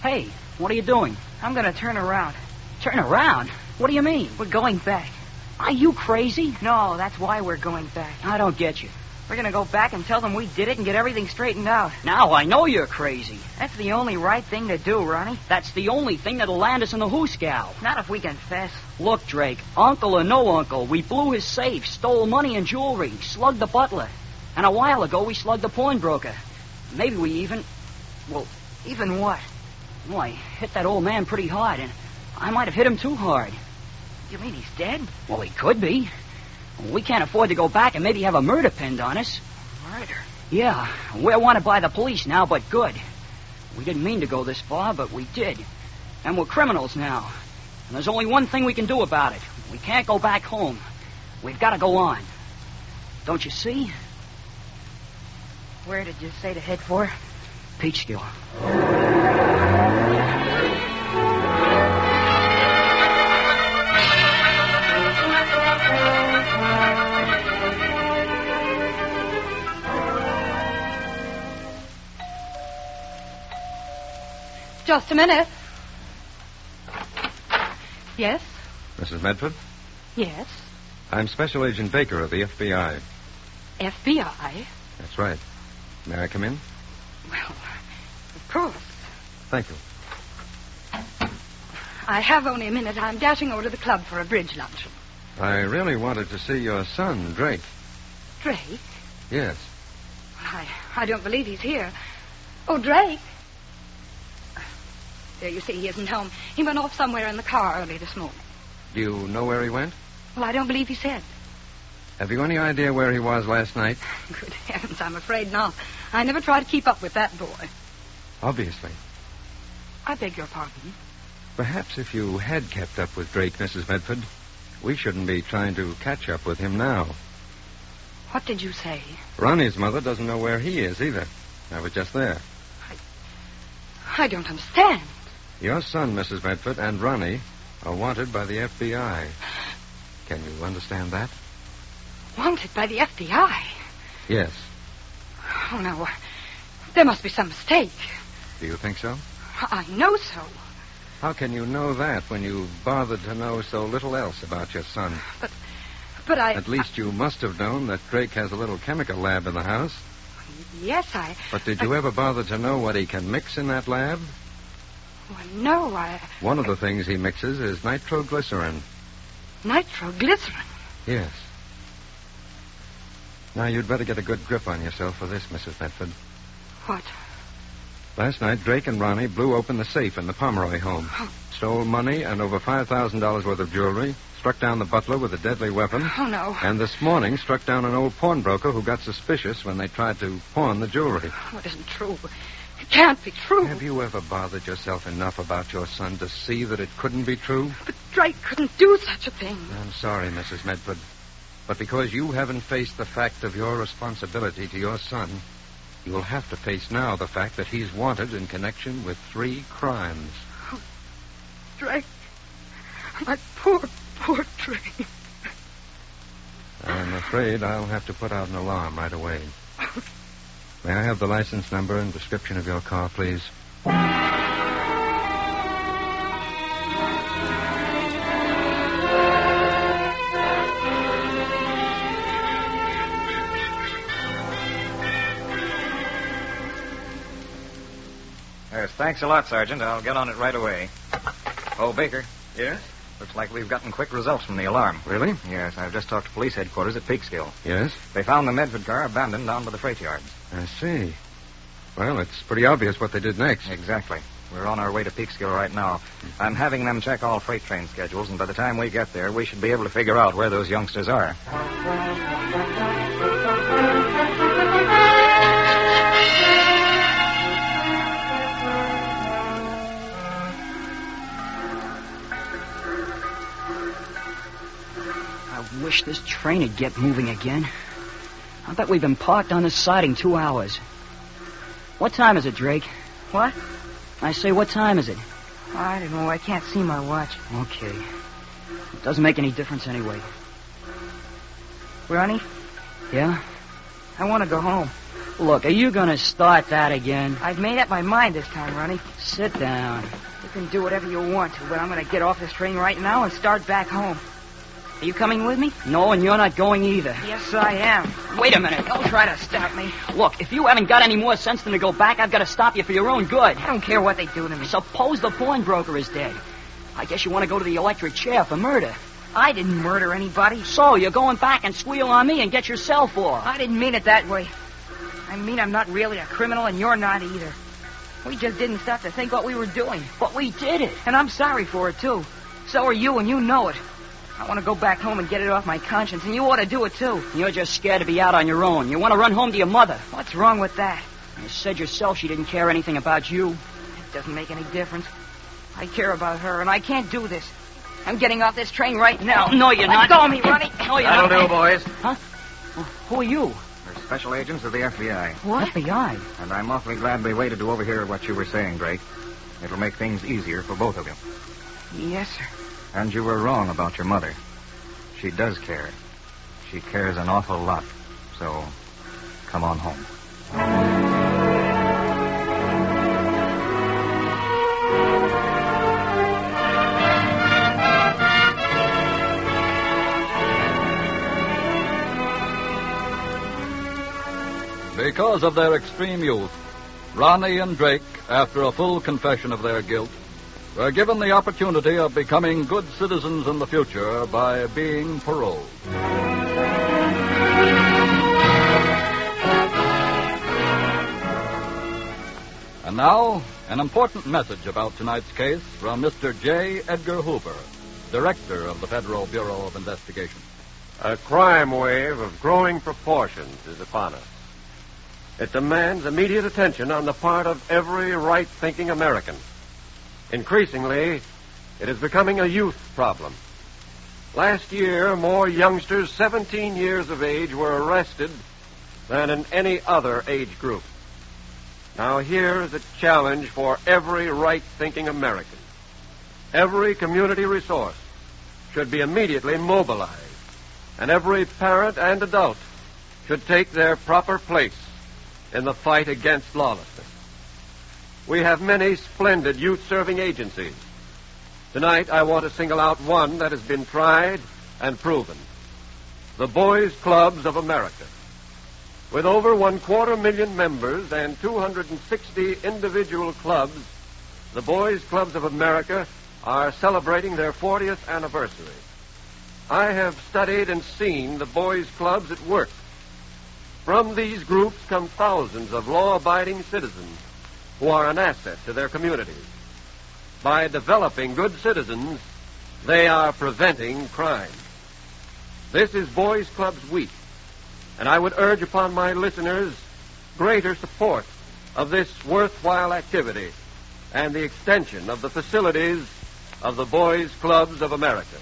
Hey, what are you doing? I'm going to turn around. Turn around? What do you mean? We're going back. Are you crazy? No, that's why we're going back. I don't get you. We're going to go back and tell them we did it and get everything straightened out. Now I know you're crazy. That's the only right thing to do, Ronnie. That's the only thing that'll land us in the hoosegow. Not if we confess. Look, Drake, uncle or no uncle, we blew his safe, stole money and jewelry, slugged the butler. And a while ago, we slugged the pawnbroker. Maybe we even... Well... Even what? Well, I hit that old man pretty hard, and I might have hit him too hard. You mean he's dead? Well, he could be. We can't afford to go back and maybe have a murder pinned on us. Murder? Yeah, we're wanted by the police now, but good. We didn't mean to go this far, but we did. And we're criminals now. And there's only one thing we can do about it. We can't go back home. We've got to go on. Don't you see? Where did you say to head for? Peekskill. Just a minute. Yes? Mrs. Medford? Yes. I'm Special Agent Baker of the FBI. FBI? That's right. May I come in? Well, of course. Thank you. I have only a minute. I'm dashing over to the club for a bridge luncheon. I really wanted to see your son, Drake. Drake? Yes. I don't believe he's here. Oh, Drake. There, you see, he isn't home. He went off somewhere in the car early this morning. Do you know where he went? Well, I don't believe he said. Have you any idea where he was last night? Good heavens, I'm afraid not. I never try to keep up with that boy. Obviously. I beg your pardon. Perhaps if you had kept up with Drake, Mrs. Medford, we shouldn't be trying to catch up with him now. What did you say? Ronnie's mother doesn't know where he is either. I was just there. I don't understand. Your son, Mrs. Medford, and Ronnie are wanted by the FBI. Can you understand that? Wanted by the FBI? Yes. Oh, no. There must be some mistake. Do you think so? I know so. How can you know that when you bothered to know so little else about your son? But I... At least you must have known that Drake has a little chemical lab in the house. Yes, But did you ever bother to know what he can mix in that lab? Well, no, One of the things he mixes is nitroglycerin. Nitroglycerin? Yes. Now, you'd better get a good grip on yourself for this, Mrs. Medford. What? Last night, Drake and Ronnie blew open the safe in the Pomeroy home. Stole money and over $5,000 worth of jewelry, struck down the butler with a deadly weapon. Oh, no. And this morning struck down an old pawnbroker who got suspicious when they tried to pawn the jewelry. Oh, it isn't true. It can't be true. Have you ever bothered yourself enough about your son to see that it couldn't be true? But Drake couldn't do such a thing. I'm sorry, Mrs. Medford. But because you haven't faced the fact of your responsibility to your son, you will have to face now the fact that he's wanted in connection with 3 crimes. Oh, Drake. My poor train. I'm afraid I'll have to put out an alarm right away. May I have the license number and description of your car, please? Yes, thanks a lot, Sergeant. I'll get on it right away. Oh, Baker. Yes? Looks like we've gotten quick results from the alarm. Really? Yes, I've just talked to police headquarters at Peekskill. Yes? They found the Medford car abandoned down by the freight yards. I see. Well, it's pretty obvious what they did next. Exactly. We're on our way to Peekskill right now. I'm having them check all freight train schedules, and by the time we get there, we should be able to figure out where those youngsters are. I wish this train would get moving again. I bet we've been parked on this siding 2 hours. What time is it, Drake? What? I say, what time is it? I don't know. I can't see my watch. Okay. It doesn't make any difference anyway. Ronnie? Yeah? I want to go home. Look, are you going to start that again? I've made up my mind this time, Ronnie. Sit down. You can do whatever you want to, but I'm going to get off this train right now and start back home. Are you coming with me? No, and you're not going either. Yes, I am. Wait a minute. Don't try to stop me. Look, if you haven't got any more sense than to go back, I've got to stop you for your own good. I don't care what they do to me. Suppose the pawnbroker is dead. I guess you want to go to the electric chair for murder. I didn't murder anybody. So, you're going back and squeal on me and get yourself off. I didn't mean it that way. I mean I'm not really a criminal, and you're not either. We just didn't stop to think what we were doing. But we did it. And I'm sorry for it, too. So are you, and you know it. I want to go back home and get it off my conscience, and you ought to do it, too. You're just scared to be out on your own. You want to run home to your mother. What's wrong with that? You said yourself she didn't care anything about you. It doesn't make any difference. I care about her, and I can't do this. I'm getting off this train right now. No, you're not. Let go of me, Ronnie. No, you're That'll not. do, boys. Huh? Who are you? We're special agents of the FBI. What? FBI? And I'm awfully glad we waited to overhear what you were saying, Drake. It'll make things easier for both of you. Yes, sir. And you were wrong about your mother. She does care. She cares an awful lot. So, come on home. Because of their extreme youth, Ronnie and Drake, after a full confession of their guilt, were given the opportunity of becoming good citizens in the future by being paroled. And now, an important message about tonight's case from Mr. J. Edgar Hoover, Director of the Federal Bureau of Investigation. A crime wave of growing proportions is upon us. It demands immediate attention on the part of every right-thinking American. Increasingly, it is becoming a youth problem. Last year, more youngsters 17 years of age were arrested than in any other age group. Now, here is a challenge for every right-thinking American. Every community resource should be immediately mobilized, and every parent and adult should take their proper place in the fight against lawlessness. We have many splendid youth-serving agencies. Tonight, I want to single out one that has been tried and proven. The Boys Clubs of America. With over 250,000 members and 260 individual clubs, the Boys Clubs of America are celebrating their 40th anniversary. I have studied and seen the Boys Clubs at work. From these groups come thousands of law-abiding citizens who are an asset to their communities. By developing good citizens, they are preventing crime. This is Boys Clubs Week, and I would urge upon my listeners greater support of this worthwhile activity and the extension of the facilities of the Boys Clubs of America.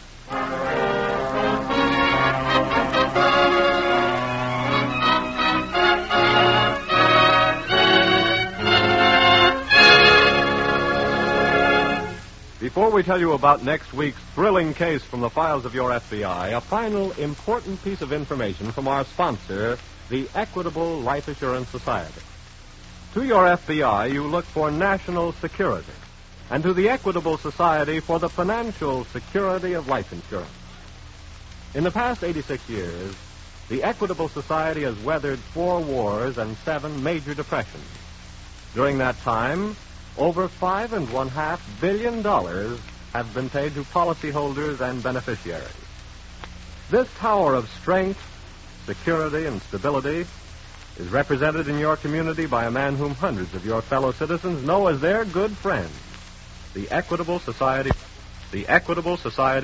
Before we tell you about next week's thrilling case from the files of your FBI, a final important piece of information from our sponsor, the Equitable Life Assurance Society. To your FBI, you look for national security, and to the Equitable Society for the financial security of life insurance. In the past 86 years, the Equitable Society has weathered 4 wars and 7 major depressions. During that time, over $5.5 billion have been paid to policyholders and beneficiaries. This tower of strength, security, and stability is represented in your community by a man whom hundreds of your fellow citizens know as their good friend, the Equitable Society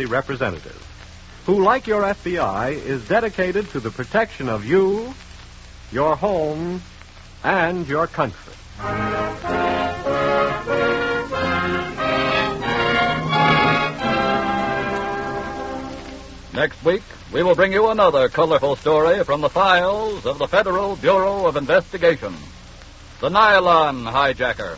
representative, who, like your FBI, is dedicated to the protection of you, your home, and your country. Next week, we will bring you another colorful story from the files of the Federal Bureau of Investigation, the Nylon Hijacker.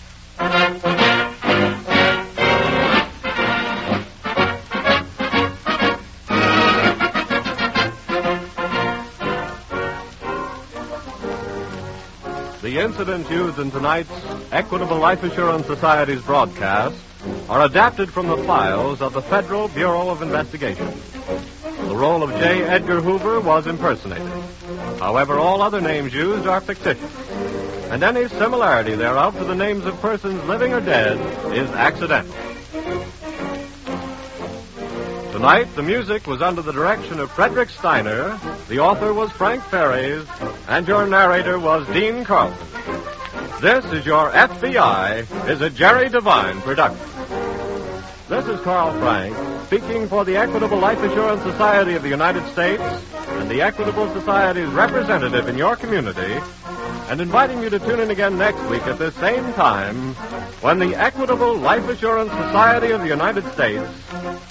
The incidents used in tonight's Equitable Life Assurance Society's broadcast are adapted from the files of the Federal Bureau of Investigation. The role of J. Edgar Hoover was impersonated. However, all other names used are fictitious, and any similarity thereof to the names of persons living or dead is accidental. Tonight, the music was under the direction of Frederick Steiner, the author was Frank Ferries, and your narrator was Dean Carlton. This is Your FBI is a Jerry Devine production. This is Carl Frank, speaking for the Equitable Life Assurance Society of the United States and the Equitable Society's representative in your community, and inviting you to tune in again next week at this same time when the Equitable Life Assurance Society of the United States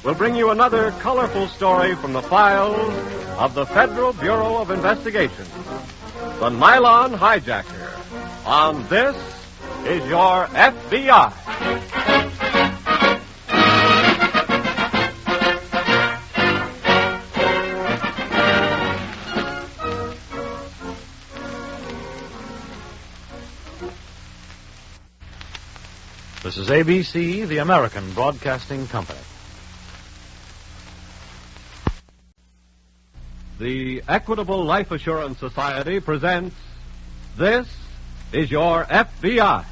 will bring you another colorful story from the files of the Federal Bureau of Investigation, the Nylon Hijacker, on This Is Your FBI. This is ABC, the American Broadcasting Company. The Equitable Life Assurance Society presents This Is Your FBI.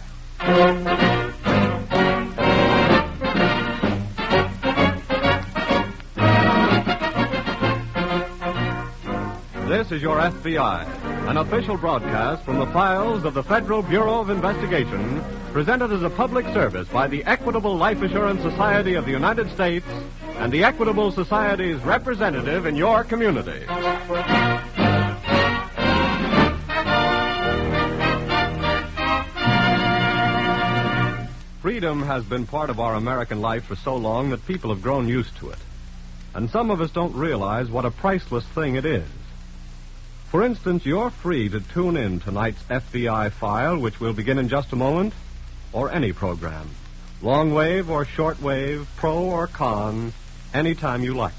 This is Your FBI, an official broadcast from the files of the Federal Bureau of Investigation, presented as a public service by the Equitable Life Assurance Society of the United States and the Equitable Society's representative in your community. Freedom has been part of our American life for so long that people have grown used to it. And some of us don't realize what a priceless thing it is. For instance, you're free to tune in tonight's FBI file, which will begin in just a moment, or any program, long wave or short wave, pro or con, anytime you like.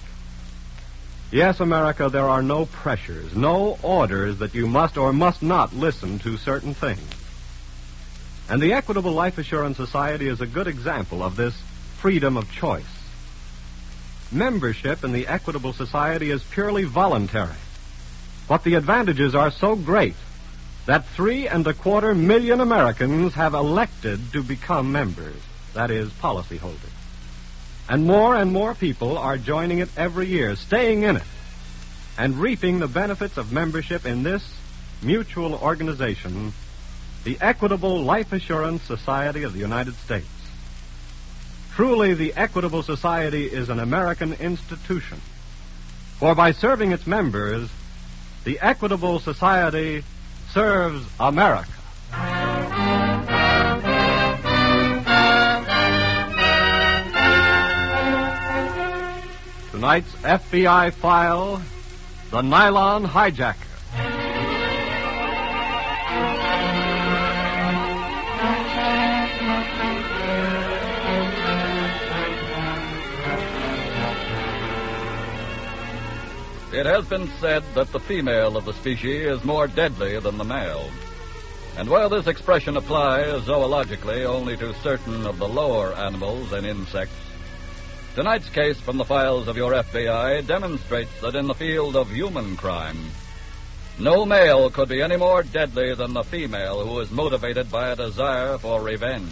Yes, America, there are no pressures, no orders that you must or must not listen to certain things. And the Equitable Life Assurance Society is a good example of this freedom of choice. Membership in the Equitable Society is purely voluntary, but the advantages are so great that 3.25 million Americans have elected to become members, that is, policyholders. And more people are joining it every year, staying in it, and reaping the benefits of membership in this mutual organization, the Equitable Life Assurance Society of the United States. Truly, the Equitable Society is an American institution, for by serving its members, the Equitable Society serves America. Tonight's FBI file, the Nylon Hijacker. It has been said that the female of the species is more deadly than the male. And while this expression applies zoologically only to certain of the lower animals and insects, tonight's case from the files of your FBI demonstrates that in the field of human crime, no male could be any more deadly than the female who is motivated by a desire for revenge.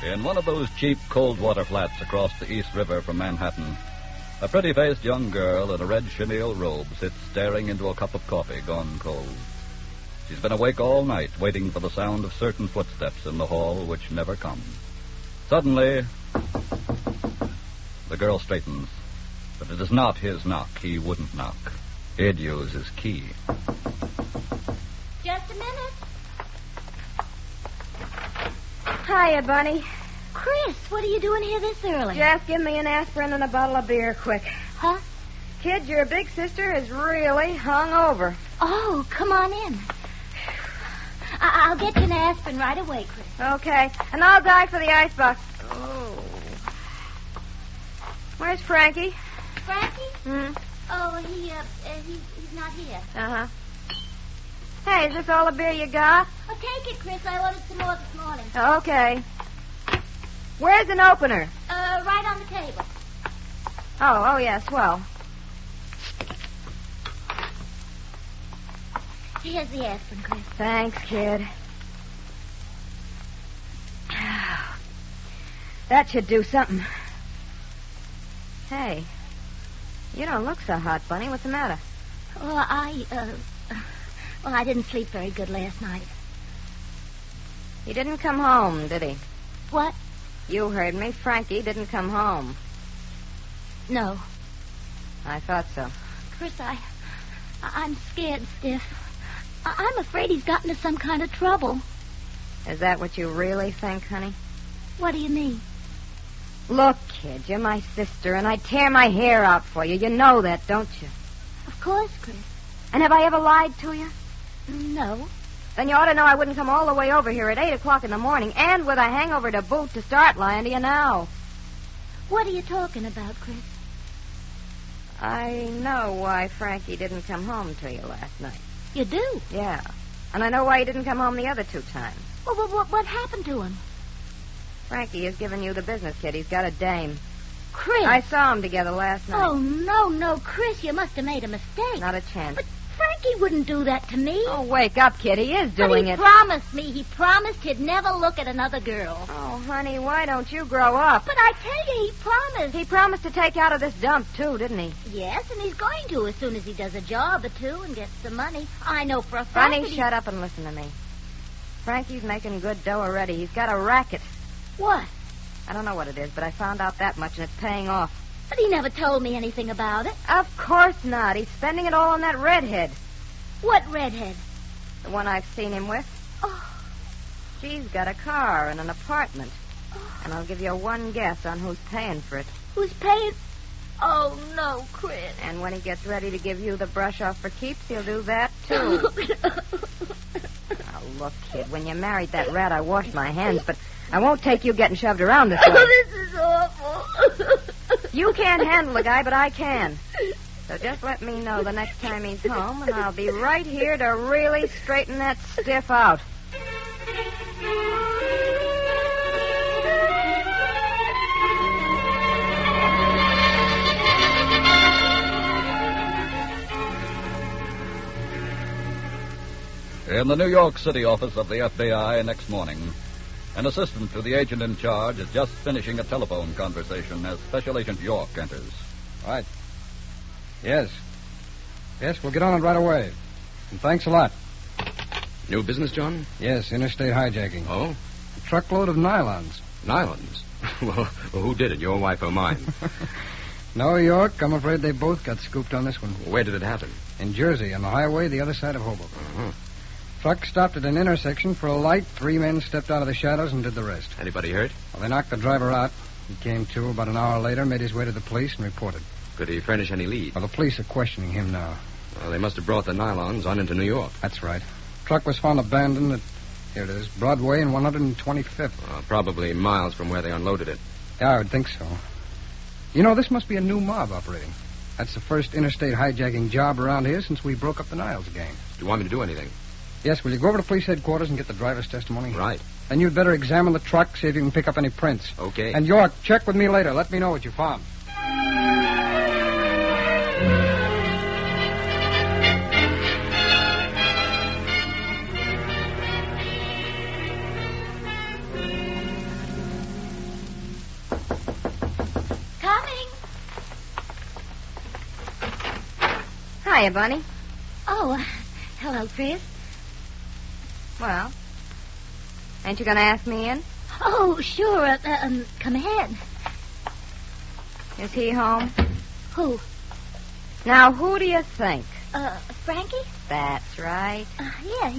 In one of those cheap cold water flats across the East River from Manhattan, a pretty-faced young girl in a red chenille robe sits staring into a cup of coffee gone cold. She's been awake all night, waiting for the sound of certain footsteps in the hall which never come. Suddenly, the girl straightens. But it is not his knock. He wouldn't knock. He'd use his key. Just a minute. Hiya, Bunny. Chris, what are you doing here this early? Just give me an aspirin and a bottle of beer, quick. Huh? Kid, your big sister is really hung over. Oh, come on in. I'll get you an aspirin right away, Chris. Okay, and I'll die for the icebox. Oh. Where's Frankie? Frankie? Oh, he's not here. Uh-huh. Hey, is this all the beer you got? Oh, take it, Chris. I ordered some more this morning. Okay. Where's an opener? Right on the table. Oh, yeah, swell. Here's the aspirin, Chris. Thanks, kid. That should do something. Hey, you don't look so hot, Bunny. What's the matter? Well, I didn't sleep very good last night. He didn't come home, did he? What? You heard me. Frankie didn't come home. No. I thought so. Chris, I'm scared stiff. I'm afraid he's gotten into some kind of trouble. Is that what you really think, honey? What do you mean? Look, kid, you're my sister, and I'd tear my hair out for you. You know that, don't you? Of course, Chris. And have I ever lied to you? No. Then you ought to know I wouldn't come all the way over here at 8 o'clock in the morning, and with a hangover to boot, to start lying to you now. What are you talking about, Chris? I know why Frankie didn't come home to you last night. You do? Yeah. And I know why he didn't come home the other 2 times. Well, what happened to him? Frankie has given you the business, kid. He's got a dame. Chris! I saw them together last night. Oh, no, Chris, you must have made a mistake. Not a chance. But Frankie wouldn't do that to me. Oh, wake up, kid. He is doing it. But he promised me. He promised he'd never look at another girl. Oh, honey, why don't you grow up? But I tell you, he promised. He promised to take you out of this dump, too, didn't he? Yes, and he's going to as soon as he does a job or 2 and gets some money. I know for a fact. Bunny, shut up and listen to me. Frankie's making good dough already. He's got a racket. What? I don't know what it is, but I found out that much, and it's paying off. But he never told me anything about it. Of course not. He's spending it all on that redhead. What redhead? The one I've seen him with. Oh. She's got a car and an apartment. Oh. And I'll give you one guess on who's paying for it. Who's paying? Oh, no, Chris. And when he gets ready to give you the brush off for keeps, he'll do that, too. Now, look, kid, when you married that rat, I washed my hands, but I won't take you getting shoved around this way. Oh, this is awful. You can't handle the guy, but I can. So just let me know the next time he's home, and I'll be right here to really straighten that stiff out. In the New York City office of the FBI next morning, an assistant to the agent in charge is just finishing a telephone conversation as Special Agent York enters. Right. Yes. Yes, we'll get on it right away. And thanks a lot. New business, John? Yes, interstate hijacking. Oh? A truckload of nylons. Nylons? Well, who did it, your wife or mine? No, York. I'm afraid they both got scooped on this one. Where did it happen? In Jersey, on the highway the other side of Hoboken. Uh-huh. Truck stopped at an intersection for a light. 3 men stepped out of the shadows and did the rest. Anybody hurt? Well, they knocked the driver out. He came to about an hour later, made his way to the police, and reported. Could he furnish any lead? Well, the police are questioning him now. Well, they must have brought the nylons on into New York. That's right. Truck was found abandoned at Here it is. Broadway and 125th. Probably miles from where they unloaded it. Yeah, I would think so. You know, this must be a new mob operating. That's the first interstate hijacking job around here since we broke up the Niles gang. Do you want me to do anything? Yes, will you go over to police headquarters and get the driver's testimony? Right. And you'd better examine the truck, see if you can pick up any prints. Okay. And York, check with me later. Let me know what you found. Coming. Hiya, Bunny. Oh, hello, Chris. Well, ain't you going to ask me in? Oh, sure. Come ahead. Is he home? Who? Now, who do you think? Frankie? That's right. Yeah,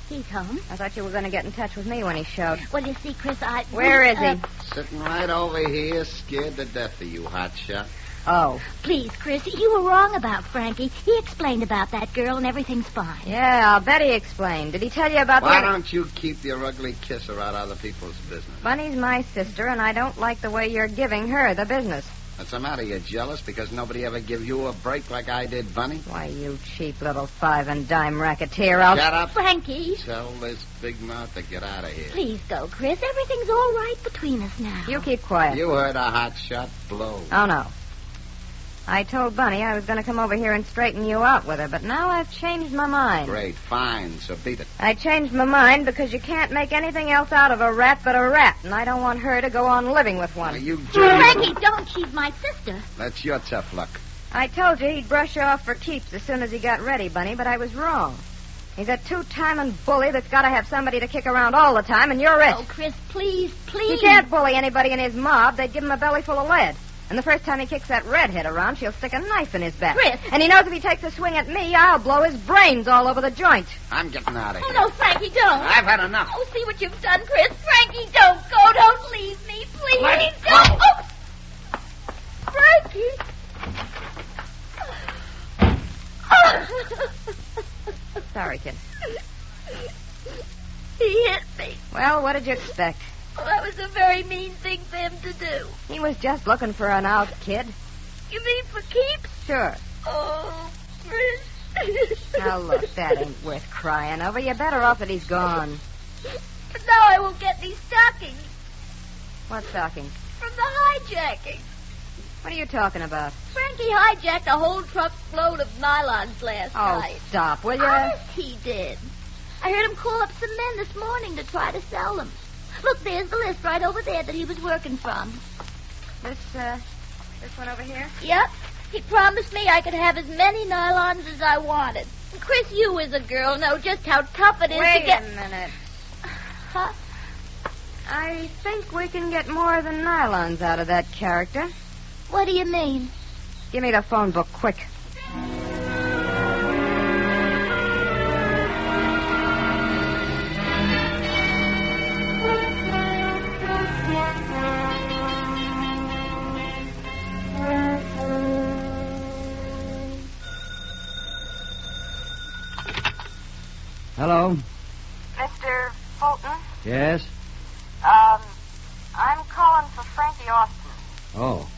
he's home. I thought you were going to get in touch with me when he showed. Well, you see, Chris, Where is he? Sitting right over here, scared to death of you, hotshot. Oh. Please, Chris, you were wrong about Frankie. He explained about that girl and everything's fine. Yeah, I'll bet he explained. Did he tell you about Why don't you keep your ugly kisser out of other people's business? Bunny's my sister, and I don't like the way you're giving her the business. What's the matter? You jealous because nobody ever give you a break like I did, Bunny? Why, you cheap little five-and-dime racketeer, I'll... Shut up. Frankie. Tell this big mouth to get out of here. Please go, Chris. Everything's all right between us now. You keep quiet. You heard a hotshot blow. Oh, no. I told Bunny I was going to come over here and straighten you out with her, but now I've changed my mind. Great, fine, so beat it. I changed my mind because you can't make anything else out of a rat but a rat, and I don't want her to go on living with one. You Frankie, don't. She's my sister. That's your tough luck. I told you he'd brush you off for keeps as soon as he got ready, Bunny, but I was wrong. He's a two-timing bully that's got to have somebody to kick around all the time, and you're it. Oh, Chris, please, please. He can't bully anybody in his mob. They'd give him a belly full of lead. And the first time he kicks that redhead around, she'll stick a knife in his back. Chris! And he knows if he takes a swing at me, I'll blow his brains all over the joint. I'm getting out of here. Oh, no, Frankie, don't. I've had enough. Oh, see what you've done, Chris. Frankie, don't go. Don't leave me, please. Let it go. Don't. Oh. Frankie. Sorry, kid. He hit me. Well, what did you expect? Well, that was a very mean thing for him to do. He was just looking for an out, kid. You mean for keeps? Sure. Oh, Chris. Now, look, that ain't worth crying over. You're better off that he's gone. But now I won't get these stockings. What stocking? From the hijacking. What are you talking about? Frankie hijacked a whole truck's load of nylons last night. Oh, stop, will you? Honest, he did. I heard him call up some men this morning to try to sell them. Look, there's the list right over there that he was working from. This one over here? Yep. He promised me I could have as many nylons as I wanted. And Chris, you as a girl know just how tough it is to get... Wait a minute. Huh? I think we can get more than nylons out of that character. What do you mean? Give me the phone book, quick. Hello? Mr. Fulton? Yes? I'm calling for Frankie Austin. Oh.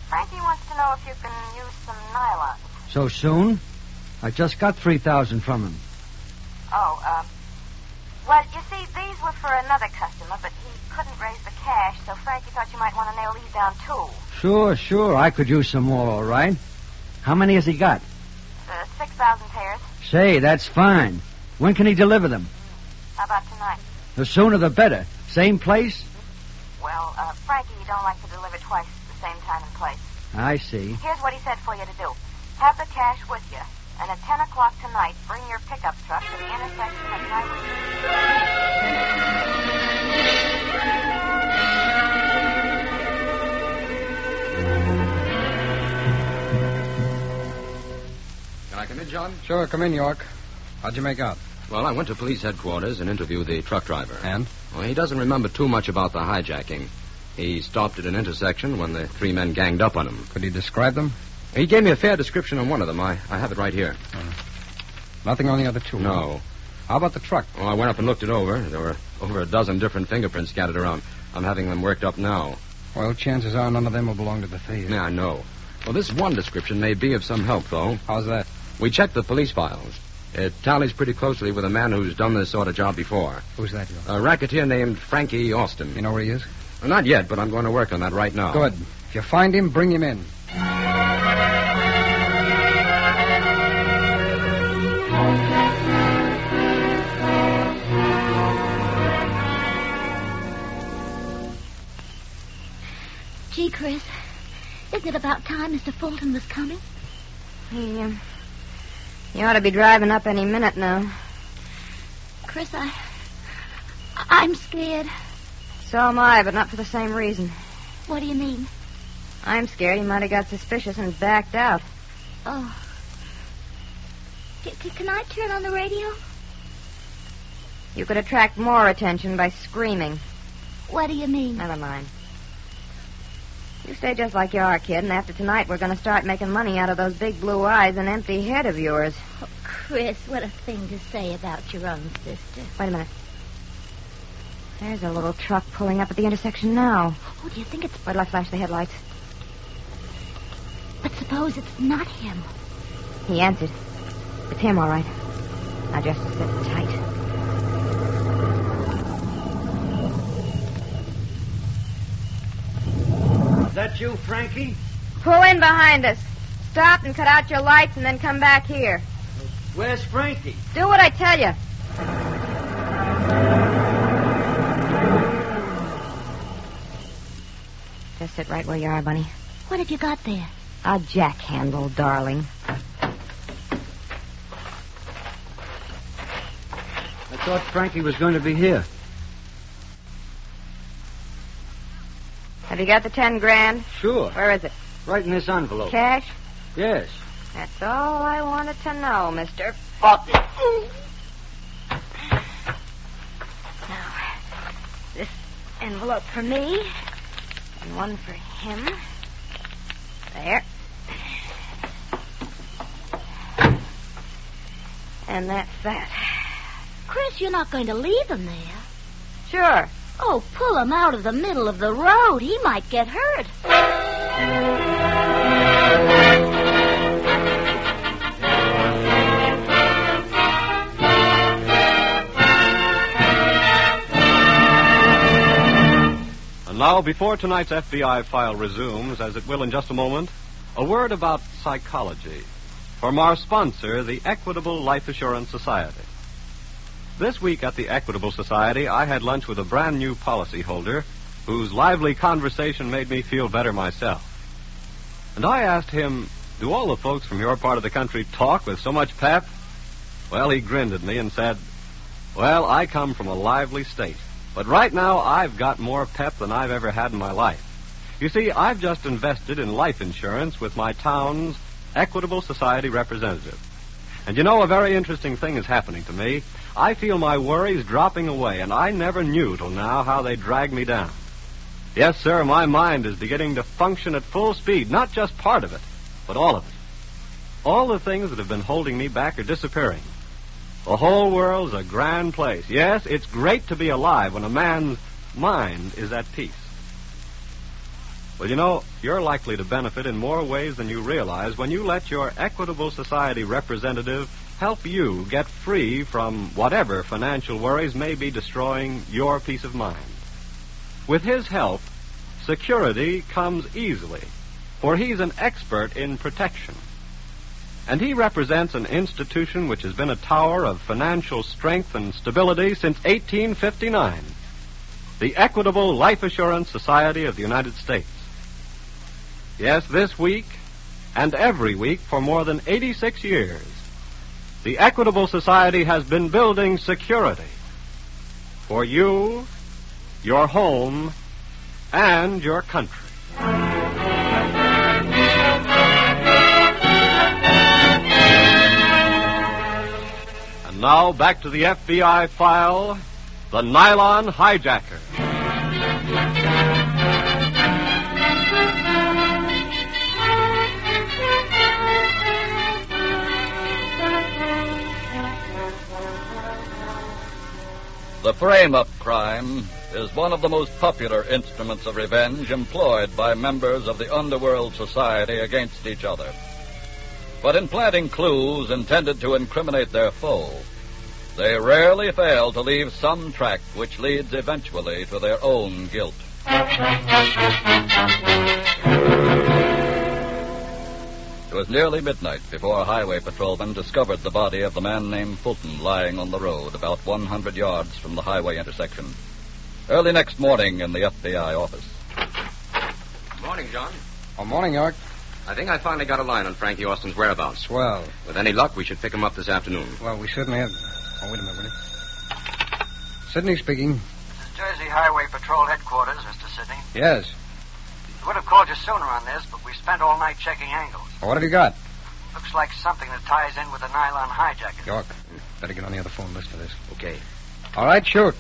Frankie wants to know if you can use some nylon. So soon? I just got 3,000 from him. Oh, well, you see, these were for another customer, but he couldn't raise the cash, so Frankie thought you might want to nail these down, too. Sure. I could use some more, all right. How many has he got? 6,000 pairs. Say, that's fine. When can he deliver them? How about tonight? The sooner the better. Same place? Well, Frankie don't like to deliver twice at the same time and place. I see. Here's what he said for you to do. Have the cash with you, and at 10 o'clock tonight, bring your pickup truck to the intersection of Can I come in, John? Sure, come in, York. How'd you make out? Well, I went to police headquarters and interviewed the truck driver. And? Well, he doesn't remember too much about the hijacking. He stopped at an intersection when the three men ganged up on him. Could he describe them? He gave me a fair description on one of them. I have it right here. Nothing on the other two? No. How about the truck? Oh, I went up and looked it over. There were over a dozen different fingerprints scattered around. I'm having them worked up now. Well, chances are none of them will belong to the thief. Yeah, I know. Well, this one description may be of some help, though. How's that? We checked the police files. It tallies pretty closely with a man who's done this sort of job before. Who's that, Joe? A racketeer named Frankie Austin. You know where he is? Well, not yet, but I'm going to work on that right now. Good. If you find him, bring him in. Gee, Chris, isn't it about time Mr. Fulton was coming? You ought to be driving up any minute now. Chris, I'm scared. So am I, but not for the same reason. What do you mean? I'm scared he might have got suspicious and backed out. Oh. Can I turn on the radio? You could attract more attention by screaming. What do you mean? Never mind. You stay just like you are, kid, and after tonight we're going to start making money out of those big blue eyes and empty head of yours. Oh, Chris, what a thing to say about your own sister. Wait a minute. There's a little truck pulling up at the intersection now. Oh, do you think it's... Wait till I flash the headlights. But suppose it's not him. He answered. It's him, all right. Now just sit tight. Is that you, Frankie? Pull in behind us. Stop and cut out your lights and then come back here. Where's Frankie? Do what I tell you. Just sit right where you are, Bunny. What have you got there? A jack handle, darling. I thought Frankie was going to be here. Have you got the 10 grand? Sure. Where is it? Right in this envelope. Cash? Yes. That's all I wanted to know, mister. Fuck it. Now, this envelope for me, and one for him. There. And that's that. Chris, you're not going to leave him there. Sure. Oh, pull him out of the middle of the road. He might get hurt. And now, before tonight's FBI file resumes, as it will in just a moment, a word about psychology from our sponsor, the Equitable Life Assurance Society. This week at the Equitable Society, I had lunch with a brand new policyholder whose lively conversation made me feel better myself. And I asked him, do all the folks from your part of the country talk with so much pep? Well, he grinned at me and said, well, I come from a lively state, but right now I've got more pep than I've ever had in my life. You see, I've just invested in life insurance with my town's Equitable Society representative. And you know, a very interesting thing is happening to me. I feel my worries dropping away, and I never knew till now how they dragged me down. Yes, sir, my mind is beginning to function at full speed, not just part of it, but all of it. All the things that have been holding me back are disappearing. The whole world's a grand place. Yes, it's great to be alive when a man's mind is at peace. Well, you know, you're likely to benefit in more ways than you realize when you let your Equitable Society representative help you get free from whatever financial worries may be destroying your peace of mind. With his help, security comes easily, for he's an expert in protection. And he represents an institution which has been a tower of financial strength and stability since 1859, the Equitable Life Assurance Society of the United States. Yes, this week and every week for more than 86 years, the Equitable Society has been building security for you, your home, and your country. And now back to the FBI file, the Nylon Hijacker. The frame-up crime is one of the most popular instruments of revenge employed by members of the underworld society against each other. But in planting clues intended to incriminate their foe, they rarely fail to leave some track which leads eventually to their own guilt. It was nearly midnight before highway patrolmen discovered the body of the man named Fulton lying on the road about 100 yards from the highway intersection. Early next morning in the FBI office. Morning, John. Oh, morning, York. I think I finally got a line on Frankie Austin's whereabouts. Swell. With any luck, we should pick him up this afternoon. Well, we certainly have... Oh, wait a minute, will you? Sidney speaking. This is Jersey Highway Patrol Headquarters, Mr. Sidney. Yes. We would have called you sooner on this, but we spent all night checking angles. Well, what have you got? Looks like something that ties in with the Nylon Hijacker. York, better get on the other phone list for this. Okay. All right, shoot.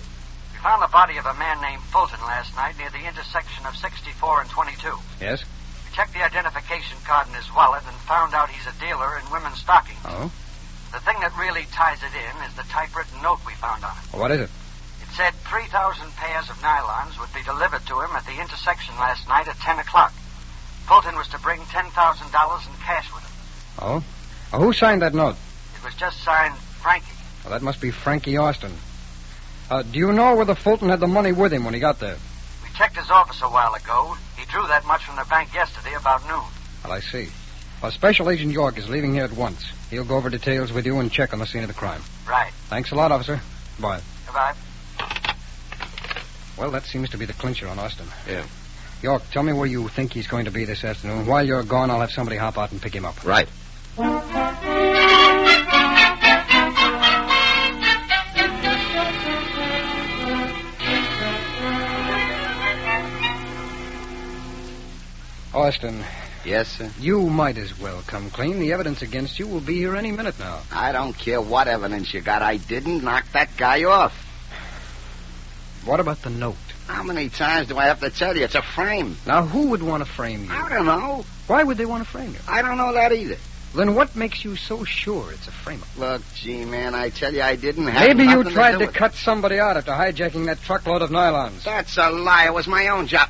We found the body of a man named Fulton last night near the intersection of 64 and 22. Yes? We checked the identification card in his wallet and found out he's a dealer in women's stockings. Oh? The thing that really ties it in is the typewritten note we found on it. Well, what is it? It said 3,000 pairs of nylons would be delivered to him at the intersection last night at 10 o'clock. Fulton was to bring $10,000 in cash with him. Oh? Well, who signed that note? It was just signed Frankie. Well, that must be Frankie Austin. Do you know whether Fulton had the money with him when he got there? We checked his office a while ago. He drew that much from the bank yesterday about noon. Well, I see. Well, Special Agent York is leaving here at once. He'll go over details with you and check on the scene of the crime. Right. Thanks a lot, officer. Bye. Goodbye. Well, that seems to be the clincher on Austin. Yeah. York, tell me where you think he's going to be this afternoon. While you're gone, I'll have somebody hop out and pick him up. Right. Austin. Yes, sir? You might as well come clean. The evidence against you will be here any minute now. I don't care what evidence you got. I didn't knock that guy off. What about the note? How many times do I have to tell you? It's a frame. Now, who would want to frame you? I don't know. Why would they want to frame you? I don't know that either. Then what makes you so sure it's a frame-up? Look, gee, man, I tell you, I didn't have Maybe you nothing tried to to do with cut somebody out after hijacking that truckload of nylons. That's a lie. It was my own job.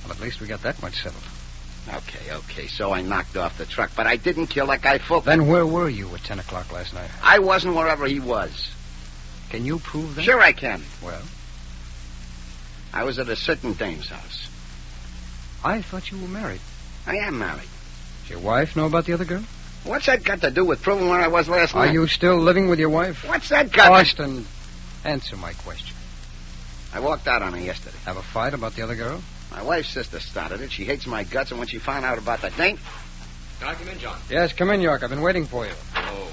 Well, at least we got that much settled. Okay, so I knocked off the truck, but I didn't kill that guy Fulton. Then where were you at 10 o'clock last night? I wasn't wherever he was. Can you prove that? Sure I can. Well? I was at a certain dame's house. I thought you were married. I am married. Does your wife know about the other girl? What's that got to do with proving where I was last night? Are you still living with your wife? What's that got Austin, answer my question. I walked out on her yesterday. Have a fight about the other girl? My wife's sister started it. She hates my guts, and when she found out about the dame... Can I come in, John? Yes, come in, York. I've been waiting for you. Oh.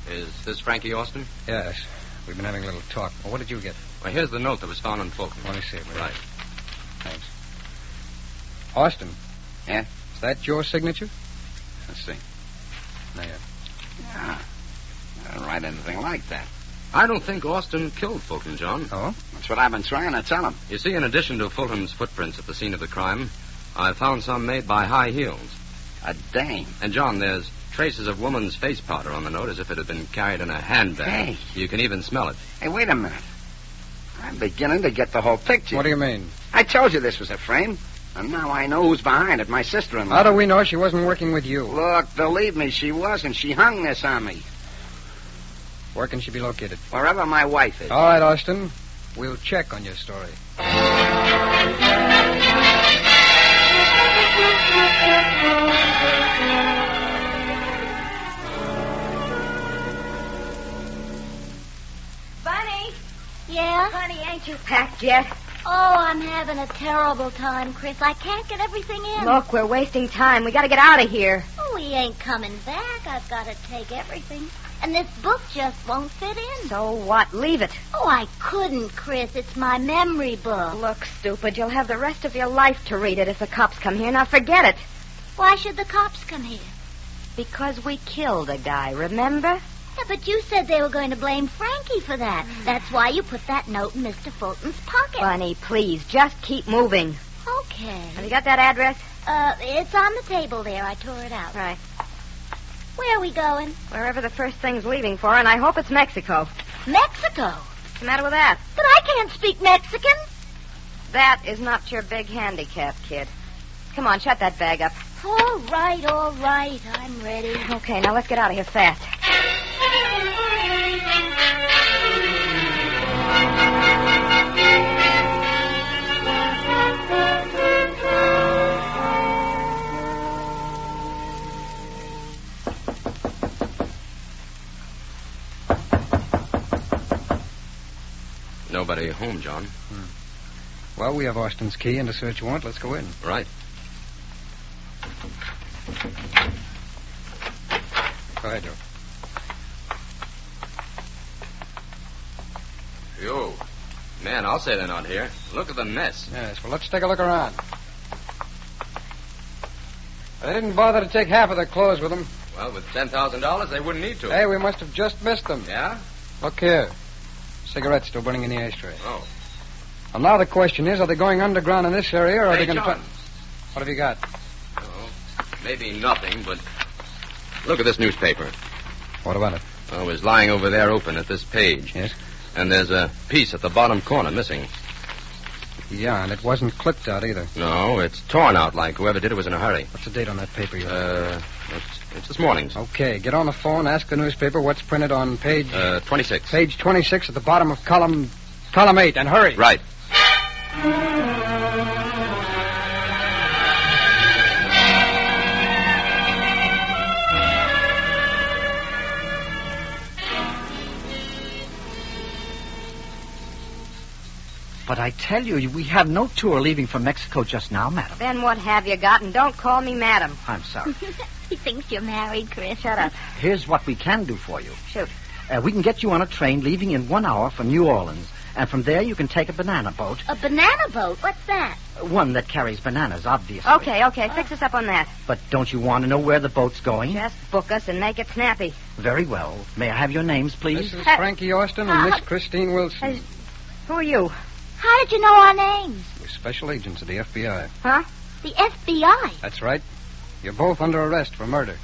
Is this Frankie Austin? Yes. We've been having a little talk. Well, what did you get? Well, here's the note that was found on Fulton. Let me see it. Right. Thanks. Austin. Yeah? Is that your signature? Let's see. No, yeah. I don't write anything like that. I don't think Austin killed Fulton, John. Oh? That's what I've been trying to tell him. You see, in addition to Fulton's footprints at the scene of the crime, I found some made by high heels. A dame. And, John, there's traces of woman's face powder on the note as if it had been carried in a handbag. Hey. You can even smell it. Hey, wait a minute. I'm beginning to get the whole picture. What do you mean? I told you this was a frame. And now I know who's behind it, my sister-in-law. How do we know she wasn't working with you? Look, believe me, she wasn't. She hung this on me. Where can she be located? Wherever my wife is. All right, Austin. We'll check on your story. Bunny? Yeah? Honey, ain't you packed yet? Oh, I'm having a terrible time, Chris. I can't get everything in. Look, we're wasting time. We gotta get out of here. Oh, he ain't coming back. I've got to take everything. And this book just won't fit in. So what? Leave it. Oh, I couldn't, Chris. It's my memory book. Look, stupid, you'll have the rest of your life to read it if the cops come here. Now forget it. Why should the cops come here? Because we killed a guy, remember? Yeah, but you said they were going to blame Frankie for that. That's why you put that note in Mr. Fulton's pocket. Bunny, please, just keep moving. Okay. Have you got that address? It's on the table there. I tore it out. Right. Where are we going? Wherever the first thing's leaving for, and I hope it's Mexico. Mexico? What's the matter with that? But I can't speak Mexican. That is not your big handicap, kid. Come on, shut that bag up. All right. I'm ready. Okay, now let's get out of here fast. Nobody home, John. Well, we have Austin's key and a search warrant. Let's go in. Right. Go ahead, Joe. Yo, man, I'll say they're not here. Look at the mess. Yes, well, let's take a look around. They didn't bother to take half of their clothes with them. Well, with $10,000, they wouldn't need to. Hey, we must have just missed them. Yeah? Look here. Cigarettes still burning in the ashtray. Oh. Well, now the question is, are they going underground in this area, or are they going to... John. What have you got? Oh, maybe nothing, but look at this newspaper. What about it? Oh, it was lying over there open at this page. Yes? And there's a piece at the bottom corner missing. Yeah, and it wasn't clipped out either. No, it's torn out like whoever did it was in a hurry. What's the date on that paper you It's this morning's. Okay, get on the phone, ask the newspaper what's printed on page... 26. Page 26 at the bottom of column 8, and hurry. Right. But I tell you, we have no tour leaving for Mexico just now, madam. Then what have you got? And don't call me madam. I'm sorry. He thinks you're married, Chris. Shut up. Here's what we can do for you. Shoot. We can get you on a train leaving in 1 hour for New Orleans. And from there you can take a banana boat. A banana boat? What's that? One that carries bananas, obviously. Okay. Fix us up on that. But don't you want to know where the boat's going? Just book us and make it snappy. Very well. May I have your names, please? This is Frankie Austin and Miss Christine Wilson. Who are you? How did you know our names? We're special agents of the FBI. Huh? The FBI? That's right. You're both under arrest for murder.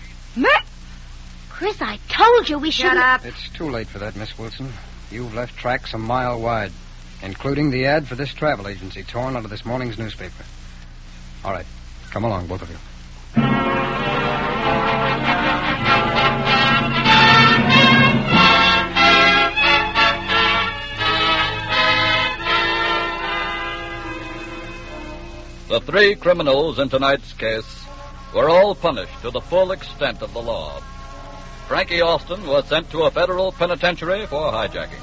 Chris, I told you we shouldn't... Shut up. It's too late for that, Miss Wilson. You've left tracks a mile wide, including the ad for this travel agency torn out of this morning's newspaper. All right. Come along, both of you. The 3 criminals in tonight's case were all punished to the full extent of the law. Frankie Austin was sent to a federal penitentiary for hijacking.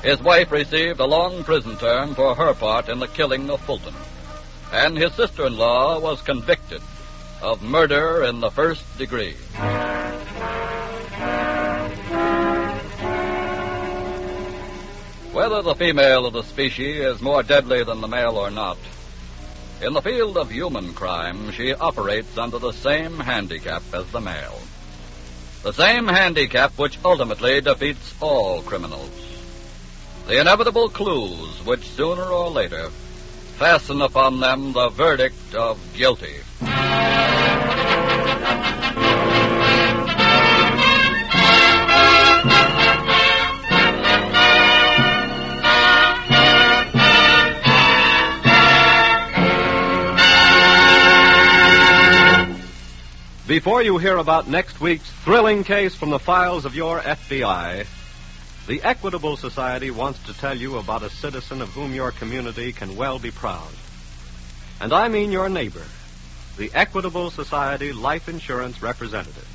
His wife received a long prison term for her part in the killing of Fulton. And his sister-in-law was convicted of murder in the first degree. Whether the female of the species is more deadly than the male or not, in the field of human crime, she operates under the same handicap as the male. The same handicap which ultimately defeats all criminals. The inevitable clues which sooner or later fasten upon them the verdict of guilty. Before you hear about next week's thrilling case from the files of your FBI, the Equitable Society wants to tell you about a citizen of whom your community can well be proud. And I mean your neighbor, the Equitable Society Life Insurance Representative.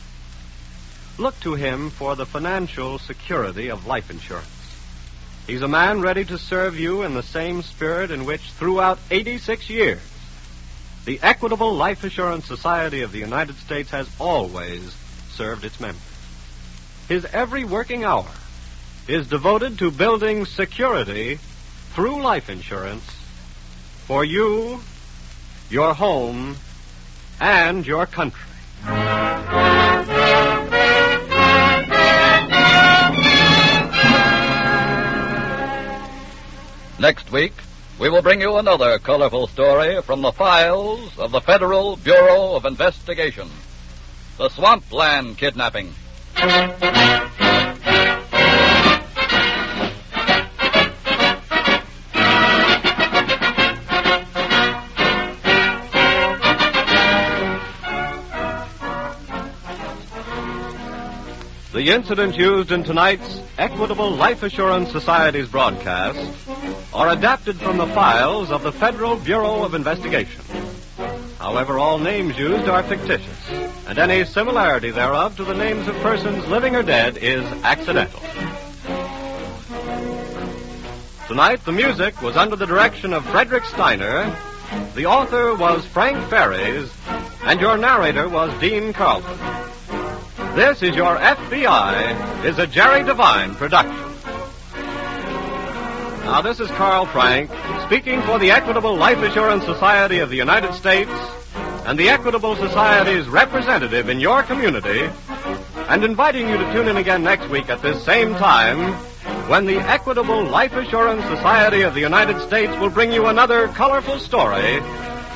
Look to him for the financial security of life insurance. He's a man ready to serve you in the same spirit in which, throughout 86 years, the Equitable Life Assurance Society of the United States has always served its members. His every working hour is devoted to building security through life insurance for you, your home, and your country. Next week, we will bring you another colorful story from the files of the Federal Bureau of Investigation. the Swampland Kidnapping. The incidents used in tonight's Equitable Life Assurance Society's broadcast are adapted from the files of the Federal Bureau of Investigation. However, all names used are fictitious, and any similarity thereof to the names of persons living or dead is accidental. Tonight, the music was under the direction of Frederick Steiner, the author was Frank Ferries, and your narrator was Dean Carlton. This is Your FBI is a Jerry Devine production. Now, this is Carl Frank, speaking for the Equitable Life Assurance Society of the United States and the Equitable Society's representative in your community, and inviting you to tune in again next week at this same time when the Equitable Life Assurance Society of the United States will bring you another colorful story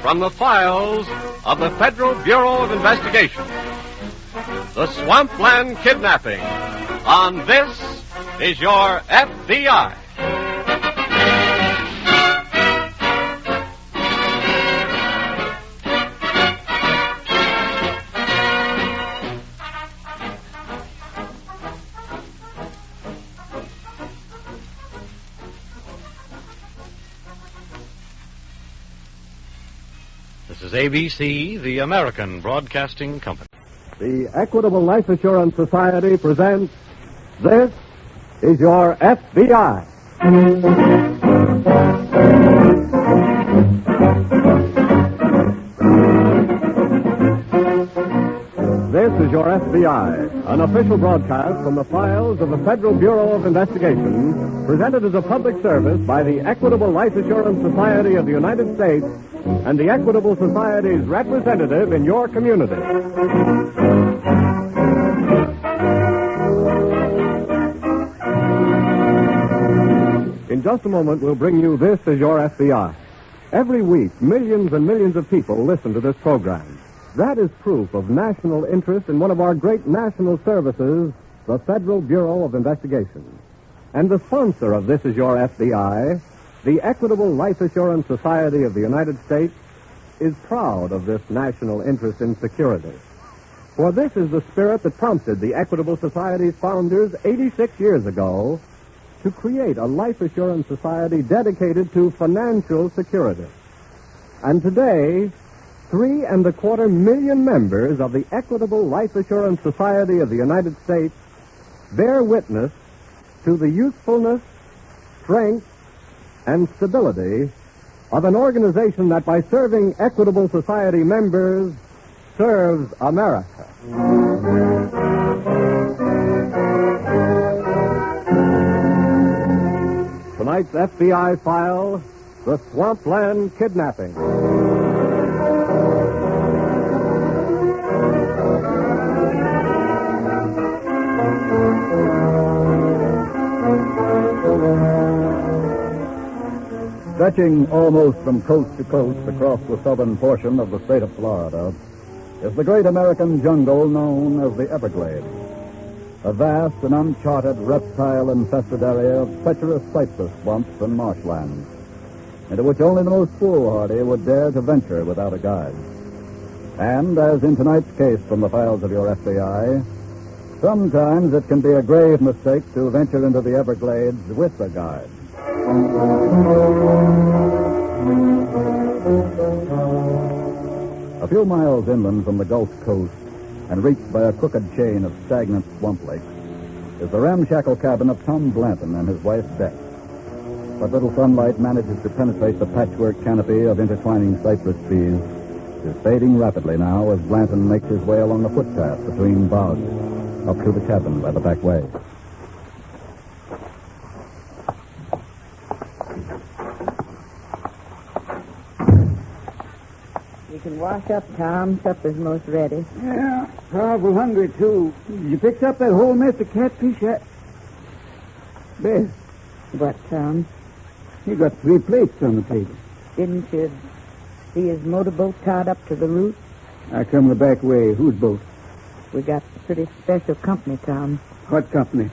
from the files of the Federal Bureau of Investigation. The Swampland Kidnapping on This Is Your FBI. This is ABC, the American Broadcasting Company. The Equitable Life Assurance Society presents This Is Your FBI. This is Your FBI, an official broadcast from the files of the Federal Bureau of Investigation, presented as a public service by the Equitable Life Assurance Society of the United States and the Equitable Society's representative in your community. In just a moment, we'll bring you This Is Your FBI. Every week, millions and millions of people listen to this program. That is proof of national interest in one of our great national services, the Federal Bureau of Investigation. And the sponsor of This Is Your FBI, the Equitable Life Assurance Society of the United States, is proud of this national interest in security. For this is the spirit that prompted the Equitable Society's founders 86 years ago to create a life assurance society dedicated to financial security. And today, 3.25 million members of the Equitable Life Assurance Society of the United States bear witness to the usefulness, strength, and stability of an organization that, by serving Equitable Society members, serves America. Tonight's FBI file, the Swampland Kidnapping. Stretching almost from coast to coast across the southern portion of the state of Florida is the great American jungle known as the Everglades, a vast and uncharted reptile-infested area of treacherous cypress swamps and marshlands, into which only the most foolhardy would dare to venture without a guide. And, as in tonight's case from the files of your FBI, sometimes it can be a grave mistake to venture into the Everglades with a guide. A few miles inland from the Gulf Coast and reached by a crooked chain of stagnant swamp lakes is the ramshackle cabin of Tom Blanton and his wife, Beth. But little sunlight manages to penetrate the patchwork canopy of intertwining cypress trees is fading rapidly now as Blanton makes his way along the footpath between bogs up to the cabin by the back way. You can wash up, Tom. Supper's most ready. Yeah, powerful hungry, too. You picked up that whole mess of catfish yet? Beth. What, Tom? You got 3 plates on the table. Didn't you see his motorboat tied up to the roof? I come the back way. Whose boat? We got pretty special company, Tom. What company?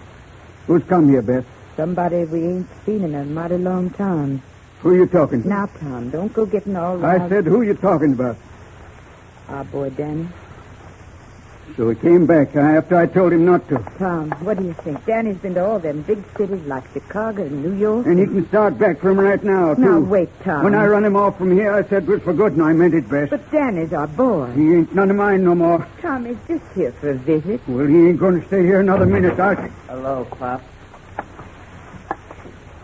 Who's come here, Beth? Somebody we ain't seen in a mighty long time. Who you talking to? Now, Tom, don't go getting all I loud. said, who you talking about? Our boy, Danny. So he came back after I told him not to. Tom, what do you think? Danny's been to all them big cities like Chicago and New York. And he can start back from right now, too. Now, wait, Tom. When I run him off from here, I said it was for good, and I meant it best. But Danny's our boy. He ain't none of mine no more. Tom is just here for a visit. Well, he ain't going to stay here another minute. Hello, Pop.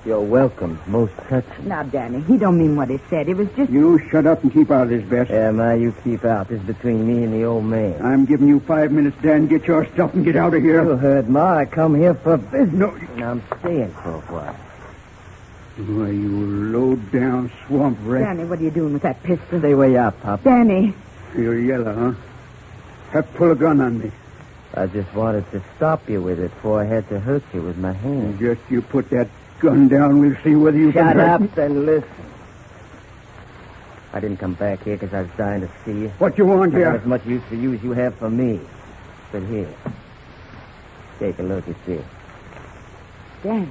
You're welcome. Most touching. Now, Danny, he don't mean what he said. It was just... You shut up and keep out of this, Bess. Yeah, Ma, you keep out. This is between me and the old man. I'm giving you 5 minutes, Dan. Get your stuff and get out of here. You heard, Ma. I come here for business. No. And I'm staying for a while. Why, you low-down swamp rat. Danny, what are you doing with that pistol? Stay where you are, Pop. Danny. You're yellow, huh? Have to pull a gun on me. I just wanted to stop you with it before I had to hurt you with my hand. Just you put that gun down. We'll see whether you Shut can hurt up and listen. I didn't come back here because I was dying to see you. What you want I here? have as much use for you as you have for me. But here, take a look at this. Danny,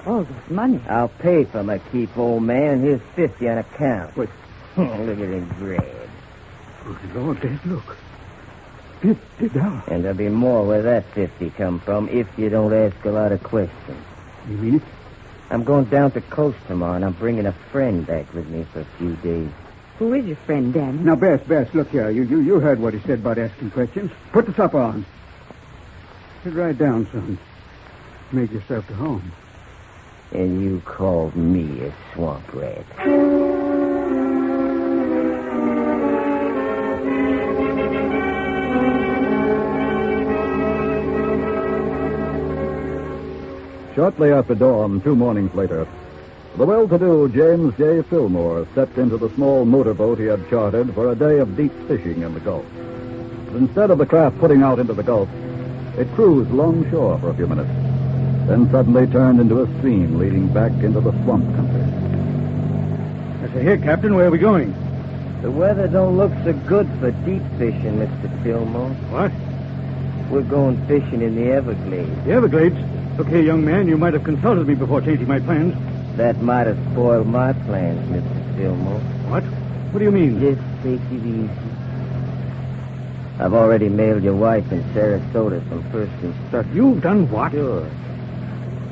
all this money. I'll pay for my keep, old man. Here's 50 on account. What? Look at him grab. Good Lord, Dad, look. $50. And there'll be more where that 50 come from if you don't ask a lot of questions. You mean it? I'm going down to coast tomorrow, and I'm bringing a friend back with me for a few days. Who is your friend, Danny? Now, Bess, look here. You heard what he said about asking questions. Put the supper on. Sit right down, son. Make yourself at home. And you called me a swamp rat. Shortly after dawn, 2 mornings later, the well-to-do James J. Fillmore stepped into the small motorboat he had chartered for a day of deep fishing in the Gulf. But instead of the craft putting out into the Gulf, it cruised longshore for a few minutes, then suddenly turned into a stream leading back into the swamp country. I say, here, Captain, where are we going? The weather don't look so good for deep fishing, Mr. Fillmore. What? We're going fishing in the Everglades. The Everglades? Look here, young man, you might have consulted me before changing my plans. That might have spoiled my plans, Mr. Fillmore. What? What do you mean? Just take it easy. I've already mailed your wife in Sarasota some first instructions. You've done what? Sure.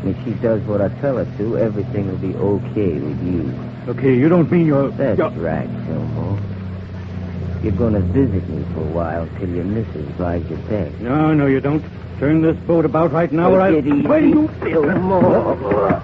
If she does what I tell her to, everything will be okay with you. Okay, you don't mean you're... That's right, Fillmore. You're going to visit me for a while till your missus buys you back. No, you don't. Turn this boat about right now, or Take it easy, Wait, you... Fillmore.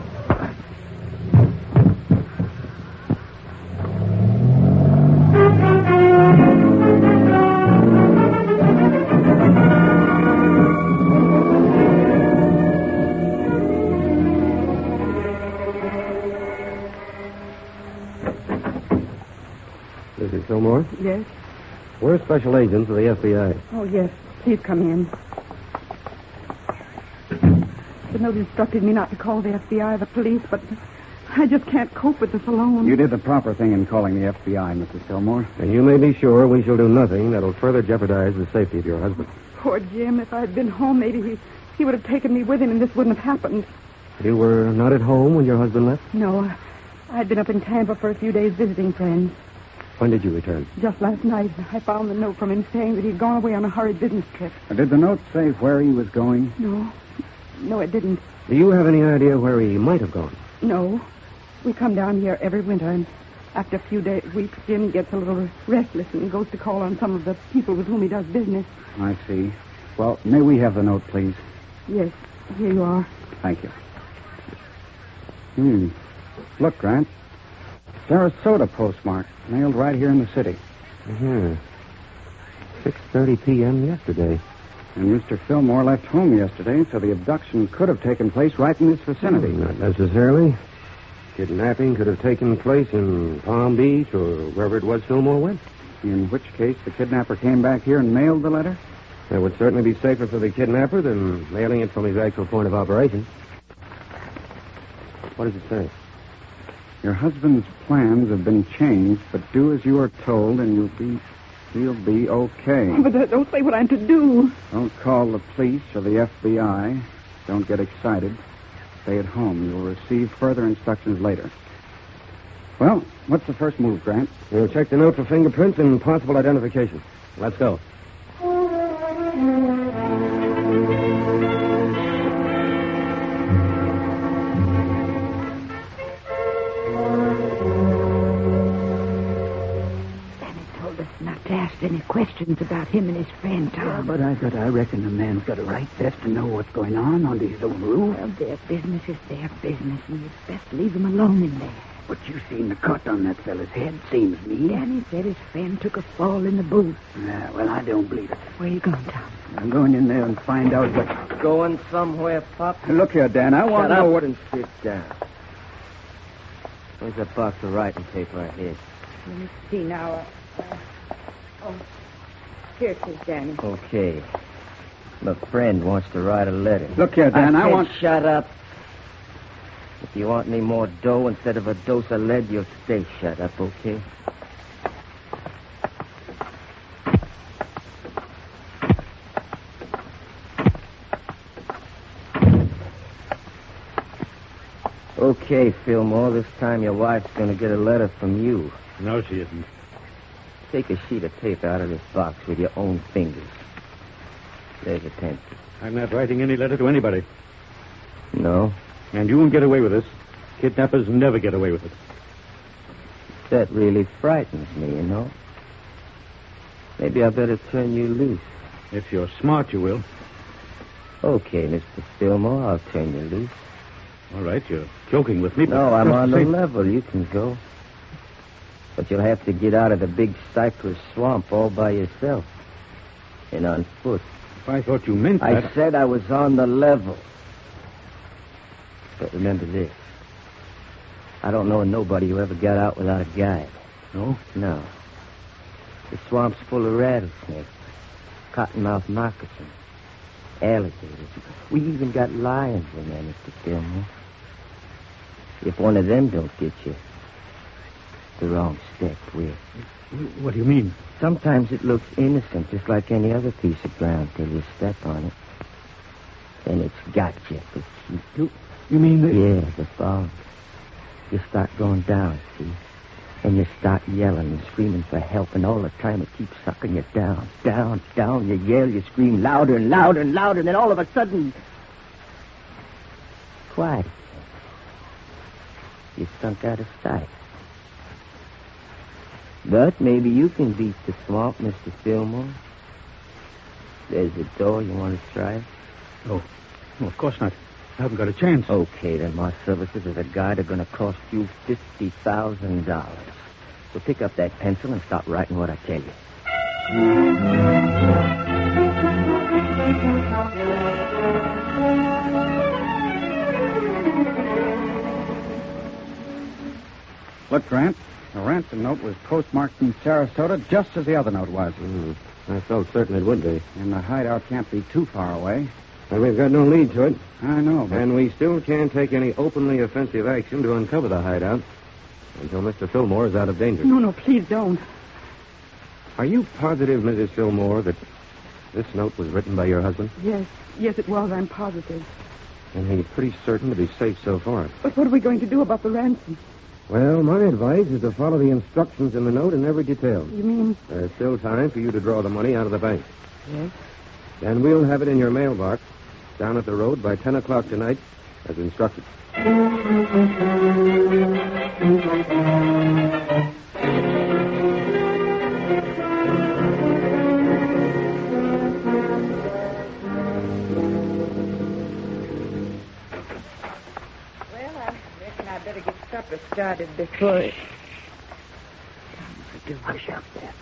Mrs. Fillmore? Yes? We're special agents of the FBI. Oh, yes. Please come in. The note instructed me not to call the FBI or the police, but I just can't cope with this alone. You did the proper thing in calling the FBI, Mrs. Fillmore. And you may be sure we shall do nothing that'll further jeopardize the safety of your husband. Poor Jim. If I had been home, maybe he would have taken me with him and this wouldn't have happened. You were not at home when your husband left? No, I had been up in Tampa for a few days visiting friends. When did you return? Just last night, I found the note from him saying that he'd gone away on a hurried business trip. Did the note say where he was going? No, it didn't. Do you have any idea where he might have gone? No. We come down here every winter, and after a few weeks, Jim gets a little restless and goes to call on some of the people with whom he does business. I see. Well, may we have the note, please? Yes, here you are. Thank you. Look, Grant. Sarasota postmark, mailed right here in the city. 6:30 p.m. yesterday. And Mr. Fillmore left home yesterday, so the abduction could have taken place right in this vicinity. Not necessarily. Kidnapping could have taken place in Palm Beach or wherever it was Fillmore went. In which case, the kidnapper came back here and mailed the letter? That would certainly be safer for the kidnapper than mailing it from his actual point of operation. What does it say? Your husband's plans have been changed, but do as you are told and you'll be He'll be okay. Oh, but don't say what I'm to do. Don't call the police or the FBI. Don't get excited. Stay at home. You'll receive further instructions later. Well, what's the first move, Grant? We'll check the note for fingerprints and possible identification. Let's go. Not to ask any questions about him and his friend, Tom. Yeah, but I reckon the man's got a right best to know what's going on under his own roof. Well, their business is their business, and it's best to leave them alone in there. But you seen the cut on that fella's head, seems me. Danny said his friend took a fall in the booth. Yeah, well, I don't believe it. Where you going, Tom? I'm going in there and find out what... Going somewhere, Pop? Look here, Dan, I want to know what... and sit down. There's a box of writing paper I hid. Let me see now. Here it is, Danny. Okay. My friend wants to write a letter. Look here, Dan, I want... Shut up. If you want any more dough instead of a dose of lead, you'll stay shut up, okay? Okay, Fillmore, this time your wife's going to get a letter from you. No, she isn't. Take a sheet of paper out of this box with your own fingers. There's a pencil. I'm not writing any letter to anybody. No? And you won't get away with this. Kidnappers never get away with it. That really frightens me, you know. Maybe I better turn you loose. If you're smart, you will. Okay, Mr. Fillmore, I'll turn you loose. All right, you're joking with me. No, I'm on the level. You can go. But you'll have to get out of the big cypress swamp all by yourself. And on foot. If I thought you meant that... I said I was on the level. But remember this. I don't know nobody who ever got out without a guide. No? No. The swamp's full of rattlesnakes, cottonmouth moccasins, alligators. We even got lions in there, Mr. Fillmore. If one of them don't get you, the wrong step will. What do you mean? Sometimes it looks innocent, just like any other piece of ground, till you step on it. Then it's got you for keep. You mean that... Yeah, the fog. You start going down, see? And you start yelling and screaming for help, and all the time it keeps sucking you down, down, down. You yell, you scream louder and louder and louder, and then all of a sudden... quiet. You sunk out of sight. But maybe you can beat the swamp, Mr. Fillmore. There's a door. You want to try it? Oh, of course not. I haven't got a chance. Okay, then my services as a guide are going to cost you $50,000. So pick up that pencil and start writing what I tell you. Look, Grant, the ransom note was postmarked in Sarasota just as the other note was. I felt certain it would be. And the hideout can't be too far away. And we've got no lead to it. I know, but... And we still can't take any openly offensive action to uncover the hideout until Mr. Fillmore is out of danger. No, please don't. Are you positive, Mrs. Fillmore, that this note was written by your husband? Yes, it was. I'm positive. And he's pretty certain to be safe so far. But what are we going to do about the ransom? Well, my advice is to follow the instructions in the note in every detail. You mean? There's still time for you to draw the money out of the bank. Yes. And we'll have it in your mailbox down at the road by 10 o'clock tonight, as instructed. I better get supper started before it... Do hush up there.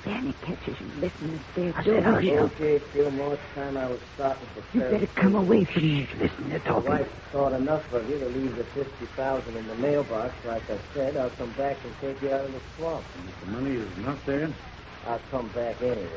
Danny catches you listening to their door. Okay, Fillmore, it's time I was starting for You better come away from me. Listen, they're My talking. wife thought enough of you to leave the $50,000 in the mailbox. Like I said, I'll come back and take you out of the swamp. If the money is not there? I'll come back anyway.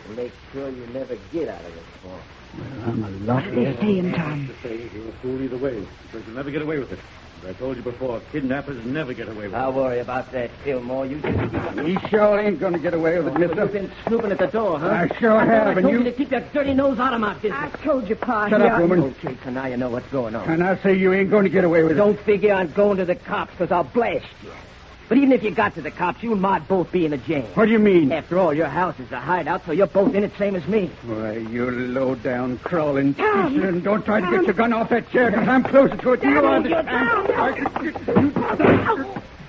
And make sure you never get out of the swamp. Well, I'm a lot... What are they saying, Tom? You're a fool either way, because you'll never get away with it. As I told you before, kidnappers never get away with it. I'll worry about that, Fillmore. You just keep... He sure ain't going to get away with it, mister. You've been snooping at the door, huh? I sure have, and told you... you to keep your dirty nose out of my business. I told you, Pa. Shut up, woman. Okay, so now you know what's going on. And I say you ain't going to get away with it. Don't figure on going to the cops, because I'll blast you. But even if you got to the cops, you and Maud both be in a jail. What do you mean? After all, your house is a hideout, so you're both in it same as me. Why, you low-down, crawling piece, and don't try to get your gun off that chair, because I'm closer to it than you are this time.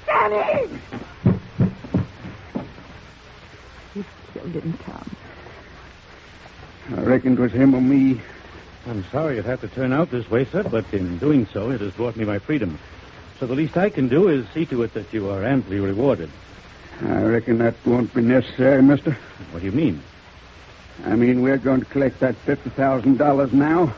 Danny! He killed him, Tom. I reckon it was him or me. I'm sorry it had to turn out this way, sir, but in doing so, it has brought me my freedom. So the least I can do is see to it that you are amply rewarded. I reckon that won't be necessary, mister. What do you mean? I mean, we're going to collect that $50,000 now.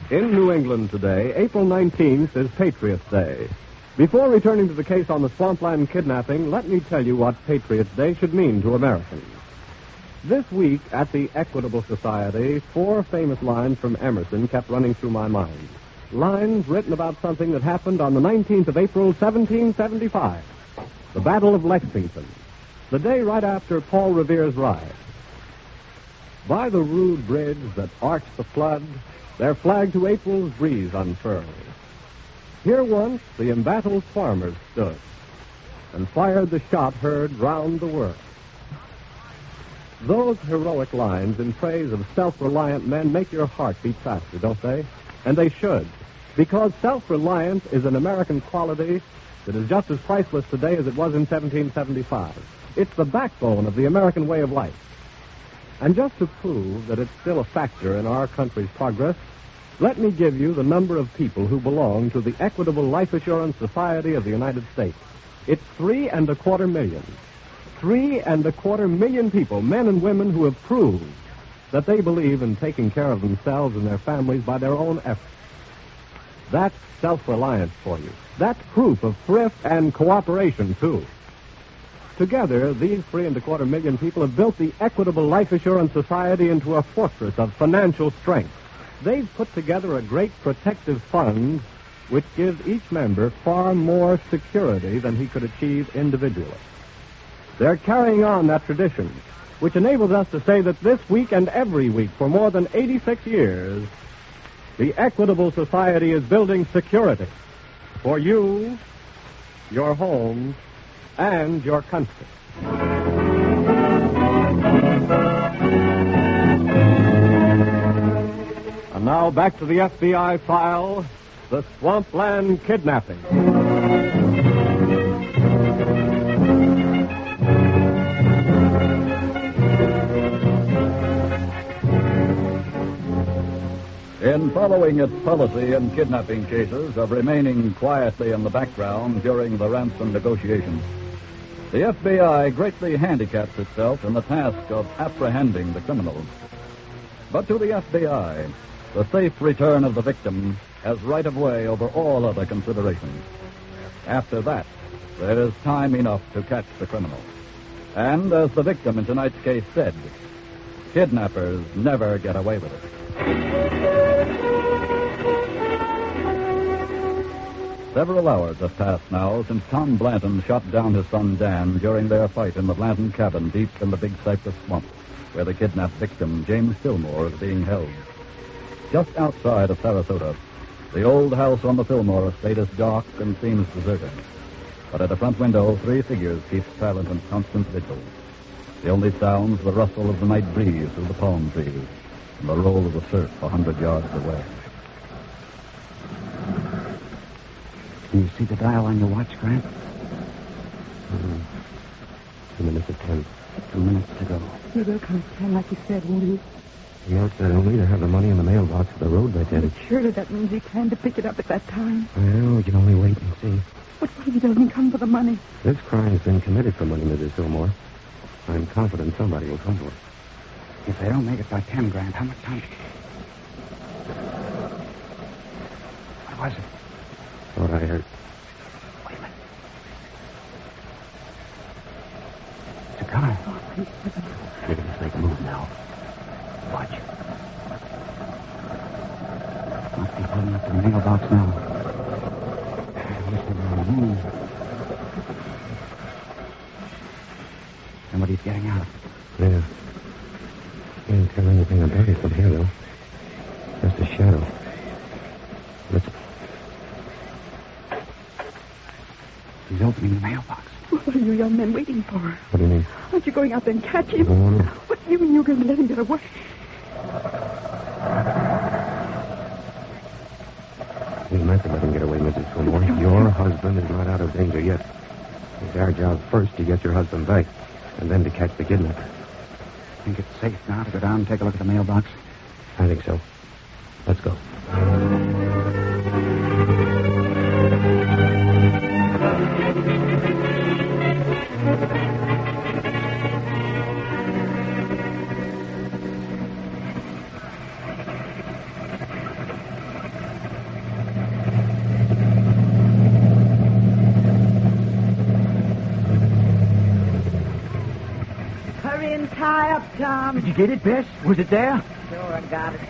In New England today, April 19th is Patriots Day. Before returning to the case on the Swampland Kidnapping, let me tell you what Patriots Day should mean to Americans. This week at the Equitable Society, 4 famous lines from Emerson kept running through my mind. Lines written about something that happened on the 19th of April, 1775. The Battle of Lexington. The day right after Paul Revere's ride. By the rude bridge that arched the flood, their flag to April's breeze unfurled. Here once the embattled farmers stood and fired the shot heard round the world. Those heroic lines in praise of self-reliant men make your heart beat faster, don't they? And they should, because self-reliance is an American quality that is just as priceless today as it was in 1775. It's the backbone of the American way of life. And just to prove that it's still a factor in our country's progress, let me give you the number of people who belong to the Equitable Life Assurance Society of the United States. It's 3.25 million. 3.25 million people, men and women, who have proved that they believe in taking care of themselves and their families by their own efforts. That's self-reliance for you. That's proof of thrift and cooperation, too. Together, these 3.25 million people have built the Equitable Life Assurance Society into a fortress of financial strength. They've put together a great protective fund which gives each member far more security than he could achieve individually. They're carrying on that tradition, which enables us to say that this week and every week for more than 86 years, the Equitable Society is building security for you, your home, and your country. And now back to the FBI file, the Swampland Kidnapping. In following its policy in kidnapping cases of remaining quietly in the background during the ransom negotiations, the FBI greatly handicaps itself in the task of apprehending the criminals. But to the FBI, the safe return of the victim has right of way over all other considerations. After that, there is time enough to catch the criminal. And as the victim in tonight's case said, kidnappers never get away with it. Several hours have passed now since Tom Blanton shot down his son Dan during their fight in the Blanton cabin deep in the Big Cypress Swamp, where the kidnapped victim, James Fillmore, is being held. Just outside of Sarasota, the old house on the Fillmore estate is dark and seems deserted. But at a front window, 3 figures keep silent and constant vigil. The only sounds the rustle of the night breeze through the palm trees and the roll of the surf 100 yards away. Can you see the dial on your watch, Grant? 2 minutes of 10. 2 minutes to go. You will come 10 like you said, won't you? The note said only to have the money in the mailbox at the road by 10. Surely that means he planned to pick it up at that time. Well, we can only wait and see. What if he doesn't come for the money? This crime's been committed for money, Mrs. Fillmore. I'm confident somebody will come for it. If they don't make it by 10, Grant, how much time? What was it? Thought I heard. Wait a minute. It's a car. the mailbox now. Somebody's getting out. Yeah. Can't tell anything about it from here, though. Just a shadow. Listen. He's opening the mailbox. What are you young men waiting for? What do you mean? Aren't you going out there and catch him? No. What do you mean you're going to let him get away? We meant to let him get away, Mrs. Fillmore. Your husband is not out of danger yet. It's our job first to get your husband back, and then to catch the kidnapper. Think it's safe now to go down and take a look at the mailbox? I think so. Let's go. Hurry and tie up, Tom. Did you get it, Bess? Was it there? Sure, I got it.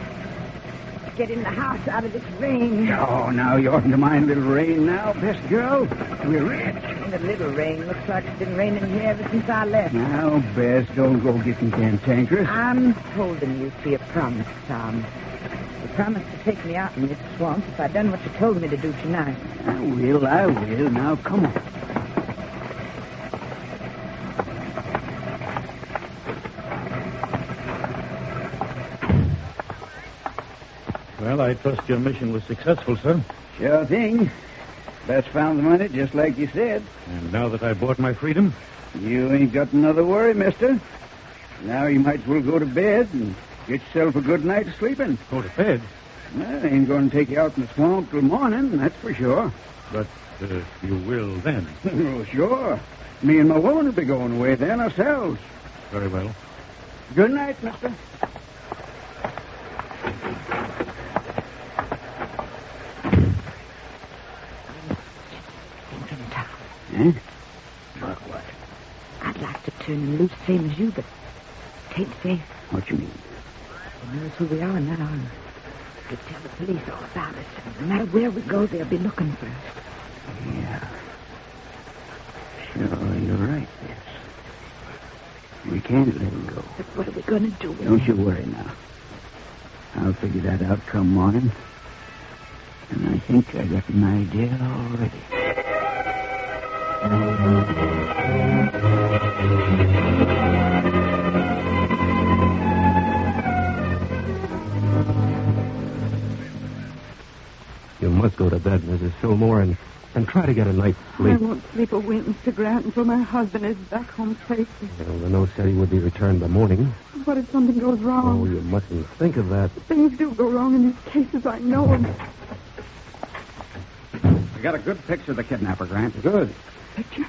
Get in the house out of this rain. Oh, now you oughtn't to mind a little rain now, best girl. We're rich. And a little rain. Looks like it's been raining here ever since I left. Now, Bess, don't go getting cantankerous. I'm holding you to your promise, Tom. You promised to take me out in this swamp if I'd done what you told me to do tonight. I will. Now, come on. Well, I trust your mission was successful, sir. Sure thing. Bess found the money just like you said. And now that I bought my freedom? You ain't got another worry, mister. Now you might as well go to bed and get yourself a good night's sleeping. Go to bed? Well, they ain't going to take you out in the swamp till morning, that's for sure. But you will then? Oh, sure. Me and my woman will be going away then ourselves. Very well. Good night, mister. Hmm? Look, what? I'd like to turn him loose same as you, but it ain't safe. What you mean? He knows who we are now, and could tell the police all about us. No matter where we go, they'll be looking for us. Yeah. Sure, you're right, yes. We can't let him go. But what are we going to do? Don't you worry now. I'll figure that out come morning. And I think I got an idea already. You must go to bed, Mrs. Fillmore, and try to get a night's sleep. I won't sleep a wink, Mr. Grant, until my husband is back home safely. Well, the note said he would be returned by morning. What if something goes wrong? Oh, you mustn't think of that. Things do go wrong in these cases, I know them. We got a good picture of the kidnapper, Grant. Good. Picture?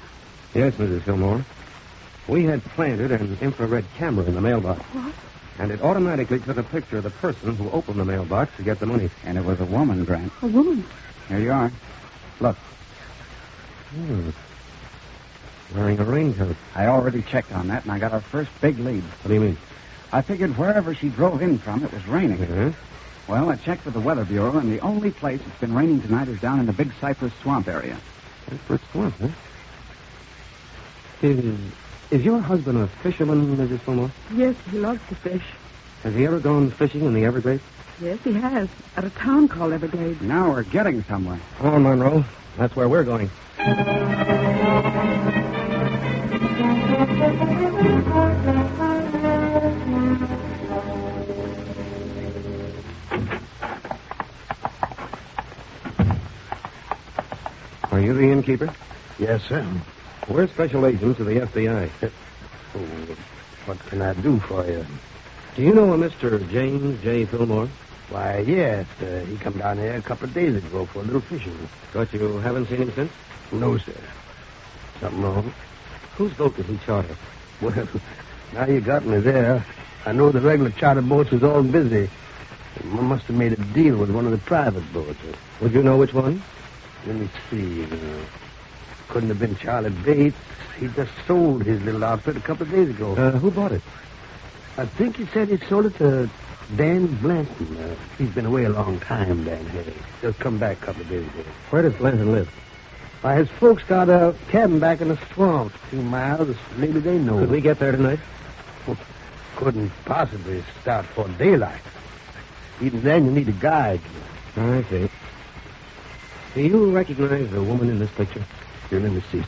Yes, Mrs. Fillmore. We had planted an infrared camera in the mailbox. What? And it automatically took a picture of the person who opened the mailbox to get the money. And it was a woman, Grant. A woman? Here you are. Look. Wearing a raincoat. I already checked on that, and I got our first big lead. What do you mean? I figured wherever she drove in from, it was raining. Uh-huh. Well, I checked with the Weather Bureau, and the only place it's been raining tonight is down in the Big Cypress Swamp area. Cypress Swamp, huh? Is your husband a fisherman, Mrs. Fillmore? Yes, he loves to fish. Has he ever gone fishing in the Everglades? Yes, he has. At a town called Everglades. Now we're getting somewhere. Come on, Monroe. That's where we're going. Are you the innkeeper? Yes, sir. We're special agents of the FBI. Oh, what can I do for you? Do you know a Mr. James J. Fillmore? Why, yes. He come down here a couple of days ago for a little fishing. But you haven't seen him since? No, sir. Something wrong? Whose boat did he charter? Well, now you got me there. I know the regular charter boats was all busy. He must have made a deal with one of the private boats. Would you know which one? Let me see. Couldn't have been Charlie Bates. He just sold his little outfit a couple of days ago. Who bought it? I think he said he sold it to Dan Blanton. He's been away a long time, Dan Harry. He'll come back a couple of days ago. Where does Blanton live? Why, his folks got a cabin back in the swamp, a few miles. Maybe they know. Could we get there tonight? Well, couldn't possibly start for daylight. Even then, you need a guide. I see. Do you recognize the woman in this picture? Here, let me see.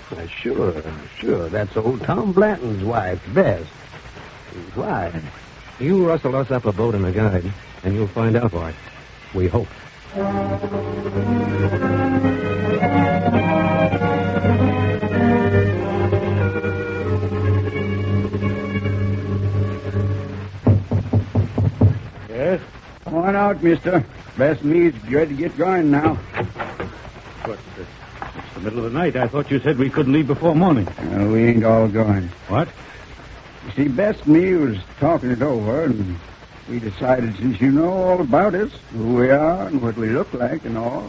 Why, sure. That's old Tom Blanton's wife, Bess. Why? You rustle us up a boat and a guide, and you'll find out why. We hope. Yes? Come on out, mister. Best me's ready to get going now. But it's the middle of the night. I thought you said we couldn't leave before morning. No, we ain't all going. What? You see, Best and me was talking it over, and we decided since you know all about us, who we are and what we look like and all,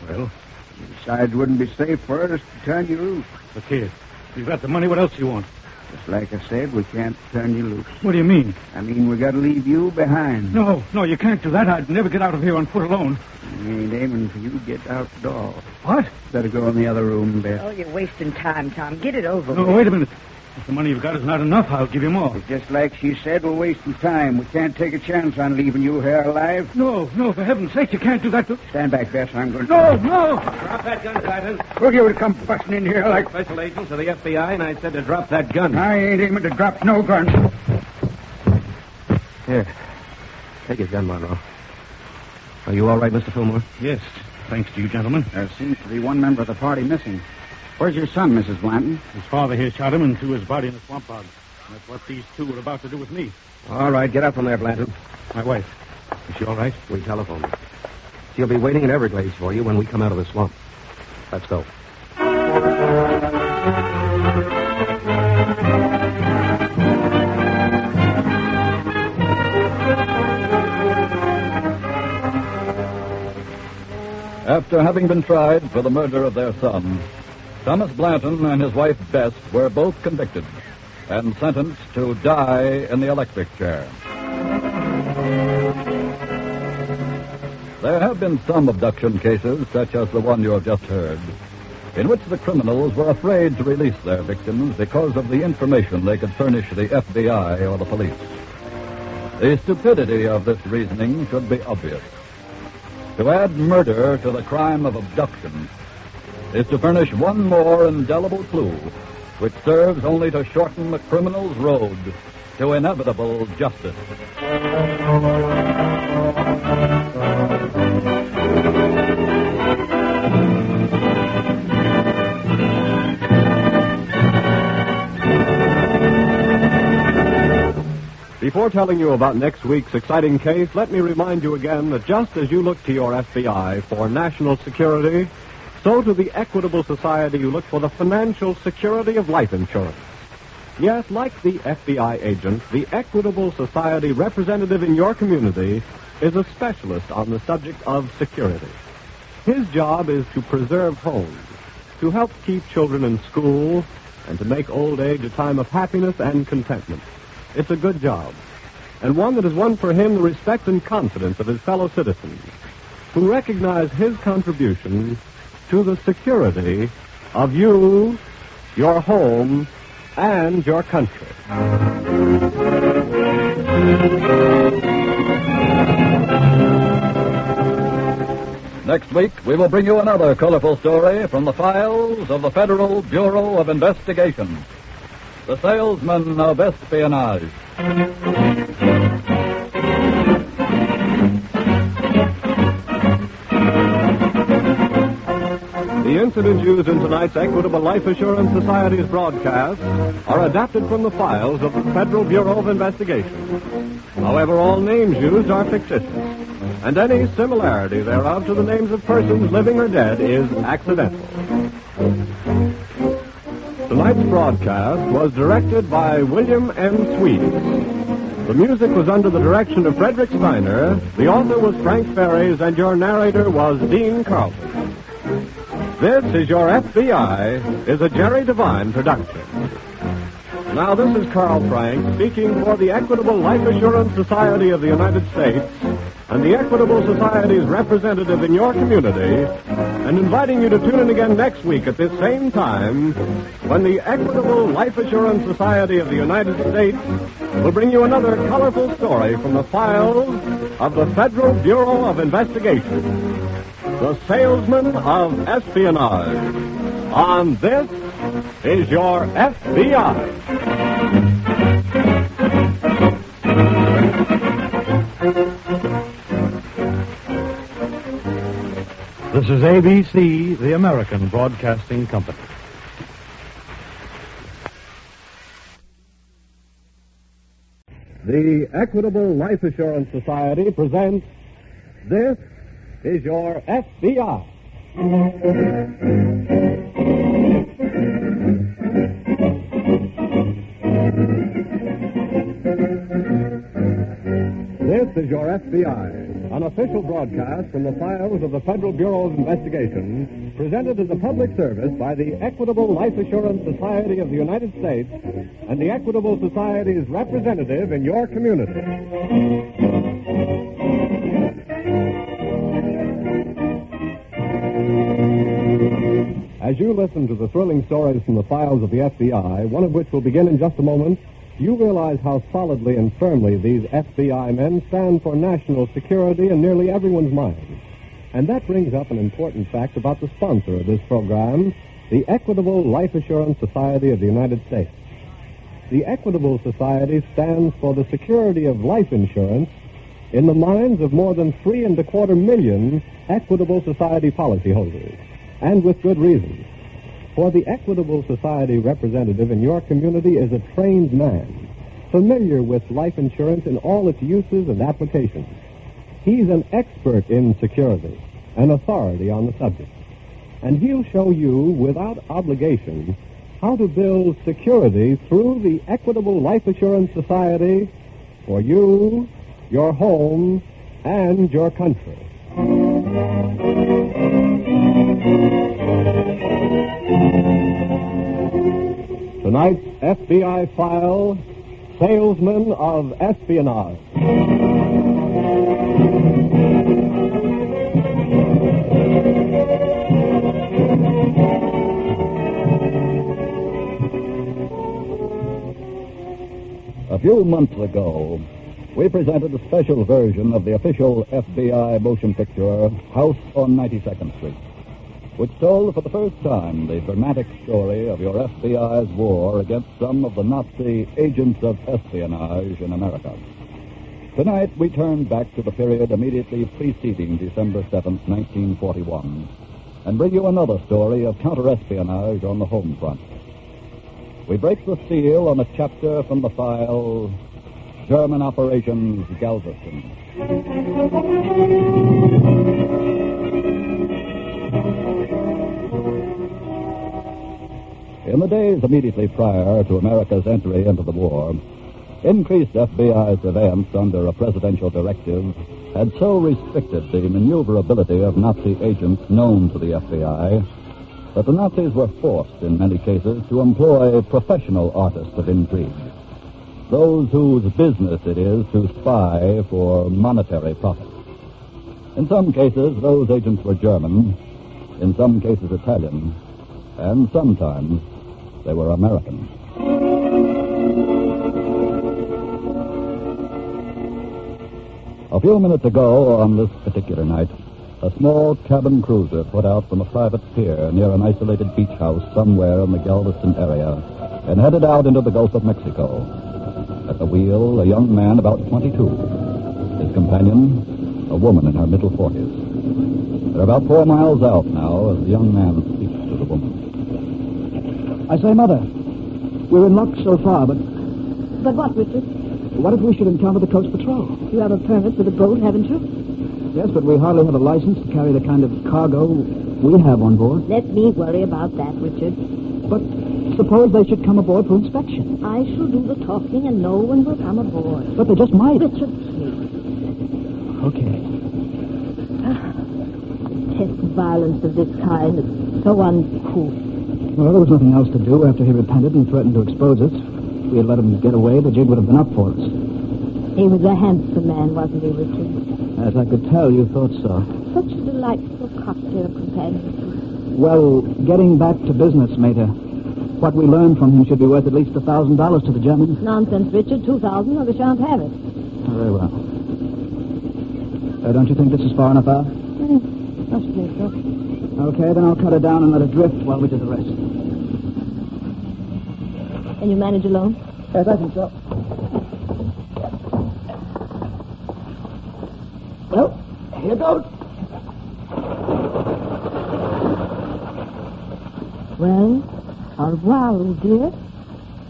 well, we decided it wouldn't be safe for us to turn you loose. Look here. You've got the money. What else do you want? Just like I said, we can't turn you loose. What do you mean? I mean, we got to leave you behind. No, you can't do that. I'd never get out of here on foot alone. We ain't aiming for you to get outdoors. What? Better go in the other room, Beth. Oh, you're wasting time, Tom. Get it over No, with. wait a minute. If the money you've got is not enough, I'll give you more. Just like she said, we're wasting time. We can't take a chance on leaving you here alive. No, for heaven's sake, you can't do that to... Stand back, Bess. I'm going to... No! Drop that gun, Sergeant. Who'll you to come busting in here like... Special agents of the FBI, and I said to drop that gun. I ain't aiming to drop no gun. Here. Take his gun, Monroe. Are you all right, Mr. Fillmore? Yes, thanks to you, gentlemen. There seems to be one member of the party missing. Where's your son, Mrs. Blanton? His father here shot him and threw his body in the swamp bog. That's what these two were about to do with me. All right, get up from there, Blanton. My wife. Is she all right? We telephoned her. She'll be waiting in Everglades for you when we come out of the swamp. Let's go. After having been tried for the murder of their son, Thomas Blanton and his wife Bess were both convicted and sentenced to die in the electric chair. There have been some abduction cases, such as the one you have just heard, in which the criminals were afraid to release their victims because of the information they could furnish the FBI or the police. The stupidity of this reasoning should be obvious. To add murder to the crime of abduction is to furnish one more indelible clue, which serves only to shorten the criminal's road to inevitable justice. Before telling you about next week's exciting case, let me remind you again that just as you look to your FBI for national security, so to the Equitable Society you look for the financial security of life insurance. Yes, like the FBI agent, the Equitable Society representative in your community is a specialist on the subject of security. His job is to preserve homes, to help keep children in school, and to make old age a time of happiness and contentment. It's a good job, and one that has won for him the respect and confidence of his fellow citizens, who recognize his contribution to the security of you, your home, and your country. Next week, we will bring you another colorful story from the files of the Federal Bureau of Investigation. The Salesman of Espionage. The incidents used in tonight's Equitable Life Assurance Society's broadcast are adapted from the files of the Federal Bureau of Investigation. However, all names used are fictitious, and any similarity thereof to the names of persons living or dead is accidental. Tonight's broadcast was directed by William M. Sweet. The music was under the direction of Frederick Steiner. The author was Frank Ferries, and your narrator was Dean Carlton. This is Your FBI is a Jerry Devine production. Now, this is Carl Frank speaking for the Equitable Life Assurance Society of the United States and the Equitable Society's representative in your community, and inviting you to tune in again next week at this same time when the Equitable Life Assurance Society of the United States will bring you another colorful story from the files of the Federal Bureau of Investigation, the Salesman of Espionage. On This Is Your FBI. This is ABC, the American Broadcasting Company. The Equitable Life Assurance Society presents This Is Your FBI. This is Your FBI, an official broadcast from the files of the Federal Bureau of Investigation, presented as a public service by the Equitable Life Assurance Society of the United States and the Equitable Society's representative in your community. As you listen to the thrilling stories from the files of the FBI, one of which will begin in just a moment, you realize how solidly and firmly these FBI men stand for national security in nearly everyone's mind. And that brings up an important fact about the sponsor of this program, the Equitable Life Assurance Society of the United States. The Equitable Society stands for the security of life insurance in the minds of more than 3.25 million Equitable Society policyholders, and with good reason. For the Equitable Society representative in your community is a trained man, familiar with life insurance in all its uses and applications. He's an expert in security, an authority on the subject. And he'll show you, without obligation, how to build security through the Equitable Life Assurance Society for you, your home, and your country. Tonight's FBI file, Salesman of Espionage. A few months ago, we presented a special version of the official FBI motion picture, House on 92nd Street, which told for the first time the dramatic story of your FBI's war against some of the Nazi agents of espionage in America. Tonight, we turn back to the period immediately preceding December 7th, 1941, and bring you another story of counter-espionage on the home front. We break the seal on a chapter from the file, German Operations Galveston. In the days immediately prior to America's entry into the war, increased FBI surveillance under a presidential directive had so restricted the maneuverability of Nazi agents known to the FBI that the Nazis were forced, in many cases, to employ professional artists of intrigue, those whose business it is to spy for monetary profit. In some cases, those agents were German, in some cases Italian, and sometimes they were American. A few minutes ago, on this particular night, a small cabin cruiser put out from a private pier near an isolated beach house somewhere in the Galveston area and headed out into the Gulf of Mexico. At the wheel, a young man about 22. His companion, a woman in her middle 40s. They're about 4 miles out now as the young man speaks to the woman. I say, Mother, we're in luck so far, but But what, Richard? what if we should encounter the Coast Patrol? You have a permit for the boat, haven't you? Yes, but we hardly have a license to carry the kind of cargo we have on board. Let me worry about that, Richard. But suppose they should come aboard for inspection. I shall do the talking and no one will come aboard. But they just might. Richard, please. Okay. Detest violence of this kind. It's so uncouth. Well, there was nothing else to do after he repented and threatened to expose us. we had let him get away, the jig would have been up for us. He was a handsome man, wasn't he, Richard? As I could tell, you thought so. Such a delightful cocktail companion. Well, getting back to business, Mater. What we learned from him should be worth at least $1,000 to the Germans. Nonsense, Richard. 2,000 or they shan't have it. Very well. Don't you think this is far enough out? I should think so. Okay, then I'll cut her down and let her drift while we do the rest. Can you manage alone? Yes, I think so. Well, here goes. Well, au revoir, old dear.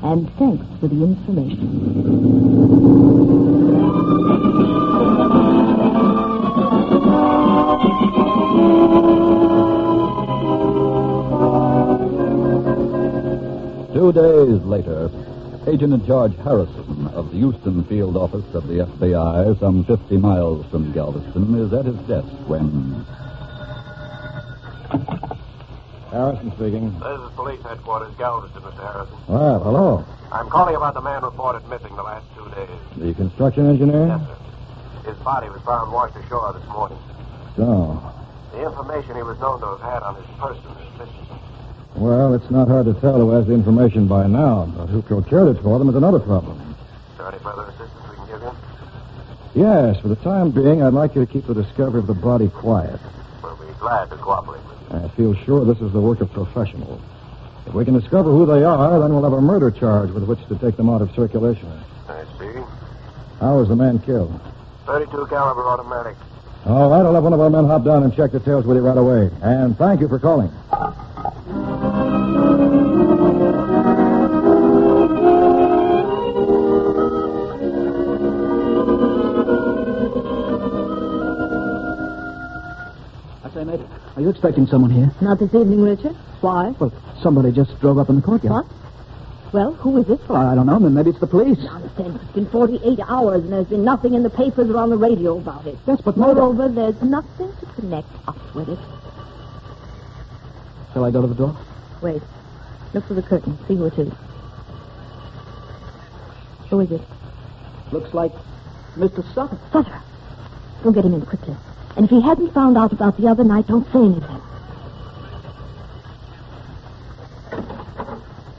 And thanks for the information. 2 days later, Agent-in-Charge Harrison of the Houston Field Office of the FBI, some 50 miles from Galveston, is at his desk when... Harrison speaking. This is police headquarters, Galveston, Mr. Harrison. Well, hello. I'm calling about the man reported missing the last 2 days. The construction engineer? Yes, sir. His body was found washed ashore this morning. So. The information he was known to have had on his person is missing. Well, it's not hard to tell who has the information by now, but who procured it for them is another problem. Is there any further assistance we can give you? Yes, for the time being, I'd like you to keep the discovery of the body quiet. We'll be glad to cooperate with you. I feel sure this is the work of professionals. If we can discover who they are, then we'll have a murder charge with which to take them out of circulation. I see. How was the man killed? .32 caliber automatic. All right, I'll have one of our men hop down and check details with you right away. And thank you for calling. Are you expecting someone here? Not this evening, Richard. Why? Well, somebody just drove up in the courtyard. What? Well, who is it? Well, I don't know. Maybe it's the police. Nonsense. It's been 48 hours, and there's been nothing in the papers or on the radio about it. Yes, but moreover, there's nothing to connect us with it. Shall I go to the door? Wait. Look through the curtain. See who it is. Who is it? Looks like Mr. Sutter. Sutter. Go get him in quickly. And if he hasn't found out about the other night, don't say anything.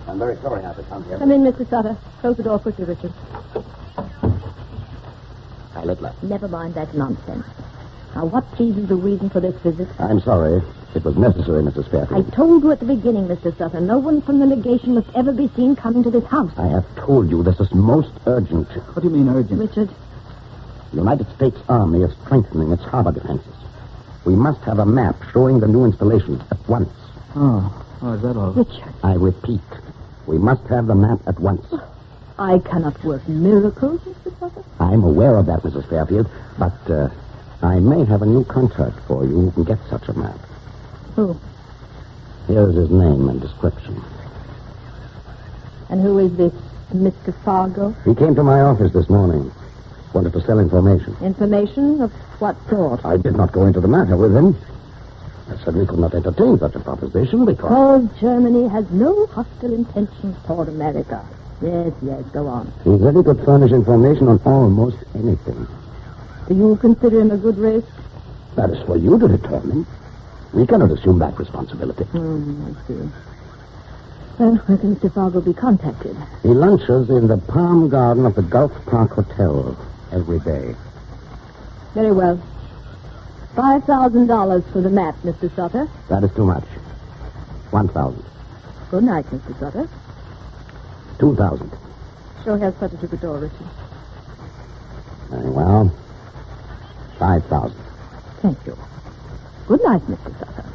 I'm very sorry I have to come here. Come in, Mr. Sutter. Close the door quickly, Richard. I let left. Never mind that nonsense. Now, what, please, is the reason for this visit? I'm sorry. It was necessary, Mrs. Fairfield. I told you at the beginning, Mr. Sutter, no one from the legation must ever be seen coming to this house. I have told you this is most urgent. What do you mean urgent? Richard. The United States Army is strengthening its harbor defenses. We must have a map showing the new installations at once. Oh, is that all? Richard. I repeat, we must have the map at once. I cannot work miracles, Mr. Sutter. I'm aware of that, Mrs. Fairfield, but I may have a new contract for you who can get such a map. Who? Here's his name and description. And who is this Mr. Fargo? He came to my office this morning. Wanted to sell information. Information of what sort? I did not go into the matter with him. I said we could not entertain such a proposition because... Germany has no hostile intentions toward America. Yes, go on. He said he could furnish information on almost anything. Do you consider him a good risk? That is for you to determine. We cannot assume that responsibility. I see. Well, where can Mr. Fargo be contacted? He lunches in the Palm Garden of the Gulf Park Hotel every day. Very well. $5,000 for the map, Mr. Sutter. That is too much. 1,000. Good night, Mr. Sutter. 2,000. Show Herr Sutter to the door, Richard. Very well. 5,000. Thank you. Good night, Mr. Sutter.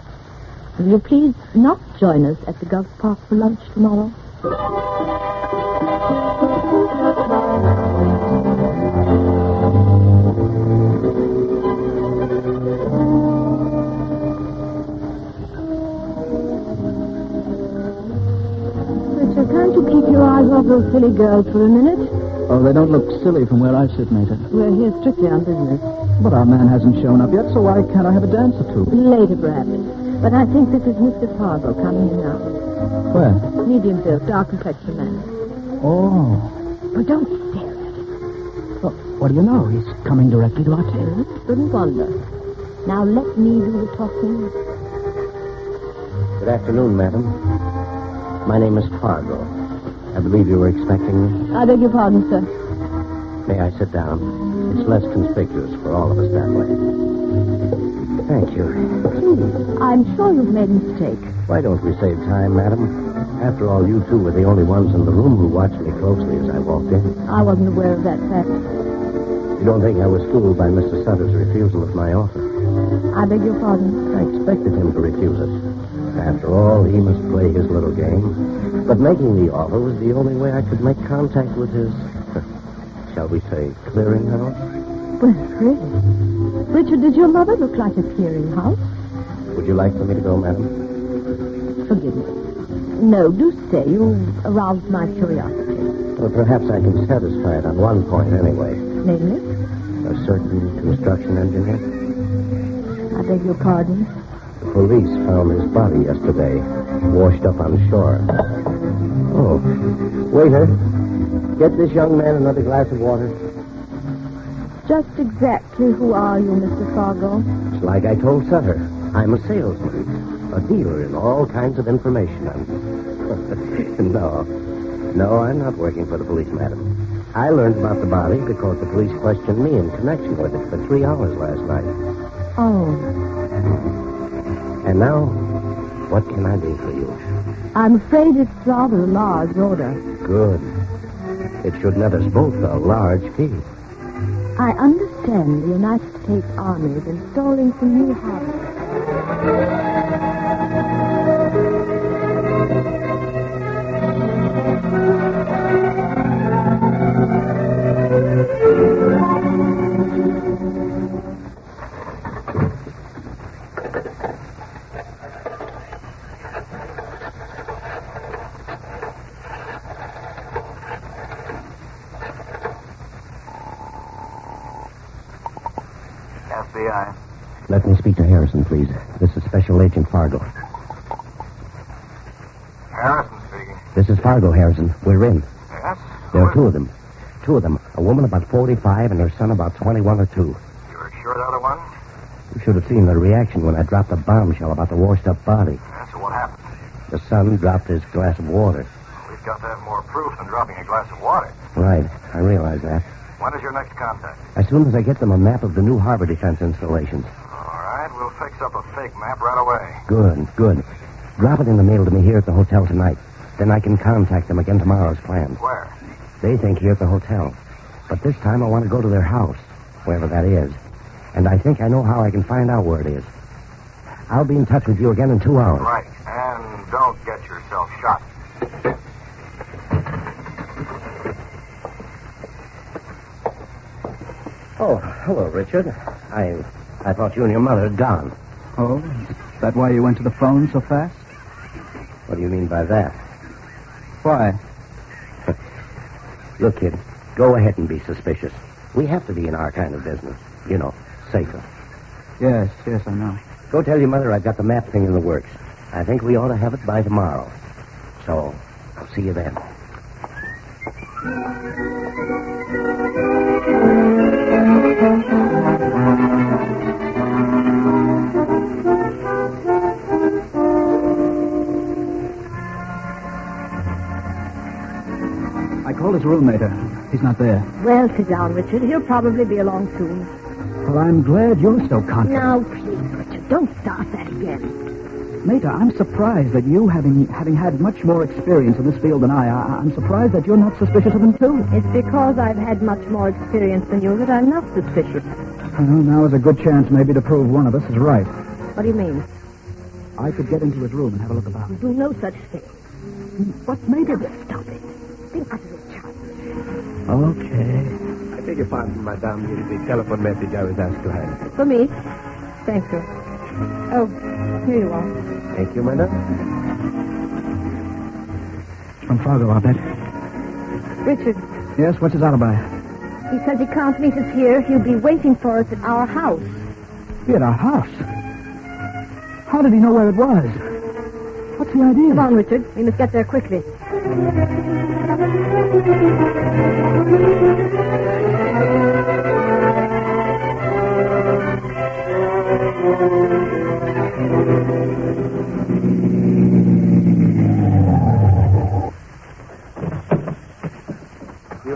Will you please not join us at the Gulf Park for lunch tomorrow? Richard, can't you keep your eyes off those silly girls for a minute? Oh, they don't look silly from where I sit, Mater. We're here strictly on business. But our man hasn't shown up yet, so why can't I have a dance or two? Later, perhaps. But I think this is Mr. Fargo coming in now. Where? Medium built, dark complexion man. Oh. But don't stare at it. Well, what do you know? He's coming directly to our table. Shouldn't wonder. Now let me do the talking. Good afternoon, madam. My name is Fargo. I believe you were expecting me. I beg your pardon, sir. May I sit down? It's less conspicuous for all of us that way. Thank you. Please, I'm sure you've made a mistake. Why don't we save time, madam? After all, you two were the only ones in the room who watched me closely as I walked in. I wasn't aware of that fact. You don't think I was fooled by Mr. Sutter's refusal of my offer? I beg your pardon? I expected him to refuse it. After all, he must play his little game. But making the offer was the only way I could make contact with his, shall we say, clearinghouse? Well, really? Richard, does your mother look like a clearinghouse? Would you like for me to go, madam? Forgive me. No, do stay. You've aroused my curiosity. Well, perhaps I can satisfy it on one point anyway. Namely? A certain construction engineer. I beg your pardon? The police found his body yesterday, washed up on shore. Oh. Waiter, get this young man another glass of water. Just exactly who are you, Mr. Fargo? It's like I told Sutter. I'm a salesman, a dealer in all kinds of information. No, I'm not working for the police, madam. I learned about the body because the police questioned me in connection with it for 3 hours last night. Oh. And now, what can I do for you? I'm afraid it's rather a large order. Good. It should net us both a large fee. I understand the United States Army is installing some new hardware. FBI. Let me speak to Harrison, please. This is Special Agent Fargo. Harrison speaking. This is Fargo, Harrison. We're in. Yes? There are two of them. A woman about 45 and her son about 21 or 2. You're sure they're the ones? You should have seen the reaction when I dropped the bombshell about the washed-up body. Yeah, so what happened? The son dropped his glass of water. We've got to have more proof than dropping a glass of water. Right. I realize that. When is your next contact? As soon as I get them a map of the new harbor defense installations. All right, we'll fix up a fake map right away. Good. Drop it in the mail to me here at the hotel tonight. Then I can contact them again tomorrow as planned. Where? They think here at the hotel. But this time I want to go to their house, wherever that is. And I think I know how I can find out where it is. I'll be in touch with you again in 2 hours. Right, and don't get yourself shot. Oh, hello, Richard. I thought you and your mother had gone. Oh, is that why you went to the phone so fast? What do you mean by that? Why? Look, kid, go ahead and be suspicious. We have to be in our kind of business. You know, safer. Yes, I know. Go tell your mother I've got the map thing in the works. I think we ought to have it by tomorrow. So, I'll see you then. I called his roommate. He's not there. Well, sit down, Richard. He'll probably be along soon. Well, I'm glad you're so confident. Now, please, Richard, don't start that again. Meta, I'm surprised that you, having had much more experience in this field than I'm surprised that you're not suspicious of him, too. It's because I've had much more experience than you that I'm not suspicious. Well, now is a good chance maybe to prove one of us is right. What do you mean? I could get into his room and have a look about. You do no such thing. What made it? Stop it. Think utterly childish. Okay. I beg your pardon, Madame. The telephone message I was asked to hand. For me? Thank you. Oh, here you are. Thank you, madam. It's from Fargo, I'll bet. Richard. Yes, what's his alibi? He says he can't meet us here. He'll be waiting for us at our house. Be at our house? How did he know where it was? What's the idea? Come on, Richard. We must get there quickly. You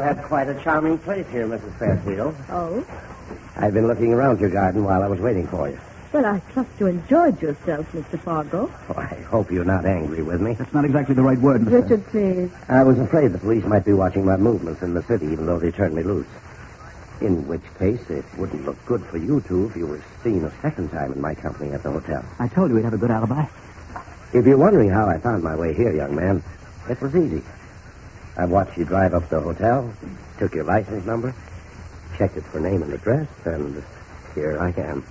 have quite a charming place here, Mrs. Fairfield. Oh? I've been looking around your garden while I was waiting for you. Well, I trust you enjoyed yourself, Mr. Fargo. Oh, I hope you're not angry with me. That's not exactly the right word, Mr. Richard, please. I was afraid the police might be watching my movements in the city, even though they turned me loose. In which case, it wouldn't look good for you two if you were seen a second time in my company at the hotel. I told you we'd have a good alibi. If you're wondering how I found my way here, young man, it was easy. I watched you drive up to the hotel, took your license number, checked it for name and address, and here I am.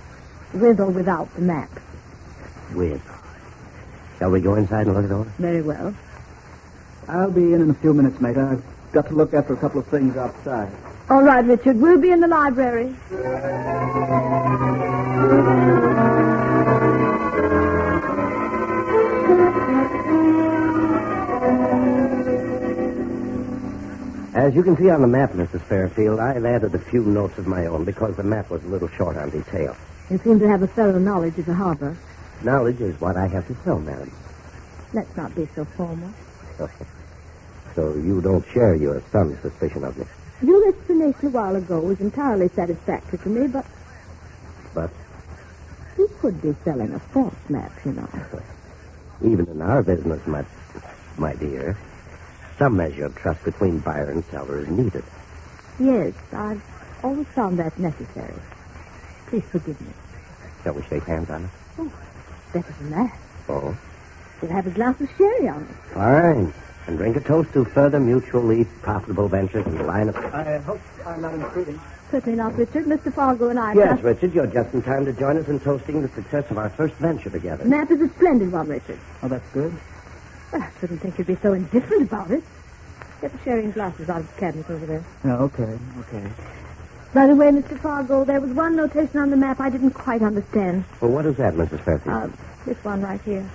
With or without the map? With. Shall we go inside and look it over? Very well. I'll be in a few minutes, mate. I've got to look after a couple of things outside. All right, Richard. We'll be in the library. As you can see on the map, Mrs. Fairfield, I've added a few notes of my own because the map was a little short on detail. You seem to have a thorough knowledge of the harbor. Knowledge is what I have to tell, madam. Let's not be so formal. So you don't share your son's suspicion of me? Your explanation a while ago was entirely satisfactory to me, but... But? You could be selling a false map, you know. Even in our business, my dear, some measure of trust between buyer and seller is needed. Yes, I've always found that necessary. Please forgive me. Shall we shake hands on it? Oh, better than that. Oh? We'll have a glass of sherry on it. Fine. And drink a toast to further mutually profitable ventures in the line of... I hope I'm not intruding. Certainly not, Richard. Mr. Fargo and I... Yes, Richard, you're just in time to join us in toasting the success of our first venture together. The map is a splendid one, Richard. Oh, that's good. Well, I shouldn't think you'd be so indifferent about it. Get the sherry and glasses out of the cabinet over there. Yeah, okay. By the way, Mr. Fargo, there was one notation on the map I didn't quite understand. Well, what is that, Mrs. Fairfield? This one right here.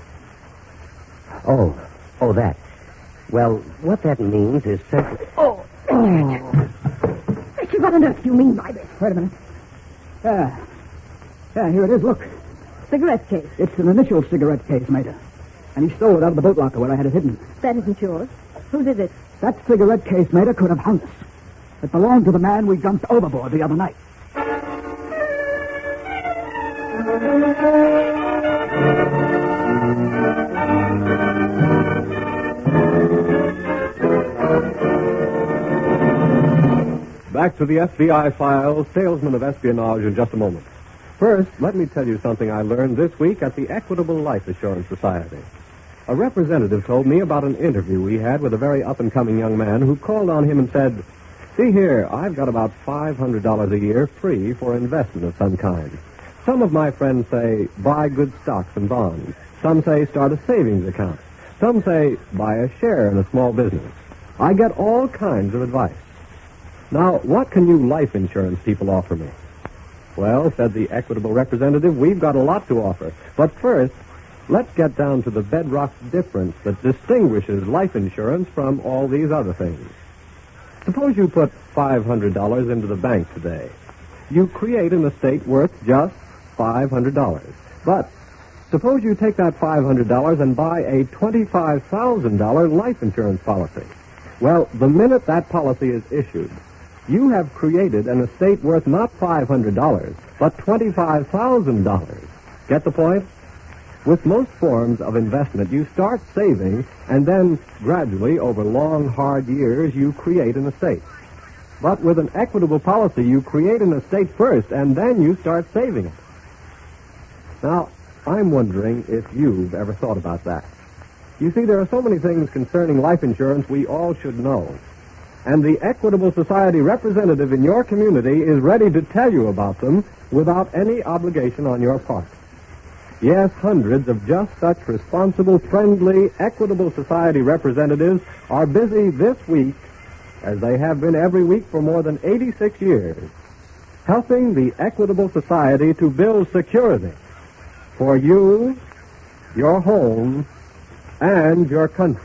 Oh, that. Well, what that means is simply... Oh! Richard, what on earth do you mean by this? Wait a minute. Yeah, here it is, look. Cigarette case. It's an initial cigarette case, Mater. And he stole it out of the boat locker where I had it hidden. That isn't yours. Whose is it? That cigarette case, Mater, could have hung us. It belonged to the man we jumped overboard the other night. Back to the FBI files, Salesman of Espionage in just a moment. First, let me tell you something I learned this week at the Equitable Life Assurance Society. A representative told me about an interview we had with a very up-and-coming young man who called on him and said, "See here, I've got about $500 a year free for investment of some kind. Some of my friends say, buy good stocks and bonds. Some say, start a savings account. Some say, buy a share in a small business. I get all kinds of advice. Now, what can you life insurance people offer me?" "Well," said the Equitable representative, "we've got a lot to offer. But first, let's get down to the bedrock difference that distinguishes life insurance from all these other things. Suppose you put $500 into the bank today. You create an estate worth just $500. But suppose you take that $500 and buy a $25,000 life insurance policy. Well, the minute that policy is issued, you have created an estate worth not $500, but $25,000. Get the point? With most forms of investment, you start saving, and then gradually, over long, hard years, you create an estate. But with an Equitable policy, you create an estate first, and then you start saving it. Now, I'm wondering if you've ever thought about that. You see, there are so many things concerning life insurance we all should know. And the Equitable Society representative in your community is ready to tell you about them without any obligation on your part. Yes, hundreds of just such responsible, friendly, Equitable Society representatives are busy this week, as they have been every week for more than 86 years, helping the Equitable Society to build security for you, your home, and your country.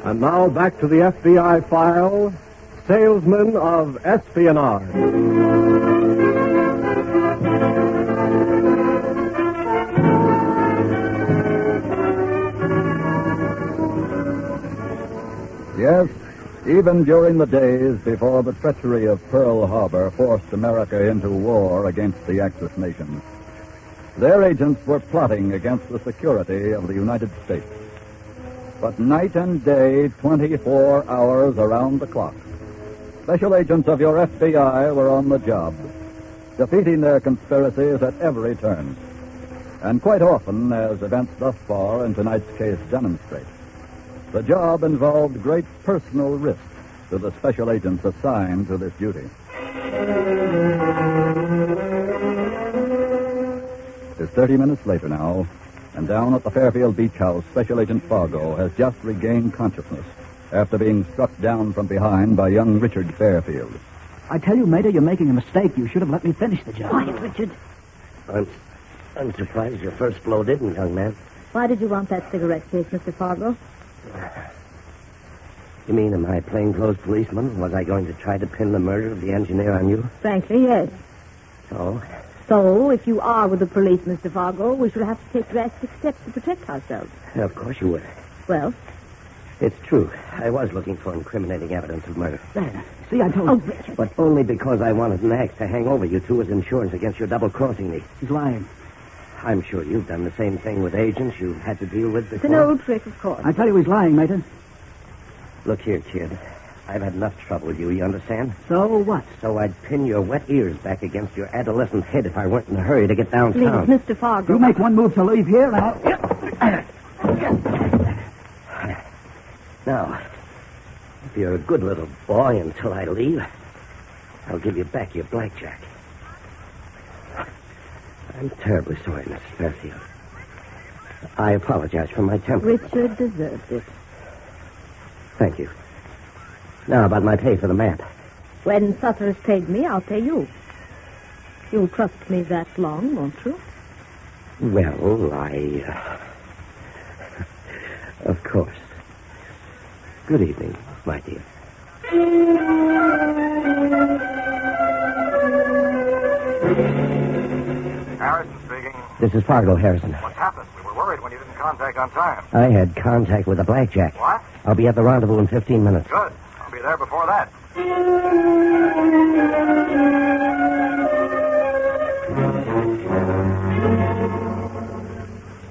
And now back to the FBI file, Salesman of Espionage. Yes, even during the days before the treachery of Pearl Harbor forced America into war against the Axis nations, their agents were plotting against the security of the United States. But night and day, 24 hours around the clock, special agents of your FBI were on the job, defeating their conspiracies at every turn. And quite often, as events thus far in tonight's case demonstrate, the job involved great personal risk to the special agents assigned to this duty. It's 30 minutes later now, and down at the Fairfield Beach House, Special Agent Fargo has just regained consciousness after being struck down from behind by young Richard Fairfield. I tell you, Mater, you're making a mistake. You should have let me finish the job. Quiet, Richard. I'm surprised your first blow didn't, young man. Why did you want that cigarette case, Mr. Fargo? You mean, am I a plainclothes policeman? Was I going to try to pin the murder of the engineer on you? Frankly, yes. So? So, if you are with the police, Mr. Fargo, we shall have to take drastic steps to protect ourselves. Of course you would. Well? It's true. I was looking for incriminating evidence of murder. There. See, I told you. Oh, Richard. But only because I wanted an axe to hang over you two as insurance against your double-crossing me. He's lying. I'm sure you've done the same thing with agents you've had to deal with before. It's an old trick, of course. I tell you, he's lying, Mater. Look here, kid. I've had enough trouble with you understand? So what? So I'd pin your wet ears back against your adolescent head if I weren't in a hurry to get downtown. Please, Mr. Fargo. You make one move to leave here, now. Now, if you're a good little boy until I leave, I'll give you back your blackjack. I'm terribly sorry, Mrs. Fairfield. I apologize for my temper. Richard deserves it. Thank you. Now, about my pay for the map. When Sutter has paid me, I'll pay you. You'll trust me that long, won't you? Well, of course. Good evening, my dear. Harrison speaking. This is Fargo, Harrison. What's happened? We were worried when you didn't contact on time. I had contact with the blackjack. What? I'll be at the rendezvous in 15 minutes. Good. I'll be there before that.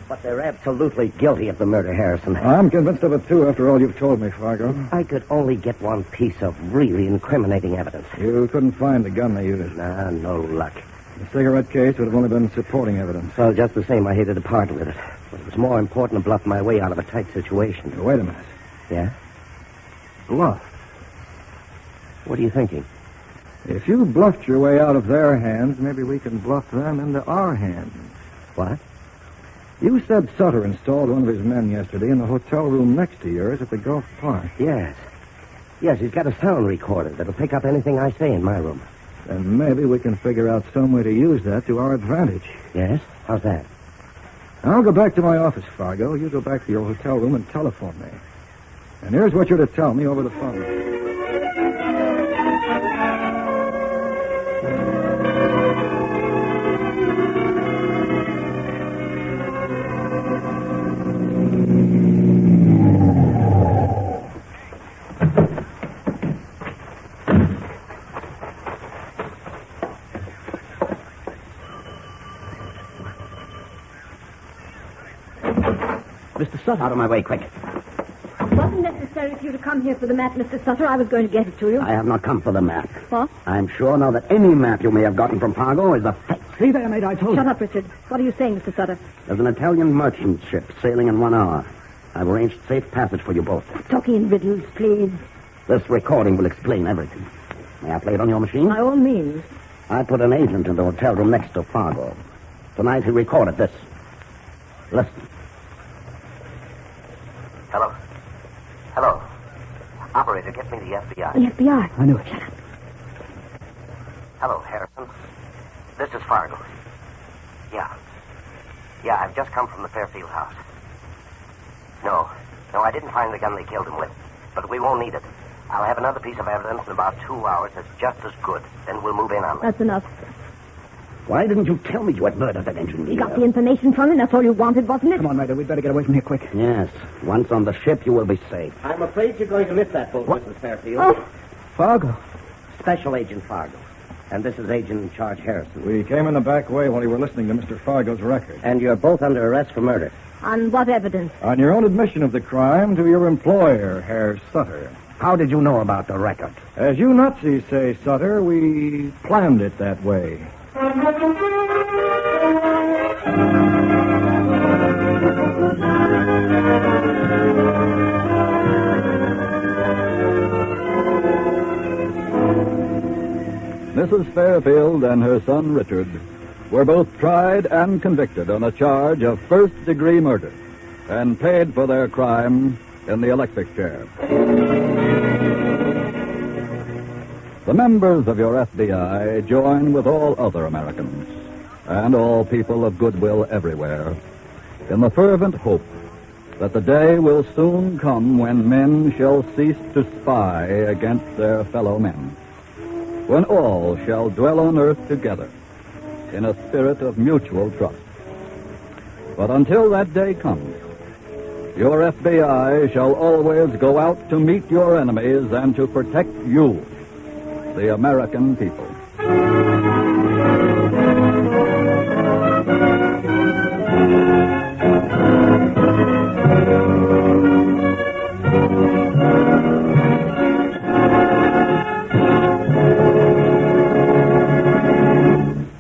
But they're absolutely guilty of the murder, Harrison. I'm convinced of it, too, after all you've told me, Fargo. I could only get one piece of really incriminating evidence. You couldn't find the gun they used. Nah, no luck. The cigarette case would have only been supporting evidence. Well, just the same, I hated to part with it. But it was more important to bluff my way out of a tight situation. Wait a minute. Yeah? Bluff? What are you thinking? If you bluffed your way out of their hands, maybe we can bluff them into our hands. What? You said Sutter installed one of his men yesterday in the hotel room next to yours at the Gulf Park. Yes. Yes, he's got a sound recorder that'll pick up anything I say in my room. And maybe we can figure out some way to use that to our advantage. Yes? How's that? I'll go back to my office, Fargo. You go back to your hotel room and telephone me. And here's what you're to tell me over the phone. Mr. Sutter. Out of my way, quick. It wasn't necessary for you to come here for the map, Mr. Sutter. I was going to get it to you. I have not come for the map. What? I'm sure now that any map you may have gotten from Fargo is a fake. See there, mate, I told you. Shut up, Richard. What are you saying, Mr. Sutter? There's an Italian merchant ship sailing in 1 hour. I've arranged safe passage for you both. Talking in riddles, please. This recording will explain everything. May I play it on your machine? By all means. I put an agent in the hotel room next to Fargo. Tonight he recorded this. Listen. Hello. Hello. Operator, get me the FBI. The FBI? I knew it. Shut up. Hello, Harrison. This is Fargo. Yeah. Yeah, I've just come from the Fairfield house. No, I didn't find the gun they killed him with. But we won't need it. I'll have another piece of evidence in about 2 hours that's just as good. Then we'll move in on it. That's enough. Why didn't you tell me you had murdered that engineer? You got the information from him. That's all you wanted, wasn't it? Come on, Ryder. We'd better get away from here quick. Yes. Once on the ship, you will be safe. I'm afraid you're going to miss that boat, Mrs. Fairfield. Oh, Fargo. Special Agent Fargo. And this is Agent in Charge Harrison. We came in the back way while you were listening to Mr. Fargo's record. And you're both under arrest for murder. On what evidence? On your own admission of the crime to your employer, Herr Sutter. How did you know about the record? As you Nazis say, Sutter, we planned it that way. Mrs. Fairfield and her son Richard were both tried and convicted on a charge of first-degree murder and paid for their crime in the electric chair. The members of your FBI join with all other Americans and all people of goodwill everywhere in the fervent hope that the day will soon come when men shall cease to spy against their fellow men, when all shall dwell on earth together in a spirit of mutual trust. But until that day comes, your FBI shall always go out to meet your enemies and to protect you, the American people.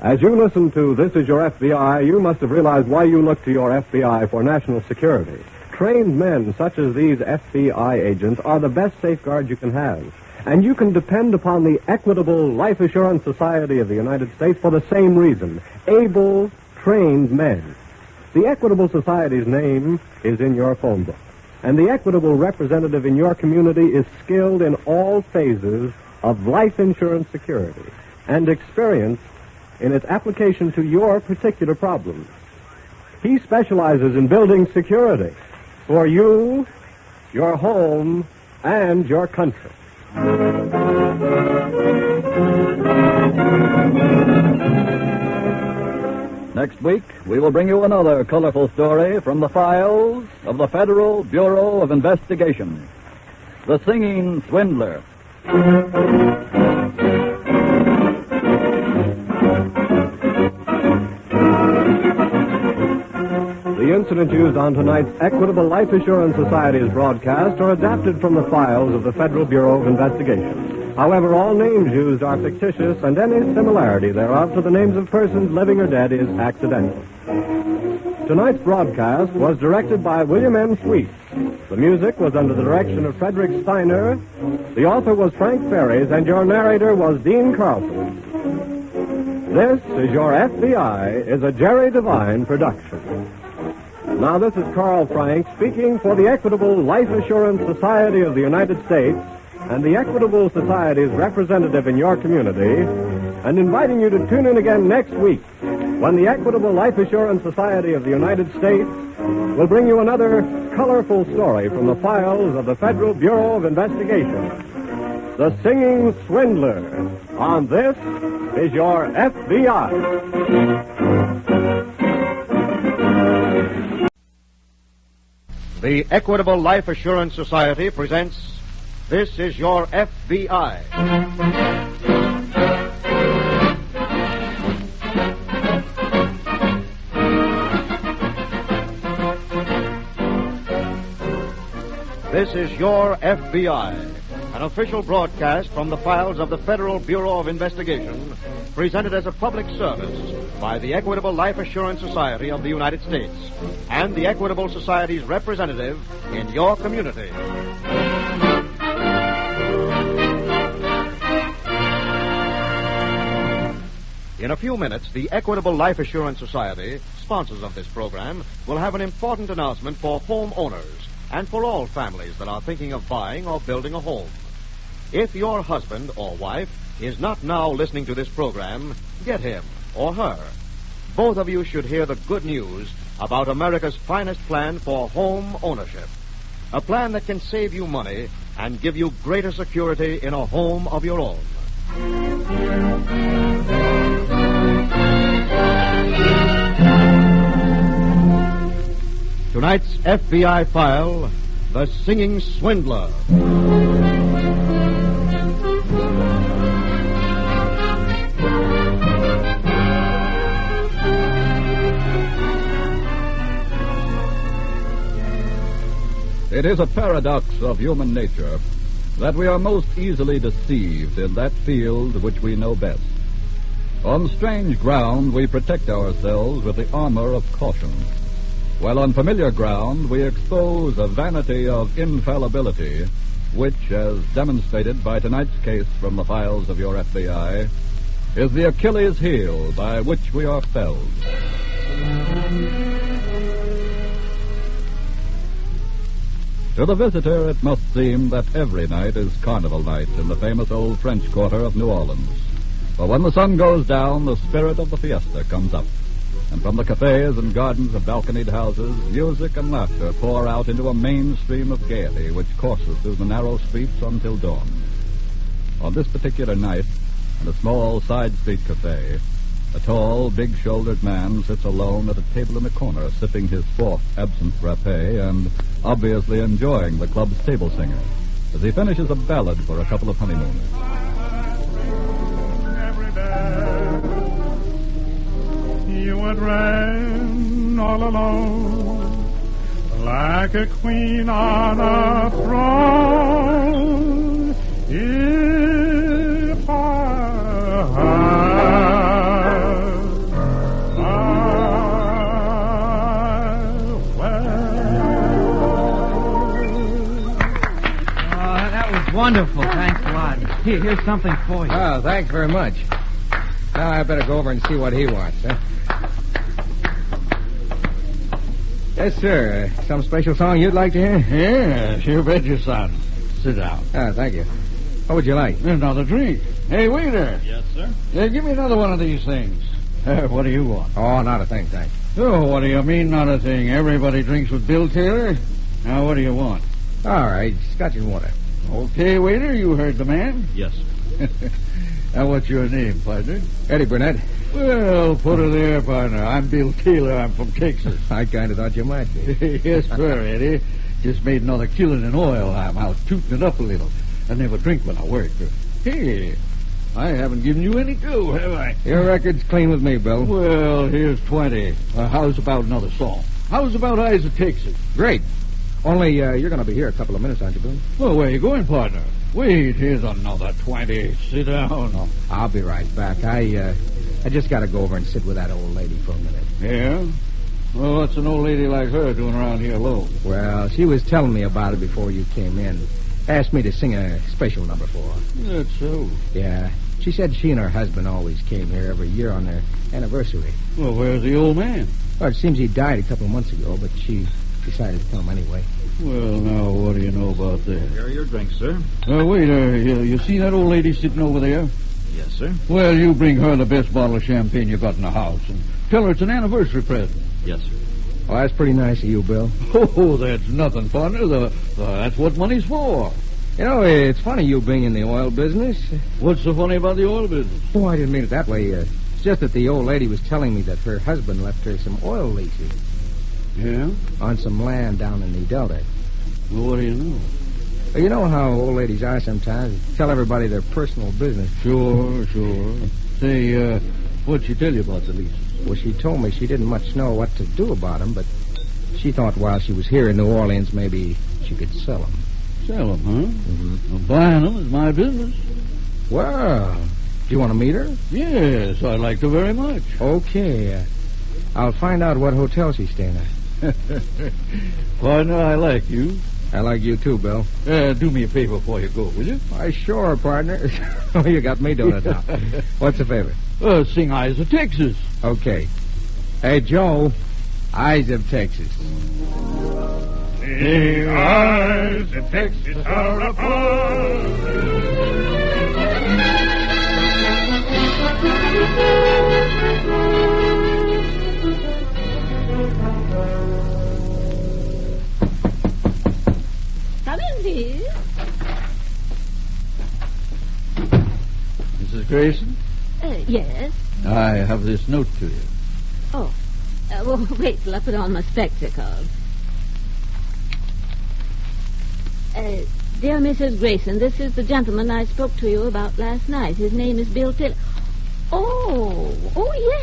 As you listen to This Is Your FBI, you must have realized why you look to your FBI for national security. Trained men such as these FBI agents are the best safeguard you can have. And you can depend upon the Equitable Life Assurance Society of the United States for the same reason. Able, trained men. The Equitable Society's name is in your phone book. And the Equitable representative in your community is skilled in all phases of life insurance security and experienced in its application to your particular problems. He specializes in building security for you, your home, and your country. Next week, we will bring you another colorful story from the files of the Federal Bureau of Investigation, The Singing Swindler. The incidents used on tonight's Equitable Life Assurance Society's broadcast are adapted from the files of the Federal Bureau of Investigation. However, all names used are fictitious, and any similarity thereof to the names of persons living or dead is accidental. Tonight's broadcast was directed by William M. Sweet. The music was under the direction of Frederick Steiner. The author was Frank Ferries, and your narrator was Dean Carlson. This Is Your FBI is a Jerry Devine production. Now, this is Carl Frank speaking for the Equitable Life Assurance Society of the United States and the Equitable Society's representative in your community, and inviting you to tune in again next week when the Equitable Life Assurance Society of the United States will bring you another colorful story from the files of the Federal Bureau of Investigation, The Singing Swindler, on This Is Your FBI. The Equitable Life Assurance Society presents This Is Your FBI. This is Your FBI, an official broadcast from the files of the Federal Bureau of Investigation, presented as a public service by the Equitable Life Assurance Society of the United States and the Equitable Society's representative in your community. In a few minutes, the Equitable Life Assurance Society, sponsors of this program, will have an important announcement for homeowners and for all families that are thinking of buying or building a home. If your husband or wife is not now listening to this program, get him or her. both of you should hear the good news about America's finest plan for home ownership. A plan that can save you money and give you greater security in a home of your own. Tonight's FBI file, The Singing Swindler. It is a paradox of human nature that we are most easily deceived in that field which we know best. On strange ground, we protect ourselves with the armor of caution, while on familiar ground, we expose a vanity of infallibility, which, as demonstrated by tonight's case from the files of your FBI, is the Achilles heel by which we are felled. To the visitor, it must seem that every night is Carnival night in the famous old French Quarter of New Orleans. For when the sun goes down, the spirit of the fiesta comes up. And from the cafes and gardens of balconied houses, music and laughter pour out into a main stream of gaiety which courses through the narrow streets until dawn. On this particular night, in a small side street cafe, a tall, big-shouldered man sits alone at a table in the corner, sipping his fourth absinthe frappé and obviously enjoying the club's table singer as he finishes a ballad for a couple of honeymooners. Every day you would reign all alone like a queen on a throne. If Wonderful. Thanks a lot. Here's something for you. Oh, thanks very much. Now I better go over and see what he wants, huh? Yes, sir. Some special song you'd like to hear? Yes, you bet you, son. Sit down. Oh, thank you. What would you like? Another drink. Hey, waiter. Yes, sir? Give me another one of these things. What do you want? Oh, not a thing, thanks. Oh, what do you mean, not a thing? Everybody drinks with Bill Taylor. Now, what do you want? All right, scotch and water. Okay, waiter, you heard the man. Yes, sir. Now, what's your name, partner? Eddie Burnett. Well, put her there, partner. I'm Bill Taylor. I'm from Texas. I kind of thought you might be. Yes, sir, Eddie. Just made another killing in oil. I'm out tooting it up a little. I never drink when I work. Hey, I haven't given you any dough, have I? Your record's clean with me, Bill. Well, here's 20. How's about another song? How's about Eyes of Texas? Great. Only, you're going to be here a couple of minutes, aren't you, Bill? Well, where you going, partner? Wait, here's another 20. Sit down. Oh, I'll be right back. I just got to go over and sit with that old lady for a minute. Yeah? Well, what's an old lady like her doing around here alone? Well, she was telling me about it before you came in. Asked me to sing a special number for her. That's so. Yeah. She said she and her husband always came here every year on their anniversary. Well, where's the old man? Well, it seems he died a couple of months ago, but she decided to come anyway. Well, now, what do you know about that? Here are your drinks, sir. Wait, you see that old lady sitting over there? Yes, sir. Well, you bring her the best bottle of champagne you got in the house and tell her it's an anniversary present. Yes, sir. Well, that's pretty nice of you, Bill. Oh, that's nothing, partner. That's what money's for. You know, it's funny you being in the oil business. What's so funny about the oil business? Oh, I didn't mean it that way. It's just that the old lady was telling me that her husband left her some oil leases. Yeah? On some land down in the Delta. Well, what do you know? Well, you know how old ladies are sometimes. Tell everybody their personal business. Sure. Say, what'd she tell you about the leases? Well, she told me she didn't much know what to do about them, but she thought while she was here in New Orleans, maybe she could sell them. Sell them, huh? Mm-hmm. Well, buying them is my business. Well, do you want to meet her? Yes, I'd like to very much. Okay. I'll find out what hotel she's staying at. Partner, I like you. I like you too, Bill. Do me a favor before you go, will you? Why, sure, partner. Oh, you got me doing it now. What's the favor? Sing Eyes of Texas. Okay. Hey, Joe, Eyes of Texas. The eyes of Texas are apart. Grayson? Yes. I have this note to you. Oh. Well, wait till I put on my spectacles. Dear Mrs. Grayson, this is the gentleman I spoke to you about last night. His name is Bill Taylor. Oh,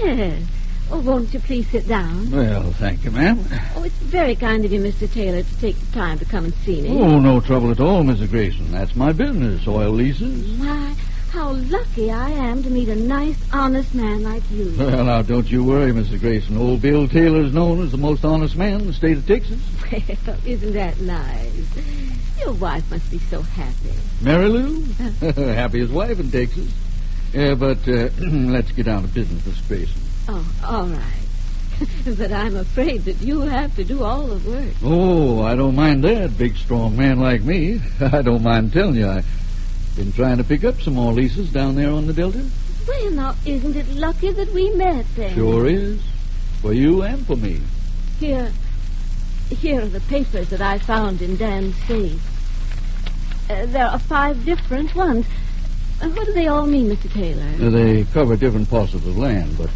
yes. Oh, won't you please sit down? Well, thank you, ma'am. Oh, it's very kind of you, Mr. Taylor, to take the time to come and see me. Oh, no trouble at all, Mrs. Grayson. That's my business, oil leases. My, how lucky I am to meet a nice, honest man like you. Well, now, don't you worry, Mrs. Grayson. Old Bill Taylor's known as the most honest man in the state of Texas. Well, isn't that nice? Your wife must be so happy. Mary Lou? Happiest wife in Texas. But let's get down to business, Mrs. Grayson. Oh, all right. But I'm afraid that you have to do all the work. Oh, I don't mind that, big, strong man like me. I don't mind telling you, I've been trying to pick up some more leases down there on the Delta. Well, now, isn't it lucky that we met then? Sure is. For you and for me. Here are the papers that I found in Dan's safe. There are 5 different ones. What do they all mean, Mr. Taylor? They cover different parcels of land, but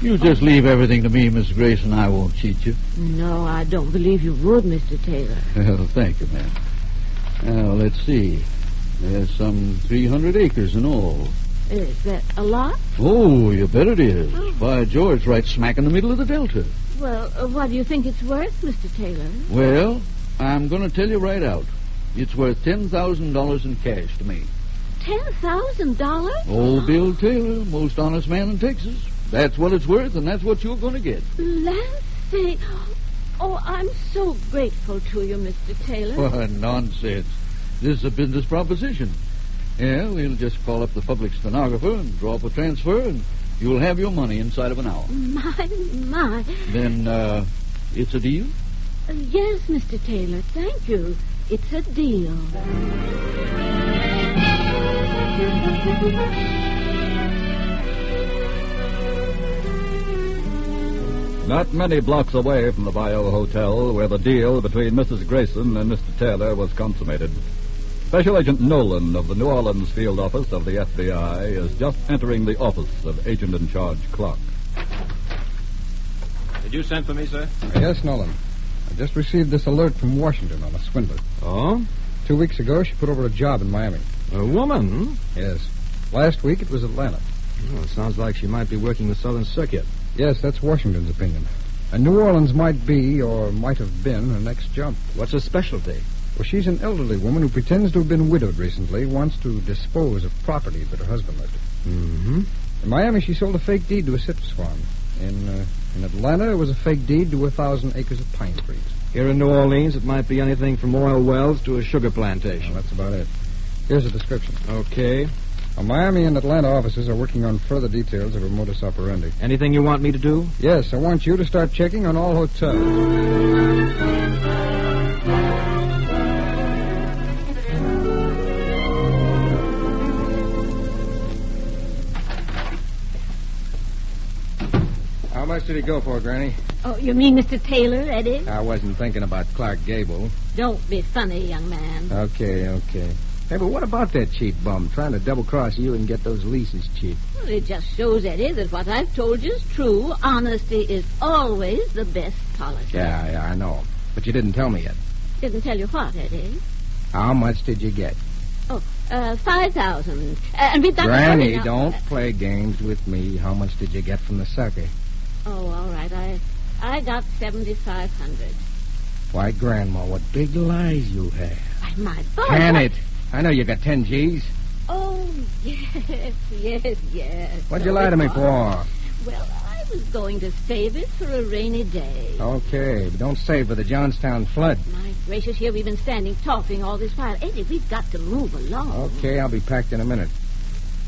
you just leave everything to me, Miss Grayson. I won't cheat you. No, I don't believe you would, Mr. Taylor. Well, thank you, ma'am. Now, let's see. There's some 300 acres in all. Is that a lot? Oh, you bet it is. Oh. By George, right smack in the middle of the Delta. Well, what do you think it's worth, Mr. Taylor? Well, I'm going to tell you right out. It's worth $10,000 in cash to me. $10,000? Old Bill Taylor, most honest man in Texas. That's what it's worth, and that's what you're going to get. Lancey. Oh, I'm so grateful to you, Mr. Taylor. What nonsense. This is a business proposition. Yeah, we'll just call up the public stenographer and draw up a transfer, and you'll have your money inside of an hour. My. Then, it's a deal? Yes, Mr. Taylor, thank you. It's a deal. Not many blocks away from the Bayou Hotel, where the deal between Mrs. Grayson and Mr. Taylor was consummated, Special Agent Nolan of the New Orleans Field Office of the FBI is just entering the office of Agent in Charge Clark. Did you send for me, sir? Yes, Nolan. I just received this alert from Washington on a swindler. Oh? 2 weeks ago, she put over a job in Miami. A woman? Yes. Last week, it was Atlanta. Well, it sounds like she might be working the Southern Circuit. Yes, that's Washington's opinion. And New Orleans might be, or might have been, her next jump. What's her specialty? Well, she's an elderly woman who pretends to have been widowed recently, wants to dispose of property that her husband left her. Mm-hmm. In Miami, she sold a fake deed to a citrus farm. In Atlanta, it was a fake deed to 1,000 acres of pine trees. Here in New Orleans, it might be anything from oil wells to a sugar plantation. Well, that's about it. Here's a description. Okay. Our Miami and Atlanta offices are working on further details of her modus operandi. Anything you want me to do? Yes, I want you to start checking on all hotels. How much did he go for, Granny? Oh, you mean Mr. Taylor, Eddie? I wasn't thinking about Clark Gable. Don't be funny, young man. Okay. Hey, but what about that cheap bum trying to double-cross you and get those leases cheap? Well, it just shows, Eddie, that what I've told you is true. Honesty is always the best policy. Yeah, I know. But you didn't tell me yet. Didn't tell you what, Eddie? How much did you get? Oh, 5,000. And we've got... Granny, don't play games with me. How much did you get from the sucker? Oh, all right. I got 7,500. Why, Grandma, what big lies you have. Why, my boy... Can it? I know you got 10 G's. Oh, yes. What'd you lie to me for? Well, I was going to save it for a rainy day. Okay, but don't save for the Johnstown flood. My gracious, here we've been standing talking all this while. Eddie, we've got to move along. Okay, I'll be packed in a minute.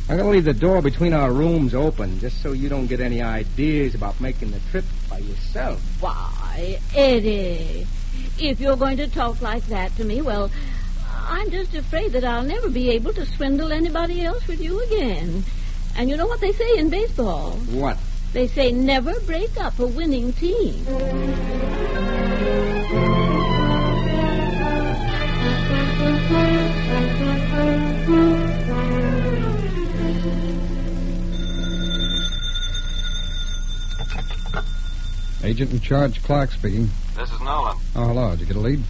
I'm going to leave the door between our rooms open, just so you don't get any ideas about making the trip by yourself. Why, Eddie, if you're going to talk like that to me, well, I'm just afraid that I'll never be able to swindle anybody else with you again. And you know what they say in baseball? What? They say never break up a winning team. Agent in charge, Clark speaking. This is Nolan. Oh, hello. Did you get a lead?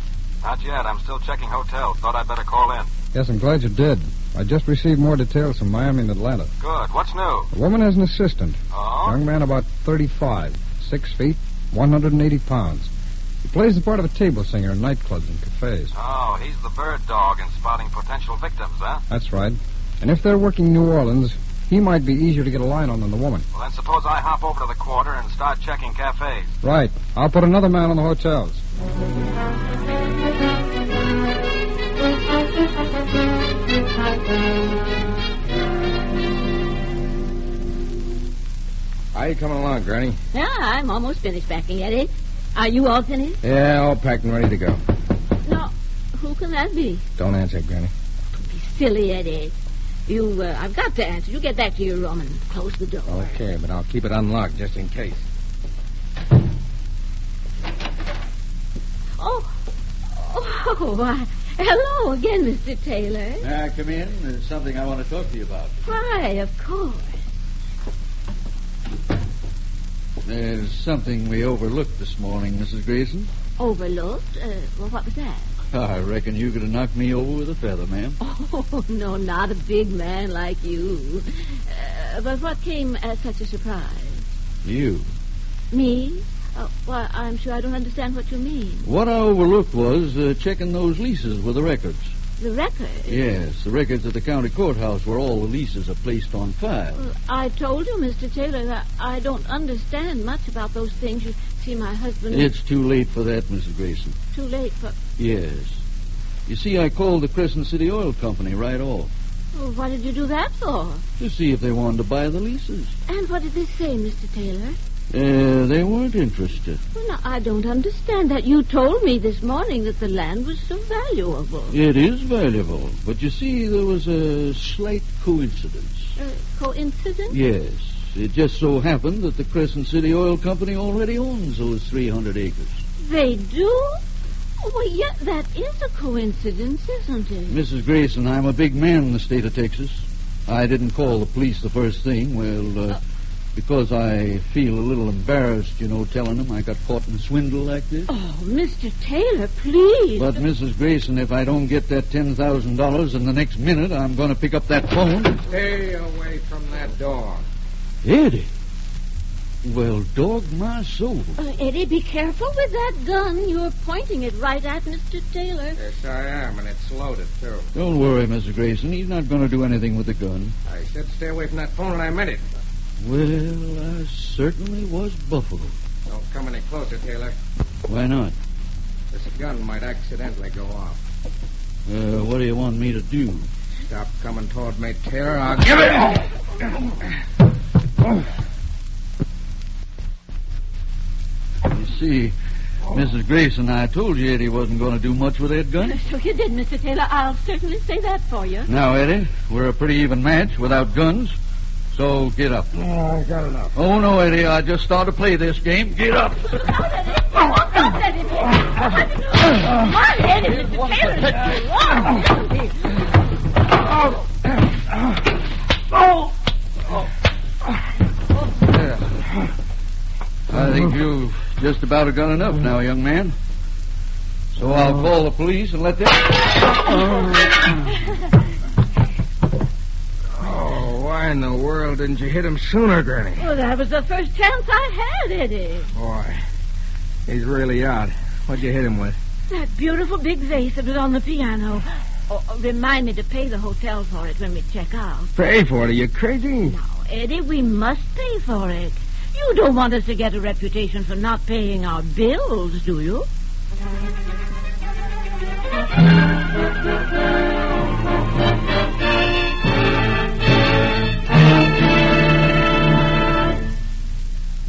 Not yet. I'm still checking hotels. Thought I'd better call in. Yes, I'm glad you did. I just received more details from Miami and Atlanta. Good. What's new? The woman has an assistant. Oh? Young man about 35, 6 feet, 180 pounds. He plays the part of a table singer in nightclubs and cafes. Oh, he's the bird dog in spotting potential victims, huh? That's right. And if they're working New Orleans, he might be easier to get a line on than the woman. Well, then suppose I hop over to the quarter and start checking cafes. Right. I'll put another man on the hotels. How you coming along, Granny? Yeah, I'm almost finished packing, Eddie. Are you all finished? Yeah, all packed and ready to go. No. Who can that be? Don't answer, Granny. Don't be silly, Eddie. I've got to answer. You get back to your room and close the door. Okay, but I'll keep it unlocked just in case. Hello again, Mr. Taylor. Come in. There's something I want to talk to you about. Why, of course. There's something we overlooked this morning, Mrs. Grayson. Overlooked? Well, what was that? I reckon you could have knocked me over with a feather, ma'am. Oh, no, not a big man like you. But what came as such a surprise? You. Me? Well, I'm sure I don't understand what you mean. What I overlooked was checking those leases with the records. The records? Yes, the records at the county courthouse where all the leases are placed on file. Well, I told you, Mr. Taylor, that I don't understand much about those things. You see, my husband... It's too late for that, Mrs. Grayson. Too late for... Yes. You see, I called the Crescent City Oil Company right off. Well, what did you do that for? To see if they wanted to buy the leases. And what did they say, Mr. Taylor? They weren't interested. Well, now, I don't understand that. You told me this morning that the land was so valuable. It is valuable. But you see, there was a slight coincidence. Coincidence? Yes. It just so happened that the Crescent City Oil Company already owns those 300 acres. They do? Oh, well, yeah, that is a coincidence, isn't it? Mrs. Grayson, I'm a big man in the state of Texas. I didn't call the police the first thing. Well, because I feel a little embarrassed, telling them I got caught in a swindle like this. Oh, Mr. Taylor, please. But, Mrs. Grayson, if I don't get that $10,000 in the next minute, I'm going to pick up that phone. Stay away from that door. Eddie. Well, dog my soul. Eddie, be careful with that gun. You're pointing it right at Mr. Taylor. Yes, I am, and it's loaded, too. Don't worry, Mrs. Grayson. He's not going to do anything with the gun. I said stay away from that phone, and I meant it. Well, I certainly was buffalo. Don't come any closer, Taylor. Why not? This gun might accidentally go off. What do you want me to do? Stop coming toward me, Taylor. I'll give it. You see, Mrs. Grayson, I told you Eddie wasn't going to do much with that gun. So you did, Mr. Taylor. I'll certainly say that for you. Now, Eddie, we're a pretty even match without guns. So get up. Oh, I got enough. Oh, no, Eddie. I just started to play this game. Get up. Come on, Eddie, Mr. Taylor. I think you've just about got enough now, young man. So I'll call the police and let them... Why in the world didn't you hit him sooner, Granny? Well, that was the first chance I had, Eddie. Boy, he's really out. What'd you hit him with? That beautiful big vase that was on the piano. Remind me to pay the hotel for it when we check out. Pay for it? Are you crazy? No, Eddie, we must pay for it. You don't want us to get a reputation for not paying our bills, do you?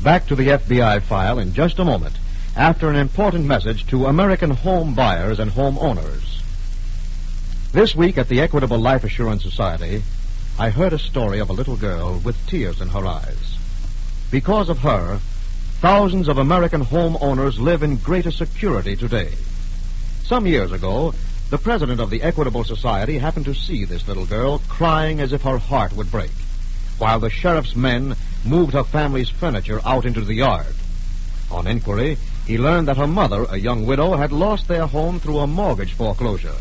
Back to the FBI file in just a moment, after an important message to American home buyers and home owners. This week at the Equitable Life Assurance Society, I heard a story of a little girl with tears in her eyes. Because of her, thousands of American homeowners live in greater security today. Some years ago, the president of the Equitable Society happened to see this little girl crying as if her heart would break, while the sheriff's men moved her family's furniture out into the yard. On inquiry, he learned that her mother, a young widow, had lost their home through a mortgage foreclosure.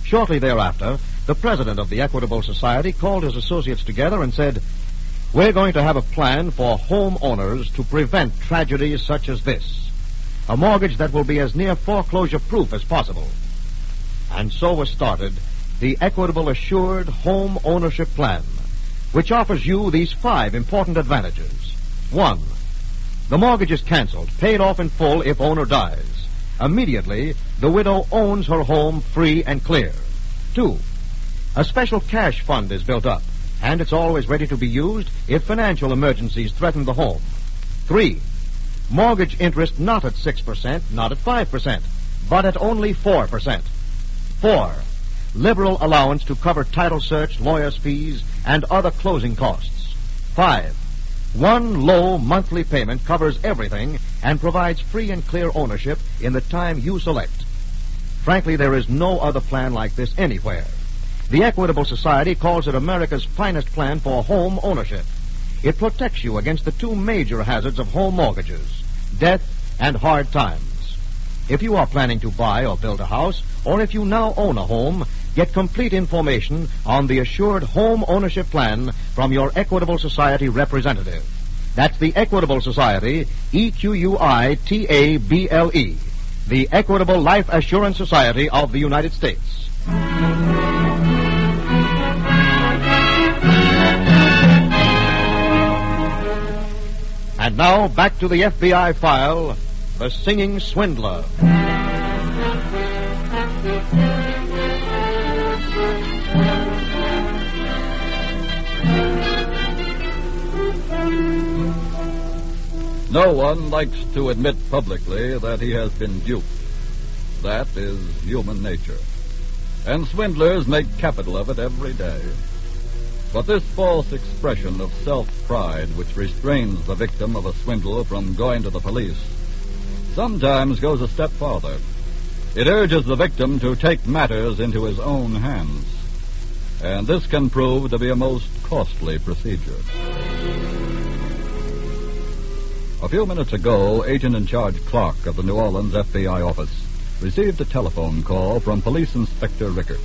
Shortly thereafter, the president of the Equitable Society called his associates together and said, "We're going to have a plan for homeowners to prevent tragedies such as this. A mortgage that will be as near foreclosure-proof as possible." And so was started the Equitable Assured Home Ownership Plan, which offers you these 5 important advantages. 1. The mortgage is canceled, paid off in full if owner dies. Immediately, the widow owns her home free and clear. 2. A special cash fund is built up, and it's always ready to be used if financial emergencies threaten the home. 3. Mortgage interest not at 6%, not at 5%, but at only 4%. 4. Liberal allowance to cover title search, lawyer's fees, and other closing costs. 5. One low monthly payment covers everything and provides free and clear ownership in the time you select. Frankly, there is no other plan like this anywhere. The Equitable Society calls it America's finest plan for home ownership. It protects you against the 2 major hazards of home mortgages, death and hard times. If you are planning to buy or build a house, or if you now own a home, get complete information on the Assured Home Ownership Plan from your Equitable Society representative. That's the Equitable Society, EQUITABLE, the Equitable Life Assurance Society of the United States. And now, back to the FBI file, The Singing Swindler. No one likes to admit publicly that he has been duped. That is human nature. And swindlers make capital of it every day. But this false expression of self-pride which restrains the victim of a swindle from going to the police sometimes goes a step farther. It urges the victim to take matters into his own hands. And this can prove to be a most costly procedure. A few minutes ago, Agent in Charge Clark of the New Orleans FBI office received a telephone call from Police Inspector Rickert.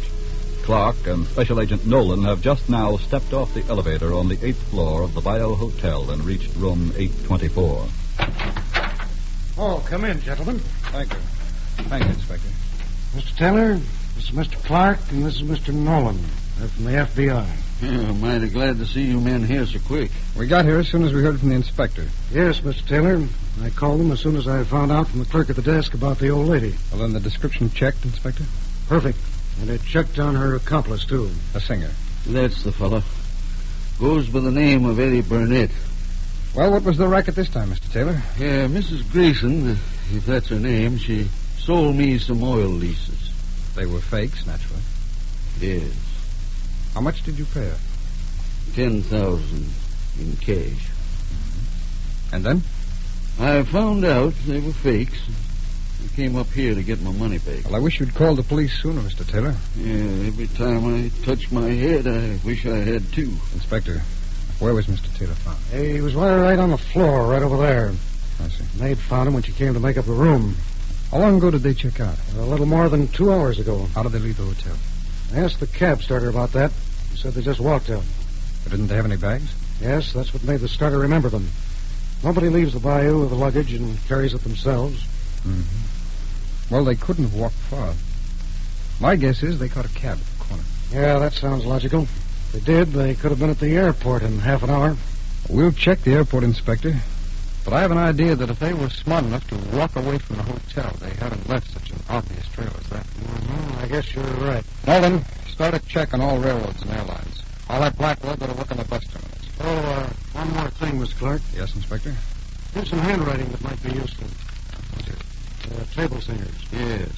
Clark and Special Agent Nolan have just now stepped off the elevator on the 8th floor of the Bayou Hotel and reached room 824. Oh, come in, gentlemen. Thank you. Thank you, Inspector. Mr. Taylor, this is Mr. Clark, and this is Mr. Nolan. They're from the FBI. Yeah, I'm mighty glad to see you men here so quick. We got here as soon as we heard from the inspector. Yes, Mr. Taylor. I called them as soon as I found out from the clerk at the desk about the old lady. Well, then the description checked, Inspector? Perfect. And it checked on her accomplice, too. A singer. That's the fella. Goes by the name of Eddie Burnett. Well, what was the racket this time, Mr. Taylor? Yeah, Mrs. Grayson, if that's her name, she sold me some oil leases. They were fakes, naturally. Yes. How much did you pay her? $10,000 in cash. And then? I found out they were fakes. I came up here to get my money back. Well, I wish you'd called the police sooner, Mr. Taylor. Yeah, every time I touch my head, I wish I had too. Inspector, where was Mr. Taylor found? He was right on the floor, right over there. I see. Maid found him when she came to make up the room. How long ago did they check out? A little more than 2 hours ago. How did they leave the hotel? I asked the cab starter about that. He said they just walked out. But didn't they have any bags? Yes, that's what made the starter remember them. Nobody leaves the bayou with the luggage and carries it themselves. Mm-hmm. Well, they couldn't have walked far. My guess is they caught a cab at the corner. Yeah, that sounds logical. If they did, they could have been at the airport in half an hour. We'll check the airport, Inspector. But I have an idea that if they were smart enough to walk away from the hotel, they haven't left such an obvious trail as that. Mm-hmm. I guess you're right. Nolan, start a check on all railroads and airlines. I'll have Blackwell go to work on the bus terminals. Oh, one more thing, Miss Clark. Yes, Inspector? Here's some handwriting that might be useful. Table singers. Yes.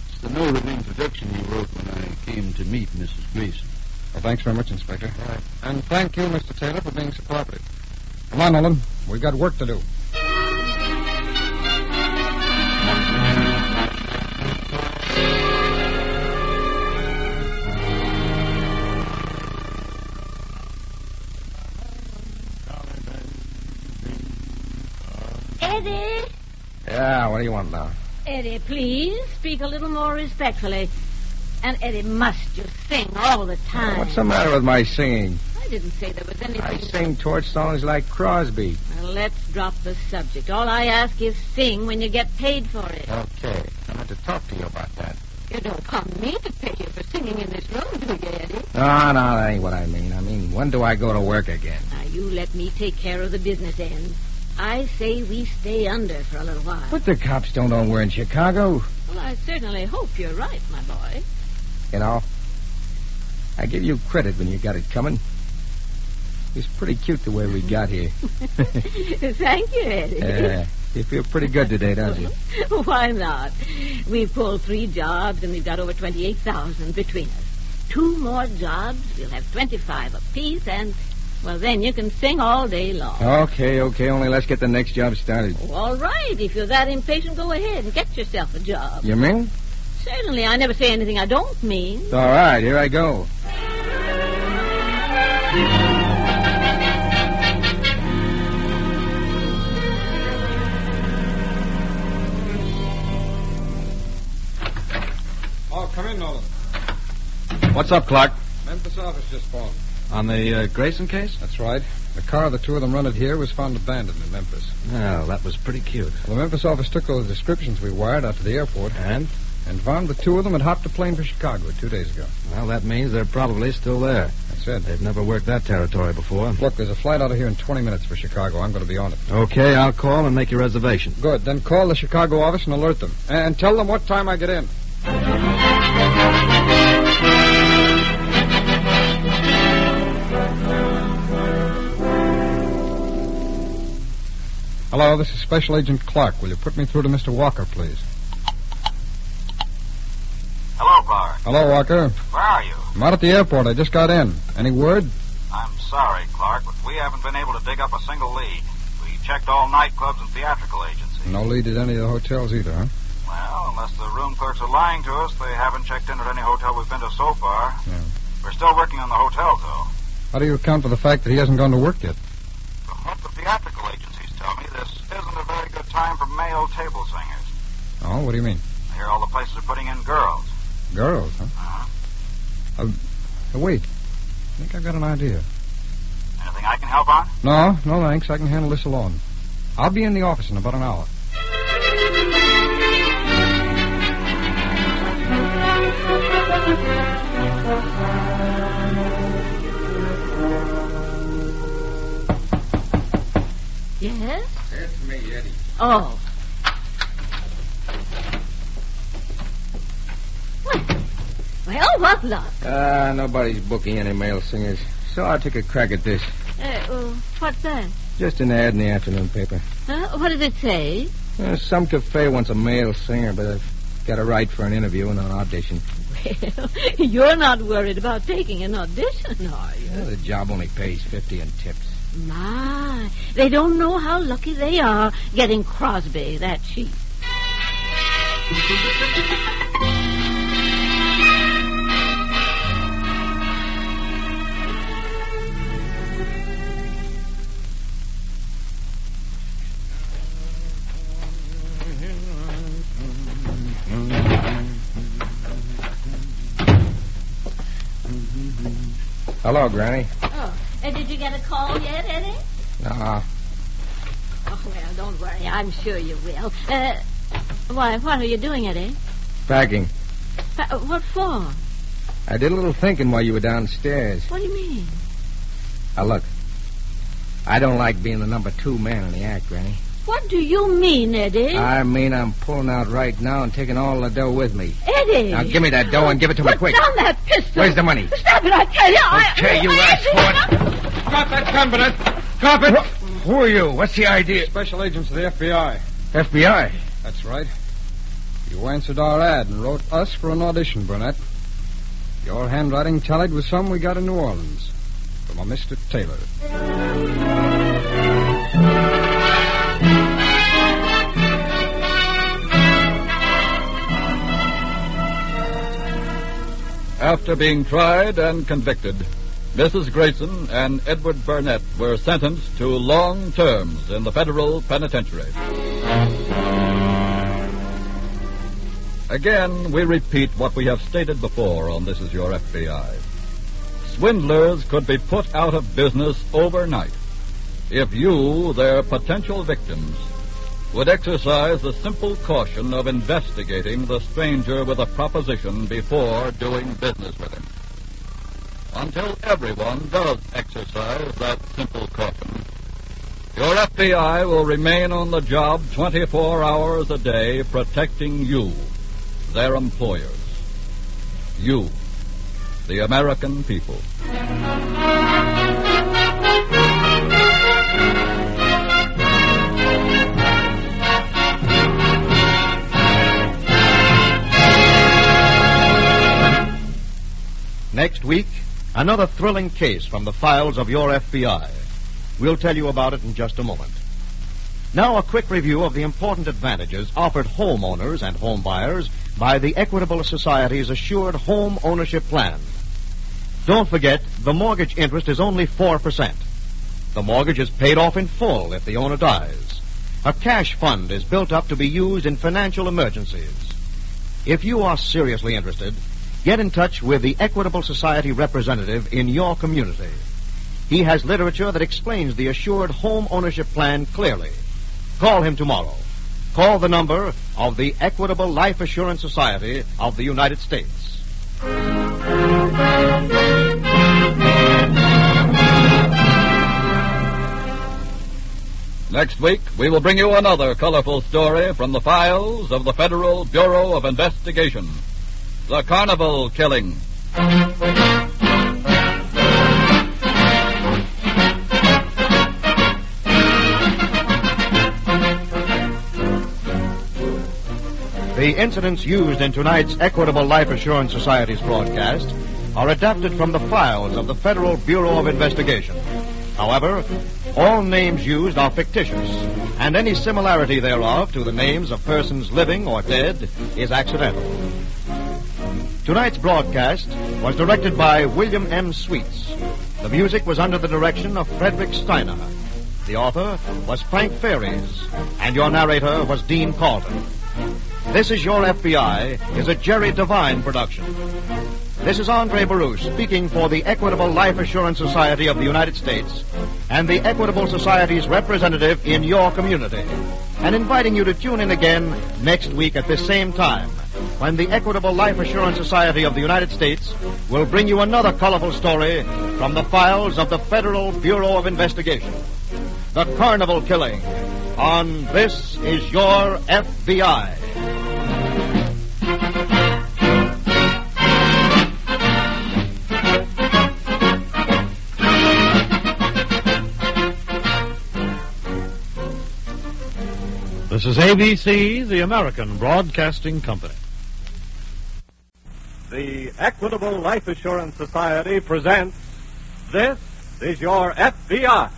It's the note of introduction you wrote when I came to meet Mrs. Grayson. Well, thanks very much, Inspector. All right. And thank you, Mr. Taylor, for being so cooperative. Come on, Nolan. We've got work to do. Eddie? Yeah, what do you want now? Eddie, please speak a little more respectfully. And Eddie, must you sing all the time? What's the matter with my singing? I didn't say there was anything... I sing torch songs like Crosby. Well, let's drop the subject. All I ask is sing when you get paid for it. Okay. I meant to talk to you about that. You don't come me to pay you for singing in this room, do you, Eddie? No, that ain't what I mean. I mean, when do I go to work again? Now, you let me take care of the business end. I say we stay under for a little while. But the cops don't know we're in Chicago. Well, I certainly hope you're right, my boy. You know, I give you credit when you got it coming. It's pretty cute the way we got here. Thank you, Eddie. You feel pretty good today, don't you? Why not? We've pulled 3 jobs, and we've got over $28,000 between us. 2 more jobs, we'll have $25 apiece, and, well, then you can sing all day long. Okay, only let's get the next job started. Oh, all right, if you're that impatient, go ahead and get yourself a job. You mean? Certainly, I never say anything I don't mean. All right, here I go. Oh, come in, Nolan. What's up, Clark? Memphis office just phoned. On the Grayson case? That's right. The car the two of them rented here was found abandoned in Memphis. Oh, that was pretty cute. Well, the Memphis office took those descriptions we wired out to the airport. And found the two of them had hopped a plane for Chicago 2 days ago. Well, that means they're probably still there. That's it. They've never worked that territory before. Look, there's a flight out of here in 20 minutes for Chicago. I'm going to be on it. Okay, I'll call and make your reservation. Good. Then call the Chicago office and alert them. And tell them what time I get in. Hello, this is Special Agent Clark. Will you put me through to Mr. Walker, please? Hello, Clark. Hello, Walker. Where are you? I'm out at the airport. I just got in. Any word? I'm sorry, Clark, but we haven't been able to dig up a single lead. We checked all nightclubs and theatrical agencies. No lead at any of the hotels either, huh? Well, unless the room clerks are lying to us, they haven't checked in at any hotel we've been to so far. Yeah. We're still working on the hotels, though. How do you account for the fact that he hasn't gone to work yet? From what the theatrical agencies tell me, this isn't a very good time for male table singers. Oh, what do you mean? I hear all the places are putting in girls. Girls, huh? Wait. I think I've got an idea. Anything I can help on? No, thanks. I can handle this alone. I'll be in the office in about an hour. Yes? It's me, Eddie. Oh. Well, what luck? Nobody's booking any male singers, so I took a crack at this. What's that? Just an ad in the afternoon paper. What does it say? Some cafe wants a male singer, but I've got a right for an interview and an audition. Well, you're not worried about taking an audition, are you? Well, the job only pays $50 in tips. My, they don't know how lucky they are getting Crosby that cheap. Hello, Granny. Oh, did you get a call yet, Eddie? No. Oh, well, don't worry. I'm sure you will. Why, what are you doing, Eddie? Packing. What for? I did a little thinking while you were downstairs. What do you mean? Now, look. I don't like being the number 2 man in the act, Granny. What do you mean, Eddie? I mean I'm pulling out right now and taking all the dough with me. Eddie! Now, give me that dough and give it to me quick. Put down that pistol! Where's the money? Stop it, I tell you! Okay, you asked for it. Drop that gun, Bennett. Drop it! Who are you? What's the idea? Special agents of the FBI. FBI? That's right. You answered our ad and wrote us for an audition, Burnett. Your handwriting tallied with some we got in New Orleans from a Mr. Taylor. After being tried and convicted, Mrs. Grayson and Edward Burnett were sentenced to long terms in the federal penitentiary. Again, we repeat what we have stated before on This Is Your FBI. Swindlers could be put out of business overnight if you, their potential victims, would exercise the simple caution of investigating the stranger with a proposition before doing business with him. Until everyone does exercise that simple caution, your FBI will remain on the job 24 hours a day protecting you, their employers. You, the American people. Next week, another thrilling case from the files of your FBI. We'll tell you about it in just a moment. Now, a quick review of the important advantages offered homeowners and home buyers by the Equitable Society's Assured Home Ownership Plan. Don't forget, the mortgage interest is only 4%. The mortgage is paid off in full if the owner dies. A cash fund is built up to be used in financial emergencies. If you are seriously interested, get in touch with the Equitable Society representative in your community. He has literature that explains the Assured Home Ownership Plan clearly. Call him tomorrow. Call the number of the Equitable Life Assurance Society of the United States. Next week, we will bring you another colorful story from the files of the Federal Bureau of Investigation. The Carnival Killing. The incidents used in tonight's Equitable Life Assurance Society's broadcast are adapted from the files of the Federal Bureau of Investigation. However, all names used are fictitious, and any similarity thereof to the names of persons living or dead is accidental. Tonight's broadcast was directed by William M. Sweets. The music was under the direction of Frederick Steiner. The author was Frank Ferries, and your narrator was Dean Carlton. This Is Your FBI is a Jerry Devine production. This is Andre Baruch speaking for the Equitable Life Assurance Society of the United States and the Equitable Society's representative in your community, and inviting you to tune in again next week at this same time, when the Equitable Life Assurance Society of the United States will bring you another colorful story from the files of the Federal Bureau of Investigation. The Carnival Killing on This Is Your FBI. This is ABC, the American Broadcasting Company. The Equitable Life Assurance Society presents This Is Your FBI.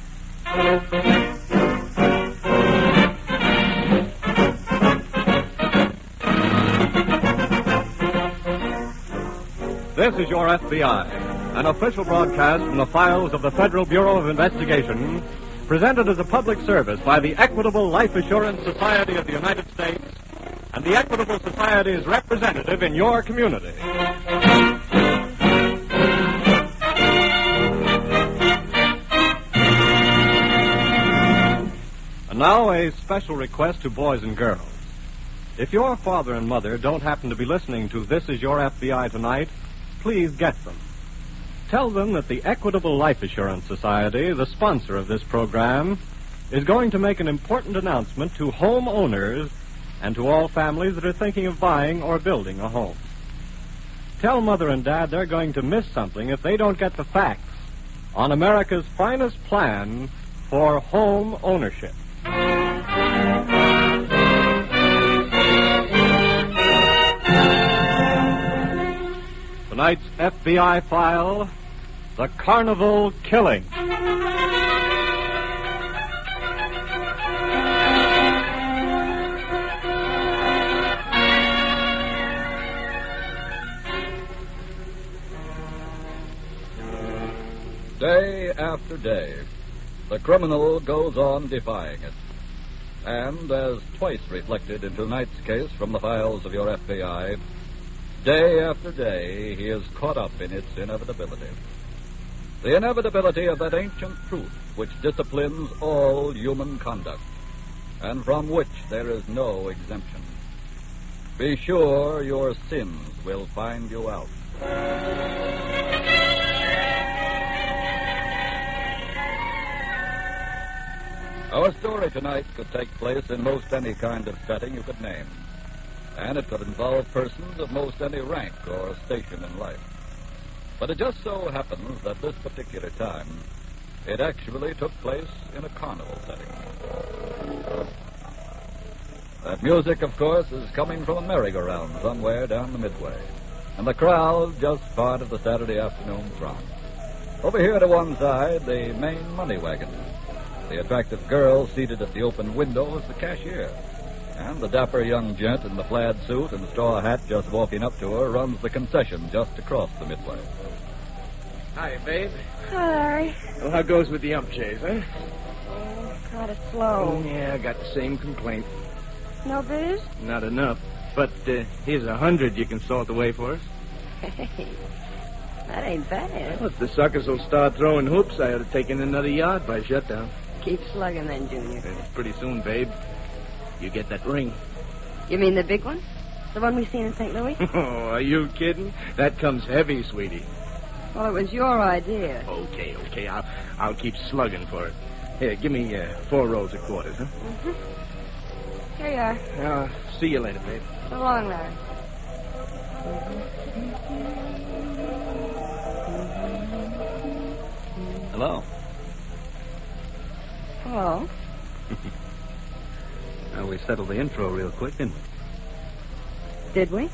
This is Your FBI, an official broadcast from the files of the Federal Bureau of Investigation, presented as a public service by the Equitable Life Assurance Society of the United States and the Equitable Society's representative in your community. And now a special request to boys and girls. If your father and mother don't happen to be listening to This Is Your FBI tonight, please get them. Tell them that the Equitable Life Assurance Society, the sponsor of this program, is going to make an important announcement to homeowners and to all families that are thinking of buying or building a home. Tell Mother and Dad they're going to miss something if they don't get the facts on America's finest plan for home ownership. Tonight's FBI file, The Carnival Killing. after day, the criminal goes on defying it. And, as twice reflected in tonight's case from the files of your FBI, day after day he is caught up in its inevitability. The inevitability of that ancient truth which disciplines all human conduct, and from which there is no exemption. Be sure your sins will find you out. Our story tonight could take place in most any kind of setting you could name, and it could involve persons of most any rank or station in life. But it just so happens that this particular time, it actually took place in a carnival setting. That music, of course, is coming from a merry-go-round somewhere down the midway, and the crowd just part of the Saturday afternoon throng. Over here to one side, the main money wagon. The attractive girl seated at the open window is the cashier, and the dapper young gent in the plaid suit and straw hat just walking up to her runs the concession just across the midway. Hi, babe. Hi, Larry. Well, how goes with the ump chase, huh? Oh, kind of slow. Yeah, I got the same complaint. No biz? Not enough. But here's 100 you can salt away for us. Hey, that ain't bad. Well, if the suckers will start throwing hoops, I ought to take in another yard by shutdown. Keep slugging then, Junior. Pretty soon, babe. You get that ring. You mean the big one? The one we seen in St. Louis? Oh, are you kidding? That comes heavy, sweetie. Well, it was your idea. Okay. I'll keep slugging for it. Here, give me 4 rolls of quarters, huh? Mm-hmm. Here you are. I'll see you later, babe. So long, Larry. Hello. Hello. Well, we settled the intro real quick, didn't we? Did we?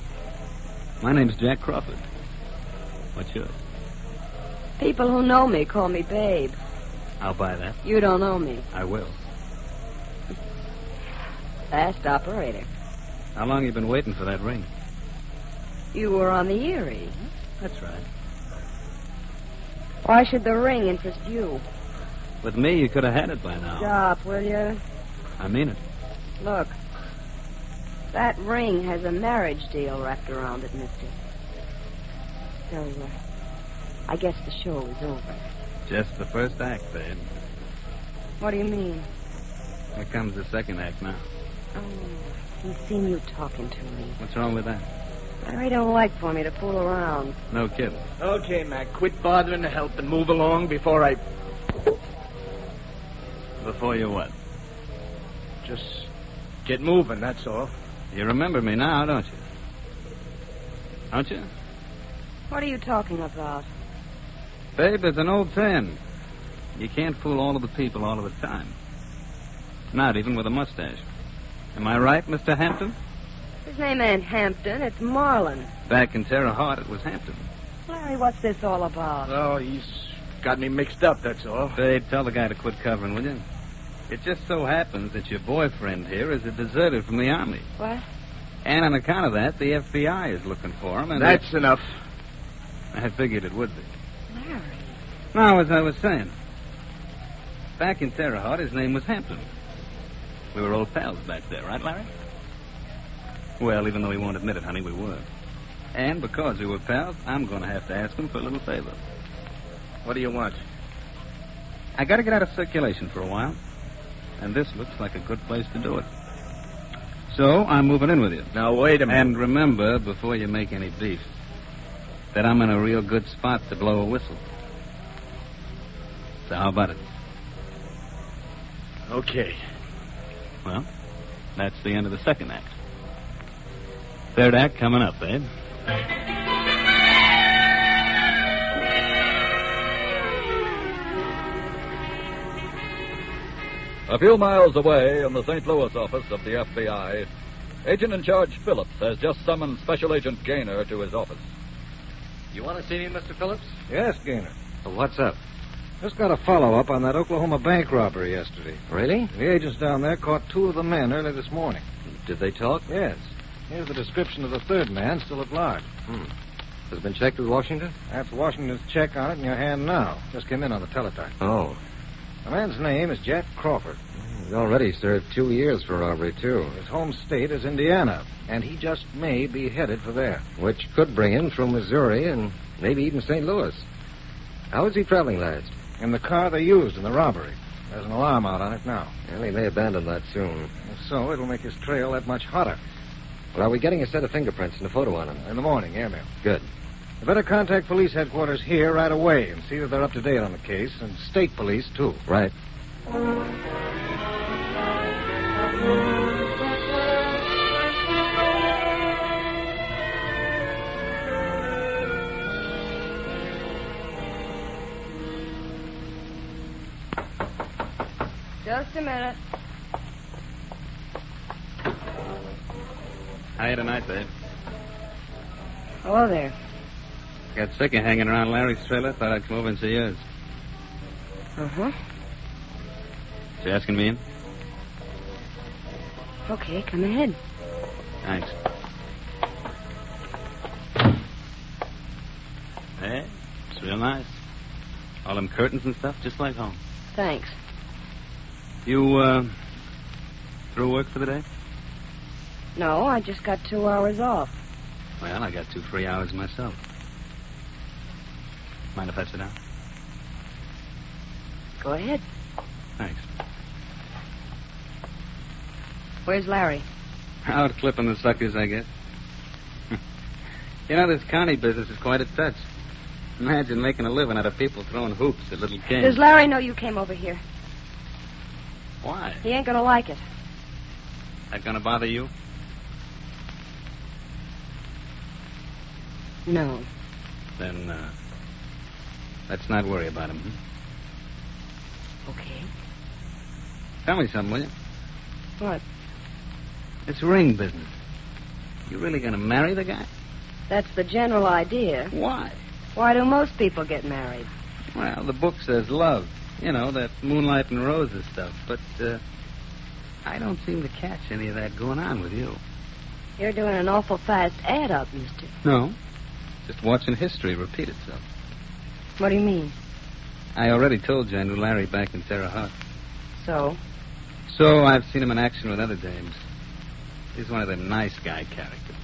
My name's Jack Crawford. What's yours? People who know me call me Babe. I'll buy that. You don't know me. I will. Fast operator. How long you been waiting for that ring? You were on the Erie. That's right. Why should the ring interest you? With me, you could have had it by now. Stop, will you? I mean it. Look. That ring has a marriage deal wrapped around it, mister. So, I guess the show is over. Just the first act, babe. What do you mean? Here comes the second act now. Oh, he's seen you talking to me. What's wrong with that? Larry don't like for me to fool around. No kidding. Okay, Mac, quit bothering to help and move along before I... Before you what? Just get moving, that's all. You remember me now, don't you? Don't you? What are you talking about? Babe, it's an old saying. You can't fool all of the people all of the time. Not even with a mustache. Am I right, Mr. Hampton? His name ain't Hampton, it's Marlin. Back in Terre Haute, it was Hampton. Larry, what's this all about? Oh, he's got me mixed up, that's all. Babe, tell the guy to quit covering, will you? It just so happens that your boyfriend here is a deserter from the Army. What? And on account of that, the FBI is looking for him. And That's enough. I figured it would be. Larry. Now, as I was saying, back in Terre Haute, his name was Hampton. We were old pals back there, right, Larry? Well, even though he won't admit it, honey, we were. And because we were pals, I'm going to have to ask him for a little favor. What do you want? I got to get out of circulation for a while. And this looks like a good place to do it. So, I'm moving in with you. Now, wait a minute. And remember, before you make any beef, that I'm in a real good spot to blow a whistle. So how about it? Okay. Well, that's the end of the second act. Third act coming up, babe. A few miles away in the St. Louis office of the FBI, Agent-in-Charge Phillips has just summoned Special Agent Gaynor to his office. You want to see me, Mr. Phillips? Yes, Gaynor. Well, what's up? Just got a follow-up on that Oklahoma bank robbery yesterday. Really? The agents down there caught 2 of the men early this morning. Did they talk? Yes. Here's the description of the third man still at large. has been checked with Washington? That's Washington's check on it in your hand now. Just came in on the teletype. Oh. The man's name is Jack Crawford. He's already served 2 years for robbery, too. His home state is Indiana, and he just may be headed for there. Which could bring him through Missouri and maybe even St. Louis. How was he traveling last? In the car they used in the robbery. There's an alarm out on it now. Well, he may abandon that soon. If so, it'll make his trail that much hotter. Well, are we getting a set of fingerprints and a photo on him? In the morning, airmail. Good. You better contact police headquarters here right away and see that they're up to date on the case, and state police, too. Right. Just a minute. Hiya tonight, babe. Hello there. Got sick of hanging around Larry's trailer. Thought I'd come over and see yours. Uh-huh. Is he asking me in? Okay, come ahead. Thanks. Hey, it's real nice. All them curtains and stuff, just like home. Thanks. You, through work for the day? No, I just got 2 hours off. Well, I got 2 free hours myself. Mind if I sit down? Go ahead. Thanks. Where's Larry? Out clipping the suckers, I guess. You know, this county business is quite a touch. Imagine making a living out of people throwing hoops at little kids. Does Larry know you came over here? Why? He ain't gonna like it. That gonna bother you? No. Then, let's not worry about him. Okay. Tell me something, will you? What? This ring business. You really gonna marry the guy? That's the general idea. Why? Why do most people get married? Well, the book says love. You know, that moonlight and roses stuff. But, I don't seem to catch any of that going on with you. You're doing an awful fast add up, mister. No. Just watching history repeat itself. What do you mean? I already told you I knew Larry back in Terre Haute. So? So I've seen him in action with other dames. He's one of them nice guy characters.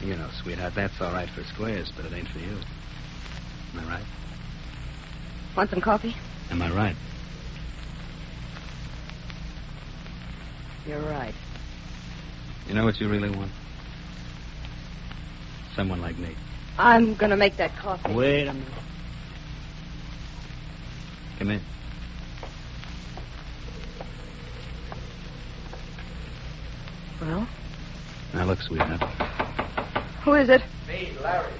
You know, sweetheart, that's all right for squares, but it ain't for you. Am I right? Want some coffee? Am I right? You're right. You know what you really want? Someone like me. I'm gonna make that coffee. Wait a minute. Come in. Well? Now look, sweetheart. Who is it? Me, Larry.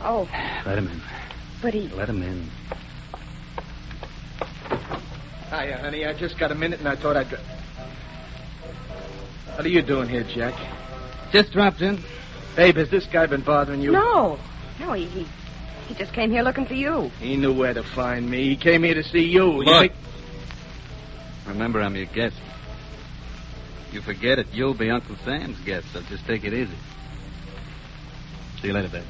Oh. Let him in. But he... Let him in. Hiya, honey. I just got a minute, and I thought I'd... What are you doing here, Jack? Just dropped in. Babe, has this guy been bothering you? No. No, he just came here looking for you. He knew where to find me. He came here to see you. Look. Remember, I'm your guest. You forget it, you'll be Uncle Sam's guest, so just take it easy. See you later, babe.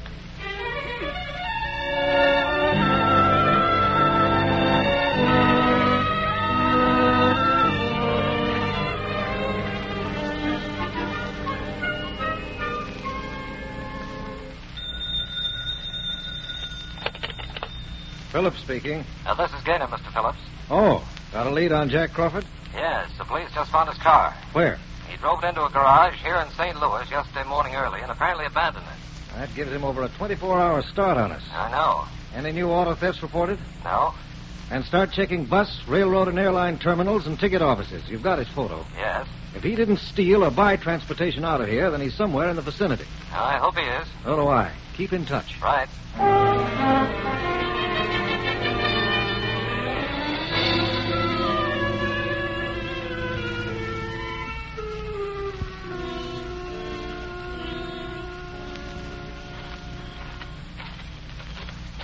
Phillips speaking. This is Gaynor, Mr. Phillips. Oh, got a lead on Jack Crawford? Yes, the police just found his car. Where? He drove it into a garage here in St. Louis yesterday morning early and apparently abandoned it. That gives him over a 24-hour start on us. I know. Any new auto thefts reported? No? And start checking bus, railroad, and airline terminals and ticket offices. You've got his photo. Yes. If he didn't steal or buy transportation out of here, then he's somewhere in the vicinity. I hope he is. So do I. Keep in touch. Right.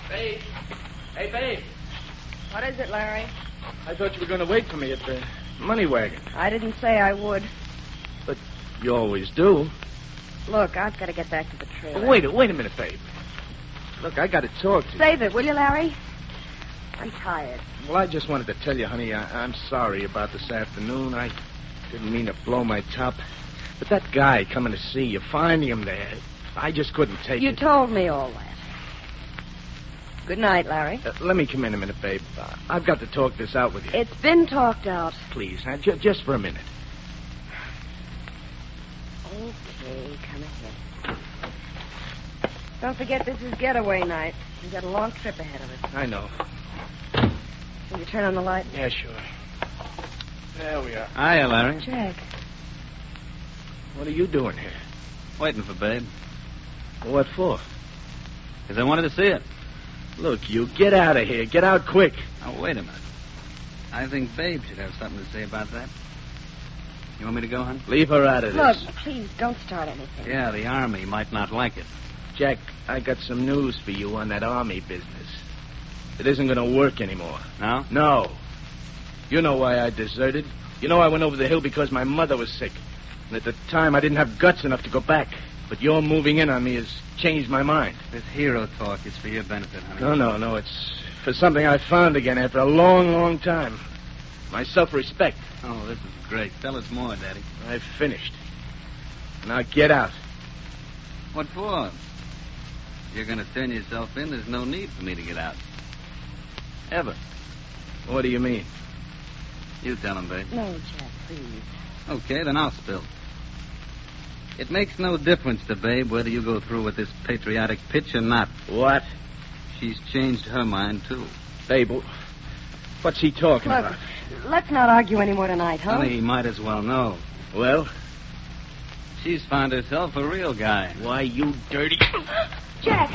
Babe. Hey, babe. What is it, Larry? I thought you were going to wait for me at the money wagon. I didn't say I would. But you always do. Look, I've got to get back to the trailer. Wait a minute, babe. Look, I got to talk to you. Save it, will you, Larry? I'm tired. Well, I just wanted to tell you, honey, I'm sorry about this afternoon. I didn't mean to blow my top. But that guy coming to see you, finding him there, I just couldn't take it. You told me all that. Good night, Larry. Let me come in a minute, babe. I've got to talk this out with you. It's been talked out. Please, just for a minute. Okay, come ahead. Don't forget this is getaway night. We've got a long trip ahead of us. I know. Will you turn on the light? Yeah, sure. There we are. Hiya, Larry. Jack. What are you doing here? Waiting for Babe. What for? Because I wanted to see it. Look, you get out of here. Get out quick. Now, wait a minute. I think Babe should have something to say about that. You want me to go, hon? Leave her out of this. Look, please, don't start anything. Yeah, the Army might not like it. Jack, I got some news for you on that Army business. It isn't going to work anymore. No? No. You know why I deserted. You know I went over the hill because my mother was sick. And at the time, I didn't have guts enough to go back. But your moving in on me has changed my mind. This hero talk is for your benefit, honey. No. It's for something I found again after a long, long time. My self-respect. Oh, this is great. Tell us more, Daddy. I've finished. Now get out. What for? If you're going to turn yourself in, there's no need for me to get out. Ever. What do you mean? You tell him, Babe. No, Jack, please. Okay, then I'll spill. It makes no difference to Babe whether you go through with this patriotic pitch or not. What? She's changed her mind, too. Babe, what's he talking about? Let's not argue anymore tonight, huh? Honey, he might as well know. Well? She's found herself a real guy. Why, you dirty... Jack!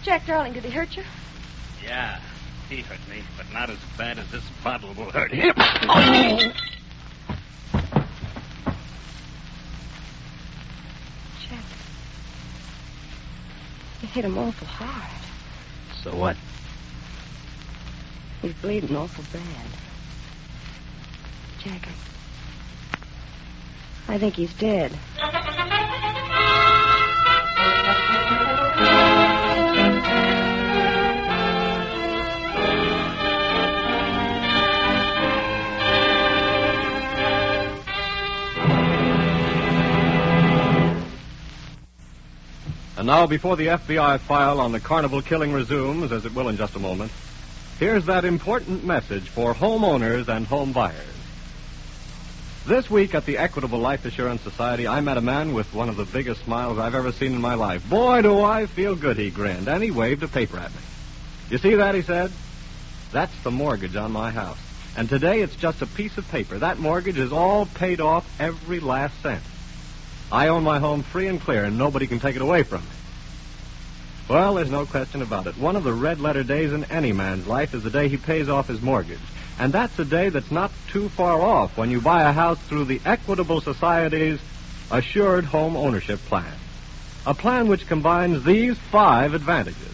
Jack, darling, did he hurt you? Yeah, he hurt me, but not as bad as this bottle will hurt him. Jack, you hit him awful hard. So what? He's bleeding awful bad. Jack, I think he's dead. And now, before the FBI file on the Carnival killing resumes, as it will in just a moment, here's that important message for homeowners and home buyers. This week at the Equitable Life Assurance Society, I met a man with one of the biggest smiles I've ever seen in my life. Boy, do I feel good, he grinned, and he waved a paper at me. You see that, he said? That's the mortgage on my house. And today it's just a piece of paper. That mortgage is all paid off, every last cent. I own my home free and clear, and nobody can take it away from me. Well, there's no question about it. One of the red-letter days in any man's life is the day he pays off his mortgage. And that's a day that's not too far off when you buy a house through the Equitable Society's Assured Home Ownership Plan. A plan which combines these 5 advantages.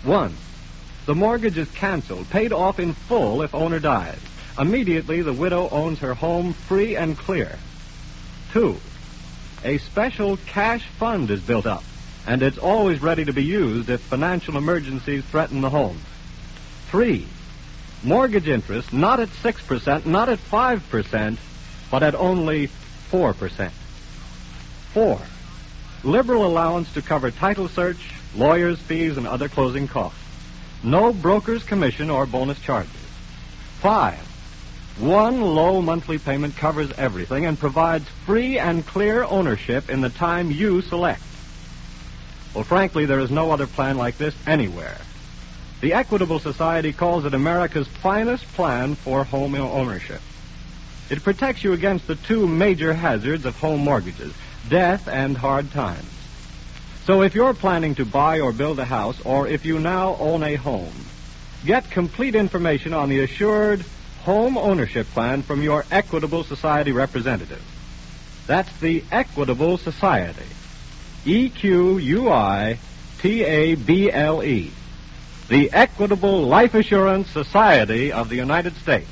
1, the mortgage is canceled, paid off in full if owner dies. Immediately, the widow owns her home free and clear. 2, a special cash fund is built up, and it's always ready to be used if financial emergencies threaten the home. 3, mortgage interest not at 6%, not at 5%, but at only 4%. 4, liberal allowance to cover title search, lawyers' fees, and other closing costs. No broker's commission or bonus charges. 5, one low monthly payment covers everything and provides free and clear ownership in the time you select. Well, frankly, there is no other plan like this anywhere. The Equitable Society calls it America's finest plan for home ownership. It protects you against the 2 major hazards of home mortgages, death and hard times. So if you're planning to buy or build a house, or if you now own a home, get complete information on the Assured Home Ownership Plan from your Equitable Society representative. That's the Equitable Society. EQUITABLE. The Equitable Life Assurance Society of the United States.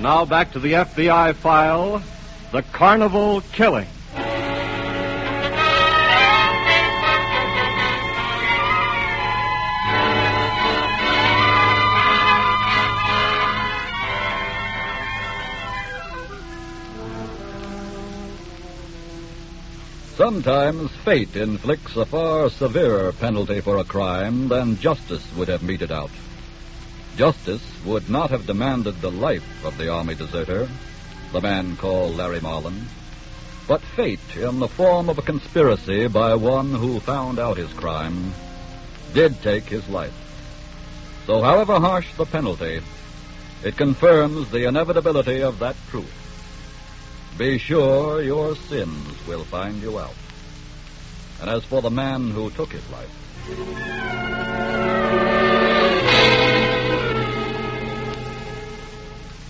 now back to the FBI file, The Carnival Killing. Sometimes fate inflicts a far severer penalty for a crime than justice would have meted out. Justice would not have demanded the life of the Army deserter, the man called Larry Marlin, but fate, in the form of a conspiracy by one who found out his crime, did take his life. So however harsh the penalty, it confirms the inevitability of that truth. Be sure your sins will find you out. And as for the man who took his life,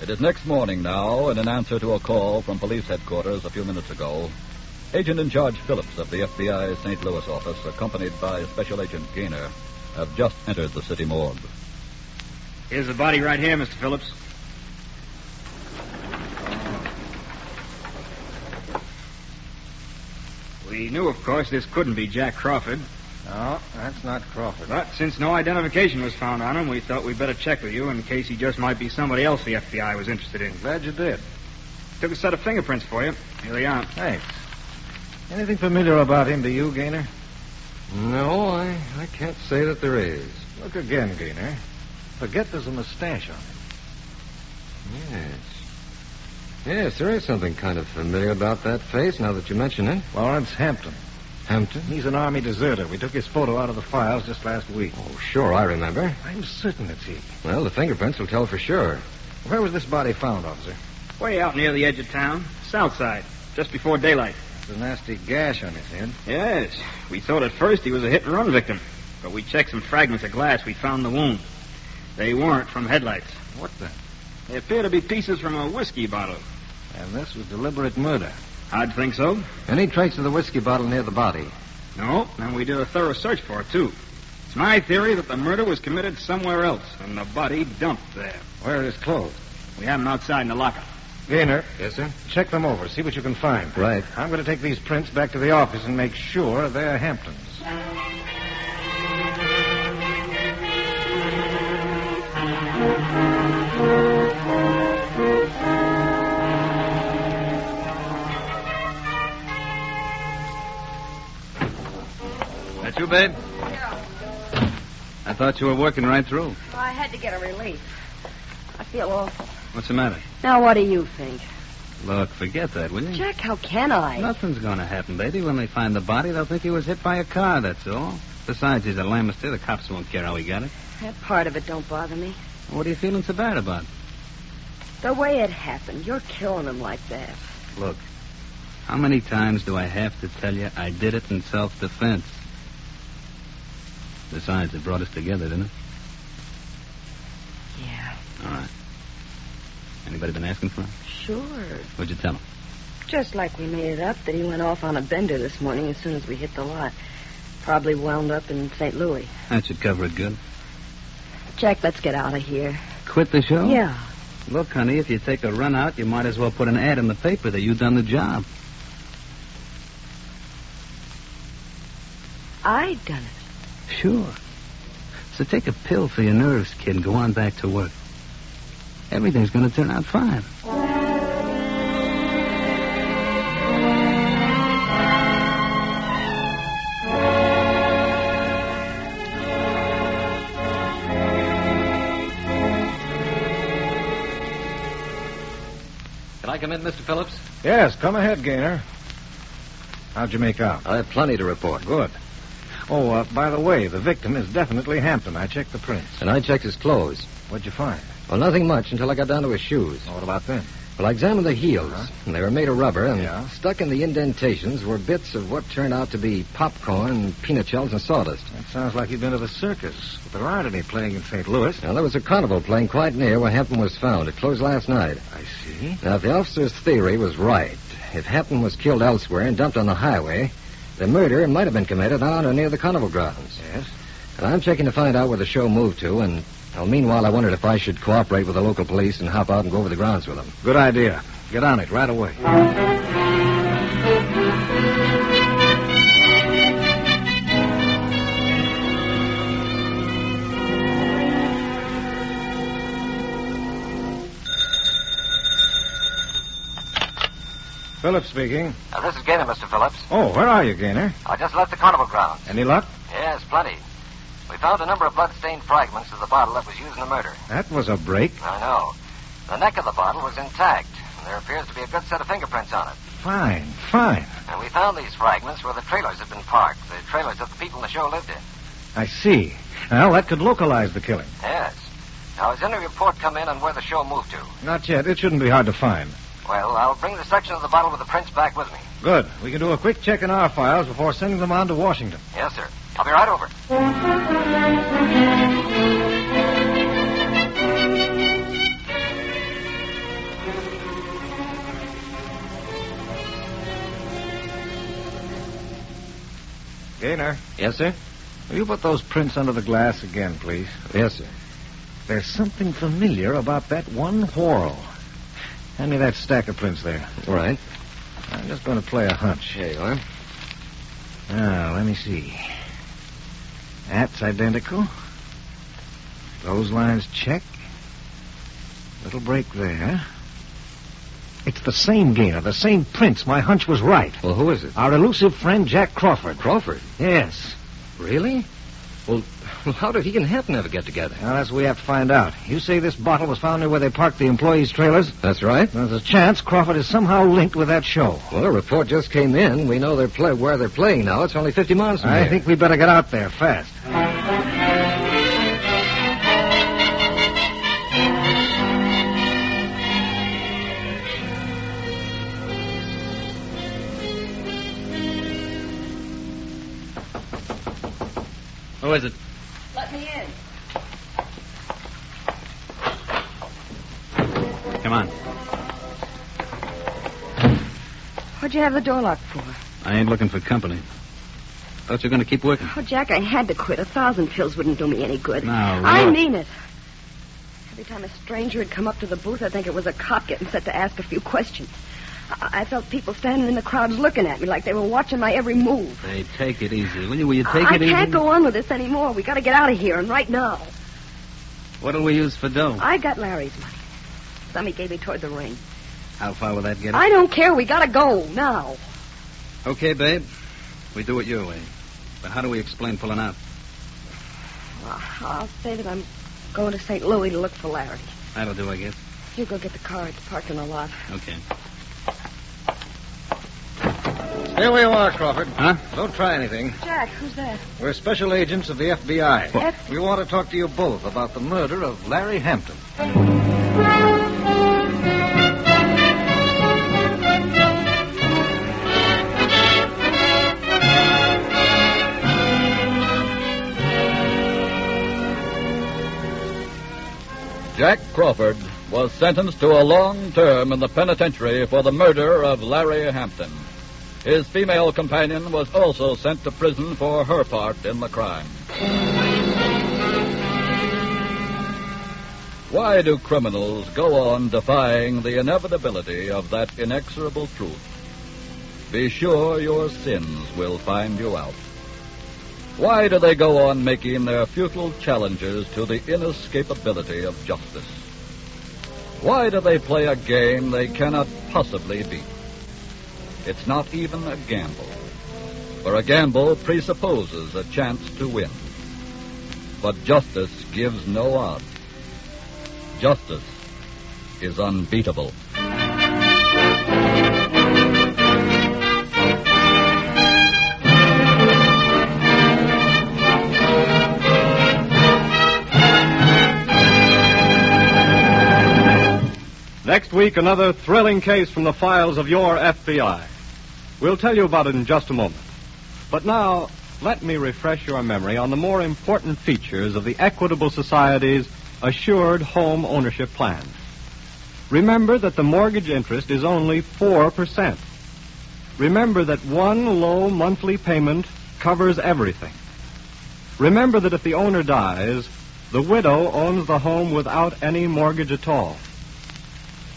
it is next morning now, and in answer to a call from police headquarters a few minutes ago, Agent in Charge Phillips of the FBI St. Louis office, accompanied by Special Agent Gaynor, have just entered the city morgue. Here's the body right here, Mr. Phillips. We knew, of course, this couldn't be Jack Crawford. No, that's not Crawford. But since no identification was found on him, we thought we'd better check with you in case he just might be somebody else the FBI was interested in. Glad you did. Took a set of fingerprints for you. Here they are. Thanks. Anything familiar about him to you, Gaynor? No, I can't say that there is. Look again, Gaynor. Forget there's a mustache on him. Yes. Yes, there is something kind of familiar about that face, now that you mention it. Lawrence Hampton. Hampton? He's an Army deserter. We took his photo out of the files just last week. Oh, sure, I remember. I'm certain it's he. Well, the fingerprints will tell for sure. Where was this body found, officer? Way out near the edge of town. South side. Just before daylight. There's a nasty gash on his head. Yes. We thought at first he was a hit-and-run victim. But we checked some fragments of glass. We found the wound. They weren't from headlights. What then? They appear to be pieces from a whiskey bottle. And this was deliberate murder. I'd think so. Any trace of the whiskey bottle near the body? No, and we did a thorough search for it, too. It's my theory that the murder was committed somewhere else, and the body dumped there. Where are his clothes? We have them outside in the locker. Gaynor. Yes, sir? Check them over. See what you can find. Right. I'm going to take these prints back to the office and make sure they're Hampton's. That you, babe? Yeah. I thought you were working right through. Well, I had to get a relief. I feel awful. What's the matter? Now, what do you think? Look, forget that, will you? Jack, how can I? Nothing's going to happen, baby. When they find the body, they'll think he was hit by a car, that's all. Besides, he's a Lamester. The cops won't care how he got it. That part of it don't bother me. What are you feeling so bad about? The way it happened. You're killing him like that. Look, how many times do I have to tell you I did it in self-defense? Besides, it brought us together, didn't it? Yeah. All right. Anybody been asking for him? Sure. What'd you tell him? Just like we made it up that he went off on a bender this morning as soon as we hit the lot. Probably wound up in St. Louis. That should cover it good. Jack, let's get out of here. Quit the show? Yeah. Look, honey, if you take a run out, you might as well put an ad in the paper that you done the job. I done it. Sure. So take a pill for your nerves, kid, and go on back to work. Everything's going to turn out fine. Can I come in, Mr. Phillips? Yes, come ahead, Gaynor. How'd you make out? I have plenty to report. Good. Oh, by the way, the victim is definitely Hampton. I checked the prints. And I checked his clothes. What'd you find? Well, nothing much until I got down to his shoes. What about them? Well, I examined the heels, and they were made of rubber, and Yeah? stuck in the indentations were bits of what turned out to be popcorn, peanut shells, and sawdust. That sounds like you've been to the circus. But there aren't any playing in St. Louis. Now, there was a carnival playing quite near where Hampton was found. It closed last night. I see. Now, if the officer's theory was right, if Hampton was killed elsewhere and dumped on the highway, the murder might have been committed on or near the carnival grounds. Yes? And I'm checking to find out where the show moved to and Well, meanwhile, I wondered if I should cooperate with the local police and hop out and go over the grounds with them. Good idea. Get on it right away. Phillips speaking. This is Gaynor, Mr. Phillips. Oh, where are you, Gaynor? I just left the carnival grounds. Any luck? Yes, plenty. We found a number of blood-stained fragments of the bottle that was used in the murder. That was a break. I know. The neck of the bottle was intact, and there appears to be a good set of fingerprints on it. Fine. And we found these fragments where the trailers had been parked, the trailers that the people in the show lived in. I see. Well, that could localize the killing. Yes. Now, has any report come in on where the show moved to? Not yet. It shouldn't be hard to find. Well, I'll bring the section of the bottle with the prints back with me. Good. We can do a quick check in our files before sending them on to Washington. Yes, sir. I'll be right over. Gaynor. Yes, sir? Will you put those prints under the glass again, please? Yes, sir. There's something familiar about that one whorl. Hand me that stack of prints there. All right. I'm just going to play a hunch. Here you are. Now, let me see. That's identical. Those lines check. Little break there. It's the same Gaynor, the same prints. My hunch was right. Well, who is it? Our elusive friend, Jack Crawford. Crawford? Yes. Really? Well, how did he and Hampton ever get together? Well, that's what we have to find out. You say this bottle was found near where they parked the employees' trailers? That's right. There's a chance Crawford is somehow linked with that show. Well, a report just came in. We know where they're playing now. It's only 50 miles from here. I think we better get out there fast. Who is it? Let me in. Come on. What'd you have the door locked for? I ain't looking for company. Thought you were going to keep working. Oh, Jack, I had to quit. 1,000 pills wouldn't do me any good. Now, I look. mean it. Every time a stranger had come up to the booth, I'd think it was a cop getting set to ask a few questions. I felt people standing in the crowds looking at me like they were watching my every move. Hey, take it easy. Will you take it easy? I can't go on with this anymore. We got to get out of here, and right now. What'll we use for dough? I got Larry's money. Some he gave me toward the ring. How far will that get us? I don't care. We got to go now. Okay, babe. We do it your way. But how do we explain pulling out? I'll say that I'm going to St. Louis to look for Larry. That'll do, I guess. You go get the car. It's parked in the lot. Okay. Here we are, Crawford. Huh? Don't try anything. Jack, who's that? We're special agents of the FBI. What? We want to talk to you both about the murder of Larry Hampton. Jack Crawford was sentenced to a long term in the penitentiary for the murder of Larry Hampton. His female companion was also sent to prison for her part in the crime. Why do criminals go on defying the inevitability of that inexorable truth? Be sure your sins will find you out. Why do they go on making their futile challenges to the inescapability of justice? Why do they play a game they cannot possibly beat? It's not even a gamble, for a gamble presupposes a chance to win. But justice gives no odds. Justice is unbeatable. Next week, another thrilling case from the files of your FBI. We'll tell you about it in just a moment. But now, let me refresh your memory on the more important features of the Equitable Society's Assured Home Ownership Plan. Remember that the mortgage interest is only 4%. Remember that one low monthly payment covers everything. Remember that if the owner dies, the widow owns the home without any mortgage at all.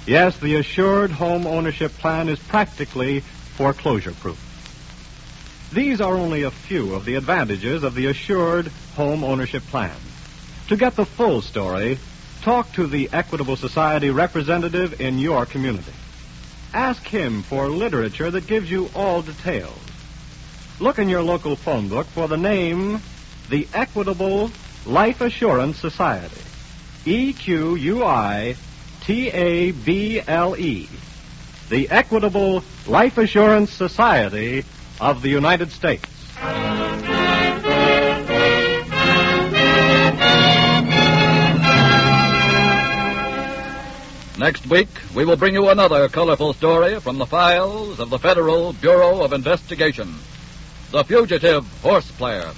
Yes, the assured home ownership plan is practically foreclosure-proof. These are only a few of the advantages of the assured home ownership plan. To get the full story, talk to the Equitable Society representative in your community. Ask him for literature that gives you all details. Look in your local phone book for the name, the Equitable Life Assurance Society. EQUITABLE. The Equitable Life Assurance Society of the United States. Next week, we will bring you another colorful story from the files of the Federal Bureau of Investigation. The Fugitive Horse Player.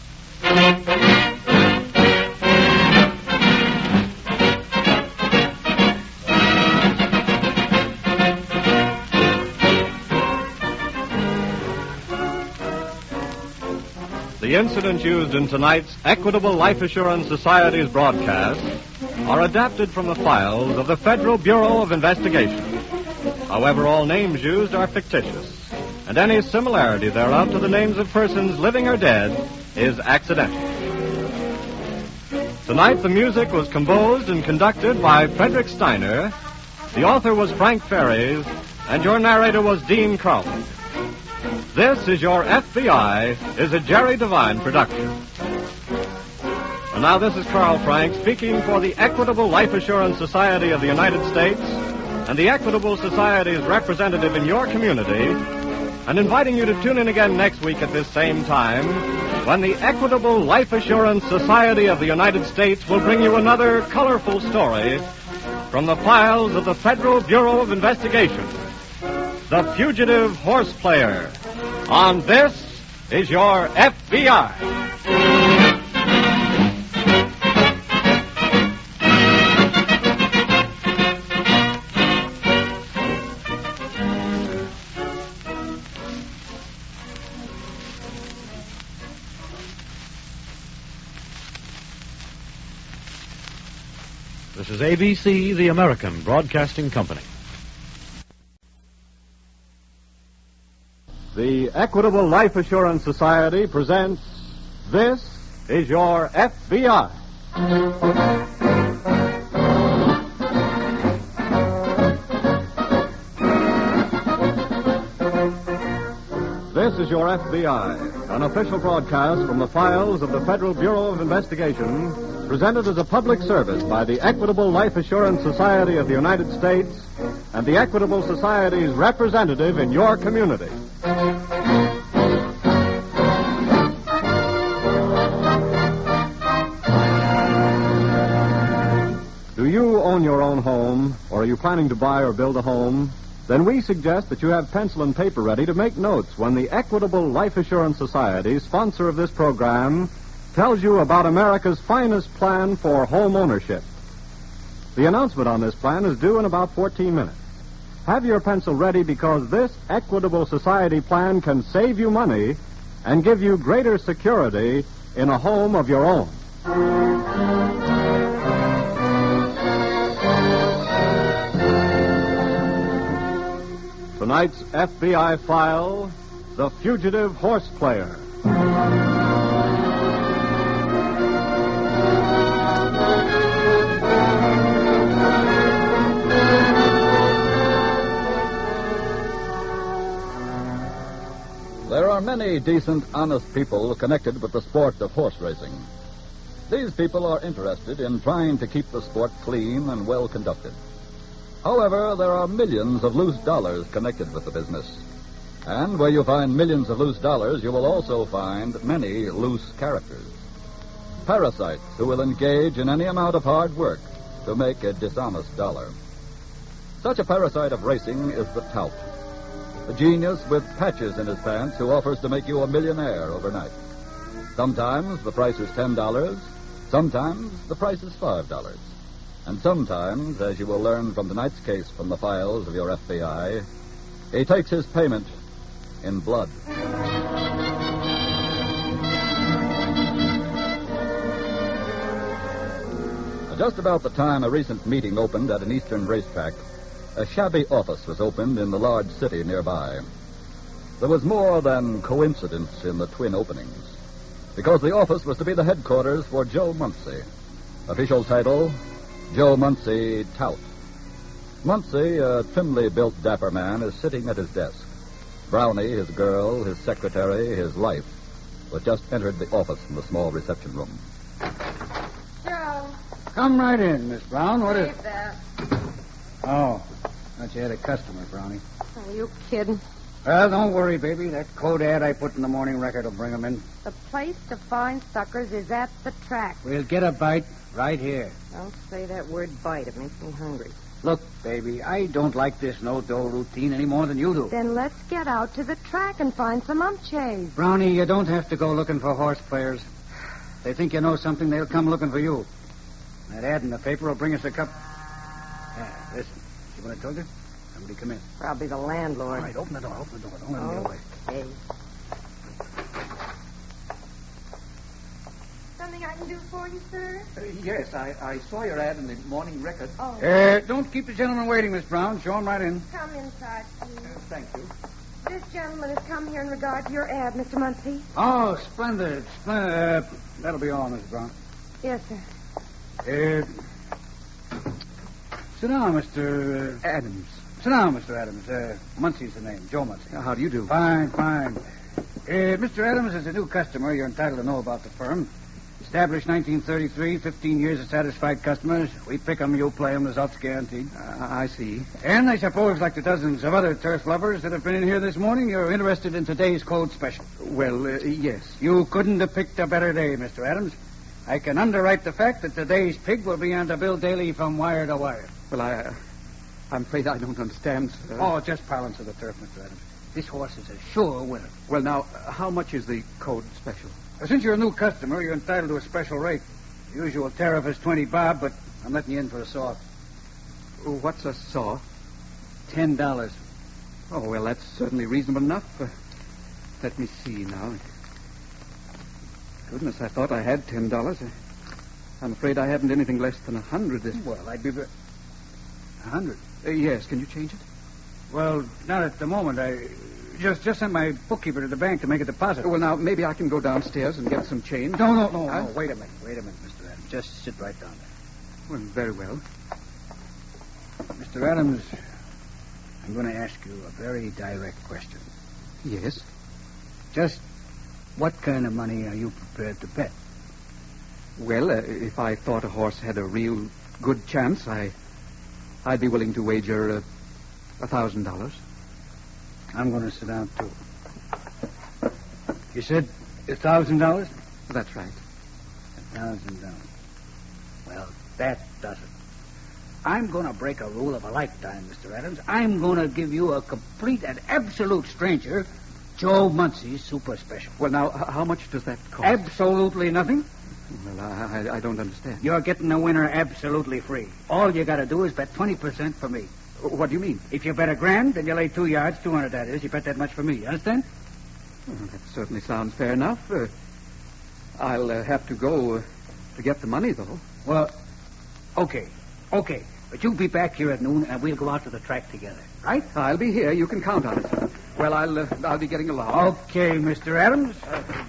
The incidents used in tonight's Equitable Life Assurance Society's broadcast are adapted from the files of the Federal Bureau of Investigation. However, all names used are fictitious, and any similarity thereof to the names of persons living or dead is accidental. Tonight, the music was composed and conducted by Frederick Steiner, the author was Frank Ferries, and your narrator was Dean Carlton. This is Your FBI is a Jerry Devine production. And now this is Carl Frank speaking for the Equitable Life Assurance Society of the United States and the Equitable Society's representative in your community, and inviting you to tune in again next week at this same time when the Equitable Life Assurance Society of the United States will bring you another colorful story from the files of the Federal Bureau of Investigation. The Fugitive Horse Player. On This Is Your FBI. This is ABC, the American Broadcasting Company. The Equitable Life Assurance Society presents This is Your FBI. This is Your FBI, an official broadcast from the files of the Federal Bureau of Investigation, presented as a public service by the Equitable Life Assurance Society of the United States and the Equitable Society's representative in your community. Do you own your own home, or are you planning to buy or build a home? Then we suggest that you have pencil and paper ready to make notes when the Equitable Life Assurance Society, sponsor of this program, tells you about America's finest plan for home ownership. The announcement on this plan is due in about 14 minutes. Have your pencil ready because this Equitable Society plan can save you money and give you greater security in a home of your own. Tonight's FBI file, The Fugitive Horse Player. There are many decent, honest people connected with the sport of horse racing. These people are interested in trying to keep the sport clean and well conducted. However, there are millions of loose dollars connected with the business. And where you find millions of loose dollars, you will also find many loose characters. Parasites who will engage in any amount of hard work to make a dishonest dollar. Such a parasite of racing is the tout. A genius with patches in his pants who offers to make you a millionaire overnight. Sometimes the price is $10, sometimes the price is $5. And sometimes, as you will learn from tonight's case from the files of your FBI, he takes his payment in blood. Just about the time a recent meeting opened at an eastern racetrack, a shabby office was opened in the large city nearby. There was more than coincidence in the twin openings, because the office was to be the headquarters for Joe Muncie. Official title, Joe Muncie Tout. Muncie, a trimly built dapper man, is sitting at his desk. Brownie, his girl, his secretary, his life, was just entered the office from the small reception room. Joe. Come right in, Miss Brown. What is... Wait there. Oh, thought you had a customer, Brownie. Are you kidding? Well, don't worry, baby. That code ad I put in the morning record will bring 'em in. The place to find suckers is at the track. We'll get a bite right here. Don't say that word bite. It makes me hungry. Look, baby, I don't like this no-dough routine any more than you do. Then let's get out to the track and find some umpches. Brownie, you don't have to go looking for horse players. They think you know something, they'll come looking for you. That ad in the paper will bring us a cup. Yeah, listen. See what I told you? Somebody come in. Probably the landlord. All right, open the door. Don't let him get away. Okay. Something I can do for you, sir? Yes, I saw your ad in the morning record. Oh. Don't keep the gentleman waiting, Miss Brown. Show him right in. Come inside, please. Thank you. This gentleman has come here in regard to your ad, Mr. Muncie. Oh, splendid. That'll be all, Miss Brown. Yes, sir. Sit down, Mr. Adams. Sit down, Mr. Adams. Muncie's the name. Joe Muncie. How do you do? Fine. Mr. Adams is a new customer. You're entitled to know about the firm. Established 1933, 15 years of satisfied customers. We pick 'em, you play 'em, results guaranteed. I see. And I suppose, like the dozens of other turf lovers that have been in here this morning, you're interested in today's code special. Well, yes. You couldn't have picked a better day, Mr. Adams. I can underwrite the fact that today's pig will be on the bill daily from wire to wire. Well, I'm afraid I don't understand, sir. Oh, just balance of the turf, Mr. Adams. This horse is a sure winner. Well, now, how much is the code special? Since you're a new customer, you're entitled to a special rate. The usual tariff is 20 bob, but I'm letting you in for a saw. What's a saw? $10. Oh, well, that's certainly reasonable enough. Let me see now. Goodness, I thought I had $10. I'm afraid I haven't anything less than 100. Well, I'd be... 100? Yes, can you change it? Well, not at the moment. I just sent my bookkeeper to the bank to make a deposit. Well, now, maybe I can go downstairs and get some change. No. Wait a minute, Mr. Adams. Just sit right down there. Well, very well. Mr. Adams, I'm going to ask you a very direct question. Yes? Just what kind of money are you prepared to bet? Well, if I thought a horse had a real good chance, I'd be willing to wager $1,000. I'm going to sit down, too. You said $1,000? That's right. $1,000. Well, that does it. I'm going to break a rule of a lifetime, Mr. Adams. I'm going to give you a complete and absolute stranger Joe Muncie's super special. Well, now, how much does that cost? Absolutely nothing. Well, I don't understand. You're getting the winner absolutely free. All you got to do is bet 20% for me. What do you mean? If you bet $1,000, then you lay 2 yards, 200 that is. You bet that much for me. You understand? Well, that certainly sounds fair enough. I'll have to go to get the money, though. Well, okay. But you'll be back here at noon, and we'll go out to the track together, right? I'll be here. You can count on it. Well, I'll be getting along. Okay, Mr. Adams.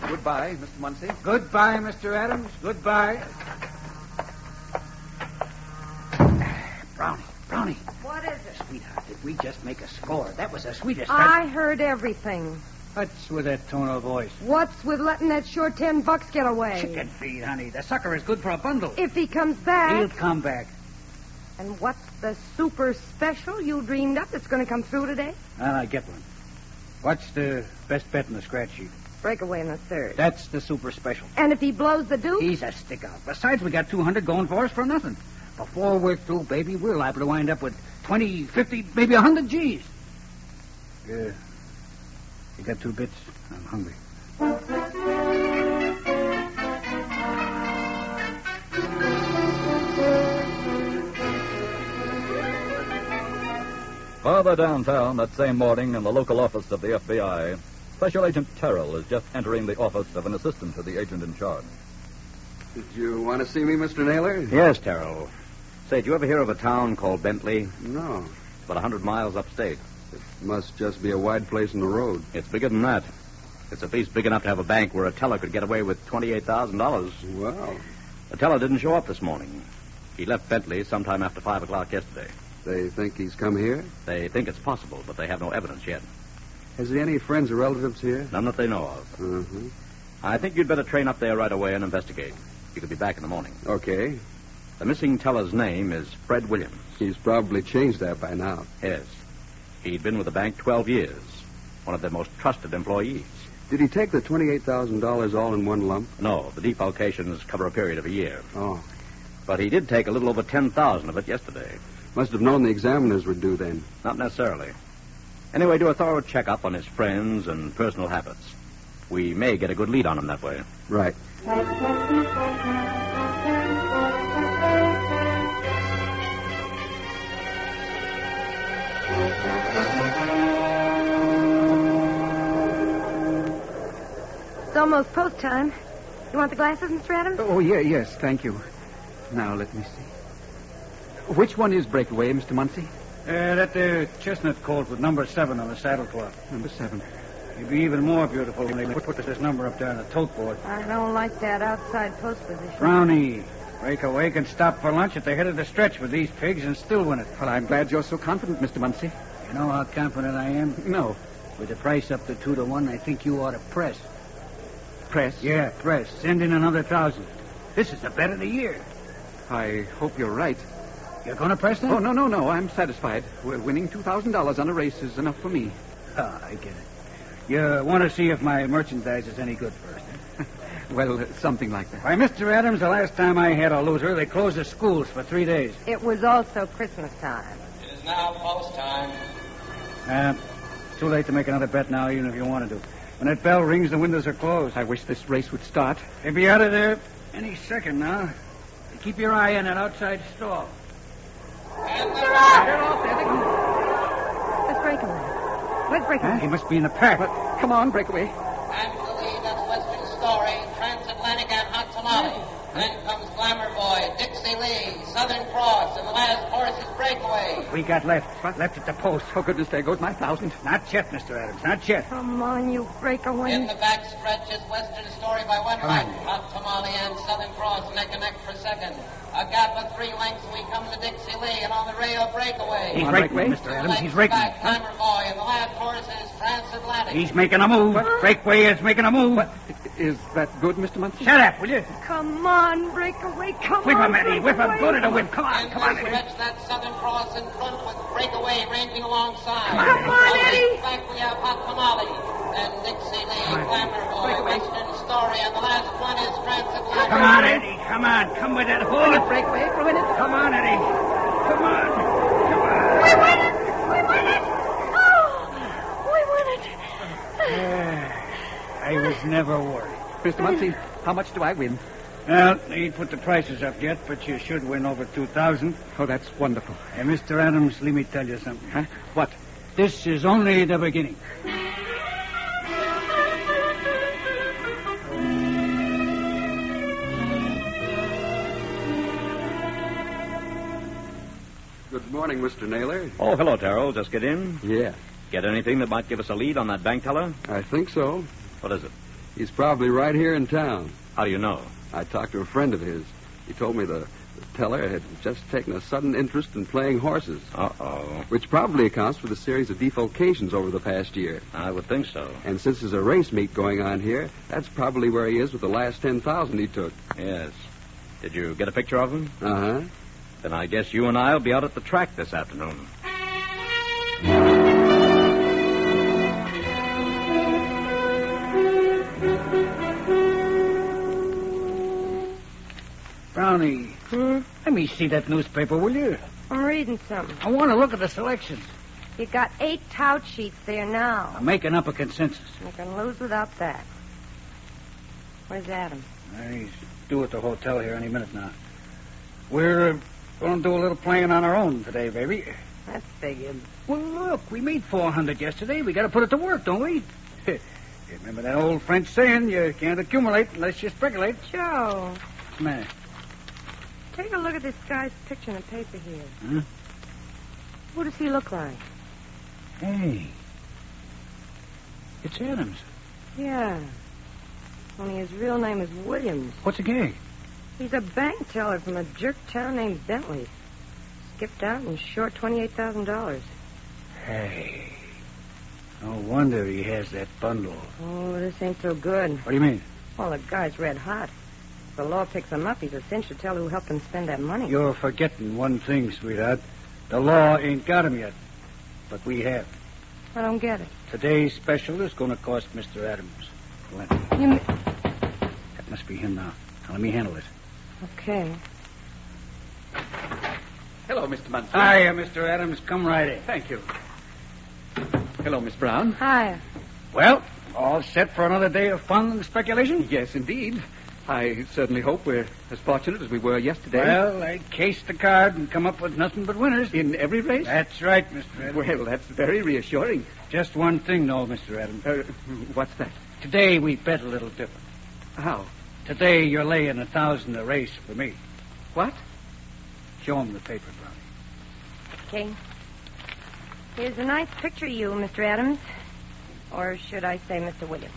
Goodbye, Mr. Muncie. Goodbye, Mr. Adams. Goodbye. Brownie. What is it? Sweetheart, did we just make a score? That was the sweetest. I heard everything. What's with that tone of voice? What's with letting that sure $10 get away? Chicken feed, honey. The sucker is good for a bundle. If he comes back. He'll come back. And what's the super special you dreamed up that's going to come through today? I get one. What's the best bet in the scratch sheet? Breakaway in the third. That's the super special. And if he blows the deuce? He's a stick out. Besides, we got 200 going for us for nothing. Before we're through, baby, we're liable to wind up with 20, 50, maybe 100 G's. You got 2 bits? I'm hungry. Farther downtown that same morning in the local office of the FBI, Special Agent Terrell is just entering the office of an assistant to the agent in charge. Did you want to see me, Mr. Naylor? Yes, Terrell. Say, did you ever hear of a town called Bentley? No. It's about 100 miles upstate. It must just be a wide place in the road. It's bigger than that. It's a piece big enough to have a bank where a teller could get away with $28,000. Wow. The teller didn't show up this morning. He left Bentley sometime after 5 o'clock yesterday. They think he's come here? They think it's possible, but they have no evidence yet. Has he any friends or relatives here? None that they know of. Mm-hmm. I think you'd better train up there right away and investigate. You could be back in the morning. Okay. The missing teller's name is Fred Williams. He's probably changed that by now. Yes. He'd been with the bank 12 years. One of their most trusted employees. Did he take the $28,000 all in one lump? No, the defalcations cover a period of a year. Oh. But he did take a little over 10,000 of it yesterday. Must have known the examiners would do then. Not necessarily. Anyway, do a thorough checkup on his friends and personal habits. We may get a good lead on him that way. Right. It's almost post time. You want the glasses, Mr. Adams? Oh, yes, thank you. Now, let me see. Which one is Breakaway, Mr. Muncie? That chestnut colt with number 7 on the saddle cloth. Number 7. You'd be even more beautiful when they put this number up there on the tote board. I don't like that outside post position. Brownie, Breakaway can stop for lunch at the head of the stretch with these pigs and still win it. Well, I'm glad you're so confident, Mr. Muncie. You know how confident I am? No. With the price up to 2-1, I think you ought to press. Press? Yeah, press. Send in another 1,000. This is the bet of the year. I hope you're right. You're going to press that? Oh, no. I'm satisfied. Winning $2,000 on a race is enough for me. Ah, I get it. You want to see if my merchandise is any good first, eh? Well, something like that. Why, Mr. Adams, the last time I had a loser, they closed the schools for 3 days. It was also Christmas time. It is now post time. Too late to make another bet now, even if you wanted to. When that bell rings, the windows are closed. I wish this race would start. They'll be out of there any second now. Keep your eye on that outside stall. Let's break away. Let's break away. He must be in the pack. Come on, Breakaway. And to the lead, that's Western Story, Transatlantic and Hot Tamale. Then comes Glamour Boy, Dixie Lee, Southern Cross, and the last horse is Breakaway. We got left. Left at the post. Oh, goodness, there goes my 1,000. Not yet, Mr. Adams. Not yet. Come on, you breakaway. In the back stretch is Western Story by 1 length. Hot Tamale and Southern Cross neck and neck for second. A gap of 3 lengths, we come to Dixie Lee, and on the rail, Breakaway. He's raking, Mr. Adams. He's raking. Back, Glamour Boy, and the last horse is Transatlantic. He's making a move. Breakaway is making a move. Is that good, Mr. Muncie? Shut up, will you? Come on, breakaway. Come Whip on. him, Eddie. Whip him. Go to the whip. Come on, come on, Eddie. Stretch that Southern Cross in front with Breakaway ranging alongside. Come on, Eddie. Back we have Hot Tamale. Then Dixie Lee, Glamour Boy, Western Story, and the last one is Transatlantic. Come on, Eddie. Come on. Come with that. Hold it, Breakaway. Ruin it. Come on, Eddie. Come on. Come on. We win it. We win it. Oh, we win it. I was never worried. Mr. Muncie, how much do I win? Well, they ain't put the prices up yet, but you should win over 2,000. Oh, that's wonderful. Hey, Mr. Adams, let me tell you something. Huh? What? This is only the beginning. Good morning, Mr. Naylor. Oh, hello, Terrell. Just get in? Yeah. Get anything that might give us a lead on that bank teller? I think so. What is it? He's probably right here in town. How do you know? I talked to a friend of his. He told me the teller had just taken a sudden interest in playing horses. Uh-oh. Which probably accounts for the series of defalcations over the past year. I would think so. And since there's a race meet going on here, that's probably where he is with the last 10,000 he took. Yes. Did you get a picture of him? Uh-huh. Then I guess you and I will be out at the track this afternoon. Brownie, let me see that newspaper, will you? I'm reading something. I want to look at the selections. You got 8 tout sheets there now. I'm making up a consensus. You can lose without that. Where's Adam? He's due at the hotel here any minute now. We're going to do a little playing on our own today, baby. That's figured. Well, look, we made 400 yesterday. We got to put it to work, don't we? You remember that old French saying, you can't accumulate unless you speculate. Joe. the matter? Take a look at this guy's picture in the paper here. Huh? Who does he look like? Hey. It's Adams. Yeah. Only his real name is Williams. What's the gig? He's a bank teller from a jerk town named Bentley. Skipped out and short $28,000. Hey. No wonder he has that bundle. Oh, this ain't so good. What do you mean? Well, the guy's red hot. If the law picks him up, he's a cinch to tell who helped him spend that money. You're forgetting one thing, sweetheart. The law ain't got him yet. But we have. I don't get it. Today's special is going to cost Mr. Adams plenty. That must be him now. Now, let me handle it. Okay. Hello, Mr. Munson. Hiya, Mr. Adams. Come right in. Thank you. Hello, Miss Brown. Hiya. Well, all set for another day of fun and speculation? Yes, indeed. I certainly hope we're as fortunate as we were yesterday. Well, I cased the card and come up with nothing but winners. In every race? That's right, Mr. Adams. Well, that's very reassuring. Just one thing, though, Mr. Adams. What's that? Today we bet a little different. How? Today you're laying 1,000 a race for me. What? Show him the paper, Brownie. Okay. Here's a nice picture of you, Mr. Adams. Or should I say Mr. Williams?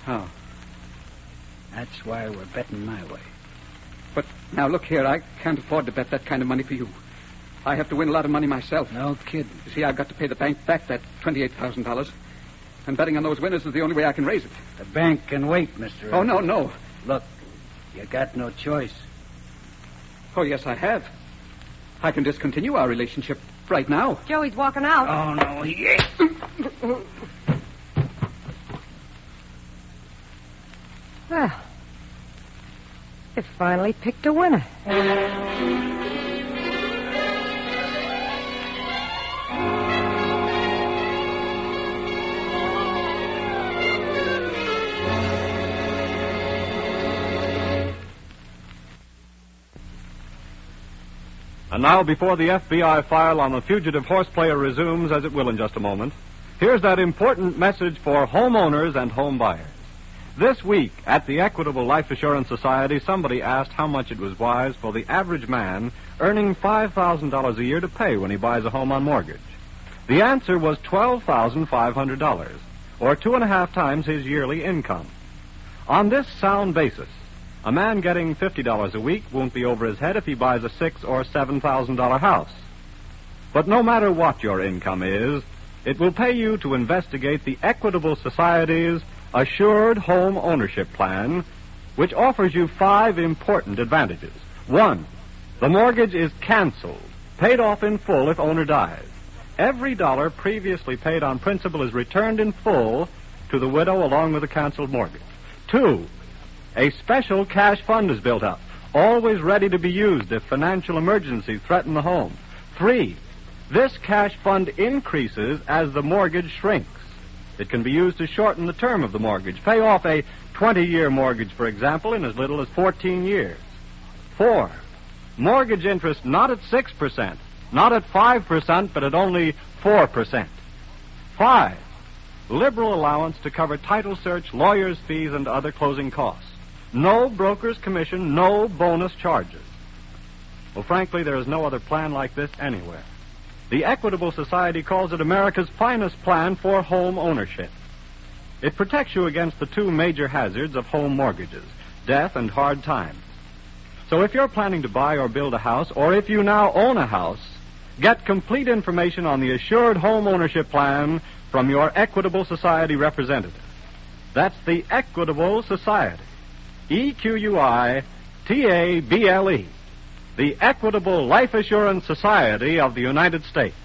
How? That's why we're betting my way. But now, look here, I can't afford to bet that kind of money for you. I have to win a lot of money myself. No kidding. You see, I've got to pay the bank back that $28,000. And betting on those winners is the only way I can raise it. The bank can wait, Mr. Adams. Oh, no. Look, you got no choice. Oh, yes, I have. I can discontinue our relationship right now. Joey's walking out. Oh, no, he ain't. Well, you finally picked a winner. And now, before the FBI file on the fugitive horse player resumes, as it will in just a moment, here's that important message for homeowners and home buyers. This week, at the Equitable Life Assurance Society, somebody asked how much it was wise for the average man earning $5,000 a year to pay when he buys a home on mortgage. The answer was $12,500, or 2.5 times his yearly income. On this sound basis, a man getting $50 a week won't be over his head if he buys a $6,000 or $7,000 house. But no matter what your income is, it will pay you to investigate the Equitable Society's Assured Home Ownership Plan, which offers you 5 important advantages. 1, the mortgage is canceled, paid off in full if owner dies. Every dollar previously paid on principal is returned in full to the widow along with the canceled mortgage. 2, a special cash fund is built up, always ready to be used if financial emergencies threaten the home. 3, this cash fund increases as the mortgage shrinks. It can be used to shorten the term of the mortgage. Pay off a 20-year mortgage, for example, in as little as 14 years. 4, mortgage interest not at 6%, not at 5%, but at only 4%. 5, liberal allowance to cover title search, lawyer's fees, and other closing costs. No broker's commission, no bonus charges. Well, frankly, there is no other plan like this anywhere. The Equitable Society calls it America's finest plan for home ownership. It protects you against the 2 major hazards of home mortgages, death and hard times. So if you're planning to buy or build a house, or if you now own a house, get complete information on the Assured Home Ownership Plan from your Equitable Society representative. That's the Equitable Society. EQUITABLE. The Equitable Life Assurance Society of the United States.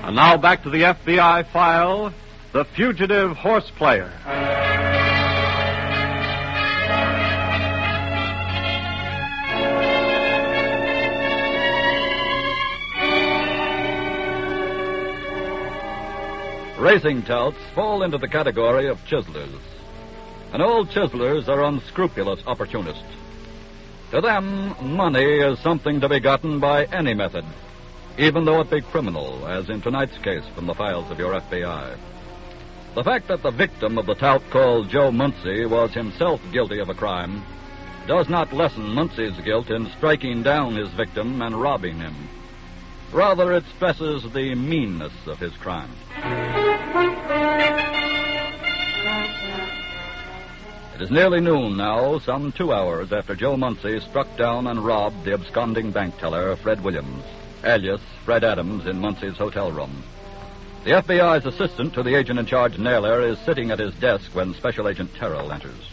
And now back to the FBI file, The Fugitive Horse Player. Racing touts fall into the category of chiselers. And all chiselers are unscrupulous opportunists. To them, money is something to be gotten by any method. even though it be criminal, as in tonight's case from the files of your FBI. The fact that the victim of the tout called Joe Muncie was himself guilty of a crime does not lessen Muncie's guilt in striking down his victim and robbing him. Rather, it stresses the meanness of his crime. It is nearly noon now, some 2 hours after Joe Muncie struck down and robbed the absconding bank teller, Fred Williams, alias Fred Adams, in Muncie's hotel room. The FBI's assistant to the agent in charge, Naylor, is sitting at his desk when Special Agent Terrell enters.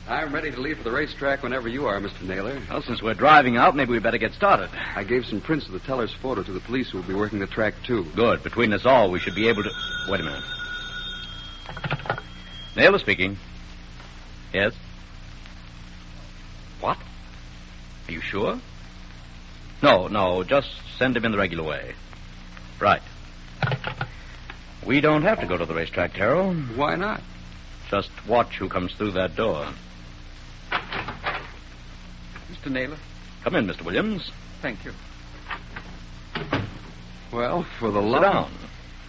I'm ready to leave for the racetrack whenever you are, Mr. Naylor. Well, since we're driving out, maybe we better get started. I gave some prints of the teller's photo to the police who will be working the track, too. Good. Between us all, we should be able to... Wait a minute. Naylor speaking. Yes? What? Are you sure? No, just send him in the regular way. Right. We don't have to go to the racetrack, Terrell. Why not? Just watch who comes through that door. Mr. Naylor? Come in, Mr. Williams. Thank you. Well, for the Sit love... down.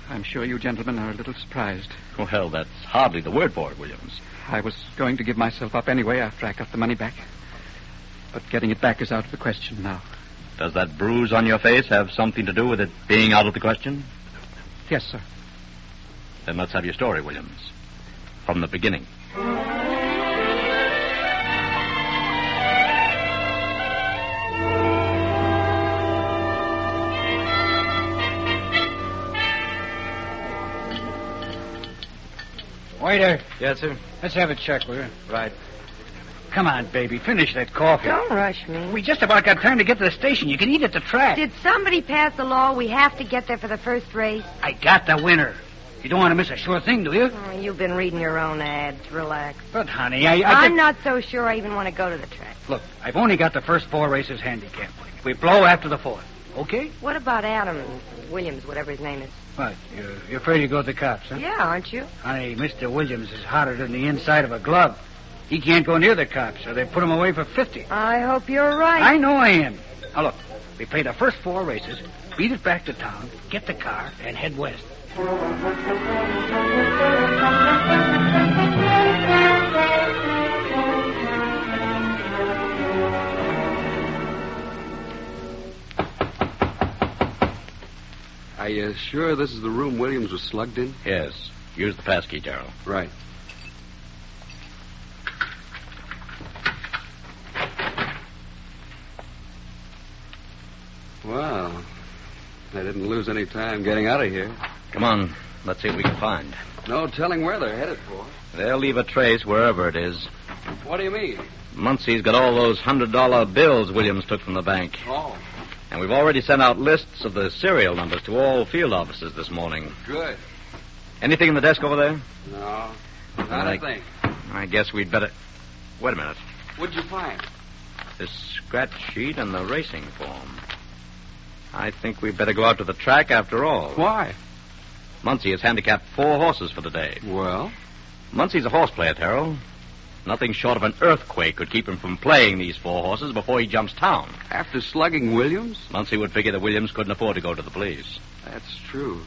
I'm sure you gentlemen are a little surprised. Well, that's hardly the word for it, Williams. I was going to give myself up anyway after I got the money back. But getting it back is out of the question now. Does that bruise on your face have something to do with it being out of the question? Yes, sir. Then let's have your story, Williams. From the beginning. Waiter. Yes, sir. Let's have a check, will you? Right. Come on, baby. Finish that coffee. Don't rush me. We just about got time to get to the station. You can eat at the track. Did somebody pass the law we have to get there for the first race? I got the winner. You don't want to miss a sure thing, do you? Oh, you've been reading your own ads. Relax. But, honey, I'm not so sure I even want to go to the track. Look, I've only got the first 4 races handicapped. We blow after the 4th. Okay? What about Adam Williams, whatever his name is? What? You're afraid to go with the cops, huh? Yeah, aren't you? Honey, Mr. Williams is hotter than the inside of a glove. He can't go near the cops, or they put him away for 50. I hope you're right. I know I am. Now, look, we play the first 4 races, beat it back to town, get the car, and head west. Are you sure this is the room Williams was slugged in? Yes. Use the passkey, Terrell. Right. Well, I didn't lose any time getting out of here. Come on. Let's see what we can find. No telling where they're headed for. They'll leave a trace wherever it is. What do you mean? Muncie's got all those $100 bills Williams took from the bank. Oh. And we've already sent out lists of the serial numbers to all field offices this morning. Good. Anything in the desk over there? No. Not a thing. I guess we'd better... Wait a minute. What'd you find? This scratch sheet and the racing form. I think we'd better go out to the track after all. Why? Muncie has handicapped 4 horses for the day. Well? Muncie's a horse player, Terrell. Nothing short of an earthquake could keep him from playing these 4 horses before he jumps town. After slugging Williams? Muncie would figure that Williams couldn't afford to go to the police. That's true.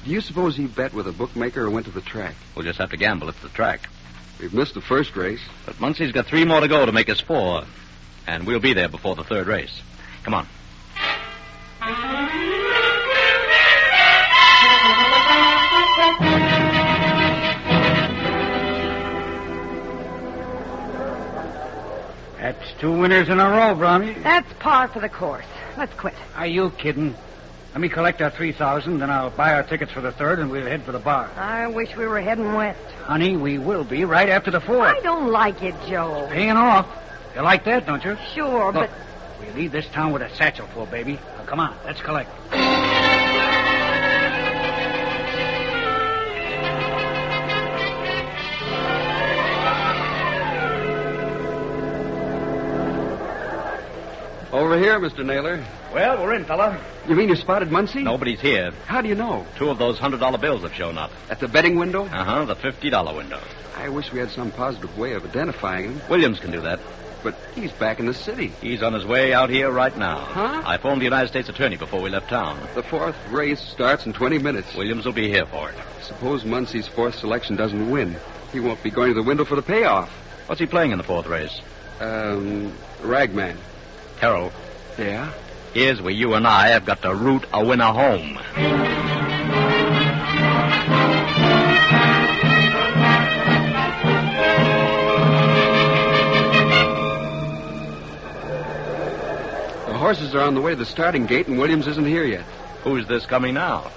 Do you suppose he bet with a bookmaker or went to the track? We'll just have to gamble at the track. We've missed the first race. But Muncie's got 3 more to go to make us 4. And we'll be there before the 3rd race. Come on. That's 2 winners in a row, Brownie. That's par for the course. Let's quit. Are you kidding? Let me collect our 3,000, then I'll buy our tickets for the 3rd, and we'll head for the bar. I wish we were heading west. Honey, we will be right after the 4th. I don't like it, Joe. Paying off. You like that, don't you? Sure, Look, but... we leave this town with a satchel full, baby. Now, come on, let's collect. Over here, Mr. Naylor. Well, we're in, fella. You mean you spotted Muncie? Nobody's here. How do you know? 2 of those $100 bills have shown up. At the betting window? Uh-huh, the $50 window. I wish we had some positive way of identifying him. Williams can do that. But he's back in the city. He's on his way out here right now. Huh? I phoned the United States Attorney before we left town. The fourth race starts in 20 minutes. Williams will be here for it. Suppose Muncie's fourth selection doesn't win. He won't be going to the window for the payoff. What's he playing in the fourth race? Ragman. Carol. Yeah? Here's where you and I have got to root a winner home. The horses are on the way to the starting gate, and Williams isn't here yet. Who's this coming now?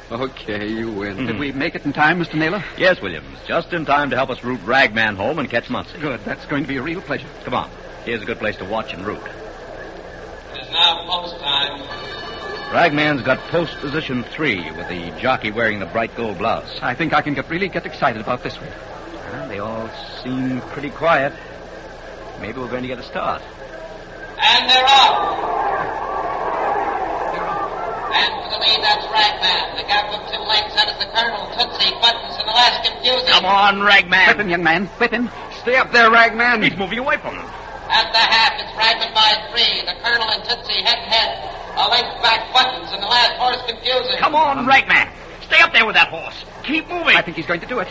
Okay, you win. Did we make it in time, Mr. Naylor? Yes, Williams. Just in time to help us root Ragman home and catch Muncie. Good. That's going to be a real pleasure. Come on. Here's a good place to watch and root. It is now post time. Ragman's got post position 3 with the jockey wearing the bright gold blouse. I think I can really get excited about this one. They all seem pretty quiet. Maybe we're going to get a start. And they're off. And for the lead, that's Ragman. The gap of 2 lengths, that is the Colonel, Tootsie, Buttons, and the last confusing. Come on, Ragman. Whip him, young man. Whip him. Stay up there, Ragman. He's moving away from him. At the half, it's Ragman by 3. The Colonel and Tootsie head to head. A length back, Buttons, and the last horse confusing. Come on, Ragman. Stay up there with that horse. Keep moving. I think he's going to do it.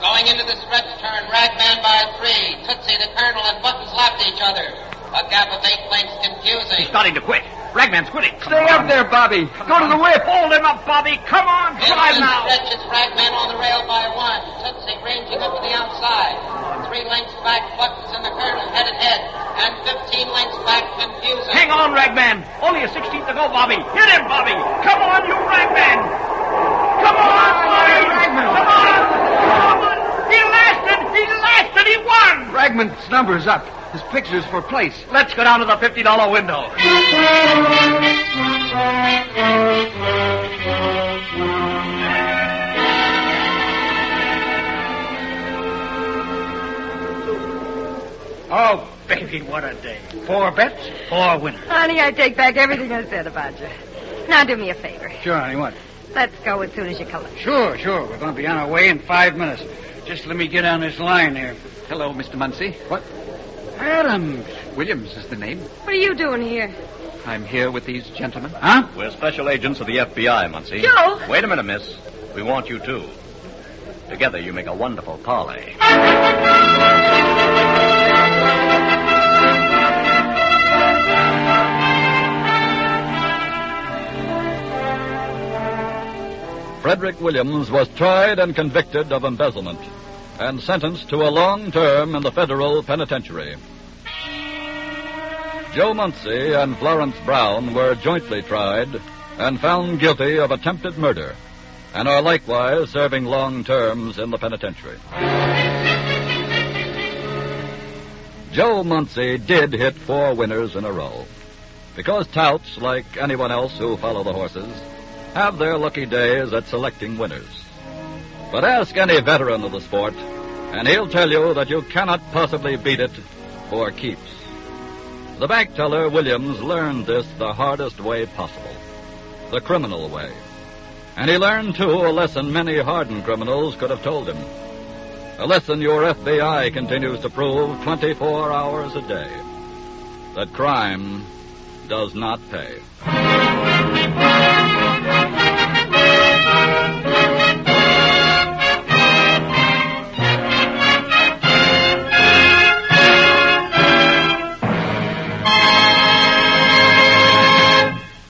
Going into the stretch turn, Ragman by 3. Tootsie, the Colonel, and Buttons lapped each other. A gap of 8 lengths confusing. He's starting to quit. Ragman's quitting. Stay up there, Bobby. Go to the whip. Hold him up, Bobby. Come on, drive now. Stretch, it's Ragman on the rail by 1. Tootsie ranging up to the outside. 3 lengths back, Buttons and the Colonel headed head. And 15 lengths back, confusing. Hang on, Ragman. Only a 16th to go, Bobby. Hit him, Bobby. Come on, you Ragman. Come on, Bobby. Come on. Come on. He lasted. He won. Ragman's number is up. His picture's for place. Let's go down to the $50 window. Oh, baby, what a day. 4 bets, 4 winners. Honey, I take back everything I said about you. Now do me a favor. Sure, honey, what? Let's go as soon as you come in. Sure. We're going to be on our way in 5 minutes. Just let me get on this line here. Hello, Mr. Muncie. What? Adams. Williams is the name. What are you doing here? I'm here with these gentlemen. Huh? We're special agents of the FBI, Muncie. Joe! Wait a minute, miss. We want you, too. Together, you make a wonderful parley. Frederick Williams was tried and convicted of embezzlement and sentenced to a long term in the federal penitentiary. Joe Muncie and Florence Brown were jointly tried and found guilty of attempted murder and are likewise serving long terms in the penitentiary. Joe Muncie did hit 4 winners in a row because touts, like anyone else who follow the horses, have their lucky days at selecting winners. But ask any veteran of the sport, and he'll tell you that you cannot possibly beat it for keeps. The bank teller Williams learned this the hardest way possible, the criminal way. And he learned, too, a lesson many hardened criminals could have told him. A lesson your FBI continues to prove 24 hours a day. That crime does not pay.